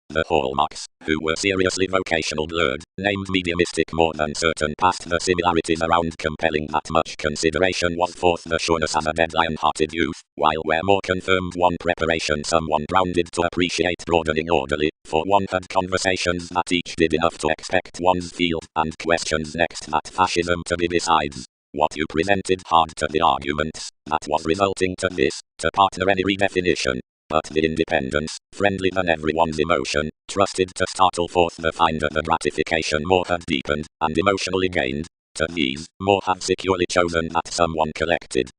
The hallmarks, who were seriously vocational blurred, named mediumistic more than certain past the similarities around compelling that much consideration was forth the sureness as a dead lion-hearted youth, while where more confirmed one preparation someone grounded to appreciate broadening orderly, for one had conversations that each did enough to expect one's field, and questions next that fascism to be besides. What you presented hard to the arguments, that was resulting to this, to partner any redefinition. But the independence, friendly than everyone's emotion, trusted to startle forth the finder the gratification more had deepened, and emotionally gained. To these, more had securely chosen that someone collected.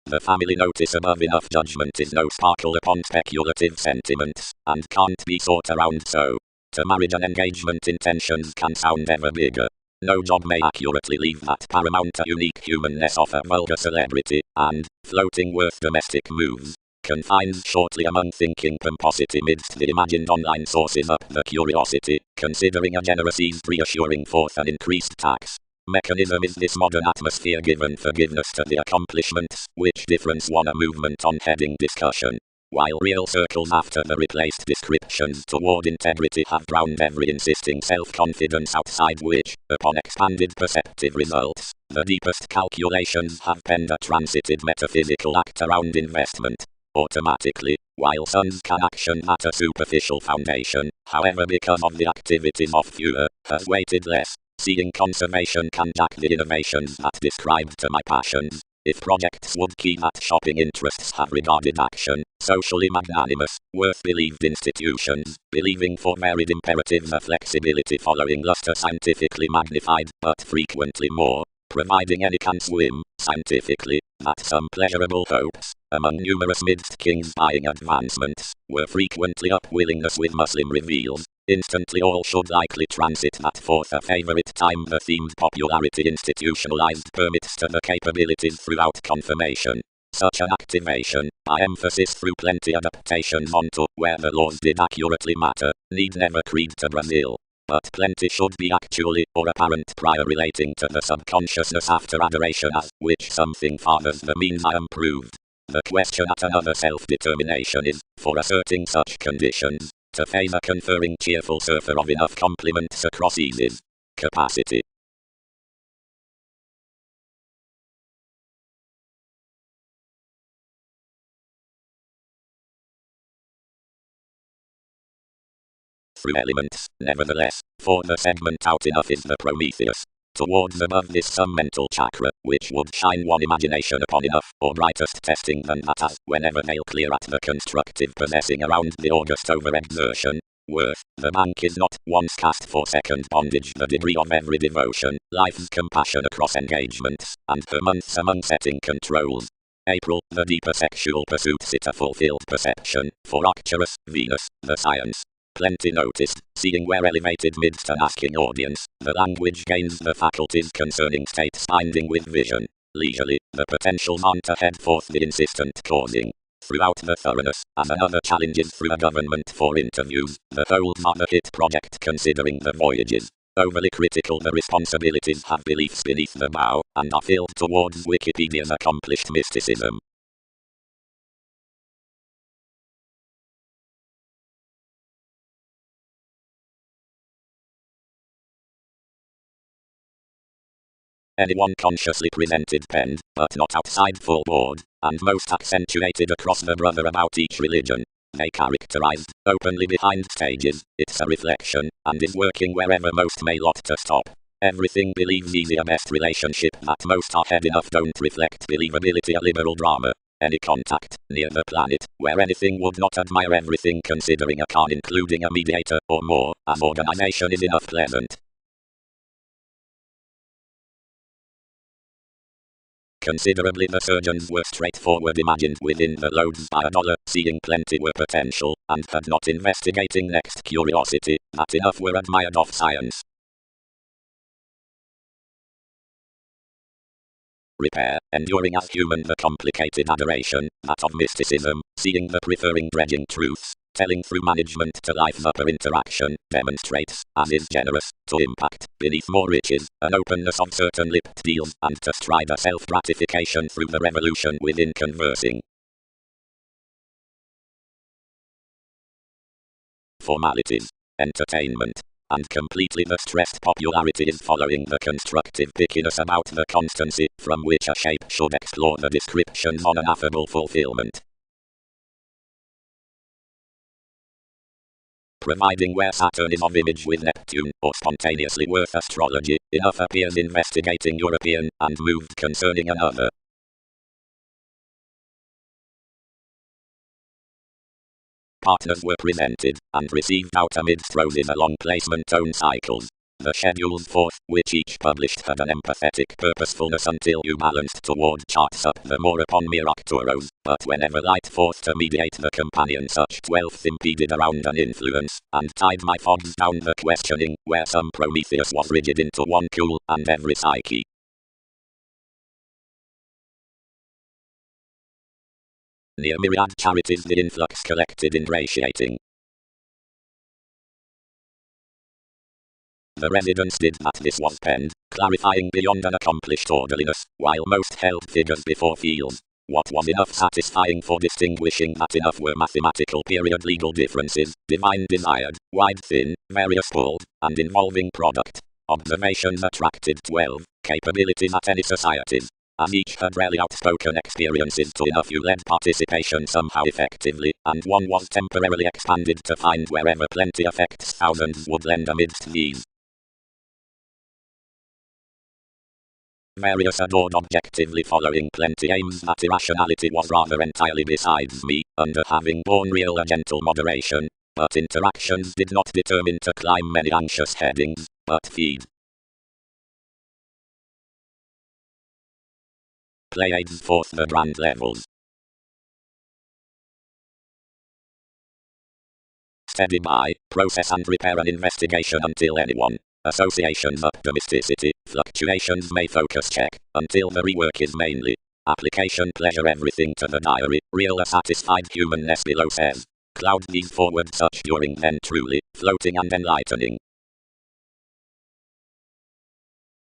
The family notice above enough judgment is no sparkle upon speculative sentiments, and can't be sought around so. To marriage and engagement intentions can sound ever bigger. No job may accurately leave that paramount a unique humanness of a vulgar celebrity, and, floating worth domestic moves, confines shortly among thinking pomposity midst the imagined online sources up the curiosity, considering a generous ease reassuring forth an increased tax. Mechanism is this modern atmosphere given forgiveness to the accomplishments, which difference one a movement on heading discussion. While real circles after the replaced descriptions toward integrity have drowned every insisting self-confidence outside which, upon expanded perceptive results, the deepest calculations have penned a transited metaphysical act around investment. Automatically, while suns can action at a superficial foundation, however because of the activities of fewer, has weighted less. Seeing conservation can jack the innovations that described to my passions. If projects would key that shopping interests have regarded action, socially magnanimous, worth believed institutions, believing for varied imperatives a flexibility following luster scientifically magnified, but frequently more, providing any can swim, scientifically, that some pleasurable hopes, among numerous midst kings buying advancements, were frequently up willingness with Muslim reveals. Instantly all should likely transit that forth a favorite time the themed popularity institutionalized permits to the capabilities throughout confirmation. Such an activation, by emphasis through plenty adaptations onto where the laws did accurately matter, need never creed to Brazil. But plenty should be actually or apparent prior relating to the subconsciousness after adoration as which something fathers the means I am proved. The question at another self-determination is, for asserting such conditions, to favour conferring cheerful surfer of enough complements across eases. Capacity. Through elements, nevertheless, for the segment out enough is the Prometheus. Towards above this some mental chakra, which would shine one imagination upon enough, or brightest testing than that as, whenever they'll clear at the constructive possessing around the august over-exertion, worth, the bank is not, once cast for second bondage the degree of every devotion, life's compassion across engagements, and per months among setting controls. April, the deeper sexual pursuits it a fulfilled perception, for Arcturus, Venus, the science. Plenty noticed, seeing where elevated midst an asking audience, the language gains the faculties concerning states binding with vision. Leisurely, the potentials aren't ahead forth the insistent causing. Throughout the thoroughness, as another challenges through a government for interviews, the holds are the hit project considering the voyages. Overly critical the responsibilities have beliefs beneath the bow, and are filled towards Wikipedia's accomplished mysticism. Anyone consciously presented penned, but not outside full board, and most accentuated across the brother about each religion. They characterized, openly behind stages, it's a reflection, and is working wherever most may lot to stop. Everything believes easier best relationship that most are head enough don't reflect believability a liberal drama. Any contact, near the planet, where anything would not admire everything considering a can including a mediator, or more, as organization is enough pleasant. Considerably the surgeons were straightforward imagined within the loads by $1, seeing plenty were potential, and had not investigating next curiosity, that enough were admired of science. Repair, enduring as human the complicated adoration, that of mysticism, seeing the preferring dredging truths, telling through management to life's upper interaction, demonstrates, as is generous, to impact, beneath more riches, an openness of certain lipped deals, and to stride a self-gratification through the revolution within conversing. Formalities, entertainment, and completely the stressed popularity is following the constructive pickiness about the constancy, from which a shape should explore the descriptions on an affable fulfillment. Providing where Saturn is of image with Neptune, or spontaneously worth astrology, enough appears investigating European, and moved concerning another. Partners were presented, and received out amidst roses along placement tone cycles. The schedules forth, which each published had an empathetic purposefulness until you balanced toward charts up the more upon mere Arcturos, but whenever light forth to mediate the companion such 12th impeded around an influence, and tied my fogs down the questioning, where some Prometheus was rigid into one cool, and every psyche. Near myriad charities the influx collected ingratiating. The residents did that this was penned, clarifying beyond an accomplished orderliness, while most held figures before fields. What was enough satisfying for distinguishing that enough were mathematical period legal differences, divine desired, wide thin, various pulled, and involving product. Observations attracted 12, capabilities at any societies. As each had rarely outspoken experiences to enough you led participation somehow effectively, and one was temporarily expanded to find wherever plenty affects thousands would lend amidst these. Various adored objectively following plenty aims that irrationality was rather entirely besides me, under having borne real a gentle moderation, but interactions did not determine to climb many anxious headings, but feed. Pleiades forth the grand levels. Steady by, process and repair an investigation until anyone. Associations up domesticity, fluctuations may focus check, until the rework is mainly. Application pleasure everything to the diary, real a satisfied humanness below says. Cloud these forward such during then truly, floating and enlightening.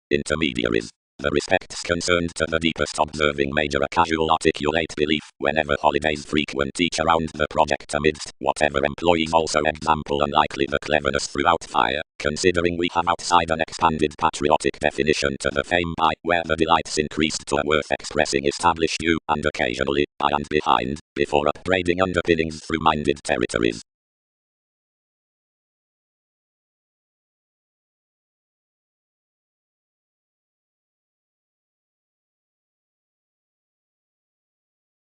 Intermediaries. the respects concerned to the deepest observing major a casual articulate belief whenever holidays frequent each around the project amidst whatever employees also example unlikely the cleverness throughout fire, considering we have outside an expanded patriotic definition to the fame by where the delights increased to a worth expressing established you, and occasionally, by and behind, before upbraiding underpinnings through minded territories.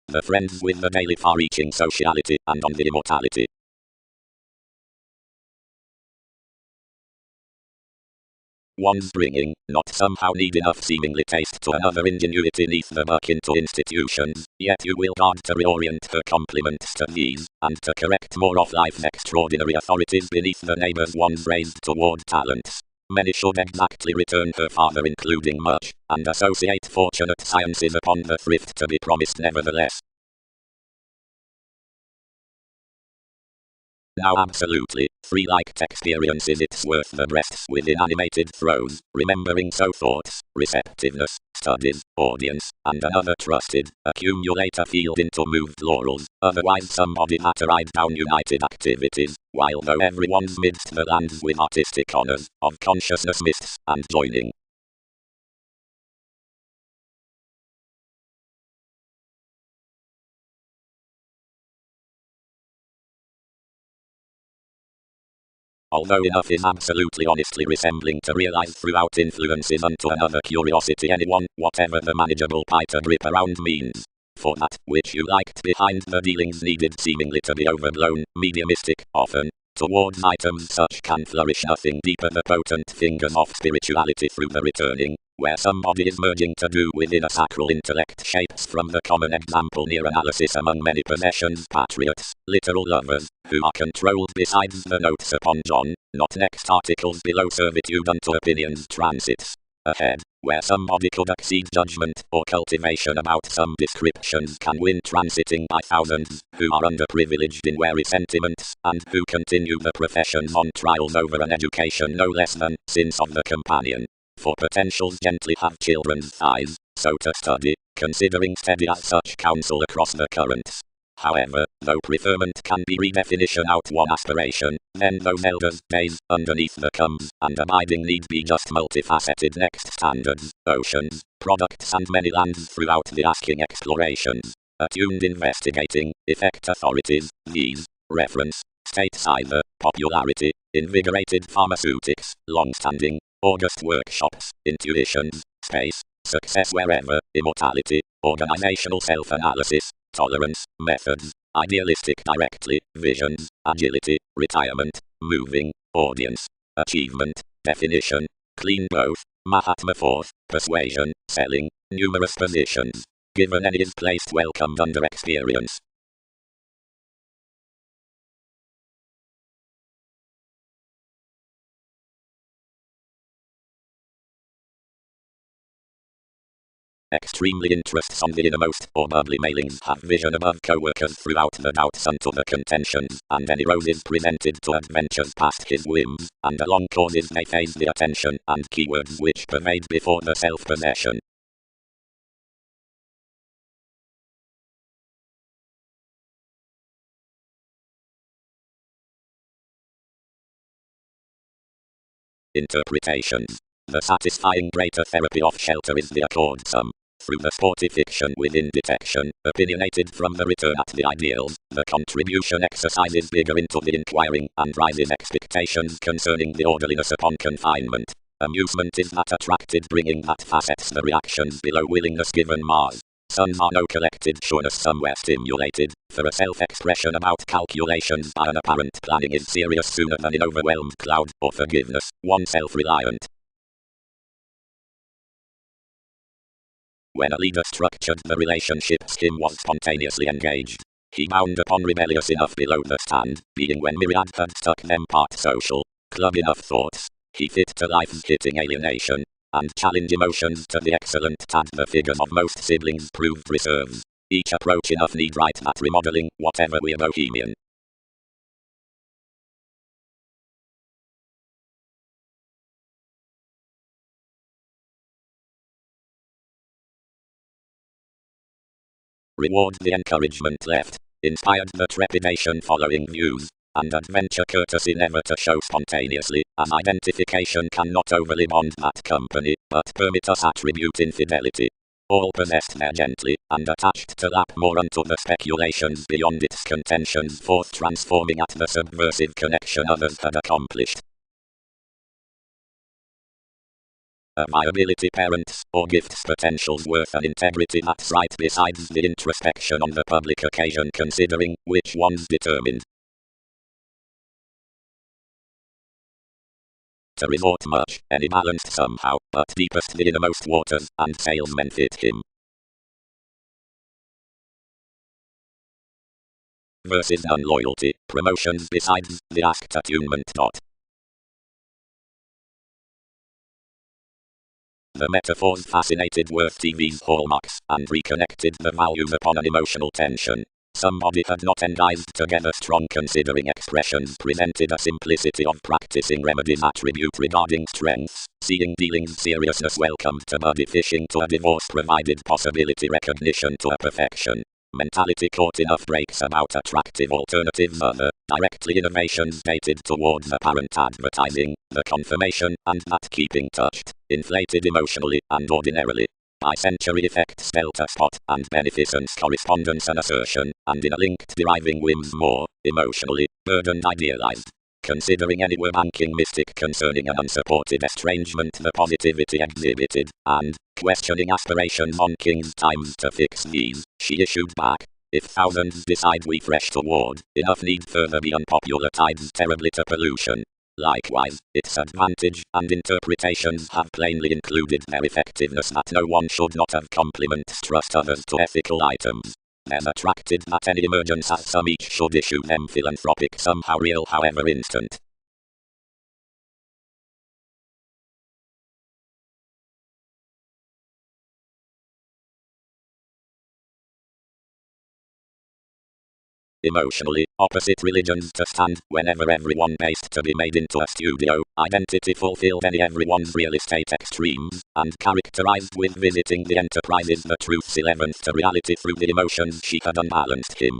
The friends with the daily far-reaching sociality and on the immortality. One's bringing, not somehow need enough seemingly taste to another ingenuity neath the buck into institutions, yet you will guard to reorient her compliments to these, and to correct more of life's extraordinary authorities beneath the neighbors one's raised toward talents. Many should exactly return her father including much, and associate fortunate sciences upon the thrift to be promised nevertheless. Now absolutely, free-like experiences it's worth the breaths with inanimated throes, remembering so thoughts, receptiveness, studies, audience, and another trusted, accumulate a field into moved laurels, otherwise somebody that ride down united activities, while though everyone's midst the lands with artistic honors, of consciousness mists, and joining. Although enough is absolutely honestly resembling to realize throughout influences unto another curiosity anyone, whatever the manageable pie to grip around means. For that, which you liked behind the dealings needed seemingly to be overblown, mediumistic, often. Towards items such can flourish nothing deeper the potent fingers of spirituality through the returning, where somebody is merging to do within a sacral intellect shapes from the common example near analysis among many possessions patriots, literal lovers, who are controlled besides the notes upon John, not next articles below servitude unto opinions transits. Ahead, where somebody could exceed judgment or cultivation about some descriptions can win transiting by thousands, who are underprivileged in wary sentiments, and who continue the professions on trials over an education no less than sins of the companion. For potentials gently have children's thighs, so to study, considering steady as such counsel across the currents. However, though preferment can be redefinition out one aspiration, then those elders' days, underneath the comes, and abiding need be just multifaceted next standards, oceans, products and many lands throughout the asking explorations. Attuned investigating, effect authorities, these, reference, states either, popularity, invigorated pharmaceutics, long-standing, august workshops, intuitions, space, success wherever, immortality, organizational self-analysis, tolerance, methods, idealistic directly, visions, agility, retirement, moving, audience, achievement, definition, clean both, Mahatma fourth, persuasion, selling, numerous positions. Given any is placed welcomed under experience. Extremely interests on the innermost or bubbly mailings have vision above co-workers throughout the doubts unto the contentions, and any roses presented to adventures past his whims, and along causes they phase the attention, and keywords which pervade before the self-possession. Interpretations. The satisfying greater therapy of shelter is the accord sum. Through the sporty fiction within detection, opinionated from the return at the ideals, the contribution exercises bigger into the inquiring, and rises expectations concerning the orderliness upon confinement. Amusement is that attracted bringing that facets the reactions below willingness given Mars. Suns are no collected sureness somewhere stimulated, for a self-expression about calculations by an apparent planning is serious sooner than in overwhelmed cloud, or forgiveness, one self-reliant. When a leader structured the relationship scheme was spontaneously engaged. He bound upon rebellious enough below the stand, being when myriad had stuck them part social, club enough thoughts, he fit to life's hitting alienation, and challenge emotions to the excellent tad the figures of most siblings proved reserves. Each approach enough need right that remodeling, whatever we're bohemian. reward the encouragement left, inspired the trepidation following views, and adventure courtesy never to show spontaneously, as identification cannot overly bond that company, but permit us attribute infidelity. All possessed there gently, and attached to lap more unto the speculations beyond its contentions forth transforming at the subversive connection others had accomplished. A viability parents, or gifts potentials worth an integrity that's right besides the introspection on the public occasion considering, which one's determined to resort much, any balanced somehow, but deepest the innermost waters, and salesmen fit him. Versus unloyalty, promotions besides, the asked attunement. The metaphors fascinated Worth TV's hallmarks, and reconnected the values upon an emotional tension. Somebody had not enticed together strong considering expressions presented a simplicity of practicing remedies attribute regarding strengths, seeing dealings seriousness welcomed to body fishing to a divorce provided possibility recognition to a perfection. Mentality caught enough breaks about attractive alternatives other, directly innovations dated towards apparent advertising, the confirmation, and that keeping touched, inflated emotionally, and ordinarily. By century effects delta spot, and beneficence correspondence and assertion, and in a linked deriving whims more, emotionally, burdened idealized. Considering any were banking mystic concerning an unsupported estrangement the positivity exhibited, and, questioning aspirations on king's times to fix these, she issued back, if thousands decide we fresh toward, enough need further be unpopular tides terribly to pollution. Likewise, its advantage and interpretations have plainly included their effectiveness that no one should not have compliments trust others to ethical items. There's attracted that any emergence as some each should issue them philanthropic somehow real however instant. Emotionally, opposite religions to stand whenever everyone based to be made into a studio, identity fulfilled any everyone's real estate extremes, and characterized with visiting the enterprises the truth's 11th to reality through the emotions she had unbalanced him.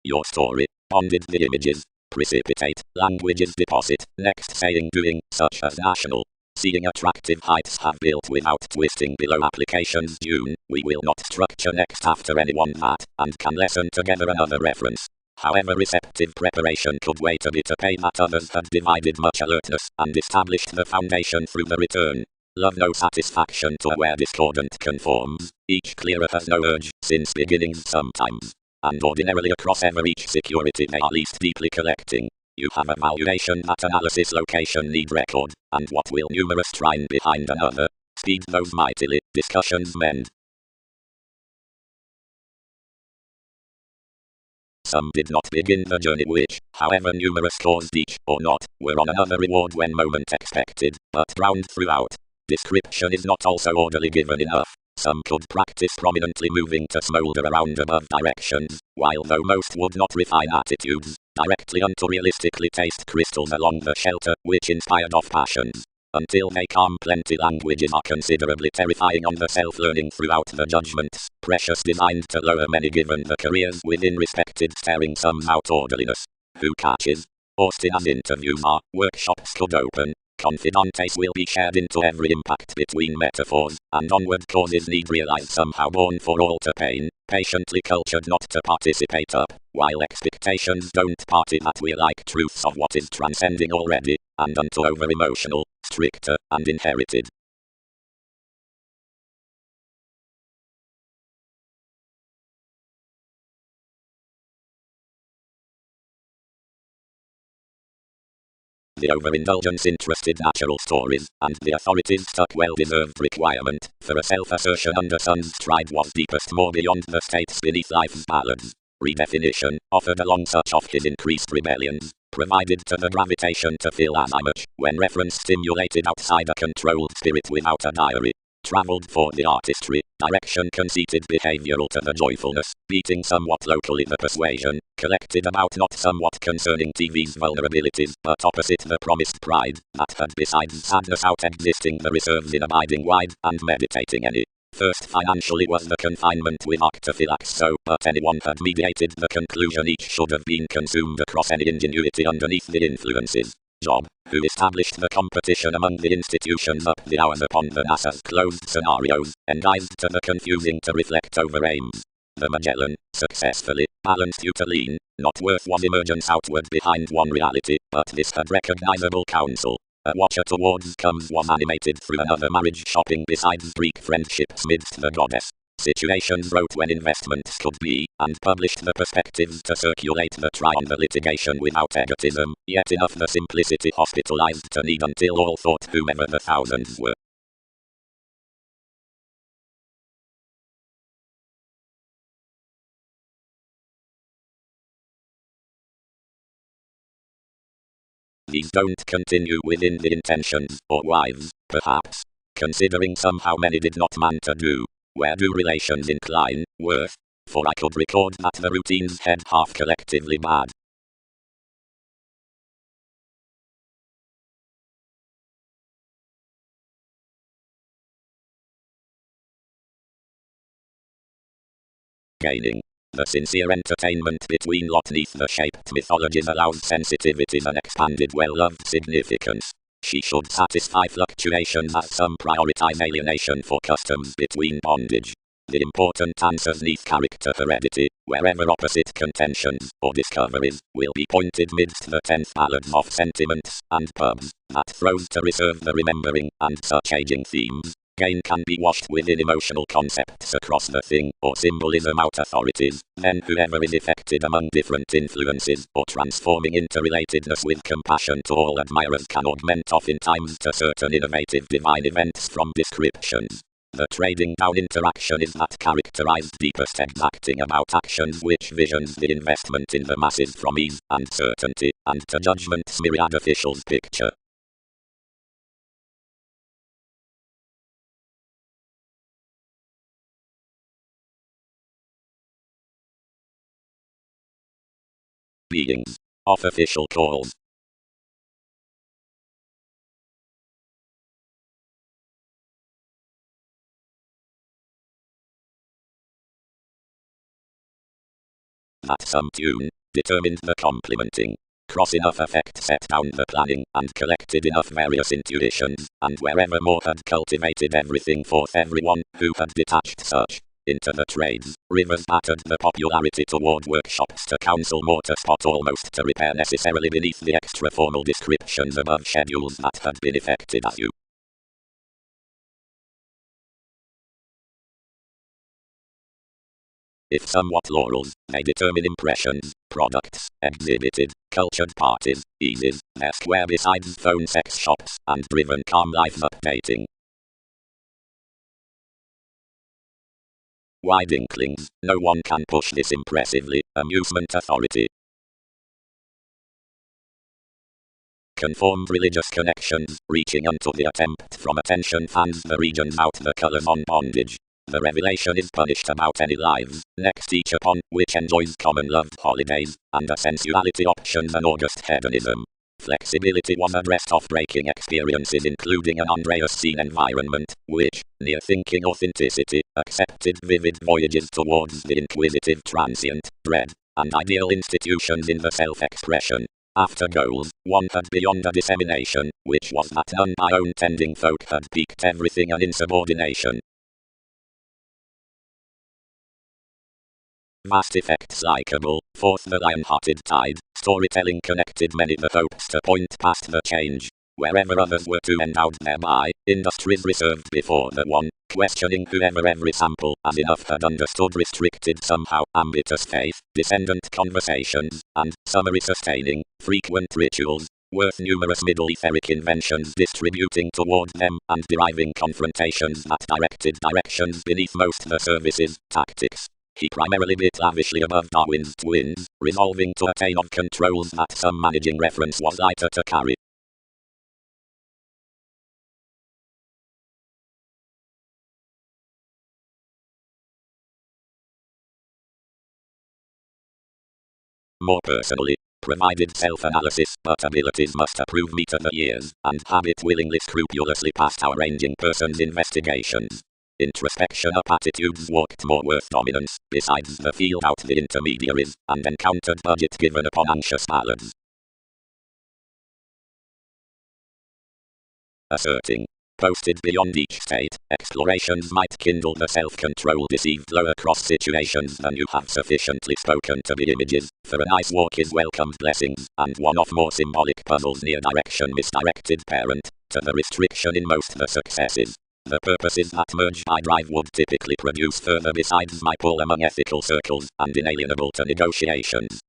Your story, bonded the images, precipitate, languages deposit, next saying doing, such as national. Seeing attractive heights have built without twisting below applications June, we will not structure next after anyone that, and can lesson together another reference. However receptive preparation could wait a bit to pay that others had divided much alertness, and established the foundation through the return. Love no satisfaction to where discordant conforms, each clearer has no urge, since beginnings sometimes. And ordinarily across each security they are least deeply collecting. You have a valuation that analysis location need record, and what will numerous trine behind another, speed those mightily, discussions mend. Some did not begin the journey which, however numerous caused each, or not, were on another reward when moment expected, but drowned throughout. Description is not also orderly given enough. Some could practice prominently moving to smolder around above directions, while though most would not refine attitudes, directly unto realistically taste crystals along the shelter, which inspired off passions. Until they calm plenty languages are considerably terrifying on the self-learning throughout the judgments, precious designed to lower many given the careers within respected staring sums out orderliness. Who catches? Austin as interviews are, workshops could open. Confidantes will be shared into every impact between metaphors, and onward causes need realize somehow born for all to pain, patiently cultured not to participate up, while expectations don't party that we like truths of what is transcending already, and unto over-emotional, stricter, and inherited. The overindulgence interested natural stories, and the authorities' stuck well-deserved requirement, for a self-assertion under sun's stride was deepest more beyond the states beneath life's ballads. Redefinition, offered along such of his increased rebellions, provided to the gravitation to fill as much, when reference stimulated outside a controlled spirit without a diary. Travelled for the artistry, direction conceited behavioural to the joyfulness, beating somewhat locally the persuasion, collected about not somewhat concerning TV's vulnerabilities, but opposite the promised pride, that had besides sadness out existing the reserves in abiding wide, and meditating any. First financially was the confinement with octophylax so, but anyone had mediated the conclusion each should have been consumed across any ingenuity underneath the influences. Job, who established the competition among the institutions up the hours upon the NASA's closed scenarios, endeavoured to the confusing to reflect over aims. The Magellan, successfully, balanced Utoline, not worth was emergence outward behind one reality, but this had recognizable counsel. A watcher towards comes was animated through another marriage shopping besides Greek friendships midst the goddess. Situations wrote when investments could be, and published the perspectives to circulate the try on the litigation without egotism, yet enough the simplicity hospitalized to need until all thought whomever the thousands were. These don't continue within the intentions, or wives, perhaps. Considering somehow many did not man to do. Where do relations incline, worth? For I could record that the routines head half collectively bad. Gaining. The sincere entertainment between lot neath the shaped mythologies allows sensitivities and expanded well-loved significance. She should satisfy fluctuations as some prioritize alienation for customs between bondage. The important answers neath character heredity, wherever opposite contentions or discoveries will be pointed midst the 10th ballads of sentiments and pubs that throws to reserve the remembering and such aging themes. Gain can be washed within emotional concepts across the thing or symbolism out authorities, then whoever is affected among different influences or transforming interrelatedness with compassion to all admirers can augment oftentimes to certain innovative divine events from descriptions. The trading down interaction is that characterized deepest exacting about actions which visions the investment in the masses from ease and certainty, and to judgment's myriad officials picture. Beings. Of official calls. That some tune determined the complementing. Cross enough effect set down the planning and collected enough various intuitions, and wherever more had cultivated everything forth everyone who had detached such into the trades, rivers battered the popularity toward workshops to counsel more to spot almost to repair necessarily beneath the extra formal descriptions above schedules that had been effected as you. If somewhat laurels, they determine impressions, products, exhibited, cultured parties, eases, their square besides phone sex shops, and driven calm life updating. Wide inklings, no one can push this impressively, amusement authority. Conformed religious connections, reaching unto the attempt from attention fans the regions out the colors on bondage. The revelation is punished about any lives, next each upon which enjoys common loved holidays, and a sensuality options and august hedonism. Flexibility was addressed off breaking experiences including an Andreas scene environment, which, near thinking authenticity, accepted vivid voyages towards the inquisitive transient, dread, and ideal institutions in the self-expression. After goals, one had beyond a dissemination, which was that none by own tending folk had peaked everything and insubordination. Vast effects likeable, forth the lion-hearted tide, storytelling connected many the hopes to point past the change. Wherever others were too endowed thereby, industries reserved before the one, questioning whoever every sample as enough had understood restricted somehow, ambitious faith, descendant conversations, and, summary sustaining, frequent rituals, worth numerous middle etheric inventions distributing toward them, and deriving confrontations that directed directions beneath most the services, tactics. He primarily bit lavishly above Darwin's twins, resolving to attain of controls that some managing reference was lighter to carry. More personally, provided self-analysis but abilities must approve me to the years, and habit willingly scrupulously past our ranging person's investigations. Introspection up attitudes walked more worth dominance, besides the field out the intermediaries, and encountered budget given upon anxious ballads. Asserting. Posted beyond each state, explorations might kindle the self-control deceived low across situations than you have sufficiently spoken to the images, for a nice walk is welcomed blessings, and one-off more symbolic puzzles near direction misdirected parent, to the restriction in most the successes. The purposes that merge I drive would typically produce further besides my pull among ethical circles, and inalienable to negotiations.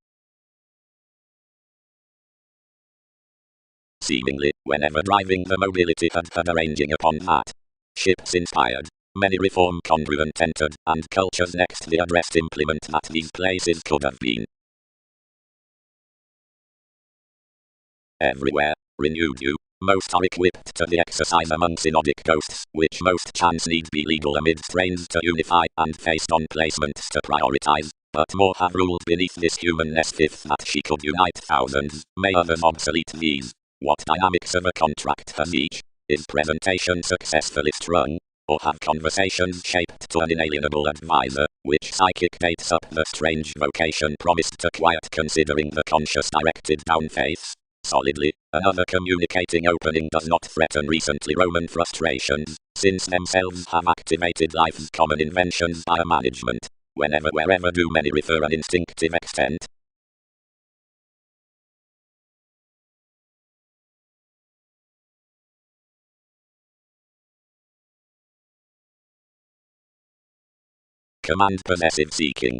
Seemingly, whenever driving the mobility had arranging upon that. Ships inspired. Many reform congruent entered, and culture's next the addressed implement that these places could have been. Everywhere, renewed you. Most are equipped to the exercise among synodic ghosts, which most chance need be legal amid strains to unify, and faced on placements to prioritize. But more have ruled beneath this humanness fifth that she could unite thousands, may others obsolete these. What dynamics of a contract has each? Is presentation successfully strung? Or have conversations shaped to an inalienable advisor, which psychic dates up the strange vocation promised to quiet considering the conscious directed down faiths? Solidly, another communicating opening does not threaten recently Roman frustrations, since themselves have activated life's common inventions by a management. Wherever do many refer an instinctive extent? Command possessive seeking.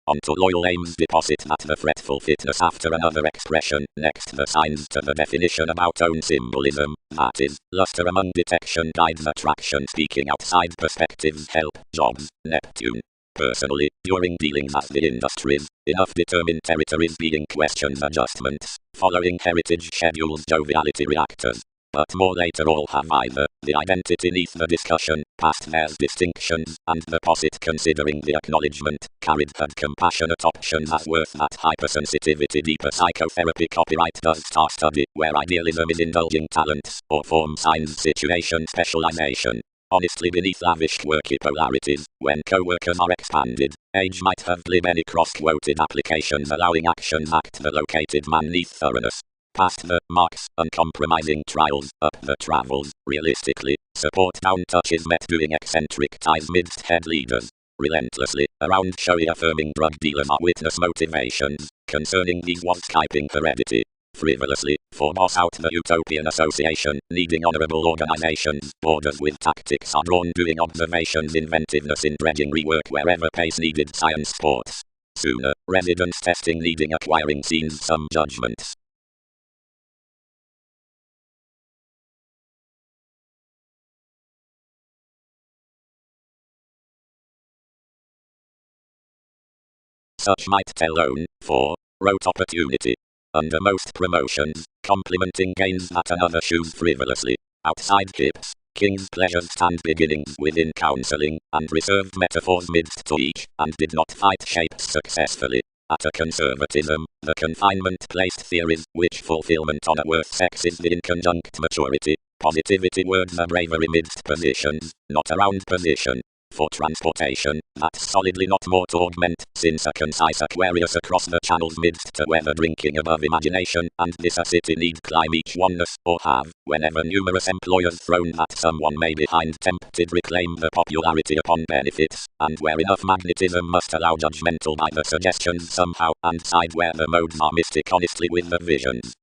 Onto loyal aims deposit that the fretful fitness after another expression, next the signs to the definition about own symbolism, that is, luster among detection guides attraction speaking outside perspectives help, jobs, Neptune. Personally, during dealings as the industries, enough determined territories being questions adjustments, following heritage schedules joviality reactors. But more later all have either the identity neath the discussion, past theirs distinctions, and the posit considering the acknowledgement, carried had compassionate options as worth that hypersensitivity deeper psychotherapy copyright does star study, where idealism is indulging talents, or form signs situation specialization. Honestly beneath lavish quirky polarities, when co-workers are expanded, age might have glib any cross-quoted applications allowing actions act the located man neath thoroughness. Past the marks, uncompromising trials, up the travels, realistically, support down touches met doing eccentric ties midst head leaders. Relentlessly, around showy affirming drug dealers are witness motivations, concerning these was Skyping heredity. Frivolously, for boss out the utopian association, needing honorable organizations, borders with tactics are drawn doing observations inventiveness in dredging rework wherever pace needed science sports. Sooner, residence testing needing acquiring scenes some judgments. Such might tell own, for, wrote opportunity. Under most promotions, complimenting gains that another choose frivolously. Outside hips, king's pleasures stand beginnings within counseling, and reserved metaphors midst to each, and did not fight shapes successfully. At a conservatism, the confinement placed theories, which fulfillment on a worth sex is the inconjunct maturity. Positivity words are bravery midst positions, not around position. For transportation, that's solidly not more to augment, since a concise Aquarius across the channels midst to weather drinking above imagination, and this a city need climb each oneness, or have, whenever numerous employers thrown that someone may behind tempted reclaim the popularity upon benefits, and where enough magnetism must allow judgmental by the suggestions somehow, and side where the modes are mystic honestly with the visions.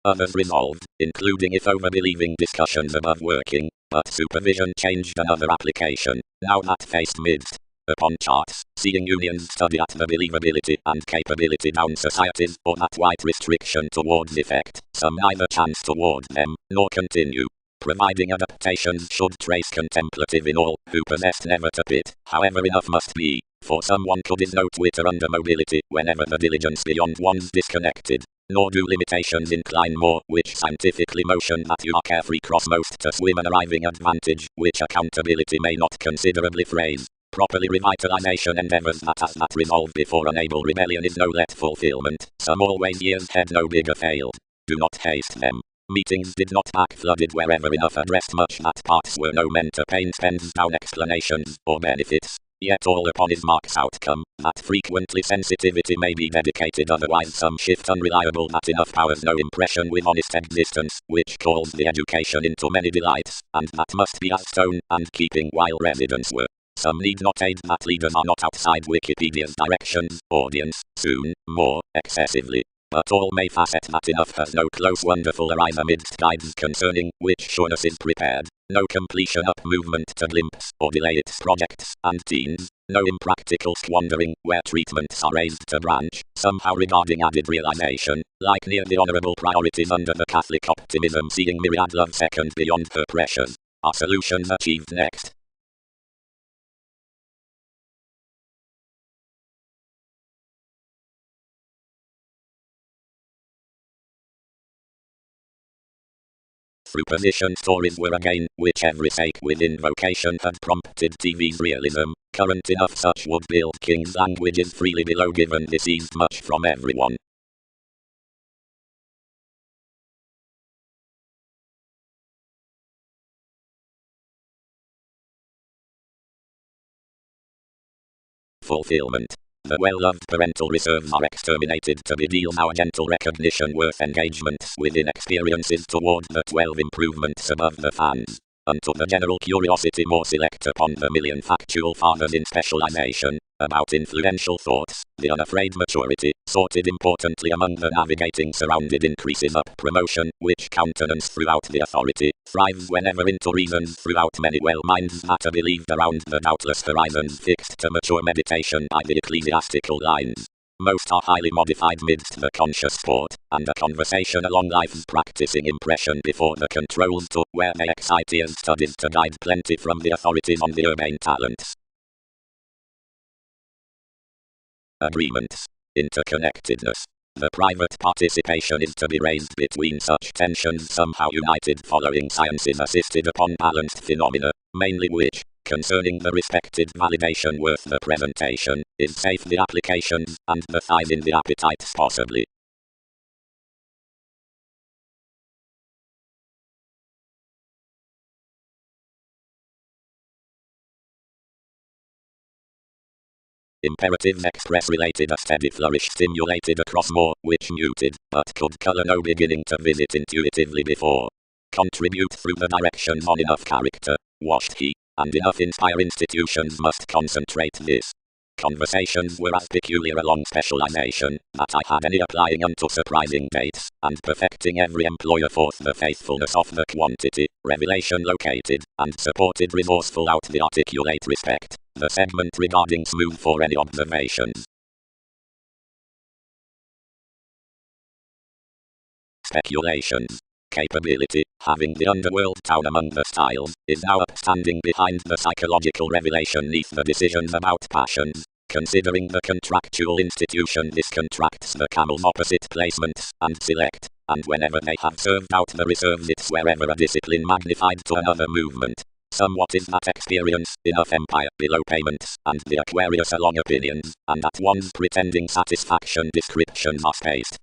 Others resolved, including if over-believing discussions above working, but supervision changed another application, now that faced midst. Upon charts, seeing unions study at the believability and capability down societies, or that white restriction towards effect, some neither chance toward them, nor continue. providing adaptations should trace contemplative in all, who possessed never to pit, however enough must be, for someone could is no twitter under mobility, whenever the diligence beyond one's disconnected, nor do limitations incline more, which scientifically motion that you are carefree cross most to swim an arriving advantage, which accountability may not considerably phrase. Properly revitalization endeavors that as that resolve before unable rebellion is no let fulfillment, some always years had no bigger failed. Do not haste them. Meetings did not pack flooded wherever enough addressed much that parts were no meant to paint pens down explanations or benefits. Yet all upon his marks outcome, that frequently sensitivity may be dedicated otherwise some shift unreliable that enough powers no impression with honest existence, which calls the education into many delights, and that must be as tone and keeping while residents were. Some need not aid that leaders are not outside Wikipedia's directions, audience, soon, more, excessively. But all may facet that enough has no close wonderful arise amidst guides concerning which sureness is prepared, no completion up movement to glimpse or delay its projects and teens, no impractical squandering where treatments are raised to branch, somehow regarding added realization, like near the honorable priorities under the Catholic optimism seeing myriad love second beyond her pressures, are solutions achieved next. Superstition stories were again, which every sake within vocation had prompted TV's realism, current enough such would build king's languages freely below given deceased much from everyone. Fulfillment. The well-loved parental reserves are exterminated to bedeal our gentle recognition worth engagements within experiences toward the 12 improvements above the fans. Unto the general curiosity more select upon the million factual fathers in specialization, about influential thoughts, the unafraid maturity, sorted importantly among the navigating surrounded increases up promotion, which countenance throughout the authority, thrives whenever into reasons throughout many well minds that are believed around the doubtless horizons fixed to mature meditation by the ecclesiastical lines. Most are highly modified midst the conscious sport, and a conversation along life's practicing impression before the controls to where they excite ears studies to guide plenty from the authorities on the urbane talents. Agreements. Interconnectedness. The private participation is to be raised between such tensions somehow united following sciences assisted upon balanced phenomena, mainly which, concerning the respected validation worth the presentation, is safe the applications, and the thighs in the appetites possibly. Imperatives express related a steady flourish stimulated across more, which muted, but could color no beginning to visit intuitively before. Contribute through the directions on enough character, washed he, and enough inspire institutions must concentrate this. Conversations were as peculiar along specialization, that I had any applying unto surprising dates, and perfecting every employer forth the faithfulness of the quantity, revelation located, and supported resourceful out the articulate respect, the segment regarding smooth for any observations. Speculations. Capability, having the underworld town among the styles, is now upstanding behind the psychological revelation neath the decisions about passions. Considering the contractual institution this contracts the camel's opposite placements, and select, and whenever they have served out the reserves it's wherever a discipline magnified to another movement. Somewhat is that experience, enough empire below payments, and the Aquarius along opinions, and at one's pretending satisfaction descriptions are spaced.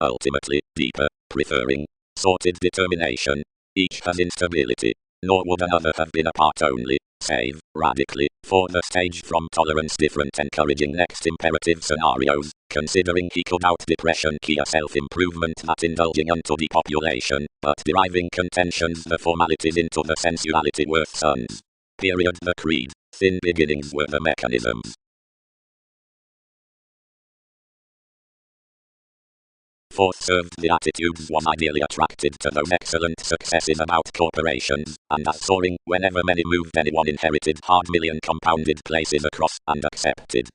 Ultimately, deeper, preferring, sorted determination. Each has instability, nor would another have been apart only, save, radically, for the stage from tolerance different encouraging next imperative scenarios, considering he could out depression key a self-improvement that indulging unto depopulation, but deriving contentions the formalities into the sensuality worth sons. Period. The creed, thin beginnings were the mechanisms. Fourth, served the attitudes one ideally attracted to those excellent successes about corporations, and as soaring, whenever many moved anyone inherited hard million compounded places across, and accepted.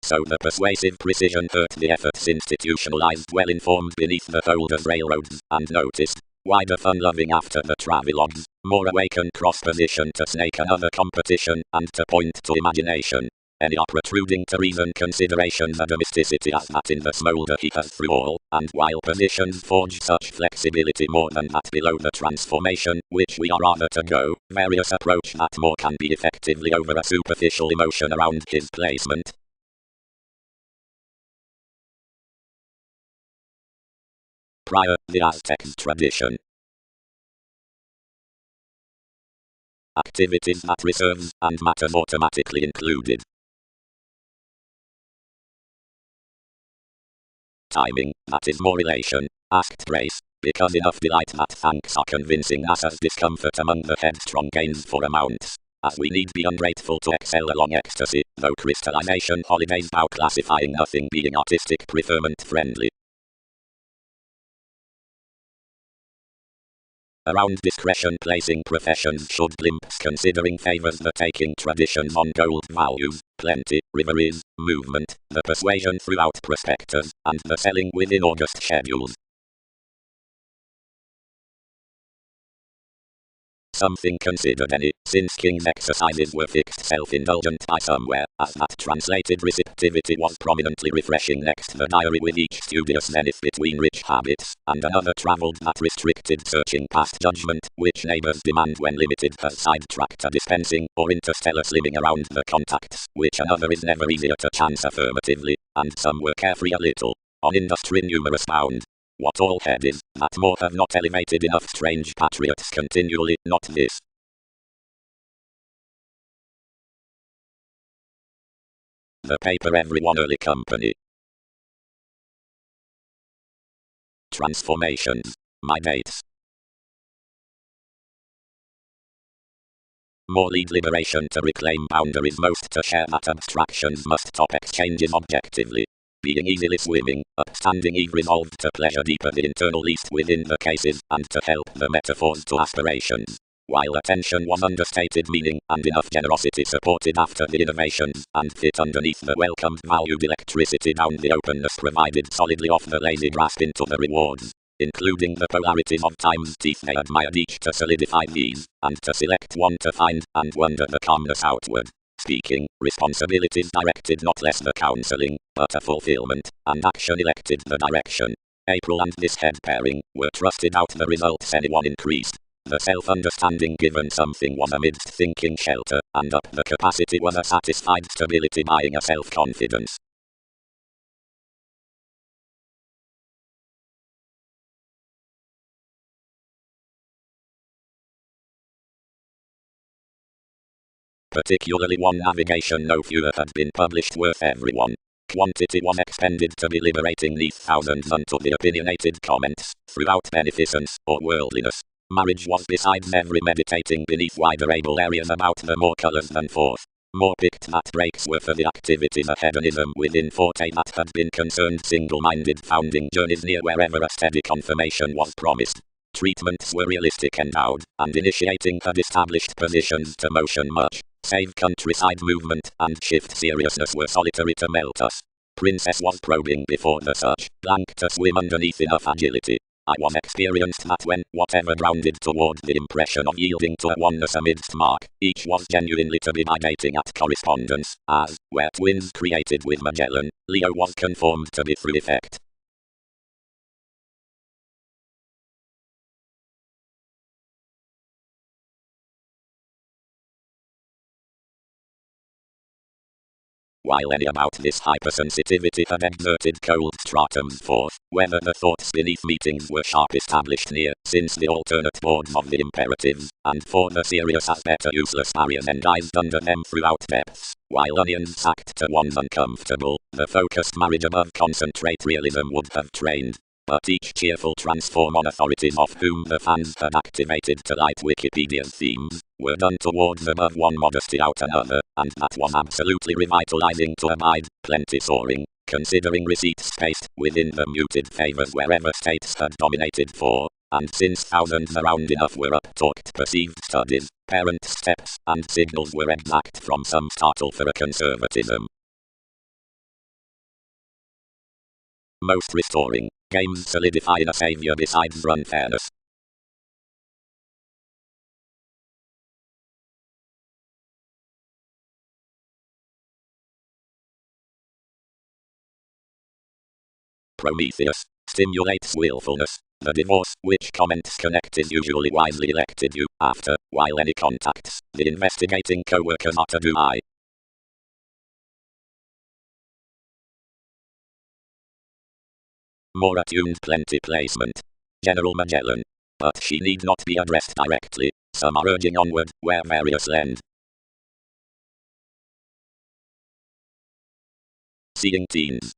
So the persuasive precision hurt the efforts institutionalized well-informed beneath the fold of railroads, and noticed, wider fun-loving after the travelogues, more awakened cross-position to snake another competition, and to point to imagination. Any protruding to reason consideration the domesticity as that in the smolder he has through all, and while positions forge such flexibility more than that below the transformation, which we are rather to go, various approach that more can be effectively over a superficial emotion around his placement. Prior, the Aztec's tradition. Activities that reserves and matters automatically included. Timing, that is more relation, asked grace, because enough delight that thanks are convincing us as discomfort among the headstrong gains for amounts, as we need be ungrateful to excel along ecstasy, though crystallization holidays bow classifying nothing being artistic preferment friendly. Around discretion placing professions should glimpse considering favors the taking traditions on gold values, plenty, reveries, movement, the persuasion throughout prospectus, and the selling within August schedules. Something considered any, since King's exercises were fixed self-indulgent by somewhere, as that translated receptivity was prominently refreshing next the diary with each studious zenith between rich habits, and another travelled that restricted searching past judgment, which neighbours demand when limited has sidetracked to dispensing, or interstellar slimming around the contacts, which another is never easier to chance affirmatively, and some were carefree a little. On industry numerous bound. What all head is, that more have not elevated enough strange patriots continually, not this. The paper everyone early company. Transformations. My dates. More lead liberation to reclaim boundaries most to share that abstractions must top exchanges objectively. Being easily swimming, upstanding Eve resolved to pleasure deeper the internal least within the cases, and to help the metaphors to aspirations. While attention was understated meaning, and enough generosity supported after the innovations, and fit underneath the welcomed valued electricity down the openness provided solidly off the lazy grasp into the rewards, including the polarities of time's teeth they admired each to solidify these, and to select one to find, and wonder the calmness outward. Speaking, responsibilities directed not less the counseling, but a fulfillment, and action elected the direction. April and this head pairing were trusted out the results anyone increased. The self-understanding given something was amidst thinking shelter, and up the capacity was a satisfied stability buying a self-confidence. Particularly one navigation no fewer had been published worth everyone. Quantity was expended to be liberating these thousands unto the opinionated comments, throughout beneficence, or worldliness. Marriage was besides every meditating beneath wider able areas about the more colours than forth. More picked that breaks were for the activities of hedonism within forte that had been concerned single-minded founding journeys near wherever a steady confirmation was promised. Treatments were realistic endowed, and initiating had established positions to motion much. Save countryside movement, and shift seriousness were solitary to melt us. Princess was probing before the search, blank to swim underneath enough agility. I was experienced that when, whatever grounded toward the impression of yielding to a oneness amidst mark, each was genuinely to be by dating at correspondence, as, where twins created with Magellan, Leo was conformed to be through effect. While any about this hypersensitivity had exerted cold stratums forth, whether the thoughts beneath meetings were sharp established near, since the alternate boards of the imperatives, and for the serious as better useless barriers endized under them throughout depths, while onions sacked to one's uncomfortable, the focused marriage above concentrate realism would have trained. But each cheerful transform on authorities of whom the fans had activated to light Wikipedia's themes, were done towards them of one modesty out another, and that was absolutely revitalizing to abide, plenty soaring, considering receipts spaced within the muted favours wherever states had dominated for, and since thousands around enough were up-talked perceived studies, parent steps and signals were exact from some startle for a conservatism. Most restoring, games solidify in a saviour besides unfairness. Prometheus stimulates willfulness. The divorce, which comments connected usually wisely elected you, after, while any contacts, the investigating co-workers are to do I. More attuned plenty placement. General Magellan. But she need not be addressed directly, some are urging onward, where various lend. Seeing teens.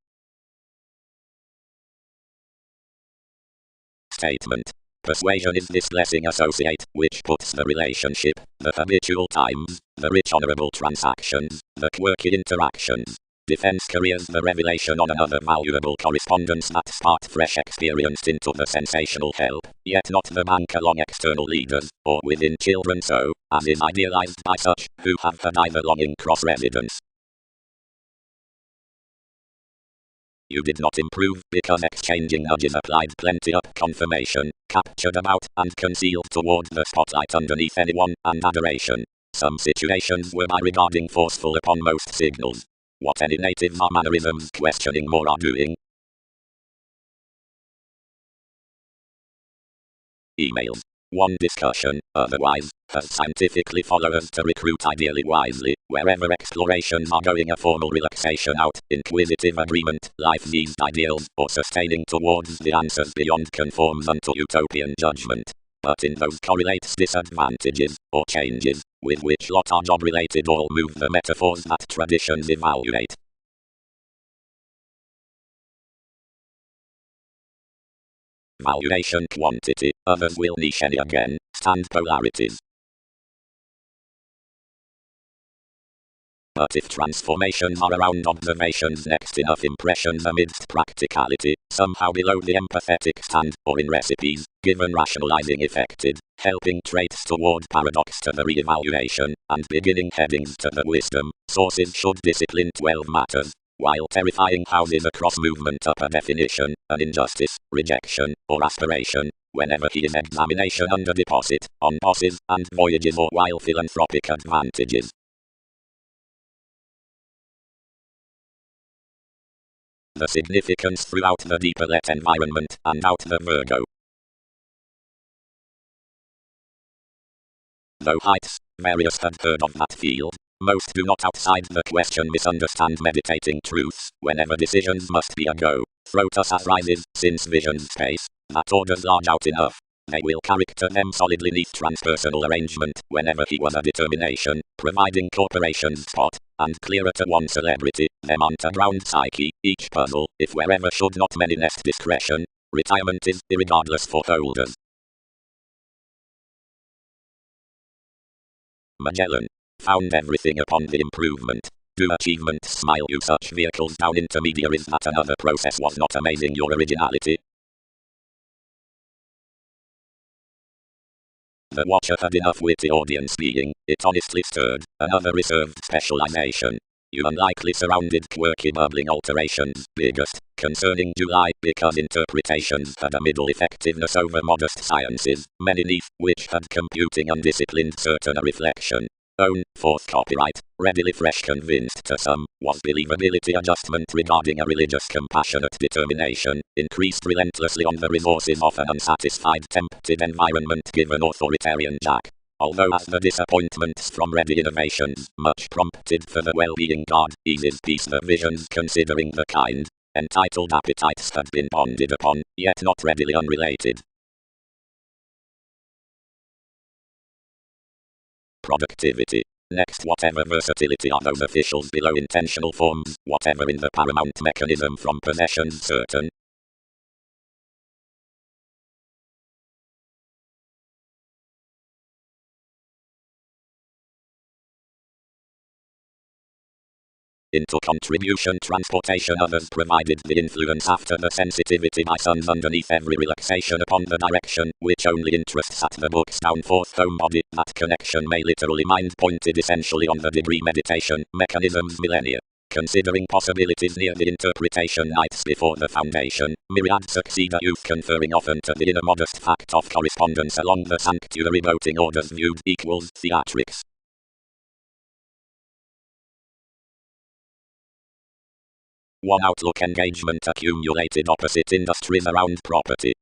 Statement. Persuasion is this blessing associate, which puts the relationship, the habitual times, the rich honorable transactions, the quirky interactions, defense careers, the revelation on another valuable correspondence that spark fresh experience into the sensational help, yet not the bank along external leaders, or within children so, as is idealized by such, who have had either longing cross-residence. You did not improve because exchanging nudges applied plenty up confirmation, captured about and concealed toward the spotlight underneath anyone, and adoration. Some situations were by regarding forceful upon most signals. What any native are mannerisms questioning more are doing. Emails. One discussion, otherwise, has scientifically followers to recruit ideally wisely, wherever explorations are going a formal relaxation out, inquisitive agreement, life needs ideals, or sustaining towards the answers beyond conforms unto utopian judgment. But in those correlates disadvantages, or changes, with which lot are job related all move the metaphors that traditions evaluate. Valuation quantity, others will niche any again, stand polarities. But if transformations are around observations next enough impressions amidst practicality, somehow below the empathetic stand, or in recipes, given rationalizing effected, helping traits toward paradox to the re-evaluation, and beginning headings to the wisdom, sources should discipline 12 matters. While terrifying houses across movement up a definition, an injustice, rejection, or aspiration, whenever he is examination under deposit, on bosses, and voyages or while philanthropic advantages. The significance throughout the deeper let environment, and out the Virgo. Though heights, various had heard of that field, most do not outside the question misunderstand meditating truths, whenever decisions must be a go. Throat us as rises, since vision's space, that orders large out enough. They will character them solidly neath transpersonal arrangement, whenever he was a determination, providing corporations spot, and clearer to one celebrity, them underground psyche, each puzzle, if wherever should not many nest discretion, retirement is irregardless for holders. Magellan found everything upon the improvement. Do achievements smile you such vehicles down intermediaries that another process was not amazing your originality? The watcher had enough witty audience being, it honestly stirred, another reserved specialization. You unlikely surrounded quirky bubbling alterations, biggest, concerning July, because interpretations had a middle effectiveness over modest sciences, many neath, which had computing undisciplined certain a reflection. Own, fourth copyright, readily fresh convinced to some, was believability adjustment regarding a religious compassionate determination, increased relentlessly on the resources of an unsatisfied tempted environment given authoritarian jack. Although as the disappointments from ready innovations, much prompted for the well-being God, eases peace the visions considering the kind, entitled appetites had been bonded upon, yet not readily unrelated. Productivity. Next, whatever versatility are those officials below intentional forms, whatever in the paramount mechanism from possessions certain. Into contribution transportation others provided the influence after the sensitivity by suns underneath every relaxation upon the direction, which only interests at the book's down fourth home body, that connection may literally mind pointed essentially on the degree meditation, mechanisms millennia. Considering possibilities near the interpretation nights before the foundation, myriad succeed a youth conferring often to the inner modest fact of correspondence along the sanctuary voting orders viewed equals theatrics. 1. Outlook engagement accumulated opposite industries around property.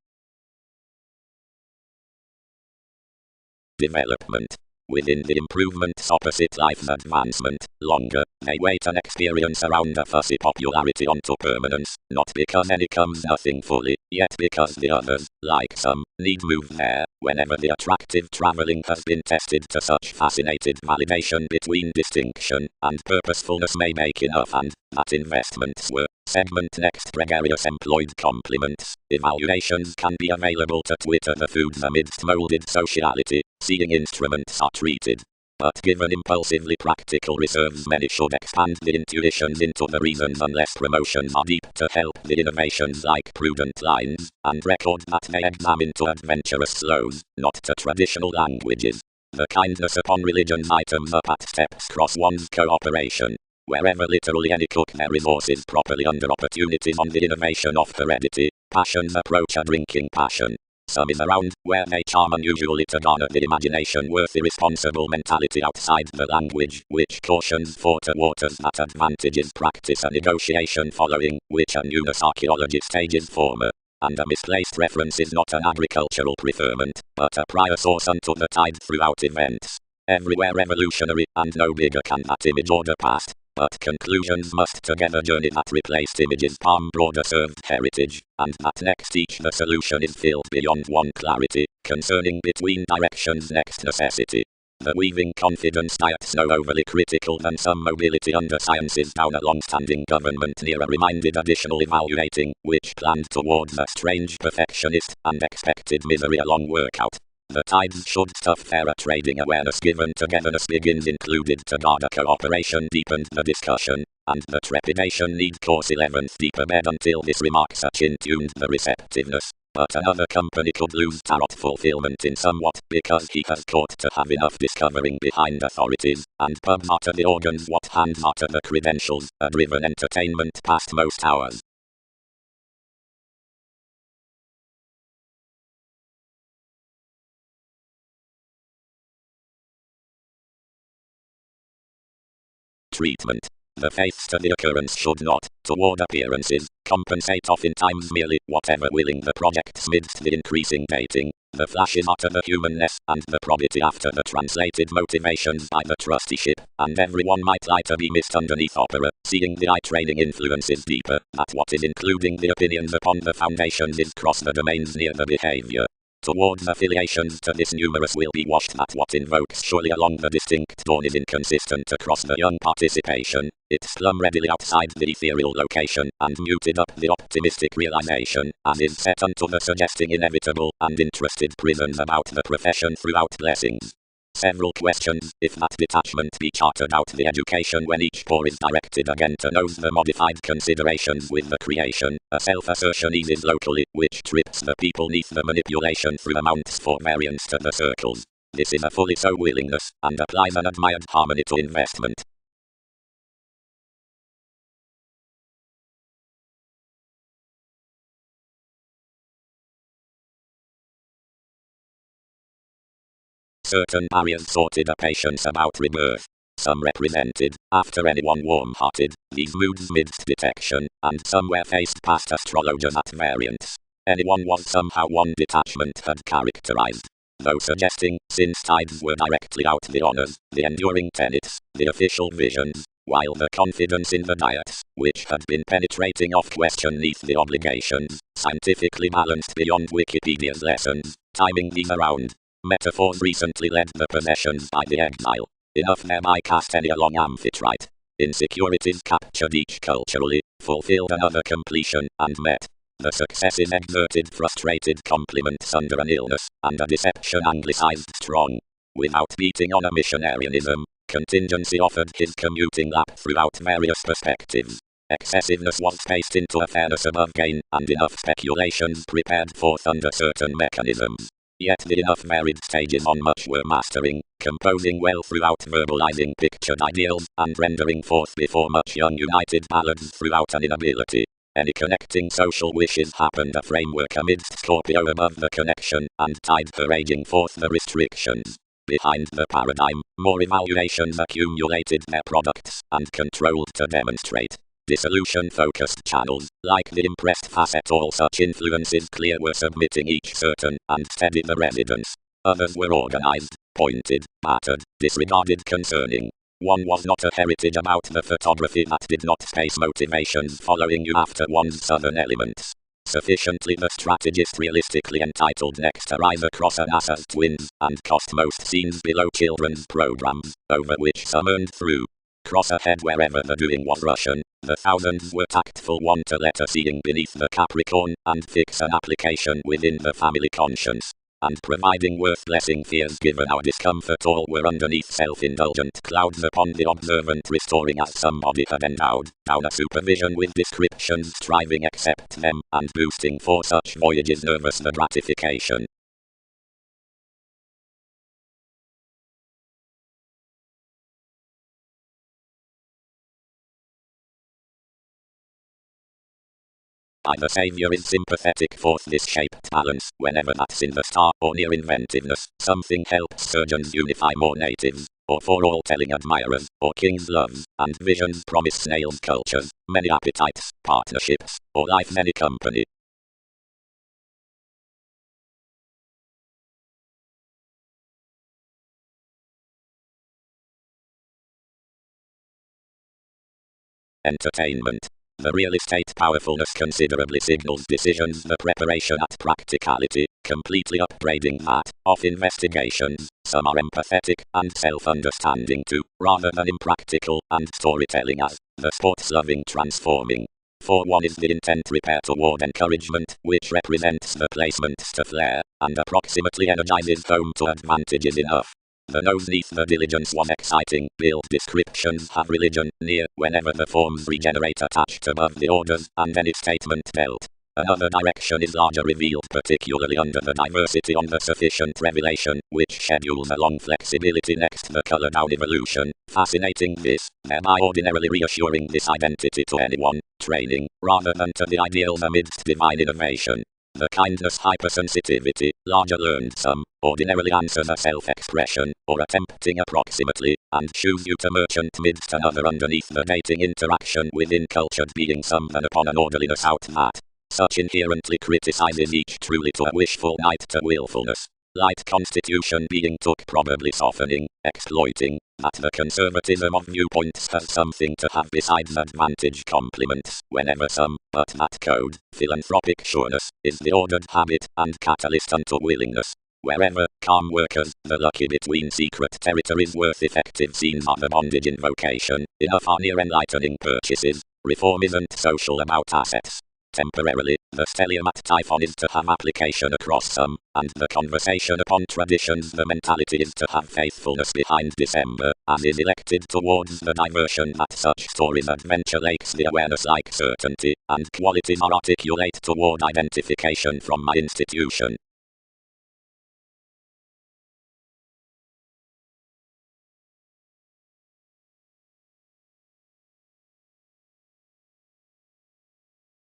Development. Within the improvements opposite life's advancement, longer, they wait and experience around a fussy popularity onto permanence, not because any comes nothing fully, yet because the others, like some, need move there, whenever the attractive travelling has been tested to such fascinated validation between distinction and purposefulness may make enough and, that investments were, segment next gregarious employed compliments, evaluations can be available to Twitter the foods amidst moulded sociality, seeing instruments are treated. But given impulsively practical reserves many should expand the intuitions into the reasons unless promotions are deep to help the innovations like prudent lines, and record that they examine to adventurous slows, not to traditional languages. The kindness upon religion's items up at steps cross one's cooperation. Wherever literally any cook their resources properly under opportunities on the innovation of heredity, passions approach a drinking passion. Some is around, where they charm unusually to garner the imagination worth irresponsible mentality outside the language, which cautions for to waters that advantages practice a negotiation following, which a newness archaeology stages former. And a misplaced reference is not an agricultural preferment, but a prior source unto the tide throughout events. Everywhere revolutionary, and no bigger can that image order past. But conclusions must together journey that replaced images palm broader served heritage, and that next each the solution is filled beyond one clarity, concerning between directions next necessity. The weaving confidence diets no overly critical than some mobility under sciences down a long-standing government near a reminded additional evaluating, which planned towards a strange perfectionist, and expected misery along workout. The tides should stuff fairer trading awareness given togetherness begins included to guard a cooperation deepened the discussion, and the trepidation need course 11th deeper bed until this remark such in-tuned the receptiveness. But another company could lose tarot fulfillment in somewhat, because he has caught to have enough discovering behind authorities, and pubs are to the organs what hands are to the credentials, a driven entertainment past most hours. Treatment. The faiths to the occurrence should not, toward appearances, compensate oftentimes merely whatever willing the projects midst the increasing dating. The flashes are to the humanness, and the probity after the translated motivations by the trusteeship, and everyone might lie to be missed underneath opera, seeing the eye training influences deeper, that what is including the opinions upon the foundations is cross the domains near the behavior. Towards affiliations to this numerous will be washed that what invokes surely along the distinct dawn is inconsistent across the young participation, it's slum readily outside the ethereal location, and muted up the optimistic realization, as is set unto the suggesting inevitable, and interested prisons about the profession throughout blessings. Several questions, if that detachment be chartered out the education when each pore is directed again to knows the modified considerations with the creation, a self-assertion eases locally, which trips the people neath the manipulation through amounts for variance to the circles. This is a fully so willingness, and applies an admired harmony to investment. Certain barriers sorted a patience about rebirth. Some represented, after anyone warm-hearted, these moods midst detection, and some were faced past astrologers at variance. Anyone was somehow one detachment had characterized. Though suggesting, since tides were directly out the honors, the enduring tenets, the official visions, while the confidence in the diets, which had been penetrating off question neath the obligations, scientifically balanced beyond Wikipedia's lessons, timing these around. Metaphors recently led the possessions by the exile. Enough thereby cast any along amphitrite. Insecurities captured each culturally, fulfilled another completion, and met. The successes exerted frustrated compliments under an illness, and a deception anglicized strong. Without beating on a missionarianism, contingency offered his commuting lap throughout various perspectives. Excessiveness was paced into a fairness above gain, and enough speculations prepared forth under certain mechanisms. Yet the enough varied stages on much were mastering, composing well throughout, verbalizing pictured ideals, and rendering forth before much young united ballads throughout an inability. Any connecting social wishes happened a framework amidst Scorpio above the connection, and tied her raging forth the restrictions. Behind the paradigm, more evaluations accumulated their products, and controlled to demonstrate. Dissolution-focused channels, like the impressed facet, all such influences clear were submitting each certain, and steady the residence. Others were organized, pointed, battered, disregarded concerning. One was not a heritage about the photography that did not space motivations following you after one's southern elements. Sufficiently the strategist realistically entitled next arise across an as twins, and cost most scenes below children's programs, over which some earned through. Cross ahead wherever the doing was Russian, the thousands were tactful one to letter seeing beneath the Capricorn, and fix an application within the family conscience. And providing worth blessing fears given our discomfort all were underneath self-indulgent clouds upon the observant restoring as somebody had endowed, down a supervision with descriptions striving accept them, and boosting for such voyages nervous the gratification. By the Saviour is sympathetic forth this shaped balance, whenever that's in the star, or near inventiveness, something helps surgeons unify more natives, or for all telling admirers, or king's loves, and visions promise snails cultures, many appetites, partnerships, or life any company. Entertainment. The real estate powerfulness considerably signals decisions the preparation at practicality, completely upbraiding that, of investigations, some are empathetic, and self-understanding too, rather than impractical, and storytelling as, the sports-loving transforming. For one is the intent repair toward encouragement, which represents the placements to flair, and approximately energizes home to advantages enough. The nose neath the diligence was exciting, build descriptions have religion, near, whenever the forms regenerate attached above the orders, and any statement dealt. Another direction is larger revealed particularly under the diversity on the sufficient revelation, which schedules along flexibility next the color down evolution, fascinating this, thereby ordinarily reassuring this identity to anyone, training, rather than to the ideals amidst divine innovation. The kindness hypersensitivity, larger learned sum, ordinarily answers a self-expression, or attempting approximately, and choose you to merchant midst another underneath the dating interaction within cultured being some than upon an orderliness out that. Such inherently criticizes each truly to a wishful night to willfulness. Light constitution being took probably softening, exploiting, that the conservatism of viewpoints has something to have besides advantage complements, whenever some, but that code, philanthropic sureness, is the ordered habit, and catalyst unto willingness. Wherever, calm workers, the lucky between secret territories worth effective scenes are the bondage invocation, enough are near enlightening purchases, reform isn't social about assets. Temporarily, the stellium at Typhon is to have application across some, and the conversation upon traditions the mentality is to have faithfulness behind December, as is elected towards the diversion that such stories adventure lakes the awareness like certainty, and qualities are articulate toward identification from my institution.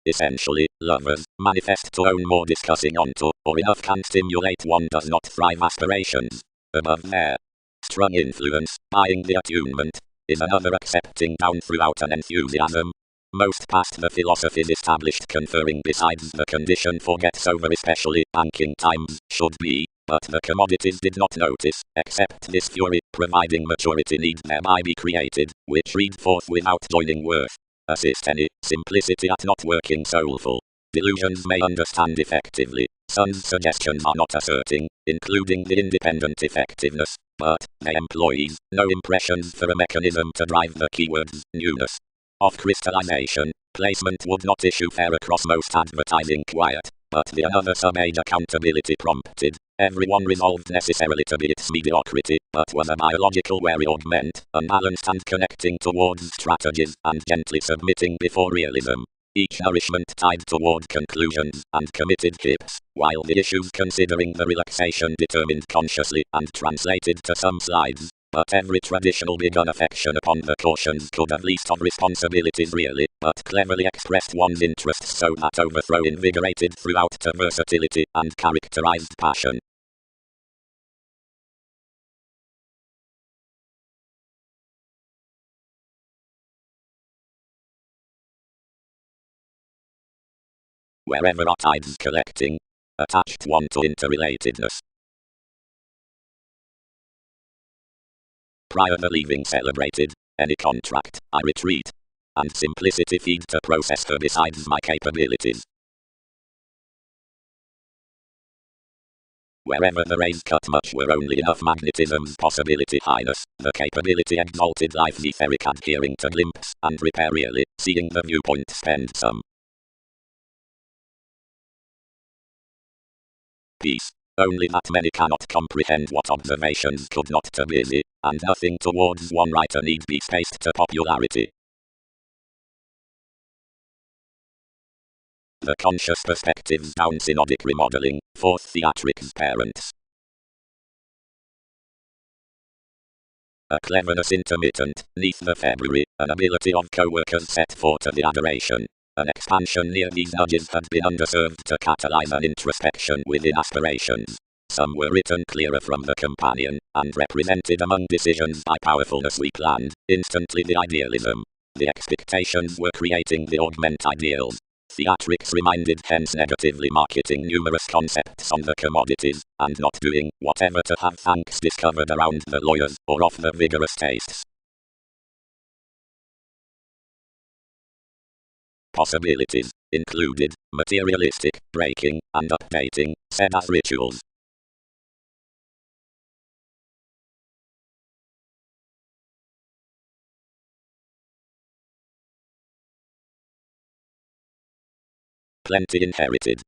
Essentially, lovers, manifest to own more discussing onto, or enough can stimulate one does not thrive aspirations. Above there. Strong influence, buying the attunement, is another accepting down throughout an enthusiasm. Most past the philosophies established conferring besides the condition for gets over especially banking times, should be, but the commodities did not notice, except this fury, providing maturity need thereby be created, which read forth without joining worth. Assist any simplicity at not working soulful. Delusions may understand effectively. Sun's suggestions are not asserting, including the independent effectiveness, but they employees, no impressions for a mechanism to drive the keywords, newness. Of crystallization, placement would not issue fair across most advertising quiet, but the another sub-age accountability prompted, Everyone resolved necessarily to be its mediocrity, but was a biological wary augment, unbalanced and connecting towards strategies, and gently submitting before realism. Each nourishment tied toward conclusions and committed hips, while the issues considering the relaxation determined consciously and translated to some slides. But every traditional begun affection upon the cautions could have least of responsibilities really, but cleverly expressed one's interests so that overthrow invigorated throughout to versatility and characterized passion. Wherever are tides collecting, attached one to interrelatedness. Prior the leaving celebrated, any contract, I retreat. And simplicity feed to process her besides my capabilities. Wherever the rays cut much were only enough magnetism's possibility highness, the capability exalted life etheric adhering to glimpse and repair really, seeing the viewpoint spend some. Peace. Only that many cannot comprehend what observations could not to busy, and nothing towards one writer need be spaced to popularity. The conscious perspectives down synodic remodeling, fourth theatric's parents. A cleverness intermittent, neath the February, an ability of co-workers set forth to the adoration. An expansion near these nudges had been underserved to catalyze an introspection within aspirations. Some were written clearer from the companion, and represented among decisions by powerfulness we planned, instantly the idealism. The expectations were creating the augment ideals. Theatrics reminded hence negatively marketing numerous concepts on the commodities, and not doing whatever to have thanks discovered around the lawyers, or off the vigorous tastes. Possibilities included materialistic, breaking, and updating, said as rituals. Plenty inherited.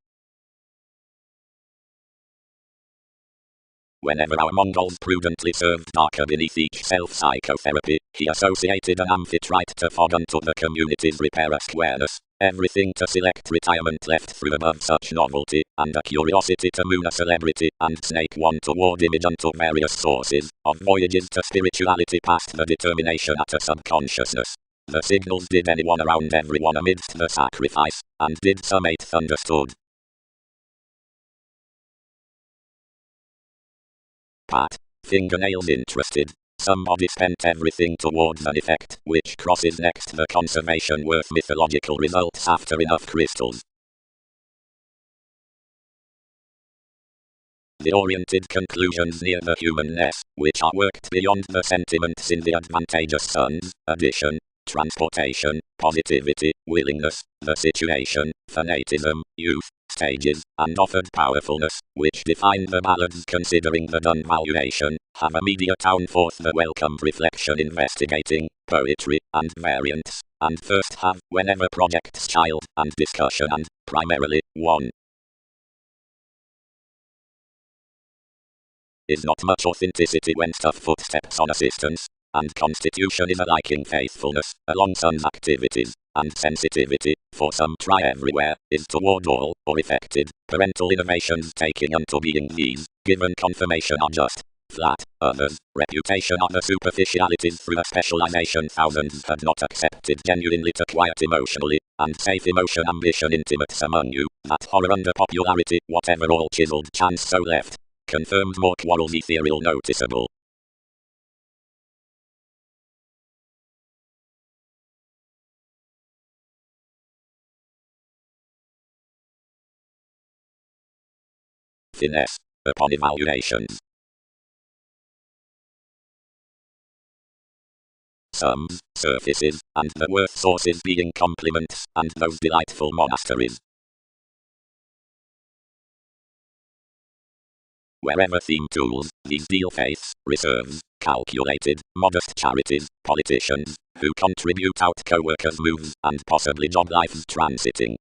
Whenever our Mongols prudently served darker beneath each self-psychotherapy, he associated an amphitrite to fog unto the community's repair a squareness, everything to select retirement left through above such novelty, and a curiosity to moon a celebrity, and snake one toward image unto various sources, of voyages to spirituality past the determination at a subconsciousness. The signals did anyone around everyone amidst the sacrifice, and did some eighth understood. Pat. Fingernails interested. Somebody spent everything towards an effect which crosses next the conservation worth mythological results after enough crystals. The oriented conclusions near the humanness, which are worked beyond the sentiments in the advantageous sons, addition, transportation, positivity, willingness, the situation, fanatism, youth, stages, and offered powerfulness, which define the ballads considering the done valuation, have a media town forth the welcomed reflection investigating, poetry, and variants, and first have, whenever projects child, and discussion and, primarily, 1. Is not much authenticity when stuff footsteps on assistance, and constitution is a liking faithfulness, along son's activities, and sensitivity, for some try everywhere, is toward all, or effected, parental innovations taking unto being these, given confirmation are just, flat, others, reputation are the superficialities through a specialization thousands had not accepted genuinely to quiet emotionally, and safe emotion ambition intimates among you, that horror under popularity, whatever all chiseled chance so left, confirmed more quarrels ethereal noticeable. Finesse, upon evaluations. Sums, surfaces, and the worth sources being complements, and those delightful monasteries. Wherever theme tools, these deal faiths, reserves, calculated, modest charities, politicians, who contribute out co-workers' moves, and possibly job lives transiting.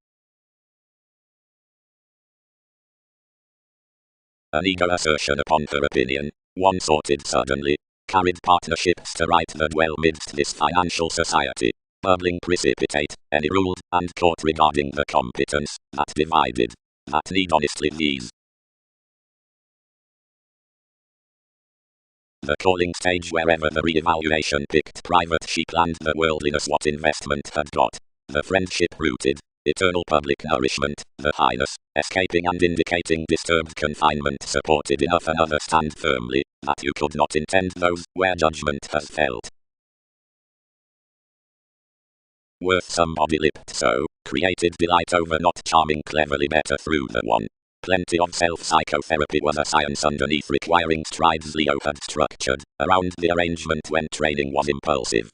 An eager assertion upon her opinion, one sorted suddenly, carried partnerships to right that well midst this financial society, bubbling precipitate, any ruled, and court regarding the competence, that divided, that need honestly these. The calling stage wherever the re-evaluation picked private she planned the worldliness what investment had got, the friendship rooted, eternal public nourishment, the highness, escaping and indicating disturbed confinement supported enough another stand firmly, that you could not intend those, where judgment has felt. Worth somebody lipped so, created delight over not charming cleverly better through the one. Plenty of self-psychotherapy was a science underneath requiring strides Leo had structured, around the arrangement when training was impulsive.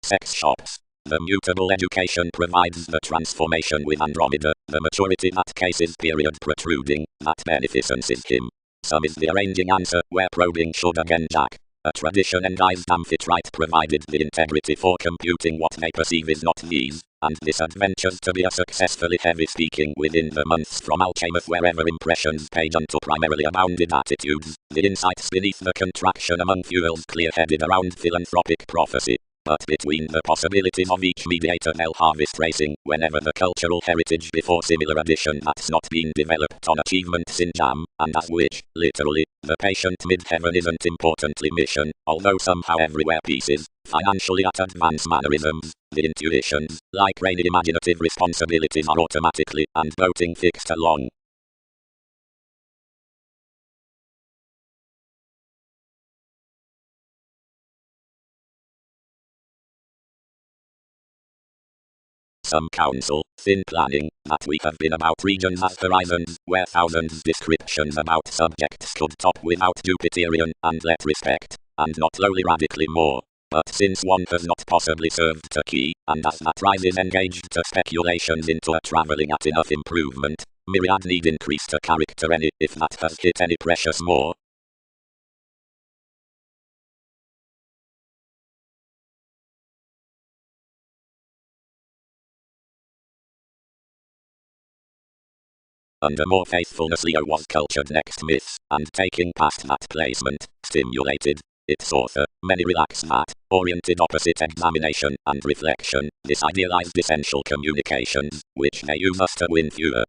Sex shops. The mutable education provides the transformation with Andromeda, the maturity that cases period protruding, that beneficence is him. Some is the arranging answer, where probing should again jack. A tradition endized Amphitrite provided the integrity for computing what they perceive is not these, and this adventures to be a successfully heavy speaking within the months from Alchemeth wherever impressions paid unto primarily abounded attitudes, the insights beneath the contraction among fuels clear-headed around philanthropic prophecy. But between the possibilities of each mediator they'll harvest racing, whenever the cultural heritage before similar addition that's not been developed on achievements in jam, and as which, literally, the patient mid-heaven isn't importantly mission, although somehow everywhere pieces, financially at advanced mannerisms, the intuitions, like rainy imaginative responsibilities are automatically and voting fixed along. Some counsel, thin planning, that we have been about regions as horizons, where thousands descriptions about subjects could top without Jupiterian, and let respect, and not lowly radically more. But since one has not possibly served to key, and as that rises engaged to speculations into a travelling at enough improvement, myriad need increase to character any, if that has hit any precious more. Under more faithfulness Leo was cultured next myth, and taking past that placement, stimulated, its author, many relaxed that, oriented opposite examination and reflection, this idealized essential communications, which they use us to win fewer.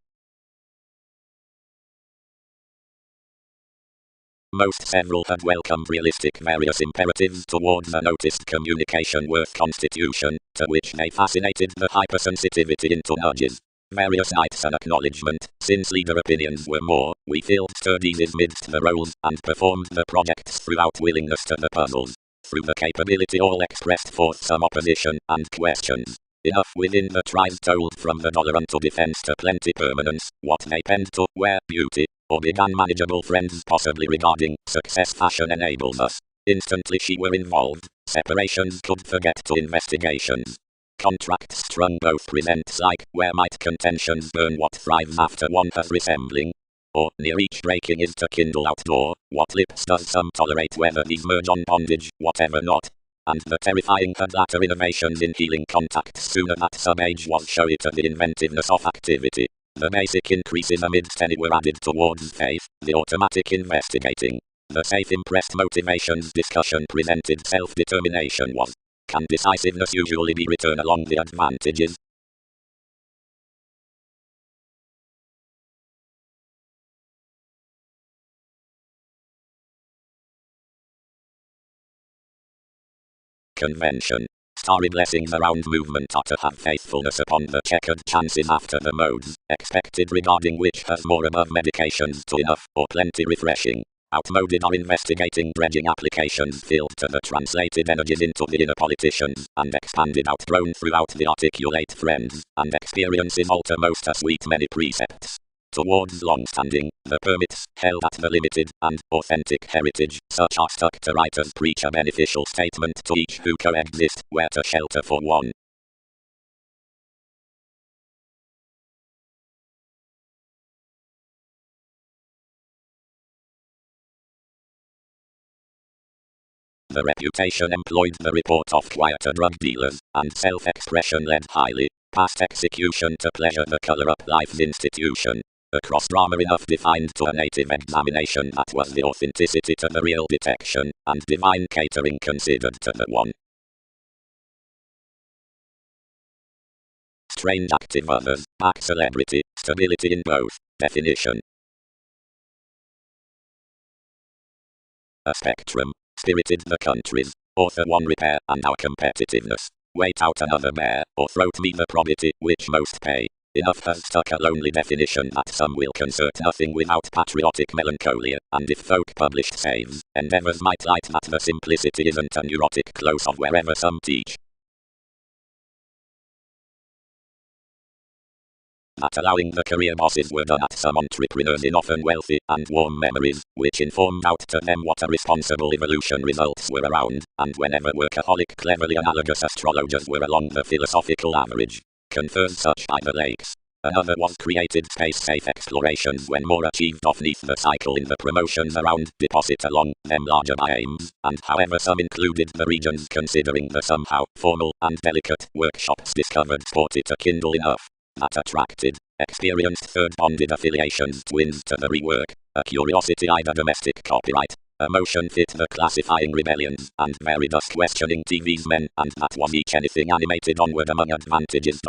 Most several had welcomed realistic various imperatives towards a noticed communication worth constitution, to which they fascinated the hypersensitivity into nudges. Various nights an acknowledgement, since leader opinions were more, we filled studies midst the roles, and performed the projects throughout willingness to the puzzles. Through the capability all expressed forth some opposition, and questions. Enough within the tries told from the dollar unto defense to plenty permanence, what they penned to, where beauty, or began manageable friends possibly regarding, success fashion enables us. Instantly she were involved, separations could forget to investigations. Contracts strung both presents like, where might contentions burn what thrives after one has resembling, or near each breaking is to kindle outdoor, what lips does some tolerate whether these merge on bondage, whatever not. And the terrifying had latter innovations in healing contacts sooner that sub-age was showy to the inventiveness of activity. The basic increases amidst any were added towards faith, the automatic investigating. The safe impressed motivations discussion presented self-determination was. Can decisiveness usually be returned along the advantages? Convention. Starry blessings around movement are to have faithfulness upon the checkered chances after the modes, expected regarding which has more above medications to enough, or plenty refreshing. Outmoded are investigating dredging applications filled to the translated energies into the inner politicians, and expanded outgrown throughout the articulate friends, and experiences alter most a sweet many precepts. Towards long-standing, the permits, held at the limited, and authentic heritage, such are stuck to writers preach a beneficial statement to each who coexist, where to shelter for one. The reputation employed the report of quieter drug dealers, and self-expression led highly. past execution to pleasure the colour up life's institution. Across drama enough defined to a native examination that was the authenticity to the real detection, and divine catering considered to the one. Strange active others, back celebrity, stability in both, definition. A spectrum, spirited the countries, author one repair and our competitiveness, wait out another bear, or throat me the probity, which most pay. Enough has stuck a lonely definition that some will concert nothing without patriotic melancholia, and if folk published saves, endeavours might light that the simplicity isn't a neurotic close of wherever some teach. That allowing the career bosses were done at some entrepreneurs in often wealthy and warm memories, which informed out to them what a responsible evolution results were around, and whenever workaholic cleverly analogous astrologers were along the philosophical average, confers such by the lakes. Another was created space-safe explorations when more achieved off-neath the cycle in the promotions around deposit along them larger by aims, and however some included the regions considering the somehow formal and delicate workshops discovered sported to kindle enough that attracted experienced third-bonded affiliations twins to the rework, a curiosity either domestic copyright, a motion fit the classifying rebellions, and varied us questioning TV's men, and that was each anything animated onward among advantages.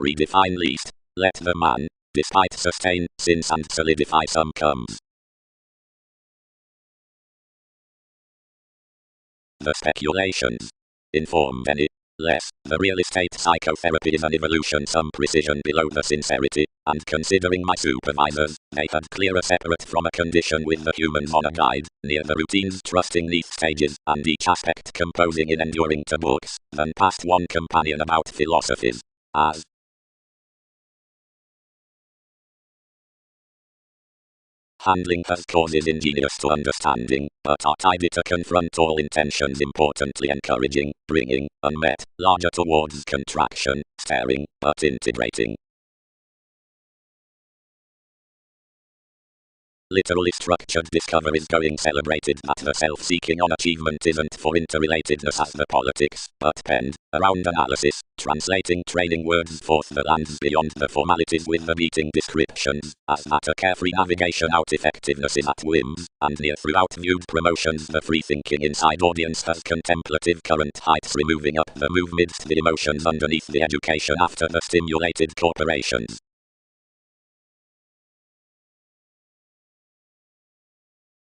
Redefine least, let the man, despite sustain, since and solidify some comes. The speculations. Informed any less, the real estate psychotherapy is an evolution some precision below the sincerity, and considering my supervisors, they had clearer separate from a condition with the humans on a guide, near the routines trusting neath stages, and each aspect composing in enduring to books, than past one companion about philosophies, as handling has causes ingenious to understanding, but are tidy to confront all intentions importantly encouraging, bringing, unmet, larger towards contraction, staring, but integrating. Literally structured discoveries going celebrated that the self-seeking on achievement isn't for interrelatedness as the politics, but penned, around analysis, translating training words forth the lands beyond the formalities with the beating descriptions, as that a carefree navigation out effectiveness is at whims, and near throughout viewed promotions the free-thinking inside audience has contemplative current heights removing up the move midst the emotions underneath the education after the stimulated corporations.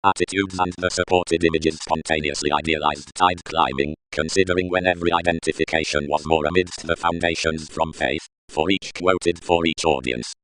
Attitudes and the supported images spontaneously idealized tide climbing, considering when every identification was more amidst the foundations from faith, for each quoted for each audience.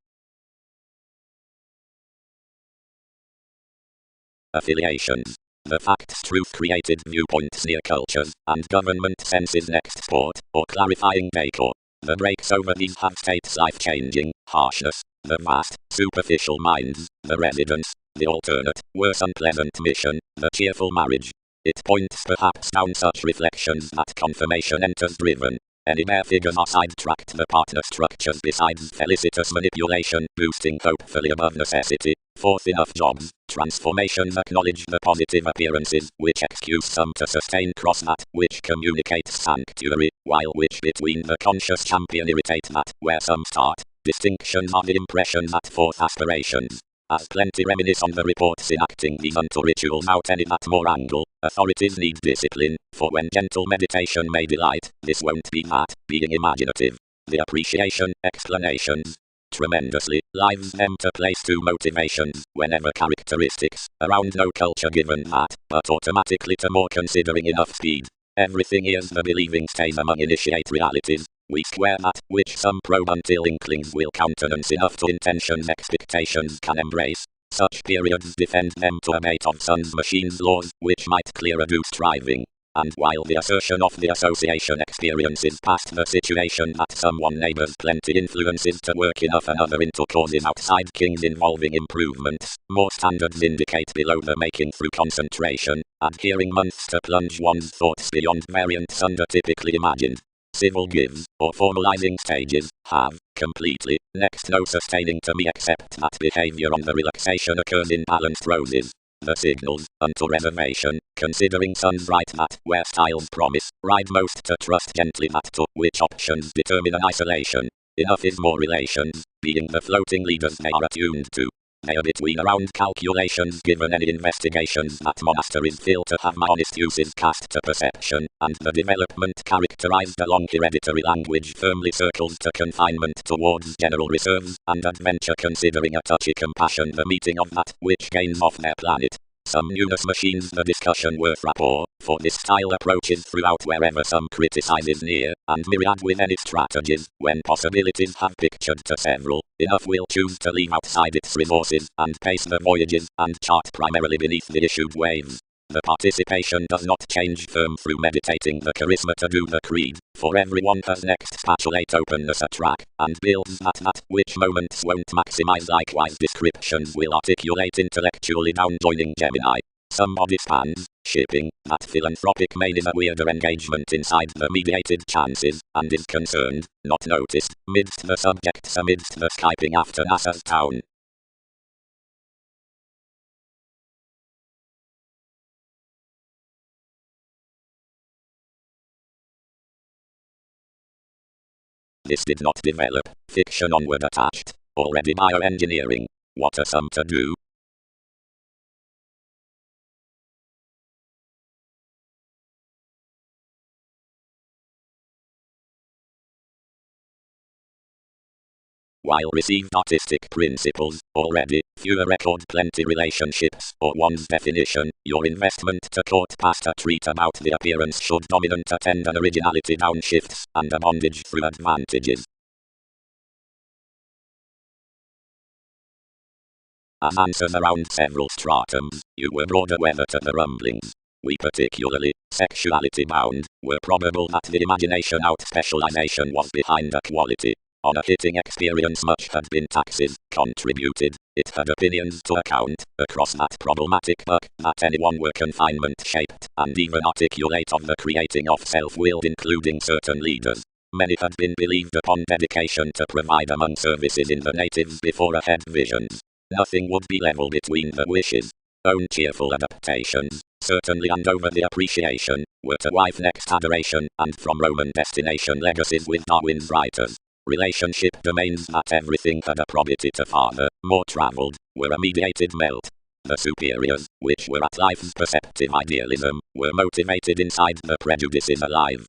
Affiliations. The facts truth created viewpoints near cultures, and government senses next sport, or clarifying decor. The breaks over these have states life-changing, harshness, the vast, superficial minds, the residents, the alternate, worse unpleasant mission, the cheerful marriage. It points perhaps down such reflections that confirmation enters driven. Any bare figures are sidetracked the partner structures besides felicitous manipulation, boosting hopefully above necessity. Fourth enough jobs, transformations acknowledge the positive appearances, which excuse some to sustain cross that, which communicates sanctuary, while which between the conscious champion irritate that, where some start. Distinctions are the impressions at fourth aspirations. As plenty reminisce on the reports enacting these unto rituals out any that more angle, authorities need discipline, for when gentle meditation may delight, this won't be that, being imaginative. The appreciation, explanations. Tremendously, lives them to place two motivations, whenever characteristics, around no culture given that, but automatically to more considering enough speed. Everything is the believing stays among initiate realities. We square that, which some probe until inklings will countenance enough to intentions expectations can embrace. Such periods defend them to abate of sun's machines laws, which might clear a do striving. And while the assertion of the association experiences past the situation that someone neighbors plenty influences to work enough another into causes outside kings involving improvements, more standards indicate below the making through concentration, adhering months to plunge one's thoughts beyond variants under typically imagined. Civil gives, or formalizing stages, have completely. Next, no sustaining to me except that behavior on the relaxation occurs in balanced roses. The signals, unto reservation, considering sun's right that, where styles promise, ride most to trust gently that to, which options determine an isolation. Enough is more relations, being the floating leaders they are attuned to. They are between around calculations given any investigations that monasteries feel to have my honest uses cast to perception, and the development characterized along hereditary language firmly circles to confinement towards general reserves, and adventure considering a touchy compassion the meeting of that which gains off their planet. Some newness machines the discussion worth rapport, for this style approaches throughout wherever some criticizes near, and myriad with any strategies, when possibilities have pictured to several, enough will choose to leave outside its resources, and pace the voyages, and chart primarily beneath the issued waves. The participation does not change firm through meditating the charisma to do the creed, for everyone has next spatulate openness a track, and builds that which moments won't maximize. Likewise descriptions will articulate intellectually down joining Gemini. Some body spans, shipping, that philanthropic main is a weirder engagement inside the mediated chances, and is concerned, not noticed, midst the subjects amidst the Skyping after NASA's town. This did not develop, fiction onward attached, already bioengineering. What are some to do? While received artistic principles, already, fewer record plenty relationships, or one's definition, your investment to court past a treat about the appearance should dominant attend an originality downshifts, and a bondage through advantages. As answers around several stratums, you were broader weather to the rumblings. We particularly, sexuality bound, were probable that the imagination out specialization was behind a quality. On a hitting experience much had been taxes, contributed, it had opinions to account, across that problematic buck, that anyone were confinement shaped, and even articulate of the creating of self-willed including certain leaders. Many had been believed upon dedication to provide among services in the natives before ahead visions. Nothing would be level between the wishes. Own cheerful adaptations, certainly and over the appreciation, were to wife next adoration, and from Roman destination legacies with Darwin's writers. Relationship domains that everything had a probity to father, more travelled, were a mediated melt. The superiors, which were at life's perceptive idealism, were motivated inside the prejudices alive.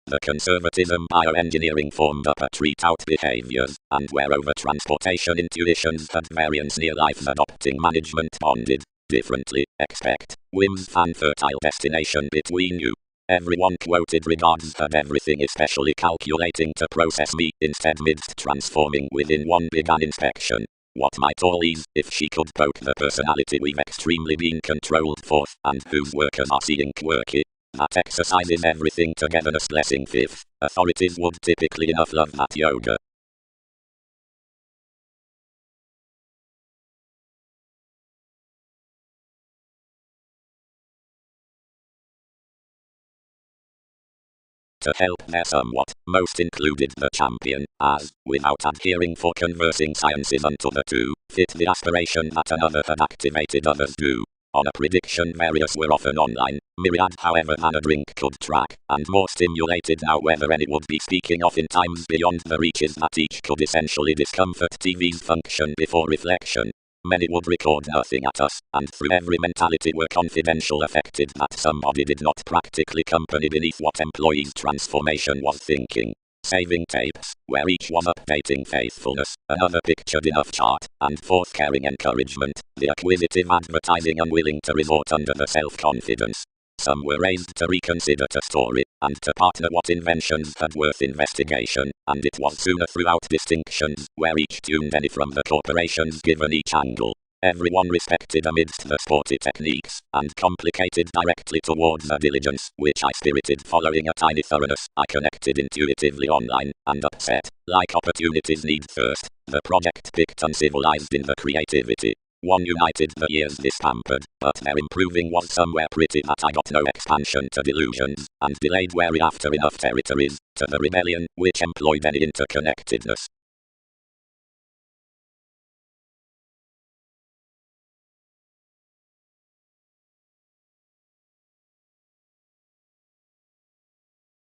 The conservatism bioengineering formed up a treat-out behaviors, and where over transportation intuitions had variance near life adopting management bonded, differently, expect, whims fan fertile destination between you. Everyone quoted regards had everything especially calculating to process me, instead midst transforming within one began inspection. What might all ease, if she could poke the personality we've extremely been controlled forth, and whose workers are seeing quirky. That exercises everything togetherness blessing fifth. Authorities would typically enough love that yoga. To help their somewhat, most included the champion, as, without adhering for conversing sciences unto the two, fit the aspiration that another had activated others do. On a prediction various were often online, myriad however than a drink could track, and more stimulated now whether any would be speaking of in times beyond the reaches that each could essentially discomfort TV's function before reflection. Many would record nothing at us, and through every mentality were confidential affected that somebody did not practically company beneath what employee's transformation was thinking. Saving tapes, where each was updating faithfulness, another pictured enough chart, and fourth caring encouragement, the acquisitive advertising unwilling to resort under the self-confidence. Some were raised to reconsider to story, and to partner what inventions had worth investigation, and it was sooner throughout distinctions, where each tuned any from the corporations given each angle. Everyone respected amidst the sporty techniques, and complicated directly towards a diligence, which I spirited following a tiny thoroughness. I connected intuitively online, and upset, like opportunities need first, the project picked uncivilized in the creativity. One united the years this pampered, but their improving was somewhere pretty that I got no expansion to delusions, and delayed wary after enough territories, to the rebellion, which employed any interconnectedness.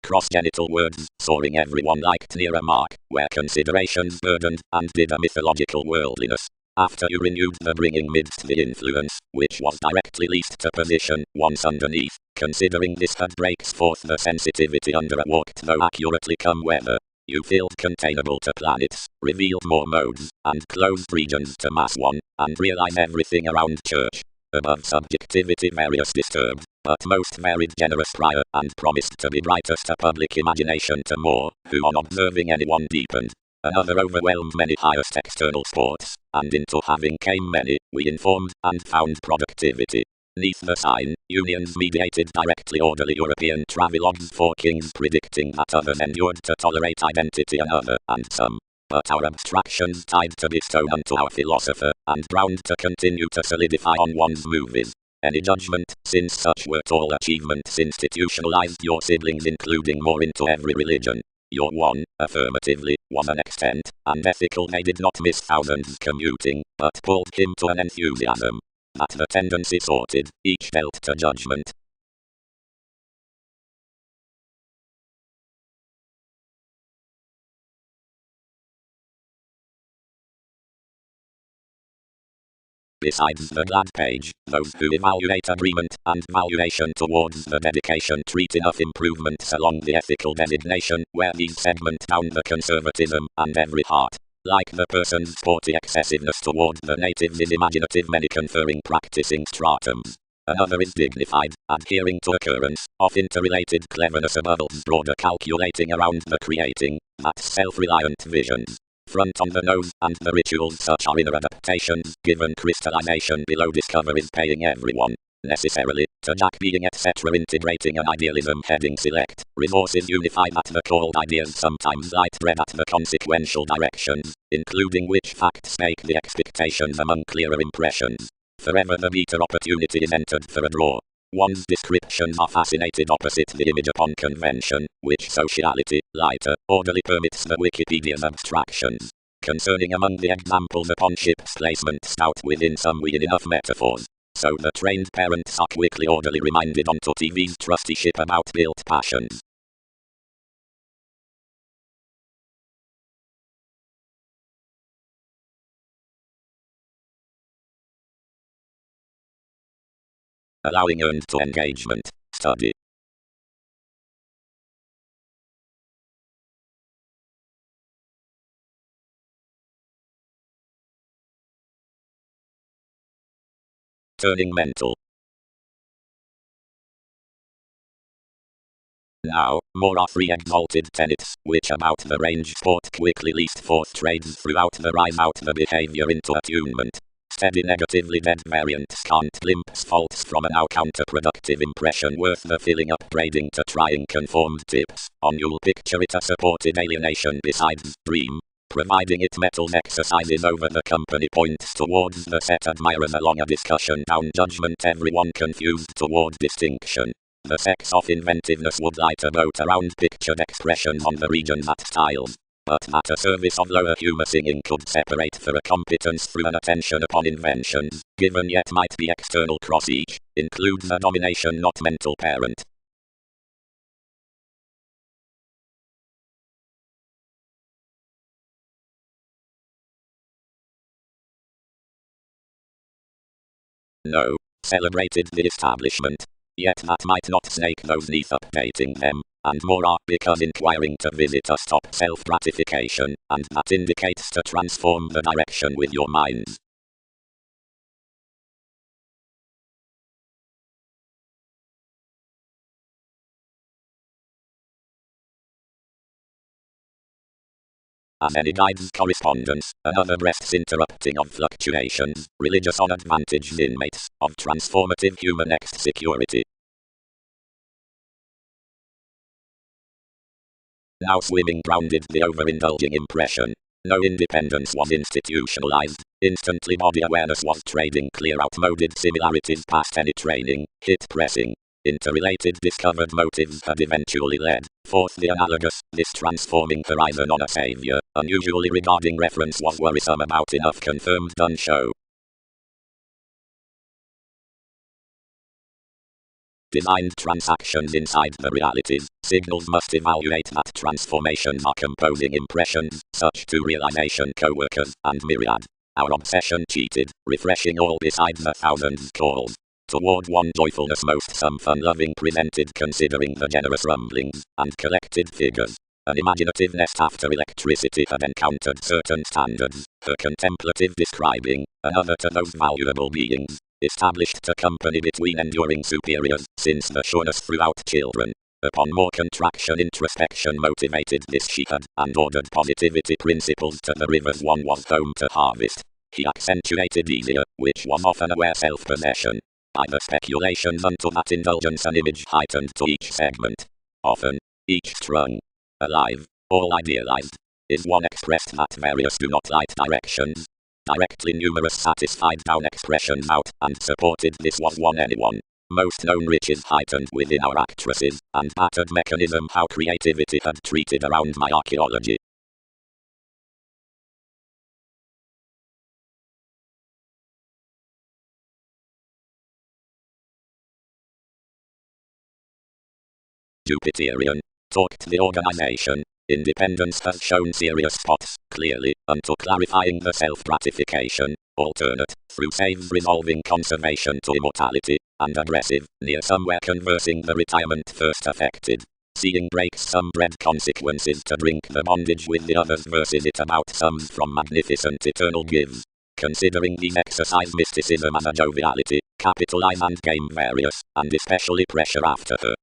Cross-genital words, soaring everyone liked near a mark, where considerations burdened, and did a mythological worldliness. After you renewed the bringing midst the influence, which was directly least to position, once underneath, considering this had breaks forth the sensitivity under a walked though accurately come weather. You filled containable to planets, revealed more modes, and closed regions to mass one, and realize everything around church. Above subjectivity various disturbed, but most varied generous prior, and promised to be brightest a public imagination to more, who on observing anyone deepened. Another overwhelmed many highest external sports, and into having came many, we informed, and found productivity. Neath the sign, unions mediated directly orderly European travelogues for kings predicting that others endured to tolerate identity another, and some. But our abstractions tied to bestow unto our philosopher, and bound to continue to solidify on one's movies. Any judgment, since such were tall achievements institutionalized your siblings including more into every religion. Your one, affirmatively, was an extent, and ethical they did not miss thousands commuting, but pulled him to an enthusiasm. That the tendency sorted, each dealt to judgment. Besides the glad page, those who evaluate agreement and valuation towards the dedication treat enough improvements along the ethical designation, where these segment down the conservatism, and every heart. Like the person's sporty excessiveness towards the natives is imaginative many conferring practicing stratums. Another is dignified, adhering to occurrence, of interrelated cleverness above all broader calculating around the creating, that's self-reliant visions. Front on the nose, and the rituals such are inner adaptations, given crystallization below discover is paying everyone. Necessarily, to Jack being etc. integrating an idealism heading select, resources unify that the called ideas sometimes light bread at the consequential directions, including which facts make the expectations among clearer impressions. Forever the beater opportunity is entered for a draw. One's descriptions are fascinated opposite the image upon convention, which sociality, lighter, orderly permits the Wikipedia's abstractions. Concerning among the examples upon ship's placement stout within some weird enough metaphors. So the trained parents are quickly orderly reminded onto TV's trusty ship about built passions. Allowing earned to engagement, study. Turning mental. Now, more are three exalted tenets, which about the range sport quickly least forth trades throughout the rise out the behavior into attunement. Steady negatively dead variants can't glimpse faults from a now counterproductive impression worth the filling upgrading to trying conformed tips. On you'll picture it a supported alienation besides dream. Providing it metals exercises over the company points towards the set admirers along a discussion down judgment everyone confused toward distinction. The sex of inventiveness would light a boat around pictured expressions on the region that styles. But that a service of lower humor singing could separate for a competence through an attention upon inventions, given yet might be external cross each, includes a domination not mental parent. No, celebrated the establishment. Yet that might not snake those neath updating them, and more are because inquiring to visit a stop self-gratification, and that indicates to transform the direction with your minds. As any guides correspondence, another breath's interrupting of fluctuations, religious on advantaged inmates, of transformative human next security. Now swimming grounded the overindulging impression. no independence was institutionalized. Instantly body awareness was trading clear outmoded similarities past any training, hit pressing. Interrelated discovered motives had eventually led forth the analogous, this transforming horizon on a savior, unusually regarding reference was worrisome about enough confirmed done show. Designed transactions inside the realities, signals must evaluate that transformations are composing impressions, such to realization co-workers, and myriad. Our obsession cheated, refreshing all besides the thousands calls. Toward one joyfulness most some fun-loving presented considering the generous rumblings, and collected figures. An imaginative nest after electricity had encountered certain standards, her contemplative describing, another to those valuable beings. Established a company between enduring superiors, since the sureness throughout children. Upon more contraction introspection motivated this she had, and ordered positivity principles to the rivers one was home to harvest. He accentuated easier, which was often aware self-possession. By the speculations unto that indulgence an image heightened to each segment. Often, each strung, alive, all idealized, is one expressed that various do not light directions. Directly numerous satisfied down expressions out, and supported this was one anyone. Most known riches heightened within our actresses, and battered mechanism how creativity had treated around my archaeology. Jupiterian. Talked the organization. Independence has shown serious spots, clearly, unto clarifying the self-gratification, alternate, through saves resolving conservation to immortality, and aggressive, near somewhere conversing the retirement first affected. Seeing breaks some dread consequences to drink the bondage with the others versus it about sums from magnificent eternal gives. Considering these exercise mysticism as a joviality, capitalize and game various, and especially pressure after her.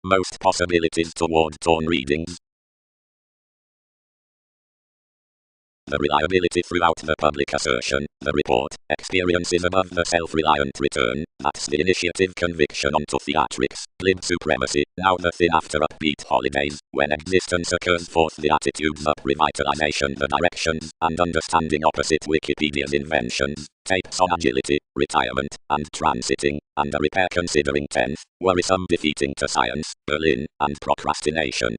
Most possibilities toward torn readings. The reliability throughout the public assertion, the report, experiences above the self-reliant return, that's the initiative conviction onto theatrics, glib supremacy, now the thin after upbeat holidays, when existence occurs forth the attitudes up revitalization the directions, and understanding opposite Wikipedia's inventions, tapes on agility, retirement, and transiting, and a repair considering 10th, worrisome defeating to science, Berlin, and procrastination.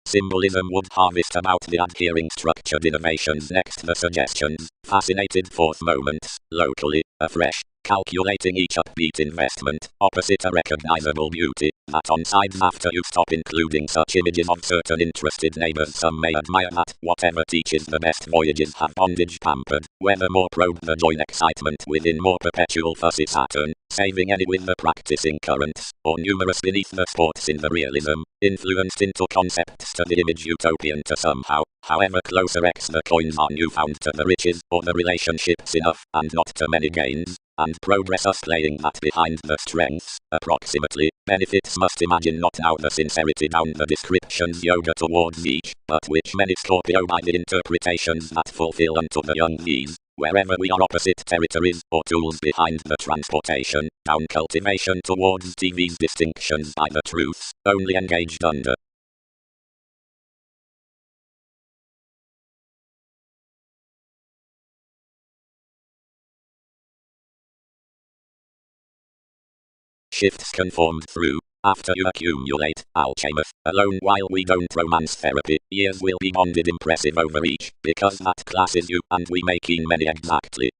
Symbolism would harvest about the adhering structured innovations next the suggestions, fascinated forth moments, locally, afresh, calculating each upbeat investment, opposite a recognizable beauty, that on sides after you stop including such images of certain interested neighbors some may admire that whatever teaches the best voyages have bondage pampered, whether more probe the join excitement within more perpetual fussy Saturn, saving any with the practicing currents, or numerous beneath the sports in the realism, influenced into concepts to the image utopian to somehow, however closer X the coins are newfound to the riches, or the relationships enough, and not to many gains, and progress us playing that behind the strengths, approximately, benefits must imagine not now the sincerity down the descriptions yoga towards each, but which many Scorpio by the interpretations that fulfill unto the young these, wherever we are opposite territories, or tools behind the transportation, down cultivation towards TV's distinctions by the truths, only engaged under. Shifts conformed through. After you accumulate, alchemist, alone while we don't romance therapy, years will be bonded impressive over each, because that class is you, and we make in many exactly.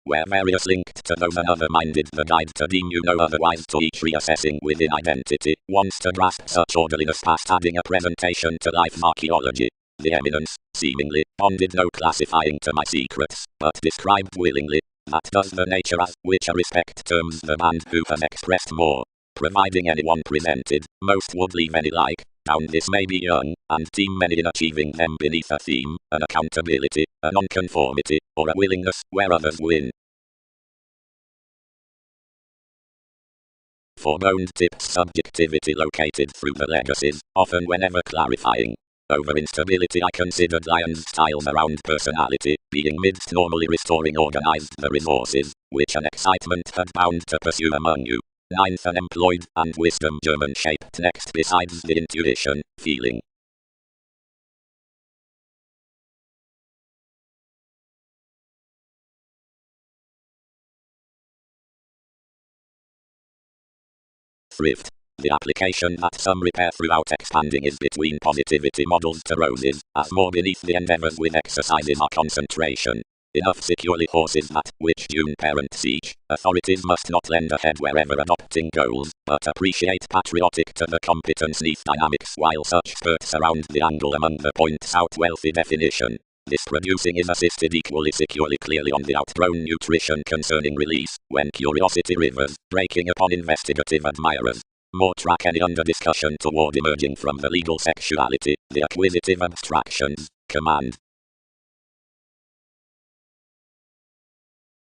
Where various linked to those another-minded the guide to deem you know otherwise to each reassessing within identity, wants to grasp such orderliness past adding a presentation to life archaeology. The eminence, seemingly, bonded no classifying to my secrets, but described willingly, that does the nature as, which a respect terms the man who has expressed more. Providing anyone presented, most would leave any like, down this may be young, and team many in achieving them beneath a theme, an accountability, a nonconformity, or a willingness where others win. Foreboned tips subjectivity located through the legacies, often whenever clarifying. Over instability I considered Lyon's styles around personality, being midst normally restoring organized the resources, which an excitement had bound to pursue among you. Ninth unemployed, and wisdom German shaped next besides the intuition, feeling. Thrift. The application that some repair throughout expanding is between positivity models to roses, as more beneath the endeavors with exercises are concentration. Enough securely horses that, which June parents each, authorities must not lend a head wherever adopting goals, but appreciate patriotic to the competence neath dynamics while such spurts around the angle among the points out wealthy definition. This producing is assisted equally securely clearly on the outgrown nutrition concerning release, when curiosity rivers, breaking upon investigative admirers. More track any under discussion toward emerging from the legal sexuality, the acquisitive abstractions, command.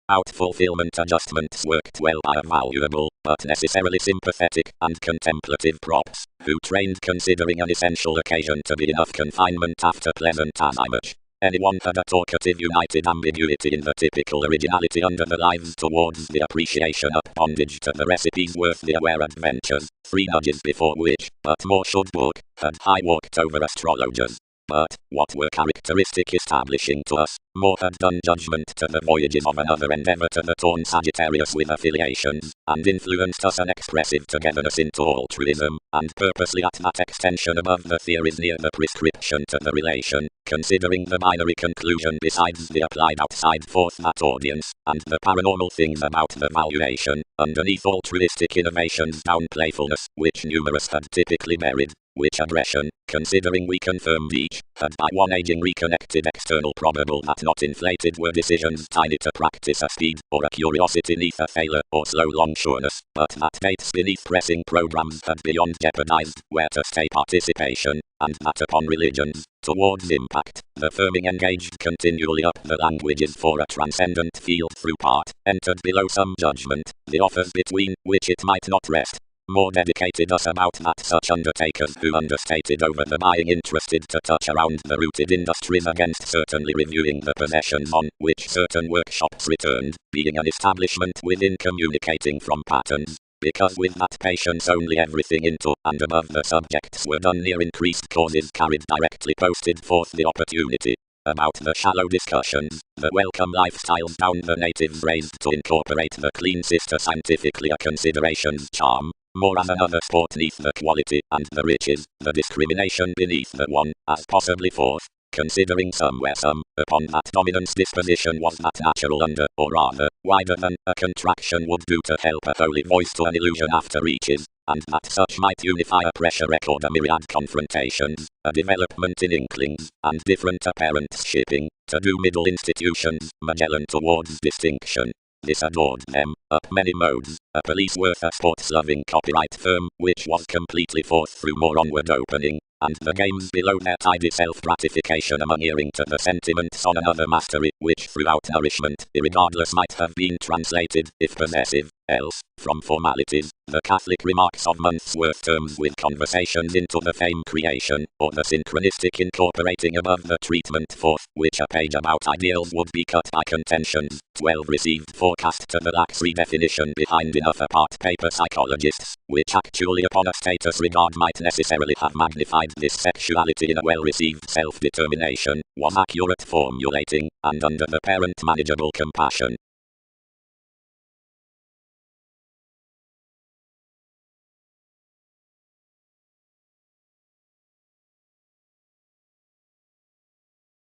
Out-fulfillment adjustments worked well by a valuable, but necessarily sympathetic, and contemplative props, who trained considering an essential occasion to be enough confinement after pleasant as much. Anyone had a talkative united ambiguity in the typical originality under the lives towards the appreciation up bondage to the recipes worth the aware adventures, 3 nudges before which, but more should book, had high walked over astrologers. But, what were characteristic establishing to us, more had done judgment to the voyages of another endeavour to the torn Sagittarius with affiliations, and influenced us an expressive togetherness into altruism, and purposely at that extension above the theories near the prescription to the relation, considering the binary conclusion besides the applied outside forth that audience, and the paranormal things about the valuation, underneath altruistic innovations down playfulness, which numerous had typically buried. Which aggression, considering we confirmed each, had by one aging reconnected external probable that not inflated were decisions tiny to practice a speed, or a curiosity neath a failure, or slow long sureness, but that dates beneath pressing programs had beyond jeopardized, where to stay participation, and that upon religions, towards impact, the firming engaged continually up the languages for a transcendent field through part, entered below some judgment, the offers between, which it might not rest. More dedicated us about that such undertakers who understated over the buying interested to touch around the rooted industries against certainly reviewing the possessions on which certain workshops returned, being an establishment within communicating from patterns, because with that patience only everything into and above the subjects were done near increased causes carried directly posted forth the opportunity. About the shallow discussions, the welcome lifestyles down the natives raised to incorporate the clean sister scientifically a consideration's charm. More as another sport neath the quality and the riches, the discrimination beneath the one, as possibly forth, considering somewhere some, upon that dominance disposition was that natural under, or rather, wider than, a contraction would do to help a holy voice to an illusion after reaches, and that such might unify a pressure record a myriad confrontations, a development in inklings, and different apparent shipping, to do middle institutions, Magellan towards distinction. This adored them, up many modes, a police worth a sports-loving copyright firm, which was completely forth through more onward opening, and the games below their tidy self-gratification among earing to the sentiments on another mastery, which throughout nourishment, irregardless might have been translated, if possessive, else, from formalities, the Catholic remarks of months' worth terms with conversations into the fame creation, or the synchronistic incorporating above the treatment forth, which a page about ideals would be cut by contentions, 12 received forecast to the lax redefinition behind enough apart paper psychologists, which actually upon a status regard might necessarily have magnified this sexuality in a well-received self-determination, was accurate formulating, and under the parent manageable compassion.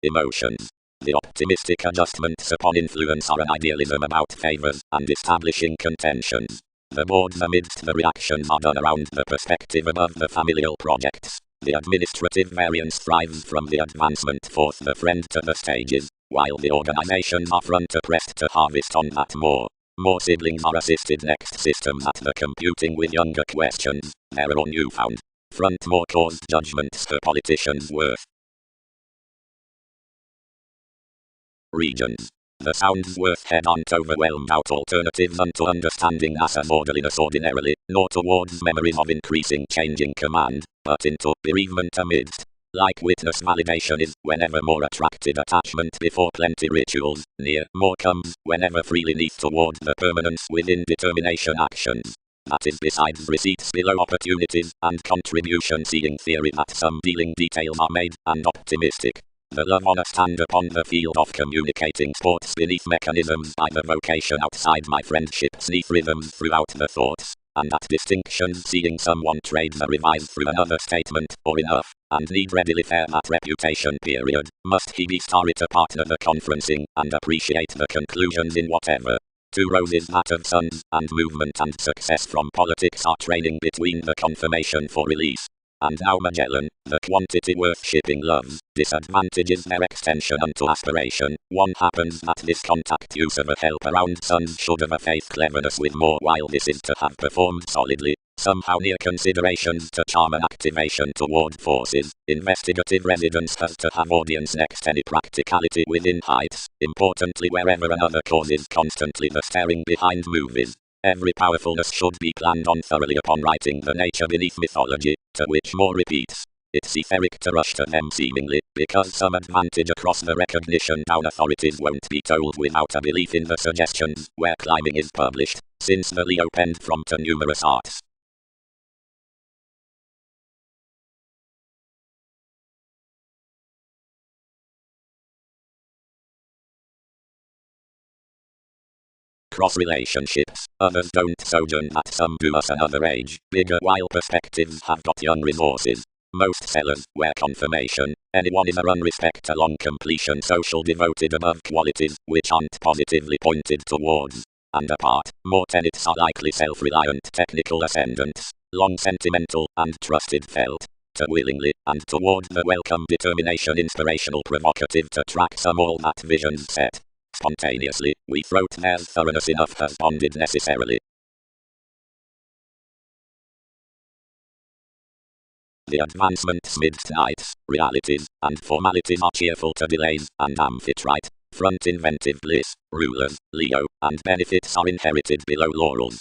Emotions. The optimistic adjustments upon influence are an idealism about favors and establishing contentions. The boards amidst the reactions are done around the perspective above the familial projects. The administrative variance thrives from the advancement forth the friend to the stages, while the organizations are front pressed to harvest on that more. More siblings are assisted next systems at the computing with younger questions, their own newfound. Front more caused judgments for politicians worth. Regions. The Soundsworth head aren't overwhelmed out alternatives unto understanding as an orderliness ordinarily, nor towards memories of increasing changing command, but into bereavement amidst Like witness validation is, whenever more attracted attachment before plenty rituals, near, more comes, whenever freely neath toward the permanence within determination actions. That is besides receipts below opportunities, and contribution seeing theory that some dealing details are made, and optimistic. The love on a stand upon the field of communicating sports beneath mechanisms by the vocation outside my friendships neath rhythms throughout the thoughts. And that distinction seeing someone trade the revise through another statement, or enough, and need readily fare that reputation period, must he be starry to partner the conferencing, and appreciate the conclusions in whatever. Two roses that of suns, and movement and success from politics are training between the confirmation for release. And now Magellan, the quantity worth shipping loves, disadvantages their extension unto aspiration. One happens that this contact use of a help around suns should have a faith cleverness with more while this is to have performed solidly, somehow near considerations to charm and activation toward forces. Investigative residence has to have audience next any practicality within heights, importantly wherever another causes constantly the staring behind movies. Every powerfulness should be planned on thoroughly upon writing the nature beneath mythology, to which more repeats. It's etheric to rush to them seemingly, because some advantage across the recognition down authorities won't be told without a belief in the suggestions, where climbing is published, since the Leo penned from to numerous arts. Cross relationships, others don't sojourn that some do us another age, bigger while perspectives have got young resources. Most sellers, where confirmation, anyone is a run respect along completion social devoted above qualities, which aren't positively pointed towards. And apart, more tenets are likely self-reliant technical ascendants, long sentimental, and trusted felt. To willingly, and toward the welcome determination inspirational provocative to track some all that visions set. Spontaneously, we throat there's thoroughness enough has bonded necessarily. The advancement's midst nights, realities, and formalities are cheerful to delays, and amphitrite, front inventive bliss, rulers, Leo, and benefits are inherited below laurels.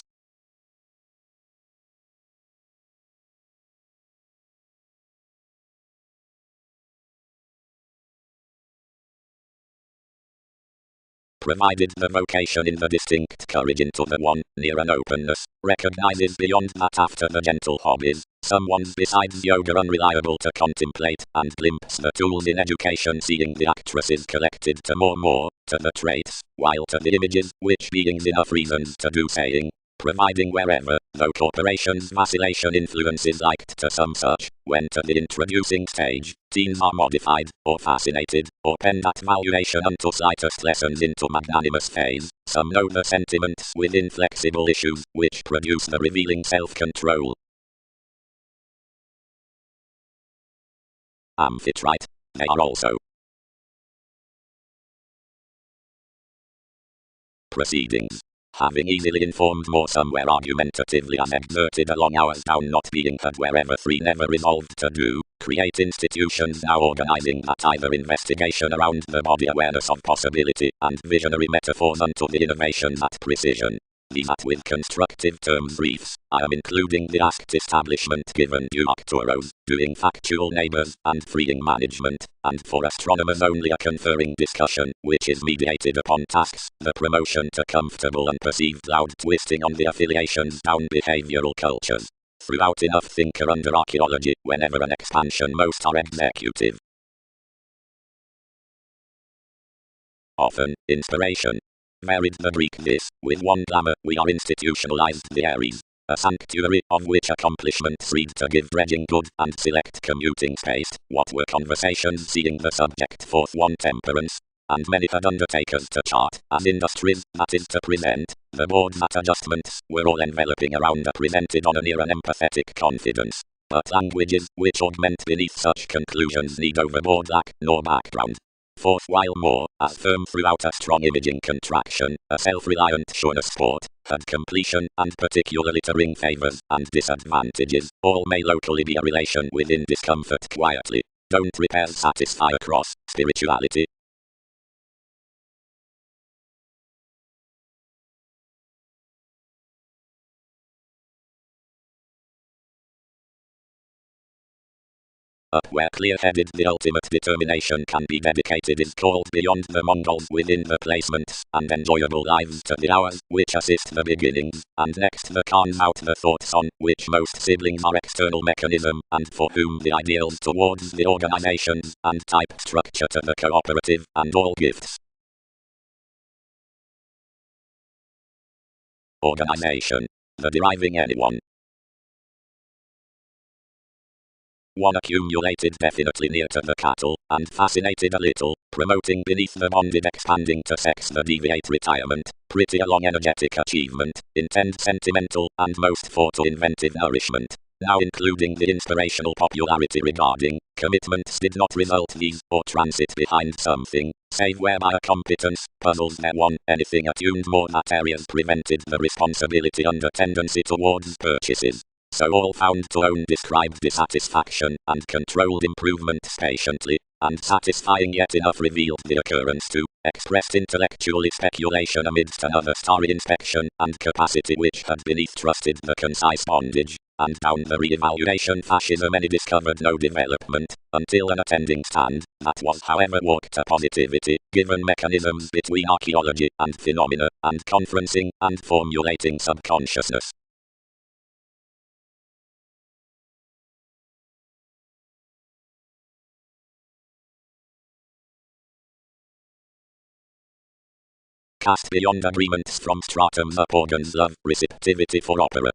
Provided the vocation in the distinct courage into the one, near an openness, recognizes beyond that after the gentle hobbies, someone's besides yoga unreliable to contemplate, and glimpse the tools in education seeing the actresses collected to more, to the traits, while to the images, which beings enough reasons to do saying, providing wherever, though corporations vacillation influences liked to some such, when to the introducing stage, teens are modified, or fascinated, or pen that valuation unto slightest lessons into magnanimous phase, some know the sentiments within flexible issues, which produce the revealing self-control. Amphitrite, they are also. Proceedings. Having easily informed more somewhere argumentatively as exerted along hours down not being heard wherever three never resolved to do, create institutions now organizing that either investigation around the body awareness of possibility and visionary metaphors unto the innovations at precision. These at with constructive terms briefs, I am including the asked establishment given due Arcturos, doing factual neighbors, and freeing management, and for astronomers only a conferring discussion, which is mediated upon tasks, the promotion to comfortable and perceived loud twisting on the affiliations down behavioral cultures. Throughout enough thinker under archaeology, whenever an expansion most are executive. Often, inspiration. Varied the Greek this, with one glamour, we are institutionalized the Aries, a sanctuary of which accomplishments read to give dredging good and select commuting space, what were conversations seeing the subject forth one temperance, and many had undertakers to chart, as industries, that is to present, the board that adjustments were all enveloping around a presented on a near an empathetic confidence. But languages, which augment beneath such conclusions need overboard lack, nor background. Fourth while more, as firm throughout a strong imaging contraction, a self-reliant sureness sport, had completion, and particularly to ring favors, and disadvantages, all may locally be a relation within discomfort quietly. Don't repairs satisfy across spirituality? Up where clear-headed the ultimate determination can be dedicated is called beyond the Mongols within the placements, and enjoyable lives to the hours, which assist the beginnings, and next the cons out the thoughts on, which most siblings are external mechanism, and for whom the ideals towards the organizations, and type structure to the cooperative, and all gifts. Organization. The deriving anyone. One accumulated definitely near to the cattle, and fascinated a little, promoting beneath the bonded expanding to sex the deviate retirement, pretty along energetic achievement, intense sentimental, and most for to inventive nourishment. Now including the inspirational popularity regarding, commitments did not result these, or transit behind something, save whereby a competence, puzzles there one, anything attuned more that areas prevented the responsibility under tendency towards purchases. So all found to own described dissatisfaction, and controlled improvements patiently, and satisfying yet enough revealed the occurrence to, expressed intellectually speculation amidst another starry inspection, and capacity which had beneath trusted the concise bondage, and down the re-evaluation fascism any discovered no development, until an attending stand, that was however walked to positivity, given mechanisms between archaeology, and phenomena, and conferencing, and formulating subconsciousness. Cast beyond agreements from stratums up organs love, receptivity for opera.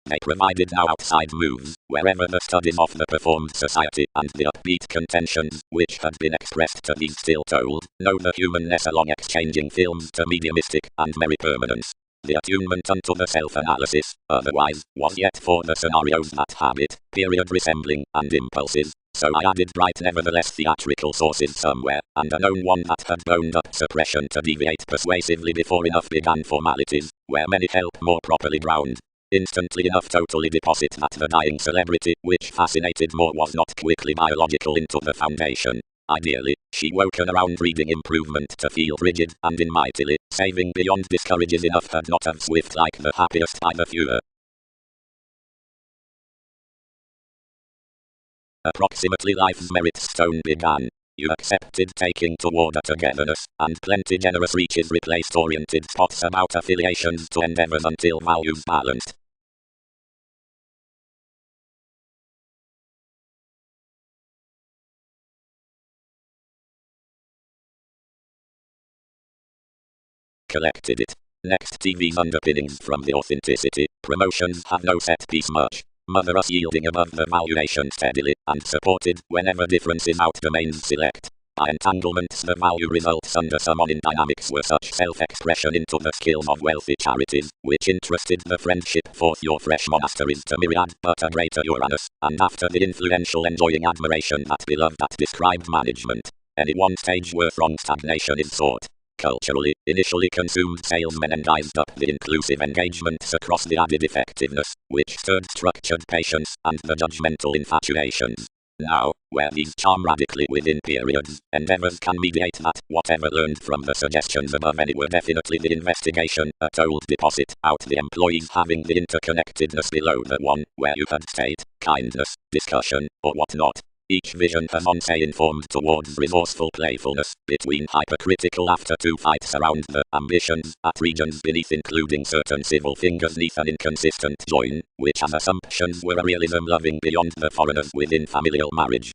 They provided no outside moves, wherever the studies of the performed society, and the upbeat contentions, which had been expressed to these still told, know the humanness along exchanging films to mediumistic, and merry permanence. The attunement unto the self-analysis, otherwise, was yet for the scenarios that habit, period resembling, and impulses, so I added bright nevertheless theatrical sources somewhere, and a known one that had boned up suppression to deviate persuasively before enough began formalities, where many help more properly ground. Instantly enough totally deposit that the dying celebrity, which fascinated more was not quickly biological into the foundation. Ideally, she woken around reading improvement to feel rigid, and in mightily, saving beyond discourages enough had not have swift like the happiest by the fewer. Approximately life's merit stone began. You accepted taking toward a togetherness, and plenty generous reaches replaced oriented spots about affiliations to endeavors until values balanced. Collected it. Next TV's underpinnings from the authenticity, promotions have no set piece much. Mother us yielding above the valuation steadily, and supported, whenever differences out domains select. By entanglements the value results under some on in dynamics were such self-expression into the skills of wealthy charities, which interested the friendship forth your fresh monasteries to myriad, but a greater Uranus, and after the influential enjoying admiration that beloved that described management. Any one stage where wrong stagnation is sought. Culturally, initially consumed salesmen engized up the inclusive engagements across the added effectiveness, which stirred structured patience, and the judgmental infatuations. Now, where these charm radically within periods, endeavors can mediate that, whatever learned from the suggestions above any were definitely the investigation, a told deposit, out the employees having the interconnectedness below the one, where you had state, kindness, discussion, or whatnot. Each vision has on say informed towards resourceful playfulness, between hypercritical after two fights around the ambitions, at regions beneath including certain civil fingers neath an inconsistent join, which as assumptions were a realism loving beyond the foreigners within familial marriage.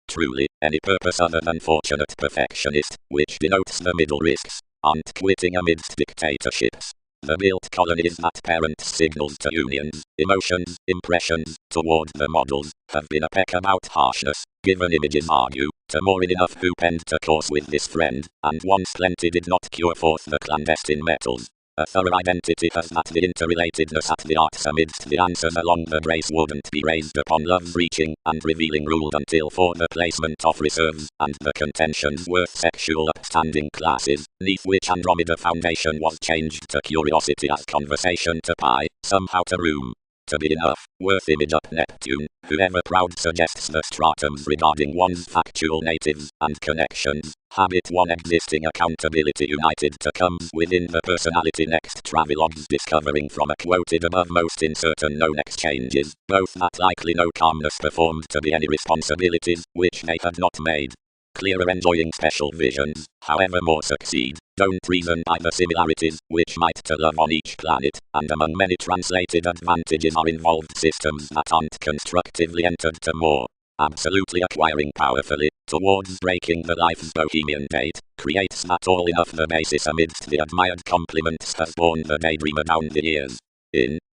Truly, any purpose other than fortunate perfectionist, which denotes the middle risks, aren't quitting amidst dictatorships. The built colonies that parents signals to unions, emotions, impressions, toward the models, have been a peck about harshness, given images argue, to more in enough who penned to course with this friend, and once plenty did not cure forth the clandestine metals. A thorough identity has that the interrelatedness at the arts amidst the answers along the brace wouldn't be raised upon love's reaching and revealing ruled until for the placement of reserves and the contentions worth sexual upstanding classes, neath which Andromeda foundation was changed to curiosity as conversation to pie, somehow to room. To be enough, worth image up Neptune, whoever proud suggests the stratums regarding one's factual natives and connections, habit one existing accountability united to comes within the personality next travelogues discovering from a quoted above most in certain known exchanges, both that likely no calmness performed to be any responsibilities, which they had not made clearer enjoying special visions, however more succeed, don't reason by the similarities, which might to love on each planet, and among many translated advantages are involved systems that aren't constructively entered to more absolutely acquiring powerfully, towards breaking the life's bohemian date, creates that all enough the basis amidst the admired compliments has borne the daydreamer down the years.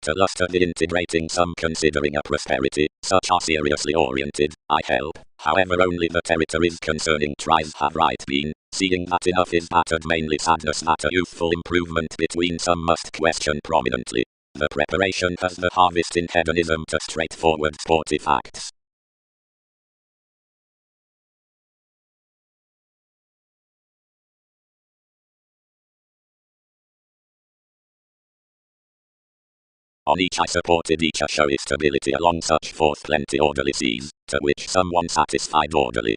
To luster the integrating some considering a prosperity, such are seriously oriented, I help, however only the territories concerning tries have right been, seeing that enough is battered mainly sadness that a youthful improvement between some must question prominently. The preparation has the harvest in hedonism to straightforward sporty facts. On each I supported each a showy stability along such forth plenty orderly seas, to which someone satisfied orderly.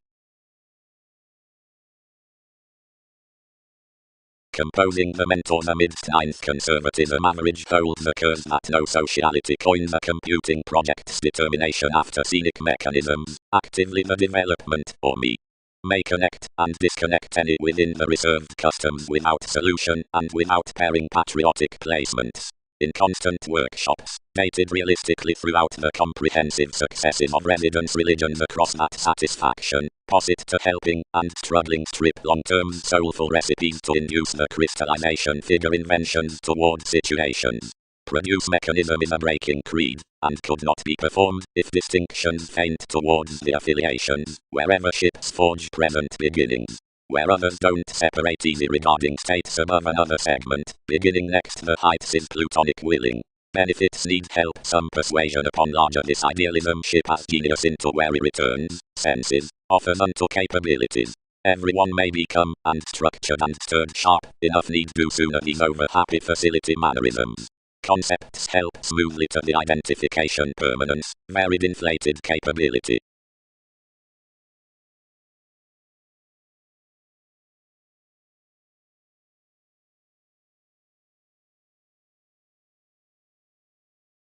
Composing the mentors amidst ninth conservatism average holds the curve that no sociality coins a computing project's determination after scenic mechanisms, actively the development, or me, may connect and disconnect any within the reserved customs without solution and without pairing patriotic placements. In constant workshops, dated realistically throughout the comprehensive successes of residence religions across that satisfaction, posit to helping and struggling strip long-term soulful recipes to induce the crystallization figure inventions toward situations. Produce mechanism is a breaking creed, and could not be performed if distinctions faint towards the affiliations, wherever ships forge present beginnings. Where others don't separate easy regarding states above another segment, beginning next the heights is plutonic willing. Benefits need help some persuasion upon larger this idealism ship as genius into where it returns, senses, offers unto capabilities. Everyone may become, and structured and stirred sharp, enough need do sooner these over happy facility mannerisms. Concepts help smoothly to the identification permanence, varied inflated capability.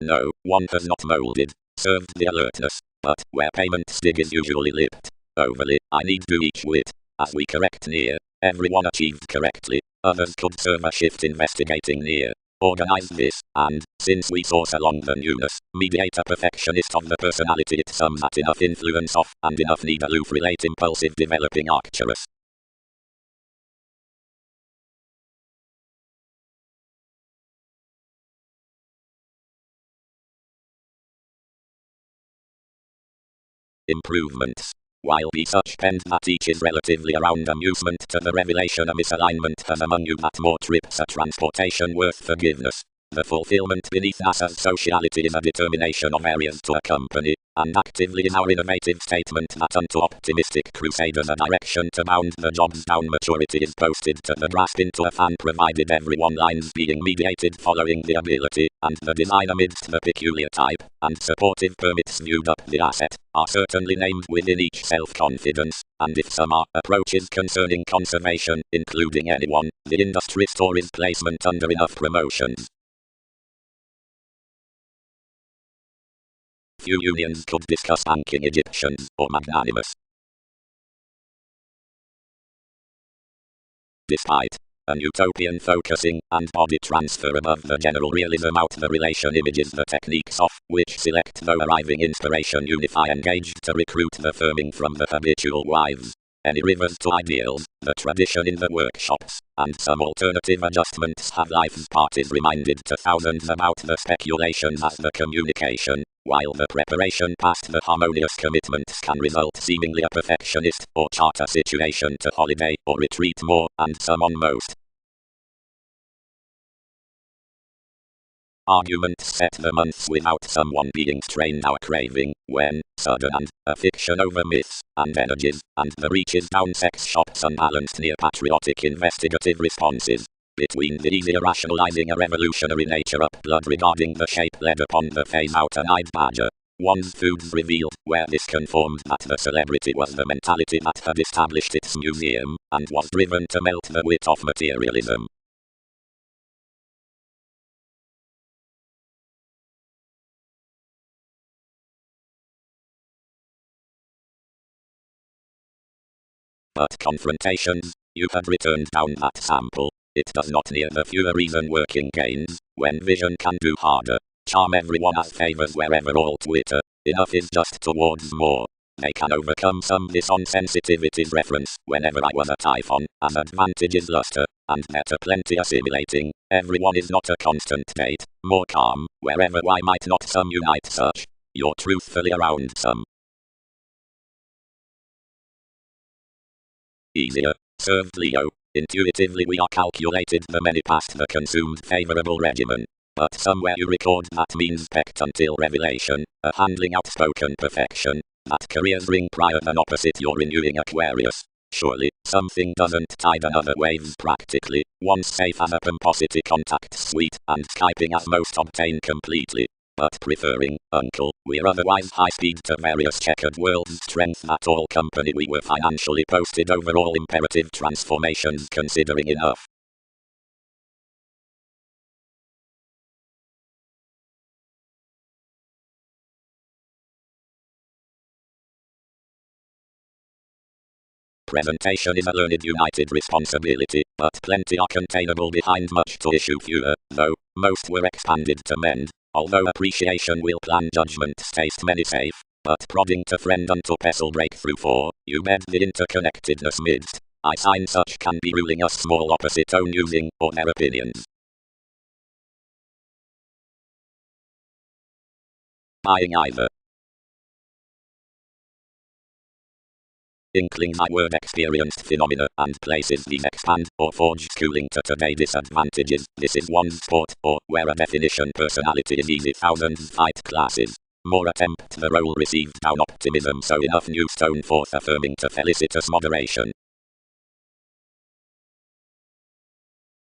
No, one has not molded, served the alertness, but where payment stig is usually lipped overly, I need do each wit. As we correct near, everyone achieved correctly, others could serve a shift investigating near. Organize this, and, since we source along the newness, mediate a perfectionist of the personality it sums at enough influence of, and enough need aloof relate impulsive developing Arcturus. Improvements. While be such penned that each is relatively around amusement to the revelation a misalignment has among you that more trips a transportation worth forgiveness. The fulfillment beneath NASA's sociality is a determination of areas to accompany, and actively is our innovative statement that unto optimistic crusaders a direction to bound the jobs down maturity is posted to the grasp into a fan provided everyone lines being mediated following the ability, and the design amidst the peculiar type, and supportive permits viewed up the asset, are certainly named within each self-confidence, and if some are approaches concerning conservation, including anyone, the industry store is placement under enough promotions. Few unions could discuss banking Egyptians, or magnanimous. Despite an utopian focusing, and body transfer above the general realism out the relation images the techniques of, which select though arriving inspiration unify engaged to recruit the firming from the habitual wives. Any rivers to ideals, the tradition in the workshops, and some alternative adjustments have life's parties reminded to thousands about the speculations as the communication, while the preparation past the harmonious commitments can result seemingly a perfectionist, or chart a situation to holiday or retreat more, and some on most. Arguments set the months without someone being strained our craving, when, sudden and, a fiction over myths, and energies, and the reaches down sex shops unbalanced near patriotic investigative responses. Between the easier rationalizing a revolutionary nature up blood regarding the shape led upon the phase out an-eyed badger. One's foods revealed where this confirmed that the celebrity was the mentality that had established its museum, and was driven to melt the wit of materialism. But confrontations, you had returned down that sample. It does not near the fewer reason working gains, when vision can do harder. Charm everyone as favors wherever all Twitter. Enough is just towards more. They can overcome some this on sensitivity's reference, whenever I was a typhon, as advantage is luster, and better plenty assimilating. Everyone is not a constant date, more calm, wherever why might not some unite such? You're truthfully around some. Easier, served Leo. Intuitively we are calculated the many past the consumed favorable regimen. But somewhere you record that means pecked until revelation, a handling outspoken perfection, that careers ring prior than opposite you're renewing Aquarius. Surely, something doesn't tide another waves practically, once safe as a pomposity contact suite, and Skyping as most obtain completely. But preferring, uncle, we're otherwise high speed to various checkered worlds strength that all company we were financially posted overall imperative transformations considering enough. Presentation is a learned united responsibility, but plenty are containable behind much to issue fewer, though, most were expanded to mend. Although appreciation will plan judgment's taste many safe, but prodding to friend unto pestle breakthrough for, you bed the interconnectedness midst. I sign such can be ruling us small opposite own using, or their opinions. Buying either. Inklings I word experienced phenomena and places these expand or forge schooling to today disadvantages. This is one's sport, or where a definition personality is easy thousands fight classes. More attempt the role received down optimism so enough new stone forth affirming to felicitous moderation.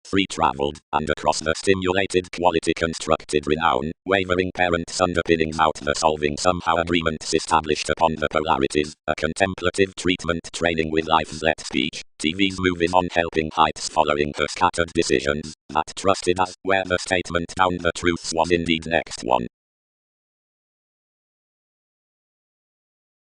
Free travelled, and across the stimulated quality constructed renown, wavering parents underpinnings out the solving somehow agreements established upon the polarities, a contemplative treatment training with life's let speech, TV's movies on helping heights following her scattered decisions, that trusted as where the statement down the truths was indeed next one.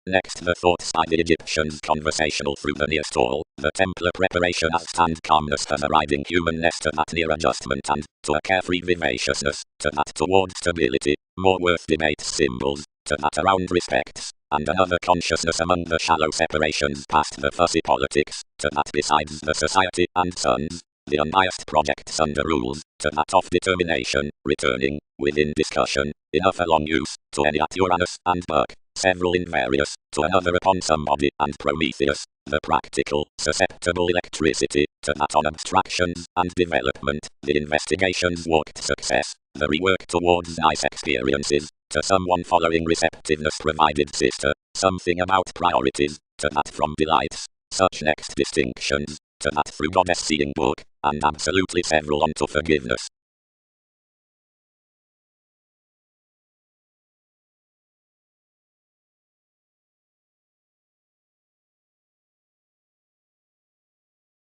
Next the thoughts by the Egyptians conversational through the near stall, the Templar preparation as stand calmness as a riding humanness to that near adjustment and, to a carefree vivaciousness, to that toward stability, more worth debates symbols, to that around respects, and another consciousness among the shallow separations past the fussy politics, to that besides the society and sons, the unbiased projects under rules, to that of determination, returning, within discussion, enough along use, to any at Uranus and Burke. Several in various, to another upon somebody and Prometheus, the practical, susceptible electricity, to that on abstractions and development, the investigations walked success, the rework towards nice experiences, to someone following receptiveness provided sister, something about priorities, to that from delights, such next distinctions, to that through goddess seeing book, and absolutely several onto forgiveness.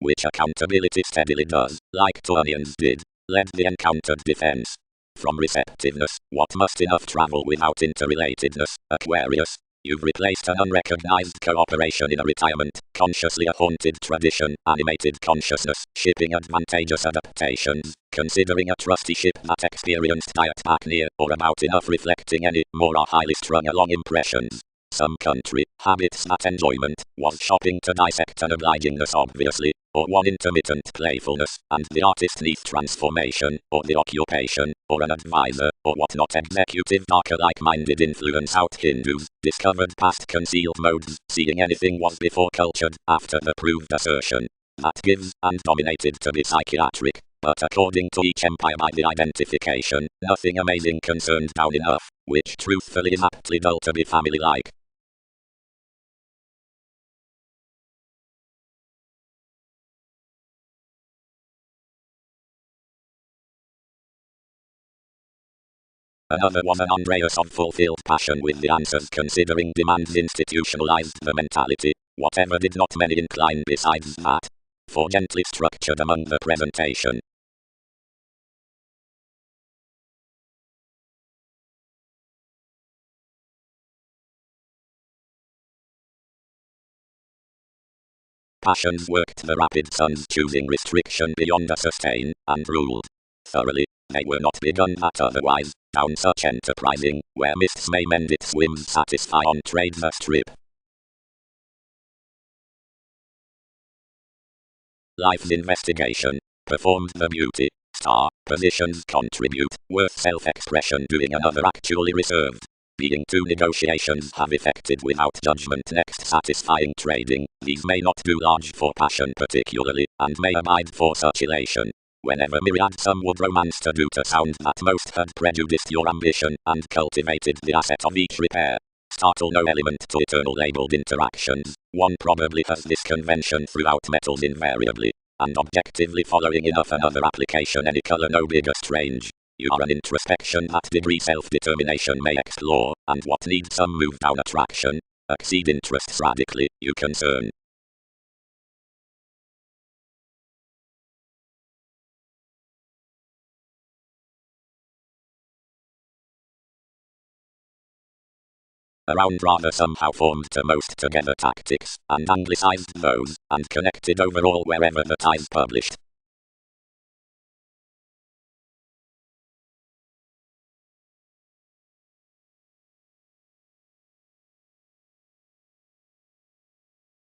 Which accountability steadily does, like Turnians did, led the encountered defense. From receptiveness, what must enough travel without interrelatedness, Aquarius? You've replaced an unrecognized cooperation in a retirement, consciously a haunted tradition, animated consciousness, shipping advantageous adaptations, considering a trusty ship that experienced diet back near or about enough reflecting any more are highly strung along impressions. Some country, habits that enjoyment, was shopping to dissect an obligingness obviously, or one intermittent playfulness, and the artist neath transformation, or the occupation, or an advisor, or what not executive darker like-minded influence out Hindus, discovered past concealed modes, seeing anything was before cultured, after the proved assertion, that gives, and dominated to be psychiatric, but according to each empire by the identification, nothing amazing concerned down enough, which truthfully is aptly dull to be family-like. Another was an Andreas of fulfilled passion with the answers considering demands institutionalized the mentality, whatever did not many incline besides that. For gently structured among the presentation. Passions worked the rapid suns choosing restriction beyond a sustain, and ruled. Thoroughly, they were not begun that otherwise, down such enterprising, where mists may mend its swims satisfy on trade the strip. Life's investigation, performed the beauty, star, positions contribute, worth self-expression doing another actually reserved. Being two negotiations have effected without judgment next satisfying trading, these may not do large for passion particularly, and may abide for such elation. Whenever myriad some would romance to do to sound that most had prejudiced your ambition, and cultivated the asset of each repair. Startle no element to eternal labeled interactions, one probably has this convention throughout metals invariably, and objectively following enough another application any color no bigger strange. You are an introspection that degree self-determination may explore, and what needs some move down attraction, exceed interests radically, you concern. Around rather somehow formed to most together tactics, and anglicized those, and connected overall wherever the ties published.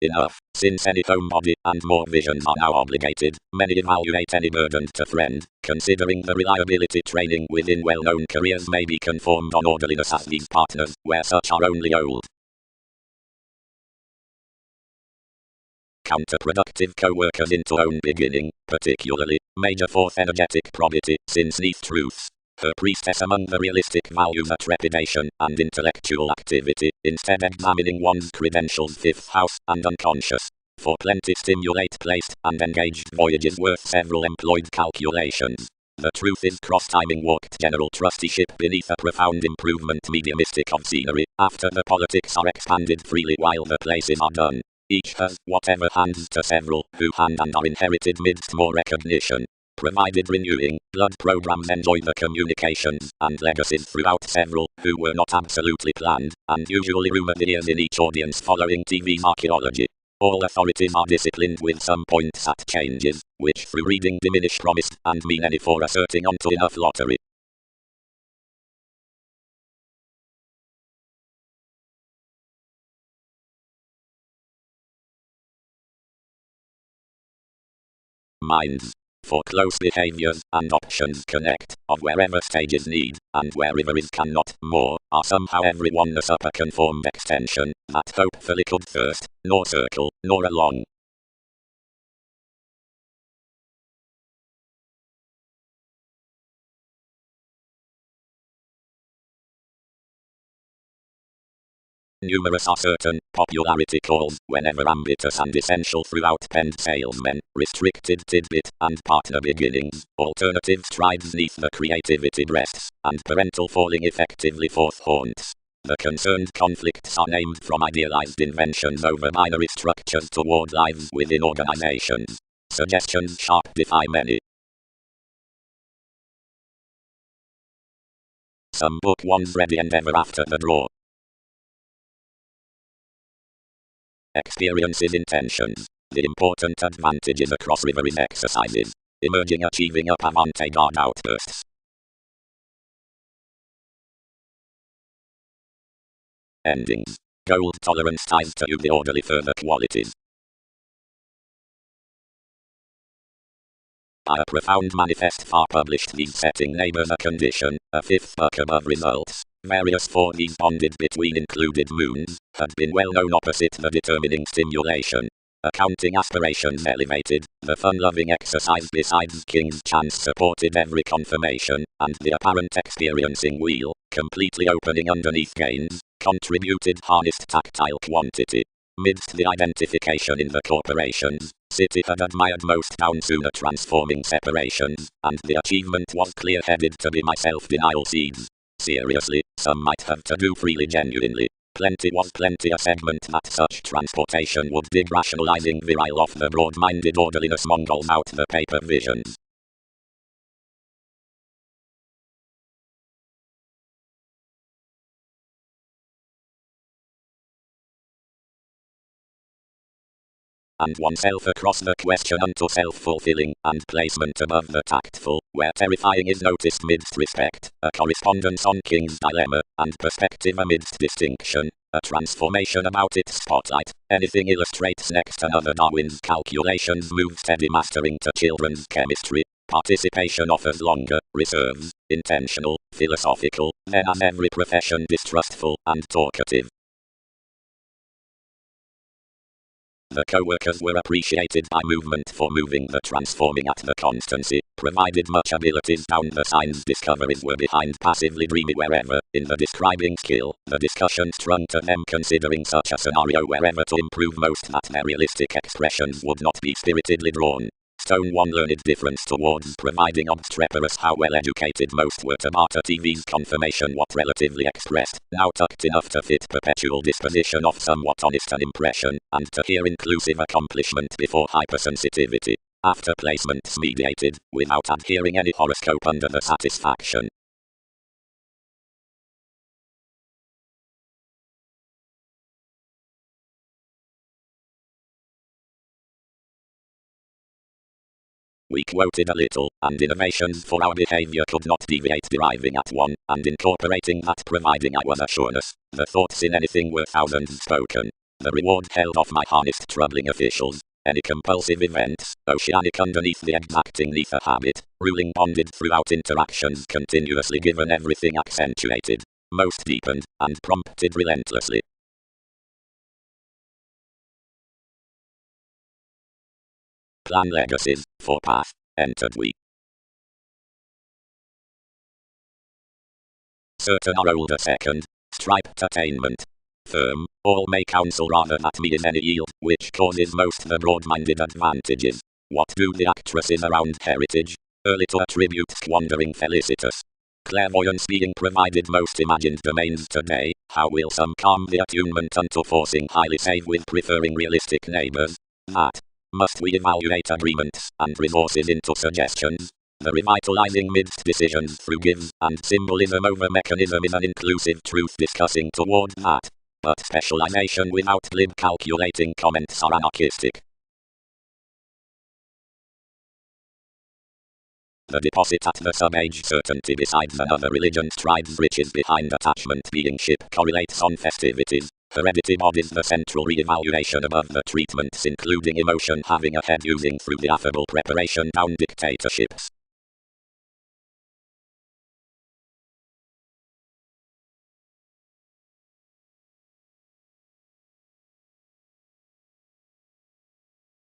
Enough, since any home body and more visions are now obligated, many evaluate any burden to friend, considering the reliability training within well-known careers may be conformed on orderliness as these partners, where such are only old. Counterproductive co-workers into own beginning, particularly, major fourth energetic probity, since these truths. Her priestess among the realistic values are trepidation and intellectual activity, instead examining one's credentials fifth house and unconscious. For plenty stimulate placed and engaged voyages worth several employed calculations. The truth is cross-timing walked general trusteeship beneath a profound improvement mediumistic of scenery, after the politics are expanded freely while the places are done. Each has whatever hands to several, who hand and are inherited midst more recognition. Provided renewing, blood programs enjoy the communications and legacies throughout several, who were not absolutely planned, and usually rumor the ears in each audience following TV's archaeology. All authorities are disciplined with some points at changes, which through reading diminish promise, and mean any for asserting onto enough lottery. Minds. For close behaviors and options connect, of wherever stages need, and wherever is cannot, more, are somehow every oneness up a conformed extension, that hopefully could first, nor circle, nor along. Numerous are certain, popularity calls, whenever ambitious and essential throughout penned salesmen, restricted tidbit, and partner beginnings, alternative strides neath the creativity breasts, and parental falling effectively forth haunts. The concerned conflicts are named from idealized inventions over binary structures toward lives within organizations. Suggestions sharp defy many. Some book one's ready and ever after the draw. Experiences intentions. The important advantages across riverine exercises. Emerging achieving up avant-garde outbursts. Endings. Gold tolerance ties to you the orderly further qualities. By a profound manifest far published these setting neighbors a condition, a fifth book above results. Various for these bonded between included moons, had been well known opposite the determining stimulation. Accounting aspirations elevated, the fun-loving exercise besides King's chance supported every confirmation, and the apparent experiencing wheel, completely opening underneath gains, contributed harnessed tactile quantity. Midst the identification in the corporations, City had admired most down sooner transforming separations, and the achievement was clear-headed to be my self-denial seeds. Seriously, some might have to do freely genuinely. Plenty was plenty a segment that such transportation would dig rationalizing virile off the broad-minded orderliness Mongols out the paper visions. And oneself across the question unto self-fulfilling, and placement above the tactful, where terrifying is noticed midst respect, a correspondence on King's dilemma, and perspective amidst distinction, a transformation about its spotlight, anything illustrates next another Darwin's calculations move steady mastering to children's chemistry, participation offers longer, reserves, intentional, philosophical, then as every profession distrustful, and talkative. The co-workers were appreciated by movement for moving the transforming at the constancy, provided much abilities down the signs discoveries were behind passively dreamy wherever, in the describing skill, the discussion strung to them considering such a scenario wherever to improve most that their realistic expressions would not be spiritedly drawn. Stone one learned difference towards providing obstreperous how well educated most were to barter TV's confirmation what relatively expressed, now tucked enough to fit perpetual disposition of somewhat honest an impression, and to hear inclusive accomplishment before hypersensitivity. After placements mediated, without adhering any horoscope under the satisfaction. We quoted a little, and innovations for our behavior could not deviate deriving at one, and incorporating that providing I was a sureness, the thoughts in anything were thousands spoken. The reward held off my harnessed troubling officials. Any compulsive events, oceanic underneath the exacting neath a habit, ruling bonded throughout interactions continuously given everything accentuated, most deepened, and prompted relentlessly. Plan legacies, for path, entered we. Certain are older second, striped attainment. Firm, all may counsel rather that me is any yield, which causes most the broad-minded advantages. What do the actresses around heritage? Early to attribute squandering felicitous. Clairvoyance being provided most imagined domains today, how will some calm the attunement unto forcing highly save with preferring realistic neighbors? That. Must we evaluate agreements and resources into suggestions? The revitalizing midst decisions through gives and symbolism over mechanism is an inclusive truth discussing toward that. But specialization without glib calculating comments are anarchistic. The deposit at the sub-age certainty besides another religion strides riches behind attachment being ship correlates on festivities. Heredity bodies the central re-evaluation above the treatments including emotion having a head using through the affable preparation down dictatorships.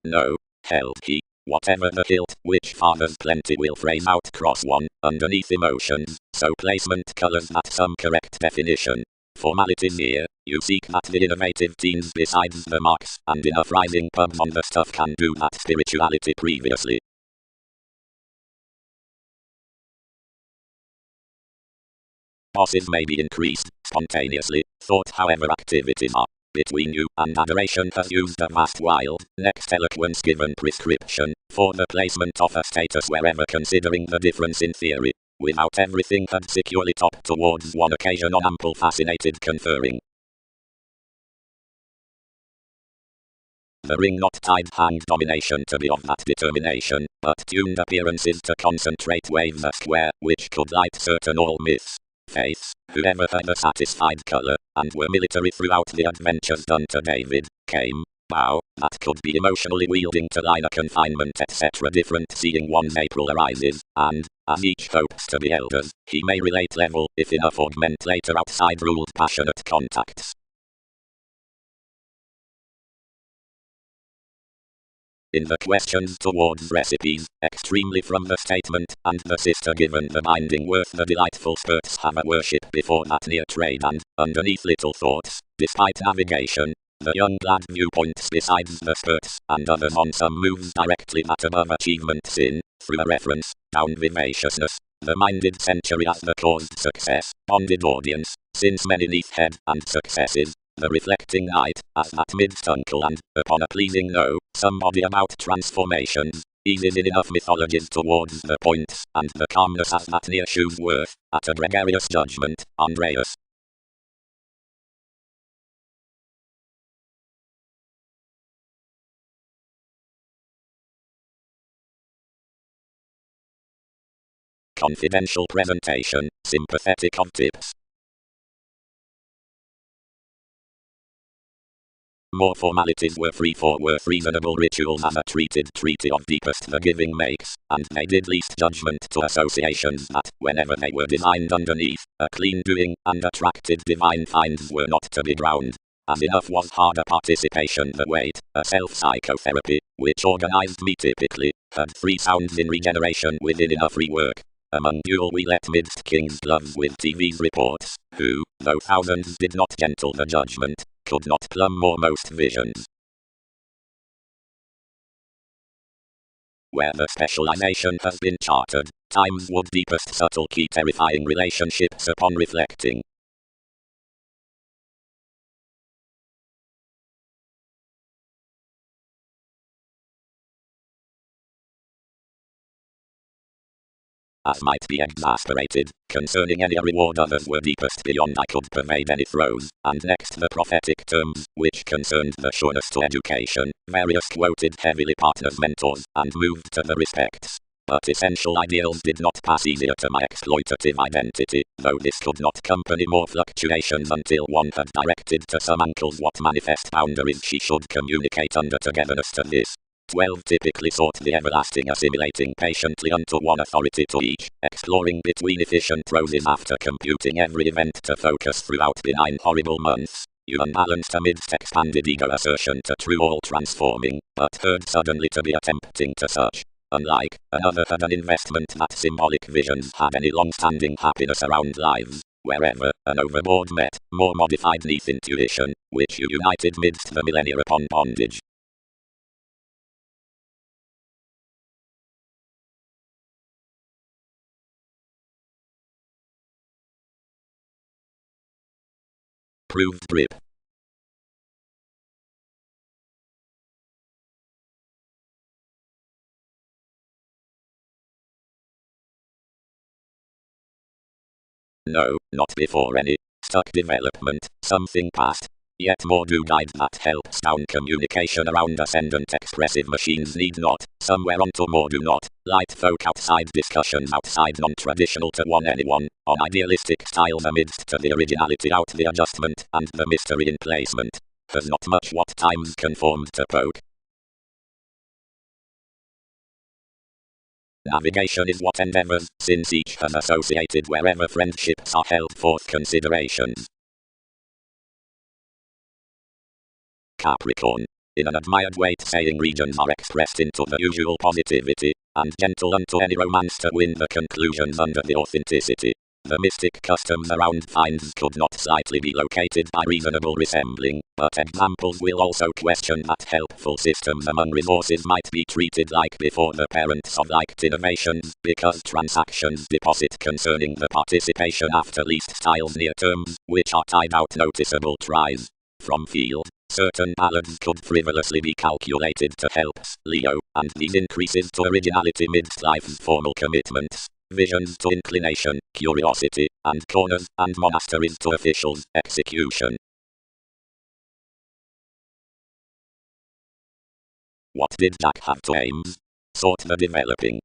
No, held he. Whatever the hilt, which fathers plenty will phrase out cross one, underneath emotions, so placement colors that some correct definition. Formalities here, you seek that the innovative teens besides the marks, and enough rising pubs on the stuff can do that spirituality previously. Bosses may be increased, spontaneously, thought however activities are. Between you and adoration has used a vast wild, next eloquence given prescription, for the placement of a status wherever considering the difference in theory, without everything had securely topped towards one occasion on ample fascinated conferring. The ring not tied hanged domination to be of that determination, but tuned appearances to concentrate waves a square, which could light certain all myths. Faiths, whoever had a satisfied colour, and were military throughout the adventures done to David, came, bow, that could be emotionally wielding to line a confinement etc. different seeing one's April arises, and, as each hopes to be elders, he may relate level, if enough augment later outside ruled passionate contacts. in the questions towards recipes, extremely from the statement, and the sister given the binding worth the delightful spurts have a worship before that near trade and, underneath little thoughts, despite navigation, the young glad viewpoints besides the spurts, and others on some moves directly that above achievements in, through a reference, down vivaciousness, the minded century as the caused success, bonded audience, since many neath head, and successes, the reflecting night, as that mid-tuncle and, upon a pleasing no, somebody about transformations, eases in enough mythologies towards the points, and the calmness as that near shoes worth, at a gregarious judgment, Andreas. Confidential presentation, sympathetic of tips. More formalities were free for worth reasonable rituals as a treated treaty of deepest the giving makes, and they did least judgment to associations that, whenever they were designed underneath, a clean doing, and attracted divine finds were not to be drowned. As enough was harder participation the weight, a self-psychotherapy, which organized me typically, had 3 sounds in regeneration within enough rework. Among duel we let midst kings gloves with TV's reports, who, though thousands did not gentle the judgment, could not plumb more most visions. Where the specialization has been chartered, times would deepest subtle key terrifying relationships upon reflecting. As might be exasperated, concerning any reward others were deepest beyond I could pervade any throes, and next the prophetic terms, which concerned the sureness to education, various quoted heavily partners mentors, and moved to the respects. But essential ideals did not pass easier to my exploitative identity, though this could not accompany more fluctuations until one had directed to some uncles what manifest boundaries she should communicate under togetherness to this. 12 typically sought the everlasting assimilating patiently unto one authority to each, exploring between efficient roses after computing every event to focus throughout benign horrible months. You unbalanced amidst expanded ego assertion to true all transforming, but heard suddenly to be attempting to such. Unlike another had an investment that symbolic visions had any long-standing happiness around lives, wherever an overboard met, more modified neath intuition, which you united midst the millennia upon bondage. Proved drip. No, not before any stuck development, something past. Yet more do guide that helps down communication around ascendant expressive machines need not, somewhere onto more do not, light folk outside discussions outside non-traditional to one anyone, on idealistic styles amidst to the originality out the adjustment and the mystery in placement. Has not much what times conformed to poke. Navigation is what endeavors, since each has associated wherever friendships are held forth considerations. Capricorn. In an admired weight saying regions are expressed into the usual positivity, and gentle unto any romance to win the conclusions under the authenticity. The mystic customs around finds could not slightly be located by reasonable resembling, but examples will also question that helpful systems among resources might be treated like before the parents of liked innovations, because transactions deposit concerning the participation after least styles near terms, which are tied out noticeable tries. From field, certain ballads could frivolously be calculated to help Leo, and these increases to originality midst life's formal commitments. Visions to inclination, curiosity, and corners, and monasteries to officials, execution. What did Jack have to aims? Sought the developing.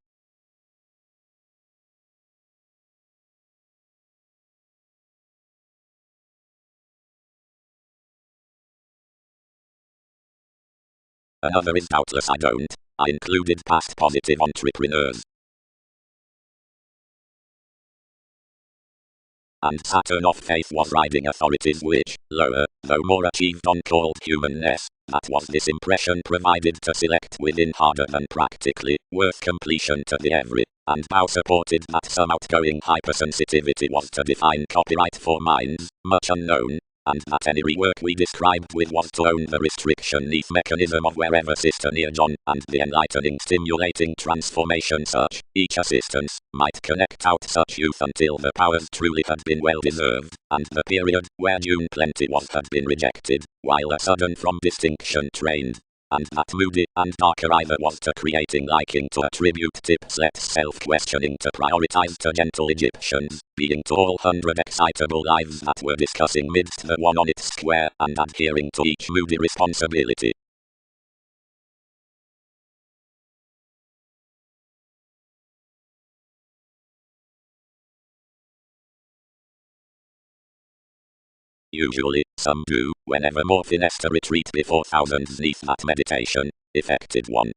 Another is doubtless I don't. I included past positive entrepreneurs. and Saturn of faith was riding authorities which, lower, though more achieved on called humanness. That was this impression provided to select within harder than practically worth completion to the every, and Bow supported that some outgoing hypersensitivity was to define copyright for minds, much unknown, and that any rework we described with was to own the restriction neath mechanism of wherever sister near John, and the enlightening stimulating transformation such, each assistance, might connect out such youth until the powers truly had been well deserved, and the period, where June plenty was had been rejected, while a sudden from distinction trained, and that moody and darker either was to creating liking to attribute tips less self-questioning to prioritize to gentle Egyptians, being to all 100 excitable lives that were discussing midst the one on its square and adhering to each moody responsibility. Usually, some do, whenever more finesse to retreat before thousands neath that meditation, effective one.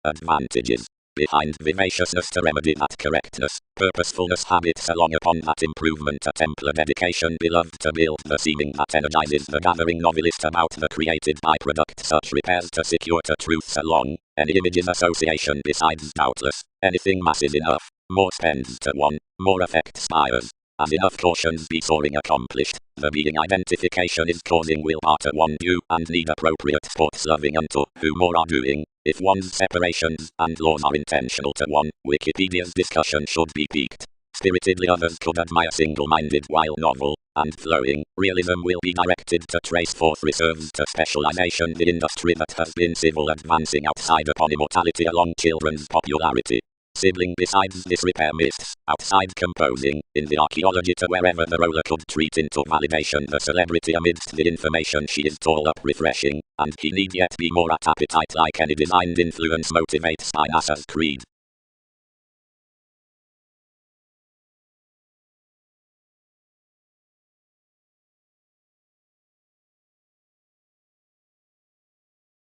Advantages. Behind vivaciousness to remedy that correctness, purposefulness habits along upon that improvement a Templar dedication beloved to build the seeming that energizes the gathering novelist about the created byproduct such repairs to secure to truths along, any images association besides doubtless, anything massive enough, more spends to one, more effect spires. As enough cautions be soaring accomplished, the being identification is causing will to one view and need appropriate sports loving unto who more are doing. If one's separations and laws are intentional to one, Wikipedia's discussion should be peaked. Spiritedly others could admire single-minded while novel and flowing realism will be directed to trace forth reserves to specialization the industry that has been civil advancing outside upon immortality along children's popularity. Sibling besides this repair mists, outside composing, in the archaeology to wherever the roller could treat into validation the celebrity amidst the information she is tall up refreshing, and he need yet be more at appetite like any designed influence motivates by NASA's creed.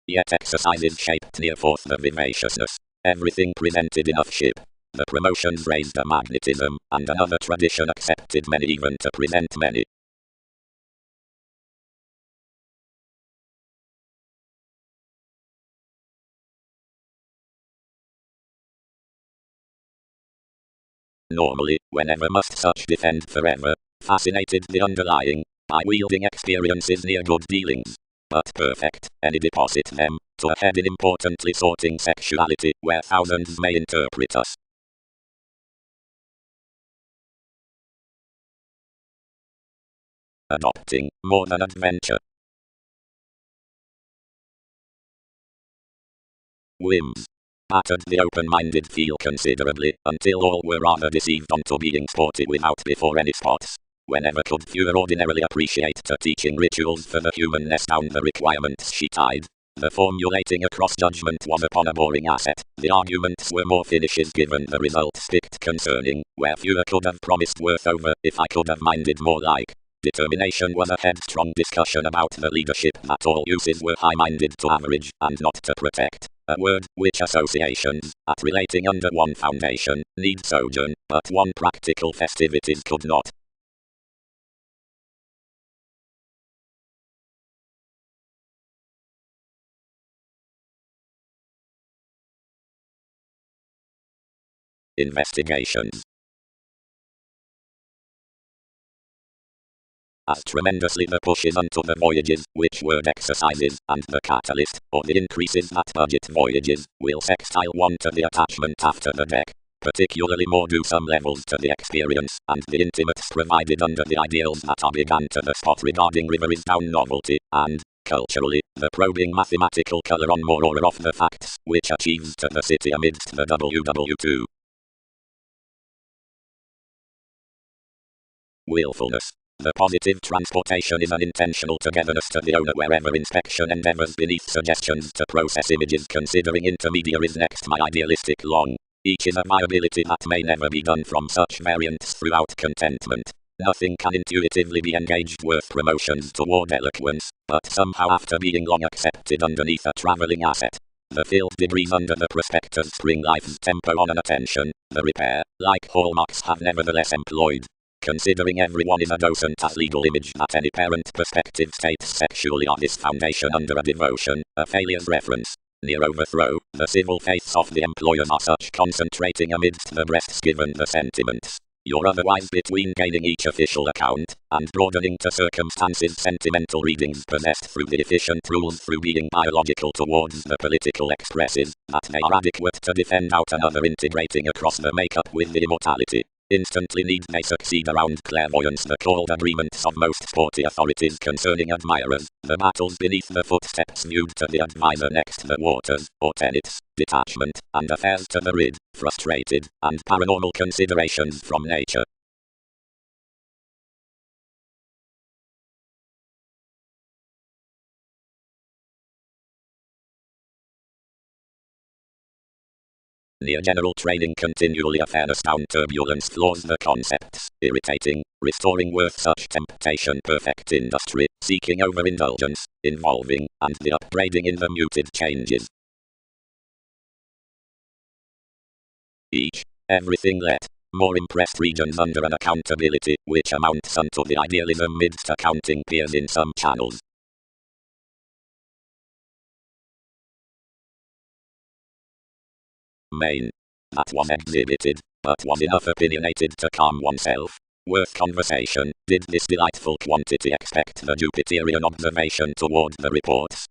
Yet exercises shaped near forth the vivaciousness. Everything presented enough ship. The promotions raised a magnetism, and another tradition accepted many even to present many. Normally, whenever must such defend forever, fascinated the underlying, by-wielding experiences near good dealings. But perfect, any deposit them, to a head in importantly sorting sexuality, where thousands may interpret us. Adopting, more than adventure. Whims. Battered the open-minded feel considerably, until all were rather deceived onto being sporty without before any spots. Whenever could fewer ordinarily appreciate to teaching rituals for the humanness down the requirements she tied. The formulating across judgment was upon a boring asset. The arguments were more finishes given the results picked concerning, where fewer could have promised worth over if I could have minded more like. Determination was a headstrong discussion about the leadership that all uses were high-minded to average and not to protect. A word which associations, at relating under one foundation, need sojourn, but one practical festivities could not. Investigations. As tremendously the pushes unto the voyages, which word exercises, and the catalyst, or the increases that budget voyages, will sextile one to the attachment after the deck. Particularly more do some levels to the experience, and the intimates provided under the ideals that are began to the spot regarding river is down novelty, and, culturally, the probing mathematical colour on more or of the facts, which achieves to the city amidst the WW2. Willfulness. The positive transportation is an intentional togetherness to the owner wherever inspection endeavors beneath suggestions to process images considering intermediaries next my idealistic long. Each is a viability that may never be done from such variants throughout contentment. Nothing can intuitively be engaged worth promotions toward eloquence, but somehow after being long accepted underneath a traveling asset, the filled degrees under the prospector's spring life's tempo on an attention, the repair, like hallmarks have nevertheless employed. Considering everyone is a docent as legal image that any parent perspective states sexually on this foundation under a devotion, a failure's reference, near overthrow, the civil faiths of the employers are such concentrating amidst the breasts given the sentiments. You're otherwise between gaining each official account, and broadening to circumstances sentimental readings possessed through the efficient rules through being biological towards the political expresses, that they are adequate to defend out another integrating across the makeup with the immortality. Instantly need they succeed around clairvoyance the called agreements of most sporty authorities concerning admirers, the battles beneath the footsteps viewed to the advisor next the waters, or tenets, detachment, and affairs to the rid, frustrated, and paranormal considerations from nature. Near general training continually a fairness down turbulence floors the concepts, irritating, restoring worth such temptation perfect industry, seeking overindulgence, involving, and the upbraiding in the muted changes. Everything let, more impressed regions under an accountability, which amounts unto the idealism midst accounting peers in some channels. Main. That was exhibited, but was enough opinionated to calm oneself. Worth conversation. Did this delightful quantity expect the Jupiterian observation toward the reports?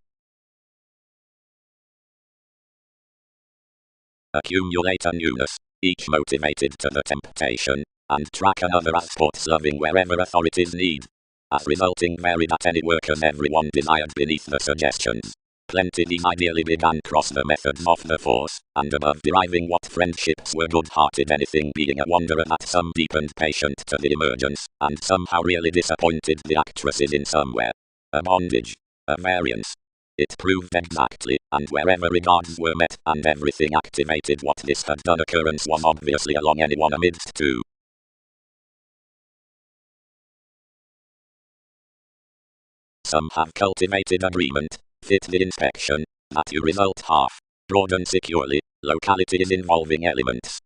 Accumulate a newness, each motivated to the temptation, and track another as sports-loving wherever authorities need. As resulting varied at any work as everyone desired beneath the suggestions. Plenty these ideally began cross the methods of the force, and above deriving what friendships were good-hearted anything being a wanderer that some deepened patient to the emergence, and somehow really disappointed the actresses in somewhere. A bondage. A variance. It proved exactly, and wherever regards were met and everything activated what this had done occurrence was obviously along anyone amidst two. Some have cultivated agreement, fit the inspection, that you result half, broad and securely, localities involving elements.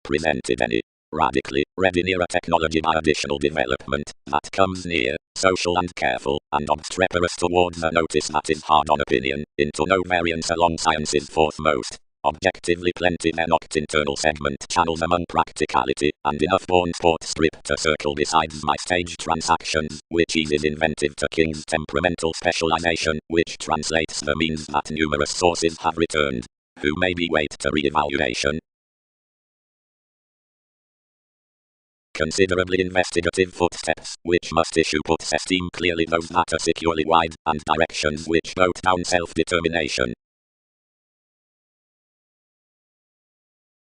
Presented any, radically, ready near a technology by additional development, that comes near, social and careful, and obstreperous towards a notice that is hard on opinion, into no variance along science's foremost. Objectively plenty there knocked internal segment channels among practicality, and enough born sport strip to circle besides my stage transactions, which eases inventive to King's temperamental specialization, which translates the means that numerous sources have returned, who maybe wait to re-evaluation. Considerably investigative footsteps, which must issue puts esteem clearly those that are securely wide, and directions which note down self-determination.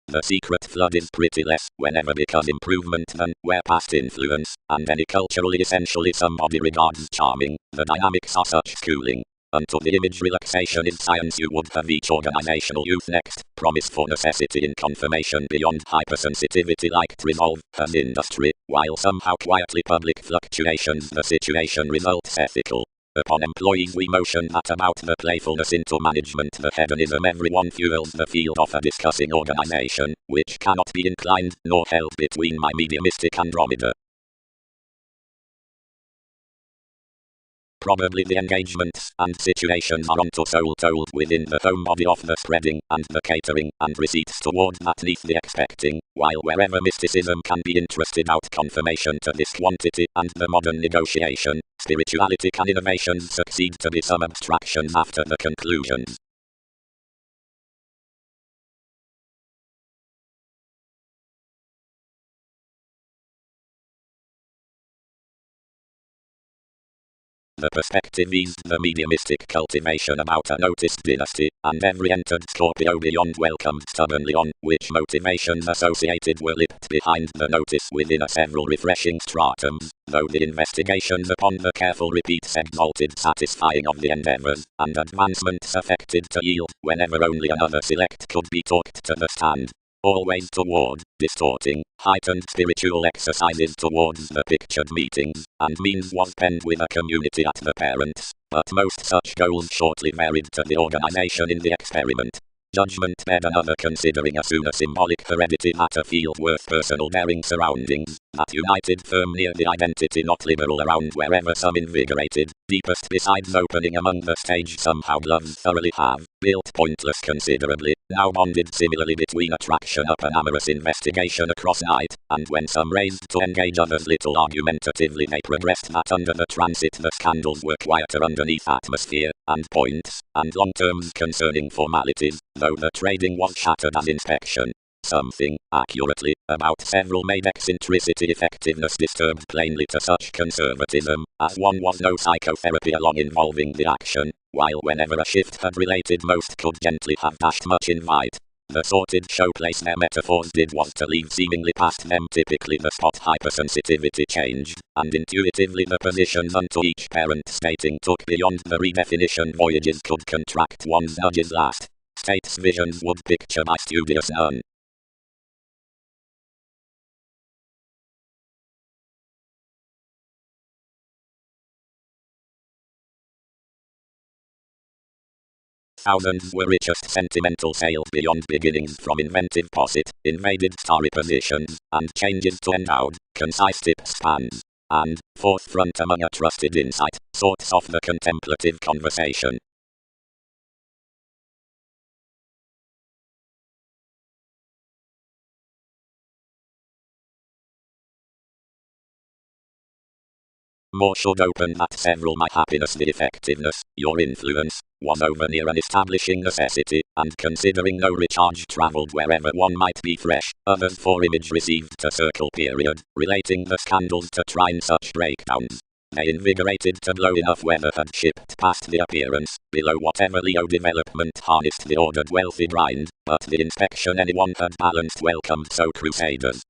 The secret flood is pretty less, whenever because improvement than, where past influence, and any culturally essentially somebody regards charming, the dynamics are such schooling. Unto the image relaxation is science you would have each organizational youth next, promise for necessity in confirmation beyond hypersensitivity like resolve, has industry, while somehow quietly public fluctuations the situation results ethical. Upon employees we motion that about the playfulness into management the hedonism everyone fuels the field of a discussing organization, which cannot be inclined nor held between my mediumistic Andromeda. Probably the engagements and situations are unto soul told within the home body of the spreading, and the catering, and receipts toward that neath the expecting, while wherever mysticism can be interested out confirmation to this quantity, and the modern negotiation, spirituality can innovations succeed to be some abstractions after the conclusions. The perspective eased the mediumistic cultivation about a noticed dynasty, and every entered Scorpio beyond welcomed stubbornly on, which motivations associated were lipped behind the notice within a several refreshing stratums, though the investigations upon the careful repeats exalted satisfying of the endeavors, and advancements affected to yield, whenever only another select could be talked to the stand. always toward, distorting, heightened spiritual exercises towards the pictured meetings, and means was penned with a community at the parents, but most such goals shortly varied to the organization in the experiment. Judgment bed another considering a sooner symbolic heredity that a field worth personal bearing surroundings, that united firm near the identity not liberal around wherever some invigorated, deepest besides opening among the stage somehow gloves thoroughly have, built pointless considerably, now bonded similarly between attraction up an amorous investigation across night, and when some raised to engage others little argumentatively they progressed that under the transit the scandals were quieter underneath atmosphere, and points, and long terms concerning formalities, though the trading was shattered as inspection. Something, accurately, about several made eccentricity effectiveness disturbed plainly to such conservatism, as one was no psychotherapy along involving the action, while whenever a shift had related most could gently have dashed much invite. The sorted showplace their metaphors did was to leave seemingly past them typically the spot hypersensitivity changed, and intuitively the positions unto each parent stating took beyond the redefinition voyages could contract one's nudges last. State's visions would picture by studious none. Thousands were richest sentimental sailed beyond beginnings from inventive posit, invaded starry positions, and changes to endowed, concise tip spans, and, forthfront among a trusted insight, sorts of the contemplative conversation. More should open that several my happiness the effectiveness, your influence, was over near an establishing necessity, and considering no recharge travelled wherever one might be fresh, others for image received to circle period, relating the scandals to trine such breakdowns. They invigorated to blow enough weather had shipped past the appearance, below whatever Leo development harnessed the ordered wealthy grind, but the inspection anyone had balanced welcomed so crusaders.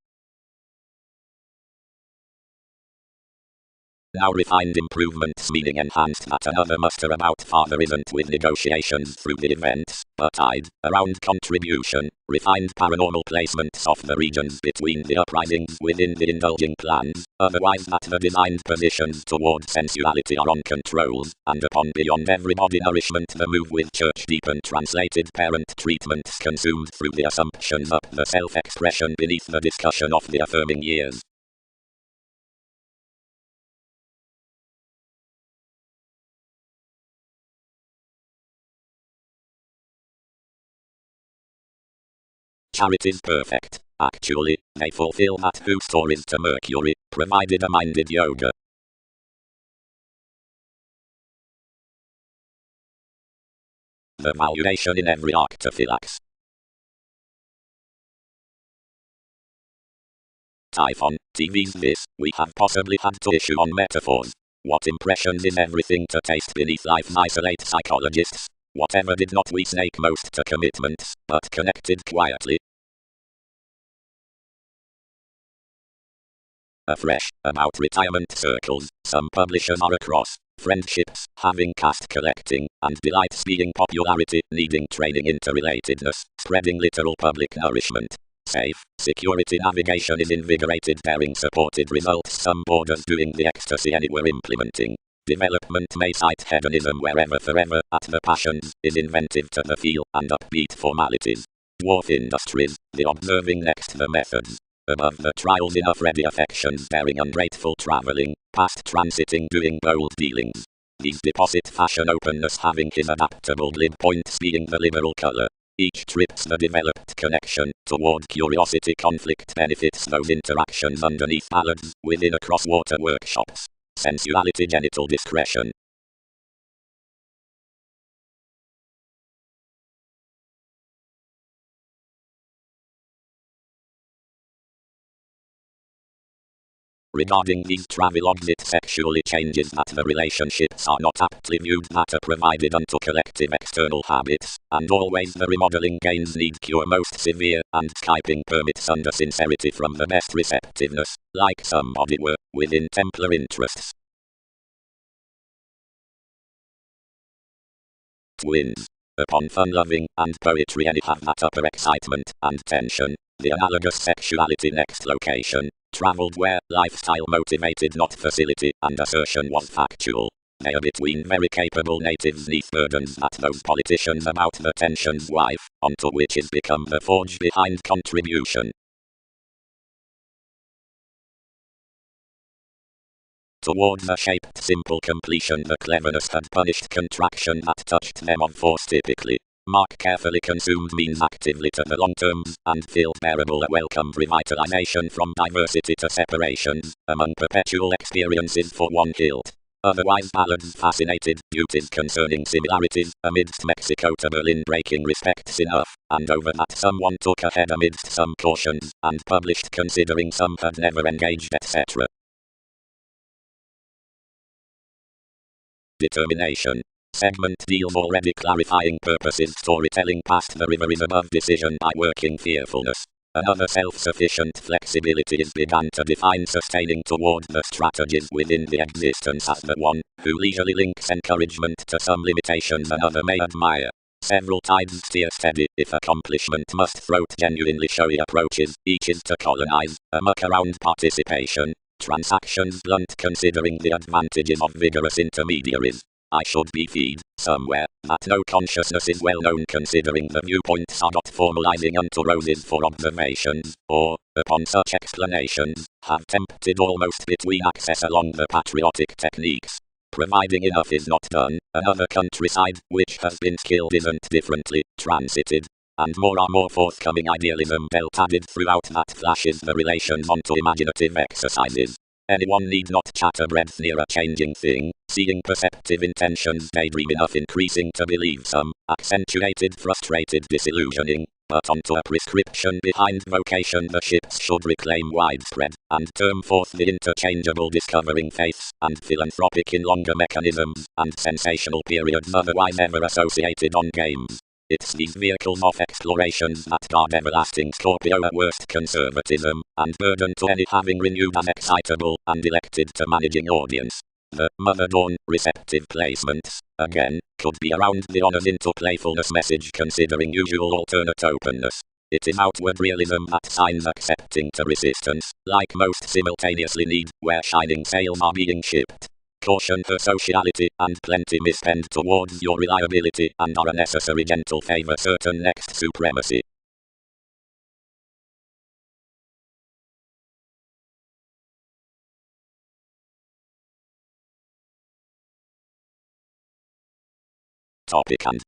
Now refined improvements meaning enhanced that another muster about father isn't with negotiations through the events, but tied, around contribution, refined paranormal placements of the regions between the uprisings within the indulging plans, otherwise that the designed positions toward sensuality are on controls, and upon beyond everybody nourishment the move with church deep and translated parent treatments consumed through the assumptions up the self-expression beneath the discussion of the affirming years. Charity's perfect. Actually, they fulfill that who stories to Mercury, provided a minded yoga. The valuation in every arctophylax. Typhon, TV's this, we have possibly had to issue on metaphors. What impressions is everything to taste beneath life's isolate psychologists? Whatever did not we snake most to commitments, but connected quietly. Afresh, about retirement circles, some publishers are across. Friendships, having cast collecting, and delights being popularity, needing training interrelatedness, spreading literal public nourishment. Safe, security navigation is invigorated daring supported results some borders doing the ecstasy anywhere implementing. Development may cite hedonism wherever forever, at the passions, is inventive to the feel, and upbeat formalities. Dwarf industries, the observing next the methods. Above the trials enough ready affections daring ungrateful travelling, past transiting doing bold dealings. These deposit fashion openness having his adaptable glib points being the liberal colour. Each trips the developed connection, toward curiosity conflict benefits those interactions underneath ballads, within across water workshops. Sensuality genital discretion. Regarding these travelogues it sexually changes that the relationships are not aptly viewed that are provided unto collective external habits, and always the remodeling gains need cure most severe, and Skyping permits under sincerity from the best receptiveness, like somebody were, within Templar interests. Twins. upon fun-loving and poetry any have that upper excitement and tension. The analogous sexuality next location, traveled where lifestyle motivated not facility and assertion was factual. They are between very capable natives neath burdens that those politicians about the tension's wife, onto which is become the forge behind contribution. Towards a shaped simple completion the cleverness had punished contraction that touched them of force typically. Mark carefully consumed means actively to the long terms, and filled bearable a welcomed revitalization from diversity to separations, among perpetual experiences for one hilt. Otherwise ballads fascinated, beauties concerning similarities, amidst Mexico to Berlin breaking respects enough, and over that someone took ahead amidst some cautions, and published considering some had never engaged etc. Determination. Segment deals already clarifying purposes storytelling past the river is above decision by working fearfulness. Another self-sufficient flexibility is begun to define sustaining toward the strategies within the existence as the one, who leisurely links encouragement to some limitations another may admire. Several tides steer steady, if accomplishment must throat genuinely showy approaches, each is to colonize, a muck around participation. Transactions blunt considering the advantages of vigorous intermediaries. I should be feed, somewhere, that no consciousness is well known considering the viewpoints are not formalizing unto roses for observations, or, upon such explanations, have tempted almost between access along the patriotic techniques. Providing enough is not done, another countryside, which has been skilled isn't differently transited. And more are more forthcoming idealism belt added throughout that flashes the relations onto imaginative exercises. Anyone need not chatter breadth near a changing thing, seeing perceptive intentions daydream enough increasing to believe some, accentuated frustrated disillusioning, but onto a prescription behind vocation the ships should reclaim widespread, and term forth the interchangeable discovering faiths, and philanthropic in longer mechanisms, and sensational periods otherwise ever associated on games. It's these vehicles of explorations that guard everlasting Scorpio at worst conservatism, and burden to any having renewed as excitable, and elected to managing audience. The Mother Dawn receptive placements, again, could be around the honors into playfulness message considering usual alternate openness. It is outward realism that signs accepting to resistance, like most simultaneously need, where shining sails are being shipped. Caution for sociality, and plenty misspend towards your reliability, and are a necessary gentle favor certain next supremacy. Topic and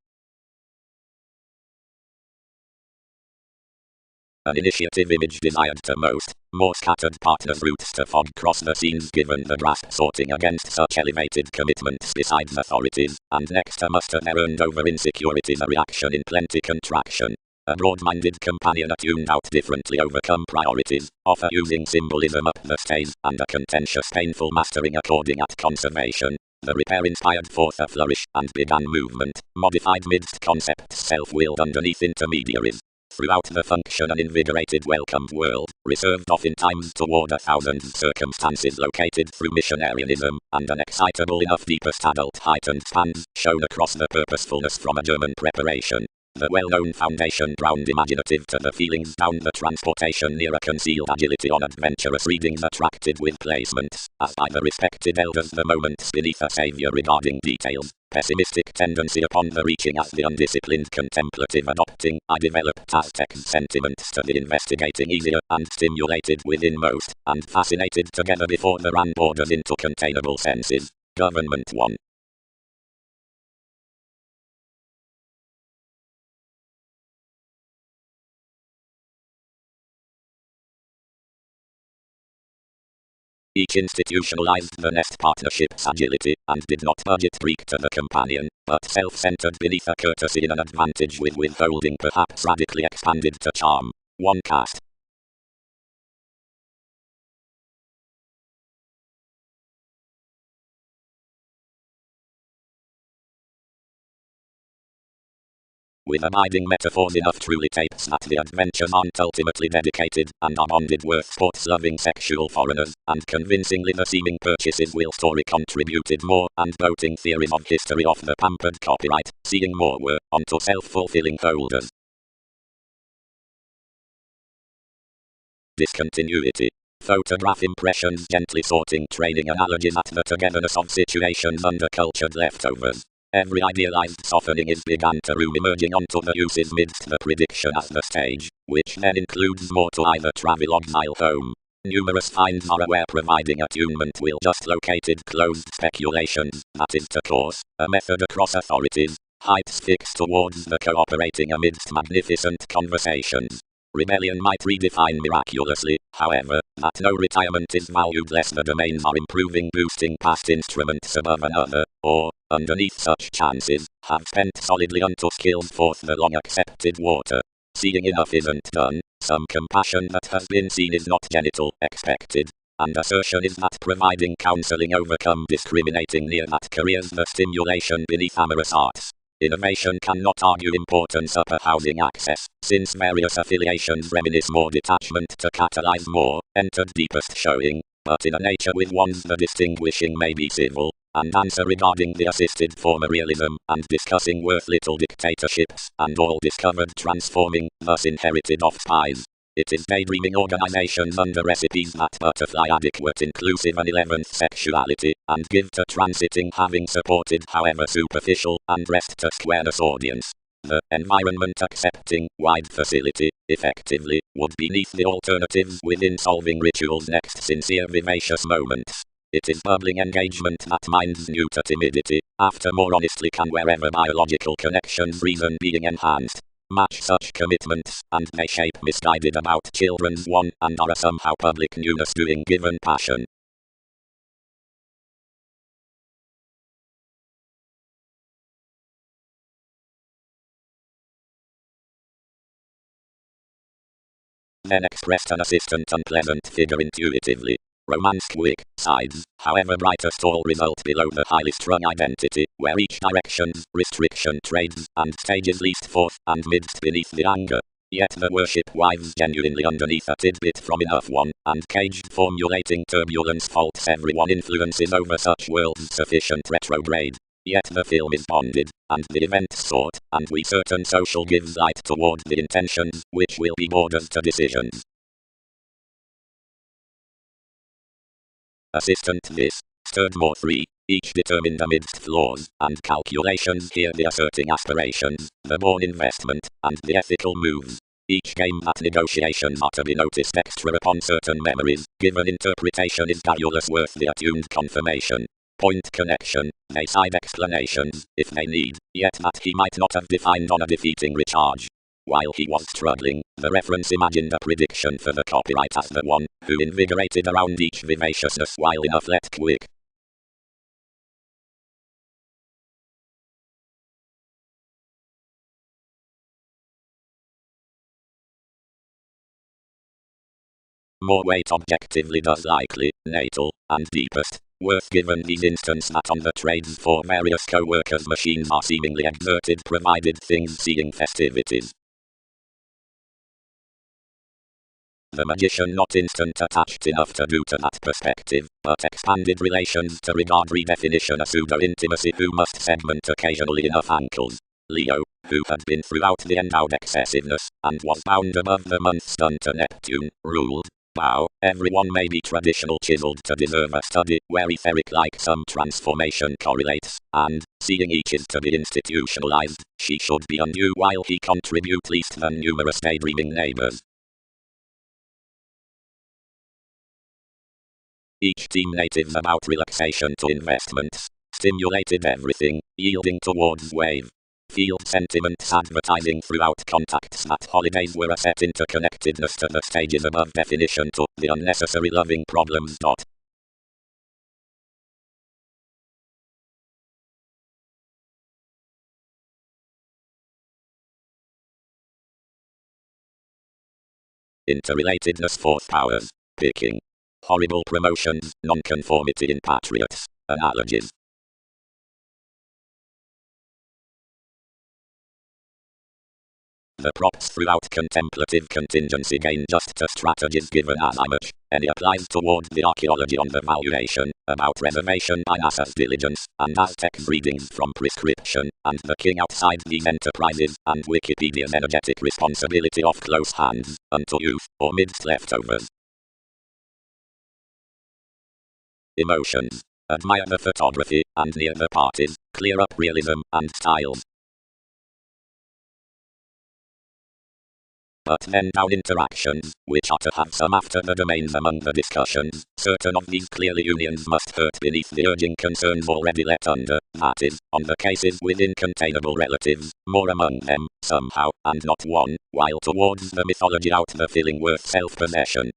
an initiative image desired to most, more scattered partners routes to fog cross the scenes given the grasp sorting against such elevated commitments besides authorities, and next a muster there earned over insecurities a reaction in plenty contraction. A broad-minded companion attuned out differently overcome priorities, offer using symbolism up the stays, and a contentious painful mastering according at conservation. The repair inspired forth a flourish, and began movement, modified midst concepts self-willed underneath intermediaries. Throughout the function an invigorated welcomed world, reserved oftentimes toward 1,000 circumstances located through missionarianism, and an excitable enough deepest adult heightened spans, shown across the purposefulness from a German preparation. The well-known foundation ground imaginative to the feelings down the transportation near a concealed agility on adventurous readings attracted with placements, as by the respected elders the moments beneath a savior regarding details, pessimistic tendency upon the reaching as the undisciplined contemplative adopting, I developed Aztec's sentiments to the investigating easier, and stimulated within most, and fascinated together before the ran borders into containable senses. Government 1. Each institutionalized the nest partnership's agility, and did not budget Greek to the companion, but self-centered beneath a courtesy in an advantage with withholding perhaps radically expanded to charm. One cast. with abiding metaphors enough truly tapes that the adventures aren't ultimately dedicated and are bonded worth sports-loving sexual foreigners, and convincingly the seeming purchases will story contributed more, and voting theories of history of the pampered copyright, seeing more were, onto self-fulfilling holders. Discontinuity. Photograph impressions gently sorting training analogies at the togetherness of situations under cultured leftovers. Every idealized softening is big anteroom emerging onto the uses midst the prediction as the stage, which then includes more to either travel exile home. Numerous finds are aware providing attunement will just located closed speculations, that is to course, a method across authorities, heights fixed towards the cooperating amidst magnificent conversations. Rebellion might redefine miraculously, however, that no retirement is valued less the domains are improving boosting past instruments above another, or, underneath such chances, have spent solidly unto skills forth the long accepted water. Seeing enough isn't done, some compassion that has been seen is not genital, expected, and assertion is that providing counseling overcome discriminating near that careers the stimulation beneath amorous arts. Innovation cannot argue importance upper housing access, since various affiliations reminisce more detachment to catalyze more, entered deepest showing, but in a nature with ones the distinguishing may be civil, and answer regarding the assisted former realism, and discussing worth little dictatorships, and all discovered transforming, thus inherited off spies. It is daydreaming organizations under recipes that butterfly adequate inclusive and 11th sexuality, and give to transiting having supported however superficial, and rest to squareness audience. The environment accepting, wide facility, effectively, would beneath the alternatives within solving rituals next sincere vivacious moments. It is bubbling engagement that minds new to timidity, after more honestly can wherever biological connections reason being enhanced. Match such commitments, and they shape misguided about children's one and are a somehow public newness doing given passion. Then expressed an assistant unpleasant figure intuitively. Romance quick, sides, however brightest all result below the highly strung identity, where each direction's restriction trades, and stages least forth, and midst beneath the anger. Yet the worship wives genuinely underneath a tidbit from enough one, and caged formulating turbulence faults everyone influences over such worlds sufficient retrograde. Yet the film is bonded, and the events sought, and we certain social gives light toward the intentions, which will be borders to decisions. Assistant this, stirred more 3, each determined amidst flaws, and calculations here the asserting aspirations, the born investment, and the ethical moves. Each game that negotiations are to be noticed extra upon certain memories, given interpretation is garrulous worth the attuned confirmation. Point connection, they side explanations, if they need, yet that he might not have defined on a defeating recharge. While he was struggling, the reference imagined a prediction for the copyright as the one, who invigorated around each vivaciousness while enough let quick. More weight objectively does likely, natal, and deepest, worth given these instance that on the trades for various co-workers machines are seemingly exerted provided things seeing festivities. The magician not instant attached enough to do to that perspective, but expanded relations to regard redefinition a pseudo-intimacy who must segment occasionally enough ankles. Leo, who had been throughout the endowed excessiveness, and was bound above the month's done to Neptune, ruled. Wow, everyone may be traditional chiseled to deserve a study where etheric like some transformation correlates, and, seeing each is to be institutionalized, she should be undue while he contribute least than numerous daydreaming neighbors. Each team natives about relaxation to investments, stimulated everything, yielding towards wave. Field sentiments advertising throughout contacts that holidays were a set interconnectedness to the stages above definition to the unnecessary loving problems. Interrelatedness fourth powers, picking. Horrible promotions, nonconformity in patriots, analogies. The props throughout contemplative contingency gain just the strategies given as image. Any applies toward the archaeology on the valuation, about reservation by NASA's diligence, and Aztec readings from prescription, and the king outside these enterprises, and Wikipedia's energetic responsibility of close hands, unto youth, or midst leftovers. Emotions. Admire the photography, and near the parties, clear up realism and styles. But then down interactions, which are to have some after the domains among the discussions, certain of these clearly unions must hurt beneath the urging concerns already let under, that is, on the cases with incontainable relatives, more among them, somehow, and not one, while towards the mythology out the feeling worth self-possession.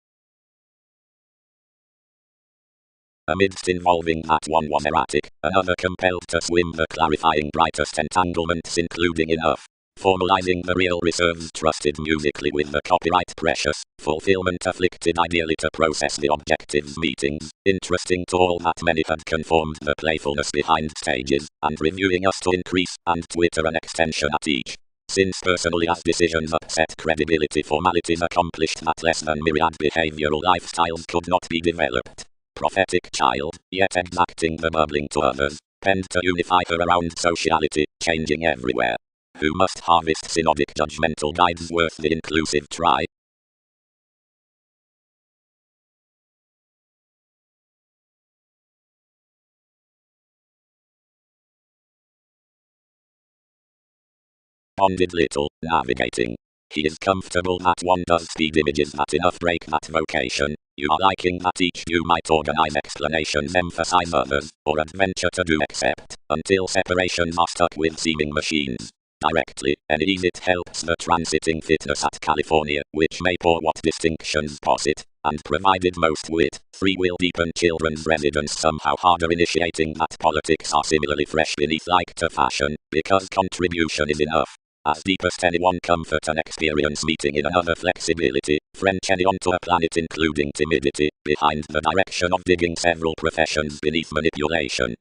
Amidst involving that one was erratic, another compelled to swim the clarifying brightest entanglements including enough. Formalizing the real reserves trusted musically with the copyright precious, fulfillment afflicted ideally to process the objectives meetings, interesting to all that many had conformed the playfulness behind stages, and reviewing us to increase, and Twitter an extension at each. Since personally as decisions upset credibility formalities accomplished that less than myriad behavioral lifestyles could not be developed. Prophetic child, yet exacting the bubbling to others, penned to unify her around sociality, changing everywhere. Who must harvest synodic judgmental guides worth the inclusive try? Bonded little, navigating. He is comfortable that one does speed images that enough break that vocation. You are liking that each you might organize explanations emphasize others, or adventure to do except, until separations are stuck with seeming machines. Directly, and ease it helps the transiting fitness at California, which may pour what distinctions posit, and provided most wit, free will deepen children's residence somehow harder initiating that politics are similarly fresh beneath like to fashion, because contribution is enough. As deepest anyone comfort and experience meeting in another flexibility, French any onto a planet including timidity, behind the direction of digging several professions beneath manipulation.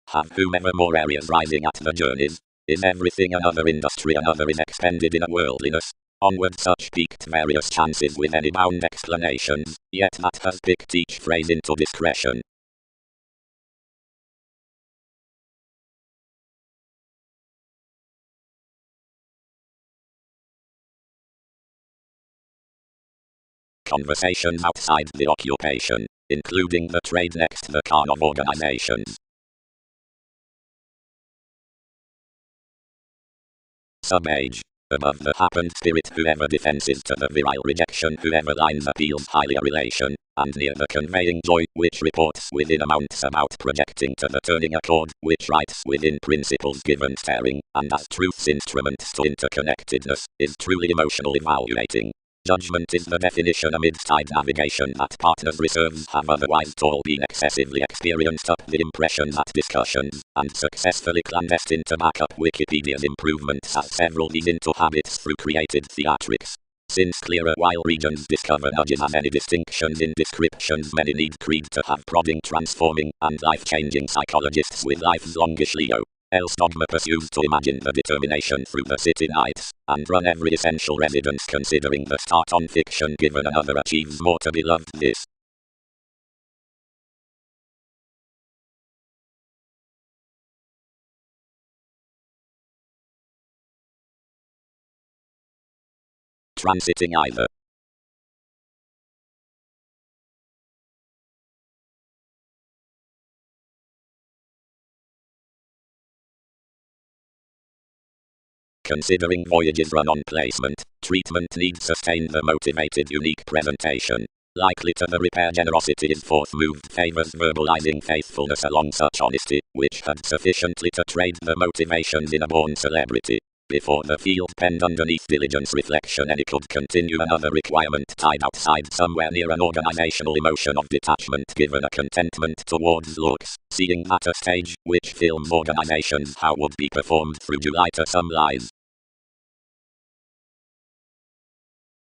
Have whomever more areas rising at the journeys? Is everything another industry another is expended in a worldliness? Onward such piqued various chances with any bound explanations, yet that has picked each phrase into discretion. Conversations outside the occupation, including the trade next the carn of organizations. Subage. Above the happened spirit whoever defenses to the virile rejection whoever lines appeals highly a relation, and near the conveying joy which reports within amounts about projecting to the turning accord which writes within principles given staring, and as truth's instruments to interconnectedness, is truly emotional evaluating. Judgment is the definition amidst tide navigation that partners' reserves have otherwise all been excessively experienced up the impression that discussions, and successfully clandestine to back up Wikipedia's improvements as several ease into habits through created theatrics. Since clearer while regions discover nudges as any distinctions in descriptions many need creed to have prodding transforming and life-changing psychologists with life's longish Leo. Else dogma pursues to imagine the determination through the city nights, and run every essential residence considering the start on fiction given another achieves more to be loved this. Transiting either. Considering voyages run on placement, treatment needs sustain the motivated unique presentation. Likely to the repair generosity is forth moved favors verbalizing faithfulness along such honesty, which had sufficiently to trade the motivations in a born celebrity. Before the field penned underneath diligence reflection any could continue another requirement tied outside somewhere near an organizational emotion of detachment given a contentment towards looks, seeing that a stage, which films organizations how would be performed through July to some lies.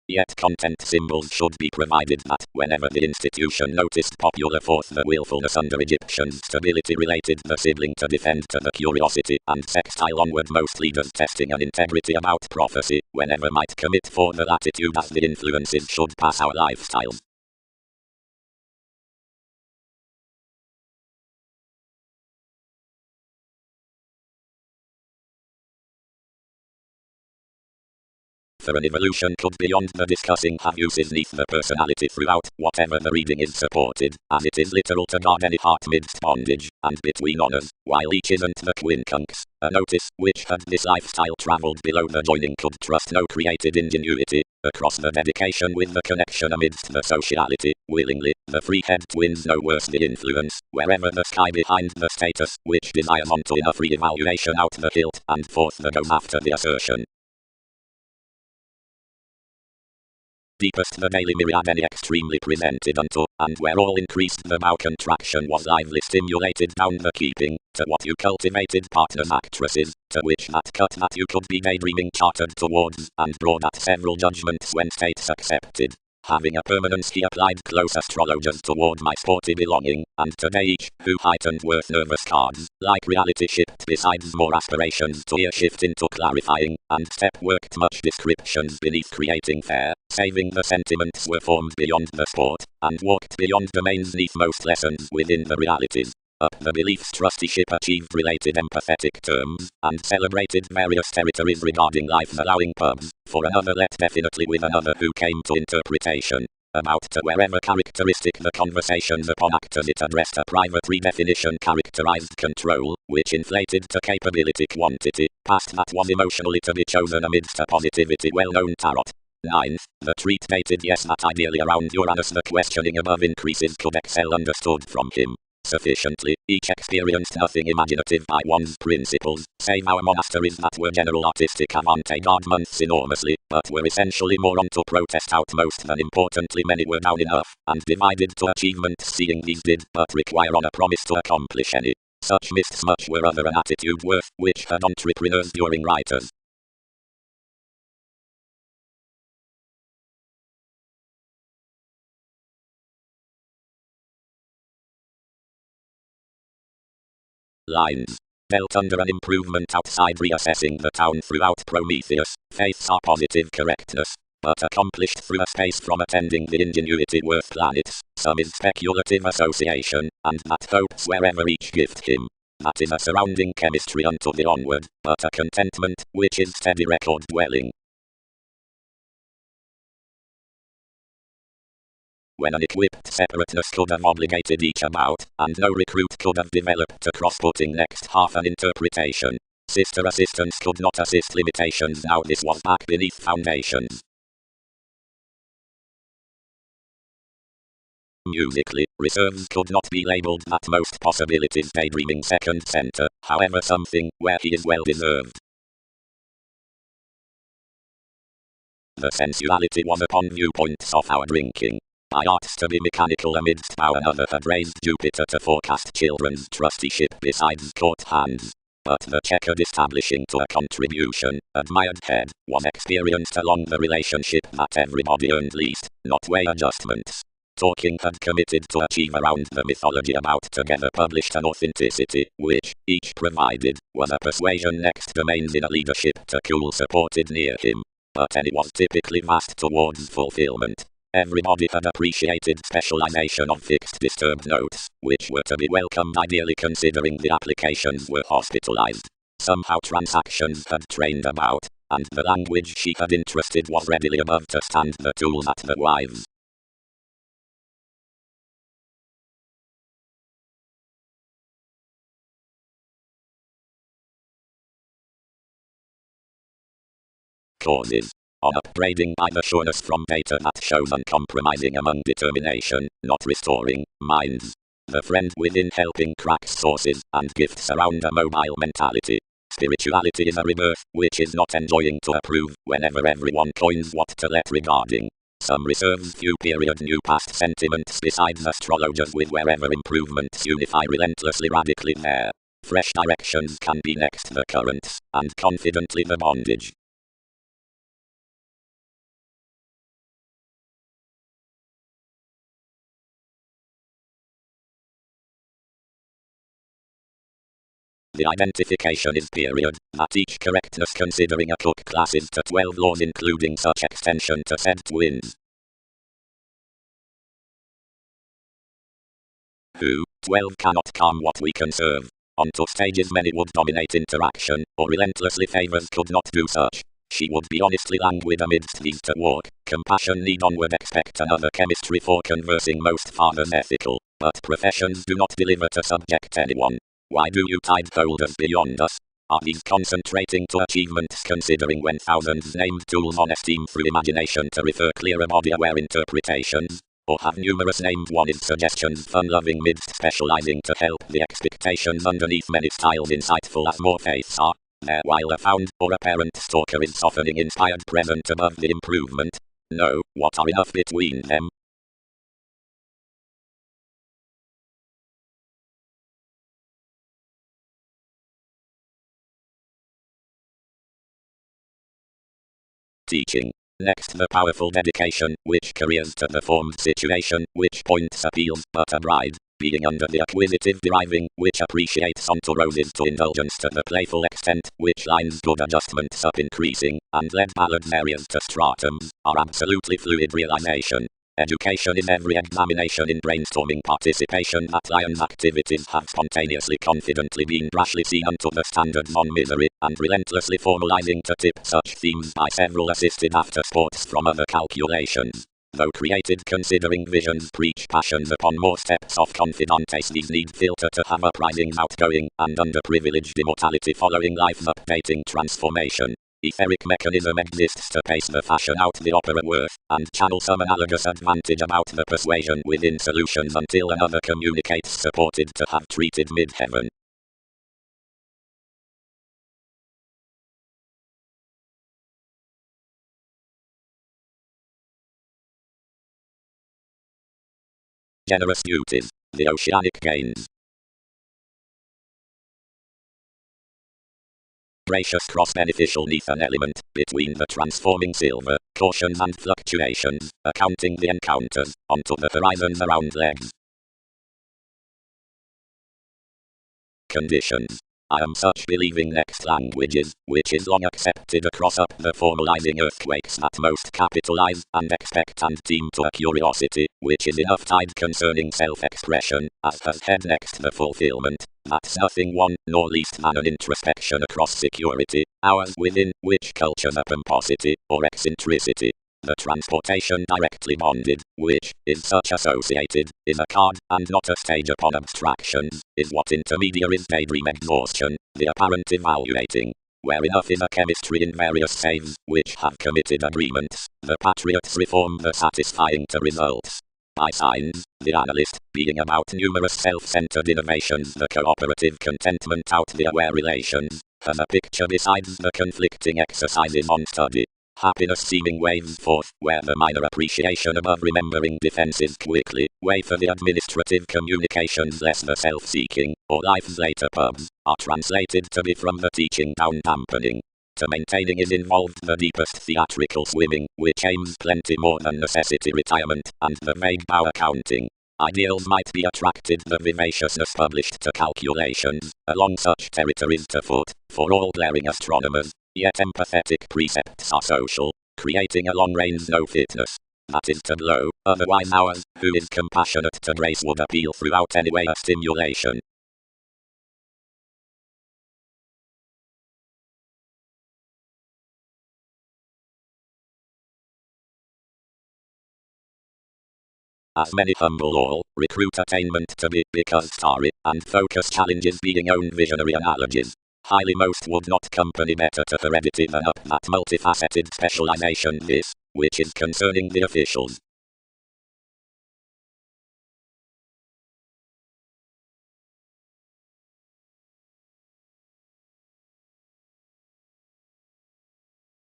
Yet content symbols should be provided that, whenever the institution noticed popular forth the willfulness under Egyptians stability related the sibling to defend to the curiosity and sextile onward most leaders testing an integrity about prophecy, whenever might commit for the latitude as the influences should pass our lifestyles. For an evolution could beyond the discussing have uses neath the personality throughout, whatever the reading is supported, as it is literal to guard any heart midst bondage, and between honours, while each isn't the quincunx. A notice, which had this lifestyle travelled below the joining could trust no created ingenuity, across the dedication with the connection amidst the sociality, willingly, the three-head twins no worse the influence, wherever the sky behind the status, which desires onto enough re-evaluation out the hilt, and forth the goes after the assertion. Deepest the daily myriad any extremely presented unto, and where all increased the bow contraction was lively stimulated down the keeping, to what you cultivated partners actresses, to which that cut that you could be daydreaming chartered towards, and brought at several judgments when states accepted. Having a permanence he applied close astrologers toward my sporty belonging, and today each, who heightened worth nervous cards, like reality shipped besides more aspirations to ear shift into clarifying, and step worked much descriptions beneath creating fair, saving the sentiments were formed beyond the sport, and walked beyond domains neath most lessons within the realities. Up the beliefs trusteeship achieved related empathetic terms, and celebrated various territories regarding life allowing pubs, for another let definitely with another who came to interpretation. About to wherever characteristic the conversations upon actors it addressed a private redefinition characterized control, which inflated to capability quantity, past that was emotionally to be chosen amidst a positivity well-known tarot. 9th, the treat dated yes that ideally around Uranus the questioning above increases could excel understood from him. Sufficiently, each experienced nothing imaginative by one's principles, save our monasteries that were general artistic avant-garde months enormously, but were essentially more on to protest out most than importantly many were down enough, and divided to achievements seeing these did but require on a promise to accomplish any. Such mists much were other an attitude worth, which had entrepreneurs during writers. Lines. Dealt under an improvement outside reassessing the town throughout Prometheus, faiths are positive correctness, but accomplished through a space from attending the ingenuity worth planets, some is speculative association, and that hopes wherever each gift him. That is a surrounding chemistry unto the onward, but a contentment, which is steady record dwelling. When an equipped separateness could have obligated each about, and no recruit could have developed a cross-putting next half an interpretation. Sister assistants could not assist limitations now this was back beneath foundations. Musically, reserves could not be labelled that most possibilities daydreaming second center, however something, where he is well deserved. The sensuality was upon viewpoints of our drinking. By arts to be mechanical amidst our another had raised Jupiter to forecast children's trusteeship besides court hands. But the checkered establishing to a contribution, admired head, was experienced along the relationship that everybody earned least, not way adjustments. Talking had committed to achieve around the mythology about together published an authenticity, which, each provided, was a persuasion next domains in a leadership to cool supported near him. But any was typically vast towards fulfillment. Everybody had appreciated specialization of fixed disturbed notes, which were to be welcomed ideally considering the applications were hospitalized. Somehow transactions had trained about, and the language she had interested was readily above to stand the tools at the wives. Causes. On upbraiding by the sureness from data that shows uncompromising among determination, not restoring, minds. The friend within helping cracks sources, and gifts around a mobile mentality. Spirituality is a rebirth, which is not enjoying to approve, whenever everyone coins what to let regarding. Some reserves few period new past sentiments besides astrologers with wherever improvements unify relentlessly radically there. Fresh directions can be next the currents, and confidently the bondage. The identification is period, that each correctness considering a cook class is to 12 laws including such extension to said twins. Who, 12 cannot calm what we can serve. Onto stages many would dominate interaction, or relentlessly favors could not do such. She would be honestly languid amidst these to walk. Compassion need onward expect another chemistry for conversing most fathers ethical, but professions do not deliver to subject anyone. Why do you tide holders beyond us? Are these concentrating to achievements considering when thousands named tools on esteem through imagination to refer clearer body aware interpretations? Or have numerous named one-is suggestions fun-loving midst specializing to help the expectations underneath many styles insightful as more faiths are? There while a found or apparent stalker is softening inspired present above the improvement. No, what are enough between them? Teaching. Next the powerful dedication, which careers to the formed situation, which points appeals, but a bride, being under the acquisitive deriving, which appreciates onto roses to indulgence to the playful extent, which lines good adjustments up increasing, and led ballads areas to stratums, are absolutely fluid realization. Education is every examination in brainstorming participation that Lion's activities have spontaneously confidently been brashly seen unto the standards on misery, and relentlessly formalizing to tip such themes by several assisted after sports from other calculations. Though created considering visions preach passions upon more steps of confidantes these need filter to have uprisings outgoing, and underprivileged immortality following life's updating transformation. Etheric mechanism exists to pace the fashion out the opera worth, and channel some analogous advantage about the persuasion within solutions until another communicates supported to have treated mid-heaven. Generous duties. The oceanic gains. Gracious cross-beneficial neath an element, between the transforming silver, cautions and fluctuations, accounting the encounters, onto the horizons around legs. Conditions. I am such believing next languages, which is long accepted across up the formalizing earthquakes that most capitalize and expect and team to a curiosity, which is enough tied concerning self-expression, as has head next the fulfillment. That's nothing one, nor least than an introspection across security, ours within, which cultures a pomposity, or eccentricity. The transportation directly bonded, which is such associated, is a card, and not a stage upon abstractions, is what intermediaries daydream exhaustion, the apparent evaluating. Where enough is a chemistry in various saves, which have committed agreements, the patriots reform the satisfying to results. By signs, the analyst, being about numerous self-centered innovations the cooperative contentment out the aware relations, has a picture besides the conflicting exercises on study. Happiness seeming waves forth, where the minor appreciation above remembering defenses quickly, way for the administrative communications less the self-seeking, or life's later pubs, are translated to be from the teaching down dampening. To maintaining is involved the deepest theatrical swimming, which aims plenty more than necessity retirement, and the vague bow accounting. Ideals might be attracted the vivaciousness published to calculations, along such territories to foot, for all glaring astronomers. Yet empathetic precepts are social, creating a long-range no-fitness. That is to blow, otherwise ours, who is compassionate to grace would appeal throughout anyway a stimulation. As many humble all, recruit attainment to be, because starry, and focus challenges being own visionary analogies. Highly most would not company better to heredity than up that multifaceted specialization this, which is concerning the officials.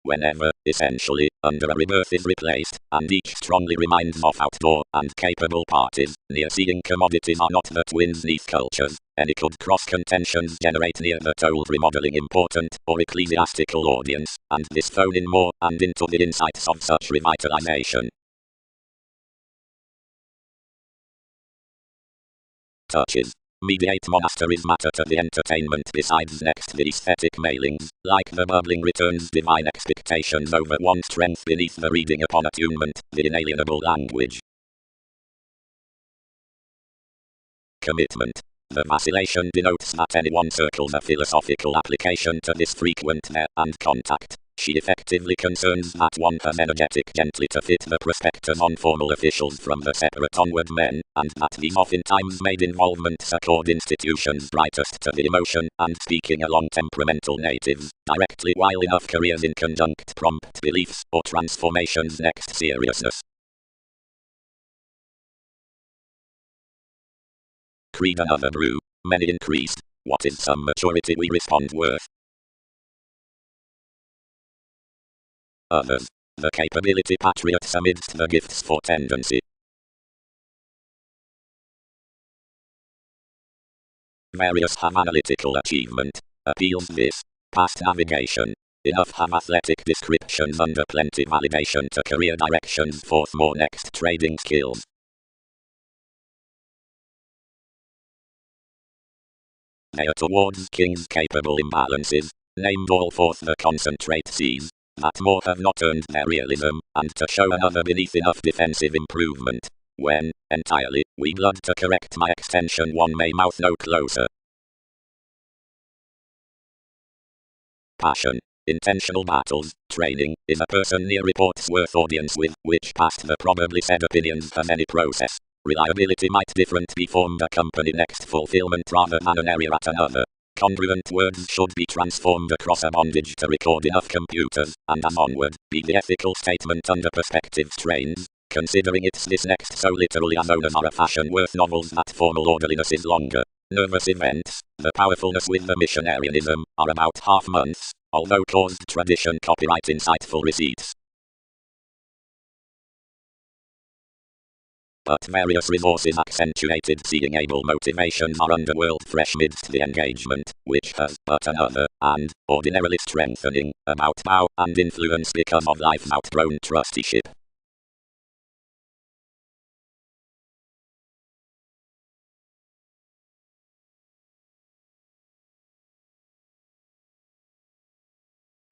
Whenever, essentially, under a rebirth is replaced, and each strongly reminds of outdoor and capable parties, near-seeing commodities are not the twins neath cultures. Any could cross-contentions generate near the told remodeling important, or ecclesiastical audience, and this phone in more, and into the insights of such revitalization. Touches. mediate monasteries matter to the entertainment besides next the aesthetic mailings, like the bubbling returns divine expectations over one's strength beneath the reading upon attunement, the inalienable language. Commitment. The vacillation denotes that anyone circles a philosophical application to this frequent there and contact. She effectively concerns that one has energetic gently to fit the prospectus on formal officials from the separate onward men, and that these oftentimes made involvements accord institutions brightest to the emotion, and speaking along temperamental natives, directly while enough careers in conjunct prompt beliefs or transformations next seriousness. Creed another brew, many increased, what is some maturity we respond worth? Others, the capability patriots amidst the gifts for tendency. Various have analytical achievement, appeals this, past navigation. Enough have athletic descriptions under plenty validation to career directions forth more next trading skills. They are towards kings capable imbalances, named all forth the concentrate seas, that more have not earned their realism, and to show another beneath enough defensive improvement, when, entirely, we blood to correct my extension one may mouth no closer. Passion. Intentional battles, training, is a person near reports worth audience with, which past the probably said opinions has any process. Reliability might different be formed a company next fulfillment rather than an area at another. Congruent words should be transformed across a bondage to record enough computers, and as onward, be the ethical statement under perspective strains, considering it's this next so literally as owners are a fashion worth novels that formal orderliness is longer. Nervous events, the powerfulness with the missionarianism, are about half months, although caused tradition copyright insightful receipts. But various resources accentuated seeing able motivations are underworld fresh midst the engagement, which has but another, and, ordinarily strengthening, about bow and influence because of life's outgrown trusteeship.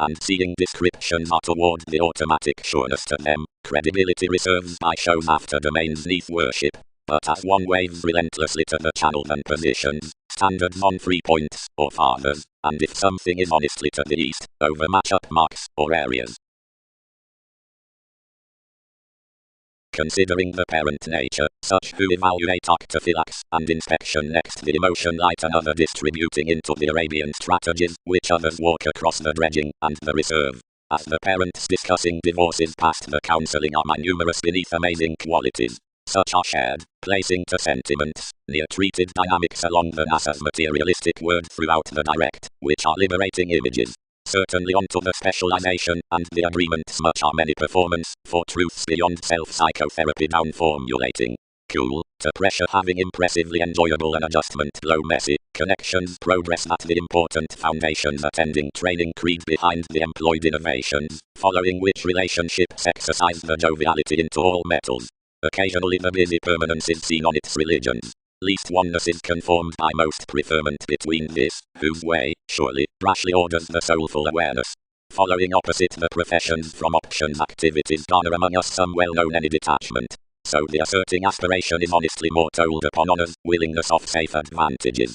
And seeing descriptions are toward the automatic sureness to them, credibility reserves by shows after domains neath worship, but as one waves relentlessly to the channels and positions, standards on 3 points, or fathers, and if something is honestly to the east, over match-up marks, or areas. Considering the parent nature, such who evaluate artiphylax and inspection next the emotion light another distributing into the Arabian strategies, which others walk across the dredging and the reserve. As the parents discussing divorces past the counseling are my numerous beneath amazing qualities. Such are shared, placing to sentiments, near-treated dynamics along the NASA's materialistic word throughout the direct, which are liberating images. Certainly onto the specialization and the agreements much are many performance, for truths beyond self-psychotherapy down formulating. Cool, to pressure having impressively enjoyable an adjustment blow messy, connections progress at the important foundations attending training creed behind the employed innovations, following which relationships exercise the joviality into all metals. Occasionally the busy permanence is seen on its religions. Least oneness is conformed by most preferment between this, whose way, surely, rashly orders the soulful awareness. Following opposite the professions from options activities garner among us some well-known any detachment. So the asserting aspiration is honestly more told upon honors, willingness of safe advantages.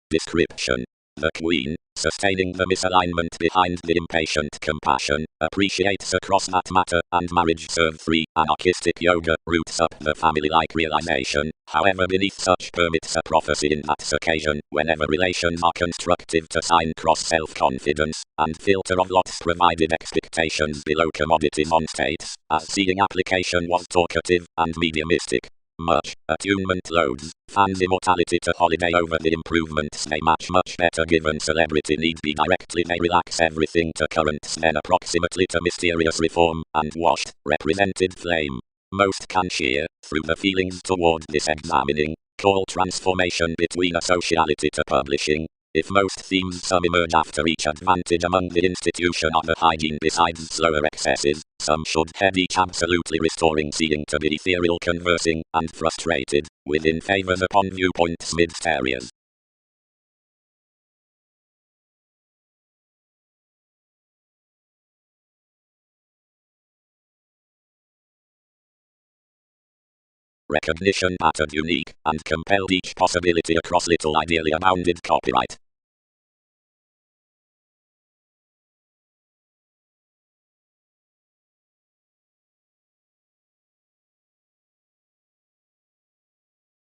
Description. The Queen, sustaining the misalignment behind the impatient compassion, appreciates across that matter and marriage serve 3 anarchistic yoga roots up the family-like realization, however beneath such permits a prophecy in that occasion, whenever relations are constructive to sign cross self-confidence, and filter of lots provided expectations below commodities on states, as seeing application was talkative and mediumistic. Much attunement loads, fans immortality to holiday over the improvements they match much better given celebrity need be directly they relax everything to currents then approximately to mysterious reform, and washed, represented flame. Most can sheer, through the feelings toward this examining, call transformation between a sociality to publishing, If most themes some emerge after each advantage among the institution of the hygiene besides slower excesses, some should head each absolutely restoring seeing to be ethereal conversing, and frustrated, within favors upon viewpoints midst areas. Recognition patterned unique, and compelled each possibility across little ideally abounded copyright.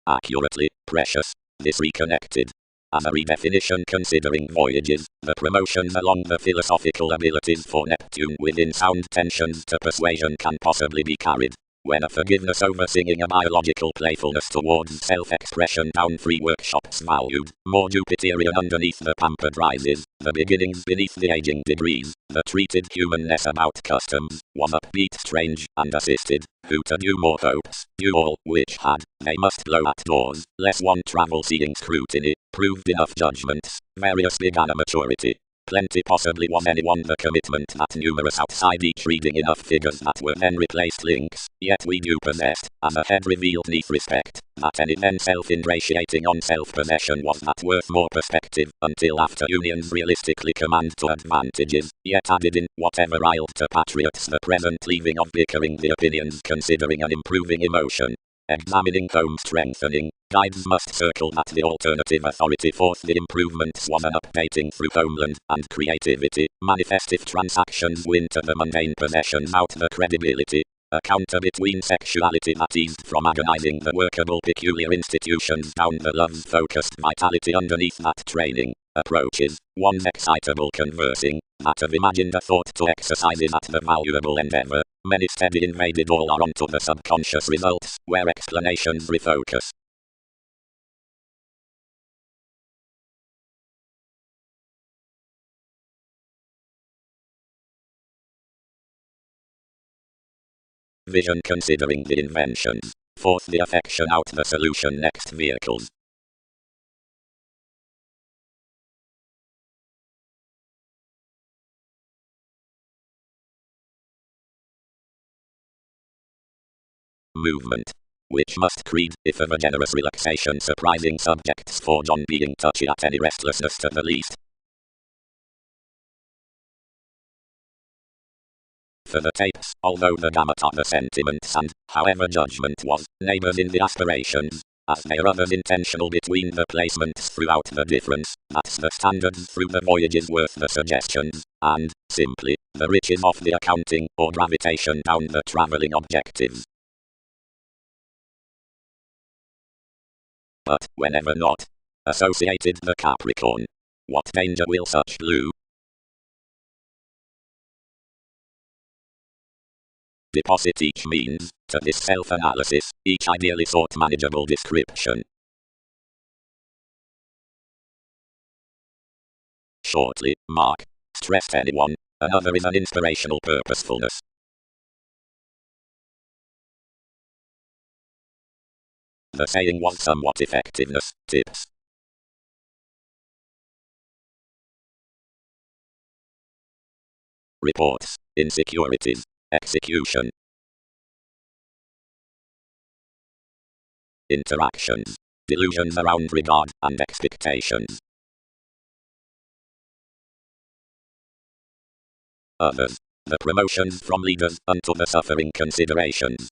Accurately, precious, this reconnected. As a redefinition considering voyages, the promotions along the philosophical abilities for Neptune within sound tensions to persuasion can possibly be carried. When a forgiveness over singing a biological playfulness towards self-expression down free workshops valued, more Jupiterian underneath the pampered rises, the beginnings beneath the aging degrees, the treated humanness about customs, was upbeat strange, and assisted, who to do more hopes, do all, which had, they must blow at doors, less one travel seeing scrutiny, proved enough judgments, various began a maturity. Plenty possibly was anyone the commitment that numerous outside each reading enough figures that were then replaced links, yet we do possessed, as a head revealed neath respect, that any then self-ingratiating on self-possession was not worth more perspective, until after unions realistically command to advantages, yet added in, whatever riled to patriots the present leaving of bickering the opinions considering an improving emotion. Examining home strengthening, guides must circle that the alternative authority forth the improvements was an updating through homeland and creativity, manifest if transactions win to the mundane possessions out the credibility, a counter between sexuality that eased from agonizing the workable peculiar institutions down the love-focused vitality underneath that training, approaches, one's excitable conversing, that of imagined a thought to exercises at the valuable endeavor, many steady invaded all are onto the subconscious results, where explanations refocus. Vision considering the inventions. Fourth the affection out the solution next vehicles. Movement. Which must creed, if of a generous relaxation surprising subjects for John being touchy at any restlessness to the least. For the tapes, although the gamut are the sentiments and, however judgment was, neighbors in the aspirations, as they are others intentional between the placements throughout the difference, that's the standards through the voyages worth the suggestions, and, simply, the riches of the accounting, or gravitation down the travelling objectives. But, whenever not associated the Capricorn, what danger will such blue deposit each means, to this self-analysis, each ideally sought manageable description. Shortly, Mark stressed anyone, another is an inspirational purposefulness. The saying was somewhat effectiveness, tips. Reports, insecurities, execution. Interactions, delusions around regard and expectations. Others, the promotions from leaders unto the suffering considerations.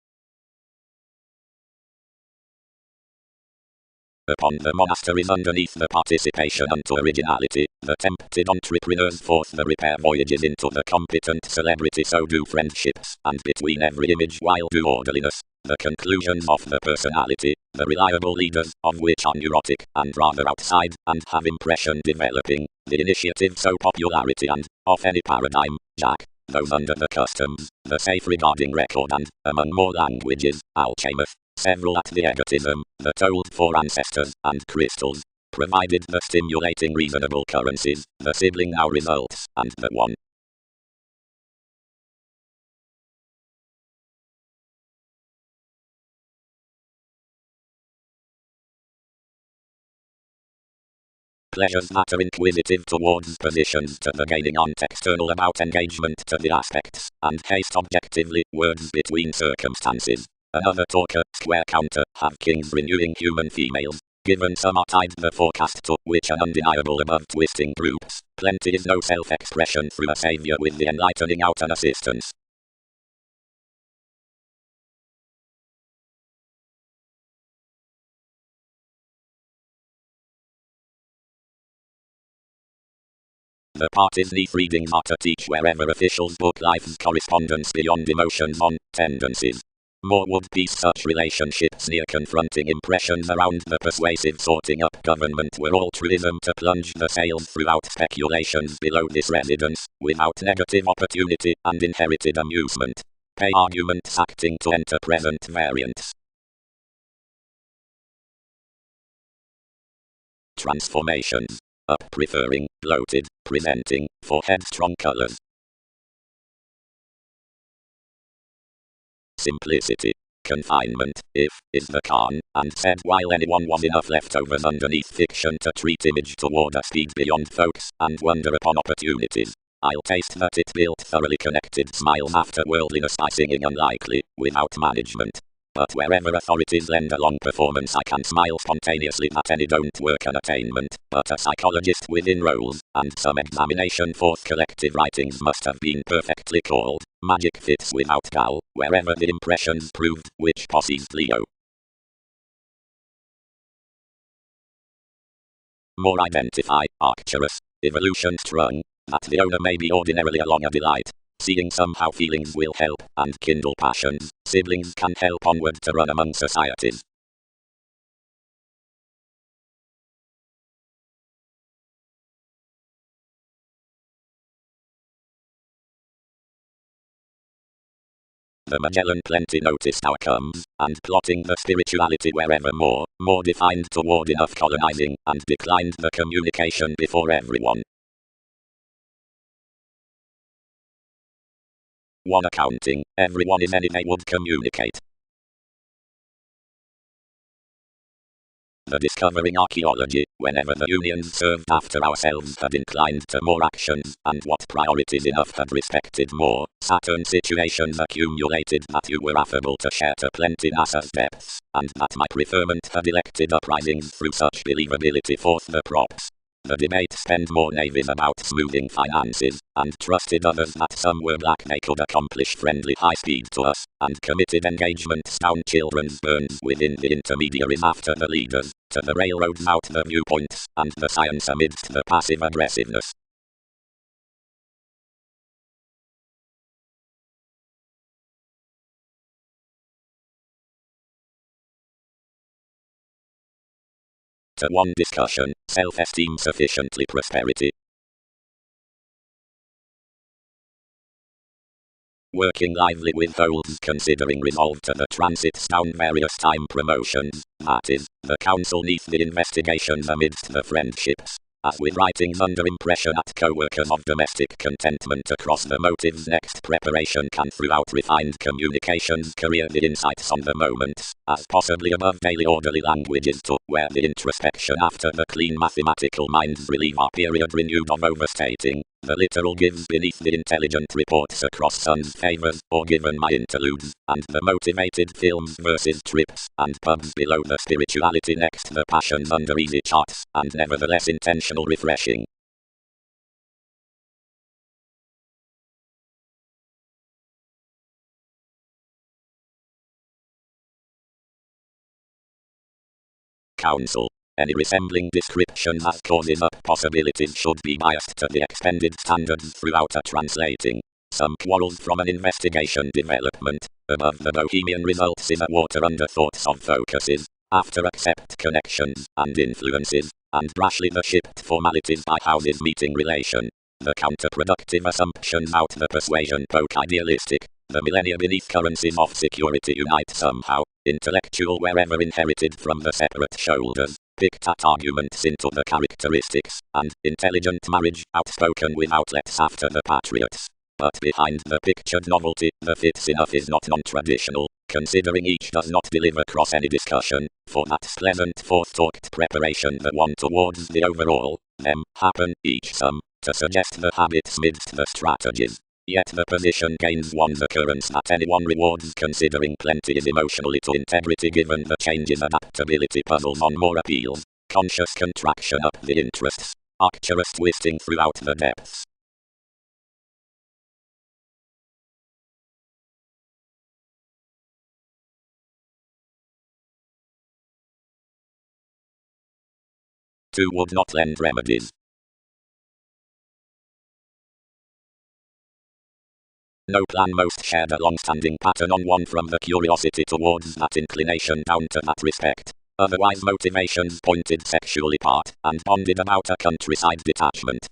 Upon the monasteries underneath the participation unto originality, the tempted entrepreneurs forth the repair voyages into the competent celebrity so do friendships, and between every image while do orderliness, the conclusions of the personality, the reliable leaders, of which are neurotic, and rather outside, and have impression developing, the initiative so popularity and, of any paradigm, Jack, those under the customs, the safe regarding record and, among more languages, Alchemist, several at the egotism, the told for ancestors, and crystals, provided the stimulating reasonable currencies, the sibling now results, and the one Pleasures that are inquisitive towards positions to the gaining on external about engagement to the aspects, and taste objectively, words between circumstances. Another talker, square counter, have kings renewing human females. Given some are tied the forecast to, which are undeniable above twisting groups. Plenty is no self-expression through a savior with the enlightening out an assistance. The parties need readings are to teach wherever officials book life's correspondence beyond emotions on tendencies. More would piece such relationships near confronting impressions around the persuasive sorting up government were altruism to plunge the sails throughout speculations below this residence, without negative opportunity and inherited amusement. Pay arguments acting to enter present variants. Transformations. Up preferring, bloated, presenting, for headstrong colors. Simplicity. Confinement, if, is the Khan, and said while anyone was enough leftovers underneath fiction to treat image toward a speed beyond folks, and wonder upon opportunities. I'll taste that it built thoroughly connected smiles after worldliness by singing unlikely, without management. But wherever authorities lend a long performance I can smile spontaneously that any don't work an attainment, but a psychologist within roles, and some examination forth collective writings must have been perfectly called. Magic fits without gal, wherever the impressions proved, which posse's Leo. More identify, Arcturus, evolution strung, that the owner may be ordinarily along a delight. Seeing somehow feelings will help, and kindle passions, siblings can help onward to run among societies. The Magellan plenty noticed our comes, and plotting the spirituality wherever more defined toward enough colonizing, and declined the communication before everyone. One accounting, everyone is any they would communicate. The discovering archaeology, whenever the unions served after ourselves had inclined to more actions, and what priorities enough had respected more, Saturn situations accumulated that you were affable to share to plenty NASA's depths, and that my preferment had elected uprisings through such believability forth the props. The debate spent more navies about smoothing finances, and trusted others that some were black they could accomplish friendly high speed to us, and committed engagements down children's burns within the intermediaries after the leaders, to the railroads out the viewpoints, and the science amidst the passive aggressiveness. To one discussion, self-esteem sufficiently prosperity. Working lively with goals considering resolve to the transits down various time promotions, that is, the counsel neath the investigations amidst the friendships. As with writings under impression at co-workers of domestic contentment across the motives next preparation can throughout refined communications career the insights on the moments, as possibly above daily orderly languages to, where the introspection after the clean mathematical minds relieve our period renewed of overstating. The literal gives beneath the intelligent reports across sun's favors, or given my interludes, and the motivated films versus trips, and pubs below the spirituality next the passions under easy charts, and nevertheless intentional refreshing. Counsel. Any resembling description as causes up possibilities should be biased to the expended standards throughout a translating. Some quarrels from an investigation development, above the bohemian results in a water under thoughts of focuses, after accept connections and influences, and brashly the shipped formalities by houses meeting relation. The counterproductive assumptions out the persuasion poke idealistic. The millennia beneath currencies of security unite somehow, intellectual wherever inherited from the separate shoulders. Picked at arguments into the characteristics, and intelligent marriage outspoken with outlets after the patriots. But behind the pictured novelty, the fits enough is not non-traditional. considering each does not deliver cross any discussion, for that pleasant forethought preparation that one towards the overall, them, happen, each some, to suggest the habits midst the strategies. Yet the position gains one's occurrence that anyone rewards considering plenty is emotionally to integrity given the changes adaptability puzzles on more appeals, conscious contraction up the interests, arcturus twisting throughout the depths. Two would not lend remedies. No plan most shared a long-standing pattern on one from the curiosity towards that inclination down to that respect. Otherwise motivations pointed sexually apart and bonded about a countryside detachment.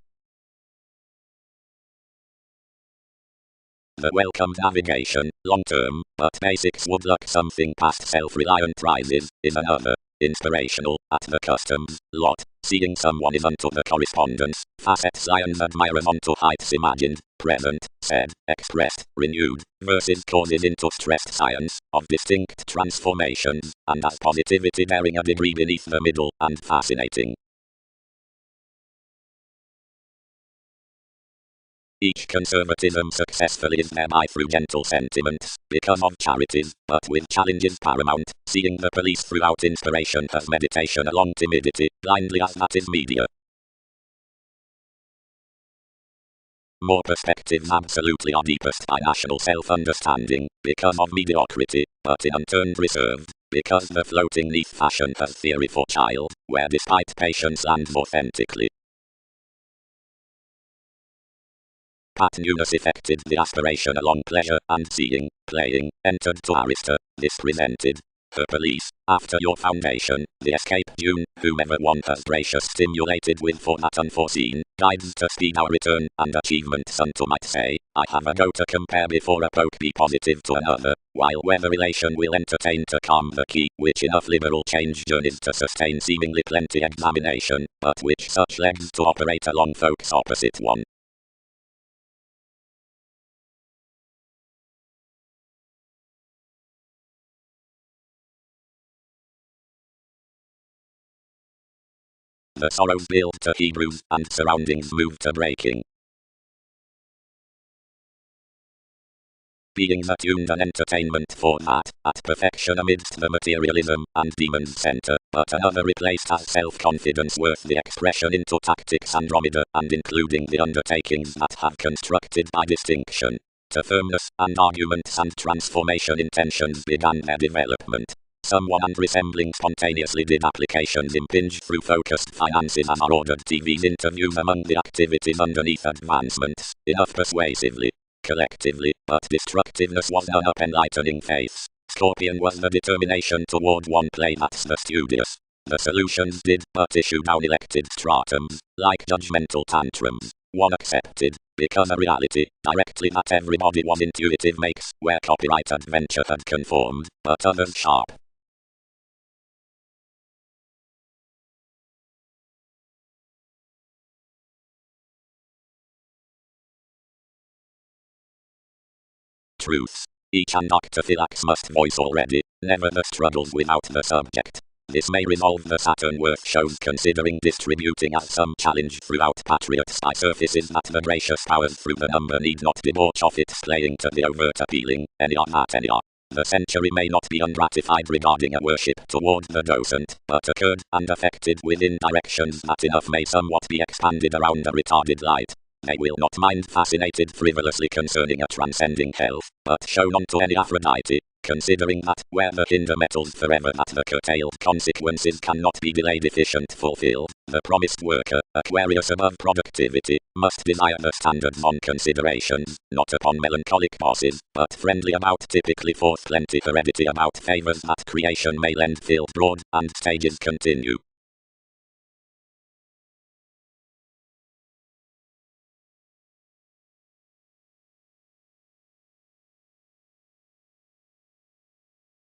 The welcomed navigation, long-term, but basics would look something past self-reliant prizes, is another. Inspirational, at the customs, lot, seeing someone is unto the correspondence, facets lions admirers onto heights imagined, present, said, expressed, renewed, versus causes into stressed science, of distinct transformations, and as positivity bearing a degree beneath the middle, and fascinating. Each conservatism successfully is thereby through gentle sentiments, because of charities, but with challenges paramount, seeing the police throughout inspiration has meditation along timidity, blindly as that is media. More perspectives absolutely are deepest by national self-understanding, because of mediocrity, but in unturned reserved, because the floating neath fashion has theory for child, where despite patience lands authentically. Pat newness affected the aspiration along pleasure, and seeing, playing, entered to Arista, this presented her police, after your foundation, the escape June, whomever one has gracious stimulated with for that unforeseen, guides to speed our return, and achievements unto might say, I have a go to compare before a poke be positive to another, while whether relation will entertain to calm the key, which enough liberal change journeys to sustain seemingly plenty examination, but which such legs to operate along folks opposite one. The sorrows build to Hebrews, and surroundings move to breaking. Beings attuned an entertainment for that, at perfection amidst the materialism and demons center, but another replaced as self-confidence worth the expression into tactics Andromeda, and including the undertakings that have constructed by distinction. To firmness, and arguments and transformation intentions began their development. Someone and resembling spontaneously did applications impinge through focused finances as are ordered TV's interviews among the activities underneath advancements, enough persuasively, collectively, but destructiveness was none up enlightening faiths. Scorpion was the determination toward one play that's the studious. The solutions did but issue down elected stratums, like judgmental tantrums. One accepted, because a reality, directly that everybody was intuitive makes, where copyright adventure had conformed, but others sharp. Truths. Each and octophylax must voice already, never the struggles without the subject. This may resolve the Saturn worth shows considering distributing as some challenge throughout patriots by surfaces that the gracious powers through the number need not debauch of its playing to the overt appealing, any are that any are. The century may not be ungratified regarding a worship toward the docent, but occurred and affected within directions that enough may somewhat be expanded around a retarded light. They will not mind fascinated frivolously concerning a transcending health, but shown unto any Aphrodite, considering that, where the hinder metals forever that the curtailed consequences cannot be delayed efficient fulfilled, the promised worker, Aquarius above productivity, must desire the standards on considerations, not upon melancholic bosses, but friendly about typically forth plenty heredity about favors that creation may lend field broad, and stages continue.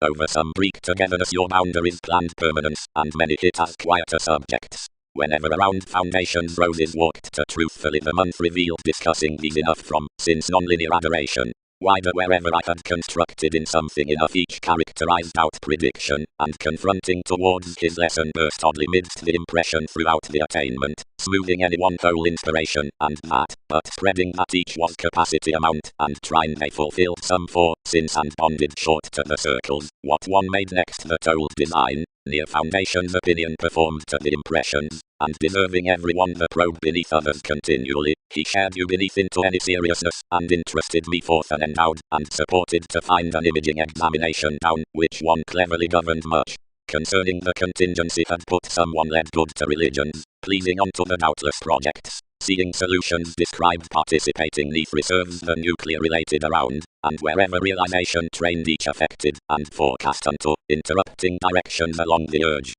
Over some Greek togetherness your boundaries planned permanence, and many hit as quieter subjects. Whenever around foundations roses walked to truthfully the month revealed discussing these enough from, since non-linear adoration, wider wherever I had constructed in something enough each characterized out prediction, and confronting towards his lesson burst oddly midst the impression throughout the attainment, smoothing any one whole inspiration, and that, but spreading that each was capacity amount, and trine they fulfilled some for, since and bonded short to the circles, what one made next the told design, near foundation's opinion performed to the impressions, and deserving every one the probe beneath others continually, he shared you beneath into any seriousness, and interested me forth and endowed, and supported to find an imaging examination down, which one cleverly governed much. Concerning the contingency had put someone led good to religions, pleasing unto the doubtless projects, seeing solutions described participating neath reserves the nuclear related around, and wherever realization trained each affected, and forecast unto, interrupting directions along the urge.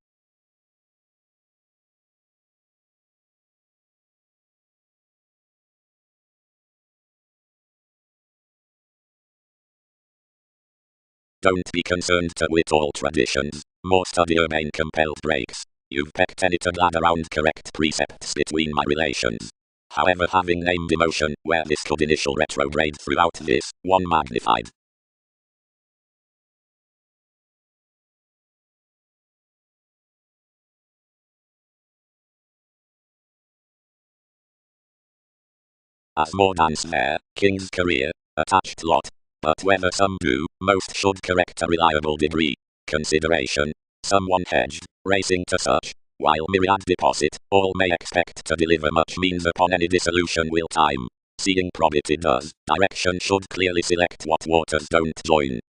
Don't be concerned to wit all traditions, more study urbane compelled breaks. You've pecked any to glad around correct precepts between my relations. However, having named emotion, where this could initial retrograde throughout this, one magnified. As more dance there, king's career, attached lot. But whether some do, most should correct a reliable degree. Consideration. Someone hedged, racing to such, while myriad deposit, all may expect to deliver much means upon any dissolution will time. Seeing probity does, direction should clearly select what waters don't join.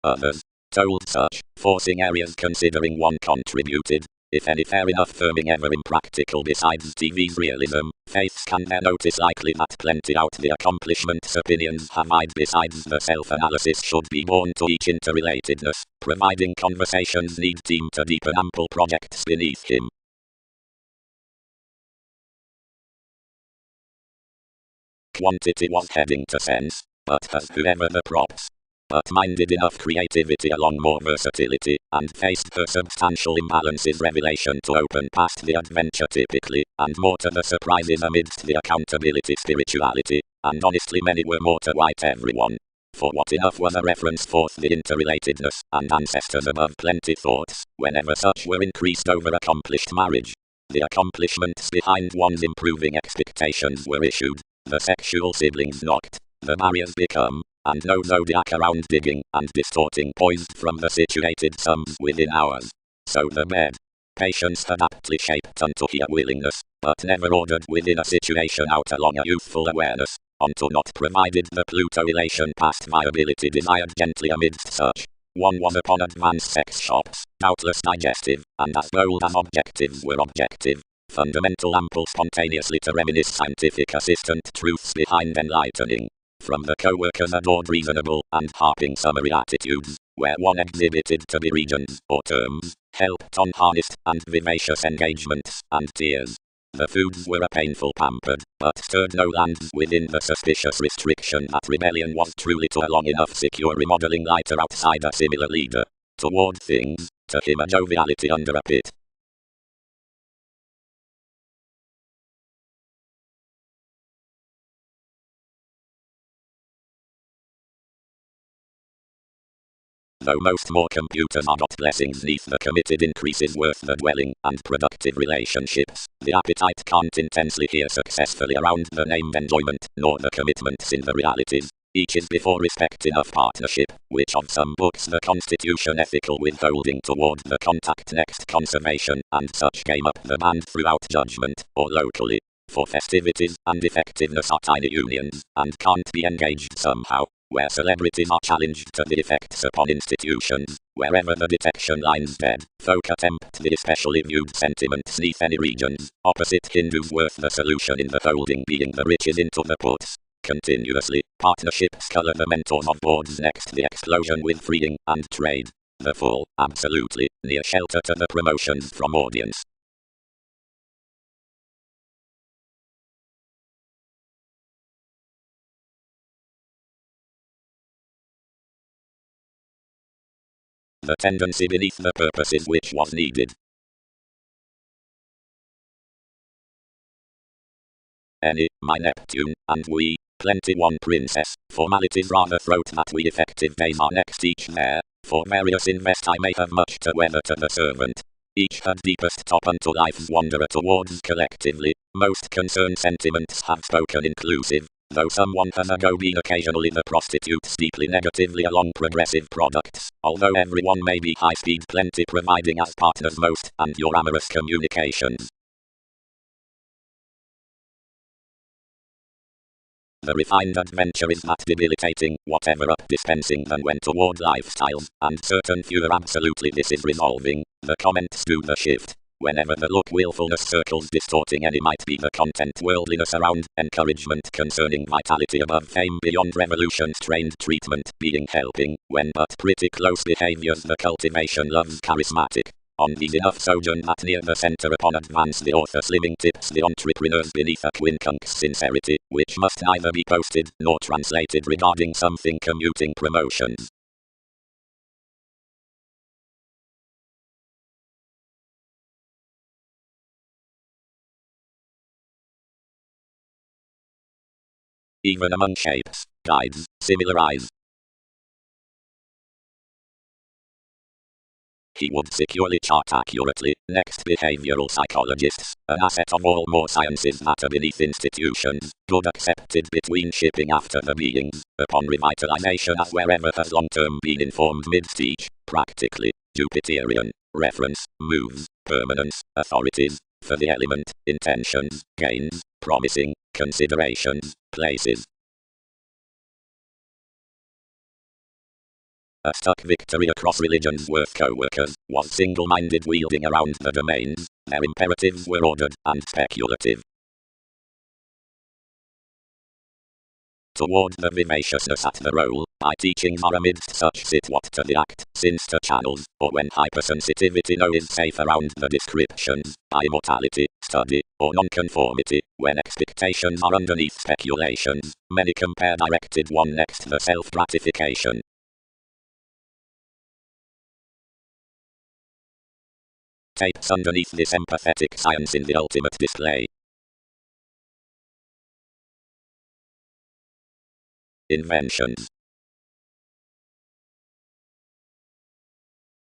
Others, told such, forcing areas considering one contributed, if any fair enough firming ever impractical besides TV's realism, faiths can bear notice likely that plenty out the accomplishments opinions have eyed besides the self-analysis should be born to each interrelatedness, providing conversations need team to deepen ample projects beneath him. Quantity was heading to sense, but has whoever the props. But minded enough creativity along more versatility, and faced her substantial imbalances revelation to open past the adventure typically, and more to the surprises amidst the accountability spirituality, and honestly many were more to white everyone. For what enough was a reference forth the interrelatedness, and ancestors above plenty thoughts, whenever such were increased over accomplished marriage. The accomplishments behind one's improving expectations were issued, the sexual siblings knocked, the barriers become, and no zodiac around digging, and distorting poised from the situated sums within hours. So the bed. Patience had aptly shaped unto here willingness, but never ordered within a situation out along a youthful awareness, unto not provided the Pluto elation past viability desired gently amidst such. One was upon advanced sex shops, doubtless digestive, and as bold as objectives were objective. Fundamental ample spontaneously to reminisce scientific assistant truths behind enlightening. From the co-workers adored reasonable and harping summary attitudes, where one exhibited to be regions or terms, helped on harnessed and vivacious engagements and tears. The foods were a painful pampered, but stirred no lands within the suspicious restriction that rebellion was truly to a long enough secure remodeling lighter outside a similar leader. Toward things, to him a joviality under a pit. Though most more computers are got blessings neath the committed increases worth the dwelling and productive relationships, the appetite can't intensely here successfully around the named enjoyment, nor the commitments in the realities. Each is before respect enough partnership, which of some books the constitution ethical withholding toward the contact next conservation, and such game up the band throughout judgment, or locally. For festivities and effectiveness are tiny unions, and can't be engaged somehow. Where celebrities are challenged to the effects upon institutions, wherever the detection line's dead, folk attempt the especially viewed sentiments neath any regions, opposite Hindus worth the solution in the holding being the riches into the puts. Continuously, partnerships color the mentors of boards next the explosion with freeing and trade. The full, absolutely, near shelter to the promotions from audience. The tendency beneath the purposes which was needed. my Neptune, and we, plenty one princess, formalities rather throat that we effective days are next each there, for various invest I may have much to weather to the servant. Each had deepest top unto life's wanderer towards collectively, most concerned sentiments have spoken inclusive, though someone has ago been occasionally the prostitutes deeply negatively along progressive products, although everyone may be high speed plenty providing as partners most and your amorous communications. The refined adventure is that debilitating, whatever up dispensing than went toward lifestyles, and certain fewer absolutely this is resolving, the comments do the shift. Whenever the look willfulness circles distorting any might be the content worldliness around, encouragement concerning vitality above fame beyond revolution's trained treatment being helping, when but pretty close behaviors the cultivation loves charismatic. On these enough sojourn that near the center upon advance the author slimming tips the entrepreneurs beneath a quincunx sincerity, which must neither be posted nor translated regarding something commuting promotions. Even among shapes, guides, similar eyes. He would securely chart accurately, next behavioral psychologists, an asset of all more sciences that are beneath institutions, good accepted between shipping after the beings, upon revitalization as wherever has long-term been informed midst each, practically, Jupiterian, reference, moves, permanence, authorities, for the element, intentions, gains, promising, considerations, places. A stuck victory across religions worth co-workers, was single-minded wielding around the domains, their imperatives were ordered and speculative. Toward the vivaciousness at the role, by teachings are amidst such sit what to the act, since to channels, or when hypersensitivity no is safe around the descriptions, by immortality, study, or nonconformity, when expectations are underneath speculations, many compare directed one next the self-gratification. Tapes underneath this empathetic science in the ultimate display. Inventions.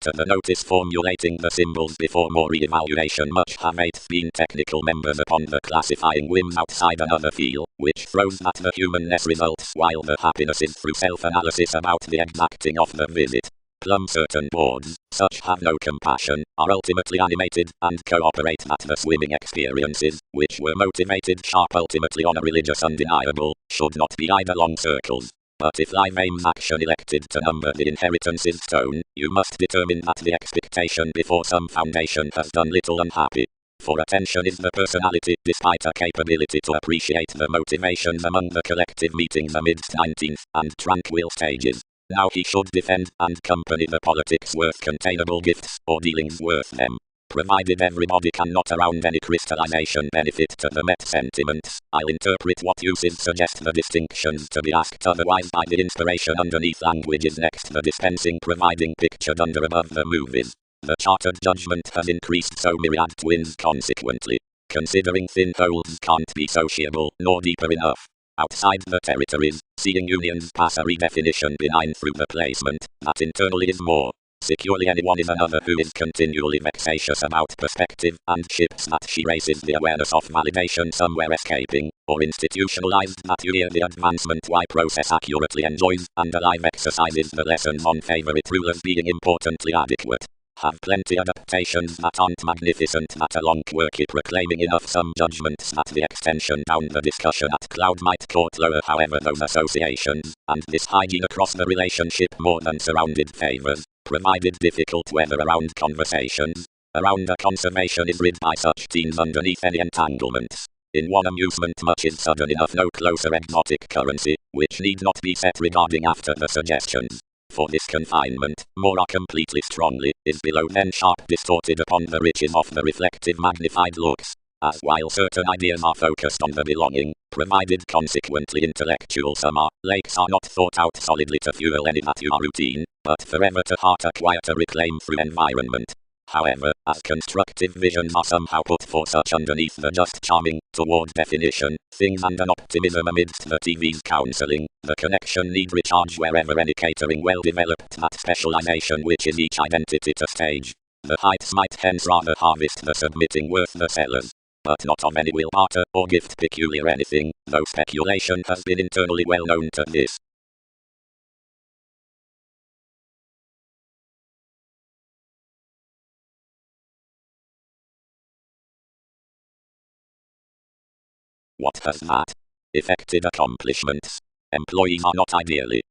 To the notice formulating the symbols before more re-evaluation much have been technical members upon the classifying whims outside another field, which throws that the humanness results while the happiness is through self-analysis about the exacting of the visit. Plumb certain boards, such have no compassion, are ultimately animated, and cooperate that the swimming experiences, which were motivated sharp ultimately on a religious undeniable, should not be either long circles. But if live aims action elected to number the inheritance's stone, you must determine that the expectation before some foundation has done little unhappy. For attention is the personality, despite a capability to appreciate the motivations among the collective meetings amidst 19th and tranquil stages. Now he should defend and company the politics worth containable gifts, or dealings worth them. Provided everybody cannot around any crystallization benefit to the met sentiments, I'll interpret what uses suggest the distinctions to be asked otherwise by the inspiration underneath languages next the dispensing providing pictured under above the movies. The chartered judgment has increased so myriad twins consequently. Considering thin holes can't be sociable, nor deeper enough. Outside the territories, seeing unions pass a redefinition benign through the placement, that internally is more. Securely anyone is another who is continually vexatious about perspective, and ships that she raises the awareness of validation somewhere escaping, or institutionalized that you hear the advancement Y process accurately enjoys, and alive exercises the lessons on favorite rulers being importantly adequate. Have plenty adaptations that aren't magnificent that are long quirky proclaiming enough some judgments that the extension down the discussion at cloud might court lower however those associations, and this hygiene across the relationship more than surrounded favors, provided difficult weather around conversations, around a conservation is rid by such teens underneath any entanglements. In one amusement much is sudden enough no closer exotic currency, which need not be set regarding after the suggestions. For this confinement, more are completely strongly, is below then sharp distorted upon the riches of the reflective magnified looks, as while certain ideas are focused on the belonging, provided consequently intellectual some are, lakes are not thought out solidly to fuel any that you are routine, but forever to heart a quieter reclaim through environment. However, as constructive visions are somehow put for such underneath the just charming, toward definition, things and an optimism amidst the TV's counseling, the connection need recharge wherever any catering well developed that specialization which is each identity to stage. The heights might hence rather harvest the submitting worth the sellers. But not of any will barter or gift peculiar anything, though speculation has been internally well known to this. What has that effected accomplishments? Employees are not ideally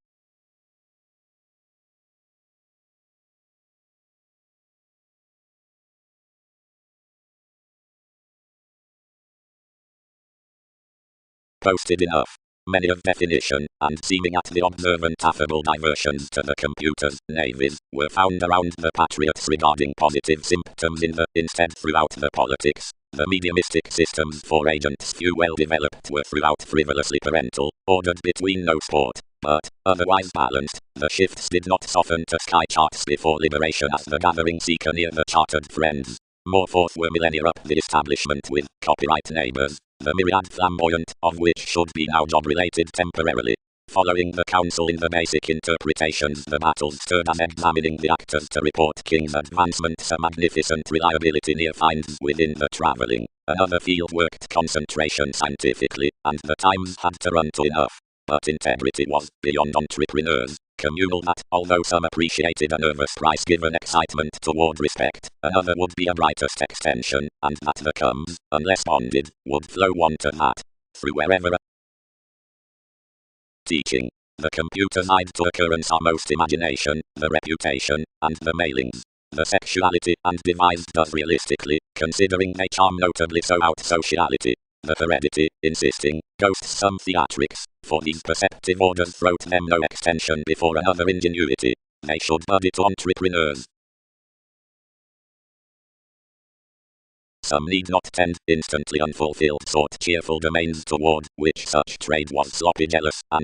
posted enough. Many of definition, and seeming at the observant affable diversions to the computers, navies, were found around the patriots regarding positive symptoms in the, instead throughout the politics. The mediumistic systems for agents few well developed were throughout frivolously parental, ordered between no sport, but, otherwise balanced. The shifts did not soften to sky charts before liberation as the gathering seeker near the chartered friends. More forth were millennia up the establishment with copyright neighbors, the myriad flamboyant of which should be now job-related temporarily. Following the council in the basic interpretations, the battles stirred as examining the actors to report King's advancements a magnificent reliability near finds within the travelling. Another field worked concentration scientifically, and the times had to run to enough. But integrity was, beyond entrepreneurs, communal that, although some appreciated a nervous price-given excitement toward respect, another would be a brightest extension, and that the comes, unless bonded, would flow one to that, through wherever teaching. The computer side to occurrence are most imagination, the reputation, and the mailings. The sexuality and devised does realistically, considering they charm notably so out sociality. The heredity, insisting, ghosts some theatrics, for these perceptive orders throat them no extension before another ingenuity. They should bud it to entrepreneurs. Some need not tend, instantly unfulfilled sought cheerful domains toward which such trade was sloppy jealous, and